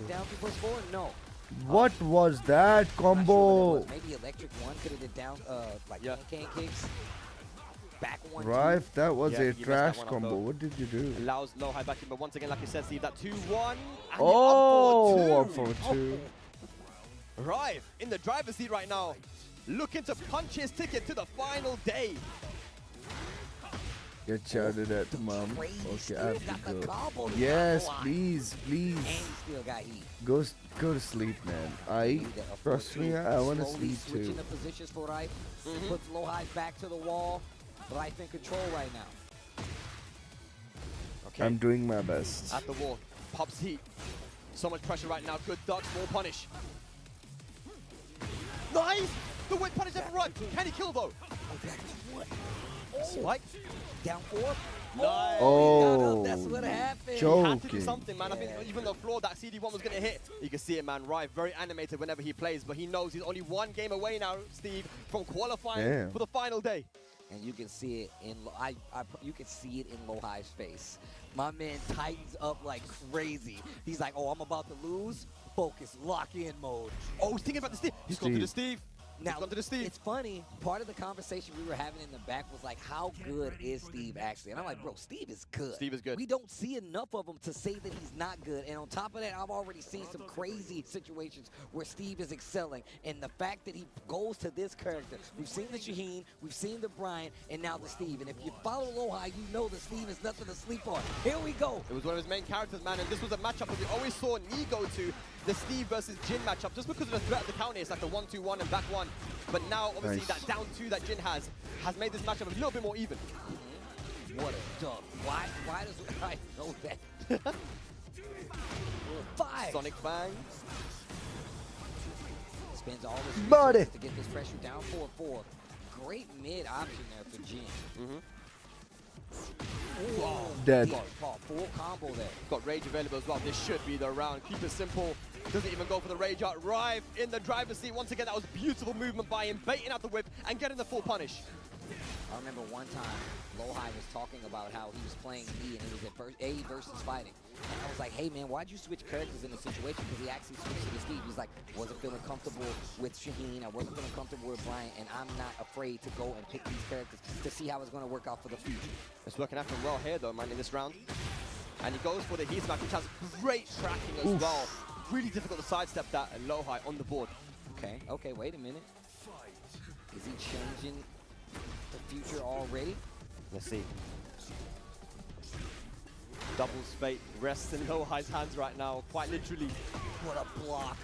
down 2+4? No. What was that combo? Maybe electric 1 could have did down like can kicks. Back 1. Rife, that was Yeah, a you messed trash that one up, combo. though. What did you do? Allows low high back in, but once again, like you said, Steve, that 2-1. Oh, up for 2. Rive in the driver's seat right now, looking to punch his ticket to the final day. Get shouted at, mom. Okay, I have to go. combo to Yes, block. please, please. And he still got heat. Go to sleep, man. Trust me, I want to Slowly sleep switching too. the positions for Rife. Puts low high back to the wall. Rife in control right now. Okay. I'm doing my best. At the wall, pops heat. So much pressure right now. Good duck, small punish. Nice! The whip punish ever run. Can he kill though? Spike. Down 4. Oh, that's what happened. He had to do joking. something, man. I think even though floor that CD1 was going to hit, you can see it, man. Rive very animated whenever he plays, but he knows he's only 1 game away now, Steve, from qualifying for the final day. And you can see it in you can see it in Lohai's face. My man tightens up like crazy. He's like, "Oh, I'm about to lose. Focus, lock in mode." Oh, he's thinking about the Steve. He's gone to the Steve. Now, it's funny, part of the conversation we were having in the back was like, how good is Steve actually? And I'm like, bro, Steve is good. Steve is good. We don't see enough of him to say that he's not good. And on top of that, I've already seen some crazy situations where Steve is excelling. And the fact that he goes to this character, we've seen the Shaheen, we've seen the Brian, and now the Steve. And if you follow Lohai, you know that Steve is nothing to sleep on. Here we go. It was one of his main characters, man, and this was a matchup that we always saw Knee go to, the Steve versus Jin matchup, just because of the threat of the counter. It's like the 1-2-1 and back 1. But now, obviously, that down 2 that Jin has made this matchup a little bit more even. What a dub. Why does I know that? 5. Sonic Fang. Spends all this Buddy. resources to get this pressure down 4-4. Great mid option there for Jin. Dead. Full combo there. Got Rage available as well. This should be the round. Keep it simple. Doesn't even go for the Rage out. Rive in the driver's seat. Once again, that was beautiful movement by him, baiting out the whip and getting the full punish. I remember one time, Lohai was talking about how he was playing me and it was at A versus fighting. And I was like, hey man, why'd you switch characters in this situation? Because he actually switched to the Steve. He's like, wasn't feeling comfortable with Shaheen. I wasn't feeling comfortable with Brian. And I'm not afraid to go and pick these characters to see how it's going to work out for the future. It's working out for him well here though, man, in this round. And he goes for the heat smack, which has great tracking as well. Really difficult to sidestep that and Lohai on the board. Okay, okay, wait a minute. Is he changing the future already? Let's see. Double's fate rests in Low-High's hands right now, quite literally. What a block.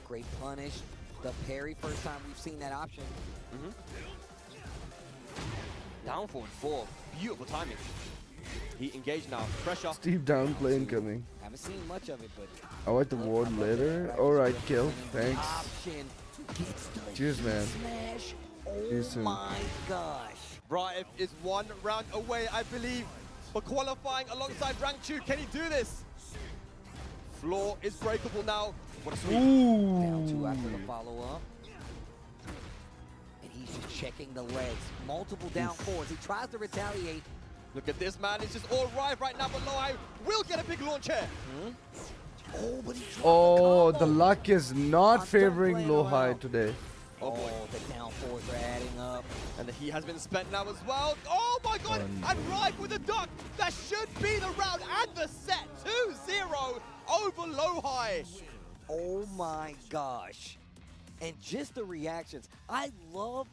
Great punish. The parry, first time we've seen that option. Down forward 4, beautiful timing. He engaged now, pressure. Steve downplay incoming. Haven't seen much of it, but I like the ward later. Alright, kill. Thanks. option gets the Cheers, man. smash. See you Oh soon. my gosh. Raif is 1 round away, I believe, for qualifying alongside Rangchu. Can he do this? Floor is breakable now. What a sweep. Down 2 after the follow-up. And he's just checking the legs. Multiple down 4s. He tries to retaliate. Look at this, man. It's just all Raif right now, but Low-High will get a big launch here. Oh, but he dropped Oh, the the combo. luck is not favoring playing Low-High around. today. Oh boy. The down 4s are adding up. And the heat has been spent now as well. Oh my god, and Raif with a duck. That should be the round and the set. 2-0 over Low-High. Oh my gosh. And just the reactions. I love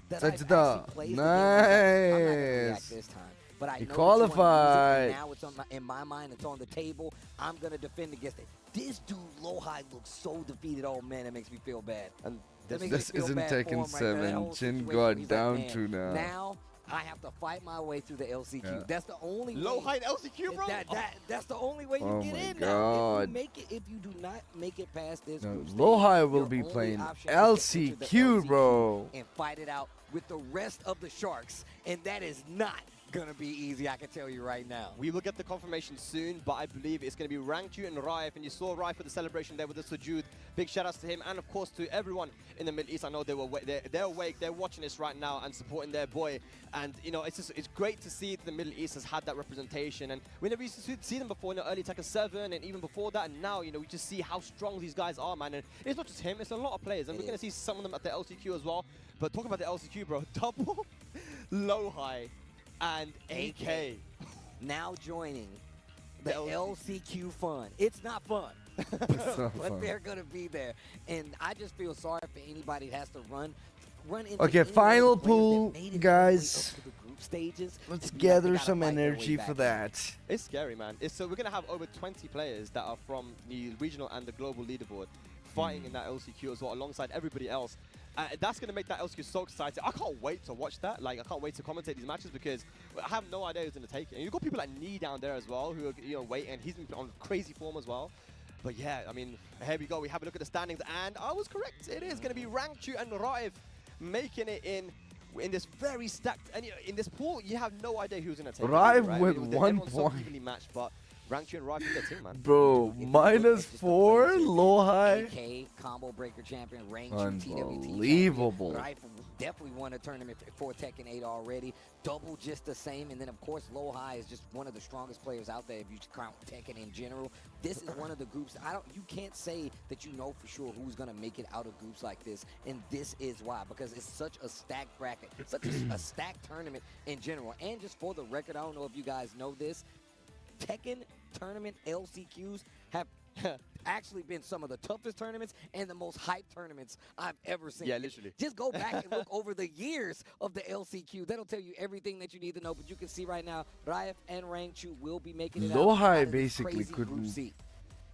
that That's I've the actually played the game. I'm not gonna react nice. this time. But I He know that you wanna use it, qualified. and now it's on in my mind, it's on the table. I'm gonna defend against it. This dude, Low-High, looks so defeated. Oh man, that makes me feel bad. And That makes me This feel isn't bad for him Tekken right there. That 7. whole Jin situation, got he's like, down man, to now. Now I have to fight my way through the LCQ. Yeah. That's the only Low-High way. and LCQ, bro? That's the only way you Oh get my in now. God. If you do not make it past this No, group stage, Low-High will your be only playing option is to enter the LCQ, bro. and fight it out with the rest of the Sharks, and that is not gonna be easy. I can tell you right now. We will get the confirmation soon, but I believe it's going to be Rangchu and Raif, and you saw Raif with the celebration there with the sujood. Big shout outs to him, and of course to everyone in the Middle East. I know they're awake, they're watching this right now and supporting their boy. And you know, it's great to see the Middle East has had that representation. And we never used to see them before in the early Tekken 7 and even before that. And now, you know, we just see how strong these guys are, man. And it's not just him; it's a lot of players, and we're going to see some of them at the LCQ as well. But talking about the LCQ, bro, double Low-High and AK now joining the LCQ fun. It's not fun, not but fun. they're gonna be there, and I just feel sorry for anybody that has to run into. Okay, any final of the players that pool, made it all the way guys. up to the group stages. Let's and be like, they gather gotta some fight their way energy back for in. that. It's scary, man. So we're going to have over 20 players that are from the regional and the global leaderboard fighting in that LCQ as well, alongside everybody else. That's going to make that LCQ so exciting. I can't wait to watch that. Like, I can't wait to commentate these matches because I have no idea who's going to take it. And you've got people like Knee down there as well who are, you know, waiting. And he's been on crazy form as well. But yeah, I mean, here we go. We have a look at the standings, and I was correct. It is going to be Rangchu and Raif making it in this very stacked. And you know, in this pool, you have no idea who's going to take it. Raif Right? with I mean, 1 everyone's so point. evenly matched, but Rangchu and Raif in their team, man. Bro, -4, Low-High. AK, combo breaker champion, Rangchu, TWT Unbelievable. champion. Raif definitely won a tournament for Tekken 8 already. Double just the same, and then of course Low-High is just one of the strongest players out there if you count Tekken in general. This is one of the groups you can't say that you know for sure who's gonna make it out of groups like this, and this is why, because it's such a stacked bracket, it's such a stacked tournament in general. And just for the record, I don't know if you guys know this, Tekken tournament LCQs have actually been some of the toughest tournaments and the most hyped tournaments I've ever seen. Yeah, literally. Just go back and look over the years of the LCQ. That'll tell you everything that you need to know. But you can see right now, Raif and Rangchu will be making it Low-High out of this basically crazy Group couldn't C.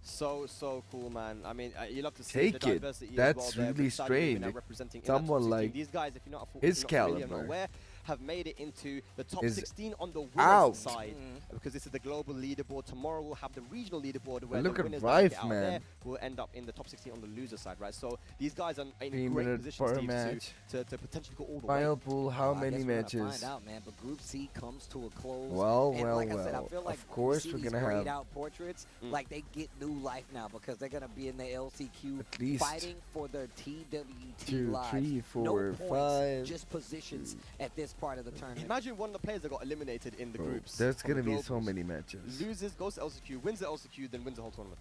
So cool, man. I mean, you love to see take the it. diversity That's as well there, really with Saudi Arabia now strange. representing in that Someone top 16. like These guys, if you're not, his if you're not familiar, caliber not aware, have made it into the top is 16 on the winners out. side because this is the global leaderboard. Tomorrow we'll have the regional leaderboard where Look the at winners that make it Raif, out man. there will end up in the top 16 on the loser side, right? So these guys are in a 3 great minutes position, per Steve, match. to potentially go all the Final way. pool, how Well, I many guess we're gonna matches? Find out, man. But Group C comes to a close. Well, and well, like I said, I well. feel like Of course we see we're these gonna grayed have out portraits, like they get new life now because they're gonna be in the LCQ at least fighting for their TWT 2, lives. 3, 4, no points, 5. just positions at this part of the tournament. Imagine one of the players that got eliminated in the Bro, groups. there's from the gonna be so globals. many matches. Loses, goes to LCQ, wins the LCQ, then wins the whole tournament.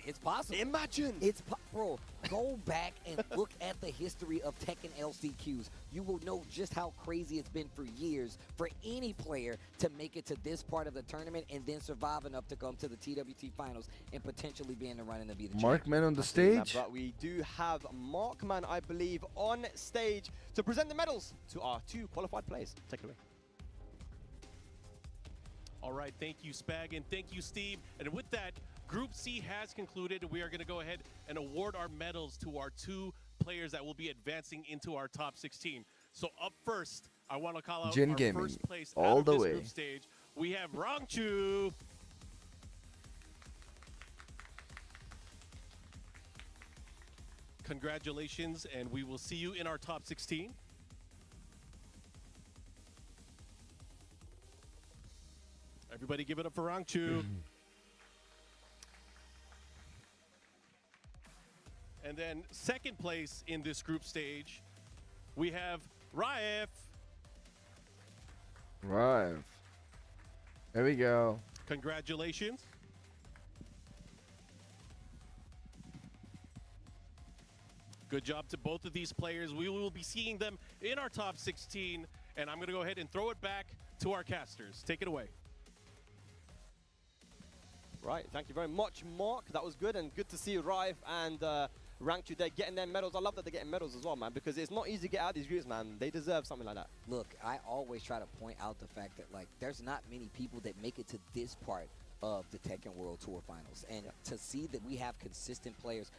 It's possible. Imagine! It's Bro, go back and look at the history of Tekken LCQs. You will know just how crazy it's been for years for any player to make it to this part of the tournament and then survive enough to come to the TWT finals and potentially be in the running to be the champion. Markman on the stage. But we do have Markman, I believe, on stage to present the medals to our 2 qualified players. Take it away. All right, thank you, Spag, and thank you, Steve. And with that, Group C has concluded. We are going to go ahead and award our medals to our 2 players that will be advancing into our top 16. So up first, I want to call out Jin our Gaming, first place all out of the this way. group stage. We have Rangchu. Congratulations, and we will see you in our top 16. Everybody give it up for Rangchu. And then second place in this group stage, we have Raif. Right. There we go. Congratulations. Good job to both of these players. We will be seeing them in our top 16, and I'm going to go ahead and throw it back to our casters. Take it away. Right, thank you very much, Mark. That was good, and good to see Raif and Rangchu there getting their medals. I love that they're getting medals as well, man, because it's not easy to get out of these groups, man. They deserve something like that. Look, I always try to point out the fact that, like, there's not many people that make it to this part of the Tekken World Tour Finals. And to see that we have consistent players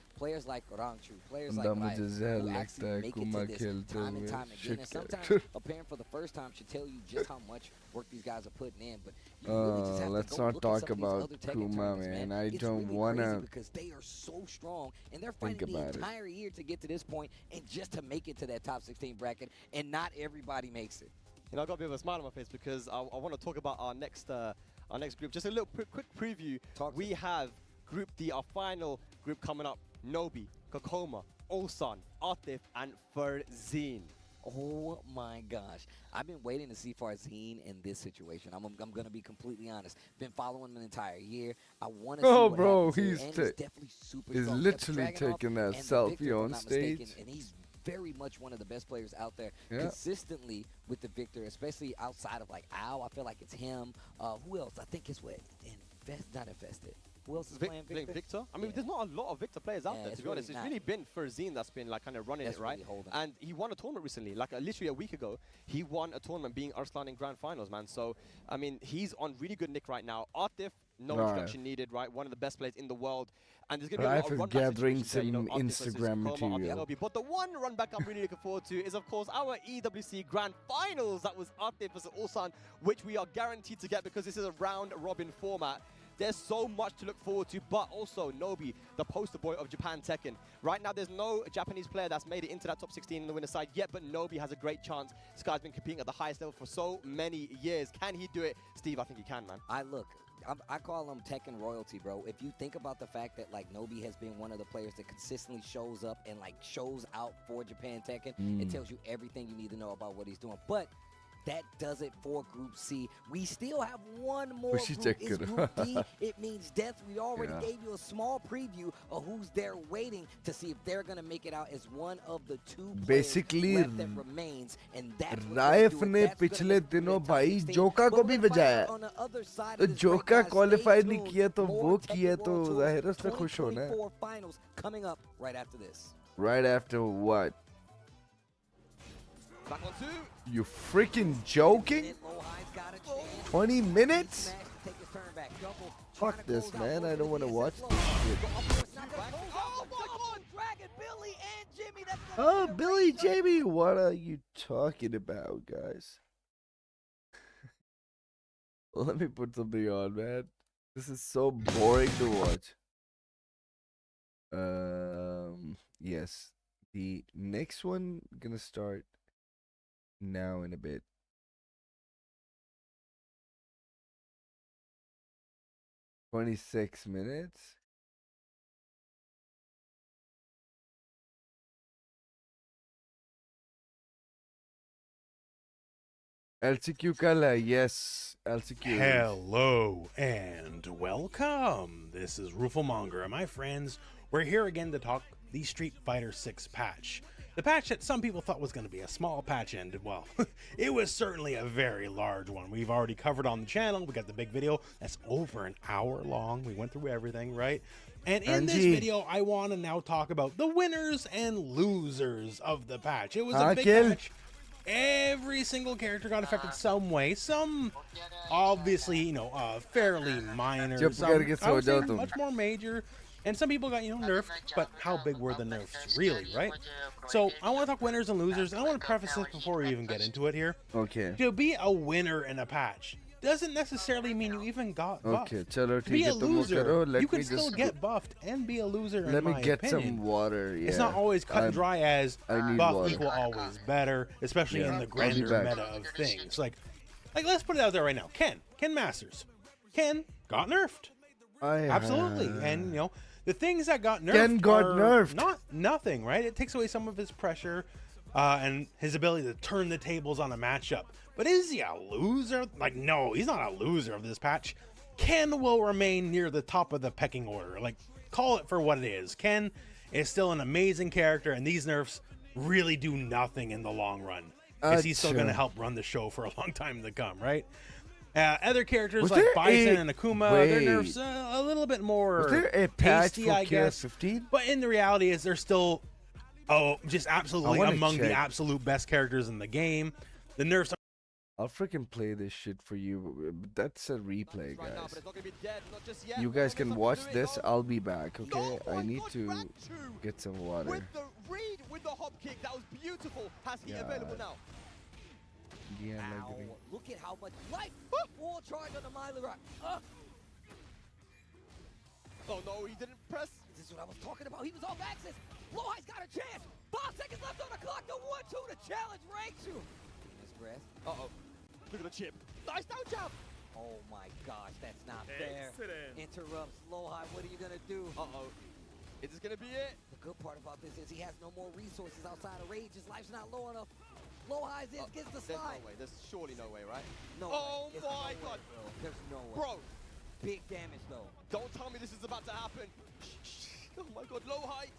like Rangchu, players like Raif, who actually make it to this time and time again. And sometimes a parent for the first time should tell you just how much work these guys are putting in. But you really just have let's to go not look talk at some of about these other Tekken Kuma, tournaments, man. I It's don't really wanna crazy because they are so strong and they're fighting the about it. entire year to get to this point and just to make it to that top 16 bracket, and not everybody makes it. You know, I got a bit of a smile on my face because I want to talk about our next group. Just a little quick preview. We have Group D, our final group coming up. Nobi, Kokoma, Ulsan, Atif, and Farzin. Oh my gosh. I've been waiting to see Farzin in this situation. I'm going to be completely honest. Been following him the entire year. I want to see what bro, happens here, he's and he's definitely super he's strong. literally Kept Dragunov taking that and the selfie Victor, if I'm on not mistaken, stage. and he's very much one of the best players out there Yeah. consistently with the Victor, especially outside of like Al. I feel like it's him. Who else? I think it's what? Not Infested. Who else is playing Victor? I mean, there's not a lot of Victor players out there, it's to be honest. really It's not. really been Farzin that's been like kind of running That's it, right? really holding. And he won a tournament recently, like literally a week ago. He won a tournament being Arslan in Grand Finals, man. So, I mean, he's on really good nick right now. Atif, no Right. introduction needed, right? One of the best players in the world. And there's going to be a lot Raif of is run back gathering situations there, you know, some Atif versus Instagram Kokoma, Atif material. Nobi. But the one run back I'm really looking forward to is, of course, our EWC Grand Finals. That was Atif versus Ulsan, which we are guaranteed to get because this is a round-robin format. There's so much to look forward to, but also Nobi, the poster boy of Japan Tekken. Right now, there's no Japanese player that's made it into that top 16 in the winner's side yet, but Nobi has a great chance. This guy's been competing at the highest level for so many years. Can he do it? Steve, I think he can, man. I call him Tekken royalty, bro. If you think about the fact that like Nobi has been one of the players that consistently shows up and like shows out for Japan Tekken, it tells you everything you need to know about what he's doing. But that does it for Group C. We still have one more group. It's Group D. It means death. We already gave you a small preview of who's there waiting to see if they're going to make it out as one of the 2 Basically, players left that remains. And that's rife ने पिछले दिनों भाई जोका को भी बजाया तो जोका qualify नहीं किया तो वो किया तो जाहिर है उससे खुश होना है finals coming up right after this. Right after what? Back on 2. You freaking joking? 20 minutes? Fuck this, man. I don't want to watch this shit. Oh, Billy, Jamie, what are you talking about, guys? Let me put something on, man. This is so boring to watch. Yes. The next one gonna start now in a bit. $26 minutes. LCQ Kala, yes, LCQ. Hello and welcome. This is Rufelmonger, and my friends, we're here again to talk the Street Fighter 6 patch. The patch that some people thought was going to be a small patch, and well, it was certainly a very large one. We've already covered on the channel. We got the big video that's over an hour long. We went through everything, right? And in this video, I want to now talk about the winners and losers of the patch. It was a big patch. Every single character got affected some way. Some, obviously, you know, fairly minor. Some, I would say, much more major. And some people got, you know, nerfed, but how big were the nerfs really, right? So I want to talk winners and losers. And I want to preface this before we even get into it here. Okay. To be a winner in a patch doesn't necessarily mean you even got buffed. Okay, chalo, to be a loser, you can me still just get buffed and be a loser. Let me get opinion. some water. Yeah. It's not always cut and dry as buff water. equal always better, especially in the grander meta of things. Like let's put it out there right now. Ken Masters, Ken got nerfed. Absolutely, and you know the things that got nerfed. Ken got nerfed. Not nothing, right? It takes away some of his pressure and his ability to turn the tables on a matchup. But is he a loser? Like, no, he's not a loser of this patch. Ken will remain near the top of the pecking order. Like, call it for what it is. Ken is still an amazing character, and these nerfs really do nothing in the long run. Because he's still going to help run the show for a long time to come, right? Other characters like Bison and Akuma, their nerfs a little bit more Was there a patch hasty, for I guess. 15? But in the reality is they're still, just absolutely among the absolute best characters in the game. The nerfs are I'll freaking play this shit for you. That's a replay, guys. You guys can watch this. I'll be back, okay? I need to get some water. With the read with the hop kick, that was beautiful. Has he available now? Yeah, look at how much life. Full charge on the Miley Rock. Oh no, he didn't press. This is what I was talking about. He was off axis. Lowhigh's got a chance. 5 seconds left on the clock. The 1-2 to challenge Raichu. Taking his breath. Uh-oh. Look at the chip. Nice down jump. Oh my gosh, that's not fair. Interrupts Lowhigh. What are you gonna do? Uh-oh. Is this gonna be it? The good part about this is he has no more resources outside of rage. His life's not low enough. Lowhigh's in, gets the slide. There's no way. There's surely no way, right? No oh way. my no god. Way, there's no way. Bro. Big damage though. Don't tell me this is about to happen. Oh my god, Lowhigh.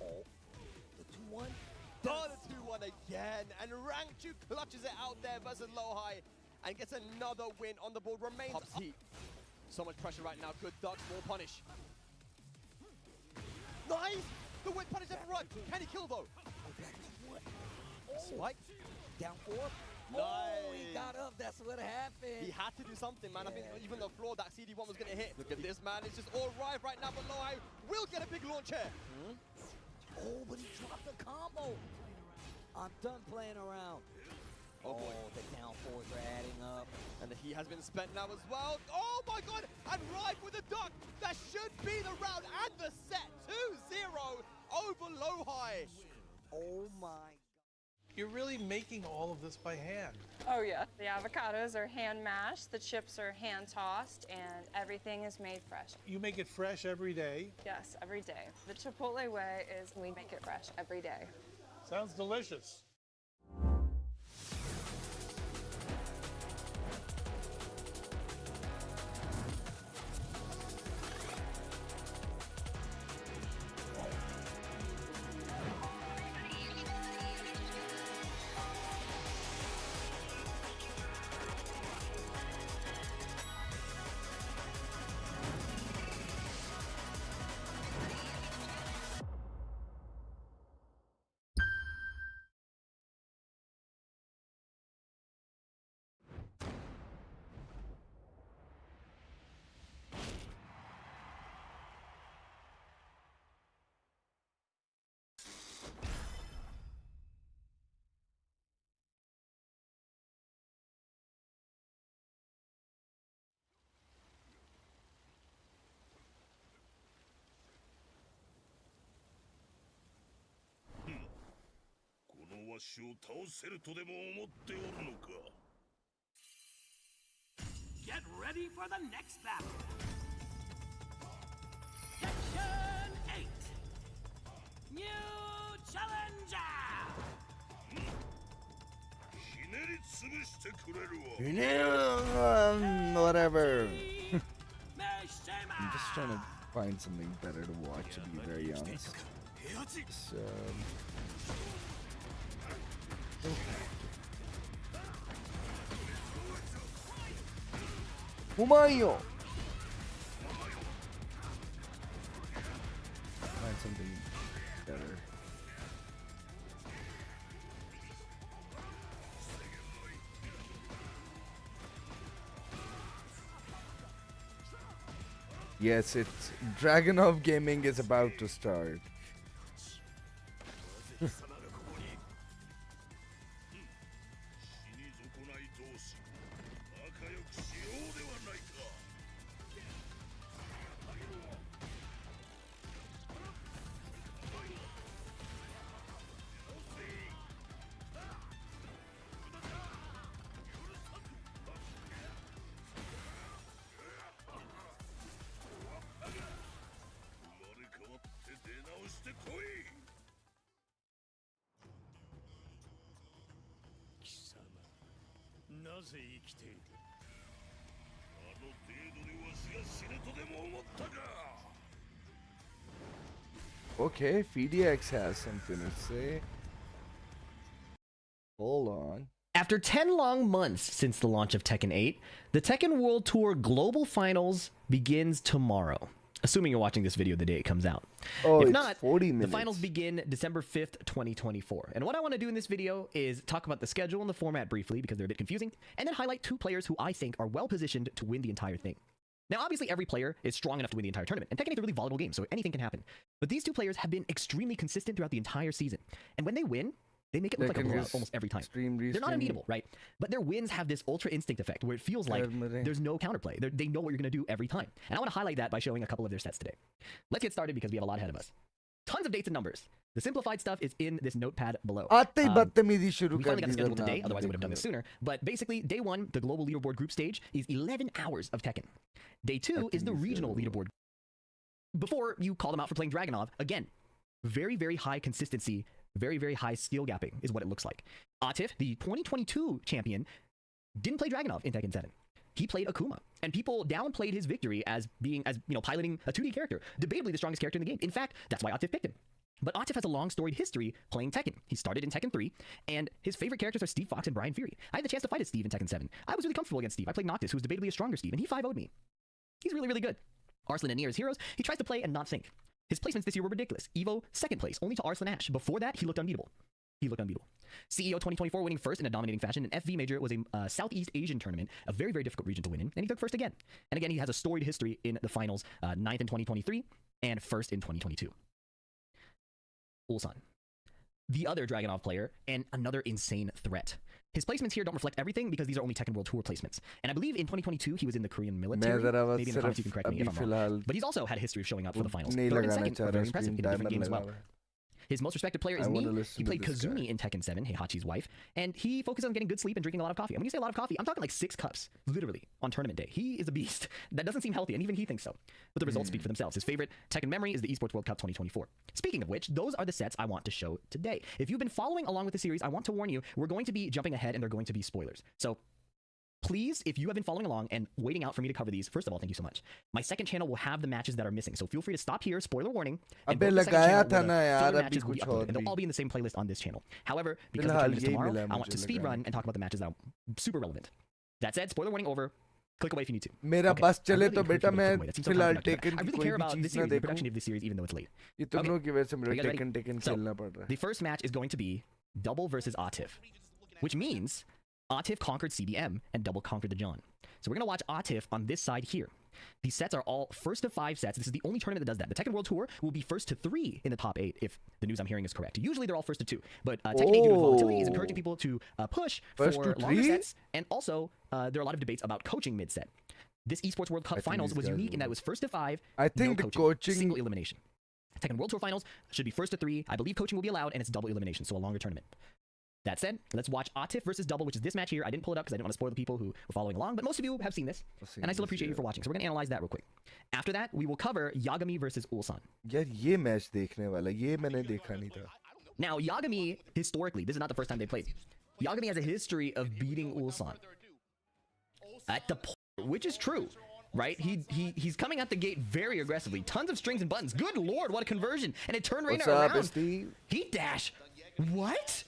Oh. The 2-1. Oh, the 2-1 again. And Rangchu clutches it out there versus Lowhigh and gets another win on the board. Remains up. Heat. So much pressure right now. Good ducks, more punish. Nice! The whip punish and run. Can he kill though? Spike. Down 4. Nice. Oh, he got up. That's what happened. He had to do something, man. I think even the floor that CD1 was going to hit. Look at this, man. It's just all right now, but Lowhigh will get a big launch here. Oh, but he dropped the combo. I'm done playing around. Oh boy. The down 4s are adding up. And the heat has been spent now as well. Oh my god! And right with the duck. That should be the round and the set. 2-0 over Lowhigh. Oh my. You're really making all of this by hand. Oh yeah. The avocados are hand mashed, the chips are hand tossed, and everything is made fresh. You make it fresh every day. Yes, every day. The Chipotle way is we make it fresh every day. Sounds delicious. Get ready for the next battle. Tekken 8. New challenger. Whatever. I'm just trying to find something better to watch, to be very honest. So, Humayo! Find something better. Yes, it's Dragonov Gaming is about to start. Okay, FDX has something to say. Hold on. After 10 long months since the launch of Tekken 8, the Tekken World Tour Global Finals begins tomorrow. Assuming you're watching this video the day it comes out. Oh, if it's not, 40 minutes. the finals begin December 5th, 2024. And what I want to do in this video is talk about the schedule and the format briefly because they're a bit confusing, and then highlight two players who I think are well positioned to win the entire thing. Now, obviously, every player is strong enough to win the entire tournament, and Tekken 8 is a really volatile game, so anything can happen. But these two players have been extremely consistent throughout the entire season. And when they win, they make it look like a blowout almost every time. They're not unbeatable, right? But their wins have this ultra instinct effect where it feels like there's no counterplay. They know what you're going to do every time. And I want to highlight that by showing a couple of their sets today. Let's get started because we have a lot ahead of us. Tons of dates and numbers. The simplified stuff is in this notepad below. We finally got the schedule today, otherwise I would have done this sooner. But basically, day one, the global leaderboard group stage, is 11 hours of Tekken. Day two is the regional leaderboard. Before you call them out for playing Dragonov, again, very, very high consistency, very, very high skill gapping is what it looks like. Atif, the 2022 champion, didn't play Dragonov in Tekken 7. He played Akuma, and people downplayed his victory as being, piloting a 2D character, debatably the strongest character in the game. In fact, that's why Atif picked him. But Atif has a long storied history playing Tekken. He started in Tekken 3, and his favorite characters are Steve Fox and Brian Fury. I had the chance to fight as Steve in Tekken 7. I was really comfortable against Steve. I played Noctis, who was debatably a stronger Steve, and he 5-0'd me. He's really, really good. Arslan and Nier's heroes, he tries to play and not think. His placements this year were ridiculous. Evo, second place, only to Arslan Ash. Before that, he looked unbeatable. CEO 2024 winning first in a dominating fashion, and FV Major was a Southeast Asian tournament, a very, very difficult region to win in, and he took first again. And again, he has a storied history in the finals, 9th in 2023, and first in 2022. Ulsan, the other Dragonov player, and another insane threat. His placements here don't reflect everything because these are only Tekken World Tour placements. And I believe in 2022 he was in the Korean military. Maybe in the comments you can correct me if I'm wrong. But he's also had a history of showing up for the finals. Third and second are very impressive in a different game as well. His most respected player is Nii. He played Kazumi in Tekken 7, Heihachi's wife, and he focuses on getting good sleep and drinking a lot of coffee. And when you say a lot of coffee, I'm talking like 6 cups, literally, on tournament day. He is a beast. That doesn't seem healthy, and even he thinks so. But the results speak for themselves. His favorite Tekken memory is the Esports World Cup 2024. Speaking of which, those are the sets I want to show today. If you've been following along with the series, I want to warn you, we're going to be jumping ahead, and they're going to be spoilers. So please, if you have been following along and waiting out for me to cover these, first of all, thank you so much. My second channel will have the matches that are missing, so feel free to stop here, spoiler warning, and both the second channel where the filler matches will be uploaded, and they'll all be in the same playlist on this channel. However, because the tournament is tomorrow, I want to speedrun and talk about the matches that are super relevant. That said, spoiler warning over. Click away if you need to. मेरा बस चले तो बेटा मैं फिलहाल taken I really care about this series, the production of this series, even though it's late. ये तुम लोग की वजह से मेरा टेकन खेलना पड़ रहा है. The first match is going to be Double versus Atif, which means Atif conquered CBM and Double conquered the John. So we're going to watch Atif on this side here. These sets are all first to 5 sets. This is the only tournament that does that. The Tekken World Tour will be first to 3 in the top 8 if the news I'm hearing is correct. Usually they're all first to 2, but Tekken 8 due to volatility is encouraging people to push for longer sets, and also there are a lot of debates about coaching mid-set. This Esports World Cup Finals was unique in that it was first to 5, I think no coaching, single elimination. Tekken World Tour Finals should be first to 3. I believe coaching will be allowed, and it's double elimination, so a longer tournament. That said, let's watch Atif versus Double, which is this match here. I didn't pull it up because I didn't want to spoil the people who were following along, but most of you have seen this, and I still appreciate you for watching. So we're going to analyze that real quick. After that, we will cover Yagami versus Ulsan. यार ये match देखने वाला ये मैंने देखा नहीं था. Now, Yagami, historically, this is not the first time they played. Yagami has a history of beating Ulsan. At the point, which is true. right? He's coming out the gate very aggressively. Tons of strings and buttons. Good lord, what a conversion. And it turned Reina around. What's up, Steve? Heat dash. What?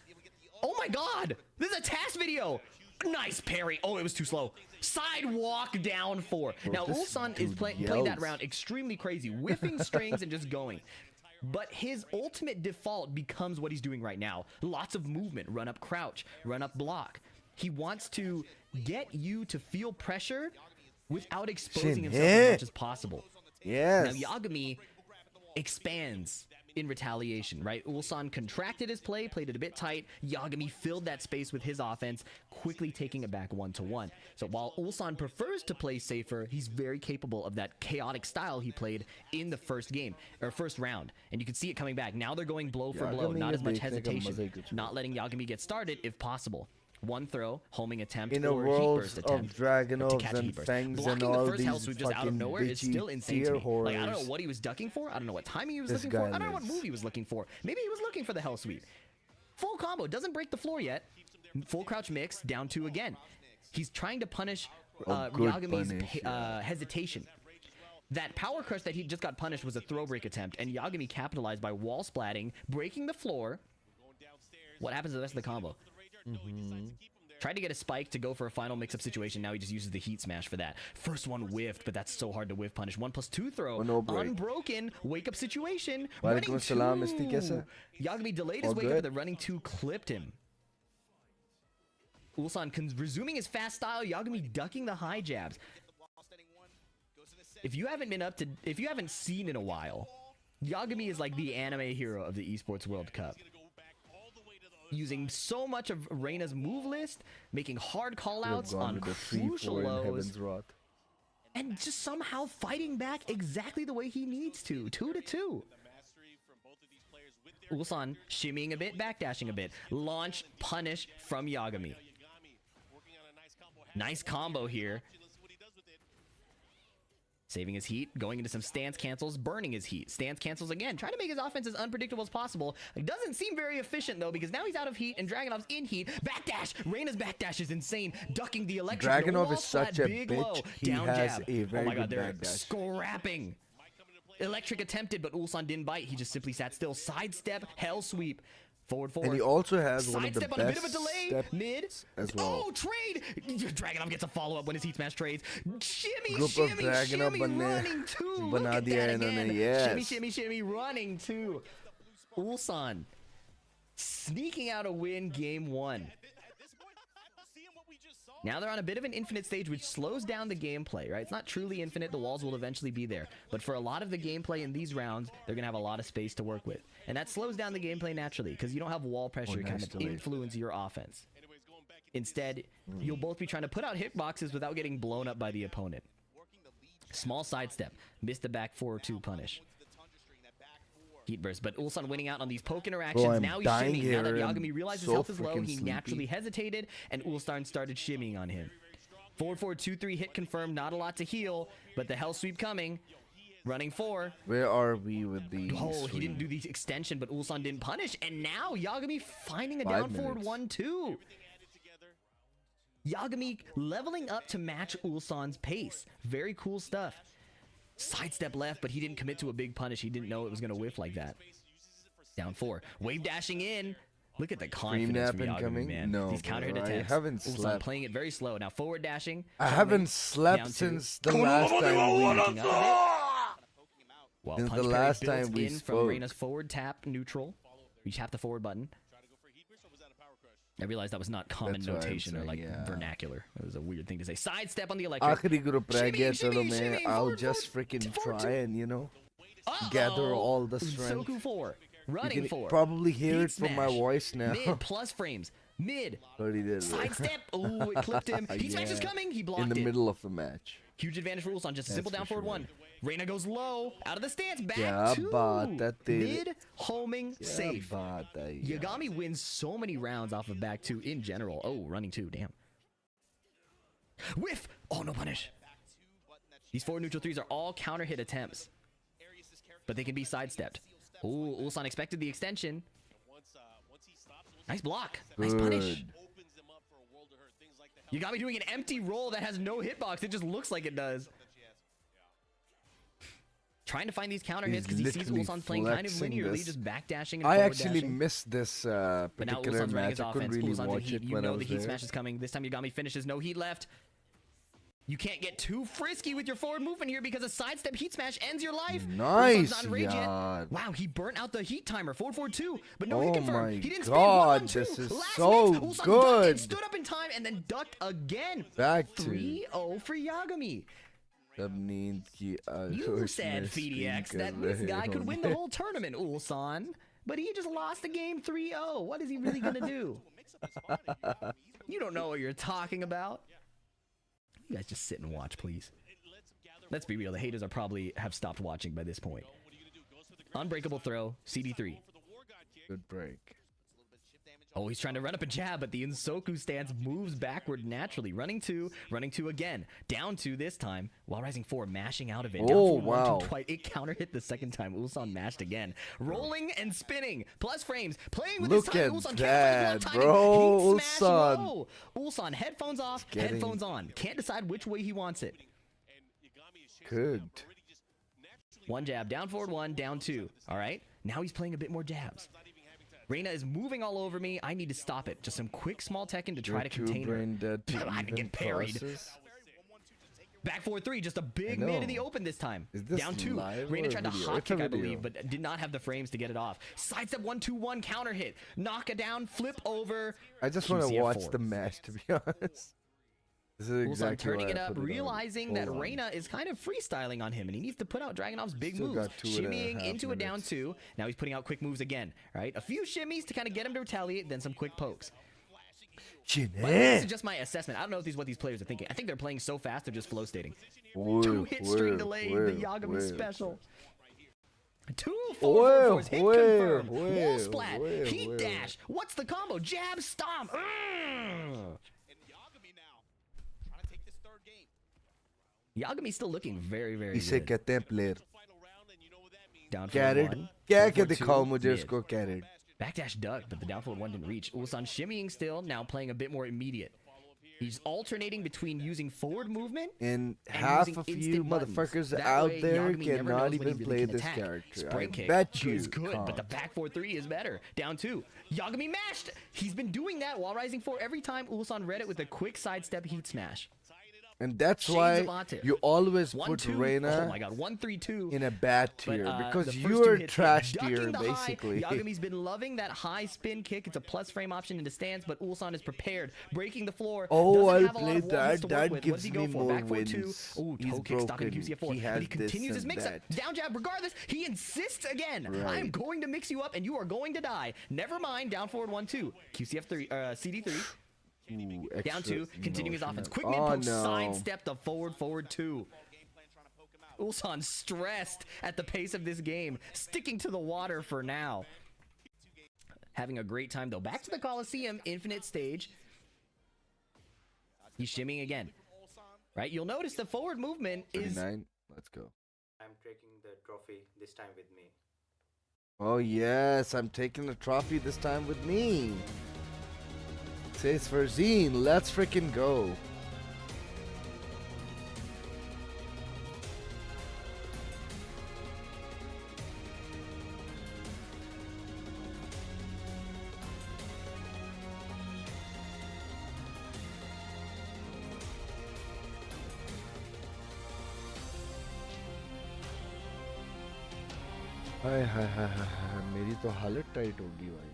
Oh my god. This is a TAS video. Nice parry. Oh, it was too slow. Sidewalk down 4. Now, Ulsan is playing that round extremely crazy, whiffing strings and just going. But his ultimate default becomes what he's doing right now. Lots of movement. Run up crouch. Run up block. He wants to get you to feel pressure without exposing himself as much as possible. Yes. Now, Yagami expands in retaliation, right? Ulsan contracted his play, played it a bit tight. Yagami filled that space with his offense, quickly taking it back 1-1. So while Ulsan prefers to play safer, he's very capable of that chaotic style he played in the first game, or first round. And you can see it coming back. Now they're going blow for blow, not as much hesitation, not letting Yagami get started if possible. One throw, homing attempt, in a or world heat burst of attempt. Dragunovs and Fangs and all the first hell these sweep just out of fucking nowhere is still insane to me. Like, I don't know what he was ducking for. I don't know what timing he was looking for. I don't know what move he was looking for. Maybe he was looking for the hell sweep. Full combo. Doesn't break the floor yet. Full crouch mix. Down 2 again. He's trying to punish Yagami's hesitation. That power crush that he just got punished was a throw break attempt, and Yagami capitalized by wall splatting, breaking the floor. What happens to the rest of the combo? Tried to get a spike to go for a final mix-up situation. Now he just uses the heat smash for that. First one whiffed, but that's so hard to whiff punish. 1+2 throw. Unbroken. Wake-up situation. Running 2. Yagami delayed his wake-up, but the running 2 clipped him. Ulsan resuming his fast style. Yagami ducking the high jabs. If you haven't seen in a while, Yagami is like the anime hero of the Esports World Cup. Using so much of Reina's move list, making hard callouts on crucial lows, and just somehow fighting back exactly the way he needs to. 2-2. Ulsan shimmying a bit, backdashing a bit. Launch, punish from Yagami. Nice combo here. Saving his heat, going into some stance cancels, burning his heat. Stance cancels again, trying to make his offense as unpredictable as possible. It doesn't seem very efficient though, because now he's out of heat and Dragunov's in heat. Backdash! Reina's backdash is insane, ducking the electric. Dragunov is such a bitch. Low, he down has jab. a very my god, good they're backdash. scrapping. Electric attempted, but Ulsan didn't bite. He just simply sat still. Sidestep, hell sweep. Forward. And he also has one of the Sidestep best on a bit of a delay. Mid. as well. Oh, trade! Dragunov gets a follow-up when his heat smash trades. Shimmy, Group shimmy, of Dragunov shimmy, running 2. Look at that again. Yes. Shimmy, shimmy, shimmy, running 2. Ulsan sneaking out a win game 1. Now they're on a bit of an infinite stage, which slows down the gameplay, right? It's not truly infinite. The walls will eventually be there. But for a lot of the gameplay in these rounds, they're going to have a lot of space to work with. And that slows down the gameplay naturally, because you don't have wall pressure kind of influence your offense. Instead, you'll both be trying to put out hitboxes without getting blown up by the opponent. Small sidestep. Missed the back 4-2 punish. Heat burst, but Ulsan winning out on these poke interactions. Bro, now he's shimmying. Now that Yagami realizes health is low, he naturally hesitated, and Ulsan started shimmying on him. 4-4-2-3 hit confirmed. Not a lot to heal, but the hell sweep coming. Running 4. Where are we with the he didn't do the extension, but Ulsan didn't punish, and now Yagami finding a down forward 1-2. Yagami leveling up to match Ulsan's pace. Very cool stuff. Sidestep left, but he didn't commit to a big punish. He didn't know it was going to whiff like that. Down 4. Wave dashing in. Look at the confidence from Yagami, man. No, these counter hit attempts. I haven't Ulsan slept. playing it very slow. Now forward dashing. I haven't slept since the last time we in spoke. from Reina's forward tap neutral. You tap the forward button. I realized that was not common notation or like vernacular. It was a weird thing to say. Sidestep on the electric. I'll just freaking try and, you know, gather all the strength. Soku 4. Running you 4. Probably hear Heat it from my smash. voice now. Mid plus frames. Mid. Already did. Sidestep. Ooh, it clipped him. Heat smash is coming. He blocked it. In the middle of the match. Huge advantage for Ulsan. Just a simple down forward 1. Reina goes low. Out of the stance. Back 2. Mid homing safe. Yagami wins so many rounds off of back 2 in general. Oh, running 2. Damn. Whiff. Oh, no punish. These 4 neutral 3s are all counter hit attempts, but they can be sidestepped. Ooh, Ulsan expected the extension. Nice block. Nice punish. Yagami doing an empty roll that has no hitbox. It just looks like it does. Trying to find these counter hits because he sees Ulsan playing kind of linearly, just backdashing and I forward actually dashing. missed this But now particular Ulsan's running match. his I couldn't offense. really Ulsan's in watch heat. it You when I know the was heat there. smash is coming. This time Yagami finishes. No heat left. You can't get too frisky with your forward movement here because a sidestep heat smash ends your life. Nice, Ulsan's on rage yet. Yad. Wow, he burnt out the heat timer. 4-4-2, but no Oh hit confirmed. my He didn't God, spin. 1-1-2. this is Last so mix. Ulsan ducked good. and stood up in time and then ducked again. Back to 3-0 for Yagami. You said FDX that this guy could win the whole tournament, Ulsan. But he just lost the game 3-0. What is he really going to do? You don't know what you're talking about. You guys just sit and watch, please. Let's be real. The haters are probably have stopped watching by this point. Unbreakable throw, CD3. Good break. Oh, he's trying to run up a jab, but the Insoku stance moves backward naturally. Running two again. Down two this time, while rising four, mashing out of it. Down Oh, four, wow. 1-2 twice. It counter hit the second time. Ulsan mashed again. Rolling and spinning. Plus frames. Playing with Look his time. at Ulsan that, can't find his bro. Heat smash Ulsan. low. Ulsan, headphones off, Getting- headphones on. Can't decide which way he wants it. Cooked. One jab, down forward one, down two. All right, now he's playing a bit more jabs. Reina is moving all over me. I need to stop it. Just some quick small Tekken to try to contain her. brain dead to I can even get parried. process. Back 4-3, just a big I mid in know. the open this time. Is this Down two. live Reina or tried to video? hot It's a kick, I video. believe, but did not have the frames to get it off. Sidestep 1-2-1 counter hit. Knock it down, flip over. I just want to QCF watch 4. the match, to be honest. This is Ulsan exactly turning why it I up, put it on. realizing that Hold on. Reina is kind of freestyling on him, and he needs to put out Dragunov's big Still moves. got 2.5 Shimmying into a down minutes. two. Now he's putting out quick moves again, right? A few shimmies to kind of get him to retaliate, then some quick pokes. But this is just my assessment. I don't know if this is what these players are thinking. I think they're playing so fast they're just flow stating. Two hit string delayed, the Yagami special. Two 4-4-4s, hit confirmed, wall splat, heat dash. What's the combo? Jab, stomp. Yagami's still looking very, very इसे good. कहते हैं player. Down forward Carried. one, क्या down क्या forward दिखाओ two, मुझे mid. उसको carried. Backdash duck, but the down forward one didn't reach. Ulsan shimmying still, now playing a bit more immediate. He's alternating between using forward movement And and half using of you instant buttons. motherfuckers That out way, there Yagami never knows cannot when he even really play can this attack. character. Spring I kick bet you is good, but the can't. back 4-3 is better. Down two. Yagami mashed. He's been doing that while rising 4 every time Ulsan read it with a quick sidestep heat smash. And that's Shades why of Atif. you always 1-2. put Reina Oh my god, 1-3-2. in a bad But, tier the because first you two are hits trash hit. tier Ducking the basically. High. Yagami's been loving that high spin kick. It's a plus frame option into stance, but Ulsan is prepared, breaking the floor. Oh, Doesn't I'll have a lot play of wall hits that. to work That with. What gives does he me go for? more Back 4-2. wins. Ooh, He's toe kick stocking broken. QCF4. He But has he this continues his and mix up. that. Down jab, regardless, he insists again. Right. I am going to mix you up and you are going to die. Never mind, down forward 1-2. QCF3, CD3. Ooh, Down extra two, continuing his emotional. offense. Quick mid Oh, poke, no. sidestep the forward two. Ulsan stressed at the pace of this game, sticking to the water for now. Having a great time though. Back to the Coliseum, infinite stage. He's shimmying again. Right, you'll notice the forward movement is... 39. Let's go. I'm taking the trophy this time with me. Oh yes, I'm taking the trophy this time with me. Says for Zine, let's freaking go. हाय हाय हाय हाय मेरी तो हालत tight होगी भाई.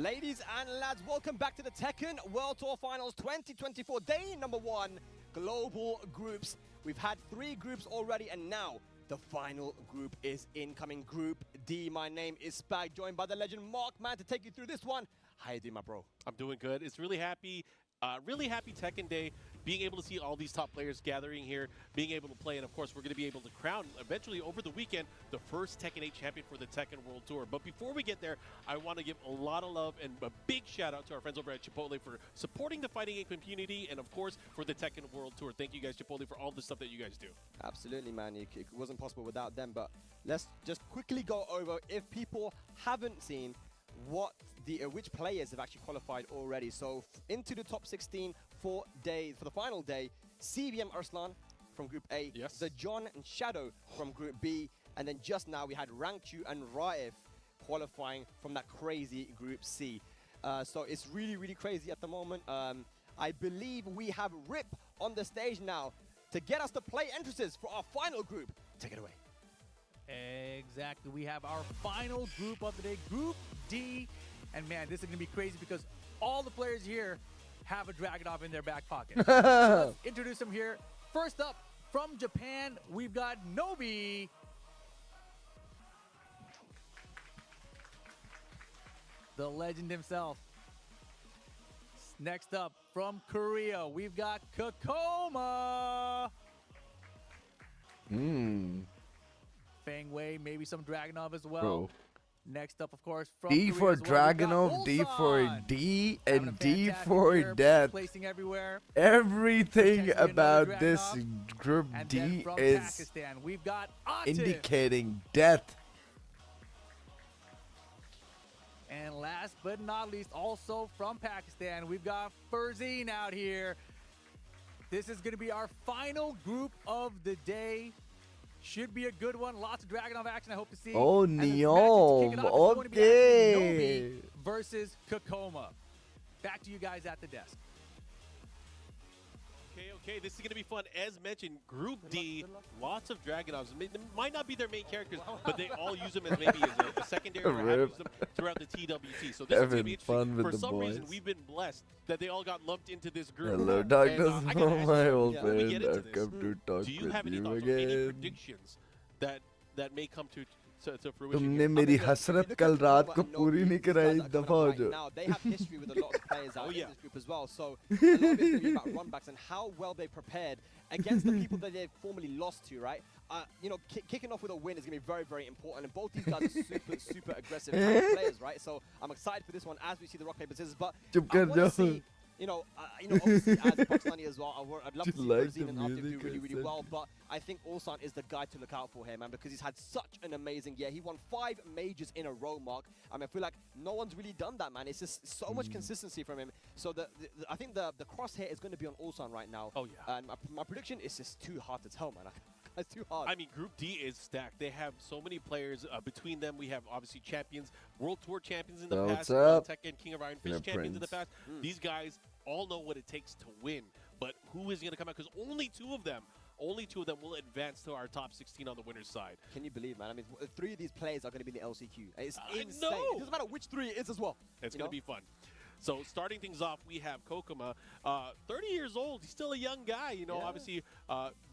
Ladies and lads, welcome back to the Tekken World Tour Finals 2024, day number 1, global groups. We've had 3 groups already, and now the final group is incoming, Group D. My name is Spag, joined by the legend Mark Man to take you through this one. How you doing, my bro? I'm doing good. It's really happy Tekken Day, being able to see all these top players gathering here, being able to play, and of course we're going to be able to crown eventually over the weekend the first Tekken 8 champion for the Tekken World Tour. But before we get there, I want to give a lot of love and a big shout out to our friends over at Chipotle for supporting the fighting game community, and of course for the Tekken World Tour. Thank you guys, Chipotle, for all the stuff that you guys do. Absolutely, man. It wasn't possible without them. But let's just quickly go over, if people haven't seen, which players have actually qualified already. So into the top 16 for the final day, CVM Arslan, from Group A, Yes. the John and Shadow from Group B, and then just now we had Rangchu and Raif qualifying from that crazy Group C. So it's really, really crazy at the moment. I believe we have Rip on the stage now to get us the play entrances for our final group. Take it away. Exactly. We have our final group of the day, Group D. And man, this is going to be crazy because all the players here have a Dragunov in their back pocket. So let's introduce them here. First up, from Japan, we've got Nobi. The legend himself. Next up, from Korea, we've got Kokoma. Fang Wei, maybe some Dragunov as well. Bro. Next up, of course, from D Korea for as well, we've got Dragunov, D for Ulsan. D, Having and a D fantastic for year, death. placing everywhere. Everything Potentially another about this Dragunov. group And then D from is Pakistan, we've got Atif. indicating death. And last but not least, also from Pakistan, we've got Furzine out here. This is going to be our final group of the day. Should be a good one. Lots of Dragunov action I hope to see. Oh, And the matches to kick Neom. it off is going to be actually Okay. Nobi versus Kokoma. Back to you guys at the desk. Okay, this is going to be fun. As mentioned, Group D, lots of Dragunovs. Might not be their main characters, but they all use them as maybe as a secondary or have Rip. used them throughout the TWT. So this is going to Having be fun interesting. with For the some reason, boys. we've been blessed that they all got lumped into this group. Hello, And, darkness, I gotta ask my you, old before we friend. get into I've this, come to talk do you with have any you thoughts or any again. predictions that may come to fruition? तुमने here? मेरी हसरत कल रात को पूरी नहीं कराई, दफा हो जाओ. Now, they have history with a lot of players out Oh, yeah. in this group as well. So a lot of it's going to be about runbacks and how well they prepared against the people that they've formerly lost to, right? You know, kicking off with a win is going to be very, very important. And both these guys are super, super aggressive type of players, right? So I'm excited for this one as we see the rock, paper, scissors. But Chup I kar want to jao. see, obviously as a Pakistani as well, I'd love to see like Furzine the and Atif do music, really, I really said. well. But I think Ulsan is the guy to look out for here, man, because he's had such an amazing year. He won 5 majors in a row, Mark. I mean, I feel like no one's really done that, man. It's just so much consistency from him. So I think the crosshair is going to be on Ulsan right now. Oh, yeah. And my prediction is just too hard to tell, man. It's too hard. I mean, Group D is stacked. They have so many players. Between them, we have obviously champions, World Tour champions in the So past, what's up? Tekken, King of Iron Yeah, Fist champions in the Prince. past. These guys all know what it takes to win. But who is going to come out? Because only two of them will advance to our top 16 on the winner's side. Can you believe, man? I mean, 3 of these players are going to be in the LCQ. It's I insane. know. It doesn't matter which 3 it is as well. It's you going know? to be fun. So starting things off, we have Kokoma, 30 years old. He's still a young guy. You know, Yeah. obviously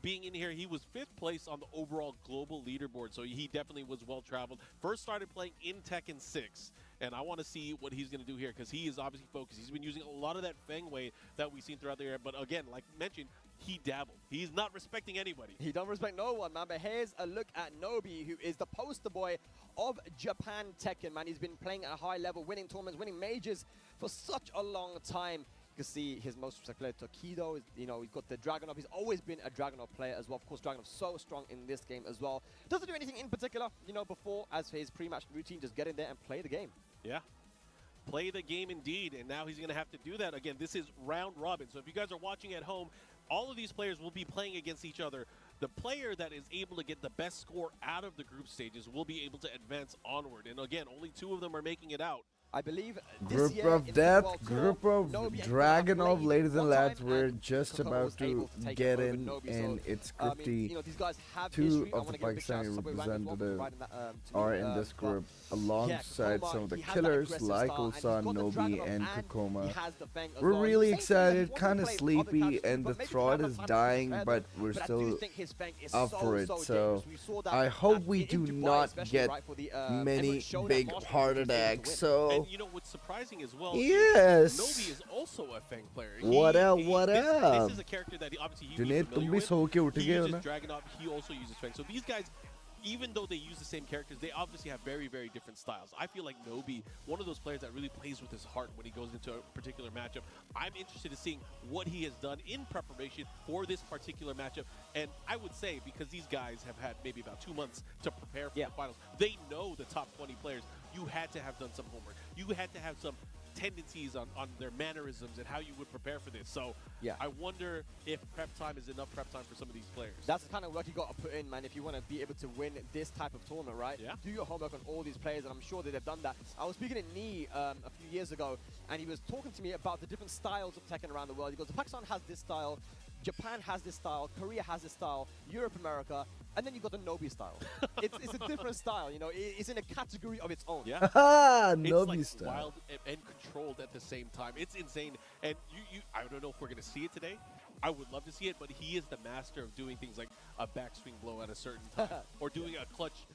being in here, he was 5th place on the overall global leaderboard. So he definitely was well-traveled. First started playing in Tekken 6. And I want to see what he's going to do here because he is obviously focused. He's been using a lot of that Feng Wei that we've seen throughout the year. But again, like mentioned, he dabbled. He's not respecting anybody. He don't respect no one, man. But here's a look at Nobi, who is the poster boy of Japan Tekken, man. He's been playing at a high level, winning tournaments, winning majors for such a long time. You can see his most respected player, Tokido. You know, he's got the Dragunov. He's always been a Dragunov player as well. Of course, Dragunov's so strong in this game as well. Doesn't do anything in particular, you know, before as for his pre-match routine. Just get in there and play the game. Yeah. Play the game indeed, and now he's going to have to do that. Again, this is round robin, so if you guys are watching at home, all of these players will be playing against each other. The player that is able to get the best score out of the group stages will be able to advance onward. And again, only 2 of them are making it out. I believe this Group year of in the death, World Tour, group of Nobi and Dragunov, played ladies and one lads. time, We're and just Kokoma about was able to take get over in, Nobi. and So, it's I mean, Group D. you know, these guys have 2 history. I of wanna the give a big shout out to Pakistani Subway Rank as well for representatives providing that, to are me, in this but group, alongside Kokoma, some of the he has that killers aggressive like style, and he's Ulsan, got the Nobi, Dragunov, and he Kokoma. has the Feng as We're well. really He's saying that he excited, wants kind to of play other sleepy, characters, and but the maybe throat to have is a time to dying, prepare but them. we're But I still do think his Feng is up so, for it. so So dangerous. We saw that I hope we in do Dubai not especially, get right, for the, many Emirates show that big Marshall heart was able to attacks. win. So And you know what's surprising as well? Yes. Nobi is also a Feng player. What up, what this up? is a character that obviously he's Junaid, familiar तुम भी with. सो के उठ He गए हो uses ना? Dragunov. He also uses Feng. So these guys, even though they use the same characters, they obviously have very, very different styles. I feel like Nobi, one of those players that really plays with his heart when he goes into a particular matchup. I'm interested in seeing what he has done in preparation for this particular matchup. And I would say, because these guys have had maybe about 2 months to prepare for the finals, they know the top 20 players. You had to have done some homework. You had to have some tendencies on their mannerisms and how you would prepare for this. So Yeah. I wonder if prep time is enough prep time for some of these players. That's the kind of work you got to put in, man, if you want to be able to win this type of tournament, right? Yeah. Do your homework on all these players, and I'm sure that they've done that. I was speaking to Nee a few years ago, and he was talking to me about the different styles of Tekken around the world. He goes, Pakistan has this style, Japan has this style, Korea has this style, Europe, America, and then you've got the Nobi style. it's a different style, you know, it's in a category of its own. Yeah. Nobi it's like style. wild and controlled at the same time. It's insane. And I don't know if we're going to see it today. I would love to see it, but he is the master of doing things like a backswing blow at a certain time or doing a clutch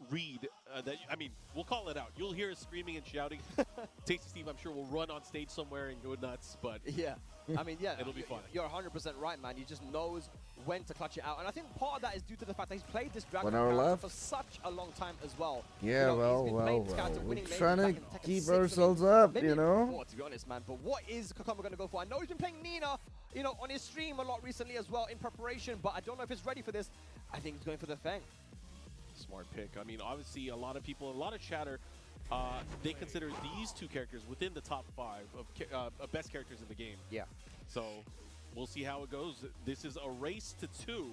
read. I mean, we'll call it out. You'll hear us screaming and shouting. Tasty Steve, I'm sure, will run on stage somewhere and go nuts, but yeah. I mean, yeah, it'll be fun. You're 100% right, man. He just knows when to clutch it out. And I think part of that is due to the fact that he's played this Dragon 1 hour character left. for such a long time as well. Yeah, You know, he's been playing well. this character, We're winning maybe trying back to in Tekken keep 6, I mean, ourselves up, maybe you even know? 4, to be honest, man. But what is Kokoma going to go for? I know he's been playing Nina, you know, on his stream a lot recently as well in preparation, but I don't know if he's ready for this. I think he's going for the Feng. Smart pick. I mean, obviously, a lot of people, a lot of chatter, they consider these two characters within the top 5 of best characters in the game. Yeah. So we'll see how it goes. This is a race to 2.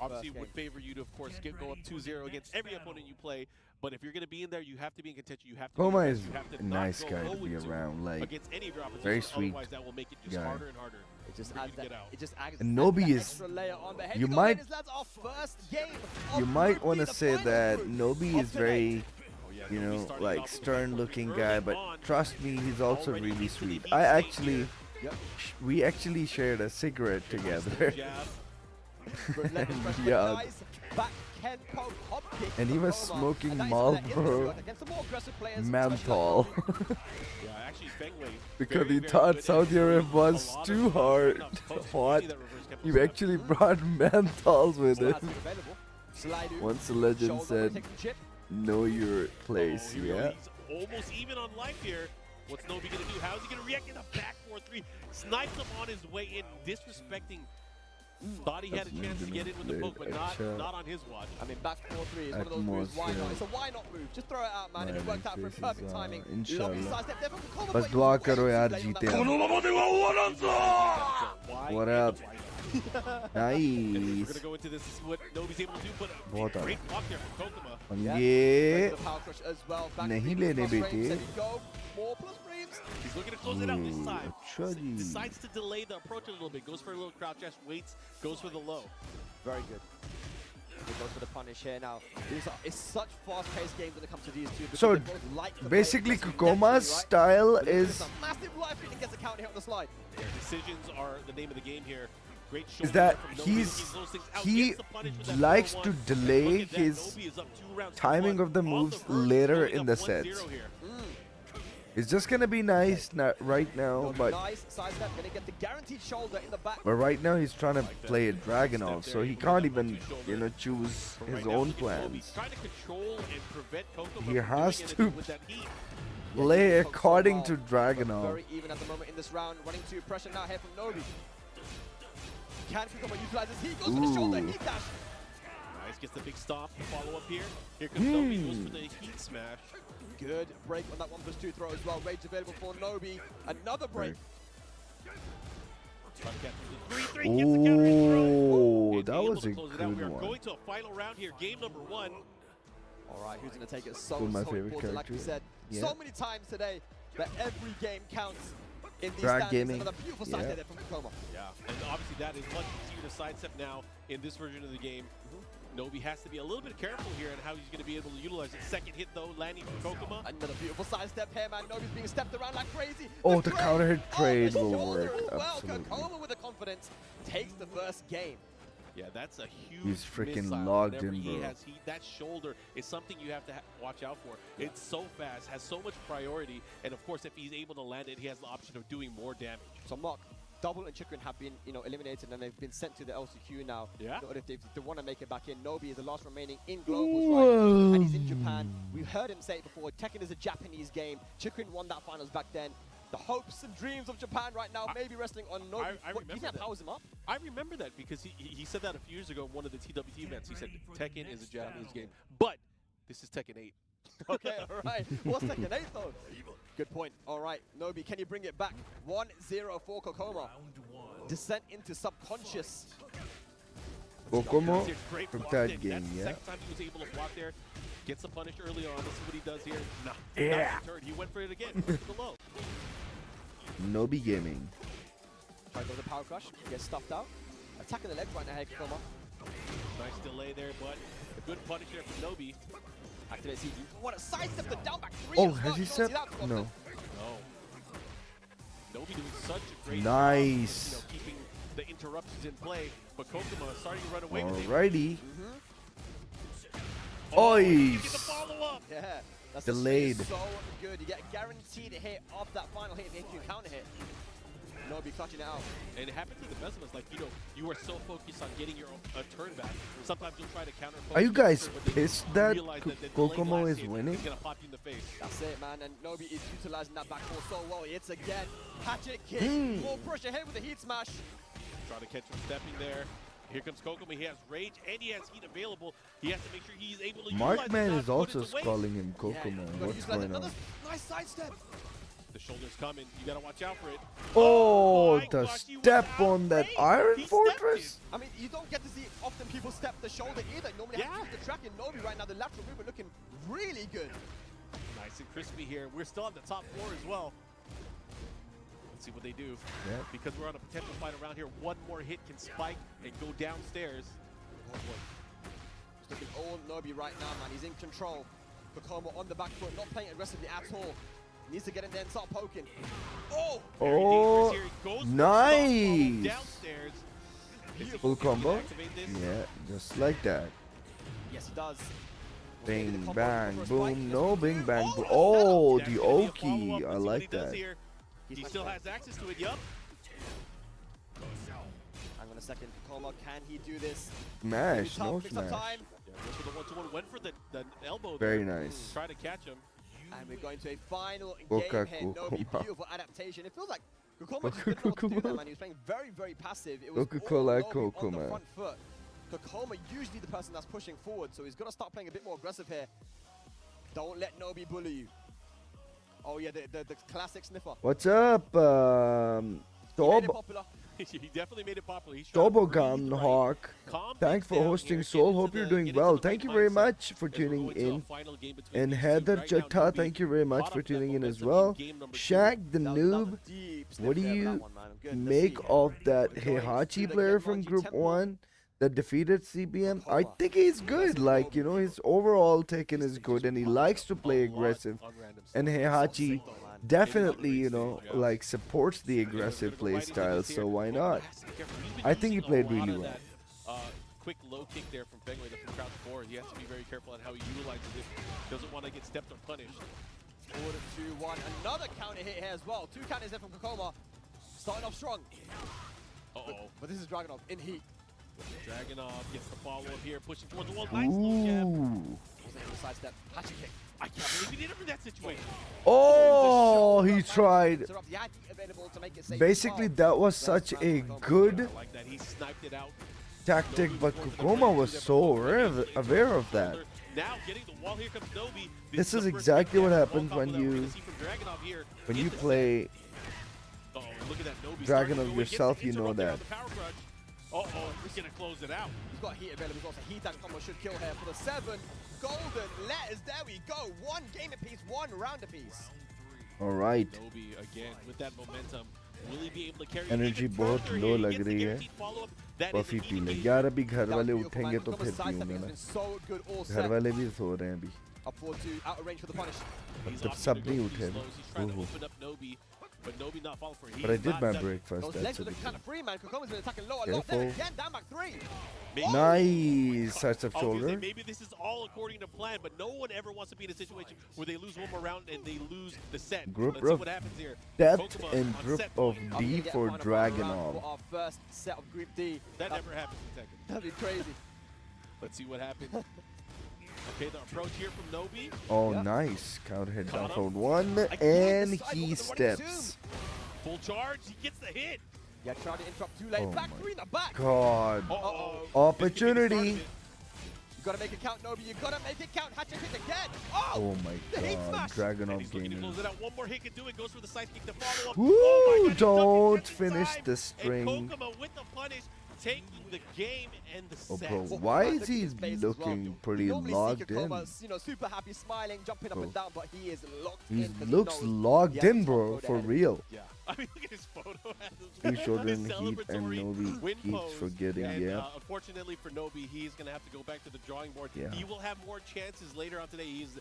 Obviously, would favor you to, of course, go up 2-0 against every opponent you play. But if you're going to be in there, you have to be in contention. You have to. Koma be is you have to a not nice go guy to be 0-2 around, like, against any of your opposition. very sweet Otherwise, that will make it just guy. harder and harder. It just for you adds to that. get out. It just adds And that Nobi is. extra layer on. But here You we go, might. ladies, that's our first game. You of might Group want D, to the say final that group Nobi of is today. very, yeah, you Nobi know, starting like off with stern-looking early guy. But on, trust me, he's also already really into the sweet. heat I state actually, here. we actually shared a cigarette together. Relentless Yeah. nice back Kenpo hop kick And he from was Koma. smoking And that is Marlboro work against the more aggressive players, menthol Yeah, actually, Fengway, because very, he very thought good. Saudi And Arabia a was lot too of hard, folks hot. see that reverse Kempo He snap. actually brought menthols with Still him. has it available. Slide do. Once the legend Shoulder said, taking chip. "Know your place." Here we go. Yeah. He's almost even on life here. What's Nobi going to do? How's he going to react in a back 4-3? Snipes him on his way in, disrespecting. Thought he had a chance to get in with the poke, but not on his watch. I mean, back 4-3 is one of those moves. Why not? It's a why not move. Just throw it out, man. And it worked out for perfect timing. Lovely sidestep there from Koma, बस but दुआ way करो too यार late on that जीते one. हम. What up? We're Nice. going to go into this. This is what Nobi's able to do, but बहुत a आया. great block there from Kokoma. और Yeah. ये The power crush as well. Back नहीं to लेने plus frames. बेटे. There we go. More plus frames. He's looking to close it out this time. अच्छा जी. Decides to delay the approach a little bit. Goes for a little crouch dash, waits, goes for the low. Very good. He goes for the punish here now. It's such fast-paced games when it comes to these two. because So they both like to play basically, aggressive Kokoma's naturally, right? style But this is a massive life and gets a counter hit on the slide. Yeah, decisions are the name of the game here. Great is shoulder that from Nobi. Keeps those things out, he gets the punish with that likes 4-1. to And delay look at that, his Nobi is up 2 rounds to timing 1 of the on moves verge, later going in up the 1-0 sets. here. It's just gonna be nice right now, but Nice sidestep, gonna get the guaranteed shoulder in the back. right now he's trying to play a Dragunov, so he can't even, you know, choose But his right now, own look at Nobi plans. trying to control and prevent Kokoma He from has doing to anything with that heat. play he pokes so according well, to but Dragunov. Very even at the moment in this round. Running to pressure now here from Nobi. Can Kokoma utilize his heat? Goes for the shoulder, Ooh. heat dash. Nice, gets the big stomp. Follow up here. Here comes Nobi, goes for the heat smash. Good break on that 1+2 throw as well. Rage available for Nobi. Another break. Trying to catch the 3-3, gets the counter hit throw. Oh, And that able was to a close it out. good We are one. going to a final round here, game number 1. All right, who's going to take it? So, Still my so favorite important, like we character. said. Yeah. So many times today that every game counts in these Drag standings. gaming. Another beautiful Yeah. side there from Kokoma. Yeah, and obviously that is much easier to sidestep now in this version of the game. Nobi has to be a little bit careful here on how he's going to be able to utilize it. Second hit though, landing from Kokoma. Another beautiful sidestep here, man. Nobi's being stepped around like crazy. Oh, the counter hit Oh, trade the will shoulder work, as well. absolutely. Kokoma with the confidence takes the first game. Yeah, that's a huge He's freaking missile. logged Whenever in, he bro. has heat, that shoulder is something you have to watch out for. It's so fast, has so much priority, and of course, if he's able to land it, he has the option of doing more damage. So Mark, Double and Chikarin have been, eliminated and they've been sent to the LCQ now. Yeah. If they want to make it back in, Nobi is the last remaining in globals, right? And he's in Japan. We've heard him say it before. Tekken is a Japanese game. Chikarin won that finals back then. The hopes and dreams of Japan right now may be resting on Nobi. I Do you think that powers him up? I remember that because he said that a few years ago in one of the TWT events. He said Tekken is a Japanese game, but this is Tekken 8. Okay, all right. What's Tekken 8 though? Good point. All right, Nobi, can you bring it back? 1-0 for Kokoma. Descent into subconscious. Kokomo Great took block that there. game, That's the yeah. second time he was able to block there. Gets the punish early on. This is what he does here. Nah, Yeah. not deterred. He went for it again. Went for the low. Nobi Gaming. Try to go to the power crush. Gets stuffed out. Attacking the leg right now, Kokoma. Nice delay there, but a good punish there from Nobi. Activate CG. What a sidestep, the down back 3. Oh, as well. has he You don't see stepped? that too often. No. No. Nobi doing such a great Nice. job of, keeping the interruptions in play, but Kokoma starting to run away with it. Alrighty. Oh, Oi. you get the follow-up. Yeah, that's Delayed. so good. You get a guaranteed hit off that final hit if you counter hit. Nobi clutching it out. And it happens to the best of us. Like, you are so focused on getting your turn back. Sometimes you'll try to counter. Are you guys but then pissed you that realize that the Kokomo delayed is last hit winning? is gonna pop you in the face. That's it, man. And Nobi is utilizing that back four so well. He hits again. Hatchet kick. Hmm. More pressure here with the heat smash. Try to catch him stepping there. Here comes Kokomo. He has rage and he has heat available. He has to make sure he's able to utilize Markman it, is not also put it to calling him Kokomo. What's going on? Nice sidestep. The shoulder's coming. You gotta watch out for it. Oh, my the gosh, he was step out on that range. Iron He stepped Fortress. I mean, you don't get to see often people step the shoulder either. Normally, have to keep the track in Nobi right now. The lateral movement looking really good. Nice and crispy here. We're still on the top four as well. Let's see what they do. Yep. Because we're on a potential fight around here. One more hit can spike and go downstairs. Oh boy. He's looking all Nobi right now, man. He's in control. Kokomo on the back foot, not playing aggressively at all. Needs to get in there and start poking. Oh! Oh, Here. He goes for nice. downstairs. Full combo. activate this? Yeah, just like that. Yes, he does. Bing, bang, boom. No, bing, bang, boom. Oh, the Oki. I like that. He still has access to it, yup. Hang on a second, Kokomo, can he do this? Smash, no Picks up smash. time. Goes for the 1-2-1. Went for the elbow. Very there. nice. Try to catch him. And we're going to a final game here. Nobi, Coca-Cola. beautiful adaptation. It feels like Kokomo just didn't know what to do there, man. He was playing very, very passive. It was Coca-Cola, all Nobi on Coco, the man. front foot. Kokoma usually the person that's pushing forward, so he's got to start playing a bit more aggressive here. Don't let Nobi bully you. Oh yeah, the classic sniffer. What's up, Tob? He definitely made it popular. He's trying to Tobogan Hawk? Thanks for hosting Soul. Hope you're doing well. Thank you very much for tuning in. And Heather Chata, thank you very much for tuning in as well. Shaq the Noob, what do you make of that Heihachi player from Group 1 that defeated CBM? I think he's good. Like, you know, his overall Tekken is good and he likes to play aggressive. And Heihachi definitely, you know, like supports the aggressive play style, so why not? I think he played really well. Quick low kick there from Fenway from crouch forward. He has to be very careful on how he utilizes it. Doesn't want to get stepped or punished. 4-2-1. Another counter hit here as well. Two counters in from Kokoma. Starting off strong. But this is Dragunov in heat. Dragunov gets the follow-up here, pushing towards the wall. Nice little jab. Wasn't able to sidestep. Hatchet kick. I can't believe he did it for that situation. Oh, he tried. Interrupt the anti available to make it safe. Basically, that was such a good I like that. He sniped it out. tactic, but Kokoma was so aware of that. Now getting the wall. Here comes Nobi. This is exactly what happens when you play Oh, look at that Nobi Dragon of yourself, you know that. He's gonna close it out. He's got heat available. He's also heat that combo should kill here for the 7 golden letters. There we go. One game apiece, one round apiece. All right. Nobi again with that momentum. Will he be able to carry energy बहुत लो लग रही है coffee P ले यार अभी घर वाले उठेंगे तो फिर पीऊंगा ना घर वाले भी सो रहे हैं अभी मतलब सब नहीं उठे But I did my breakfast. That's it. Careful. Nice side of shoulder. Maybe this is all according to plan, but no one ever wants to be in a situation where they lose one more round and they lose the set. Group Let's see of what happens here. depth Pokemon and on group set of point. D for Dragunov. Our first set of Group D. That never happens in Tekken. That'd be crazy. Let's see what happens. Okay, the approach here from Nobi. Oh, nice. Counter hit down for 1, and he steps. Full charge, he gets the hit. Yeah, trying to interrupt too late. Oh Back my 3 in the back. God. Opportunity. gotta make it count, Nobi. You gotta make it count. Hatchet hit again. Oh my god, Dragunov Gaming. Close it out. One more hit can do it. Goes for the side kick to follow up. Woo! Oh my God, Don't finish the and string. Kokoma with the punish, taking the game and the Oh, set. bro, why is he looking pretty logged in? You know, super happy, smiling, jumping up and down, but he is locked He in. looks logged in, bro, for real. Yeah. I mean, look at his photo. Two children, His Heat and celebratory win Nobi keeps pose. forgetting, And, yeah. Unfortunately for Nobi, he's going to have to go back to the drawing board. Yeah. He will have more chances later on today. He's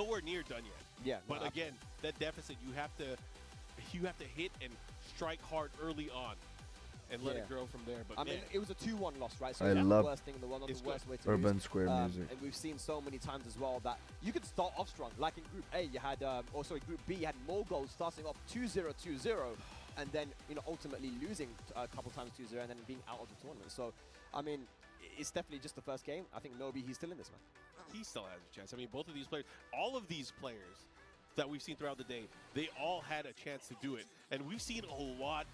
nowhere near done yet. Yeah. But again, that deficit, you have to hit and strike hard early on and let it grow from there. But I mean, it was a 2-1 loss, right? So I it's not love the worst thing in the world, not the worst way to Urban lose. Square music. And we've seen so many times as well that you could start off strong. Like in Group A, you had, Group B, you had more goals starting off 2-0, 2-0, and then, you know, ultimately losing a couple times 2-0 and then being out of the tournament. So, I mean, it's definitely just the first game. I think Nobi, he's still in this, man. He still has a chance. I mean, both of these players, all of these players that we've seen throughout the day, they all had a chance to do it. And we've seen a lot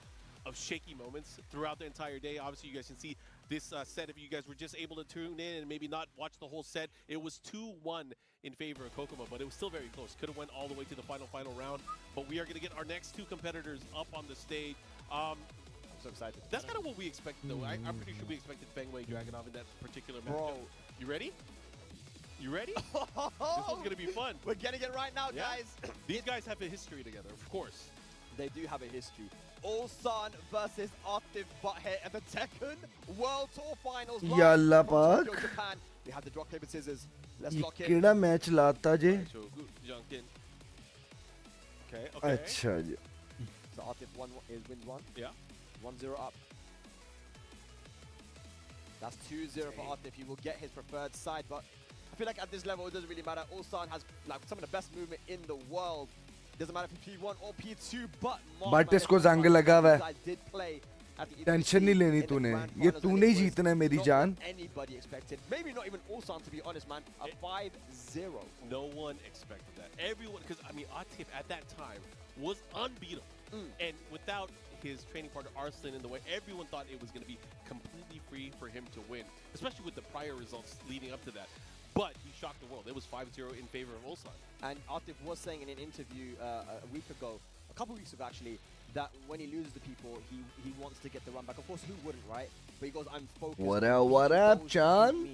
of shaky moments throughout the entire day. Obviously, you guys can see this set. If you guys were just able to tune in and maybe not watch the whole set, it was 2-1 in favor of Kokoma, but it was still very close. Could have went all the way to the final round. But we are going to get our next two competitors up on the stage. I'm so excited. That's kind of what we expected, though. I'm pretty sure we expected Fengwei Dragunov in that particular match. Bro. You ready? You ready? This one's going to be fun. We're getting it right now, guys. These guys have a history together, of course. They do have a history. Ulsan versus Artif Butthead at the Tekken World Tour Finals. Yalla from pak. Tokyo, Japan. We have the drop paper scissors. Let's ये lock in. केड़ा match लाता जे? Okay. अच्छा जी. So Artif wins one. Yeah. 1-0 up. That's 2-0 for Artif. He will get his preferred side, but I feel like at this level it doesn't really matter. Ulsan has like some of the best movement in the world. Doesn't matter if P1 or P2, but इसको जंग लगा हुआ है. I did play at the tension नहीं लेनी तूने. ये तूने ही जीतना है मेरी जान. Anybody expected? Maybe not even Ulsan, to be honest, man. A 5-0. No one expected that. Everyone, because I mean, Atif at that time was unbeatable, and without his training partner Arslan in the way, everyone thought it was going to be completely free for him to win, especially with the prior results leading up to that. But he shocked the world. It was 5-0 in favor of Ulsan. And Atif was saying in an interview a week ago, a couple weeks ago actually, that when he loses the people, he wants to get the run back. Of course, who wouldn't, right? But he goes, I'm focused. What up, Chan?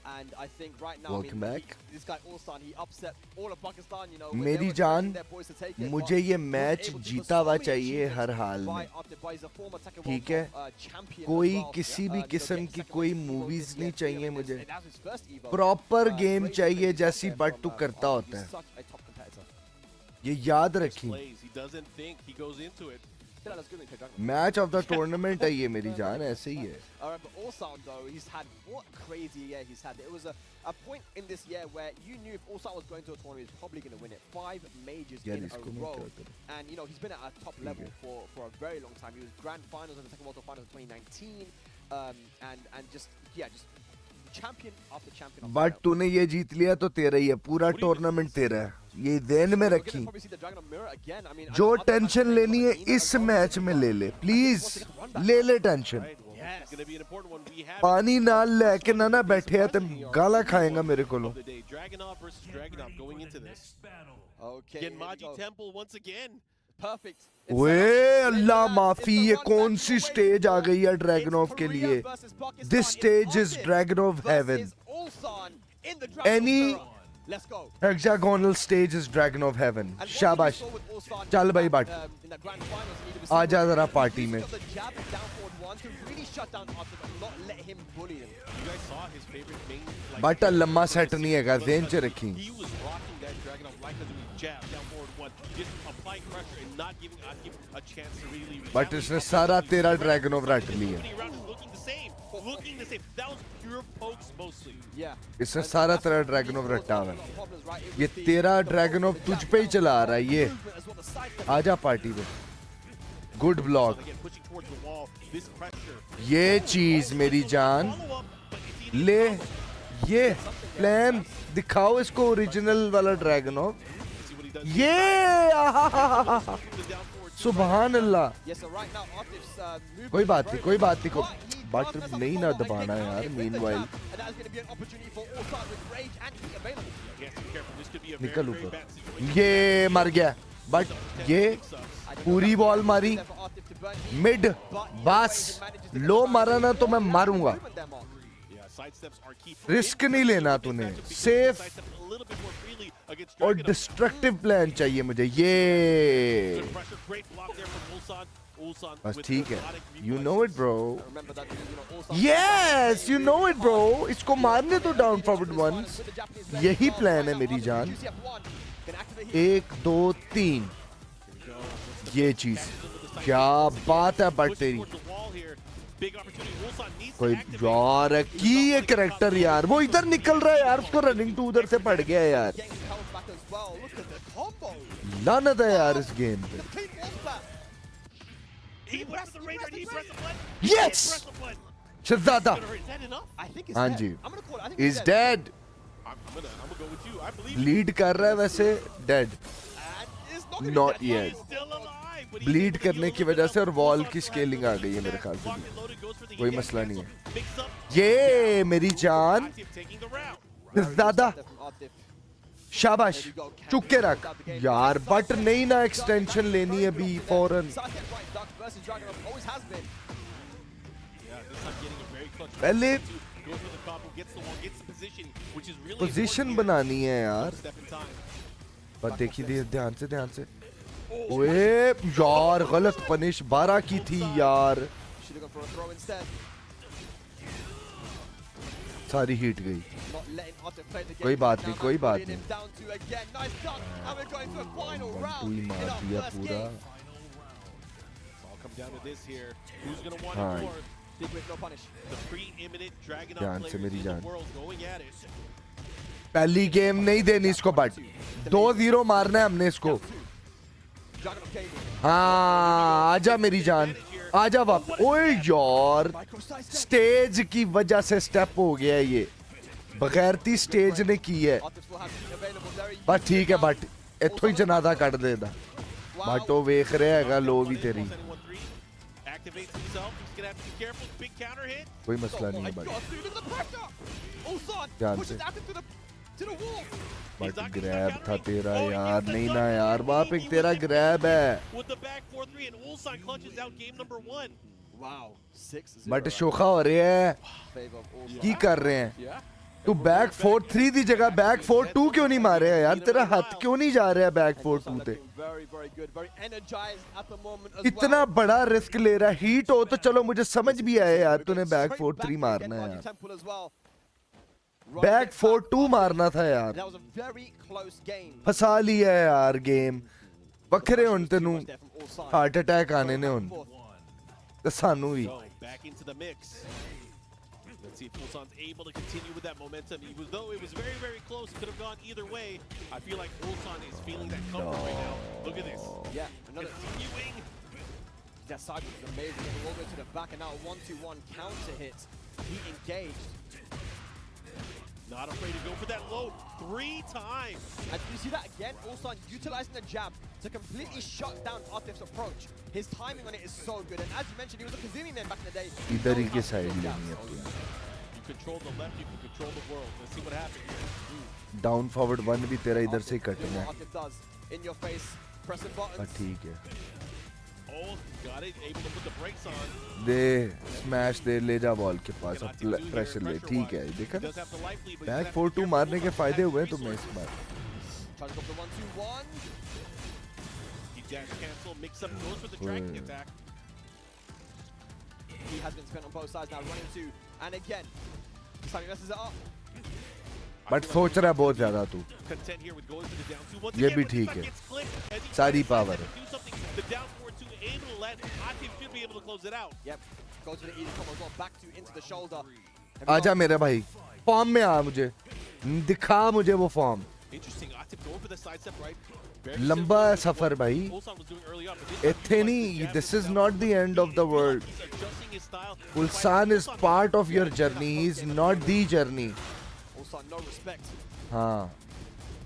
And I think right now, Welcome back. This guy Ulsan, he upset all of Pakistan, you know. मेरी जान, मुझे ये match जीता हुआ चाहिए हर हाल में. ठीक है? कोई किसी भी किस्म की कोई मूवीज नहीं चाहिए मुझे. प्रॉपर गेम चाहिए जैसी बट तू करता होता है. ये याद रखी. मैच ऑफ द टूर्नामेंट है ये मेरी जान, ऐसे ही है. But Ulsan though, he's had what crazy year he's had. There was a point in this year where you knew if Ulsan was going to a tournament, he was probably going to win it. 5 majors in a row. And you know, he's been at a top level for a very long time. He was grand finals and the Tekken World Tour Finals in 2019. And just champion after champion. But तूने ये जीत लिया तो तेरा ही है. पूरा tournament तेरा है. ये ध्यान में रखी. जो टेंशन लेनी है इस मैच में ले ले. प्लीज ले ले टेंशन. पानी ना लेके ना बैठे है तो गाला खाएगा मेरे को. Dragunov versus Dragunov going into this. Okay. Genmaji Temple once again. Perfect. ओए अल्लाह माफी, ये कौन सी स्टेज आ गई है ड्रैगनॉफ के लिए? This stage is Dragunov heaven. Any hexagonal stage is Dragunov heaven. शाबाश. चल भाई बट आजा जरा पार्टी में. बट लम्मा सेट नहीं है, ध्यान च रखी. बट इसने सारा तेरा ड्रैगनॉफ रट लिया. इसने सारा तेरा ड्रैगनॉफ रटा हुआ. ये तेरा ड्रैगनॉफ तुझ पे ही चला रहा है. ये आजा पार्टी में. Good block. ये चीज मेरी जान ले. ये प्लान दिखाओ इसको, ओरिजिनल वाला ड्रैगनॉफ. ये सुभान अल्लाह. कोई बात नहीं, कोई बात नहीं. बट नहीं ना दबाना यार meanwhile निकल ऊपर ये मर गया बट ये पूरी बॉल मारी मिड बस लो मारा ना तो मैं मारूंगा रिस्क नहीं लेना तूने सेफ और डिस्ट्रक्टिव प्लान चाहिए मुझे ये बस ठीक है you know it bro yes you know it bro इसको मारने तो डाउन फॉरवर्ड वंस यही प्लान है मेरी जान 1 2 3 ये चीज क्या बात है बट तेरी कोई यार की ये कैरेक्टर यार वो इधर निकल रहा है यार उसको रनिंग टू उधर से पड़ गया यार लानत है यार इस गेम पे यस शहजादा हाँ जी इज डेड ब्लीड कर रहा है वैसे डेड नॉट येट ब्लीड करने की वजह से और वॉल की स्केलिंग आ गई है मेरे ख्याल से कोई मसला नहीं है ये मेरी जान ज्यादा शाबाश चुप के रख यार बट नहीं ना एक्सटेंशन लेनी है अभी फौरन पहले पोजीशन बनानी है यार पर देखिए ध्यान से ओए यार गलत पनिश 12 की थी यार सारी हीट गई कोई बात नहीं ही मार दिया पूरा हाँ ध्यान से मेरी जान पहली गेम नहीं देनी इसको बट 2-0 मारना है हमने इसको हाँ आजा मेरी जान आजा वापस ओए यार स्टेज की वजह से स्टेप हो गया ये बगैरती स्टेज ने की है बस ठीक है बट इथों ही जनादा कट देदा बट वो वेख रहा है लो भी तेरी कोई मसला नहीं है बट ध्यान से बट ग्रैब था तेरा यार नहीं ना यार वहां पे तेरा ग्रैब है बट शोखा हो रहे हैं की कर रहे हैं तू बैक 4-3 दी जगह बैक 4-2 क्यों नहीं मारे है यार तेरा हाथ क्यों नहीं जा रहा है बैक 4-2 पे इतना बड़ा रिस्क ले रहा है हीट हो तो चलो मुझे समझ भी आया यार तूने बैक 4-3 मारना है यार बैक 4-2 मारना था यार फसा लिया है यार गेम बखरे हुन तेनू हार्ट अटैक आने ने हुन ते सानू भी Let's see if Ulsan's able to continue with that momentum. Even though it was very, very close, could have gone either way. I feel like Ulsan is feeling that comfort right now. Look at this. Yeah, another continuing. That side was amazing. All the way to the back and now a 1-2-1 counter hit. He engaged. Not afraid to go for that load 3 times. And you see that again? Ulsan utilizing the jab to completely shut down Atif's approach. His timing on it is so good. And as you mentioned, he was a Kazumi man back in the day. इधर ही के side लेनी है You control the left, you can control the world. Let's see what happens here. Down forward 1 भी तेरा इधर से ही कटना है Atif does in your face, pressing buttons. ठीक है Oh, got it. Able to put the brakes on. दे smash दे ले जा बॉल के पास अब प्रेशर ले ठीक है देखा बैक 4-2 मारने के फायदे हुए तुम्हें इस बार Tries to go for the 1-2-1. He dash cancel, mix up, goes for the tracking attack. He has been spent on both sides now, running two, and again, this time he messes it up. But सोच रहा है बहुत ज्यादा तू Content here with going for the down two. Once ये again, भी when ठीक the है gets clipped, as he सारी tries पावर to है do something, the down 4-2 able to let Atif should be able to close it out. Yep, goes for the easy combo as well, back to into the shoulder. आजा मेरे भाई form में आ मुझे दिखा मुझे वो form Interesting, Atif going for the side step right. लंबा है सफर भाई इतने नहीं this is not the end of the world Ulsan is part of your journey he is not the journey Ulsan no respect. हाँ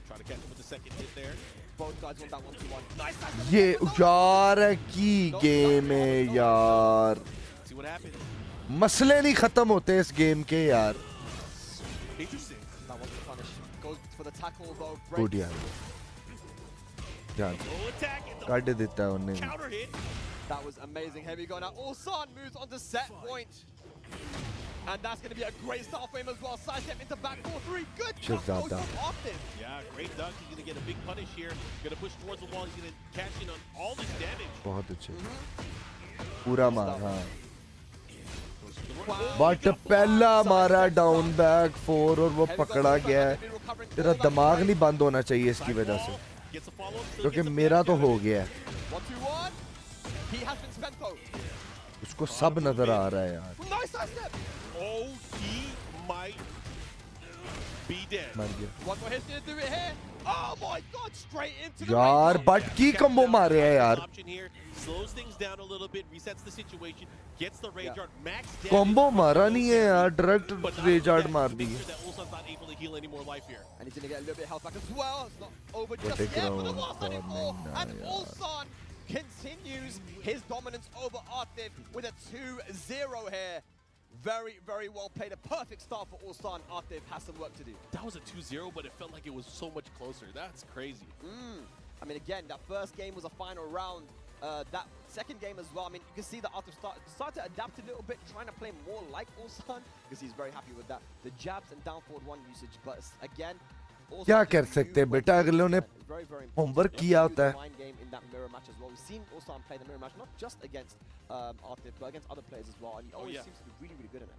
Try to catch him with the second hit there. Both guys want that 1-2-1. Nice. ये यार की game है यार See what happens. मसले नहीं खत्म होते इस गेम के यार. Interesting. That wants to punish. Goes for the tackle though. Good यार. जान. काट देता है उन्हें. Counter hit. That was amazing. Heavy going out. Arslan moves on to set point. And that's going to be a great start for him as well. Sidestep into back 4-3. Good Shazada. off this. Yeah, great dunk. He's going to get a big punish here. Going to push towards the wall. He's going to cash in on all this damage. बहुत अच्छे. पूरा मार हाँ. But पहला मारा down back 4 और वो पकड़ा गया है. तेरा दिमाग नहीं बंद होना चाहिए इसकी वजह से. क्योंकि मेरा तो हो गया है. उसको सब नजर आ रहा है यार. Oh, he might be dead. मर गया. What for his to do it here? Oh my God! Straight into the यार बट की कम्बो मारे है यार. Slows things down a little bit, resets the situation, gets the rage art max damage. Combo मारा नहीं है यार. Direct rays art मार दी. Ulsan's not able to heal any more life here. And he's gonna get a little bit of health back as well. It's not over just yet, but the last on it all. And Ulsan continues his dominance over Artif with a 2-0 here. Very, very well played. A perfect start for Arslan. Artif has some work to do. That was a 2-0, but it felt like it was so much closer. That's crazy. I mean, again, that first game was a final round. That second game as well, I mean, you can see that Artif started to adapt a little bit, trying to play more like Arslan, because he's very happy with that. The jabs and down forward 1 usage, but again, क्या कर सकते हैं बेटा. अगले ने homework किया होता है. In that mirror match as well. We've seen Arslan play the mirror match, not just against Artif, but against other players as well, and he always seems to be really, really good at it.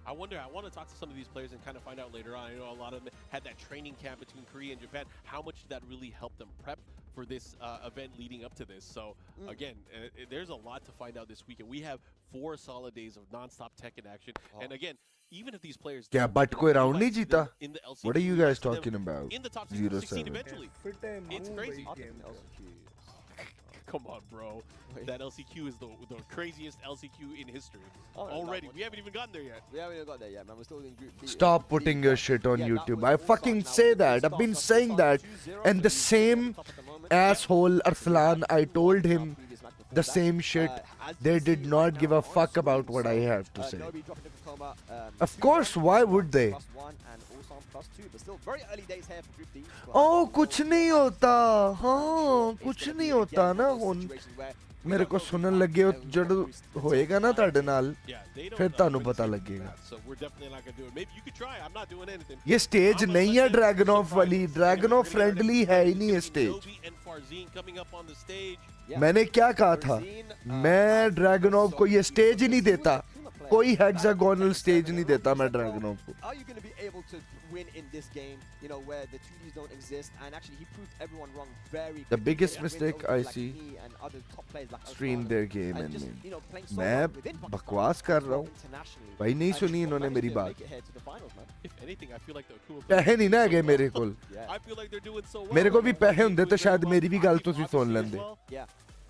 I want to talk to some of these players and kind of find out later on. I know a lot of them had that training camp between Korea and Japan. How much did that really help them prep for this event leading up to this? So again, there's a lot to find out this weekend. We have 4 solid days of non-stop Tekken action, and again, even if these players क्या but कोई round नहीं जीता. in the LCQ, What are you guys talking about? in the top 0-7. 16 eventually. It's crazy. Come on, bro. That LCQ is the craziest LCQ in history. Already. We haven't even gotten there yet. We haven't even got there yet, man. We're still in Group B. Stop putting your shit on YouTube. I fucking say that. I've been saying that. And the same asshole Arslan, I told him the same shit. They did not give a fuck about what I have to say. Of course, why would they? Oh, कुछ नहीं होता. हाँ, कुछ नहीं होता ना. मेरे को सुनन लगे हो जड़ होएगा ना ताड़े नाल. फिर तानु पता लगेगा. ये स्टेज नहीं है ड्रैगनॉफ वाली. ड्रैगनॉफ फ्रेंडली है ही नहीं ये स्टेज. मैंने क्या कहा था? मैं ड्रैगनॉफ को ये स्टेज ही नहीं देता. कोई हेक्सागोनल स्टेज नहीं देता मैं ड्रैगनॉफ को. Are you going to be able to win in this game, you know, where the 2Ds don't exist? And actually, he proved everyone wrong very The biggest mistake I see, stream their game and me. मैं बकवास कर रहा हूँ. भाई नहीं सुनी इन्होंने मेरी बात. पैसे नहीं ना गए मेरे को. मेरे को भी पैसे होंदे तो शायद मेरी भी गल तुसी सुन लेंदे.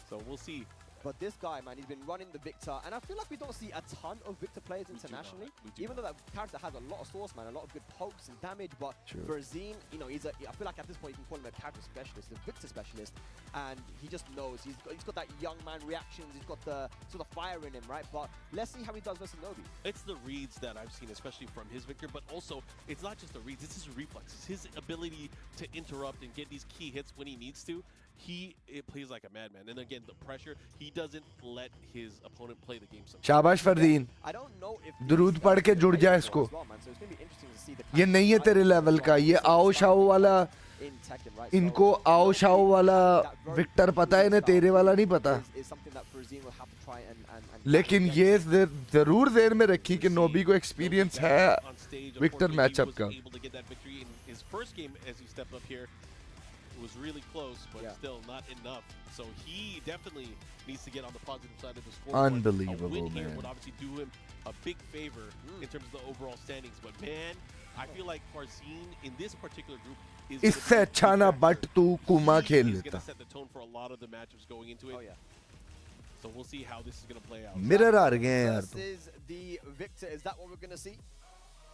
So we'll see. But this guy, man, he's been running the Victor, and I feel like we don't see a ton of Victor players internationally. Even though that character has a lot of source, man, a lot of good pokes and damage, but for Zine, you know, I feel like at this point you can call him a character specialist, a Victor specialist, and he just knows. He's got that young man reactions, he's got the sort of fire in him, right? But let's see how he does versus Nobi. It's the reads that I've seen, especially from his Victor, but also it's not just the reads, it's his reflexes, his ability to interrupt and get these key hits when he needs to. It plays like a madman, and again the pressure, he doesn't let his opponent play the game. शाबाश फरदीन. दुरूद पढ़ के जुड़ जा इसको. ये नहीं है तेरे लेवल का. ये आओ शाओ वाला. इनको आओ शाओ वाला विक्टर पता है ना, तेरे वाला नहीं पता. लेकिन ये जरूर देर में रखी कि नोबी को एक्सपीरियंस है विक्टर मैचअप का. Was really close, but still not enough. So he definitely needs to get on the positive side of the scoreboard. Unbelievable, a win here man. would obviously do him a big favor in terms of the overall standings. But man, I feel like Farzine in this particular group is इससे अच्छा ना but तू कुमा खेल going लेता. to set the tone for a lot of the matchups going into it. So we'll see how this is going to play out. Mirror आ गए हैं यार. This is the Victor. Is that what we're going to see?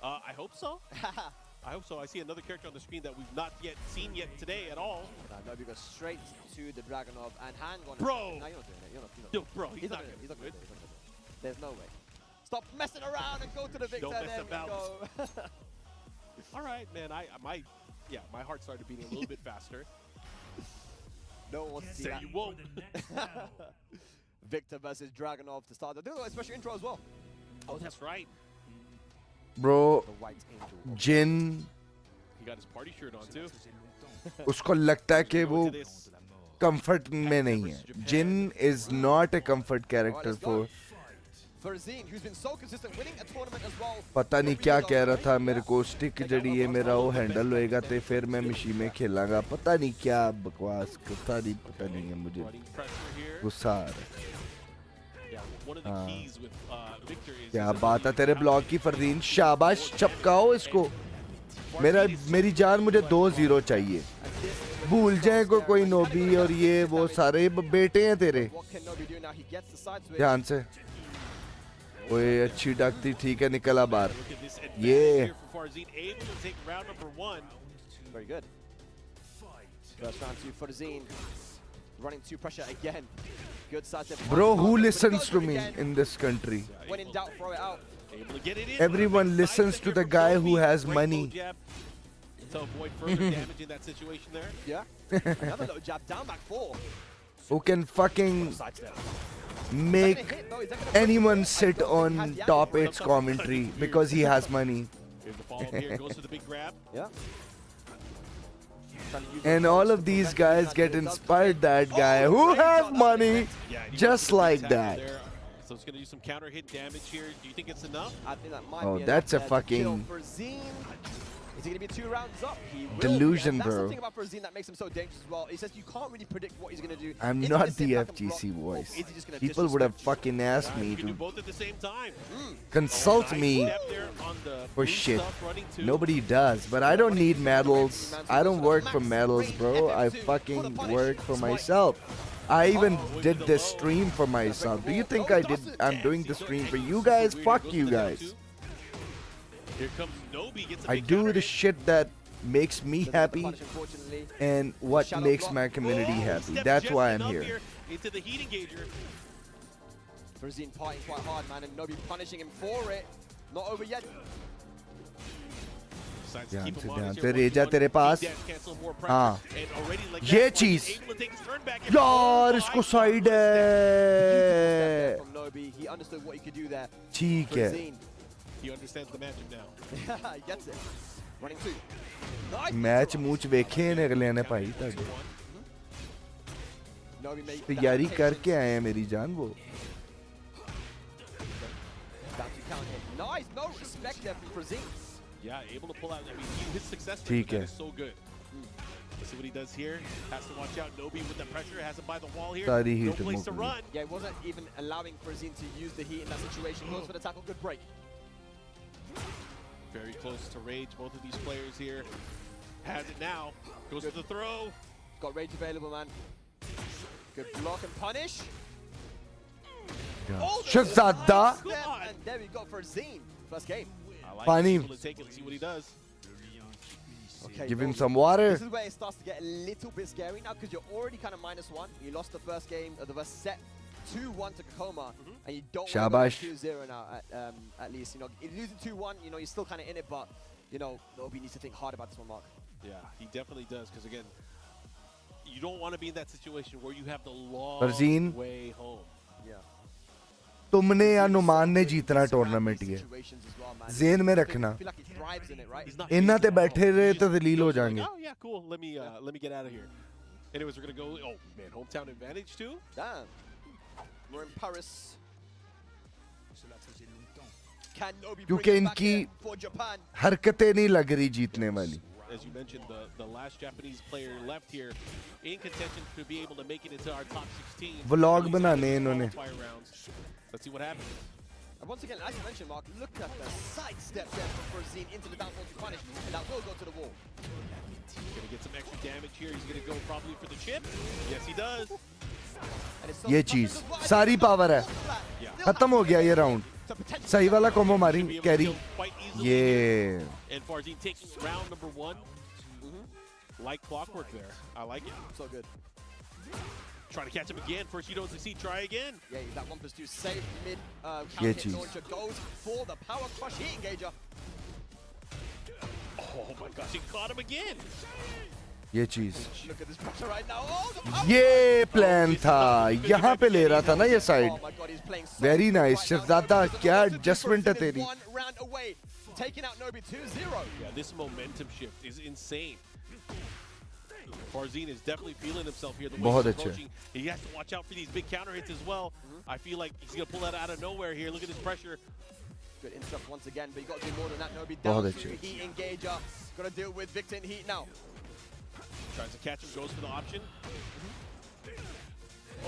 I hope so. I hope so. I see another character on the screen that we've not yet seen today at all. Nobi goes straight to the Dragonov and hang on. Bro! No, you're not doing it. You're not Bro, he's not going to do it. good. There's no way. Stop messing around and go to the victor. Don't mess There we about. go. All right, man. My heart started beating a little bit faster. No one wants to see Say that. you won't. Victor versus Dragunov to start. They'll do a special intro as well. Oh, that's right. Bro, The White Angel. Jin, He got his party shirt on too. उसको लगता है कि वो comfort में नहीं है. Jin is not a comfort character for. Farzeen, who's been so consistent, winning a tournament as well. पता नहीं क्या कह रहा था मेरे को स्टिक जड़ी है मेरा वो हैंडल होएगा तो फिर मैं मशीन में खेलांगा पता नहीं क्या बकवास पता नहीं है मुझे गुस्सा आ रहा है हाँ क्या बात है तेरे ब्लॉग की फरदीन शाबाश चपकाओ इसको मेरी जान मुझे 2-0 चाहिए भूल जाए कोई नोबी और ये वो सारे बेटे हैं तेरे ध्यान से ओए अच्छी डकती ठीक है निकला बाहर ये Very good. First round to Farzeen. Running to pressure again. Good side step. Bro, who listens to me in this country? When in doubt, throw it out. Everyone listens to the guy who has money. To avoid further damage in that situation there. Yeah. Another little jab down back 4. Who can fucking make anyone sit on top 8's commentary because he has money. Here's the follow here, goes to the big grab. Yeah. And all of these guys get inspired that guy who has money just like that. So it's going to do some counter hit damage here. Do you think it's enough? I think that might Oh, be that's a enough there to kill fucking Farzeen. Is he going to be 2 rounds up? He will. delusion, And that's bro. the thing about Farzeen that makes him so dangerous as well. He says you can't really predict what he's going to do. I'm Is he not gonna sit the back and block, FGC or voice. is he just gonna People would have disrespect fucking asked me You can do to both at the same time. consult me for shit. Nobody does, but I don't need medals. I don't work for medals, bro. I fucking work for myself. I even did this stream for myself. Do you think I'm doing the stream for you guys? Fuck you guys. Here comes Nobi, gets a I big do counter the hit. shit that makes me happy and what makes my community happy. That's why I'm here. Into the heat engager. Farzeen partying quite hard, man, and Nobi punishing him for it. Not over yet. ध्यान से ध्यान से रेजा तेरे पास हाँ ये चीज यार इसको साइड है ठीक है He understands the magic now. He gets it. Running 2. Match मूच वेखे ने अगले ने भाई ਤੁਹਾਡੇ तैयारी करके आए हैं मेरी जान वो Nice, no respect there from Farzeen. Yeah, able to pull out. I mean, his success ठीक rate है is so good. Let's see what he does here. Has to watch out. Nobi with the pressure, has him by the wall here. सारी No heat place to मुक run. Yeah, it wasn't even allowing Farzeen to use the heat in that situation. Goes for the tackle, good break. Very close to rage. Both of these players here has it now. Goes for the throw. Got rage available, man. Good block and punish. Oh, Shahzada. and there we go for Farzeen. First game. I like Pani. able to take it. Let's see what he does. Okay, Give him Nobi. some water. This is where it starts to get a little bit scary now because you're already kind of -1. You lost the first game, the first set 2-1 to Kakoma, and you don't want to Shabash. go 2-0 now at least. You know, losing 2-1, you know, you're still kind of in it, but you know, Nobi needs to think hard about this one, Mark. Yeah, he definitely does. Because again, you don't want to be in that situation where you have the long Farzeen. way home. Yeah. तुमने या नुमान ने जीतना tournament ये जेन में रखना इन्ना ते बैठे रहे तो दलील हो जाएंगे Oh yeah, cool. Let me get out of here. Anyways, we're gonna go. Oh man, hometown advantage too. Damn. We're in Paris. Can Nobi bring क्योंकि it back इनकी here for Japan? हरकतें नहीं लग रही जीतने वाली As you mentioned, the last Japanese player left here in contention to be able to make it into our top 16. Vlog बनाने इन्होंने Qualifier rounds. Let's see what happens. And once again, as you mentioned, Mark, look at the sidestep there from Farzeen into the downfall to punish, and that will go to the wall. Gonna get some extra damage here. He's gonna go probably for the chip. Yes, he does. ये चीज सारी power है खत्म हो गया ये round सही वाला कॉम्बो मारी कैरी ये And Farzeen taking round number 1. Like clockwork there. I like it. So good. Try to catch him again. First you don't succeed, try again. Yeah, that 1+2 safe mid Yeah, counter hit geez. launcher goes for the power crush heat engager. Oh my gosh, he caught him again. ये चीज Look at this pressure right now. Oh, the power ये plan था यहाँ पे ले रहा था ना ये side Oh my God, he's playing so very good nice right now. शहजादा Nobi क्या with the एडजस्टमेंट है Brazil is तेरी 1 round away, taking out Nobi 2-0. Yeah, this momentum shift is insane. Farzin is definitely feeling himself here. The way बहुत he's अच्छे। approaching, he has to watch out for these big counter hits as well. I feel like he's gonna pull that out of nowhere here. Look at this pressure. Good interrupt once again, but you got to do more than that. Nobi बहुत down अच्छे। to heat engager. Got to deal with Victor in heat now. Tries to catch him, goes for the option.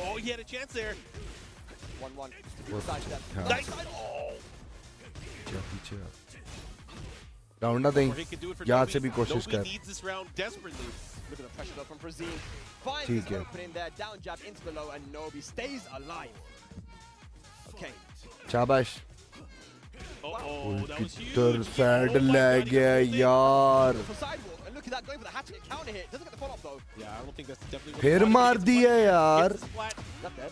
Oh, he had a chance there. 1-1. बहुत Sidestep. हाँ। Nice side. Oh. पीछे round ना दें Or he can do it for यहाँ Nobi. से भी कोशिश Nobi कर needs this round desperately. Look at the pressure though from Farzin. Finds ठीक his है। opening there. Down jab into the low, and Nobi stays alive. Okay. शाबाश Oh, that was huge. किधर sad ले गया यार For sidewalk, and look at that going for the hatchet counter hit. Doesn't get the follow up though. Yeah, I don't think that's definitely what फिर he wanted. मार He gets दिया splat. यार Gets the splat. Not dead.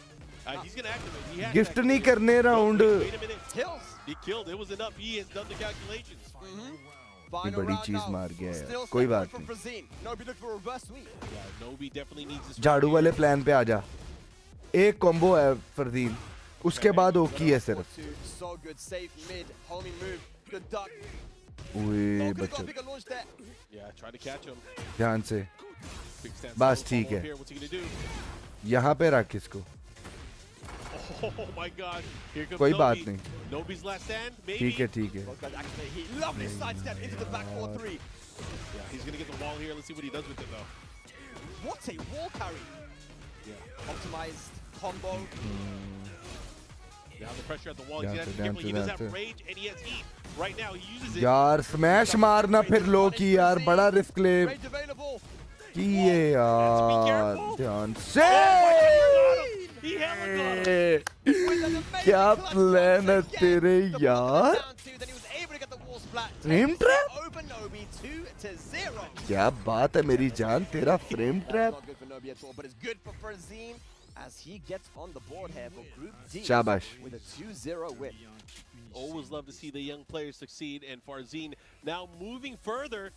He's gonna activate. He has gift to नहीं activate. करने round Wait a minute. Kills. He killed. It was enough. He has done the calculations. ये Final बड़ी round चीज now. मार गया Still यार कोई separate बात from नहीं Farzin. Nobi looking for a reverse sweep. Yeah, Nobi definitely needs this. झाड़ू वाले प्लान पे आ जा एक कॉम्बो है फरदीन उसके बाद ओकी है सिर्फ So good, safe mid, homing move, good duck. ओए Could have got a बच्चों bigger launch there. Yeah, try to catch him. ध्यान से Big stance. बस Follow ठीक up है here. What's he gonna do? यहाँ पे रख इसको Oh my God! Here comes कोई Nobi. बात नहीं Nobi's last stand, maybe. ठीक है ठीक है Both guys activate heat. Lovely sidestep into the back 4-3. Yeah, he's gonna get the wall here. Let's see what he does with it though. What a wall carry. Yeah. Optimized combo. Now the pressure at the wall. He's Down gonna have to, to be down careful. to, He does down have to. rage and he has heat. Right now he uses it. यार smash मारना फिर लो की यार बड़ा risk ले Rage available. किए यार ध्यान से He hella got him. क्या प्लान है तेरे यार Then he was able to get the wall splat. Frame trap Open Nobi 2-0. क्या बात है मेरी जान तेरा frame trap Not good for Nobi at all, but it's good for Farzin as he gets on the board here for Group D शाबाश with a 2-0 win. Always love to see the young players succeed, and Farzin now moving further.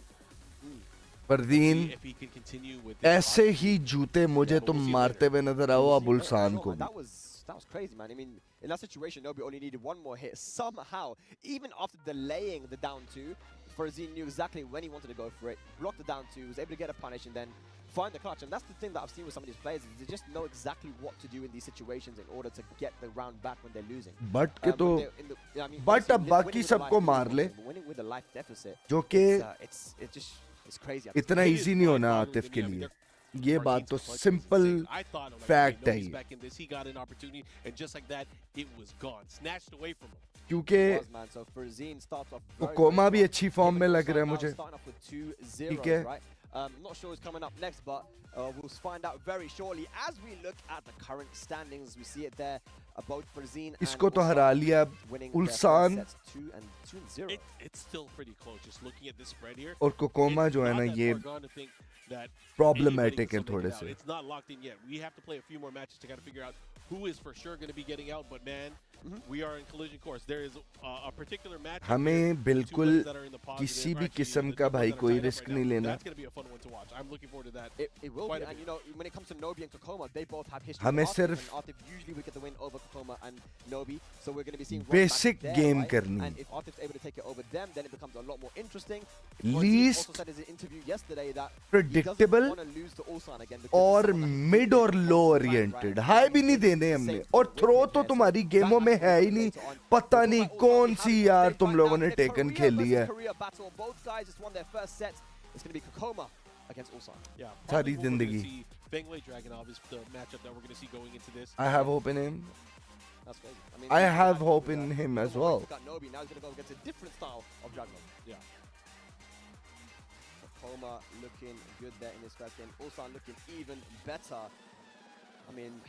Fardeen If he can continue with this ऐसे ही जूते मुझे तुम मारते हुए नजर आओ अबुल सान को भी That was crazy, man. I mean, in that situation, Nobi only needed one more hit. Somehow, even after delaying the down two, Farzin knew exactly when he wanted to go for it, blocked the down two, was able to get a punish, and then find the clutch. And that's the thing that I've seen with some of these players, is they just know exactly what to do in these situations in order to get the round back when they're losing. But के तो but अब बाकी सबको मार ले Winning with a life deficit, जो कि it's crazy. इतना इजी नहीं होना आतिफ के लिए ये बात तो सिंपल फैक्ट है ये back in this, he got an opportunity, and just like that, it was gone, snatched away from him. क्योंकि So Farzin starts off वो very, कोमा very भी अच्छी फॉर्म में लग रहा है मुझे starting off with 2-0, ठीक है right? Not sure who's coming up next, but we'll find out very shortly as we look at the current standings. We see it there, both Farzin and इसको तो हरा लिया winning उल्सान their first sets 2-0. It's still pretty close, just looking at this spread here. और कोकोमा जो है ना ये problematic है थोड़े से It's not locked in yet. We have to play a few more matches to kind of figure out who is for sure going to be getting out. But man, we are in collision course. There is a particular match. हमें बिल्कुल किसी भी किस्म का भाई कोई risk नहीं लेना That's going to be a fun one to watch. I'm looking forward to that. It will be, and you know, when it comes to Nobi and Kokoma, they both have history. हमें with सिर्फ Artif, and Artif usually we get the win over Kokoma and Nobi, so we're going to be seeing Basic there, game right? करनी And if Artif's able to take it over them, then it becomes a lot more interesting. Least also said in his interview yesterday that predictable he doesn't want to lose to Ulsan again because और mid और लो oriented high भी नहीं देने हमने और throw तो तुम्हारी गेमों में है ही नहीं पता नहीं कौन सी यार तुम लोगों ने टेकन खेली है Korea battle. Both guys just won their first set. It's going to be Kokoma against Ulsan. Yeah, सारी probably what we're gonna जिंदगी see. Fengwei Dragunov is the matchup that we're going to see going into this. I have hope in him That's crazy. I mean, I he's have got hope Korea, in him as Kokoma well got Nobi. Now he's going to go against a different style of Dragunov. Yeah. Kokoma looking good there in this first game. Ulsan looking even better. I mean,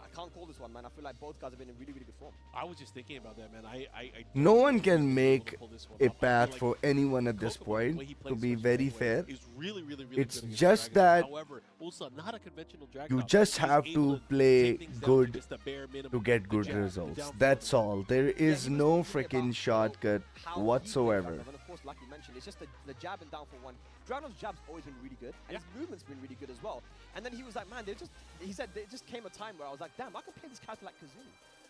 I can't call this one, man. I feel like both guys have been in really, really good form. I was just thinking about that, man. I No one can make a path for anyone at this point, to be very fair. Really It's good against just Dragunov. that However, also not a conventional Dragunov. you just He's have able to play take things down to good just the bare minimum. to get The good jab, the results. down That's forward. all. There is no freaking shortcut whatsoever. And of course, like you mentioned, it's just the jab and down for one. Dragunov's jab's always been really good, and his movement's been really good as well. And then he was like, man, he said there just came a time where I was like, damn, I can play this character like Kazumi.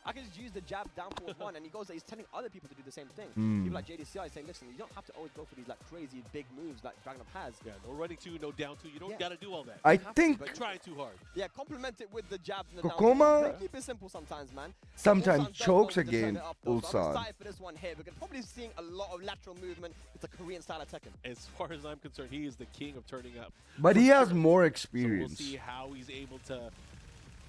I can just use the jab down forward one, and he goes, he's telling other people to do the same thing. People like JDCI saying, listen, you don't have to always go for these like crazy big moves like Dragunov has. Yeah, no running two, no down two. You don't gotta do all that. I You have to, think- but trying too hard. Yeah, complement it with the jabs and the Kokoma down forward. Keep it simple sometimes, man. sometimes Ulsan does chokes know when to turn against it up, though, so I'm Ulsan. excited for this one here. We're probably seeing a lot of lateral movement. It's a Korean style of Tekken. As far as I'm concerned, he is the king of turning up. But For he has sure. more So experience. we'll see how he's able to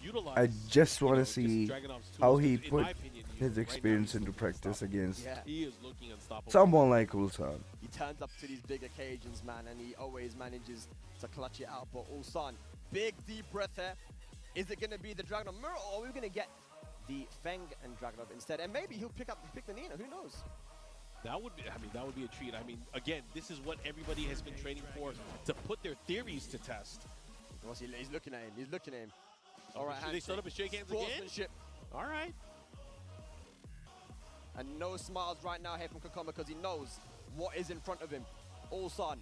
utilize. I just want to just see Dragunov's tools, how he 'cause in put my opinion, his right now, experience he's into looking practice against He is looking unstoppable. someone like Ulsan. He turns up to these big occasions, man, and he always manages to clutch it out. But Ulsan, big deep breath here. Is it going to be the Dragunov mirror, or are we going to get the Feng and Dragunov instead? And maybe he'll pick the Nina. Who knows? That would be, I mean, that would be a treat. I mean, again, this is what everybody has been training for, to put their theories to test. He's looking at him. He's looking at him. All right, Should they start up and shake hands again? Sportsmanship. All right. And no smiles right now here from Kokoma because he knows what is in front of him. Ulsan,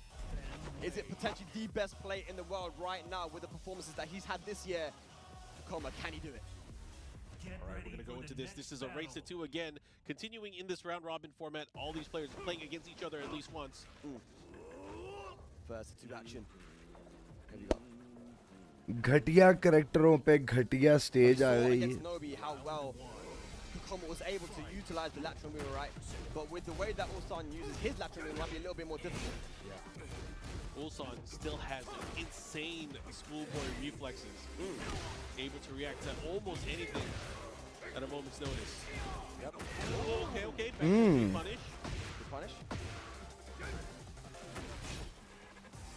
is it potentially the best player in the world right now with the performances that he's had this year? Kokoma, can he do it? All right, we're going to go into this. This is a race to two again. Continuing in this round-robin format, all these players playing against each other at least once. First two action. Here we go. घटिया करेक्टरों पे घटिया stage आ Saw रही against है. Nobi how well Kokoma was able to utilize the lateral move, right? But with the way that Ulsan uses his lateral move, it might be a little bit more difficult. Yeah. Ulsan still has insane schoolboy reflexes. Able to react to almost anything at a moment's notice. Yep. Oh, okay. Back to punish. Good punish.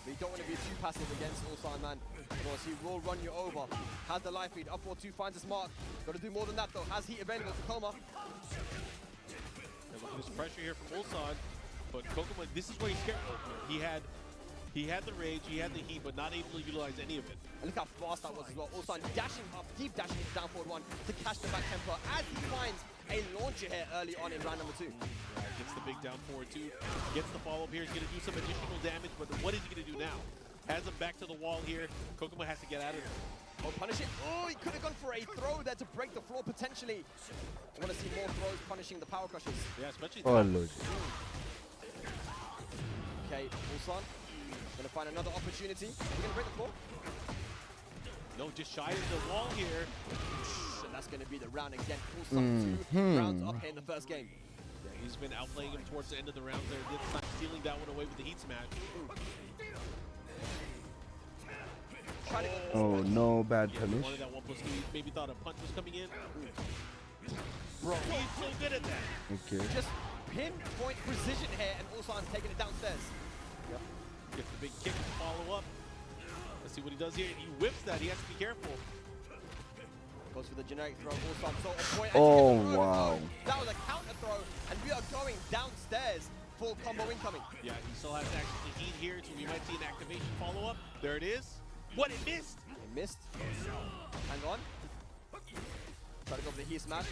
But you don't want to be too passive against Ulsan, man. Of course, he will run you over. Has the life feed. Up 4-2 finds his mark. Got to do more than that, though. Has heat available to Kokoma. And look at this pressure here from Ulsan. But Kokoma, this is where he's careful. He had the rage, he had the heat, but not able to utilize any of it. And look how fast that was as well. Ulsan dashing up, deep dashing into down forward one to catch the back tempo as he finds a launcher here early on in round number 2. Gets the big down forward two. Gets the follow-up here. He's going to do some additional damage, but what is he going to do now? Has him back to the wall here. Kokoma has to get out of there. Oh, punish it. Oh, he could have gone for a throw there to break the floor potentially. I want to see more throws punishing the power crushers. Yeah, especially. Oh, Lord. Okay, Ulsan. Gonna find another opportunity. We're gonna break the floor. No, just shy of the wall here. And that's gonna be the round again. Ulsan 2 rounds up here in the first game. Yeah, he's been outplaying him towards the end of the round there. This time stealing that one away with the heat smash. Oh no, bad Yeah, punish. wanted that 1+2. He maybe thought a punch was coming in. Bro, he's so good at that. Okay. Just pinpoint precision here, and Ulsan's taking it downstairs. Yep. Gets the big kick to follow up. Let's see what he does here. He whips that. He has to be careful. Goes for the generic throw. Ulsan so on point. Oh, wow. That was a counter throw, and we are going downstairs. Full combo incoming. Yeah, he still has access to heat here, so we might see an activation follow-up. There it is. What, it missed? It missed. Hang on. Try to go for the heat smash.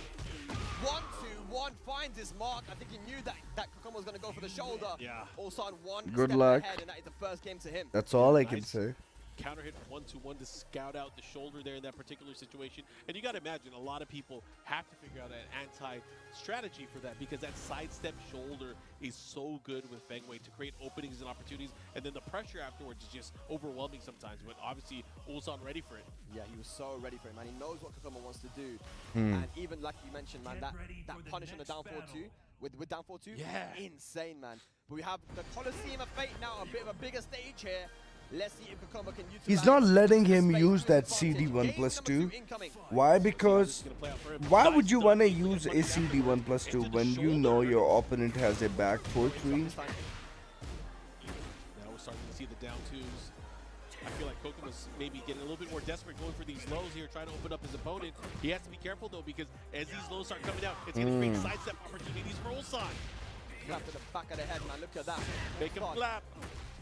1-2-1 finds his mark. I think he knew that Kokoma was going to go for the shoulder. Yeah. Ulsan one Good step luck. ahead, and that is the first game to him. That's all I can Nice. say. Counter hit 1-2-1 to scout out the shoulder there in that particular situation. And you got to imagine a lot of people have to figure out an anti-strategy for that, because that sidestep shoulder is so good with Fengwei to create openings and opportunities. And then the pressure afterwards is just overwhelming sometimes. But obviously, Ulsan ready for it. Yeah, he was so ready for it, man. He knows what Kokoma wants to do. Hmm. And even like you mentioned, man, that punish on the down 4-2 with down 4-2, Yeah. insane, man. But we have the Colosseum of Fate now, a bit of a bigger stage here. Let's see if Kokoma can utilize. He's not letting him space use to that his advantage. CD1 Game plus number 2. incoming. Why? Because why would you want to use a CD1 plus 2 when you know your opponent has a back 4-3? Now we're starting to see the down twos. I feel like Kokoma's maybe getting a little bit more desperate, going for these lows here, trying to open up his opponent. He has to be careful though, because as these lows start coming out, it's going to create sidestep opportunities for Ulsan. Clap to the back of the head, man. Look at that. Make him clap.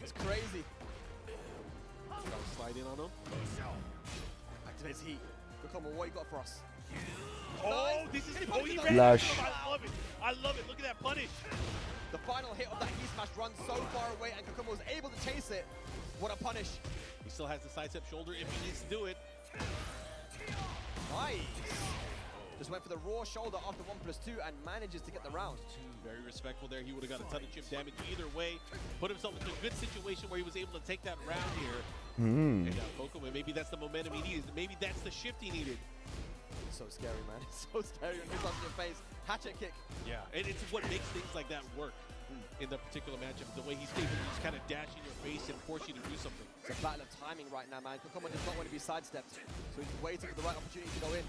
It's crazy. Slide in on him. Activates heat. Kokoma, what you got for us? Oh, this is he Flash. I love it. I love it. Look at that punish. The final hit of that heat smash runs so far away, and Kokoma was able to chase it. What a punish. He still has the sidestep shoulder if he needs to do it. Nice. Just went for the raw shoulder after 1+2 and manages to get the round. Very respectful there. He would have got a ton of chip damage either way. Put himself into a good situation where he was able to take that round here. And now Kokoma, maybe that's the momentum he needed. Maybe that's the shift he needed. It's so scary, man. It's so scary when it's on your face. Hatchet kick. Yeah, and it's what makes things like that work in the particular matchup. The way he's able to just kind of dash in your face and force you to do something. It's a battle of timing right now, man. Kokoma does not want to be sidestepped, so he's waiting for the right opportunity to go in.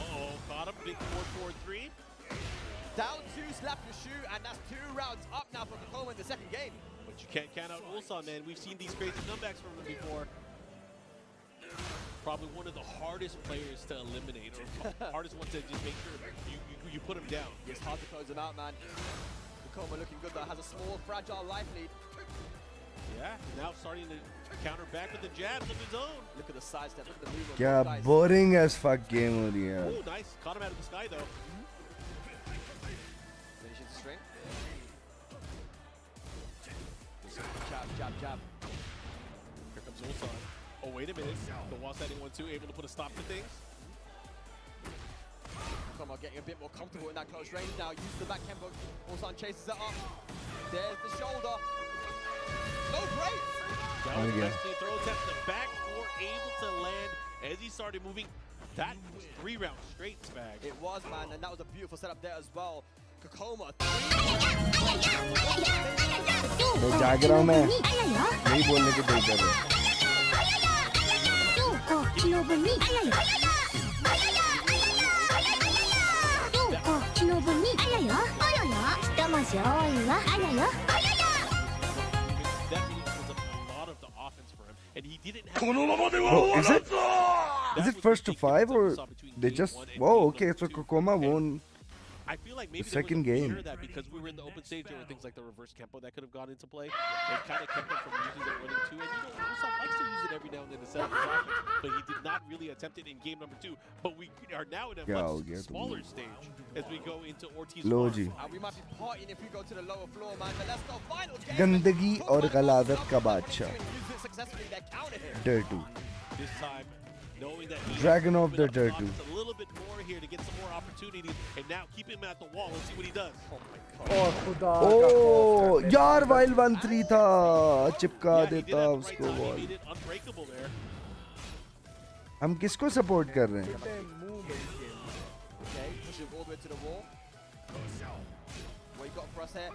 Uh-oh, caught him. Big 4-4-3. Down 2, slap your shoe, and that's 2 rounds up now for Kokoma in the second game. But you can't count out Ulsan, man. We've seen these crazy comebacks from him before. Probably one of the hardest players to eliminate, or hardest one to just make sure you put him down. It's hard to close him out, man. Kokoma looking good though, has a small, fragile life lead. Yeah, now starting to counter back with the jabs of his own. Look at the sidestep, look at the move. क्या boring as fuck game हो रही है. Oh, nice. Caught him out of the sky though. Finishing the string. Jab, jab, jab. Here comes Ulsan. Oh, wait a minute. The wall setting 1-2, able to put a stop to things. Kokoma getting a bit more comfortable in that close range now. Uses the back tempo. Ulsan chases it up. There's the shoulder. No break. That was the best clean throw attempt. The back four able to land as he started moving. That was 3 rounds straight, Spag. It was, man, and that was a beautiful setup there as well. Kokoma. मैं जाग रहा हूँ मैं. नहीं बोलने की दिल कर रहा. And he didn't have Oh, is it first to 5 or they just? Whoa, okay, so Kokoma won. I feel like maybe the second there was a game. fear that because we were in the open stage, there were things like the reverse Kempo that could have gone into play. It kind of kept him from using it running 2. And you know, Ulsan likes to use it every now and then to set up his offense, but he did not really attempt it in game number 2. But we are now in a much smaller stage as we go into Ortiz. Loji. We might be partying if we go to the lower floor, man. But let's go final game. गंदगी और गलादत का बादशाह. Dirty. This time, knowing that Dragon of the Dirty. a little bit more here to get some more opportunities, and now keep him at the wall. Let's see what he does. Oh my God. Oh, यार while 1-3 था चिपका देता उसको He ball. made it unbreakable there. हम किसको support कर रहे हैं? Okay, pushing all the way to the wall. What you got for us here?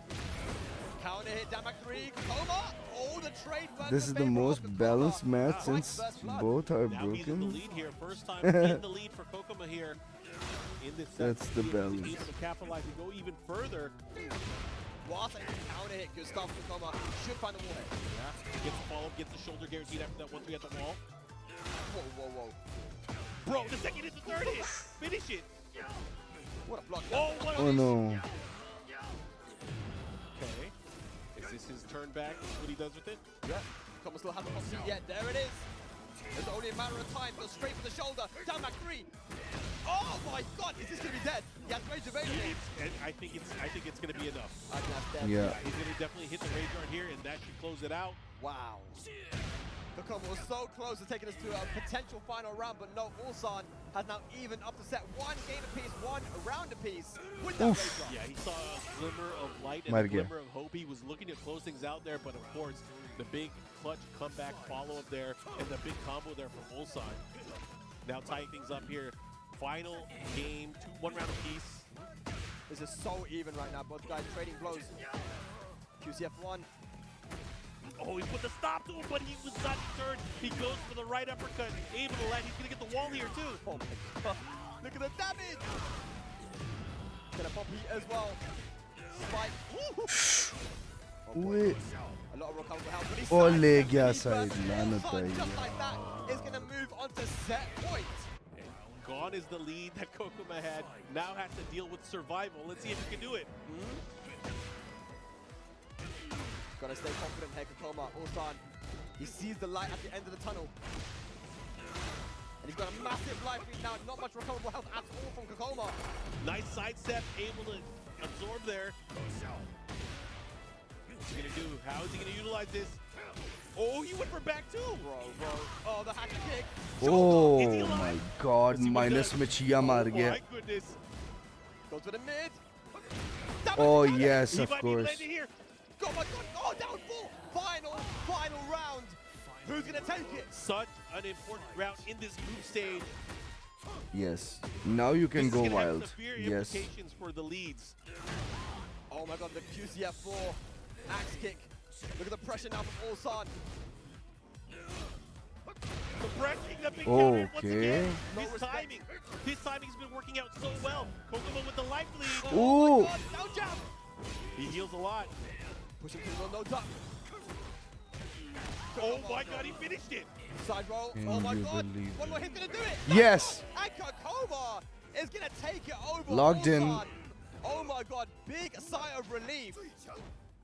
Counter hit, down back 3. Kokoma. Oh, the trade work. This is the most balanced match since both are Now he's in the broken. lead here. First time in the lead for Kokoma here. In this set. That's the He was balance. able to capitalize and go even further. What a counter hit. Good stuff, Kokoma. Should find the wall hit. Yeah. Gets the follow-up, gets the shoulder guaranteed after that 1-3 at the wall. Whoa, whoa, whoa. Bro, the second hit, the third hit. Finish it. What a block. Oh, what a Oh no. Okay. Is this his turn back? Is what he does with it? Yeah. Kokoma still hasn't popped it yet. There it is. It's only a matter of time. Goes straight for the shoulder. Down back 3. Oh my God! Is this gonna be dead? He has rage evasion. I think it's gonna be enough. I think that's dead. Yeah. He's gonna definitely hit the rage guard here, and that should close it out. Wow. Kokoma was so close to taking us to a potential final round, but no, Ulsan has now even up the set. 1 game apiece, 1 round apiece with that rage drop. Yeah, he saw a glimmer of light and Mar a gaya. glimmer of hope. He was looking to close things out there, but of course, the big clutch comeback follow-up there and the big combo there from Ulsan. Now tying things up here. Final game, 1 round apiece. This is so even right now. Both guys trading blows. QCF1. Oh, he put the stop to him, but he was not deterred. He goes for the right uppercut, able to land. He's going to get the wall here, too. Oh my God. Look at the damage. Gonna pop heat as well. Spike. Wait. A lot of recoverable health. But he Oh, sidesteps le the gaya knee side. first. Lanat Ulsan, hai just like that, is going to move on to set point. Gone is the lead that Kokuma had. Now has to deal with survival. Let's see if he can do it. Gotta stay confident here, Kokoma. Ulsan, he sees the light at the end of the tunnel. And he's got a massive life lead now. Not much recoverable health at all from Kokoma. Nice sidestep, able to absorb there. What's he gonna do? How is he gonna utilize this? Oh, he went for back two. Bro. Oh, the hack kick. Oh my god, minus में छिया मार गया. My goodness. Goes for the mid. Oh yes, He of might be course. landing here. Oh my god. Oh, down four. Final round. Who's gonna take it? Such an important round in this group stage. Yes. Now you can This is go gonna have wild. severe Yes. implications for the leads. Oh my god, the QCF4 axe kick. Look at the pressure now from Ulsan. The pressing, the big counter once Okay. again. No His timing's been working out so well. Kokuma with the life lead. Ooh. Oh my god, down jump. He heals a lot. Pushing to the no duck. Oh my god, he finished it. Side roll. Can Oh my you god. believe One more hit's gonna do it. Yes. And Kokoma is gonna take it over. Locked in. Ulsan. Oh my god, big sigh of relief.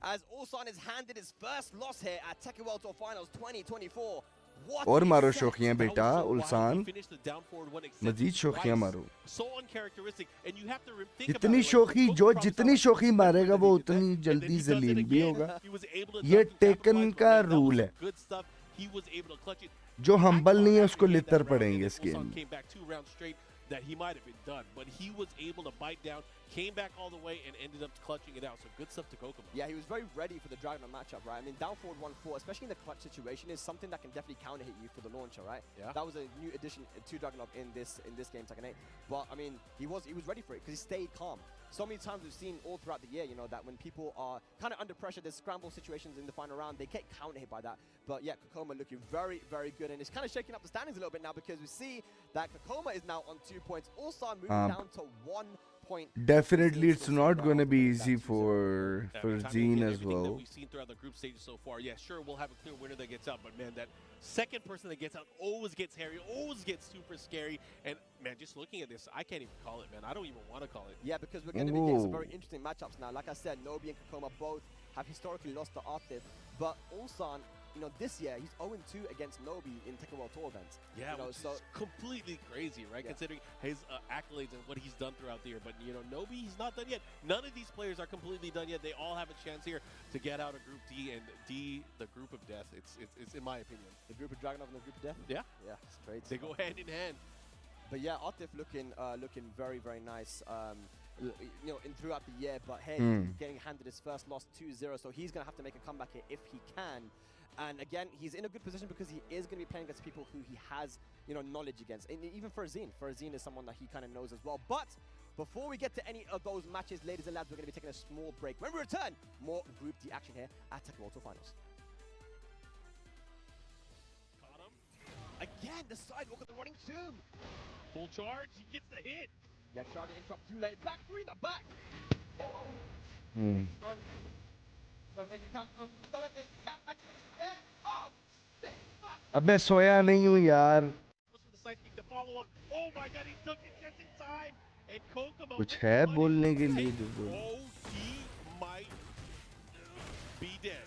As Ulsan is handed his first loss here at Tekken World Tour Finals 2024. What और a मारो set. शौकियां बेटा That was so wild. उल्सान. He finished the down forward one Majeed exception शौकियां twice. मारो. So uncharacteristic, and you have to think about जितनी it, like, शौकी Kokuma जो props जितनी out शौकी मारेगा वो and then उतनी he जल्दी does it जलील भी again. होगा. He was able to ये capitalize टेकन on का it. That was rule some है. good stuff. He was able to clutch it. जो हम्बल नहीं है उसको Again, लितर that round, पड़ेंगे and इस then गेम Ulsan में. came back 2 rounds straight that he might have been done, but he was able to bite down, came back all the way, and ended up clutching it out. So good stuff to Kokuma. Yeah, he was very ready for the Dragon matchup, right? I mean, down forward 1-4, especially in the clutch situation, is something that can definitely counter hit you for the launcher, right? Yeah. That was a new addition to Dragunov in this game, Tekken 8. But I mean, he was ready for it because he stayed calm. So many times we've seen all throughout the year, you know, that when people are kind of under pressure, there's scramble situations in the final round, they get counter hit by that. But yeah, Kokoma looking very, very good, and it's kind of shaking up the standings a little bit now because we see that Kokoma is now on 2 points. Also moving down to 1 point. Definitely, it's not going to be easy for Every time we Zine get as everything that well. we've seen throughout the group stages so far, yeah, sure, we'll have a clear winner that gets out, but man, that second person that gets out always gets hairy, always gets super scary, and man, just looking at this, I can't even call it, man. I don't even want to call it. Yeah, because we're going to be getting some Ooh. very interesting matchups now. Like I said, Nobi and Kokoma both have historically lost to Artif, but Ulsan, you know, this year he's 0-2 against Nobi in Tekken World Tour events. Yeah, you know, which so is completely crazy, right? Yeah. Considering his accolades and what he's done throughout the year. But, you know, Nobi, he's not done yet. None of these players are completely done yet. They all have a chance here to get out of Group D, and D, the group of death. It's in my opinion. the group of Dragunov and the group of Death. Yeah, Yeah, it's great. they go hand in hand. But yeah, Artif looking very, very nice. You know, throughout the year. But hey, getting handed his first loss 2-0, so he's gonna have to make a comeback here if he can. And again, he's in a good position because he is going to be playing against people who he has, you know, knowledge against. And even Farzine is someone that he kind of knows as well. But before we get to any of those matches, ladies and lads, we're going to be taking a small break. When we return, more Group D action here at Tekken World Tour Finals. Caught him. Again, the sidewalk of the running tomb. Full charge. He gets the hit. Yeah, trying to interrupt too late. Back three in the back. अबे सोया नहीं हूँ यार. The follow-up. Oh my God, he took it just in time. And Kokuma कुछ है बोलने के लिए जो बोल. Oh, he might be dead.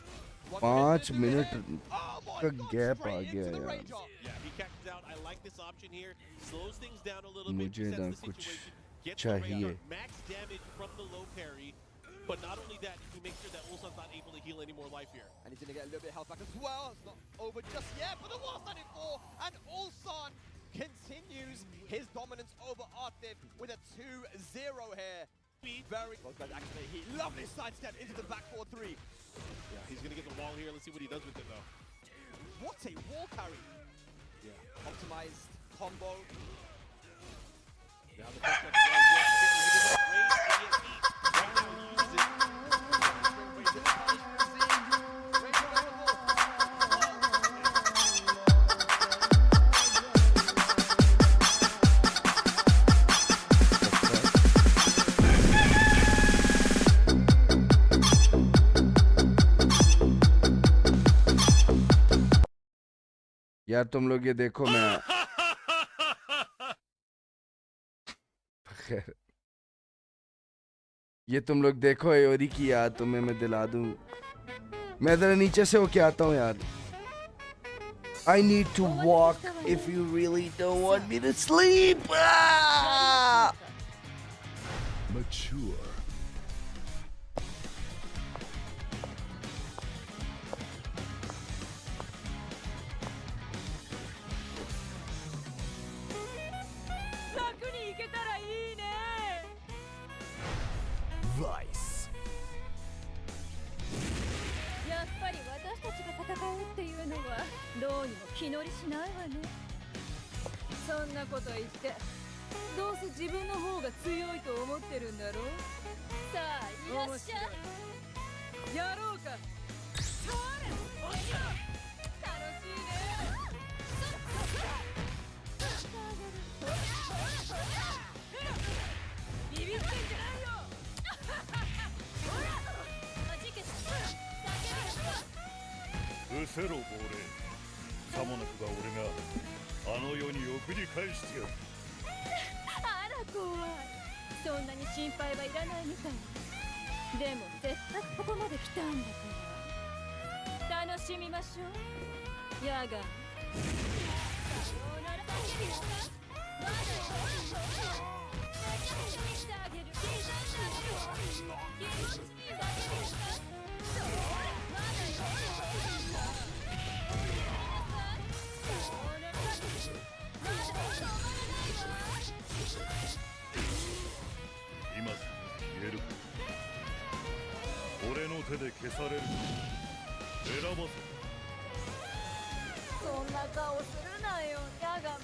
5 minute का गैप आ गया यार. Yeah, he catches out. I like this option here. Slows things down a little bit. मुझे Sets ना the कुछ situation. Gets the range चाहिए. up. Max damage from the low parry. But not only that, he makes sure that Ulsan's not able to heal any more life here. And he's going to get a little bit of health back as well. It's not over just yet, but the wall's standing for, and Ulsan continues his dominance over Artif with a 2-0 here. Very close guys, actually. He lovely sidestep into the back 4-3. Yeah, he's going to get the wall here. Let's see what he does with it, though. What a wall carry. Yeah. Optimized combo. Now the first one is great ASE. Right now he uses it. यार तुम लोग ये देखो मैं खैर ये तुम लोग देखो एयोरी की याद तुम्हें मैं दिला दूं मैं जरा नीचे से होके आता हूँ यार I need to walk if you really don't want me to sleep. Ah! Mature. Vice. やっぱり私たちが戦うっていうのはどうにも気乗りしないわね。そんなこと言ってどうせ自分の方が強いと思ってるんだろう。さあいらっしゃい。やろうか。それおしろ。楽しいね。ビビってんじゃないよ。失せろ亡霊。さもなくば俺があの世に送り返してやる。あら怖い。そんなに心配はいらないみたい。でもせっかくここまで来たんだから楽しみましょう。ヤガン。さようならだけですか。まだ一緒にしてあげる。刻んであげる。気持ちいいだけですか。そうまだよ。今すぐ消える。俺の手で消される。選ばせ。そんな顔するなよ、ヤガミ。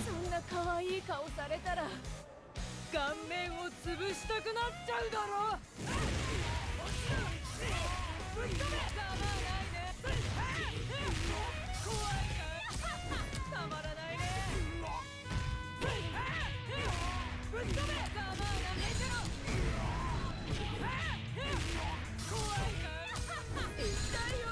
そんな可愛い顔されたら顔面を潰したくなっちゃうだろ。ぶっ飛べ。構わないね。怖いか。たまらないね。ぶっ飛べ。構わないね。怖いか。痛いよ。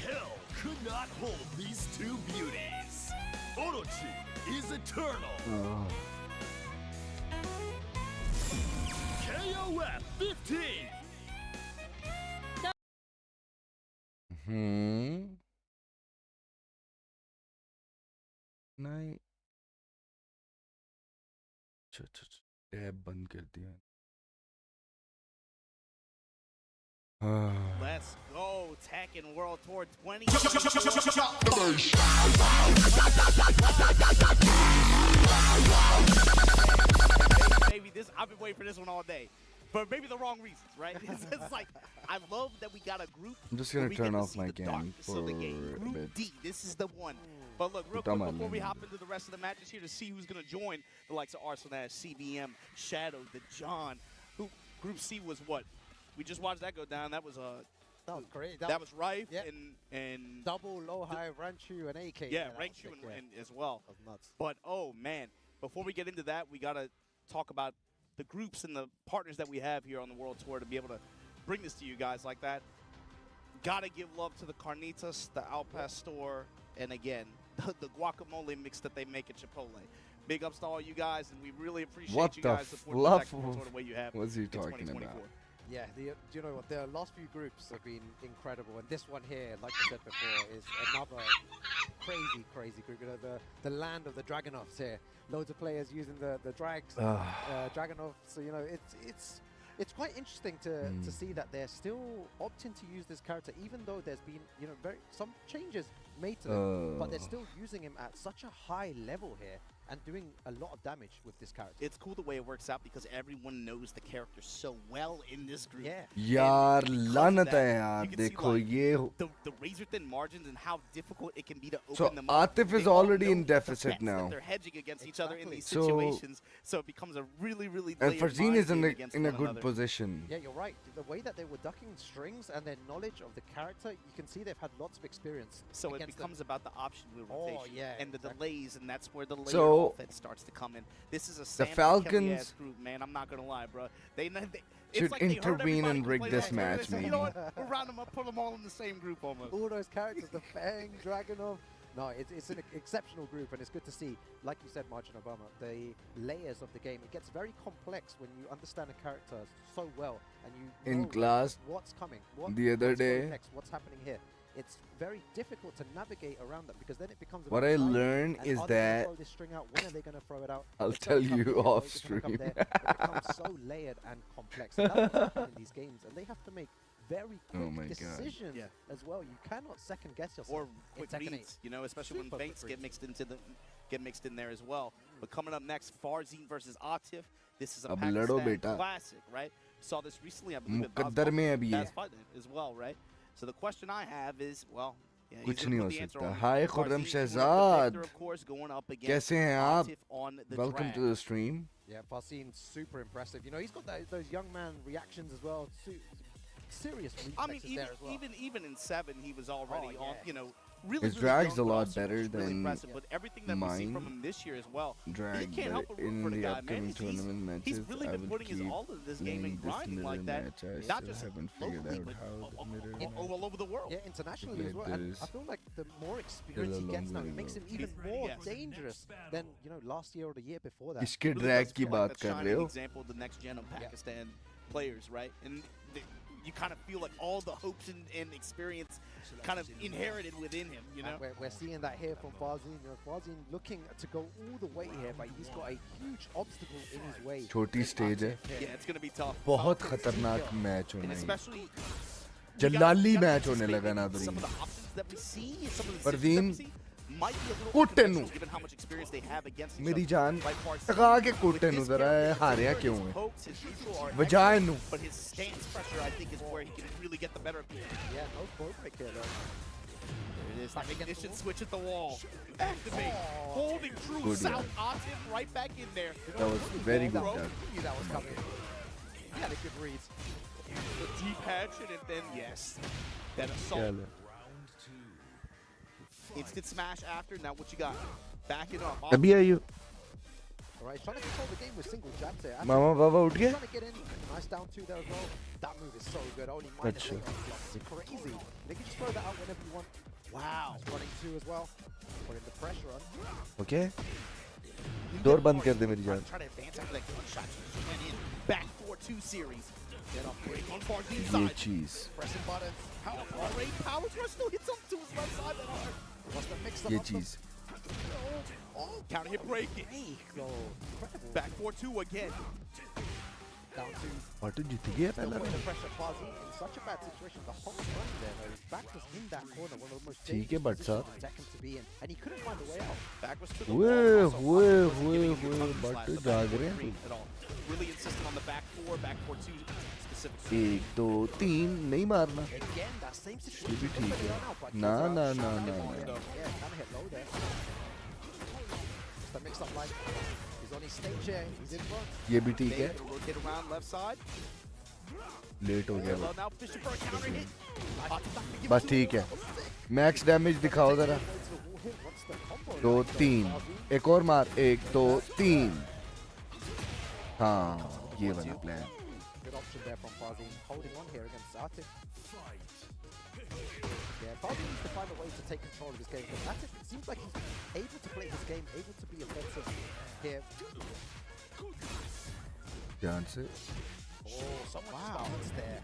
Hell could not hold these two beauties. Orochi is eternal. KOF 15. नहीं टैब बंद कर दिया Let's go, Tekken World Tour 20. Maybe this, I've been waiting for this one all day. For maybe the wrong reasons, right? It's like, I love that we got a group. I'm just gonna turn off my game for the a Group bit. D, this is the one. But look, real quick, before we hop into the rest of the matches here to see who's going to join the likes of Arslan Ash, CBM, Shadow, the John, who Group C was what? We just watched that go down. That was that was great. That was Rife yeah. and double low high Ranchu and AK. Yeah, Ranchu and as well. That was nuts. But oh man, before we get into that, we gotta talk about the groups and the partners that we have here on the World Tour to be able to bring this to you guys like that. Gotta give love to the Carnitas, the Al Pastor, and again, the guacamole mix that they make at Chipotle. Big ups to all you guys, and we really appreciate you guys supporting the Tekken World Tour the way you have. What's he talking about? Yeah, do you know what? The last few groups have been incredible, and this one here, like I said before, is another crazy group. You know, the land of the Dragonovs here. Loads of players using the drags, Dragonov. So you know, it's quite interesting to see that they're still opting to use this character, even though there's been some changes made to them, but they're still using him at such a high level here and doing a lot of damage with this character. It's cool the way it works out because everyone knows the character so well in this group. Yeah. यार लानत है यार देखो ये the razor thin margins and how difficult it can be to So open them up. Atif is They all already know in the deficit threats that now. They're hedging against each other in these So- situations, so it becomes a really and layered Farzin mind is in game a against in a one good another. position. Yeah, you're right. The way that they were ducking strings and their knowledge of the character, you can see they've had lots of experience. So it against becomes about the option wheel Oh, rotation yeah, and the delays, and that's where the layer So, offense starts to come in. This is a the Sam Falcons group, man. I'm not gonna lie, bro. They should it's like they heard intervene everybody and who rig played this last year, and they match, said, You maybe. know what? We'll round them up, put them all in the same group almost. all those characters, the Fang, Dragunov. No, it's an exceptional group, and it's good to see. Like you said, Margin Obama, the layers of the game. It gets very complex when you understand a character so well, and you In know class, what's coming. the other what's going day- next, what's happening here. It's very difficult to navigate around them because then it becomes. What about I timing, learned and is are they gonna that- throw this string out. When are they going to throw it out? I'll It's tell gonna come you here, off it's gonna come stream. there. It becomes so layered and complex. And that's what's happening in these games, and they have to make very quick Oh my God. decisions as well. You cannot second guess yourself. Or in quick Tekken 8. reads, you know, especially when Super quick feints get reads. mixed in there as well. But coming up next, Farzin versus Atif. This is a अब लड़ो Pakistan बेटा। classic, right? Saw this recently, I believe. at मुकद्दर में है अभी ये। That's fun as well, right? So the question I have is, well, yeah, he's कुछ gonna नहीं put हो the answer सकता on hi Farzin Khurram going up the Shahzad Victor, of course, going up against कैसे हैं आप Atif on the welcome drag. to the stream Yeah, Farsine's super impressive. You know, he's got those young man reactions as well. Serious reflexes I mean, there as well. even in 7, he was already Oh, on, yeah. you know, really, His really drag's young a lot roster, better which is really than impressive. But everything that we see from mine him this year as well, drag, you can't help but but root in for the the guy, man. upcoming tournament He's matches, really I been would putting his keep all of this game and playing this grinding mirror like that, match. I not still just haven't figured locally, out but how the mirror match. all over the world. Yeah, internationally as played well. And this I feel like the more experience a he gets long now, way it makes him ago. even He's- more yes. dangerous than, you know, last year or the year before that. इसके Really drag does की feel like बात that कर shining रहे हो example of the next gen of Pakistan players, right? And you kind of feel like all the hopes and experience kind of inherited within him, you know? And we're seeing that here from Farzin. You know, Farzin looking to go all the way here, but he's got a huge obstacle in his way. छोटी stage है Yeah, it's going to be tough. बहुत खतरनाक match And होना है especially जलाली match होने लगा ना some of the options that we see, some of the Parveen decisions that we see might be a little कुट unconventional नू given how much experience they have against each मेरी other. जान Like Farzin, टका के with कुट नू his जरा character, हारिया his क्यों है pokes, his neutral are वजा excellent, नू but his stance pressure, I think, is where he can really get the better of people. Yeah, no ball break here, though. There it is. That ignition switch at the wall. Activate. Holding true. Good South Atif right back in there. that was very good Bro. done. Knew that was coming. He had a good read. The deep action, and then, yes, that assault. क्या ले Instant smash after. Now what you got? Backing up. अभी आई हो All right, he's trying to control the game with single jabs here. मामा बाबा उठ गए Trying to get in. Nice down two there as well. That move is so good. Only minus Achha. 8 on blocks. It's crazy. They can just throw that out whenever you want. Wow. He's running two as well. Putting the pressure on. Okay door बंद कर दे मेरी जान Try to advance after that gunshot. And in. Back 4-2 series. Get off break on Farzin's ये side. चीज Pressing buttons. Already power thrust still hits him to his left side. That hard. What's the mix ये up? चीज Oh, counter hit break. Go. Incredible. Back 4-2 again. Down two. Auto जीत गया Still पहला putting the round pressure. Farzin in such a bad situation. The whole run there, though. His back was in that corner. One of the most ठीक है dangerous but साहब positions for Tekken to be in. And he couldn't find a way out. Back was to the हुए wall. Also, हुए Atif wasn't हुए giving you हुए counter but slash, the जाग back रहे 4-3 हैं at all. Really insisting on the back 4, back 4-2 specifically. एक दो तीन नहीं मारना Again, that same ये situation. भी ठीक है ना ना ना ना ना Yeah, kind of hit low there. Just a mix-up line. He's on his stage here. He's in front. ये भी ठीक They है able to rotate around left side. Late हो गया Well, now fishing for a counter hit. Atif not gonna give बस it to ठीक him. है max damage दिखाओ जरा What's the combo? दो तीन एक और मार एक दो तीन हाँ ये वाला plan Good option there from Farzin. Holding on here against Atif. Yeah, Farzin needs to find a way to take control of his game. Because Atif, it seems like he's able to play his game, able to be offensive here. ध्यान से Oh, so much balance there.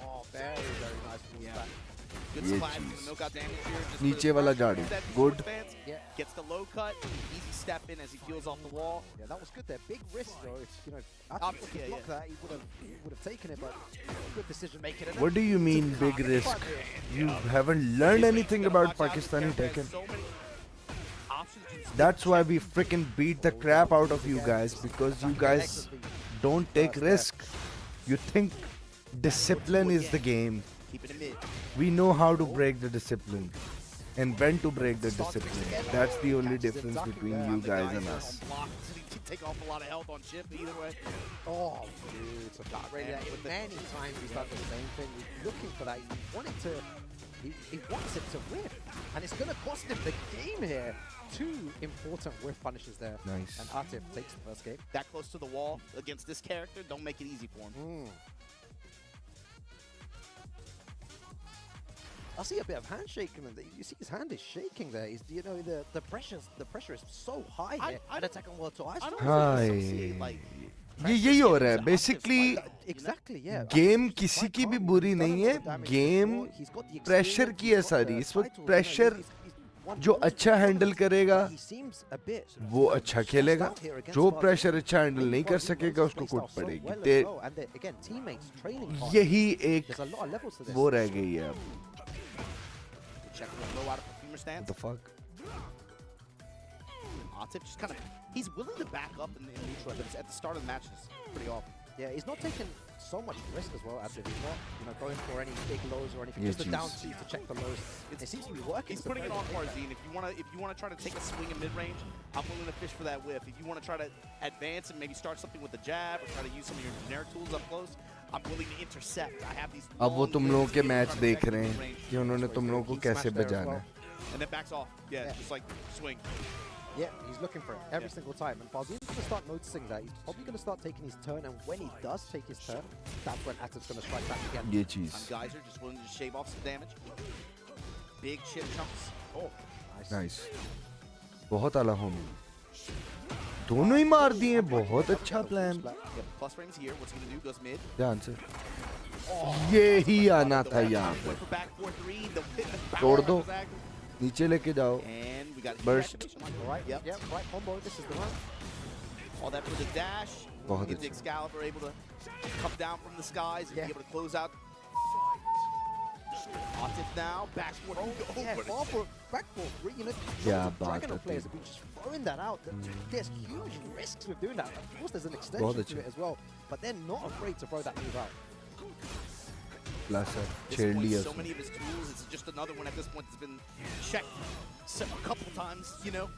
Oh, very, very nice move back. Good ये splash, चीज। no got damage here. Just नीचे वाला झाड़ू, good. Gets the low cut, easy step in as he peels off the wall. Yeah, that was good there. Big risk though. If you know, Obviously, to block that, he would have taken it, but good decision making. What do you mean big risk? You haven't learned anything about Pakistani Tekken. That's why we freaking beat the crap out of you guys, because you guys don't take risk. You think discipline is the game. We know how to break the discipline and when to break the discipline. That's the only difference between you guys and us. Take off a lot of health on Chip either way. Oh, dude, so that really many times he's done the same thing. He's looking for that. He wanted to. He wants it to whiff, and it's going to cost him the game here. Two important whiff punishes there. Nice. And Atif takes the first game. That close to the wall against this character, don't make it easy for him. I see a bit of handshaking, and you see his hand is shaking there. He's, you know, the pressure is so high here at the Tekken World Tour. यही हो रहा है basically game Yeah. किसी की भी बुरी नहीं है गेम प्रेशर की है सारी इस वक्त प्रेशर जो अच्छा हैंडल करेगा वो अच्छा खेलेगा जो प्रेशर अच्छा हैंडल नहीं कर सकेगा उसको कुट पड़ेगी यही एक वो रह गई है अब What the fuck? Atif just kind of, he's willing to back up in neutral, but it's at the start of the match is pretty often. Yeah, he's not taking so much risk as well, Atif. He's not, you know, going for any big lows or anything. Just a down C to check the lows. It seems to be working. He's putting it on Farzine. If you wanna try to take a swing in mid range, I'm willing to fish for that whiff. If you wanna try to advance and maybe start something with the jab or try to use some of your generic tools up close, I'm willing to intercept. I have these. अब वो तुम लोगों के match देख रहे हैं कि उन्होंने तुम लोगों को कैसे बजाना है. And then backs off. Yeah, just like swing. Yeah, he's looking for it every single time. And Farzine's going to start noticing that. He's probably going to start taking his turn. And when he does take his turn, that's when Atif's going to strike back again. ये चीज. And Geyser just willing to shave off some damage. Big chip chunks. Oh, nice. Nice. बहुत आला होमी. दोनों ही मार दिए बहुत अच्छा plan. Plus frames here. What's he going to do? Goes mid. ध्यान से. ये ही आना था यहाँ पे. तोड़ दो. नीचे लेके जाओ. Burst. Right, yep. Right combo. This is the one. All that for the dash. बहुत Gives Excalibur able to come down from the skies and be able to close out. Atif now, back for back for. You know, Dragon players have been just throwing that out. There's huge risks with doing that. Of course, there's an extension to it as well, but they're not afraid to throw that move out. So many of his tools, it's just another one at this point that's been checked a couple times, you know.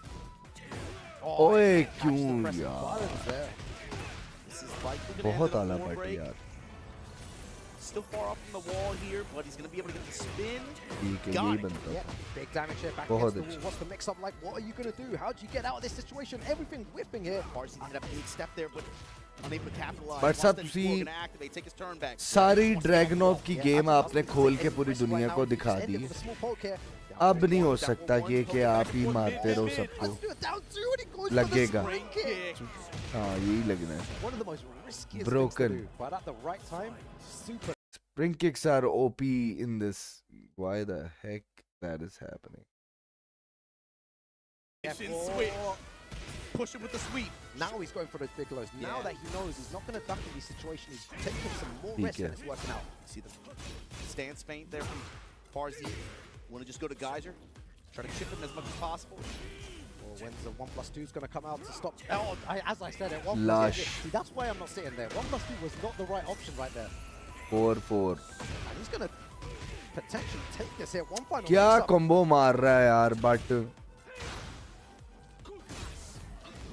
ओए क्यों यार? बहुत आला party यार. Still far off from the wall here, but he's going to be able to get the spin. Yeah, big damage here back against the wall. What's the mix-up like? What are you going to do? How do you get out of this situation? Everything whipping here. Farzine had a big step there, but unable to capitalize. But सब सी सारी ड्रैगनॉफ की game आपने खोल के पूरी दुनिया को दिखा दी. अब नहीं हो सकता कि आप ही मारते रहो सबको. लगेगा. हाँ यही लगना है. Broken. But at the right time, super. Spring kicks are OP in this. Why the heck that is happening? Push him with the sweep. Now he's going for those big lows. Now that he knows he's not going to duck in these situations, he's taking some more risk and it's working out. See the stance feint there from Farzine. Want to just go to Geyser, try to chip him as much as possible. Or when's the 1+2 is going to come out to stop? Oh, as I said, it 1+2. Lush. See, that's why I'm not sitting there. 1+2 was not the right option right there. 4-4. And he's going to potentially take this here. One final. क्या combo मार रहा है यार, but.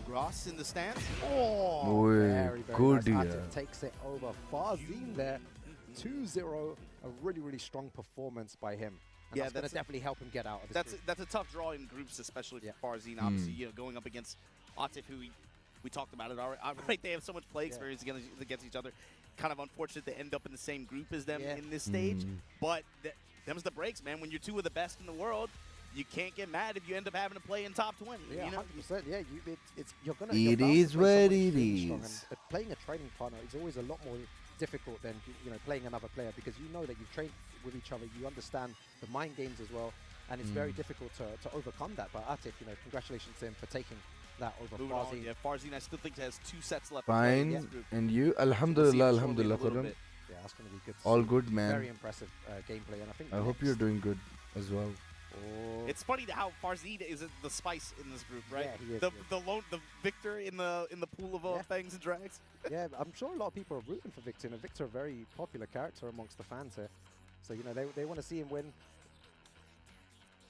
Gross in the stance. Oh, very good nice. yeah. Atif takes it over. Farzine there. 2-0. A really, really strong performance by him. And that's going to definitely help him get out of this. That's a tough draw in groups, especially for Farzine. Obviously, you know, going up against Atif, who we talked about it already. They have so much play experience against each other. Kind of unfortunate to end up in the same group as them in this stage. But them's the breaks, man. When you're two of the best in the world, you can't get mad if you end up having to play in top 20. Yeah, you know? 100%. Yeah, you're gonna. It is what it is. But playing a training partner is always a lot more difficult than playing another player, because you know that you've trained with each other, you understand the mind games as well, and it's very difficult to overcome that. But Atif, congratulations to him for taking that over Farzine. Yeah, Farzine, I still think has 2 sets left. Fine. And you? Alhamdulillah, alhamdulillah. Yeah, that's going to be good. All good, man. Very impressive gameplay, and I think. I hope you're doing good as well. Oh. It's funny how Farzine is the spice in this group, right? Yeah, he is. The victor in the pool of fangs and drags. Yeah, I'm sure a lot of people are rooting for Victor. And Victor, a very popular character amongst the fans here, so they want to see him win.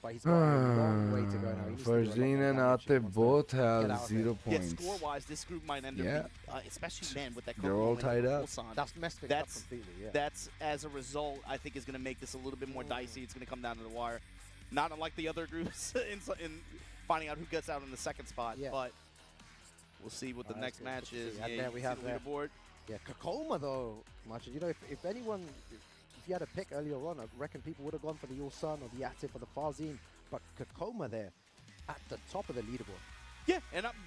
But he's got a long way to go now. Farzine and Atif both have 0 points. Yeah, score-wise, this group might end up being, especially men with that. They're all tied up. That's messed things up completely. Yeah. That's as a result, I think is going to make this a little bit more dicey. It's going to come down to the wire. Not unlike the other groups in finding out who gets out in the second spot. Yeah. But we'll see what the next match is. And there we have the leaderboard. Yeah, Kakoma though, Martin. If anyone, if you had a pick earlier on, I reckon people would have gone for the Ulsan or the Atif or the Farzine. But Kakoma there, at the top of the leaderboard. Yeah,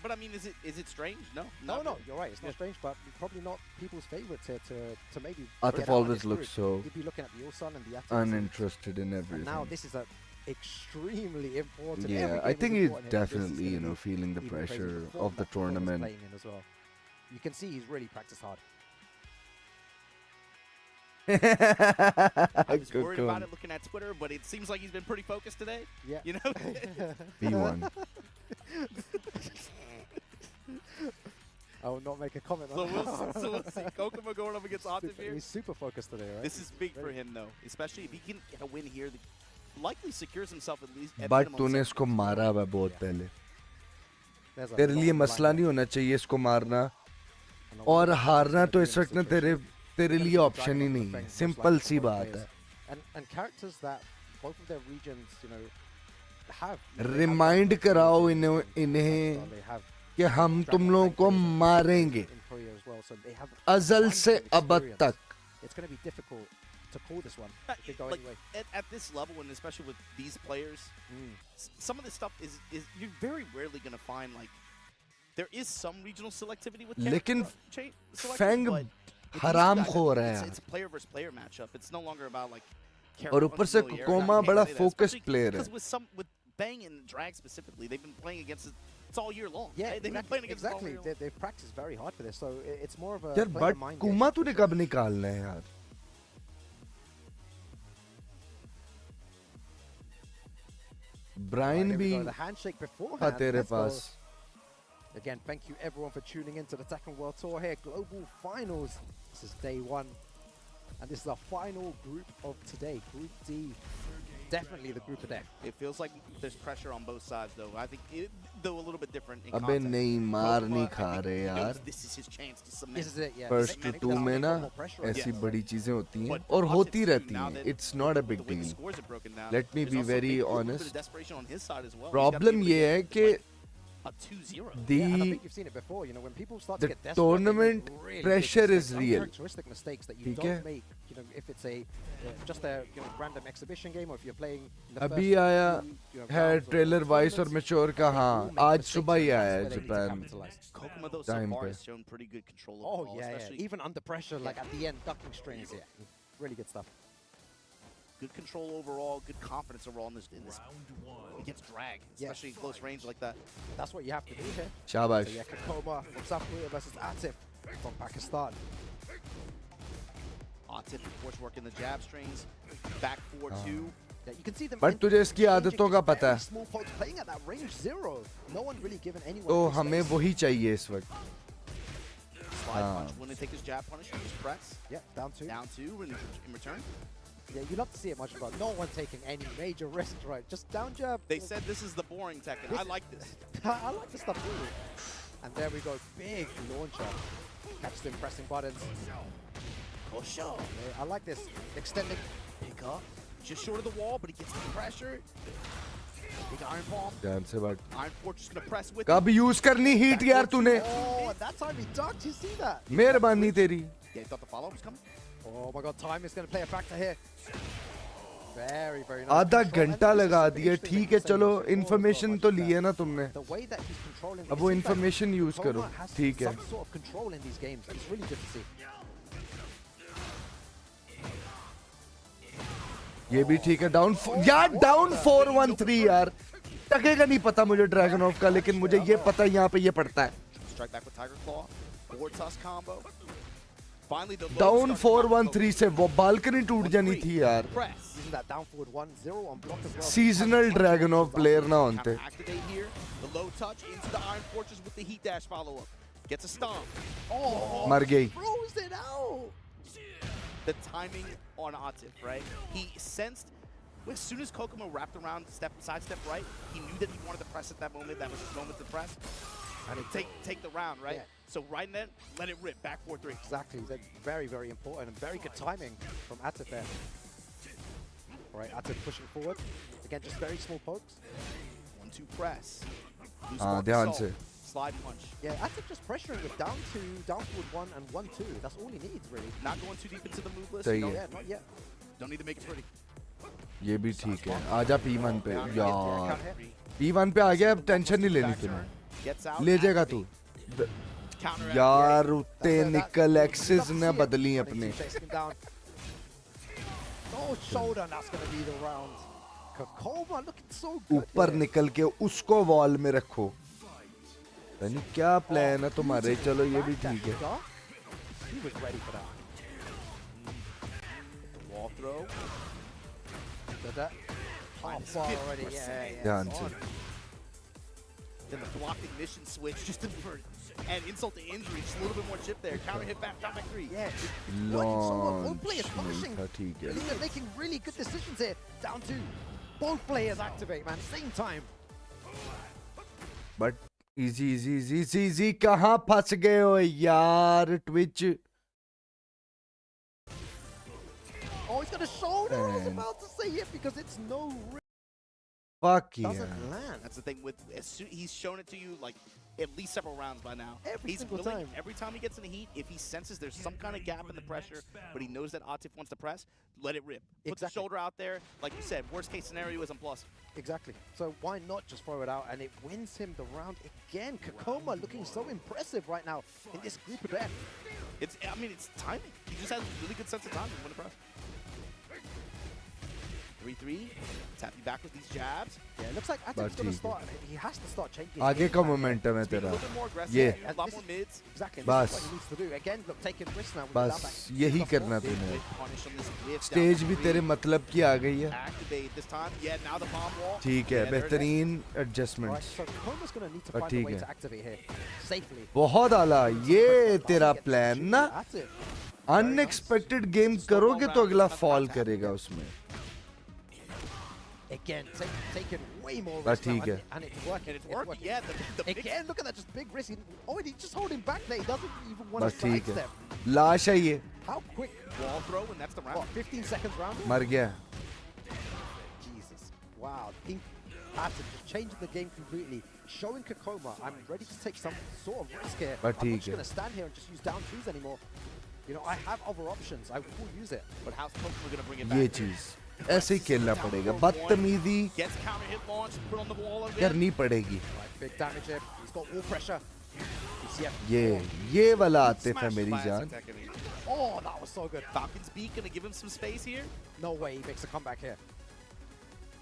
but I mean, is it strange? No, no, you're right. It's not strange, but probably not people's favorites here to maybe. Atif always looks so You'd be looking at the Ulsan and the Atif. uninterested in everything. And now this is a extremely important. Yeah, I think he's definitely feeling the pressure of the tournament. Playing in as well. You can see he's really practiced hard. I was worried about it looking at Twitter, but it seems like he's been pretty focused today. Yeah. He won. I will not make a comment on that. So we'll see. Kokoma going up against Atif here. He's super focused today, right? This is big for him, though. Especially if he can get a win here. Likely secures himself at least. But तूने इसको मारा है बहुत पहले. तेरे लिए मसला नहीं होना चाहिए इसको मारना. और हारना तो इस वक्त ना तेरे लिए ऑप्शन ही नहीं है. सिंपल सी बात है. And characters that both of their regions, have. Remind कराओ इन्हें कि हम तुम लोगों को मारेंगे. अज़ल से अब तक. It's going to be difficult to call this one. At this level, and especially with these players, some of this stuff is you're very rarely going to find there is some regional selectivity with लेकिन Fang हराम खोर है. It's a player versus player matchup. It's no longer about और ऊपर से coma बड़ा focused player है. Because with Bang and Drag specifically, they've been playing against it all year long. Yeah, they've been playing against exactly. it all year long. They've practiced very hard for this, so it's more of a यार player but mind कुमा तूने कब निकालना है यार? Brian भी the handshake beforehand. था तेरे पास. Again, thank you everyone for tuning into the Tekken World Tour here. Global Finals. This is day 1. And this is our final group of today. Group D. Definitely the group of death. It feels like there's pressure on both sides, though. I think though a little bit different in अबे नहीं मार नहीं खा रहे यार. This is his chance to submit. This is it, yeah. First to 2 में ना ऐसी बड़ी चीजें होती हैं और होती रहती हैं. It's not a big deal. Let me be very honest. Problem ये है कि and I think you've seen it before, when people start to get desperate, tournament really pressure is real. Characteristic mistakes that you don't make, if it's just a random exhibition game or if you're playing in the अभी आया है trailer vice और mature का. हाँ, आज सुबह ही आया है जापान टाइम पे. Oh yeah, even under pressure, at the end, ducking strings, really good stuff. Good control overall, good confidence overall in this against Drag, especially in close range like that. That's what you have to do here. Shabash. So Kakoma from South Korea versus Atif from Pakistan. Atif, of course, working the jab strings, back 4-2. Yeah, you can see them. But तुझे इसकी आदतों का पता है. Small folks playing at that range 0. No one really given anyone. तो हमें वही चाहिए इस वक्त. Slide punch when they take his jab punish, just press. Yeah, down 2. Down 2 in return. Yeah, you love to see it much about no one taking any major risks, right? Just down jab. They said this is the boring Tekken. I like this. I like this stuff too. And there we go, big launcher. Catch them pressing buttons. Oh, sure. I like this. Extending. Pick up. Just short of the wall, but he gets the pressure. Big iron palm. ध्यान से but. Iron Force just gonna press with. कब use करनी heat यार तूने? Oh, that time he ducked. You see that? मेहरबानी तेरी. Yeah, he thought the follow-up was coming. Oh my God, time is going to play a factor here. Very, very nice. आधा घंटा लगा दिया. ठीक है चलो इन्फॉर्मेशन तो ली है ना तुमने. अब वो इन्फॉर्मेशन यूज करो. ठीक है. Some sort of control in these games. It's really good to see. ये भी ठीक है डाउन यार डाउन 4-1-3 यार टकेगा नहीं पता मुझे ड्रैगन ऑफ का लेकिन मुझे ये पता यहाँ पे ये पड़ता है डाउन 4-1-3 से वो बालकनी टूट जानी थी यार सीजनल ड्रैगन ऑफ प्लेयर ना होते मर गई the timing on Atif, right? He sensed as soon as Kokomo wrapped around, sidestep right, he knew that he wanted to press at that moment. That was his moment to press. And take the round, right? Yeah. So right then, let it rip, back 4-3. Exactly, that's very, very important and very good timing from Atif there. All right, Atif pushing forward. Again, just very small pokes. 1-2 press. ध्यान से. Slide punch. Yeah, Atif just pressuring with down forward 1 and 1-2. That's all he needs, really. Not going too deep into the move list. सही है. Yeah, not yet. Don't need to make it pretty. ये भी ठीक है. आजा P1 पे यार. P1 पे आ गया अब टेंशन नहीं लेनी तुम्हें. ले जाएगा तू. यार उतने निकल एक्सेस ने बदली अपने. Oh, shoulder, that's going to be the round. Kokoma looking so good. ऊपर निकल के उसको वॉल में रखो. नहीं क्या प्लान है तुम्हारे चलो ये भी ठीक है ध्यान से Then the blocking mission switch just for and insult to injury, just a little bit more chip there. Counter hit back, down back 3. Yeah. Launch ठीक है. They're making really good decisions here. Down 2. Both players activate, man. Same time. But easy कहाँ फंस गए हो यार Twitch. Oh, he's got a shoulder. I was about to say it because it's no risk. Fuck yeah. Doesn't land. That's the thing with he's shown it to you like at least several rounds by now. Every single time. Every time he gets in the heat, if he senses there's some kind of gap in the pressure, but he knows that Atif wants to press, let it rip. Put the shoulder out there. Like you said, worst case scenario is a plus. Exactly. So why not just throw it out? And it wins him the round again. Kokoma looking so impressive right now in this group of death. It's timing. He just has a really good sense of timing when to press. 3-3. Tap you back with these jabs. Yeah, it looks like Atif's going to start. He has to start changing. आगे का momentum है तेरा. ये. A lot more mids. Exactly. बस. This is what he needs to do. Again, look, taking risks now. बस यही करना तूने. Stage भी तेरे मतलब की आ गई है. Activate this time. Yeah, now the bomb wall. ठीक है, बेहतरीन adjustments. So Kokoma's going to need to find a way to activate here safely. बहुत आला. ये तेरा plan ना. Unexpected game करोगे तो अगला fall करेगा उसमें. Again, taking way more risk now, and it's working. It's working. Yeah, again, look at that, just big risk. He's just holding back there. He doesn't even want to sidestep. लाश है ये. How quick? Wall throw, and that's the round. What, 15 seconds round? मर गया. Jesus. Wow. Atif just changing the game completely. Showing Kokoma, I'm ready to take some sort of risk here. I'm not just going to stand here and just use down 2s anymore. You know, I have other options. I will use it. But how's Kokoma going to bring it back? ये चीज. ऐसे ही खेलना पड़ेगा बदतमीजी करनी पड़ेगी ये वाला आतिफ है मेरी जान Oh, that was so good. Falcon's beak gonna give him some space here. No way he makes a comeback here.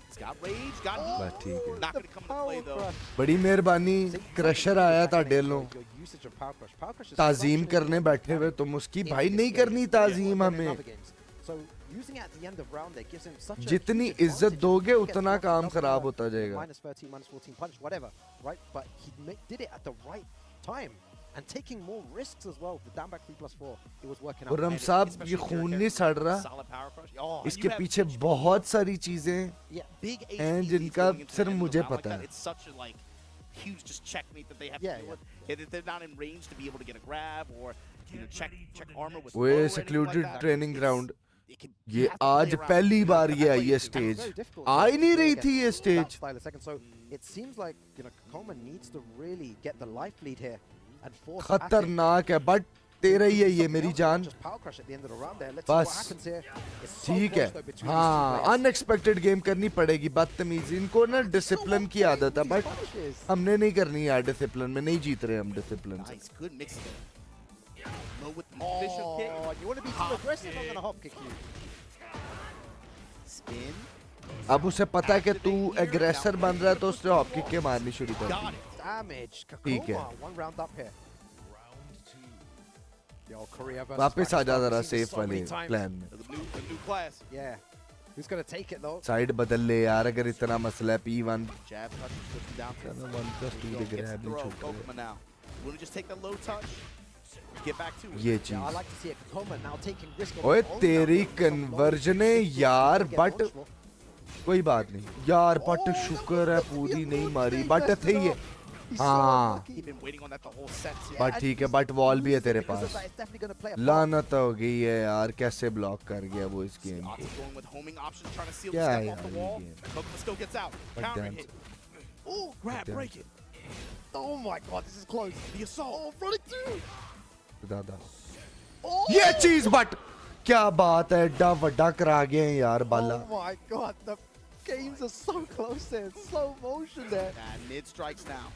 He's got rage, got heat. Not gonna come into play though. बड़ी मेहरबानी crusher आया था डेलो ताज़ीम करने बैठे हुए तुम उसकी भाई नहीं करनी ताज़ीम हमें जितनी इज्जत दोगे उतना काम खराब होता जाएगा और हम साहब ये खून नहीं सड़ रहा इसके पीछे बहुत सारी चीजें हैं जिनका सिर्फ मुझे पता है huge just checkmate that they have to deal with. They're not in range to be able to get a grab or check armor with वो secluded training ground ये आज पहली बार ये आई है स्टेज आ ही नहीं रही थी ये स्टेज खतरनाक है बट तेरा ही है ये मेरी जान बस ठीक है हाँ अनएक्सपेक्टेड गेम करनी पड़ेगी बदतमीजी इनको ना डिसिप्लिन की आदत है बट हमने नहीं करनी यार डिसिप्लिन में नहीं जीत रहे हम डिसिप्लिन से Oh, you want to be too aggressive? I'm going to hop kick you. अब उसे पता है कि तू एग्रेसर बन रहा है तो उसने हॉप किक के मारनी शुरू कर दी Damage. ठीक है Kakuma, one round up here. Yo, Korea versus वापस आ जा Pakistan. जरा We've seen this safe so वाले many times. प्लान में The new class. Yeah. Who's gonna take it though? Side बदल ले यार अगर इतना मसला है P1 Jab touch puts him down. चलो 1+2 दे Gets ग्रैब the नहीं throw. छूट Kokuma now. Want to just take the low touch? Get back to it. ये Yeah, I चीज like to see it. Kakuma now taking risk on ओए his own. तेरी Now getting some low कन्वर्जने risk. यार Get but launched for. कोई बात नहीं यार but शुक्र है पूरी नहीं मारी बट थी ये हाँ He's been waiting on that the whole set. But ठीक है बट वॉल भी है तेरे Because of pass that, it's definitely gonna play a part. लानत हो गई है यार कैसे ब्लॉक कर गया वो इस गेम को Otis going with homing options, trying to seal the क्या step है off the यार ये wall. Game Kokuma still gets out. But Counter damn. hit. Oh, grab, damn. break it. Oh my god, this is close. The assault. Oh, running through. दादा Oh! ये चीज but क्या बात है एड्डा वड्डा करा गए हैं यार बाला Oh my god, the games are so close there. It's slow motion there. And mid strikes now.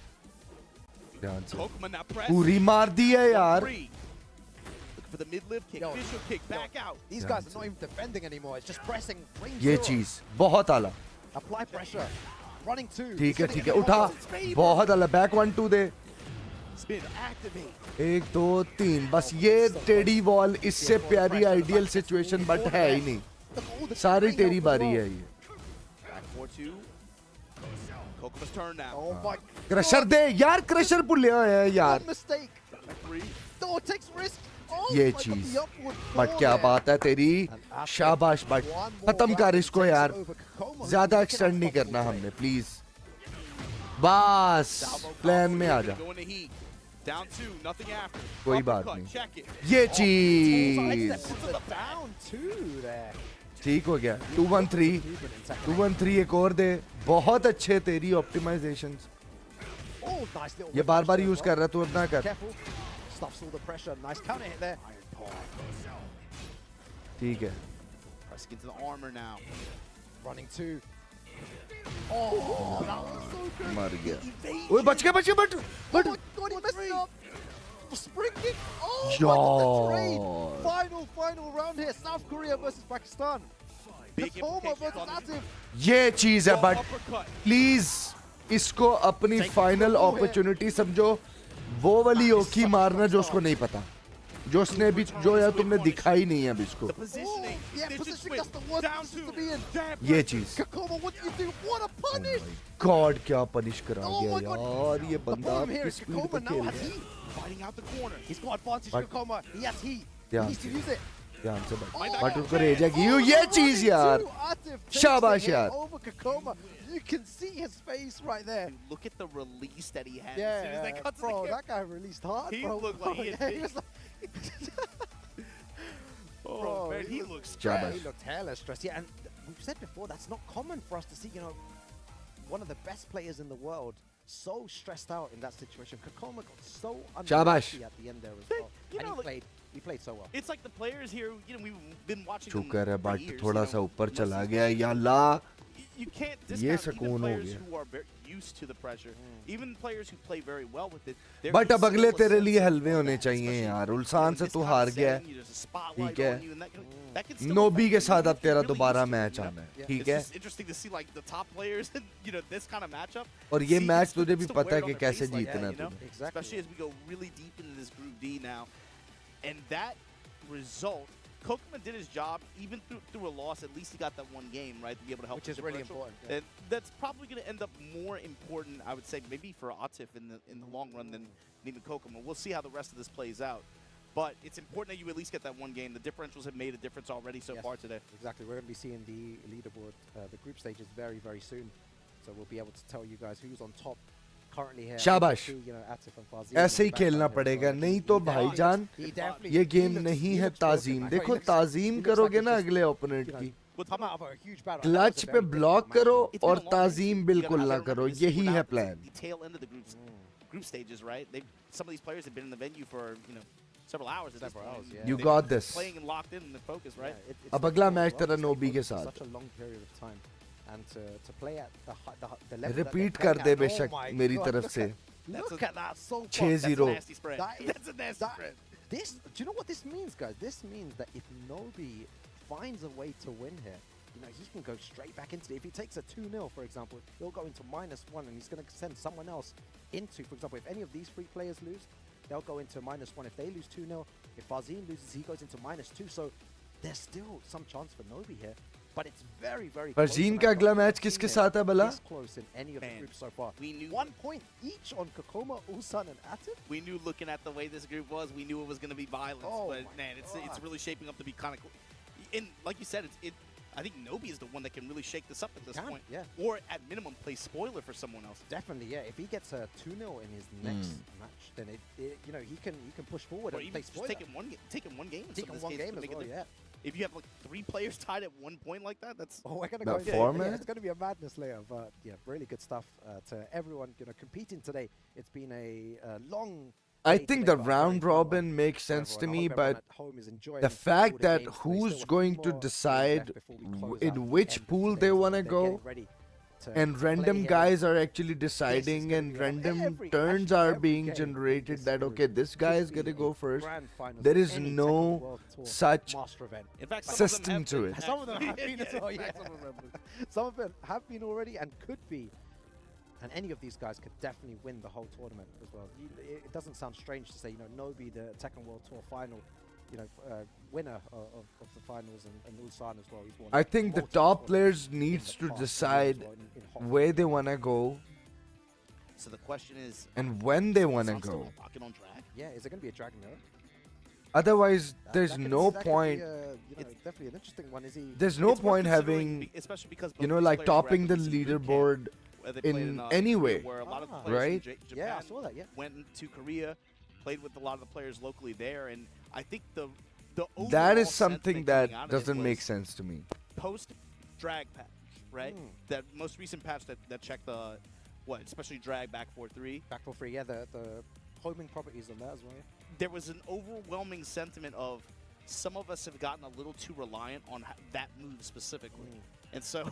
ध्यान से Kokuma now press. पूरी मार दी है यार Three. Looking for the mid lift kick. Yo. Visual kick. Back out. These guys are not even defending anymore. It's just pressing. Range ये zero. चीज बहुत आला Apply pressure. Running two. ठीक है He's ठीक getting है a उठा good ball. बहुत आला बैक 1-2 दे Spin. Activate. 1 2 3 बस ये टेडी वॉल इससे प्यारी आइडियल सिचुएशन बट है ही नहीं सारी तेरी बारी है ये Back 4-2. Kokuma's turn now. Oh my crusher दे यार क्रशर भुलिया है यार One mistake. Back 3. Oh, it takes risk. Oh ये my God, चीज the upward बट ball क्या there. बात है तेरी शाबाश बट One more खत्म round कर and इसको takes यार it over. Kakuma ज्यादा looking एक्सटेंड नहीं unstoppable करना today. हमने प्लीज बस प्लान में आ जा Go in the heat. Down 2. Nothing after. कोई बात Uppercut, नहीं check it. ये Sidestep चीज puts it down two there. ठीक हो गया 2-1-3 2-1-3 एक और दे बहुत अच्छे तेरी ऑप्टिमाइजेशन Oh, nice little ये बार बार whip यूज as कर रहा तू अपना कर Careful. Stops all the pressure. Nice counter hit there. ठीक है Pressing into the armor now. Running two. Oh, that was so good. मर गया ओए बच गया but Oh my god, he messed it up. Spring kick. Oh, Yo. what a trade. Final round here. South Korea versus Pakistan. Big Kakuma implications versus on the Atif. ये चीज है but uppercut. Please इसको अपनी final opportunity समझो वो वाली ओकी मारना जो उसको नहीं पता जो उसने भी जो यार तुमने दिखाई नहीं है अभी इसको The positioning. Yeah, Stitches positioning, switch. that's the worst Down position 2. to be in. Jab ये break. चीज Kakuma, what do you do? What a punish. God क्या पनिश करा Oh गया my God. यार ये The बंदा problem here किस is speed पे Kakuma now खेल has रहा है heat. Fighting out the corner. He's got advantage, But- Kakuma. He has heat. He ध्यान needs to से use it. ध्यान से Oh, बट उनको रेज है कि ये चीज यार Atif शाबाश takes the hit यार over Kakuma. You can see his face right there. Dude, look at the release that he had. Yeah, as soon as they cut to bro, the camera. that guy released hard, He bro. looked like he had Yeah, been- was like, Oh, bro, man, he was- looks yeah, stressed. he looked hella stressed. Yeah, and we've said before, that's not common for us to see, one of the best players in the world so stressed out in that situation. Kakuma got so Shabash. unlucky at the end there as well. You And know, he played so well. It's like the players here, we've been watching them शुक्र है for but years, थोड़ा सा ऊपर चला गया या ला You can't ये discount even सुकून हो players गया who are very used to the pressure. Even players who play very well with it. there but is अब अगले still a तेरे sense लिए of हलवे होने that, चाहिए especially यार in उल्सान से this तू kind of हार गया setting, there's a spotlight ठीक है on you, and that can still नोबी के affect you साथ even अब if you're तेरा really दोबारा used to it, match you know? आना है It's ठीक है just interesting to see like the top players in this kind of matchup. और ये see मैच it's तुझे भी to पता wear है it कि on their कैसे face like जीतना that, है तूने Especially as we go really deep into this Group D now. And that result, Kokuma did his job, even through a loss. At least he got that one game, right, to be able to help. Which with is really differential. important, yeah. And that's probably going to end up more important, I would say, maybe for Atif in the long run than even Kokuma. We'll see how the rest of this plays out. But it's important that you at least get that one game. The differentials have made a difference already so far today. Exactly. We're going to be seeing the leaderboard, the group stages very, very soon. So we'll be able to tell you guys who's on top currently here. शाबाश Atif and Fazil ऐसे ही खेलना पड़ेगा नहीं तो भाईजान ये game नहीं है ताजीम देखो ताजीम करोगे ना अगले ओपोनेंट की क्लच पे ब्लॉक करो और ताजीम बिल्कुल ना करो यही है plan The tail end of the group stages, right? Some of these players have been in the venue for several hours. At this point. You They've got been this. Playing and locked in and focused, right? अब अगला match तेरा नोबी के साथ Such a long period of time. And to play at the level repeat कर दे बेशक मेरी तरफ से Look at that, so 6-0 Nasty spread. That's a nasty spread. This, do you know what this means, guys? This means that if Nobi finds a way to win here, you know, he can go straight back into it. If he takes a 2-0, for example, he'll go into -1, and he's going to send someone else into, for example, if any of these 3 players lose, they'll go into -1. If they lose 2-0, if Farzin loses, he goes into -2. So there's still some chance for Nobi here. But it's very, very close. Farzin का अगला match किसके साथ है भला? This close in any of the groups so far. We knew 1 point each on Kokoma, Ulsan, and Atif. We knew looking at the way this group was, we knew it was going to be violence. Oh but man, it's really shaping up to be kind of cool. And like you said, I think Nobi is the one that can really shake this up at this point. Yeah. Or at minimum play spoiler for someone else. Definitely, yeah. If he gets a 2-0 in his next match, then you know, he can push forward Or and even play just spoiler. taking one game. Taking one game. Taking one game as well, yeah. If you have like 3 players tied at 1 point like that, that's we're gonna go. Yeah, it's gonna be a madness later, but yeah, really good stuff to everyone, you know, competing today. It's been a long. I think the round robin makes sense to me, but the fact that who's going to decide in which pool they want to go, and random guys are actually deciding, and random turns are being generated that, okay, this guy is going to go first. There is no such system to it. Some of them have been as well, yeah. Some of them have been already and could be. And any of these guys could definitely win the whole tournament as well. It doesn't sound strange to say, you know, Nobi, the Tekken World Tour final, you know, winner of the finals, and Ulsan as well. He's won. I think the top players needs to decide where they want to go. So the question is, and when they want to go. Yeah, is it going to be a Dragon Mirror? Otherwise, there's no point. It's definitely an interesting one. Is he? There's no point having, especially because you know, like topping the leaderboard in any way, where a lot of right? players from Japan Yeah, I saw that, yeah. went to Korea, played with a lot of the players locally there, and I think the That overall is something sentiment coming that out of it doesn't make was sense to me. post drag patch, right? That most recent patch that checked the especially drag back 4-3. Back 4-3, yeah. The homing properties on that as well. Yeah. There was an overwhelming sentiment of some of us have gotten a little too reliant on that move specifically, and so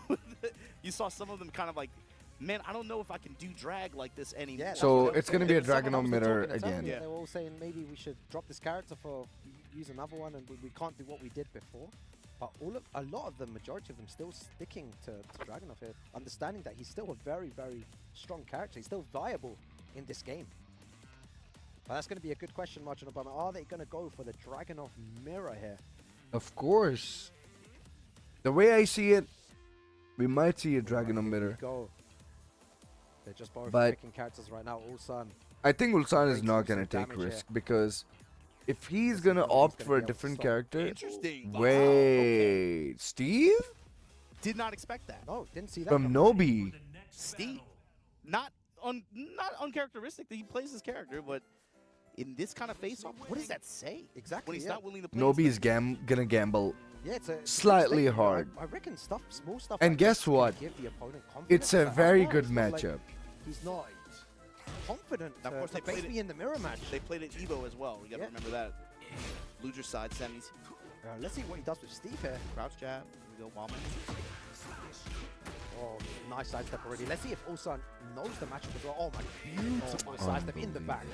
you saw some of them kind of like, man, I don't know if I can do drag like this anymore. Yeah, So it's going to be a Dragon on Mirror again. They were all saying maybe we should drop this character for use another one, and we can't do what we did before. But a lot of the majority of them still sticking to Dragunov here, understanding that he's still a very, very strong character. He's still viable in this game. But that's going to be a good question, Martin Obama. Are they going to go for the Dragunov Mirror here? Of course. The way I see it, we might see a Dragon on Mirror. Go. They're just both But picking characters right now. Ulsan. I think Ulsan is not going to take risk because if he's going to opt for a different character. Interesting. Wait, Steve? Did not expect that. No, didn't see that. From Nobi. Steve, not uncharacteristic that he plays his character, but in this kind of face-off, what does that say? Exactly. When he's not willing to play. Nobi is gonna gamble Yeah, it's slightly hard. I reckon small stuff. And like guess this can what? give the opponent confidence. It's a Like, very oh, good it's not like matchup. He's not confident Now, of course, to they face played me in the mirror match. They played at Evo as well. We got to remember that. Loser side semis. Let's see what he does with Steve here. Crouch jab. Here we go, Wallman. Oh, nice sidestep already. Let's see if Ulsan knows the matchup as well. Oh my, beautiful sidestep in the back.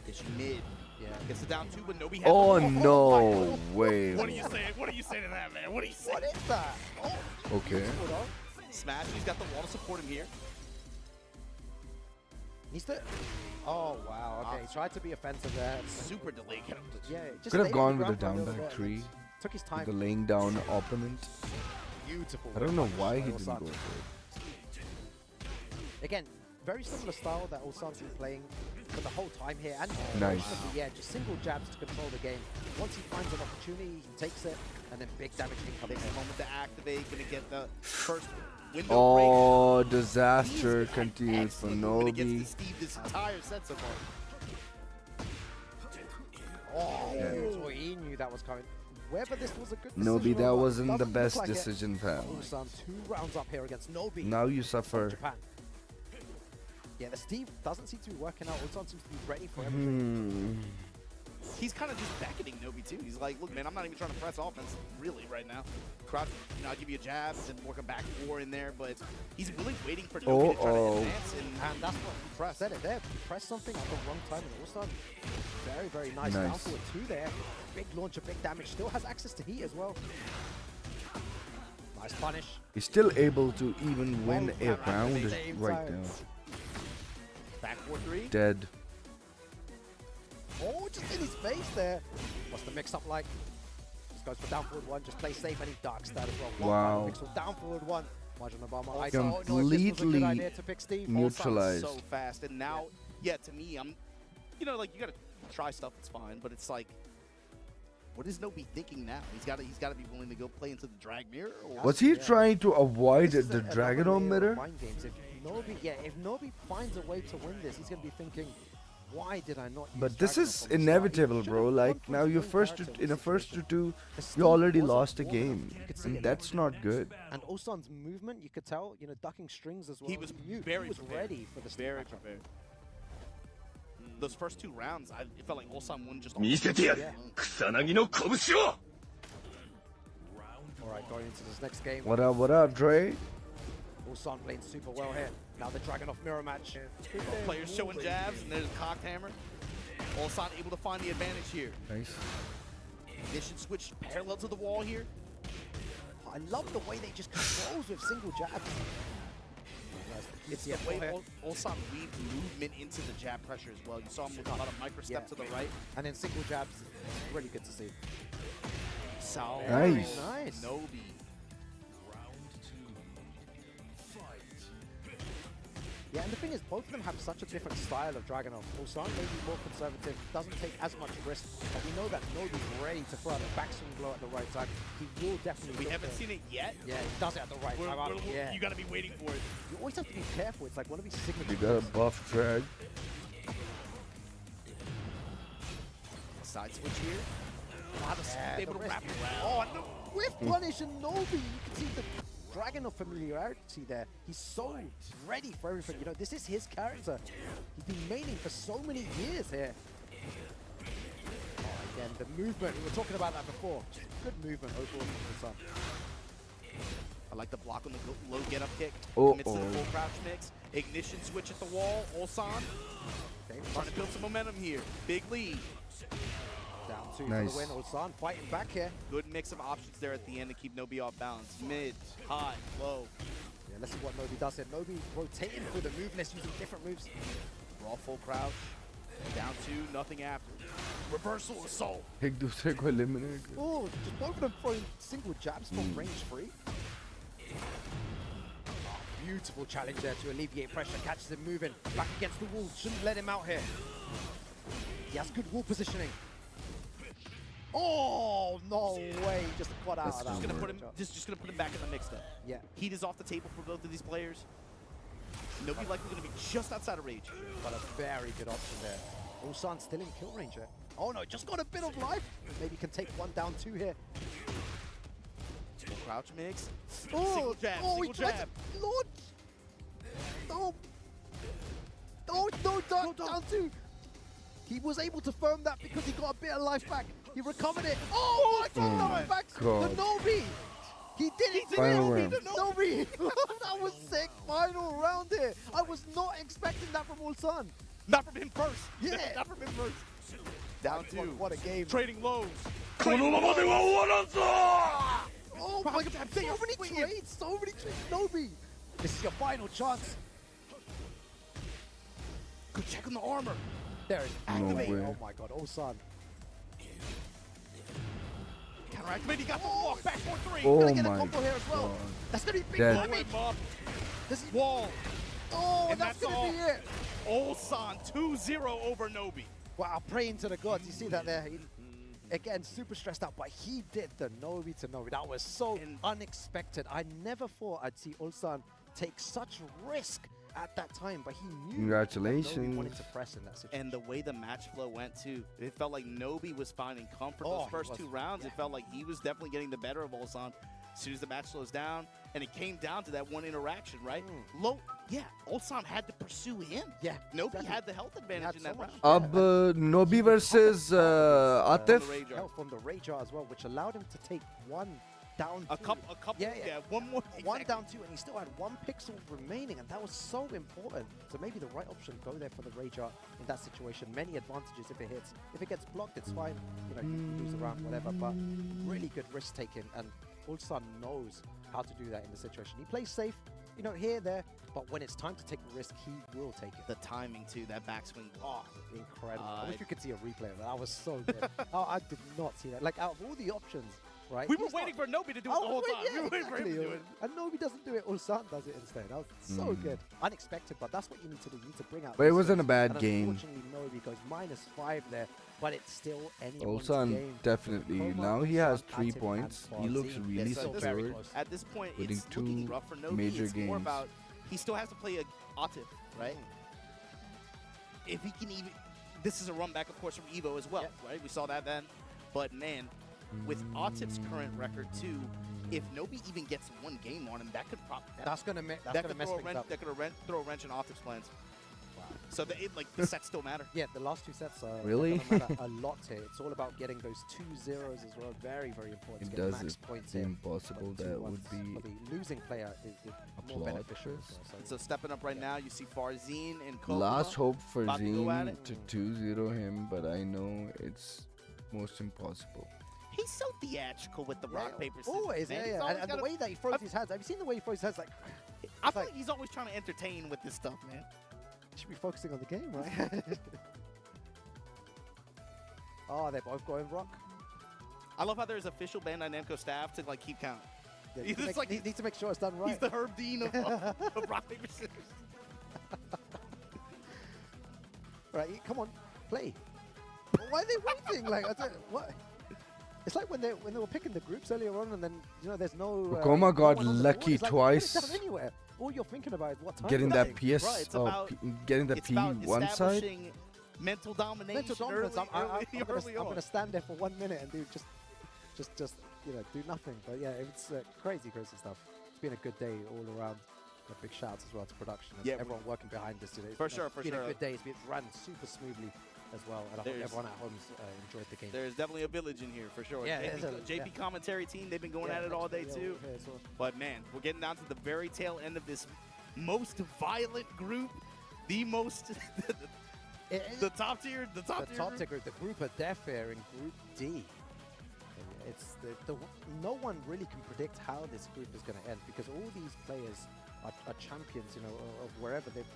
Gets you mid. Yeah. Gets it down 2, but Nobi has Oh it. no way. What do you say? What do you say to that, man? What do you say? What is that? Oh. Okay. Smash. He's got the wall to support him here. Needs to. Oh wow. Okay, he tried to be offensive there. Super delay counter. Yeah. Just Could have stayed gone on with the ground for a down little back bit and 3. Took his time. The laying down opponent. Beautiful. I don't know punch why by he didn't Ulsan. go for it. Again, very similar style that Ulsan's been playing for the whole time here. And Nice. Yeah, just single jabs to control the game. Once he finds an opportunity, he takes it, and then big damage incoming. Takes a moment to activate. Gonna get the first window Oh, disaster continues for Gonna get to Nobi. Steve this entire set so far. Oh, Yeah. so he knew that was coming. Whether this was a good decision Nobi, or that not, wasn't the doesn't look best like it. decision, pal. Ulsan 2 rounds up here against Nobi. Now you from suffer. Japan. Yeah, the Steve doesn't seem to be working out. Ulsan seems to be ready for everything. He's kind of just beckoning Nobi too. He's like, look, man, I'm not even trying to press offense really right now. Crouch, you know, I'll give you a jab and work a back 4 in there, but he's really waiting for Nobi to try to advance. And And that's what he pressed. Said it there. He pressed something at the wrong time, and Arslan, very, very nice. Nice. Down forward 2 there. Big launcher, big damage. Still has access to heat as well. Nice punish. He's still able to even win a round same right time. now. Back 4-3. Dead. Oh, just in his face there. What's the mix-up like? Just goes for down forward 1. Just play safe, and he darks that as well. Wow. Mix with down forward 1. Margin Obama. I Completely to pick Steve. neutralized. So fast, and now, yeah, to me, I'm, you know, like you gotta try stuff. It's fine, but it's like, what is Nobi thinking now? He's got to be willing to go play into the drag mirror. Or Was he trying to avoid the Dragon on mirror? Mind games. If Nobi finds a way to win this, he's gonna be thinking, why did I not use But this Dragunov is from the start? inevitable, He bro. should've Like gone for now, his your main first character. in the first Steve two, Steve you already wasn't lost a warm enough. game, You could see and it. that's not good. And Ulsan's movement, you could tell, you know, ducking strings as well. He was knew very he was prepared. ready for the Steve Very matchup. prepared. Those first 2 rounds, it felt like Ulsan won just. 見せてやる草薙の拳を All right, going into this next game. What up, Dre? Ulsan playing super well here. Now the Dragunov mirror match. Players showing jabs, and there's a cocked hammer. Ulsan able to find the advantage here. Nice. Ignition switch parallel to the wall here. I love the way they just controls with single jabs. It's the way Ulsan weaved movement into the jab pressure as well. You saw him with a lot of micro step to the right. And then single jabs, really good to see. So Nice. Nice. Nobi. Yeah, and the thing is, both of them have such a different style of Dragunov. Ulsan may be more conservative, doesn't take as much risk, but we know that Nobi's ready to throw out a backswing blow at the right time. He will definitely. We haven't seen it yet. Yeah, he does it at the right time. Yeah. You gotta be waiting for it. You always have to be careful. It's like one of these signature. You got a buff drag. Side switch here. Wow, Yeah, able the to wrap wrist. it Oh, around. no. With punish and Nobi, you can see the Dragunov familiarity there. He's so ready for everything. You know, this is his character. He's been maining for so many years here. Oh, again, the movement. We were talking about that before. Just good movement overall from Ulsan. I like the block on the low get-up kick. Oh, Commits to the full crouch mix. Ignition switch at the wall. Ulsan trying to build some momentum here. Big lead. Down 2 Nice. for the win. Ulsan fighting back here. Good mix of options there at the end to keep Nobi off balance. Mid, high, low. Yeah, let's see what Nobi does here. Nobi rotating through the move list using different moves. Raw full crouch. Down 2, nothing after. Reversal assault. एक दूसरे को eliminate. Oh, just both of them throwing single jabs from range 3. Beautiful challenge there to alleviate pressure. Catches him moving. Back against the wall. Shouldn't let him out here. He has good wall positioning. Oh, no way. Just got out of that. Just gonna put him back in the mix though. Yeah. Heat is off the table for both of these players. Nobi likely gonna be just outside of rage. But a very good option there. Ulsan still in kill range here. Oh no, just got a bit of life. Maybe can take 1 down 2 here. Full crouch mix. Oh, Single jab, oh, single he tried jab. to launch. No. Oh, no, down 2. He was able to firm that because he got a bit of life back. He recovered it. Oh my God, that went back God. to Nobi. He did it to Final Nobi. round. Nobi. That was sick. Final round here. I was not expecting that from Ulsan. Not from him first. Yeah. Not from him first. Down 2. What a game. Trading lows. このままでは終わらんぞ Oh my God, so many trades, Nobi. This is your final chance. Good check on the armor. There it is. No Activate. way. Oh my God, Ulsan. Counter activate. He got the walk back 4-3. Oh Gonna get a my combo here as well. God. That's gonna be big Dead. damage. This is Wall. Oh, And that's that's gonna all. be it. Ulsan 2-0 over Nobi. Wow, praying to the gods. You see that there? Again, super stressed out, but he did the Nobi to Nobi. That was so unexpected. I never thought I'd see Ulsan take such risk at that time, but he knew Congratulations. that Nobi wanted to press in that situation. And the way the match flow went too, it felt like Nobi was finding comfort Oh, those he first was. 2 rounds. Yeah. It felt like he was definitely getting the better of Ulsan. As soon as the match slows down, and it came down to that one interaction, right? Ulsan had to pursue him. Yeah, Nobi exactly. had the health advantage in that round. अब Nobi versus Atif. Help from the Rage as well, which allowed him to take 1 down A two. couple, yeah, one more. One exactly. down two, and he still had 1 pixel remaining, and that was so important. So maybe the right option, go there for the Rage Art in that situation. Many advantages if it hits. If it gets blocked, it's fine. You know, you lose the round, whatever. But really good risk taking, and Ulsan knows how to do that in the situation. He plays safe, you know, here, there, but when it's time to take the risk, he will take it. The timing too, that backswing. Oh, incredible. I wish we could see a replay of that. That was so good. Oh, I did not see that. Like, out of all the options, right? We were waiting for Nobi to do it the whole time. Yeah, We were waiting for him to do it. And Nobi doesn't do it, Ulsan does it instead. That was so good. Unexpected, but that's what you need to do. You need to bring out. But it the wasn't a skills. bad And game. Unfortunately, Nobi goes -5 there, but it's still anyone's Ulsan game. definitely. Koma, Now he has Ulsan, 3 Atif, points. and He looks Farzin. really So very secured. close. At this point, winning it's looking 2 rough for Nobi. major It's more games. about he still has to play a Atif, right? If he can even, this is a run back, of course, from Evo as well, right? We saw that then. But man, with Atif's current record too, if Nobi even gets 1 game on him, that could probably That's gonna mess things up. That could throw a wrench in Atif's plans. So the sets still matter. Yeah, the last 2 sets are Really? gonna matter a lot here. It's all about getting those 2 zeros as well. Very, very important. It to get does max it points seem here. possible But that 2 would ones be for the losing player is more applaud beneficial. this. So stepping up right now, you see Farzin and Koma. Last hope for about to go at Zine it. to 2-0 him, but I know it's most impossible. He's so theatrical with the rock, paper, scissors. Always, man. yeah, He's yeah. always And the gotta- way that he throws his hands. Have you seen the way he throws his hands? Like, I feel like he's always trying to entertain with this stuff, man. should be focusing on the game, right? Oh, they're both going rock. I love how there's official Bandai Namco staff to like keep count. Yeah, He's just like he needs to make sure it's done right. he's the Herb Dean of rock, paper, scissors. Right, come on, play. Why are they waiting? Like, I don't, what? It's like when they were picking the groups earlier on, and then you know there's no. Koma no got one on the lucky board. It's like, twice. What is that anywhere? All you're thinking about is what time. Getting you're that playing. PS, Right, it's about- getting the it's P about one side. establishing mental domination. Mental dominance. Early I'm on. gonna stand there for 1 minute and do just you know do nothing. But yeah, it's crazy stuff. It's been a good day all around. A big shout out as well to production and Yeah, everyone working behind this today. For sure, It's been a good day. It's been run super smoothly as well, and I hope There's- everyone at home's enjoyed the game. There's definitely a village in here for sure. Yeah, JP, there's a- JP yeah. commentary team, they've been going Yeah, at it all day yeah, too. yeah, so- But man, we're getting down to the very tail end of this most violent group, the most the top tier, the top group. tier group, the group of death here in Group D. It's no one really can predict how this group is going to end because all these players are champions, you know, of wherever they've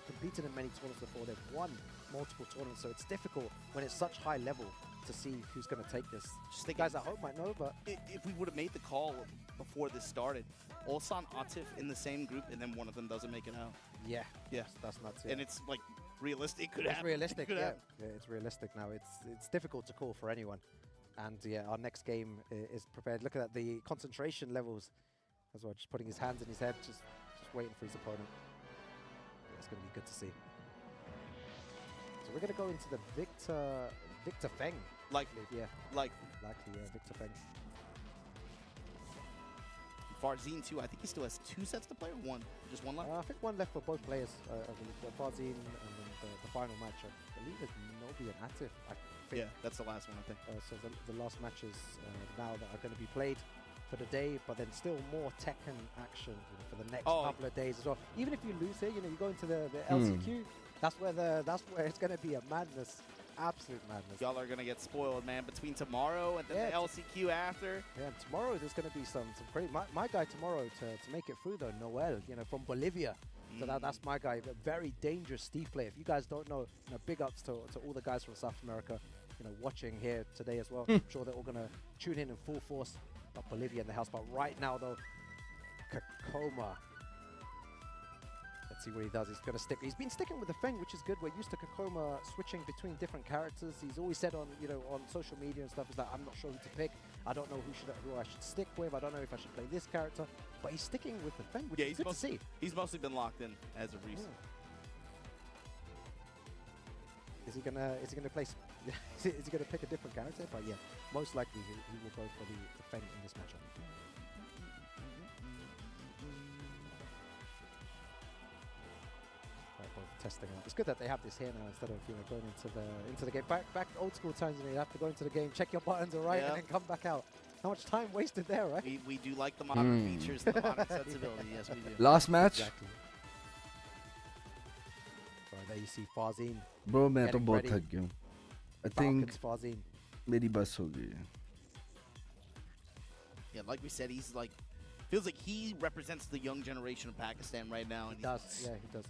competed in many tournaments before. They've won multiple tournaments, so it's difficult when it's such high level to see who's going to take this. Just The thinking- guys at home might know, but If we would have made the call before this started, Ulsan Atif in the same group, and then one of them doesn't make it out. yeah, Yeah, that's nuts. and it's like realistic. Could It's happen. realistic, Could yeah. happen. Yeah, it's realistic now. It's difficult to call for anyone. And yeah, our next game is prepared. Look at that, the concentration levels as well. Just putting his hands in his head, just waiting for his opponent. Yeah, it's going to be good to see. So we're going to go into the Victor Feng. Likely, yeah. Likely, yeah, Victor Feng. Farzin too. I think he still has 2 sets to play, or one? Just one left. I think one left for both players. I believe Farzin and then the final match. I believe it's Nobi and Atif. I think. Yeah, that's the last one, I think. So the last matches now that are going to be played for the day, but then still more Tekken action for the next couple of days as well. Even if you lose here, you know, you go into the LCQ. That's where it's going to be a madness, absolute madness. Y'all are gonna get spoiled, man. Between tomorrow and then the LCQ after. Yeah, and tomorrow there's going to be some crazy. My guy tomorrow to make it through though, Noel, you know, from Bolivia. So that's my guy, a very dangerous Steve player. If you guys don't know, you know, big ups to all the guys from South America, you know, watching here today as well. I'm sure they're all gonna tune in full force. Got Bolivia in the house, but right now though, Kakoma. Let's see what he does. He's gonna stick. He's been sticking with the Feng, which is good. We're used to Kakoma switching between different characters. He's always said on social media and stuff, is that I'm not sure who to pick. I don't know who I should stick with. I don't know if I should play this character. But he's sticking with the Feng, which is good to see. He's mostly been locked in as of recent. Is he gonna play? Is he gonna pick a different character? But yeah, most likely he will go for the Feng in this matchup. Both testing out. It's good that they have this here now instead of going into the game. Back old school times, you have to go into the game, check your buttons are right, and then come back out. How much time wasted there, right? We do like the modern features, the modern sensibility. Yes, we do. Last match. Exactly. So there you see Farzin. Bro, मैं तो getting बहुत ready. थक गया हूँ. I think Farzin. मेरी बस हो गई है. Yeah, like we said, he's like feels like he represents the young generation of Pakistan right now. And He does. Yeah, he does.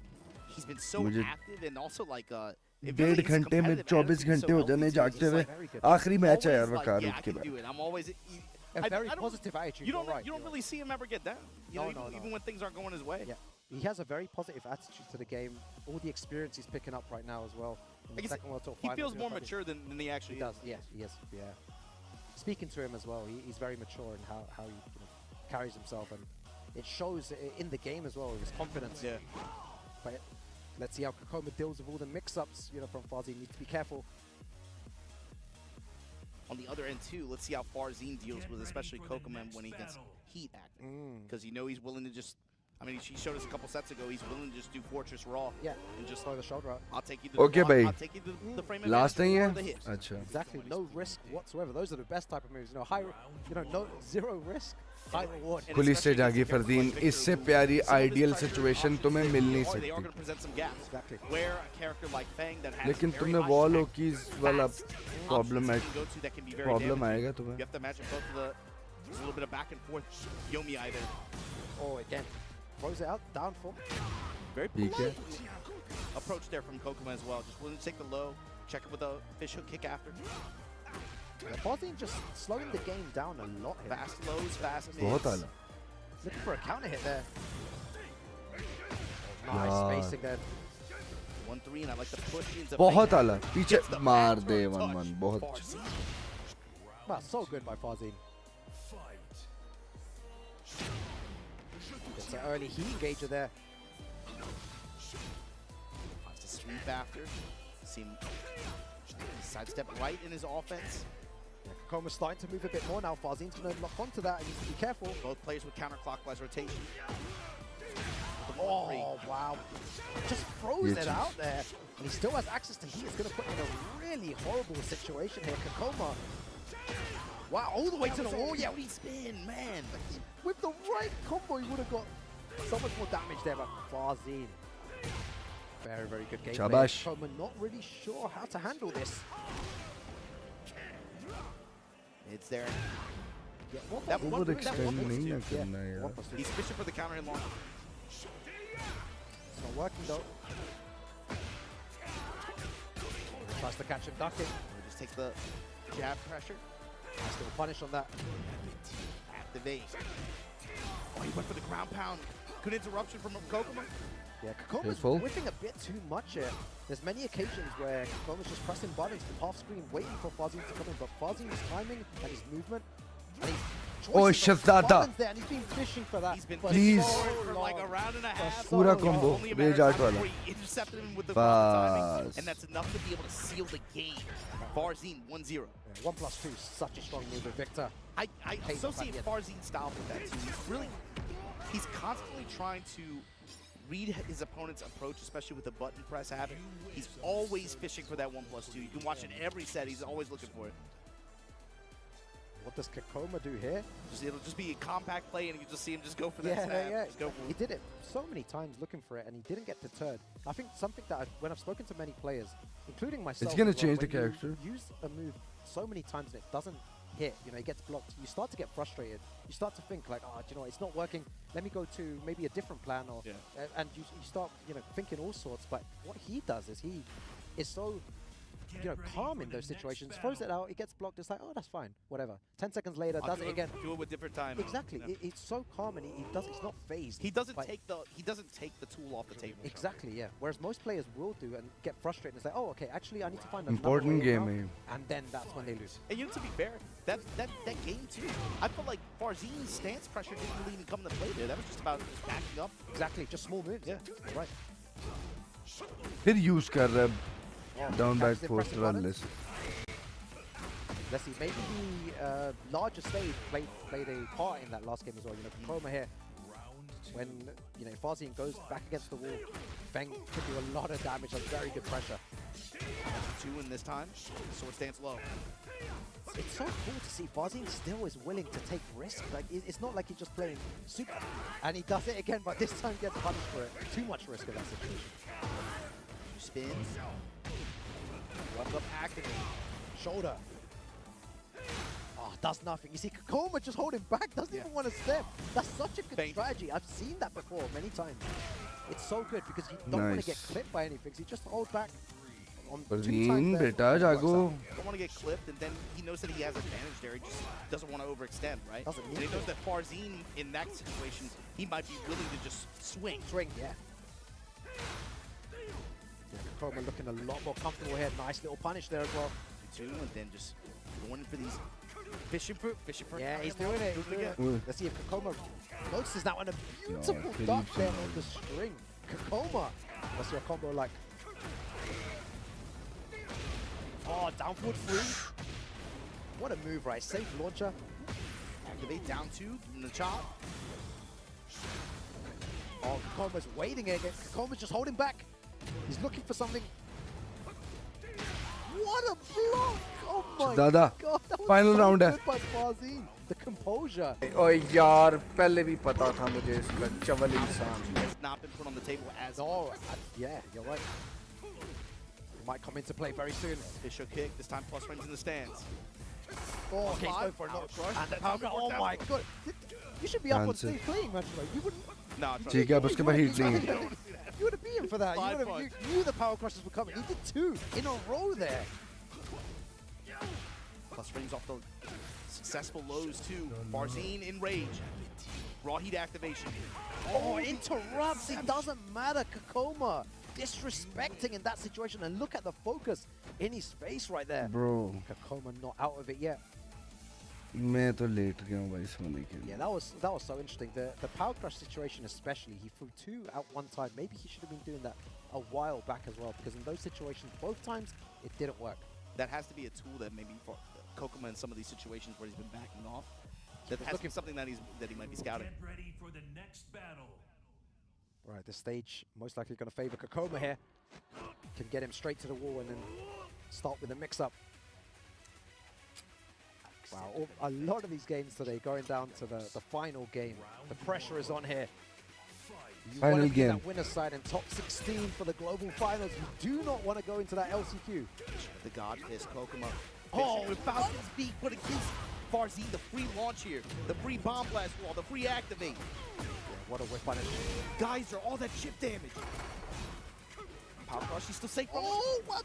He's been so मुझे active and also like it 1.5 really is घंटे में competitive 24 attitude घंटे so हो healthy जाने too. जागते It's हुए like आखिरी match है यार always like, Waqar yeah, I उसके can do बाद. it. I'm always A very I don't- positive attitude. You don't you're right, you don't you're really see him ever get down. You No, know, no, even no. when things aren't going his way. Yeah, he has a very positive attitude to the game. All the experience he's picking up right now as well. In I the guess second World Tour he Finals, feels you more know, probably- mature than he actually He does. Yes, he is. Yeah. Speaking to him as well, he's very mature in how he carries himself, and it shows in the game as well, his confidence. Yeah. But let's see how Kokoma deals with all the mix-ups, from Farzin. Needs to be careful. On the other end too, let's see how Farzin deals with especially Kokoman when he gets heat active. Because he's willing to just, I mean, he showed us a couple sets ago, he's willing to just do Fortress Raw. Yeah, and just throw the shoulder out. I'll take you to Okay, the block, bhai. I'll take you to the frame Last advantage thing or है. the hits. अच्छा. Exactly, no risk whatsoever. Those are the best type of moves. No zero risk, high reward. खुली stage आ गई फरदीन. इससे प्यारी ideal situation तुम्हें मिल नहीं They are सकती. going to present some gaps. Exactly. Where a character like Fang that has लेकिन very तुमने high wall attack, होकीज वाला fast problem options you can go to that can be very problem damaging. आएगा You तुम्हें. have to imagine both of there's a little bit of back and forth Yomi either. Oh, again, throws it out, down for. Very ठीक है. polite approach there from Kokoma as well. Just willing to take the low, check it with a fish hook kick after. Farzin just slowing the game down a lot here. Fast lows, fast बहुत mids. आला. Looking for a counter hit there. Nice यार. spacing there. 1-3 and I like the push into बहुत Fang. आला. पीछे Gets the मार back दे touch. 1-1 बहुत. Farzin. Well, so good by Farzin. Gets an early heat engager there. Wants to sweep after. See him sidestep right in his offense. Yeah, Kokoma's starting to move a bit more now. Farzin's going to lock onto that and needs to be careful. Both players with counterclockwise rotation. Oh, wow. Just throws Yeah, it geez. out there. And he still has access to heat. It's going to put him in a really horrible situation here. Kokoma. Wow, all the way to the wall. Yeah, we spin, man. with the right combo, he would have got so much more damage there, but Farzin. Very, very good gameplay. Shabash. Kokoma not really sure how to handle this. It's there. Yeah, That one Over extend नहीं ना करना Yeah, यार. He's fishing for the counter in long. It's not working though. Tries to catch him ducking. He just takes the jab pressure. Nice little punish on that. Activate. Oh, he went for the ground pound. Good interruption from Kokoma. Yeah, Kokoma's Careful. whiffing a bit too much here. There's many occasions where Kokoma's just pressing buttons from half screen, waiting for Farzin to come in, but Farzin's timing and his movement, and his Oh, choices of Shazada. buttons there, and he's been fishing for that. He's been for Please. so for like a long. round and a half. so पूरा long. combo. Only a matter of बेजाट time वाला. before he intercepted him with the proper timing, Bas. and that's enough to be able to seal the game. Farzin 1-0. Yeah, 1+2, such a strong move with Victor. I Hate associate that, Farzin's style with that too. He's constantly trying to read his opponent's approach, especially with the button press habit. He's always fishing for that 1+2. You can watch it every set. He's always looking for it. What does Kokoma do here? It'll just be a compact play, and you just see him just go for that Yeah, snap. yeah. Just go for He it. did it so many times looking for it, and he didn't get deterred. I think something that when I've spoken to many players, including myself, gonna as well, change the when you character. Use a move so many times and it doesn't hit, it gets blocked. You start to get frustrated. You start to think like, oh, do you know what, it's not working. Let me go to maybe a different plan, or and you start thinking all sorts. But what he does is he is so calm in those situations. Throws it out, it gets blocked. It's like, oh, that's fine, whatever. 10 seconds later, I'll does do it again. Do it with different timing. Exactly. Yeah. It's so calm, and he's not phased. He doesn't by- take the tool off the table. Exactly, yeah. Whereas most players will do and get frustrated and say, oh, okay, actually I need to find another Important way game, around, eh? and then that's when they lose. And to be fair, that game too, I felt like Farzin's stance pressure didn't really even come into play there. That was just about just backing up. Exactly, just small moves. Yeah, you're right. फिर use कर रहा है. Down back Catches it, force pressing run buttons. list. Let's see, maybe the larger stage played a part in that last game as well. Kokoma here, when Farzin goes back against the wall, Feng could do a lot of damage on very good pressure. Two in this time. Sword stance low. It's so cool to see Farzin still is willing to take risk. Like it's not like he's just playing super, and he does it again, but this time gets punished for it. Too much risk in that situation. Spins. Walk up activate. Shoulder. Oh, does nothing. You see, Kakoma just holding back, doesn't even want to step. That's such a good strategy. I've seen that before many times. It's so good because you don't want to get clipped by anything. So you just hold back. Farzin, beta, jago. Don't want to get clipped, and then he knows that he has advantage there. He just doesn't want to overextend, right? Doesn't and he knows that Farzin, in that situation, he might be willing to just swing. Swing, yeah. Kakoma looking a lot more comfortable here. Nice little punish there as well. Two, and then just going for these fishing for. Yeah, he's doing it. He's doing it. Let's see if Kakoma notices that one. A beautiful duck there on the string. Kakoma. What's your combo like? Oh, down forward free. What a move, right? Safe launcher. Activate down two in the chop. Oh, Kakoma's waiting again. Kakoma's just holding back. He's looking for something. What a block! Oh my Dada. god, that was Final so round good है. by Farzin. The composure. ओए यार पहले भी पता था मुझे इसका चवल इंसान. Has not been put on the table as. No, yeah, you're right. It might come into play very soon. Official kick, this time plus frames in the stands. Oh, okay, he's going for a knock crush. And the power grab. Oh my god. You should be up on stage playing, man. You wouldn't. No, ठीक है, अब उसके बाद heat नहीं. You would have beat him for that. You knew the power crushes were coming. He did two in a row there. Plus frames off the successful lows too. Farzin in rage. Raw heat activation. Oh, interrupts. It doesn't matter. Kakoma disrespecting in that situation. And look at the focus in his face right there. Bro. Kakoma not out of it yet. मैं तो late गया हूँ भाई सोने के लिए. Yeah, that was so interesting. The power crush situation especially, he threw two at one time. Maybe he should have been doing that a while back as well, because in those situations, both times, it didn't work. That has to be a tool that maybe for Kokoma in some of these situations where he's been backing off, that has to be something that he might be scouting. Get ready for the next battle. Right, the stage most likely going to favor Kakoma here. Can get him straight to the wall and then start with a mix-up. Wow, a lot of these games today going down to the final game. The pressure is on here. You Final want to be game. that winner's side in top 16 for the global finals. You do not want to go into that LCQ. The God Fist, Kokoma. Oh, with Falcon's beak, but against Farzin, the free launch here, the free bomb blast wall, the free activate. Yeah, what a whip punish. Geyser, all that chip damage. Power crush, he's still safe. Oh, what?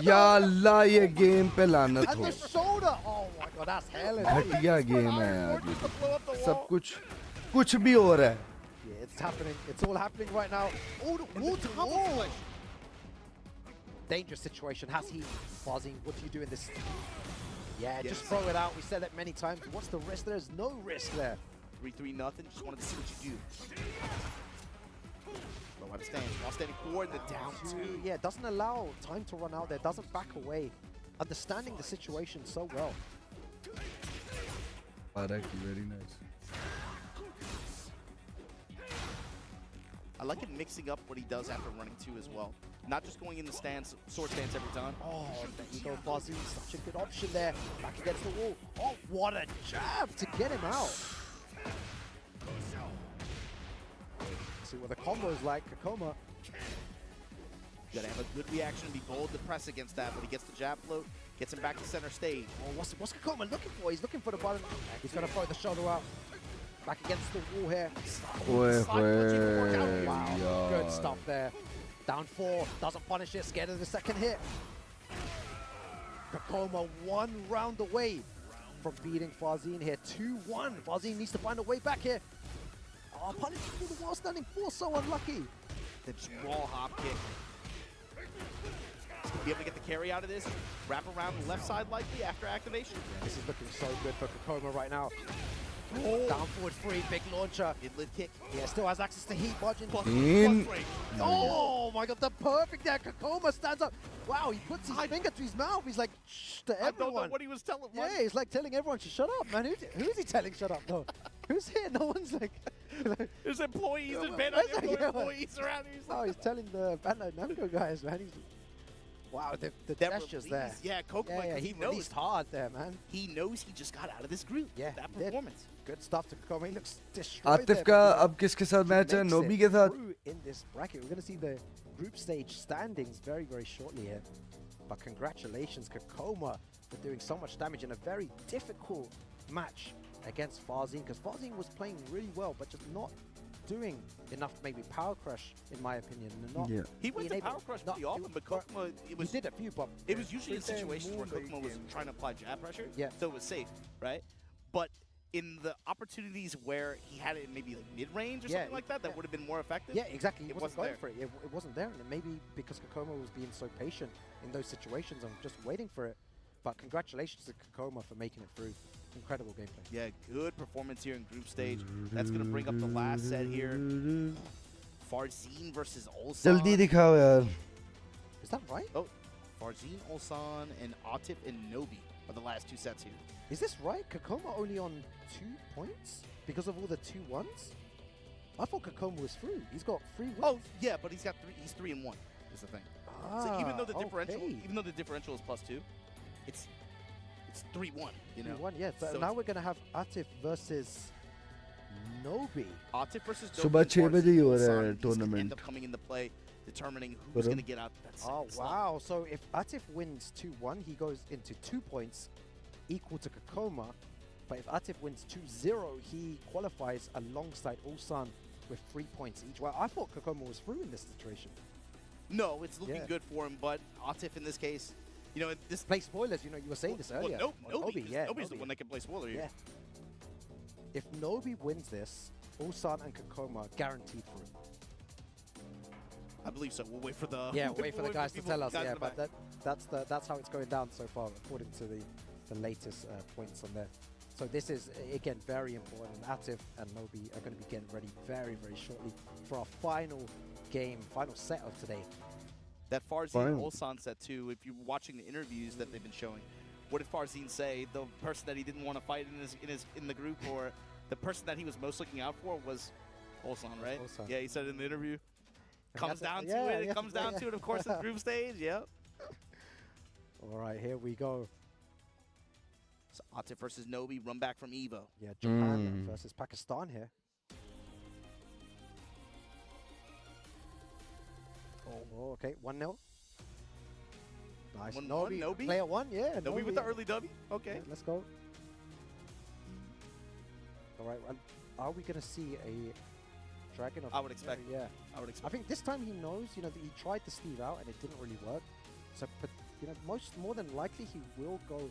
या अल्लाह ये game पे लानत And हो. the shoulder. Oh my god, that's hell. घटिया game है यार ये. सब कुछ भी हो रहा है. Yeah, it's happening. It's all happening right now. Oh, the wall to wall. Dangerous situation. Has he? Farzin, what do you do in this? Yeah, just throw it out. We said that many times. What's the risk? There's no risk there. 3-3 nothing. Just wanted to see what you do. Low out of stance. While standing forward, the down two. Yeah, doesn't allow time to run out there. Doesn't back away. Understanding the situation so well. Araki, very nice. I like him mixing up what he does after running two as well. Not just going in the stance, sword stance every time. Oh, there you go, Farzin. Such a good option there. Back against the wall. Oh, what a jab to get him out. See what the combo is like, Kakoma. You gotta have a good reaction, be bold to press against that, but he gets the jab float, gets him back to center stage. Oh, what's Kakoma looking for? He's looking for the button. He's gonna throw the shoulder out. Back against the wall here. Wow, good stuff there. Down four, doesn't punish it, scared of the second hit. Kakoma 1 round away from beating Farzin here. 2-1. Farzin needs to find a way back here. Oh, punish through the wall standing 4, so unlucky. The raw hop kick. He's gonna be able to get the carry out of this. Wrap around the left side likely after activation. Yeah, this is looking so good for Kakoma right now. Oh. Down forward free, big launcher. Mid-lid kick. Yeah, still has access to heat margin. In. Oh my god, the perfect there. Kakoma stands up. Wow, he puts his finger to his mouth. He's like, shh, to everyone. I don't know what he was telling. Yeah, he's like telling everyone to shut up, man. Who's he telling shut up? No. Who's here? No one's like... There's employees and Bandai employees around here. Oh, he's telling the Bandai Namco guys, man. Wow, the that gestures there. Yeah, Kokoma, Yeah, he released hard there, man. He knows he just got out of this group. Yeah, that he did. performance. Good stuff to Kokoma. He looks destroyed Atif there, का but, अब किसके साथ he match है? makes नोबी it के साथ. through in this bracket. We're going to see the group stage standings very, very shortly here. But congratulations, Kokoma, for doing so much damage in a very difficult match against Farzin, because Farzin was playing really well, but just not doing enough, maybe power crush, in my opinion. And not He went to being able- power crush not- pretty often, but Kokoma, it was he did a few, but it was usually in there situations where more Kokoma was late trying to apply jab pressure, Yeah. so it was safe, right? But in the opportunities where he had it in maybe like mid-range or Yeah, something like that, that would have been more effective. Yeah, exactly. He It wasn't wasn't going there. for it. It wasn't there. And maybe because Kokoma was being so patient in those situations and just waiting for it. But congratulations to Kokoma for making it through. Incredible gameplay. Yeah, good performance here in group stage. That's going to bring up the last set here. Farzin versus Ulsan. जल्दी दिखाओ यार. Is that right? Oh, Farzin, Ulsan, and Atif and Nobi are the last two sets here. Is this right? Kokoma only on 2 points because of all the 2-1s? I thought Kokoma was through. He's got 3 wins. Oh, yeah, but he's got three. He's 3-1. Is the thing. So even though the differential, okay. even though the differential is +2, it's 3-1. You know. 3-1, yeah. So now we're going to have Atif versus Nobi. Atif versus Nobi. सुबह 6 बजे ही हो रहा है End tournament. up coming into play, determining who's going to get out that set. Oh, wow. So if Atif wins 2-1, he goes into 2 points, equal to Kokoma. But if Atif wins 2-0, he qualifies alongside Ulsan with 3 points each. Well, I thought Kokoma was through in this situation. No, it's looking Yeah. good for him, but Atif in this case, you know, this Play spoilers, you know, you were saying this earlier. Well, Nobi, yeah. Nobi's the Nobi. one that can play spoiler here. Yeah. If Nobi wins this, Ulsan and Kokoma guaranteed through. I believe so. We'll wait for the Yeah, wait for the guys to people- tell us. guys Yeah, in the but back. that's how it's going down so far, according to the latest points on there. So this is again very important. Atif and Nobi are going to be getting ready very, very shortly for our final game, final set of today. That Farzin Fine. Ulsan set too. If you're watching the interviews that they've been showing, what did Farzin say? The person that he didn't want to fight in the group, or the person that he was most looking out for was Ulsan, right? Ulsan. Yeah, he said in the interview. Comes down yeah, to it. yeah, It comes down yeah. to it. Of course, in group stage. Yep. All right, here we go. So Atif versus Nobi, run back from Evo. Yeah, Japan versus Pakistan here. Oh, okay, 1-0. Nice. 1-1, Nobi, Nobi? player 1, yeah. Nobi with the early W. Okay. Yeah, let's go. All right, well, are we going to see a Dragon of... I would expect. Yeah. I would I expect. think this time he knows, you know, that he tried to Steve out and it didn't really work. So, but, you know, more than likely he will go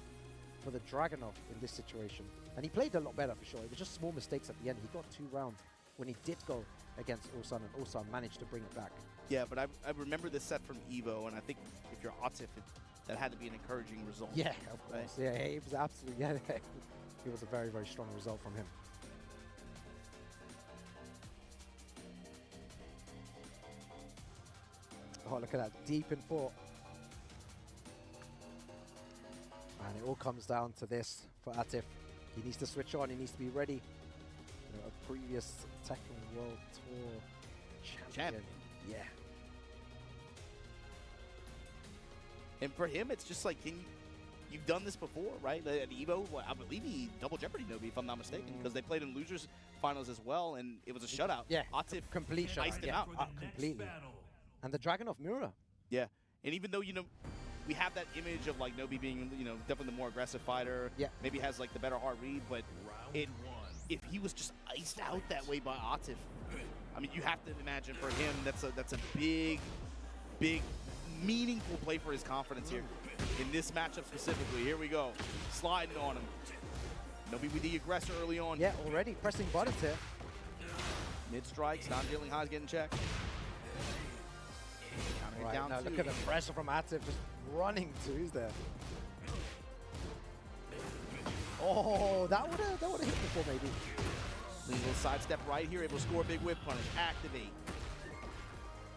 for the Dragunov in this situation. And he played a lot better for sure. It was just small mistakes at the end. He got 2 rounds when he did go against Ulsan, and Ulsan managed to bring it back. Yeah, but I remember this set from Evo, and I think if you're Atif, that had to be an encouraging result. Yeah, of course. Right? Yeah, it was absolutely, yeah, it was a very, very strong result from him. Oh, look at that, deep in 4. And it all comes down to this for Atif. He needs to switch on, he needs to be ready. You know, a previous Tekken World Tour champion. Yeah. And for him, it's just like, you've done this before, right? At Evo, well, I believe he double Jeopardy Nobi, if I'm not mistaken, because they played in losers finals as well, and it was a shutout. Yeah, Atif complete shutout. iced him Yeah, out. completely. And the Dragunov Miura. Yeah, and even though, you know, we have that image of like Nobi being, you know, definitely the more aggressive fighter. Yeah. Maybe has like the better hard read, but if he was just iced out that way by Atif, I mean, you have to imagine for him that's a big, meaningful play for his confidence here in this matchup specifically. Here we go, sliding on him. Nobi with the aggressor early on. Yeah, already pressing buttons here. Mid strikes, non-dealing highs getting checked. Counter Right, down now two. look at the pressure from Atif just running twos there. Oh, that would have hit before maybe. Little sidestep right here, able to score a big whip punish. Activate.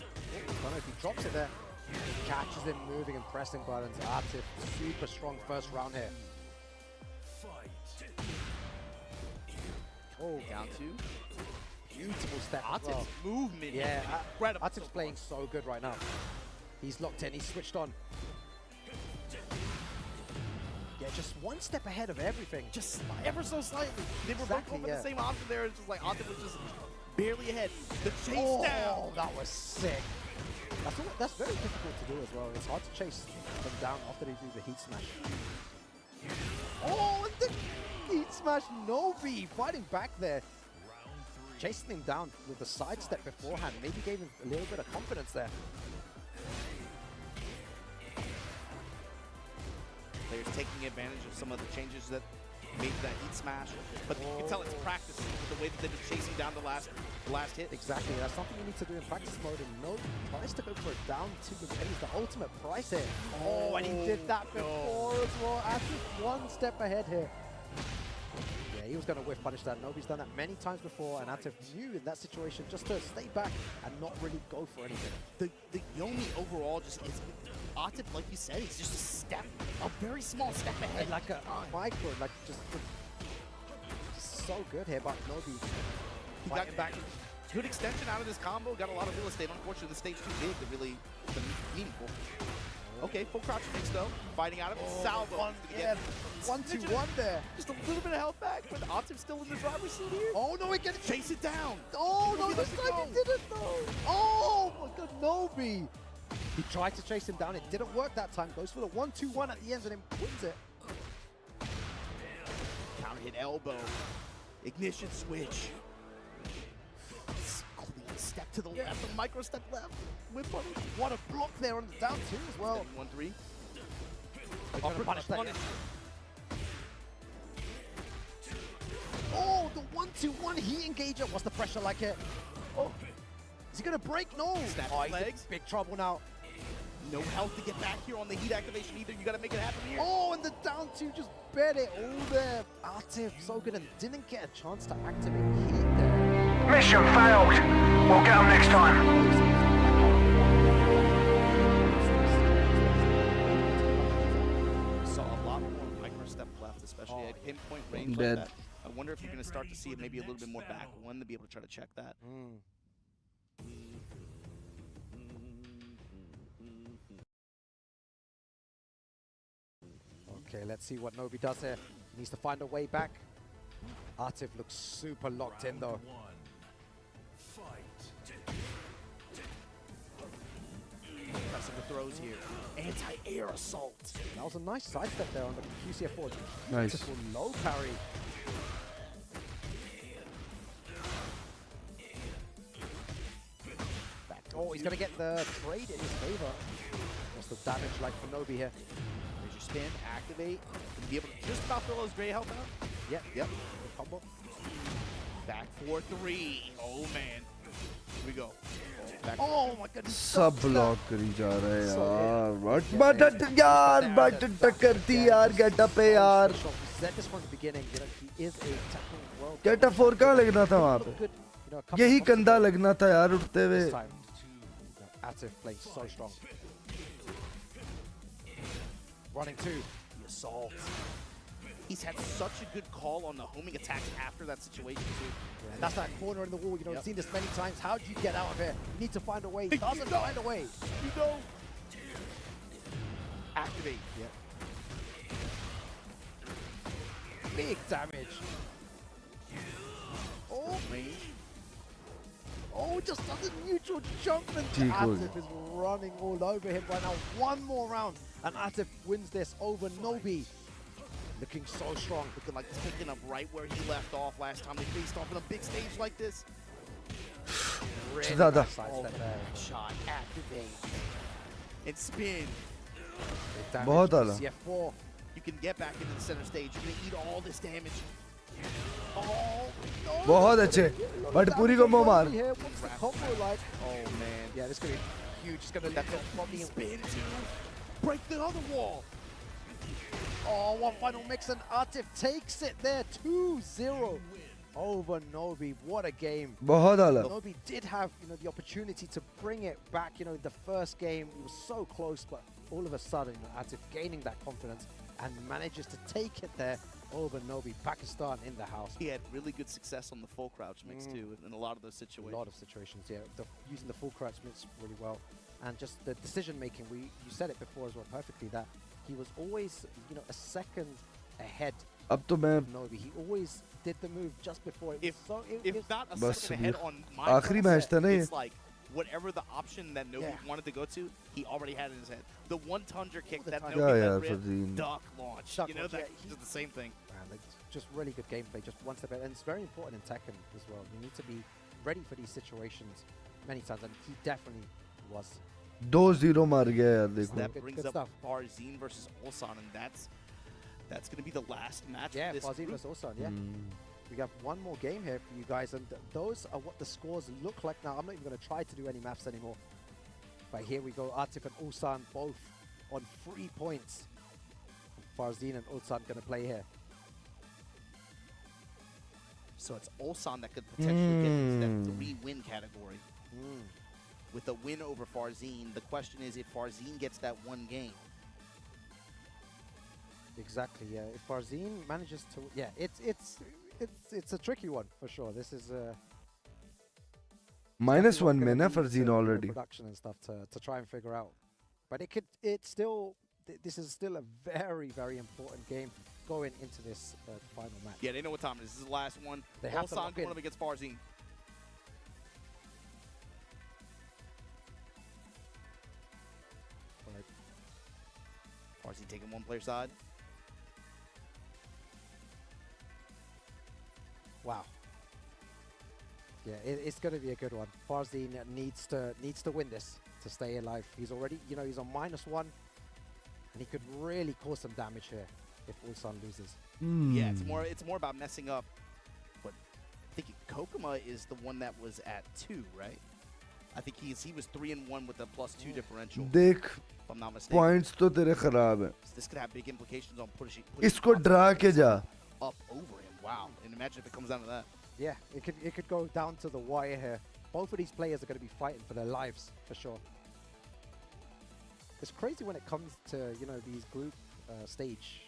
I don't know if he drops it there. He catches him moving and pressing buttons. Atif, super strong first round here. Oh, Down two. beautiful step. as Atif's well. movement. Yeah, incredible. Atif's playing so good right now. He's locked in, he's switched on. Yeah, just one step ahead of everything. Just ever so slightly. They were both going for the same option there. It's just like Atif was just barely ahead. The chase down. Oh, that was sick. That's very difficult to do as well. It's hard to chase them down after they do the heat smash. Oh, and the heat smash. Nobi fighting back there. Chasing him down with the sidestep beforehand. Maybe gave him a little bit of confidence there. Players taking advantage of some of the changes that made that heat smash, but you can tell it's practice with the way that they've been chasing down the last hit. Exactly, that's something you need to do in practice mode, and Nobi tries to go for it down to the pennies, the ultimate price hit. Oh, and he did that before as well. Actually, one step ahead here. Yeah, he was going to whiff punish that. Nobi's done that many times before, and Atif knew in that situation just to stay back and not really go for anything. The Yomi overall just is, Atif, like you said, he's just a step, a very small step ahead. And like a micro, like just so good here, but Nobi he got back. Good extension out of this combo, got a lot of real estate. Unfortunately, the stage too big to really be meaningful. Okay, full crouch mix though, fighting out of it. Salvo. Yeah, 1-2-1 there. Just a little bit of health back, but Atif's still in the driver's seat here. Oh no, he can chase it down. Oh no, this time he didn't though. Oh my god, Nobi. He tried to chase him down, it didn't work that time. Goes for the 1-2-1 at the end and then wins it. Counter hit elbow. Ignition switch. Clean step to the left, a micro step left. Whip on it. What a block there on the down two as well. 1-3. Gonna punish that. Oh, the 1-2-1 heat engager. What's the pressure like here? Oh, is he gonna break? No. Snap legs. Big trouble now. No health to get back here on the heat activation either. You gotta make it happen here. Oh, and the down two just bet it all there. Atif, so good, and didn't get a chance to activate heat there. Mission failed. We'll get them next time. Saw a lot more micro step left, especially at pinpoint range like that. I wonder if you're gonna start to see it maybe a little bit more back one to be able to try to check that. Okay, let's see what Nobi does here. He needs to find a way back. Atif looks super locked in though. Impressive the throws here. Anti-air assault. That was a nice sidestep there on the QCF4. Nice. Beautiful low parry. Back. Oh, he's gonna get the trade in his favor. What's the damage like for Nobi here? There's your spin, activate. Gonna be able to just about throw his gray health out. Yep. Good combo. Back 4-3. Oh man. Here we go. Back oh my goodness. सब block करी जा रहे हैं यार but यार but टक्कर थी यार गेट अप है यार गेट अप 4 कहाँ लगना था वहाँ पे यही कंधा लगना था यार उठते हुए Atif playing so strong. Running two. The assault. He's had such a good call on the homing attacks after that situation too. Yeah, and that's that corner in the wall. You know, we've seen this many times. How do you get out of here? You need to find a way. He doesn't find a way. You know. Activate. Yep. Big damage. Oh, range. Oh, just does a neutral jump and Atif is running all over him right now. One more round and Atif wins this over Nobi. Looking so strong. Looking like he's picking up right where he left off last time they faced off on a big stage like this. Really nice shot, activate, and spin. बहुत आला. CF4. You can get back into the center stage. You're gonna eat all this damage. Oh, no. बहुत अच्छे. But पूरी combo मार. What's the combo like? Oh man. Yeah, this is gonna be huge. It's gonna let them spin too. Break the other wall. Oh, one final mix and Atif takes it there, 2-0 over Nobi. What a game. बहुत आला. Nobi did have, the opportunity to bring it back, in the first game. He was so close, but all of a sudden, Atif gaining that confidence and manages to take it there over Nobi. Pakistan in the house. He had really good success on the full crouch mix too, in a lot of those situations. A lot of situations, yeah. Using the full crouch mix really well. and just the decision making. You said it before as well perfectly, that he was always, you know, a second ahead अब तो मैं of Nobi. He always did the move just before. It was If not a बस second ahead on my आखिरी match था ना ये. it's like whatever the option that Nobi wanted to go to, he already had in his head. The one tundra kick that Nobi Yeah, let rip, Fazine. duck launch. Duck You know, launch, that's yeah, just the same thing. Like, just really good gameplay, just one step ahead. And it's very important in Tekken as well. You need to be ready for these situations many times, and he definitely was. 2-0 मार गया यार देखो. That Good brings up stuff. Farzine versus Ulsan, and that's going to be the last match Yeah, of this Farzine group. versus Ulsan, yeah. We have one more game here for you guys, and those are what the scores look like now. I'm not even going to try to do any maths anymore. But here we go, Atif and Ulsan both on 3 points. Farzine and Ulsan going to play here. So it's Ulsan that could potentially get into that 3-win category. With a win over Farzine, the question is if Farzine gets that one game. Exactly, yeah. If Farzine manages to, yeah, it's a tricky one for sure. This is -1 में ना Farzine already. Production and stuff to try and figure out, but this is still a very, very important game going into this final match. Yeah, they know what time it is. This is the last one. They have to Ulsan lock going in. up against Farzine. Right. Farzine taking one player side. Wow. Yeah, it's going to be a good one. Farzine needs to win this to stay alive. He's already, you know, he's on -1, and he could really cause some damage here if Ulsan loses. Yeah, it's more about messing up. But I think Kokuma is the one that was at 2, right? I think he was 3-1 with a +2 differential. देख if I'm not mistaken. points तो तेरे खराब हैं. So this could have big implications on pushing इसको डरा के जा. up over him. Wow. And imagine if it comes down to that. Yeah, it could go down to the wire here. Both of these players are going to be fighting for their lives for sure. It's crazy when it comes to, you know, these group stage,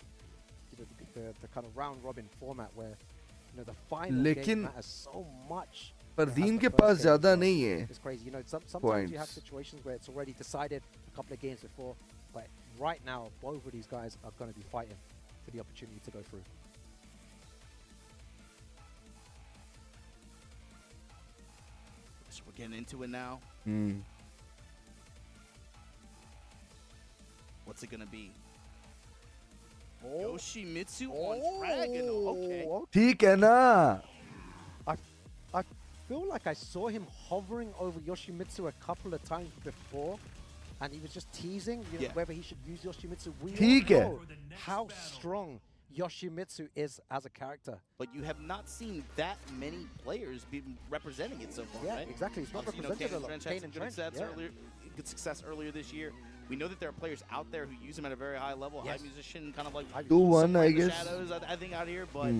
you know, the kind of round robin format where, you know, the final game matters so much. Farzine के पास ज़्यादा नहीं है. It's crazy, you know. Sometimes you have situations where it's already decided a couple of games before, but right now both of these guys are going to be fighting for the opportunity to go through. So we're getting into it now. What's it gonna be? Yoshimitsu on Dragon. Okay. ठीक है ना. I feel like I saw him hovering over Yoshimitsu a couple of times before, and he was just teasing, you know, whether he should use Yoshimitsu. We ठीक है. know how strong Yoshimitsu is as a character. But you have not seen that many players be representing it so far, Yeah, right? exactly. It's not Obviously, represented a lot. Kane Kane had and some Trent, good success earlier this year. We know that there are players out there who use him at a very high level, high musician, kind of like 2-1, somewhere I in the guess. shadows, I think, out here, but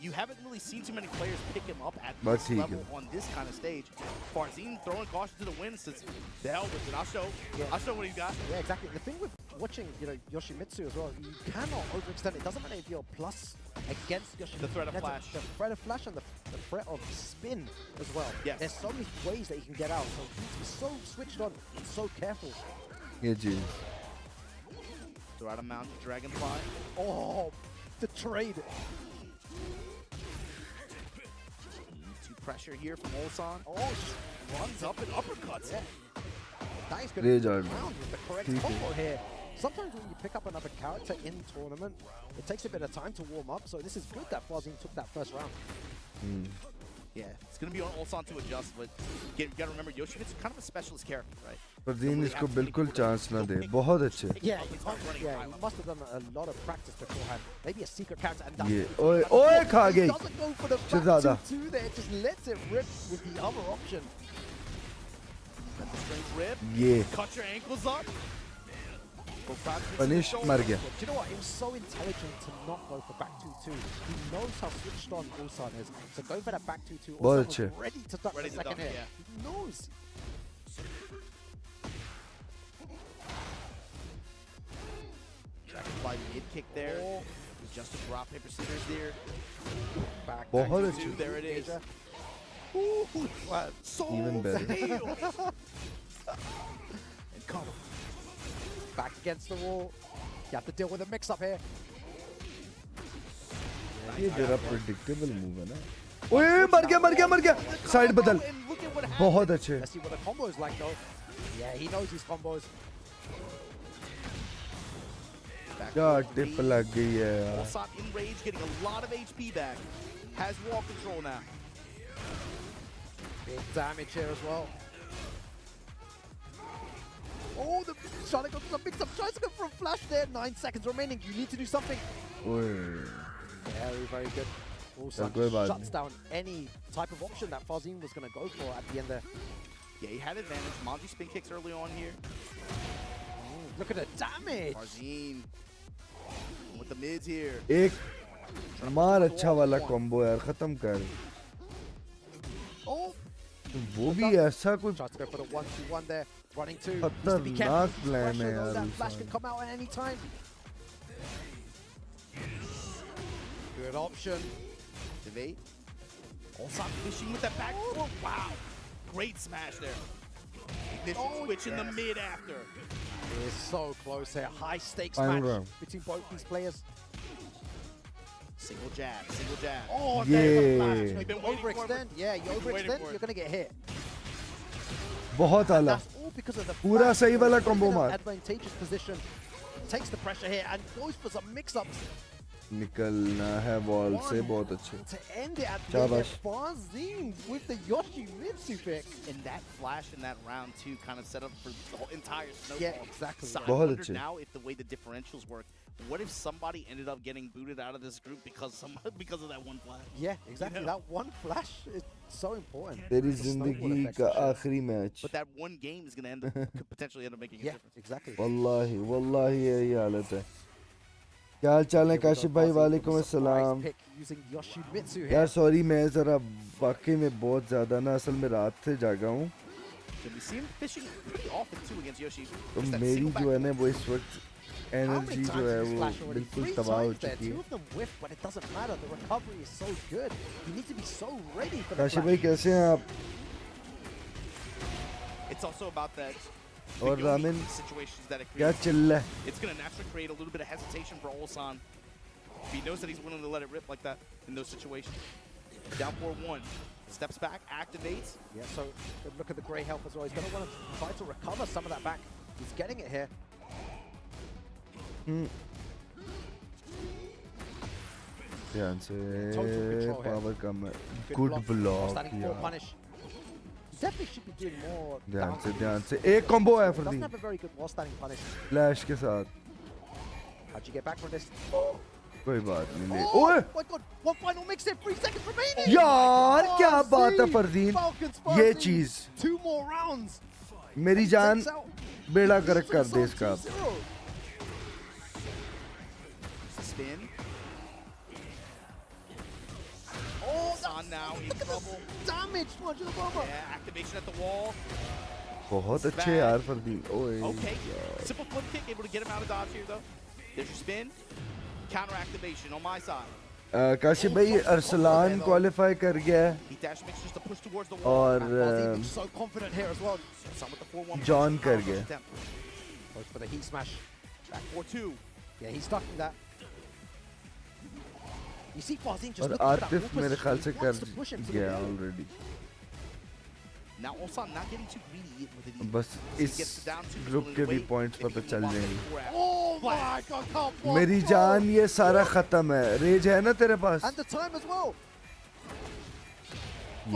you haven't really seen too many players pick him up at But this he level can. on this kind of stage. Farzine throwing caution to the wind says, the hell with it, I'll show what he's got. Yeah, exactly. The thing with watching, you know, Yoshimitsu as well, you cannot overextend. It doesn't matter if you're plus against Yoshimitsu. The threat of flash. The threat of flash and the threat of spin as well. Yes. There's so many ways that he can get out. So you need to be so switched on and so careful. ये चीज. Throw out a mountain dragonfly. Oh, the trade. Too pressure here from Ulsan. Oh, just runs up and uppercuts. Yeah. That is going Rage to on. be round with the correct ठीक है. combo here. Sometimes when you pick up another character in tournament, it takes a bit of time to warm up. So this is good that Farzine took that first round. Yeah, it's going to be on Ulsan to adjust, but you got to remember, Yoshimitsu's kind of a specialist character, right? Farzine इसको बिल्कुल chance ना दे. बहुत अच्छे. Yeah, he must have done a lot of practice beforehand. Maybe a secret character. And ये ओए ओए खा गई. Doesn't go for the Shazada. back 2-2 there. Just lets it rip with the other option. Let the strength rip. Yeah. Cut your ankles up. Punish मर गया. Do you know what? It was so intelligent to not go for back 2-2. He knows how switched on Ulsan is. So going for that back 2-2, बहुत Ulsan अच्छे. was ready to duck the second hit. He knows. Dragonfly mid kick there. Just a drop paper scissors there. Back बहुत two, अच्छे. there it is. Ooh, wow. So Even better. fail. Back against the wall. You have to deal with a mix-up here. ये जरा predictable move है ना. ओए मर गया. Side बदल. बहुत अच्छे. Let's see what the combo is like though. Yeah, he knows his combos. क्या टिप लग गई है यार. Arslan in rage, getting a lot of HP back. Has wall control now. Big damage here as well. Oh, the trying to go for the mix-up. Tries to go for a flash there. 9 seconds remaining. You need to do something. ओए. Very good. Also shuts down any type of option that Fazim was going to go for at the end there. Yeah, he had advantage. Manji spin kicks early on here. Look at the damage. Fazim with the mids here. एक मार अच्छा वाला combo यार खत्म कर. Oh. वो भी ऐसा कुछ. Tries to go for the 1-2-1 there. Running two. खतरनाक plan है यार. That flash can come out at any time. Good option. Debate. Arslan fishing with that back foot. Wow. Great smash there. Ignition switch in the mid after. It's so close here. High stakes match between both these players. Single jab, single jab. Oh, there's a flash. You overextend. Yeah, you overextend, you're going to get hit. बहुत आला. That's all because of the पूरा सही वाला combo मार. Advantageous position. Takes the pressure here and goes for some mix-ups. निकलना है wall से बहुत अच्छे. To end it at the end, Fazim with the Yoshimitsu pick. And that flash in that round two kind of set up for the whole entire snowball. Yeah, exactly. So I wonder now if the way the differentials work, what if somebody ended up getting booted out of this group because of that one flash? Yeah, exactly. You know? That one flash is so important. तेरी जिंदगी का आखिरी match. But that one game is going to could potentially end up making a difference. Exactly. वल्लाही यही हालत है. क्या हाल चाल है काशिफ भाई. वालेकुम अस्सलाम. यार सॉरी मैं जरा वाकई में बहुत ज्यादा ना असल में रात से जागा हूँ. तो मेरी जो है ना वो इस वक्त एनर्जी जो है वो बिल्कुल तबाह हो चुकी है. काशिफ भाई कैसे हैं आप? और रामिन क्या चल रहा है? It's going to naturally create a little bit of hesitation for Arslan. He knows that he's willing to let it rip like that in those situations. Down 4-1. Steps back, activates. Yeah, so look at the Grey health as well. He's going to want to try to recover some of that back. He's getting it here. ध्यान से power कम है. Good block. Punish. Definitely should be doing more. ध्यान से एक combo है Fardeen. Doesn't have a very good wall standing punish. Flash के साथ. How'd you get back from this? कोई बात नहीं. Oh my God! One final mix in. 3 seconds remaining. यार क्या बात है फरदीन. ये चीज. 2 more rounds. मेरी जान बेड़ा गर्क कर दे इसका. Spin. On now in trouble. Damage, yeah, activation at the wall. बहुत अच्छे यार Fardeen. Okay, simple flip kick, able to get him out of dodge here though. There's your spin. Counter activation on my side. Kashif भाई Arsalan qualify कर गया है. He dash makes just a push towards the wall. और so confident here as well. John कर गया. Goes for the heat smash. Back 4-2. Yeah, he's stuck in that. You see Fazim just और आतिफ मेरे ख्याल से कर गया already. Now Arslan not getting too greedy with it. बस इस ग्रुप के भी पॉइंट्स पता चल जाएंगे. Oh my God, can't block. मेरी जान ये सारा खत्म है. रेज है ना तेरे पास? And the time as well.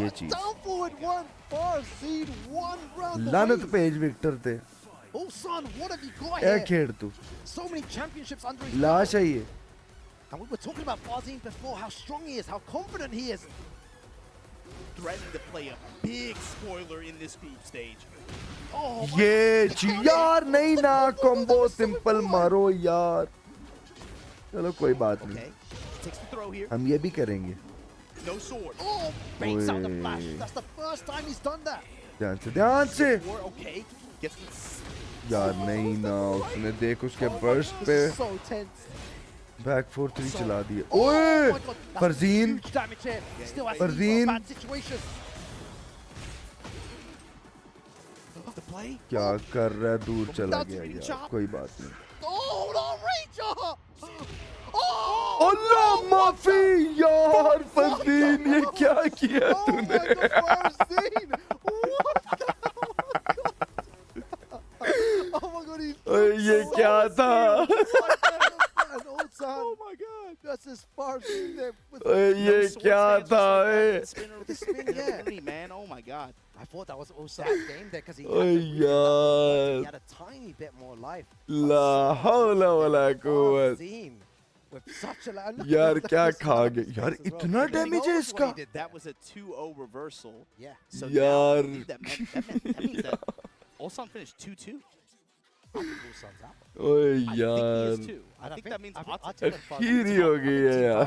ये चीज. Down forward 1 Fazim 1 round. लानत पेज विक्टर थे. Arslan, what have you got क्या here? खेड़ तू? So many championships under his लाश है ये. And we were talking about Fazim before, how strong he is, how confident he is. Threatening to play a big spoiler in this group stage. Oh ये यार नहीं ना combo simple मारो यार. चलो कोई बात नहीं. Takes the throw here. हम ये भी करेंगे. No sword. Oh, baits out the flash. That's the first time he's done that. ध्यान से. Okay. Gets the यार नहीं ना उसने देख उसके burst पे. So tense. बैक 4-3 चला दिए. ओए फरजीन. फरजीन. play. क्या कर रहा है दूर चला गया यार कोई बात नहीं Oh, the Ranger! अल्लाह माफी यार फरदीन ये क्या किया तूने Oh my god, he's ये क्या था Oh my god, that's as far as there. ये क्या था With the spin, yeah. Man, oh my god. I thought that was also that game there because he had a tiny bit more life. ला हौला वला कुव्वत With such a यार क्या खा गए यार इतना डैमेज है इसका That was a 2-0 reversal. Yeah. So यार that means that Ulsan finished 2-2. ओए यार I think that means Kheri हो गई है यार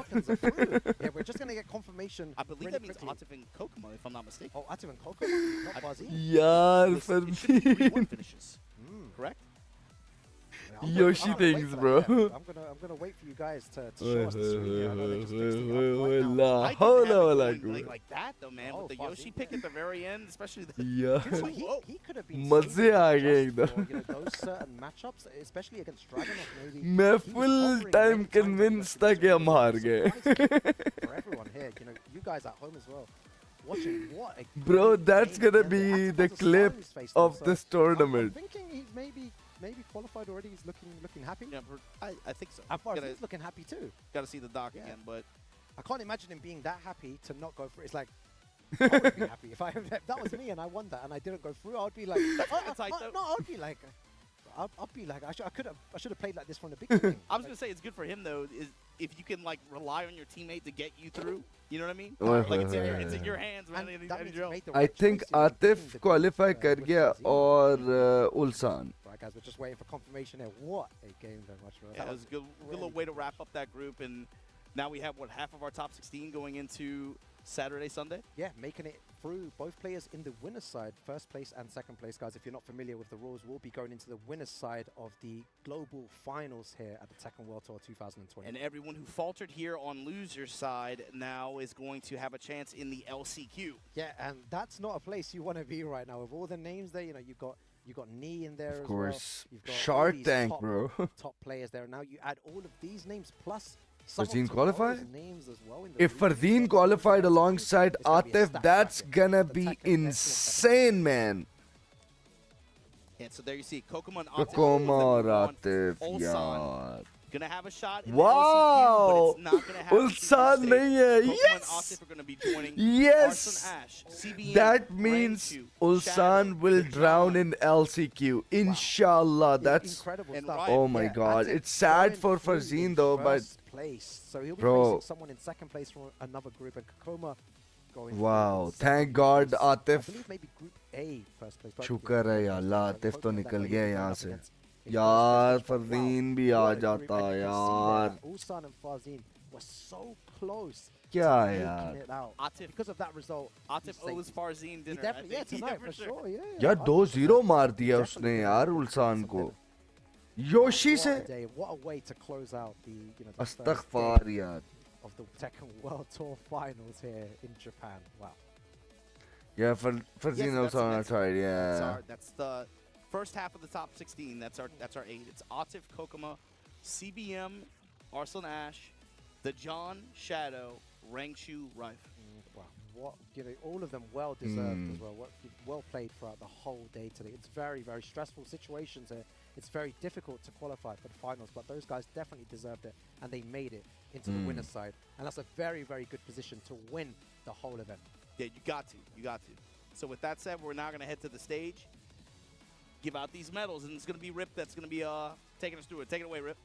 Yeah, we're just gonna get confirmation. I believe that means Atif and Kokomo, if I'm not mistaken. Oh, Atif and Kokomo, not Fuzzy. यार It should be 3-1 finishes. Correct? Yoshi things bro I'm gonna wait for you guys to show us the screen here. I know they just fixed it up right now. La I can हौला have it वला going कुव्वत like that though, man. With the Yoshi pick at the very end, especially the यार He could have been मजे आ गए saved एकदम for, those certain matchups, especially against Dragonov maybe. मैं He was full hovering time many times convinced over था the कि हम हार screen. गए For everyone here, you guys at home as well, watching what a bro great that's game. gonna And be Atif the has a clip smile on his face now, of so this I'm tournament thinking he's maybe qualified already. He's looking happy. Yeah, I think so. And Farzan's Gotta- looking happy too. Gotta see the doc again, but I can't imagine him being that happy to not go through. It's like I would be happy if that was me and I won that and I didn't go through. I would be like, no, I would be like, I'd be like, I should have played like this from the beginning. I was gonna say it's good for him though, is if you can like rely on your teammate to get you through. You know what I mean? Like it's in your hands, man. And that means he made the I right think choice in Atif picking the qualify group, कर with गया Fuzzy. और Ulsan Right, guys, we're just waiting for confirmation here. What a game very much, bro. Yeah, it was a good little way to wrap up that group, and now we have half of our top 16 going into Saturday, Sunday. Yeah, making it through. Both players in the winner's side, first place and second place, guys. If you're not familiar with the rules, we'll be going into the winner's side of the global finals here at the Tekken World Tour 2020. And everyone who faltered here on loser's side now is going to have a chance in the LCQ. Yeah, and that's not a place you want to be right now. With all the names there, you got Knee in there of as course well. You've got all Shark these Tank top, bro top players there. Now you add all of these names plus Fardeen qualified? Names as well in the If Fardeen qualified alongside Atif that's gonna be insane man And so there you see Kokomo and Atif. Kokomo और Atif Ulsan यार gonna have a shot in Wow! the LCQ, but it's not gonna happen. Ulsan नहीं है Kokomo yes and Atif are gonna be joining yes Arslan Ash, CBM, that means Rangchu, Ulsan Shadow, will the drown John. in LCQ inshallah that's incredible And stuff. Ryan, oh my Yeah, god Atif it's sad going for through Farzeen in though but first place. So he'll be Bro. facing someone in second place from another group, and Kokoma going through wow in thank second god place. I Atif believe maybe group A first place. but शुक्र है या अल्लाह yeah, Atif तो Kokoma निकल that गया way यहाँ up से against in यार first place, but wow, Fardeen भी आ what a group, जाता and you can see यार that Ulsan and Farzeen were so close क्या to यार making it out. Atif, Because of that result, Atif owes Farzeen he dinner. definitely, yeah, tonight for sure, yeah. यार 2-0 मार दिया उसने यार उल्सान को Yoshi What से a day, what a way to close out the first अस्तगफार day यार of the Tekken World Tour Finals here in Japan. Wow. yeah Farzeen Yes, also on our side That's, yeah that's the first half of the top 16. That's our 8. It's Atif, Kokoma, CBM, Arslan Ash, the John, Shadow, Rangchu, Rife. Wow. What all of them well deserved as well. Well played throughout the whole day today. It's very, very stressful situations here. It's very difficult to qualify for the finals, but those guys definitely deserved it, and they made it into the winner's side. And that's a very, very good position to win the whole event. Yeah, you got to. You got to. So with that said, we're now going to head to the stage, give out these medals, and it's going to be Rip that's going to be taking us through it. Take it away, Rip.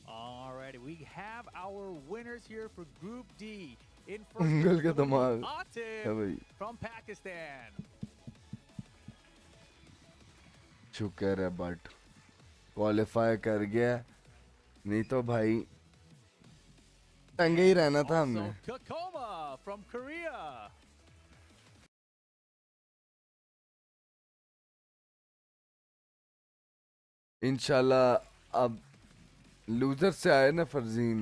Alrighty, we have our winners here for Group D. In first गल के place, दिमाग है Atif भाई from Pakistan. शुक्र है but qualify कर गया नहीं तो भाई टंगे ही रहना था हमने Also, Kokoma from Korea. इंशाल्लाह अब लूजर से आए ना फरजीन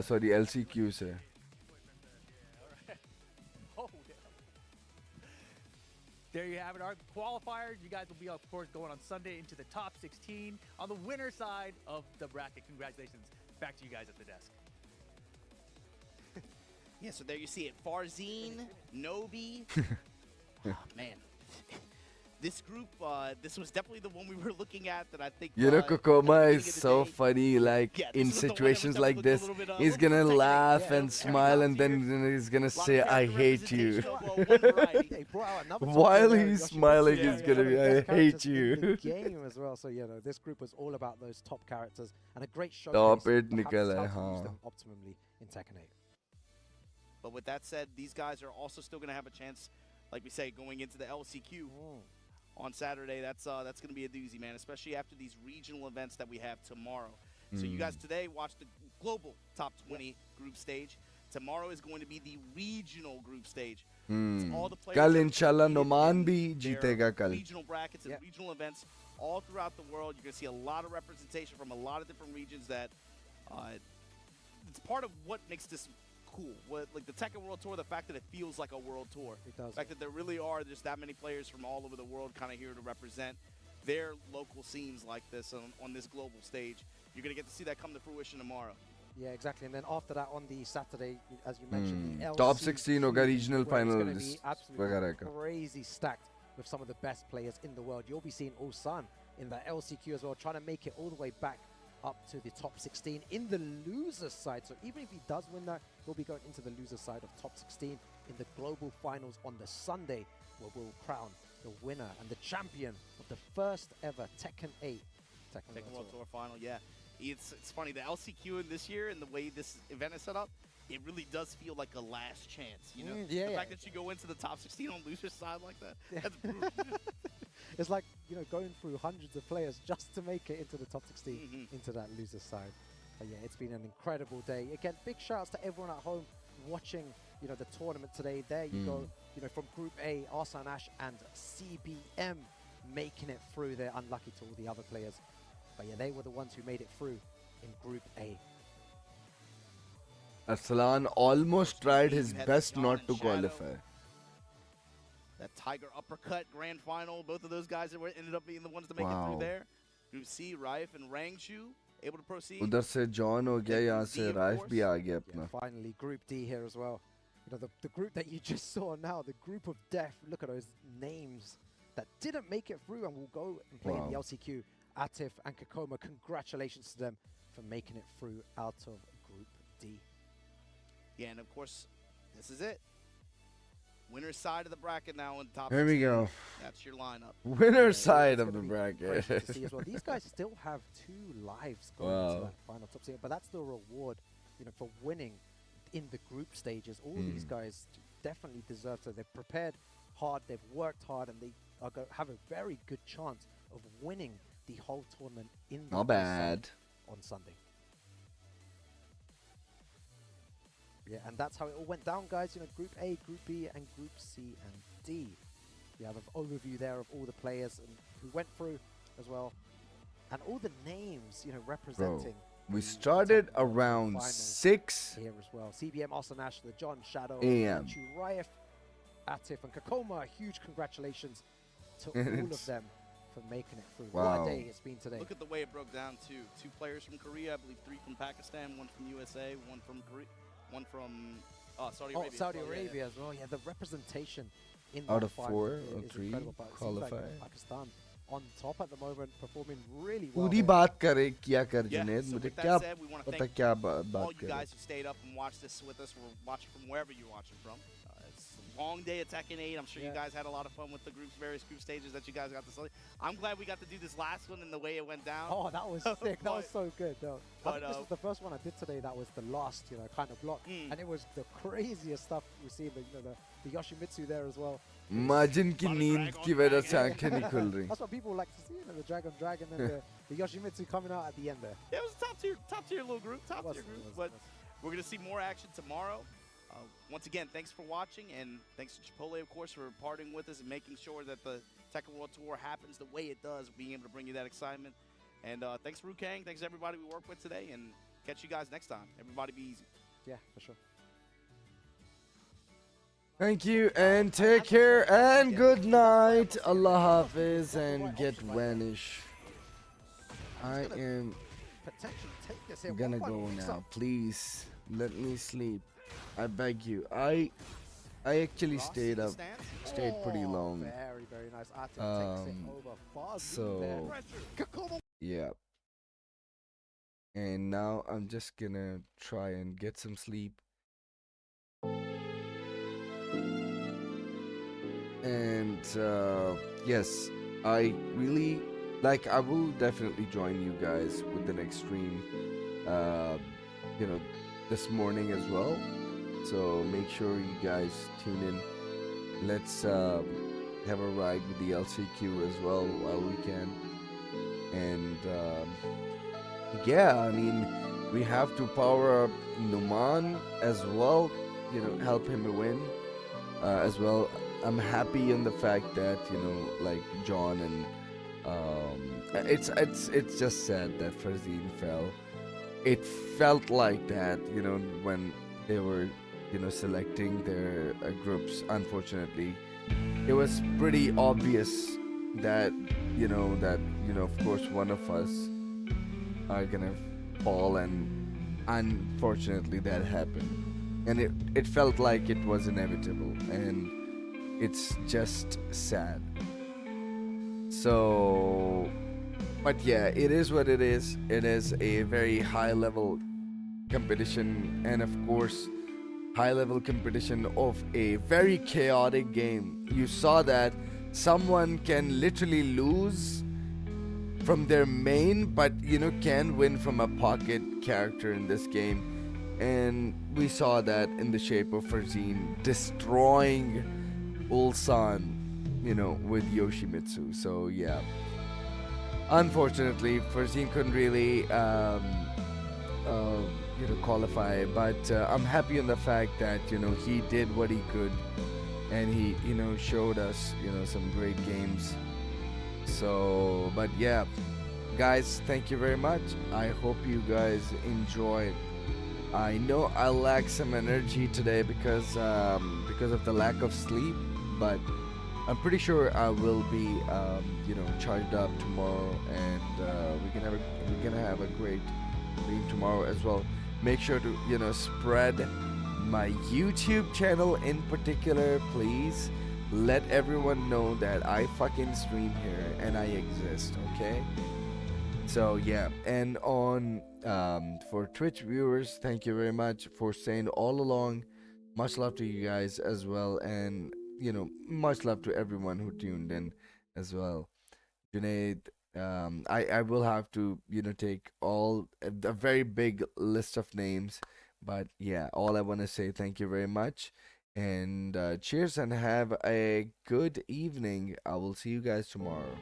सॉरी एलसीक्यू से Oh, there you have it. Our qualifiers. You guys will be, of course, going on Sunday into the top 16 on the winner side of the bracket. Congratulations. Back to you guys at the desk. Yeah, so there you see it. Farzine, Nobi. Oh, man. This group, this was definitely the one we were looking at that I think... You know, Kokoma is so funny, like, in situations like this, he's gonna laugh and smile and then he's gonna say, I hate you. While he's smiling, he's gonna be, I hate you. Game as well, so, you know, this group was all about those top characters and a great showcase Top it of nikal how hai, to use them haan. optimally in Tekken 8. But with that said, these guys are also still going to have a chance, like we say, going into the LCQ on Saturday. That's going to be a doozy, man, especially after these regional events that we have tomorrow. So you guys today watched the global top 20 group stage. Tomorrow is going to be the regional group stage. It's all the players Kal that inshallah competed Noman in bhi their jeetega kal. regional brackets and regional events all throughout the world. You're going to see a lot of representation from a lot of different regions that it's part of what makes this cool. Like the Tekken World Tour, the fact that it feels like a world tour. It does. The fact that there really are just that many players from all over the world kind of here to represent their local scenes like this on this global stage. You're going to get to see that come to fruition tomorrow. Yeah, exactly. And then after that, on the Saturday, as you mentioned, the Top LCQ, 16 hoga regional where it's gonna finals be absolutely वगैरह का. crazy stacked with some of the best players in the world. You'll be seeing Ulsan in the LCQ as well, trying to make it all the way back up to the top 16 in the loser side. So even if he does win that, he'll be going into the loser side of top 16 in the global finals on the Sunday, where we'll crown the winner and the champion of the first ever Tekken 8 Tekken World Tour final, yeah. It's funny, the LCQ in this year and the way this event is set up, it really does feel like a last chance, you know? Yeah, the fact that you go into the top 16 on loser side like that, that's brutal. It's like, you know, going through hundreds of players just to make it into the top 16, into that loser side. But yeah, it's been an incredible day. Again, big shout outs to everyone at home watching, you know, the tournament today. There you go, you know, from Group A, Arslan Ash and CBM making it through. They're unlucky to all the other players. But yeah, they were the ones who made it through in Group A. Arslan almost tried his best not to qualify. That Tiger uppercut grand final, both of those guys that ended up being the ones to make it through there. Group C, Raif and Rangshu able to proceed. उधर से John हो गया, यहाँ से Raif भी आ गया अपना. Finally, Group D here as well. You know, the group that you just saw now, the group of death. Look at those names that didn't make it through and will go and play in the LCQ. Atif and Kokoma, congratulations to them for making it through out of Group D. Yeah, and of course, this is it. Winner's side of the bracket now in top. Here we go. That's your lineup. Winner's side of the bracket. To see as well. These guys still have 2 lives going into that final top 6, but that's the reward, you know, for winning in the group stages. All these guys definitely deserve to. They've prepared hard, they've worked hard, and they are have a very good chance of winning the whole tournament in the Not bad on Sunday. Yeah, and that's how it all went down, guys. You know, Group A, Group B, and Group C and D. You have an overview there of all the players and who went through as well, and all the names, you know, representing. We started around 6 here as well. CBM, Arslan Ash, the John Shadow, AM. Raif, Atif, and Kokoma. Huge congratulations to all of them for making it through. What a day it's been today. Look at the way it broke down too. 2 players from Korea, I believe 3 from Pakistan, 1 from USA, 1 from Korea, 1 from Saudi Arabia. Saudi Arabia as well. Yeah, the representation in out that of final 4 or is 3 incredible, but it seems qualify. like Pakistan on top at the moment, performing really well. पूरी बात करे क्या कर Yeah, Junaid so मुझे with that क्या said, we want to पता thank क्या all बात you करे. guys who stayed up and watched this with us. We're watching from wherever you're watching from. It's a long day at Tekken 8. I'm sure you guys had a lot of fun with the various group stages that you guys got to see. I'm glad we got to do this last one and the way it went down. Oh, that was sick. That was so good. No. I But, think this was the first one I did today. That was the last, you know, kind of block. And it was the craziest stuff we've seen. You know, the Yoshimitsu there as well. Imagine की नींद की वजह से आंखें नहीं खुल रही. That's what people like to see, you know, the Dragon and then the Yoshimitsu coming out at the end there. Yeah, it was a top tier little group, top tier group. But we're going to see more action tomorrow. Once again, thanks for watching, and thanks to Chipotle, of course, for parting with us and making sure that the Tekken World Tour happens the way it does, being able to bring you that excitement. And thanks, Rukang. Thanks, everybody we worked with today, and catch you guys next time. Everybody be easy. Yeah, for sure. Thank you and take care and good night. Allah Hafiz and get vanish. I am gonna go now. Please let me sleep. I beg you. I actually stayed pretty long. Very nice. Takes it over. So yeah. And now I'm just gonna try and get some sleep. And yes, I really I will definitely join you guys with the next stream, this morning as well. So make sure you guys tune in. Let's have a ride with the LCQ as well while we can. And yeah, I mean, we have to power up Numan as well, help him win as well. I'm happy in the fact that John and it's just sad that Farzeen fell. It felt like that when they were selecting their groups. Unfortunately, it was pretty obvious that of course one of us are gonna fall, and unfortunately that happened, and it felt like it was inevitable, and it's just sad. So, but yeah, it is what it is. It is a very high level competition, and of course high level competition of a very chaotic game. You saw that someone can literally lose from their main, but can win from a pocket character in this game, and we saw that in the shape of Farzeen destroying Ulsan, with Yoshimitsu. So yeah, unfortunately Farzeen couldn't really qualify, but I'm happy in the fact that he did what he could, and he showed us some great games. So, but yeah, guys, thank you very much. I hope you guys enjoyed. I know I lack some energy today because of the lack of sleep, but I'm pretty sure I will be charged up tomorrow, and we're gonna have a great stream tomorrow as well. Make sure to spread my YouTube channel in particular, please. Let everyone know that I fucking stream here and I exist, okay? So yeah, and on for Twitch viewers, thank you very much for staying all along. Much love to you guys as well, and much love to everyone who tuned in as well. Junaid, I will have to take a very big list of names, but yeah, all I want to say, thank you very much, and cheers, and have a good evening. I will see you guys tomorrow.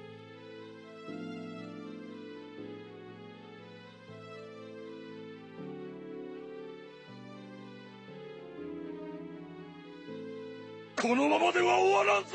このままでは終わらんぞ。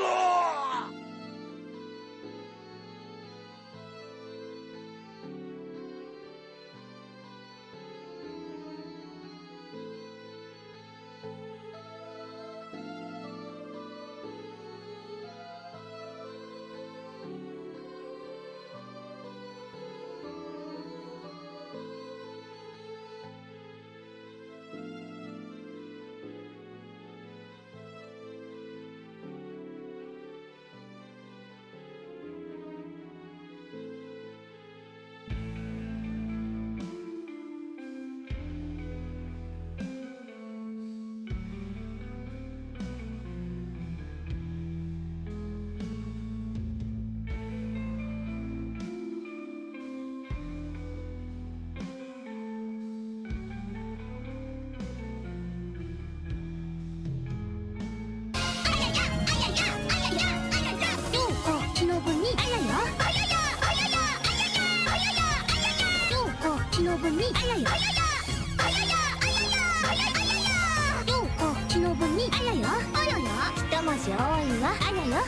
一文字多いわ。あらよ。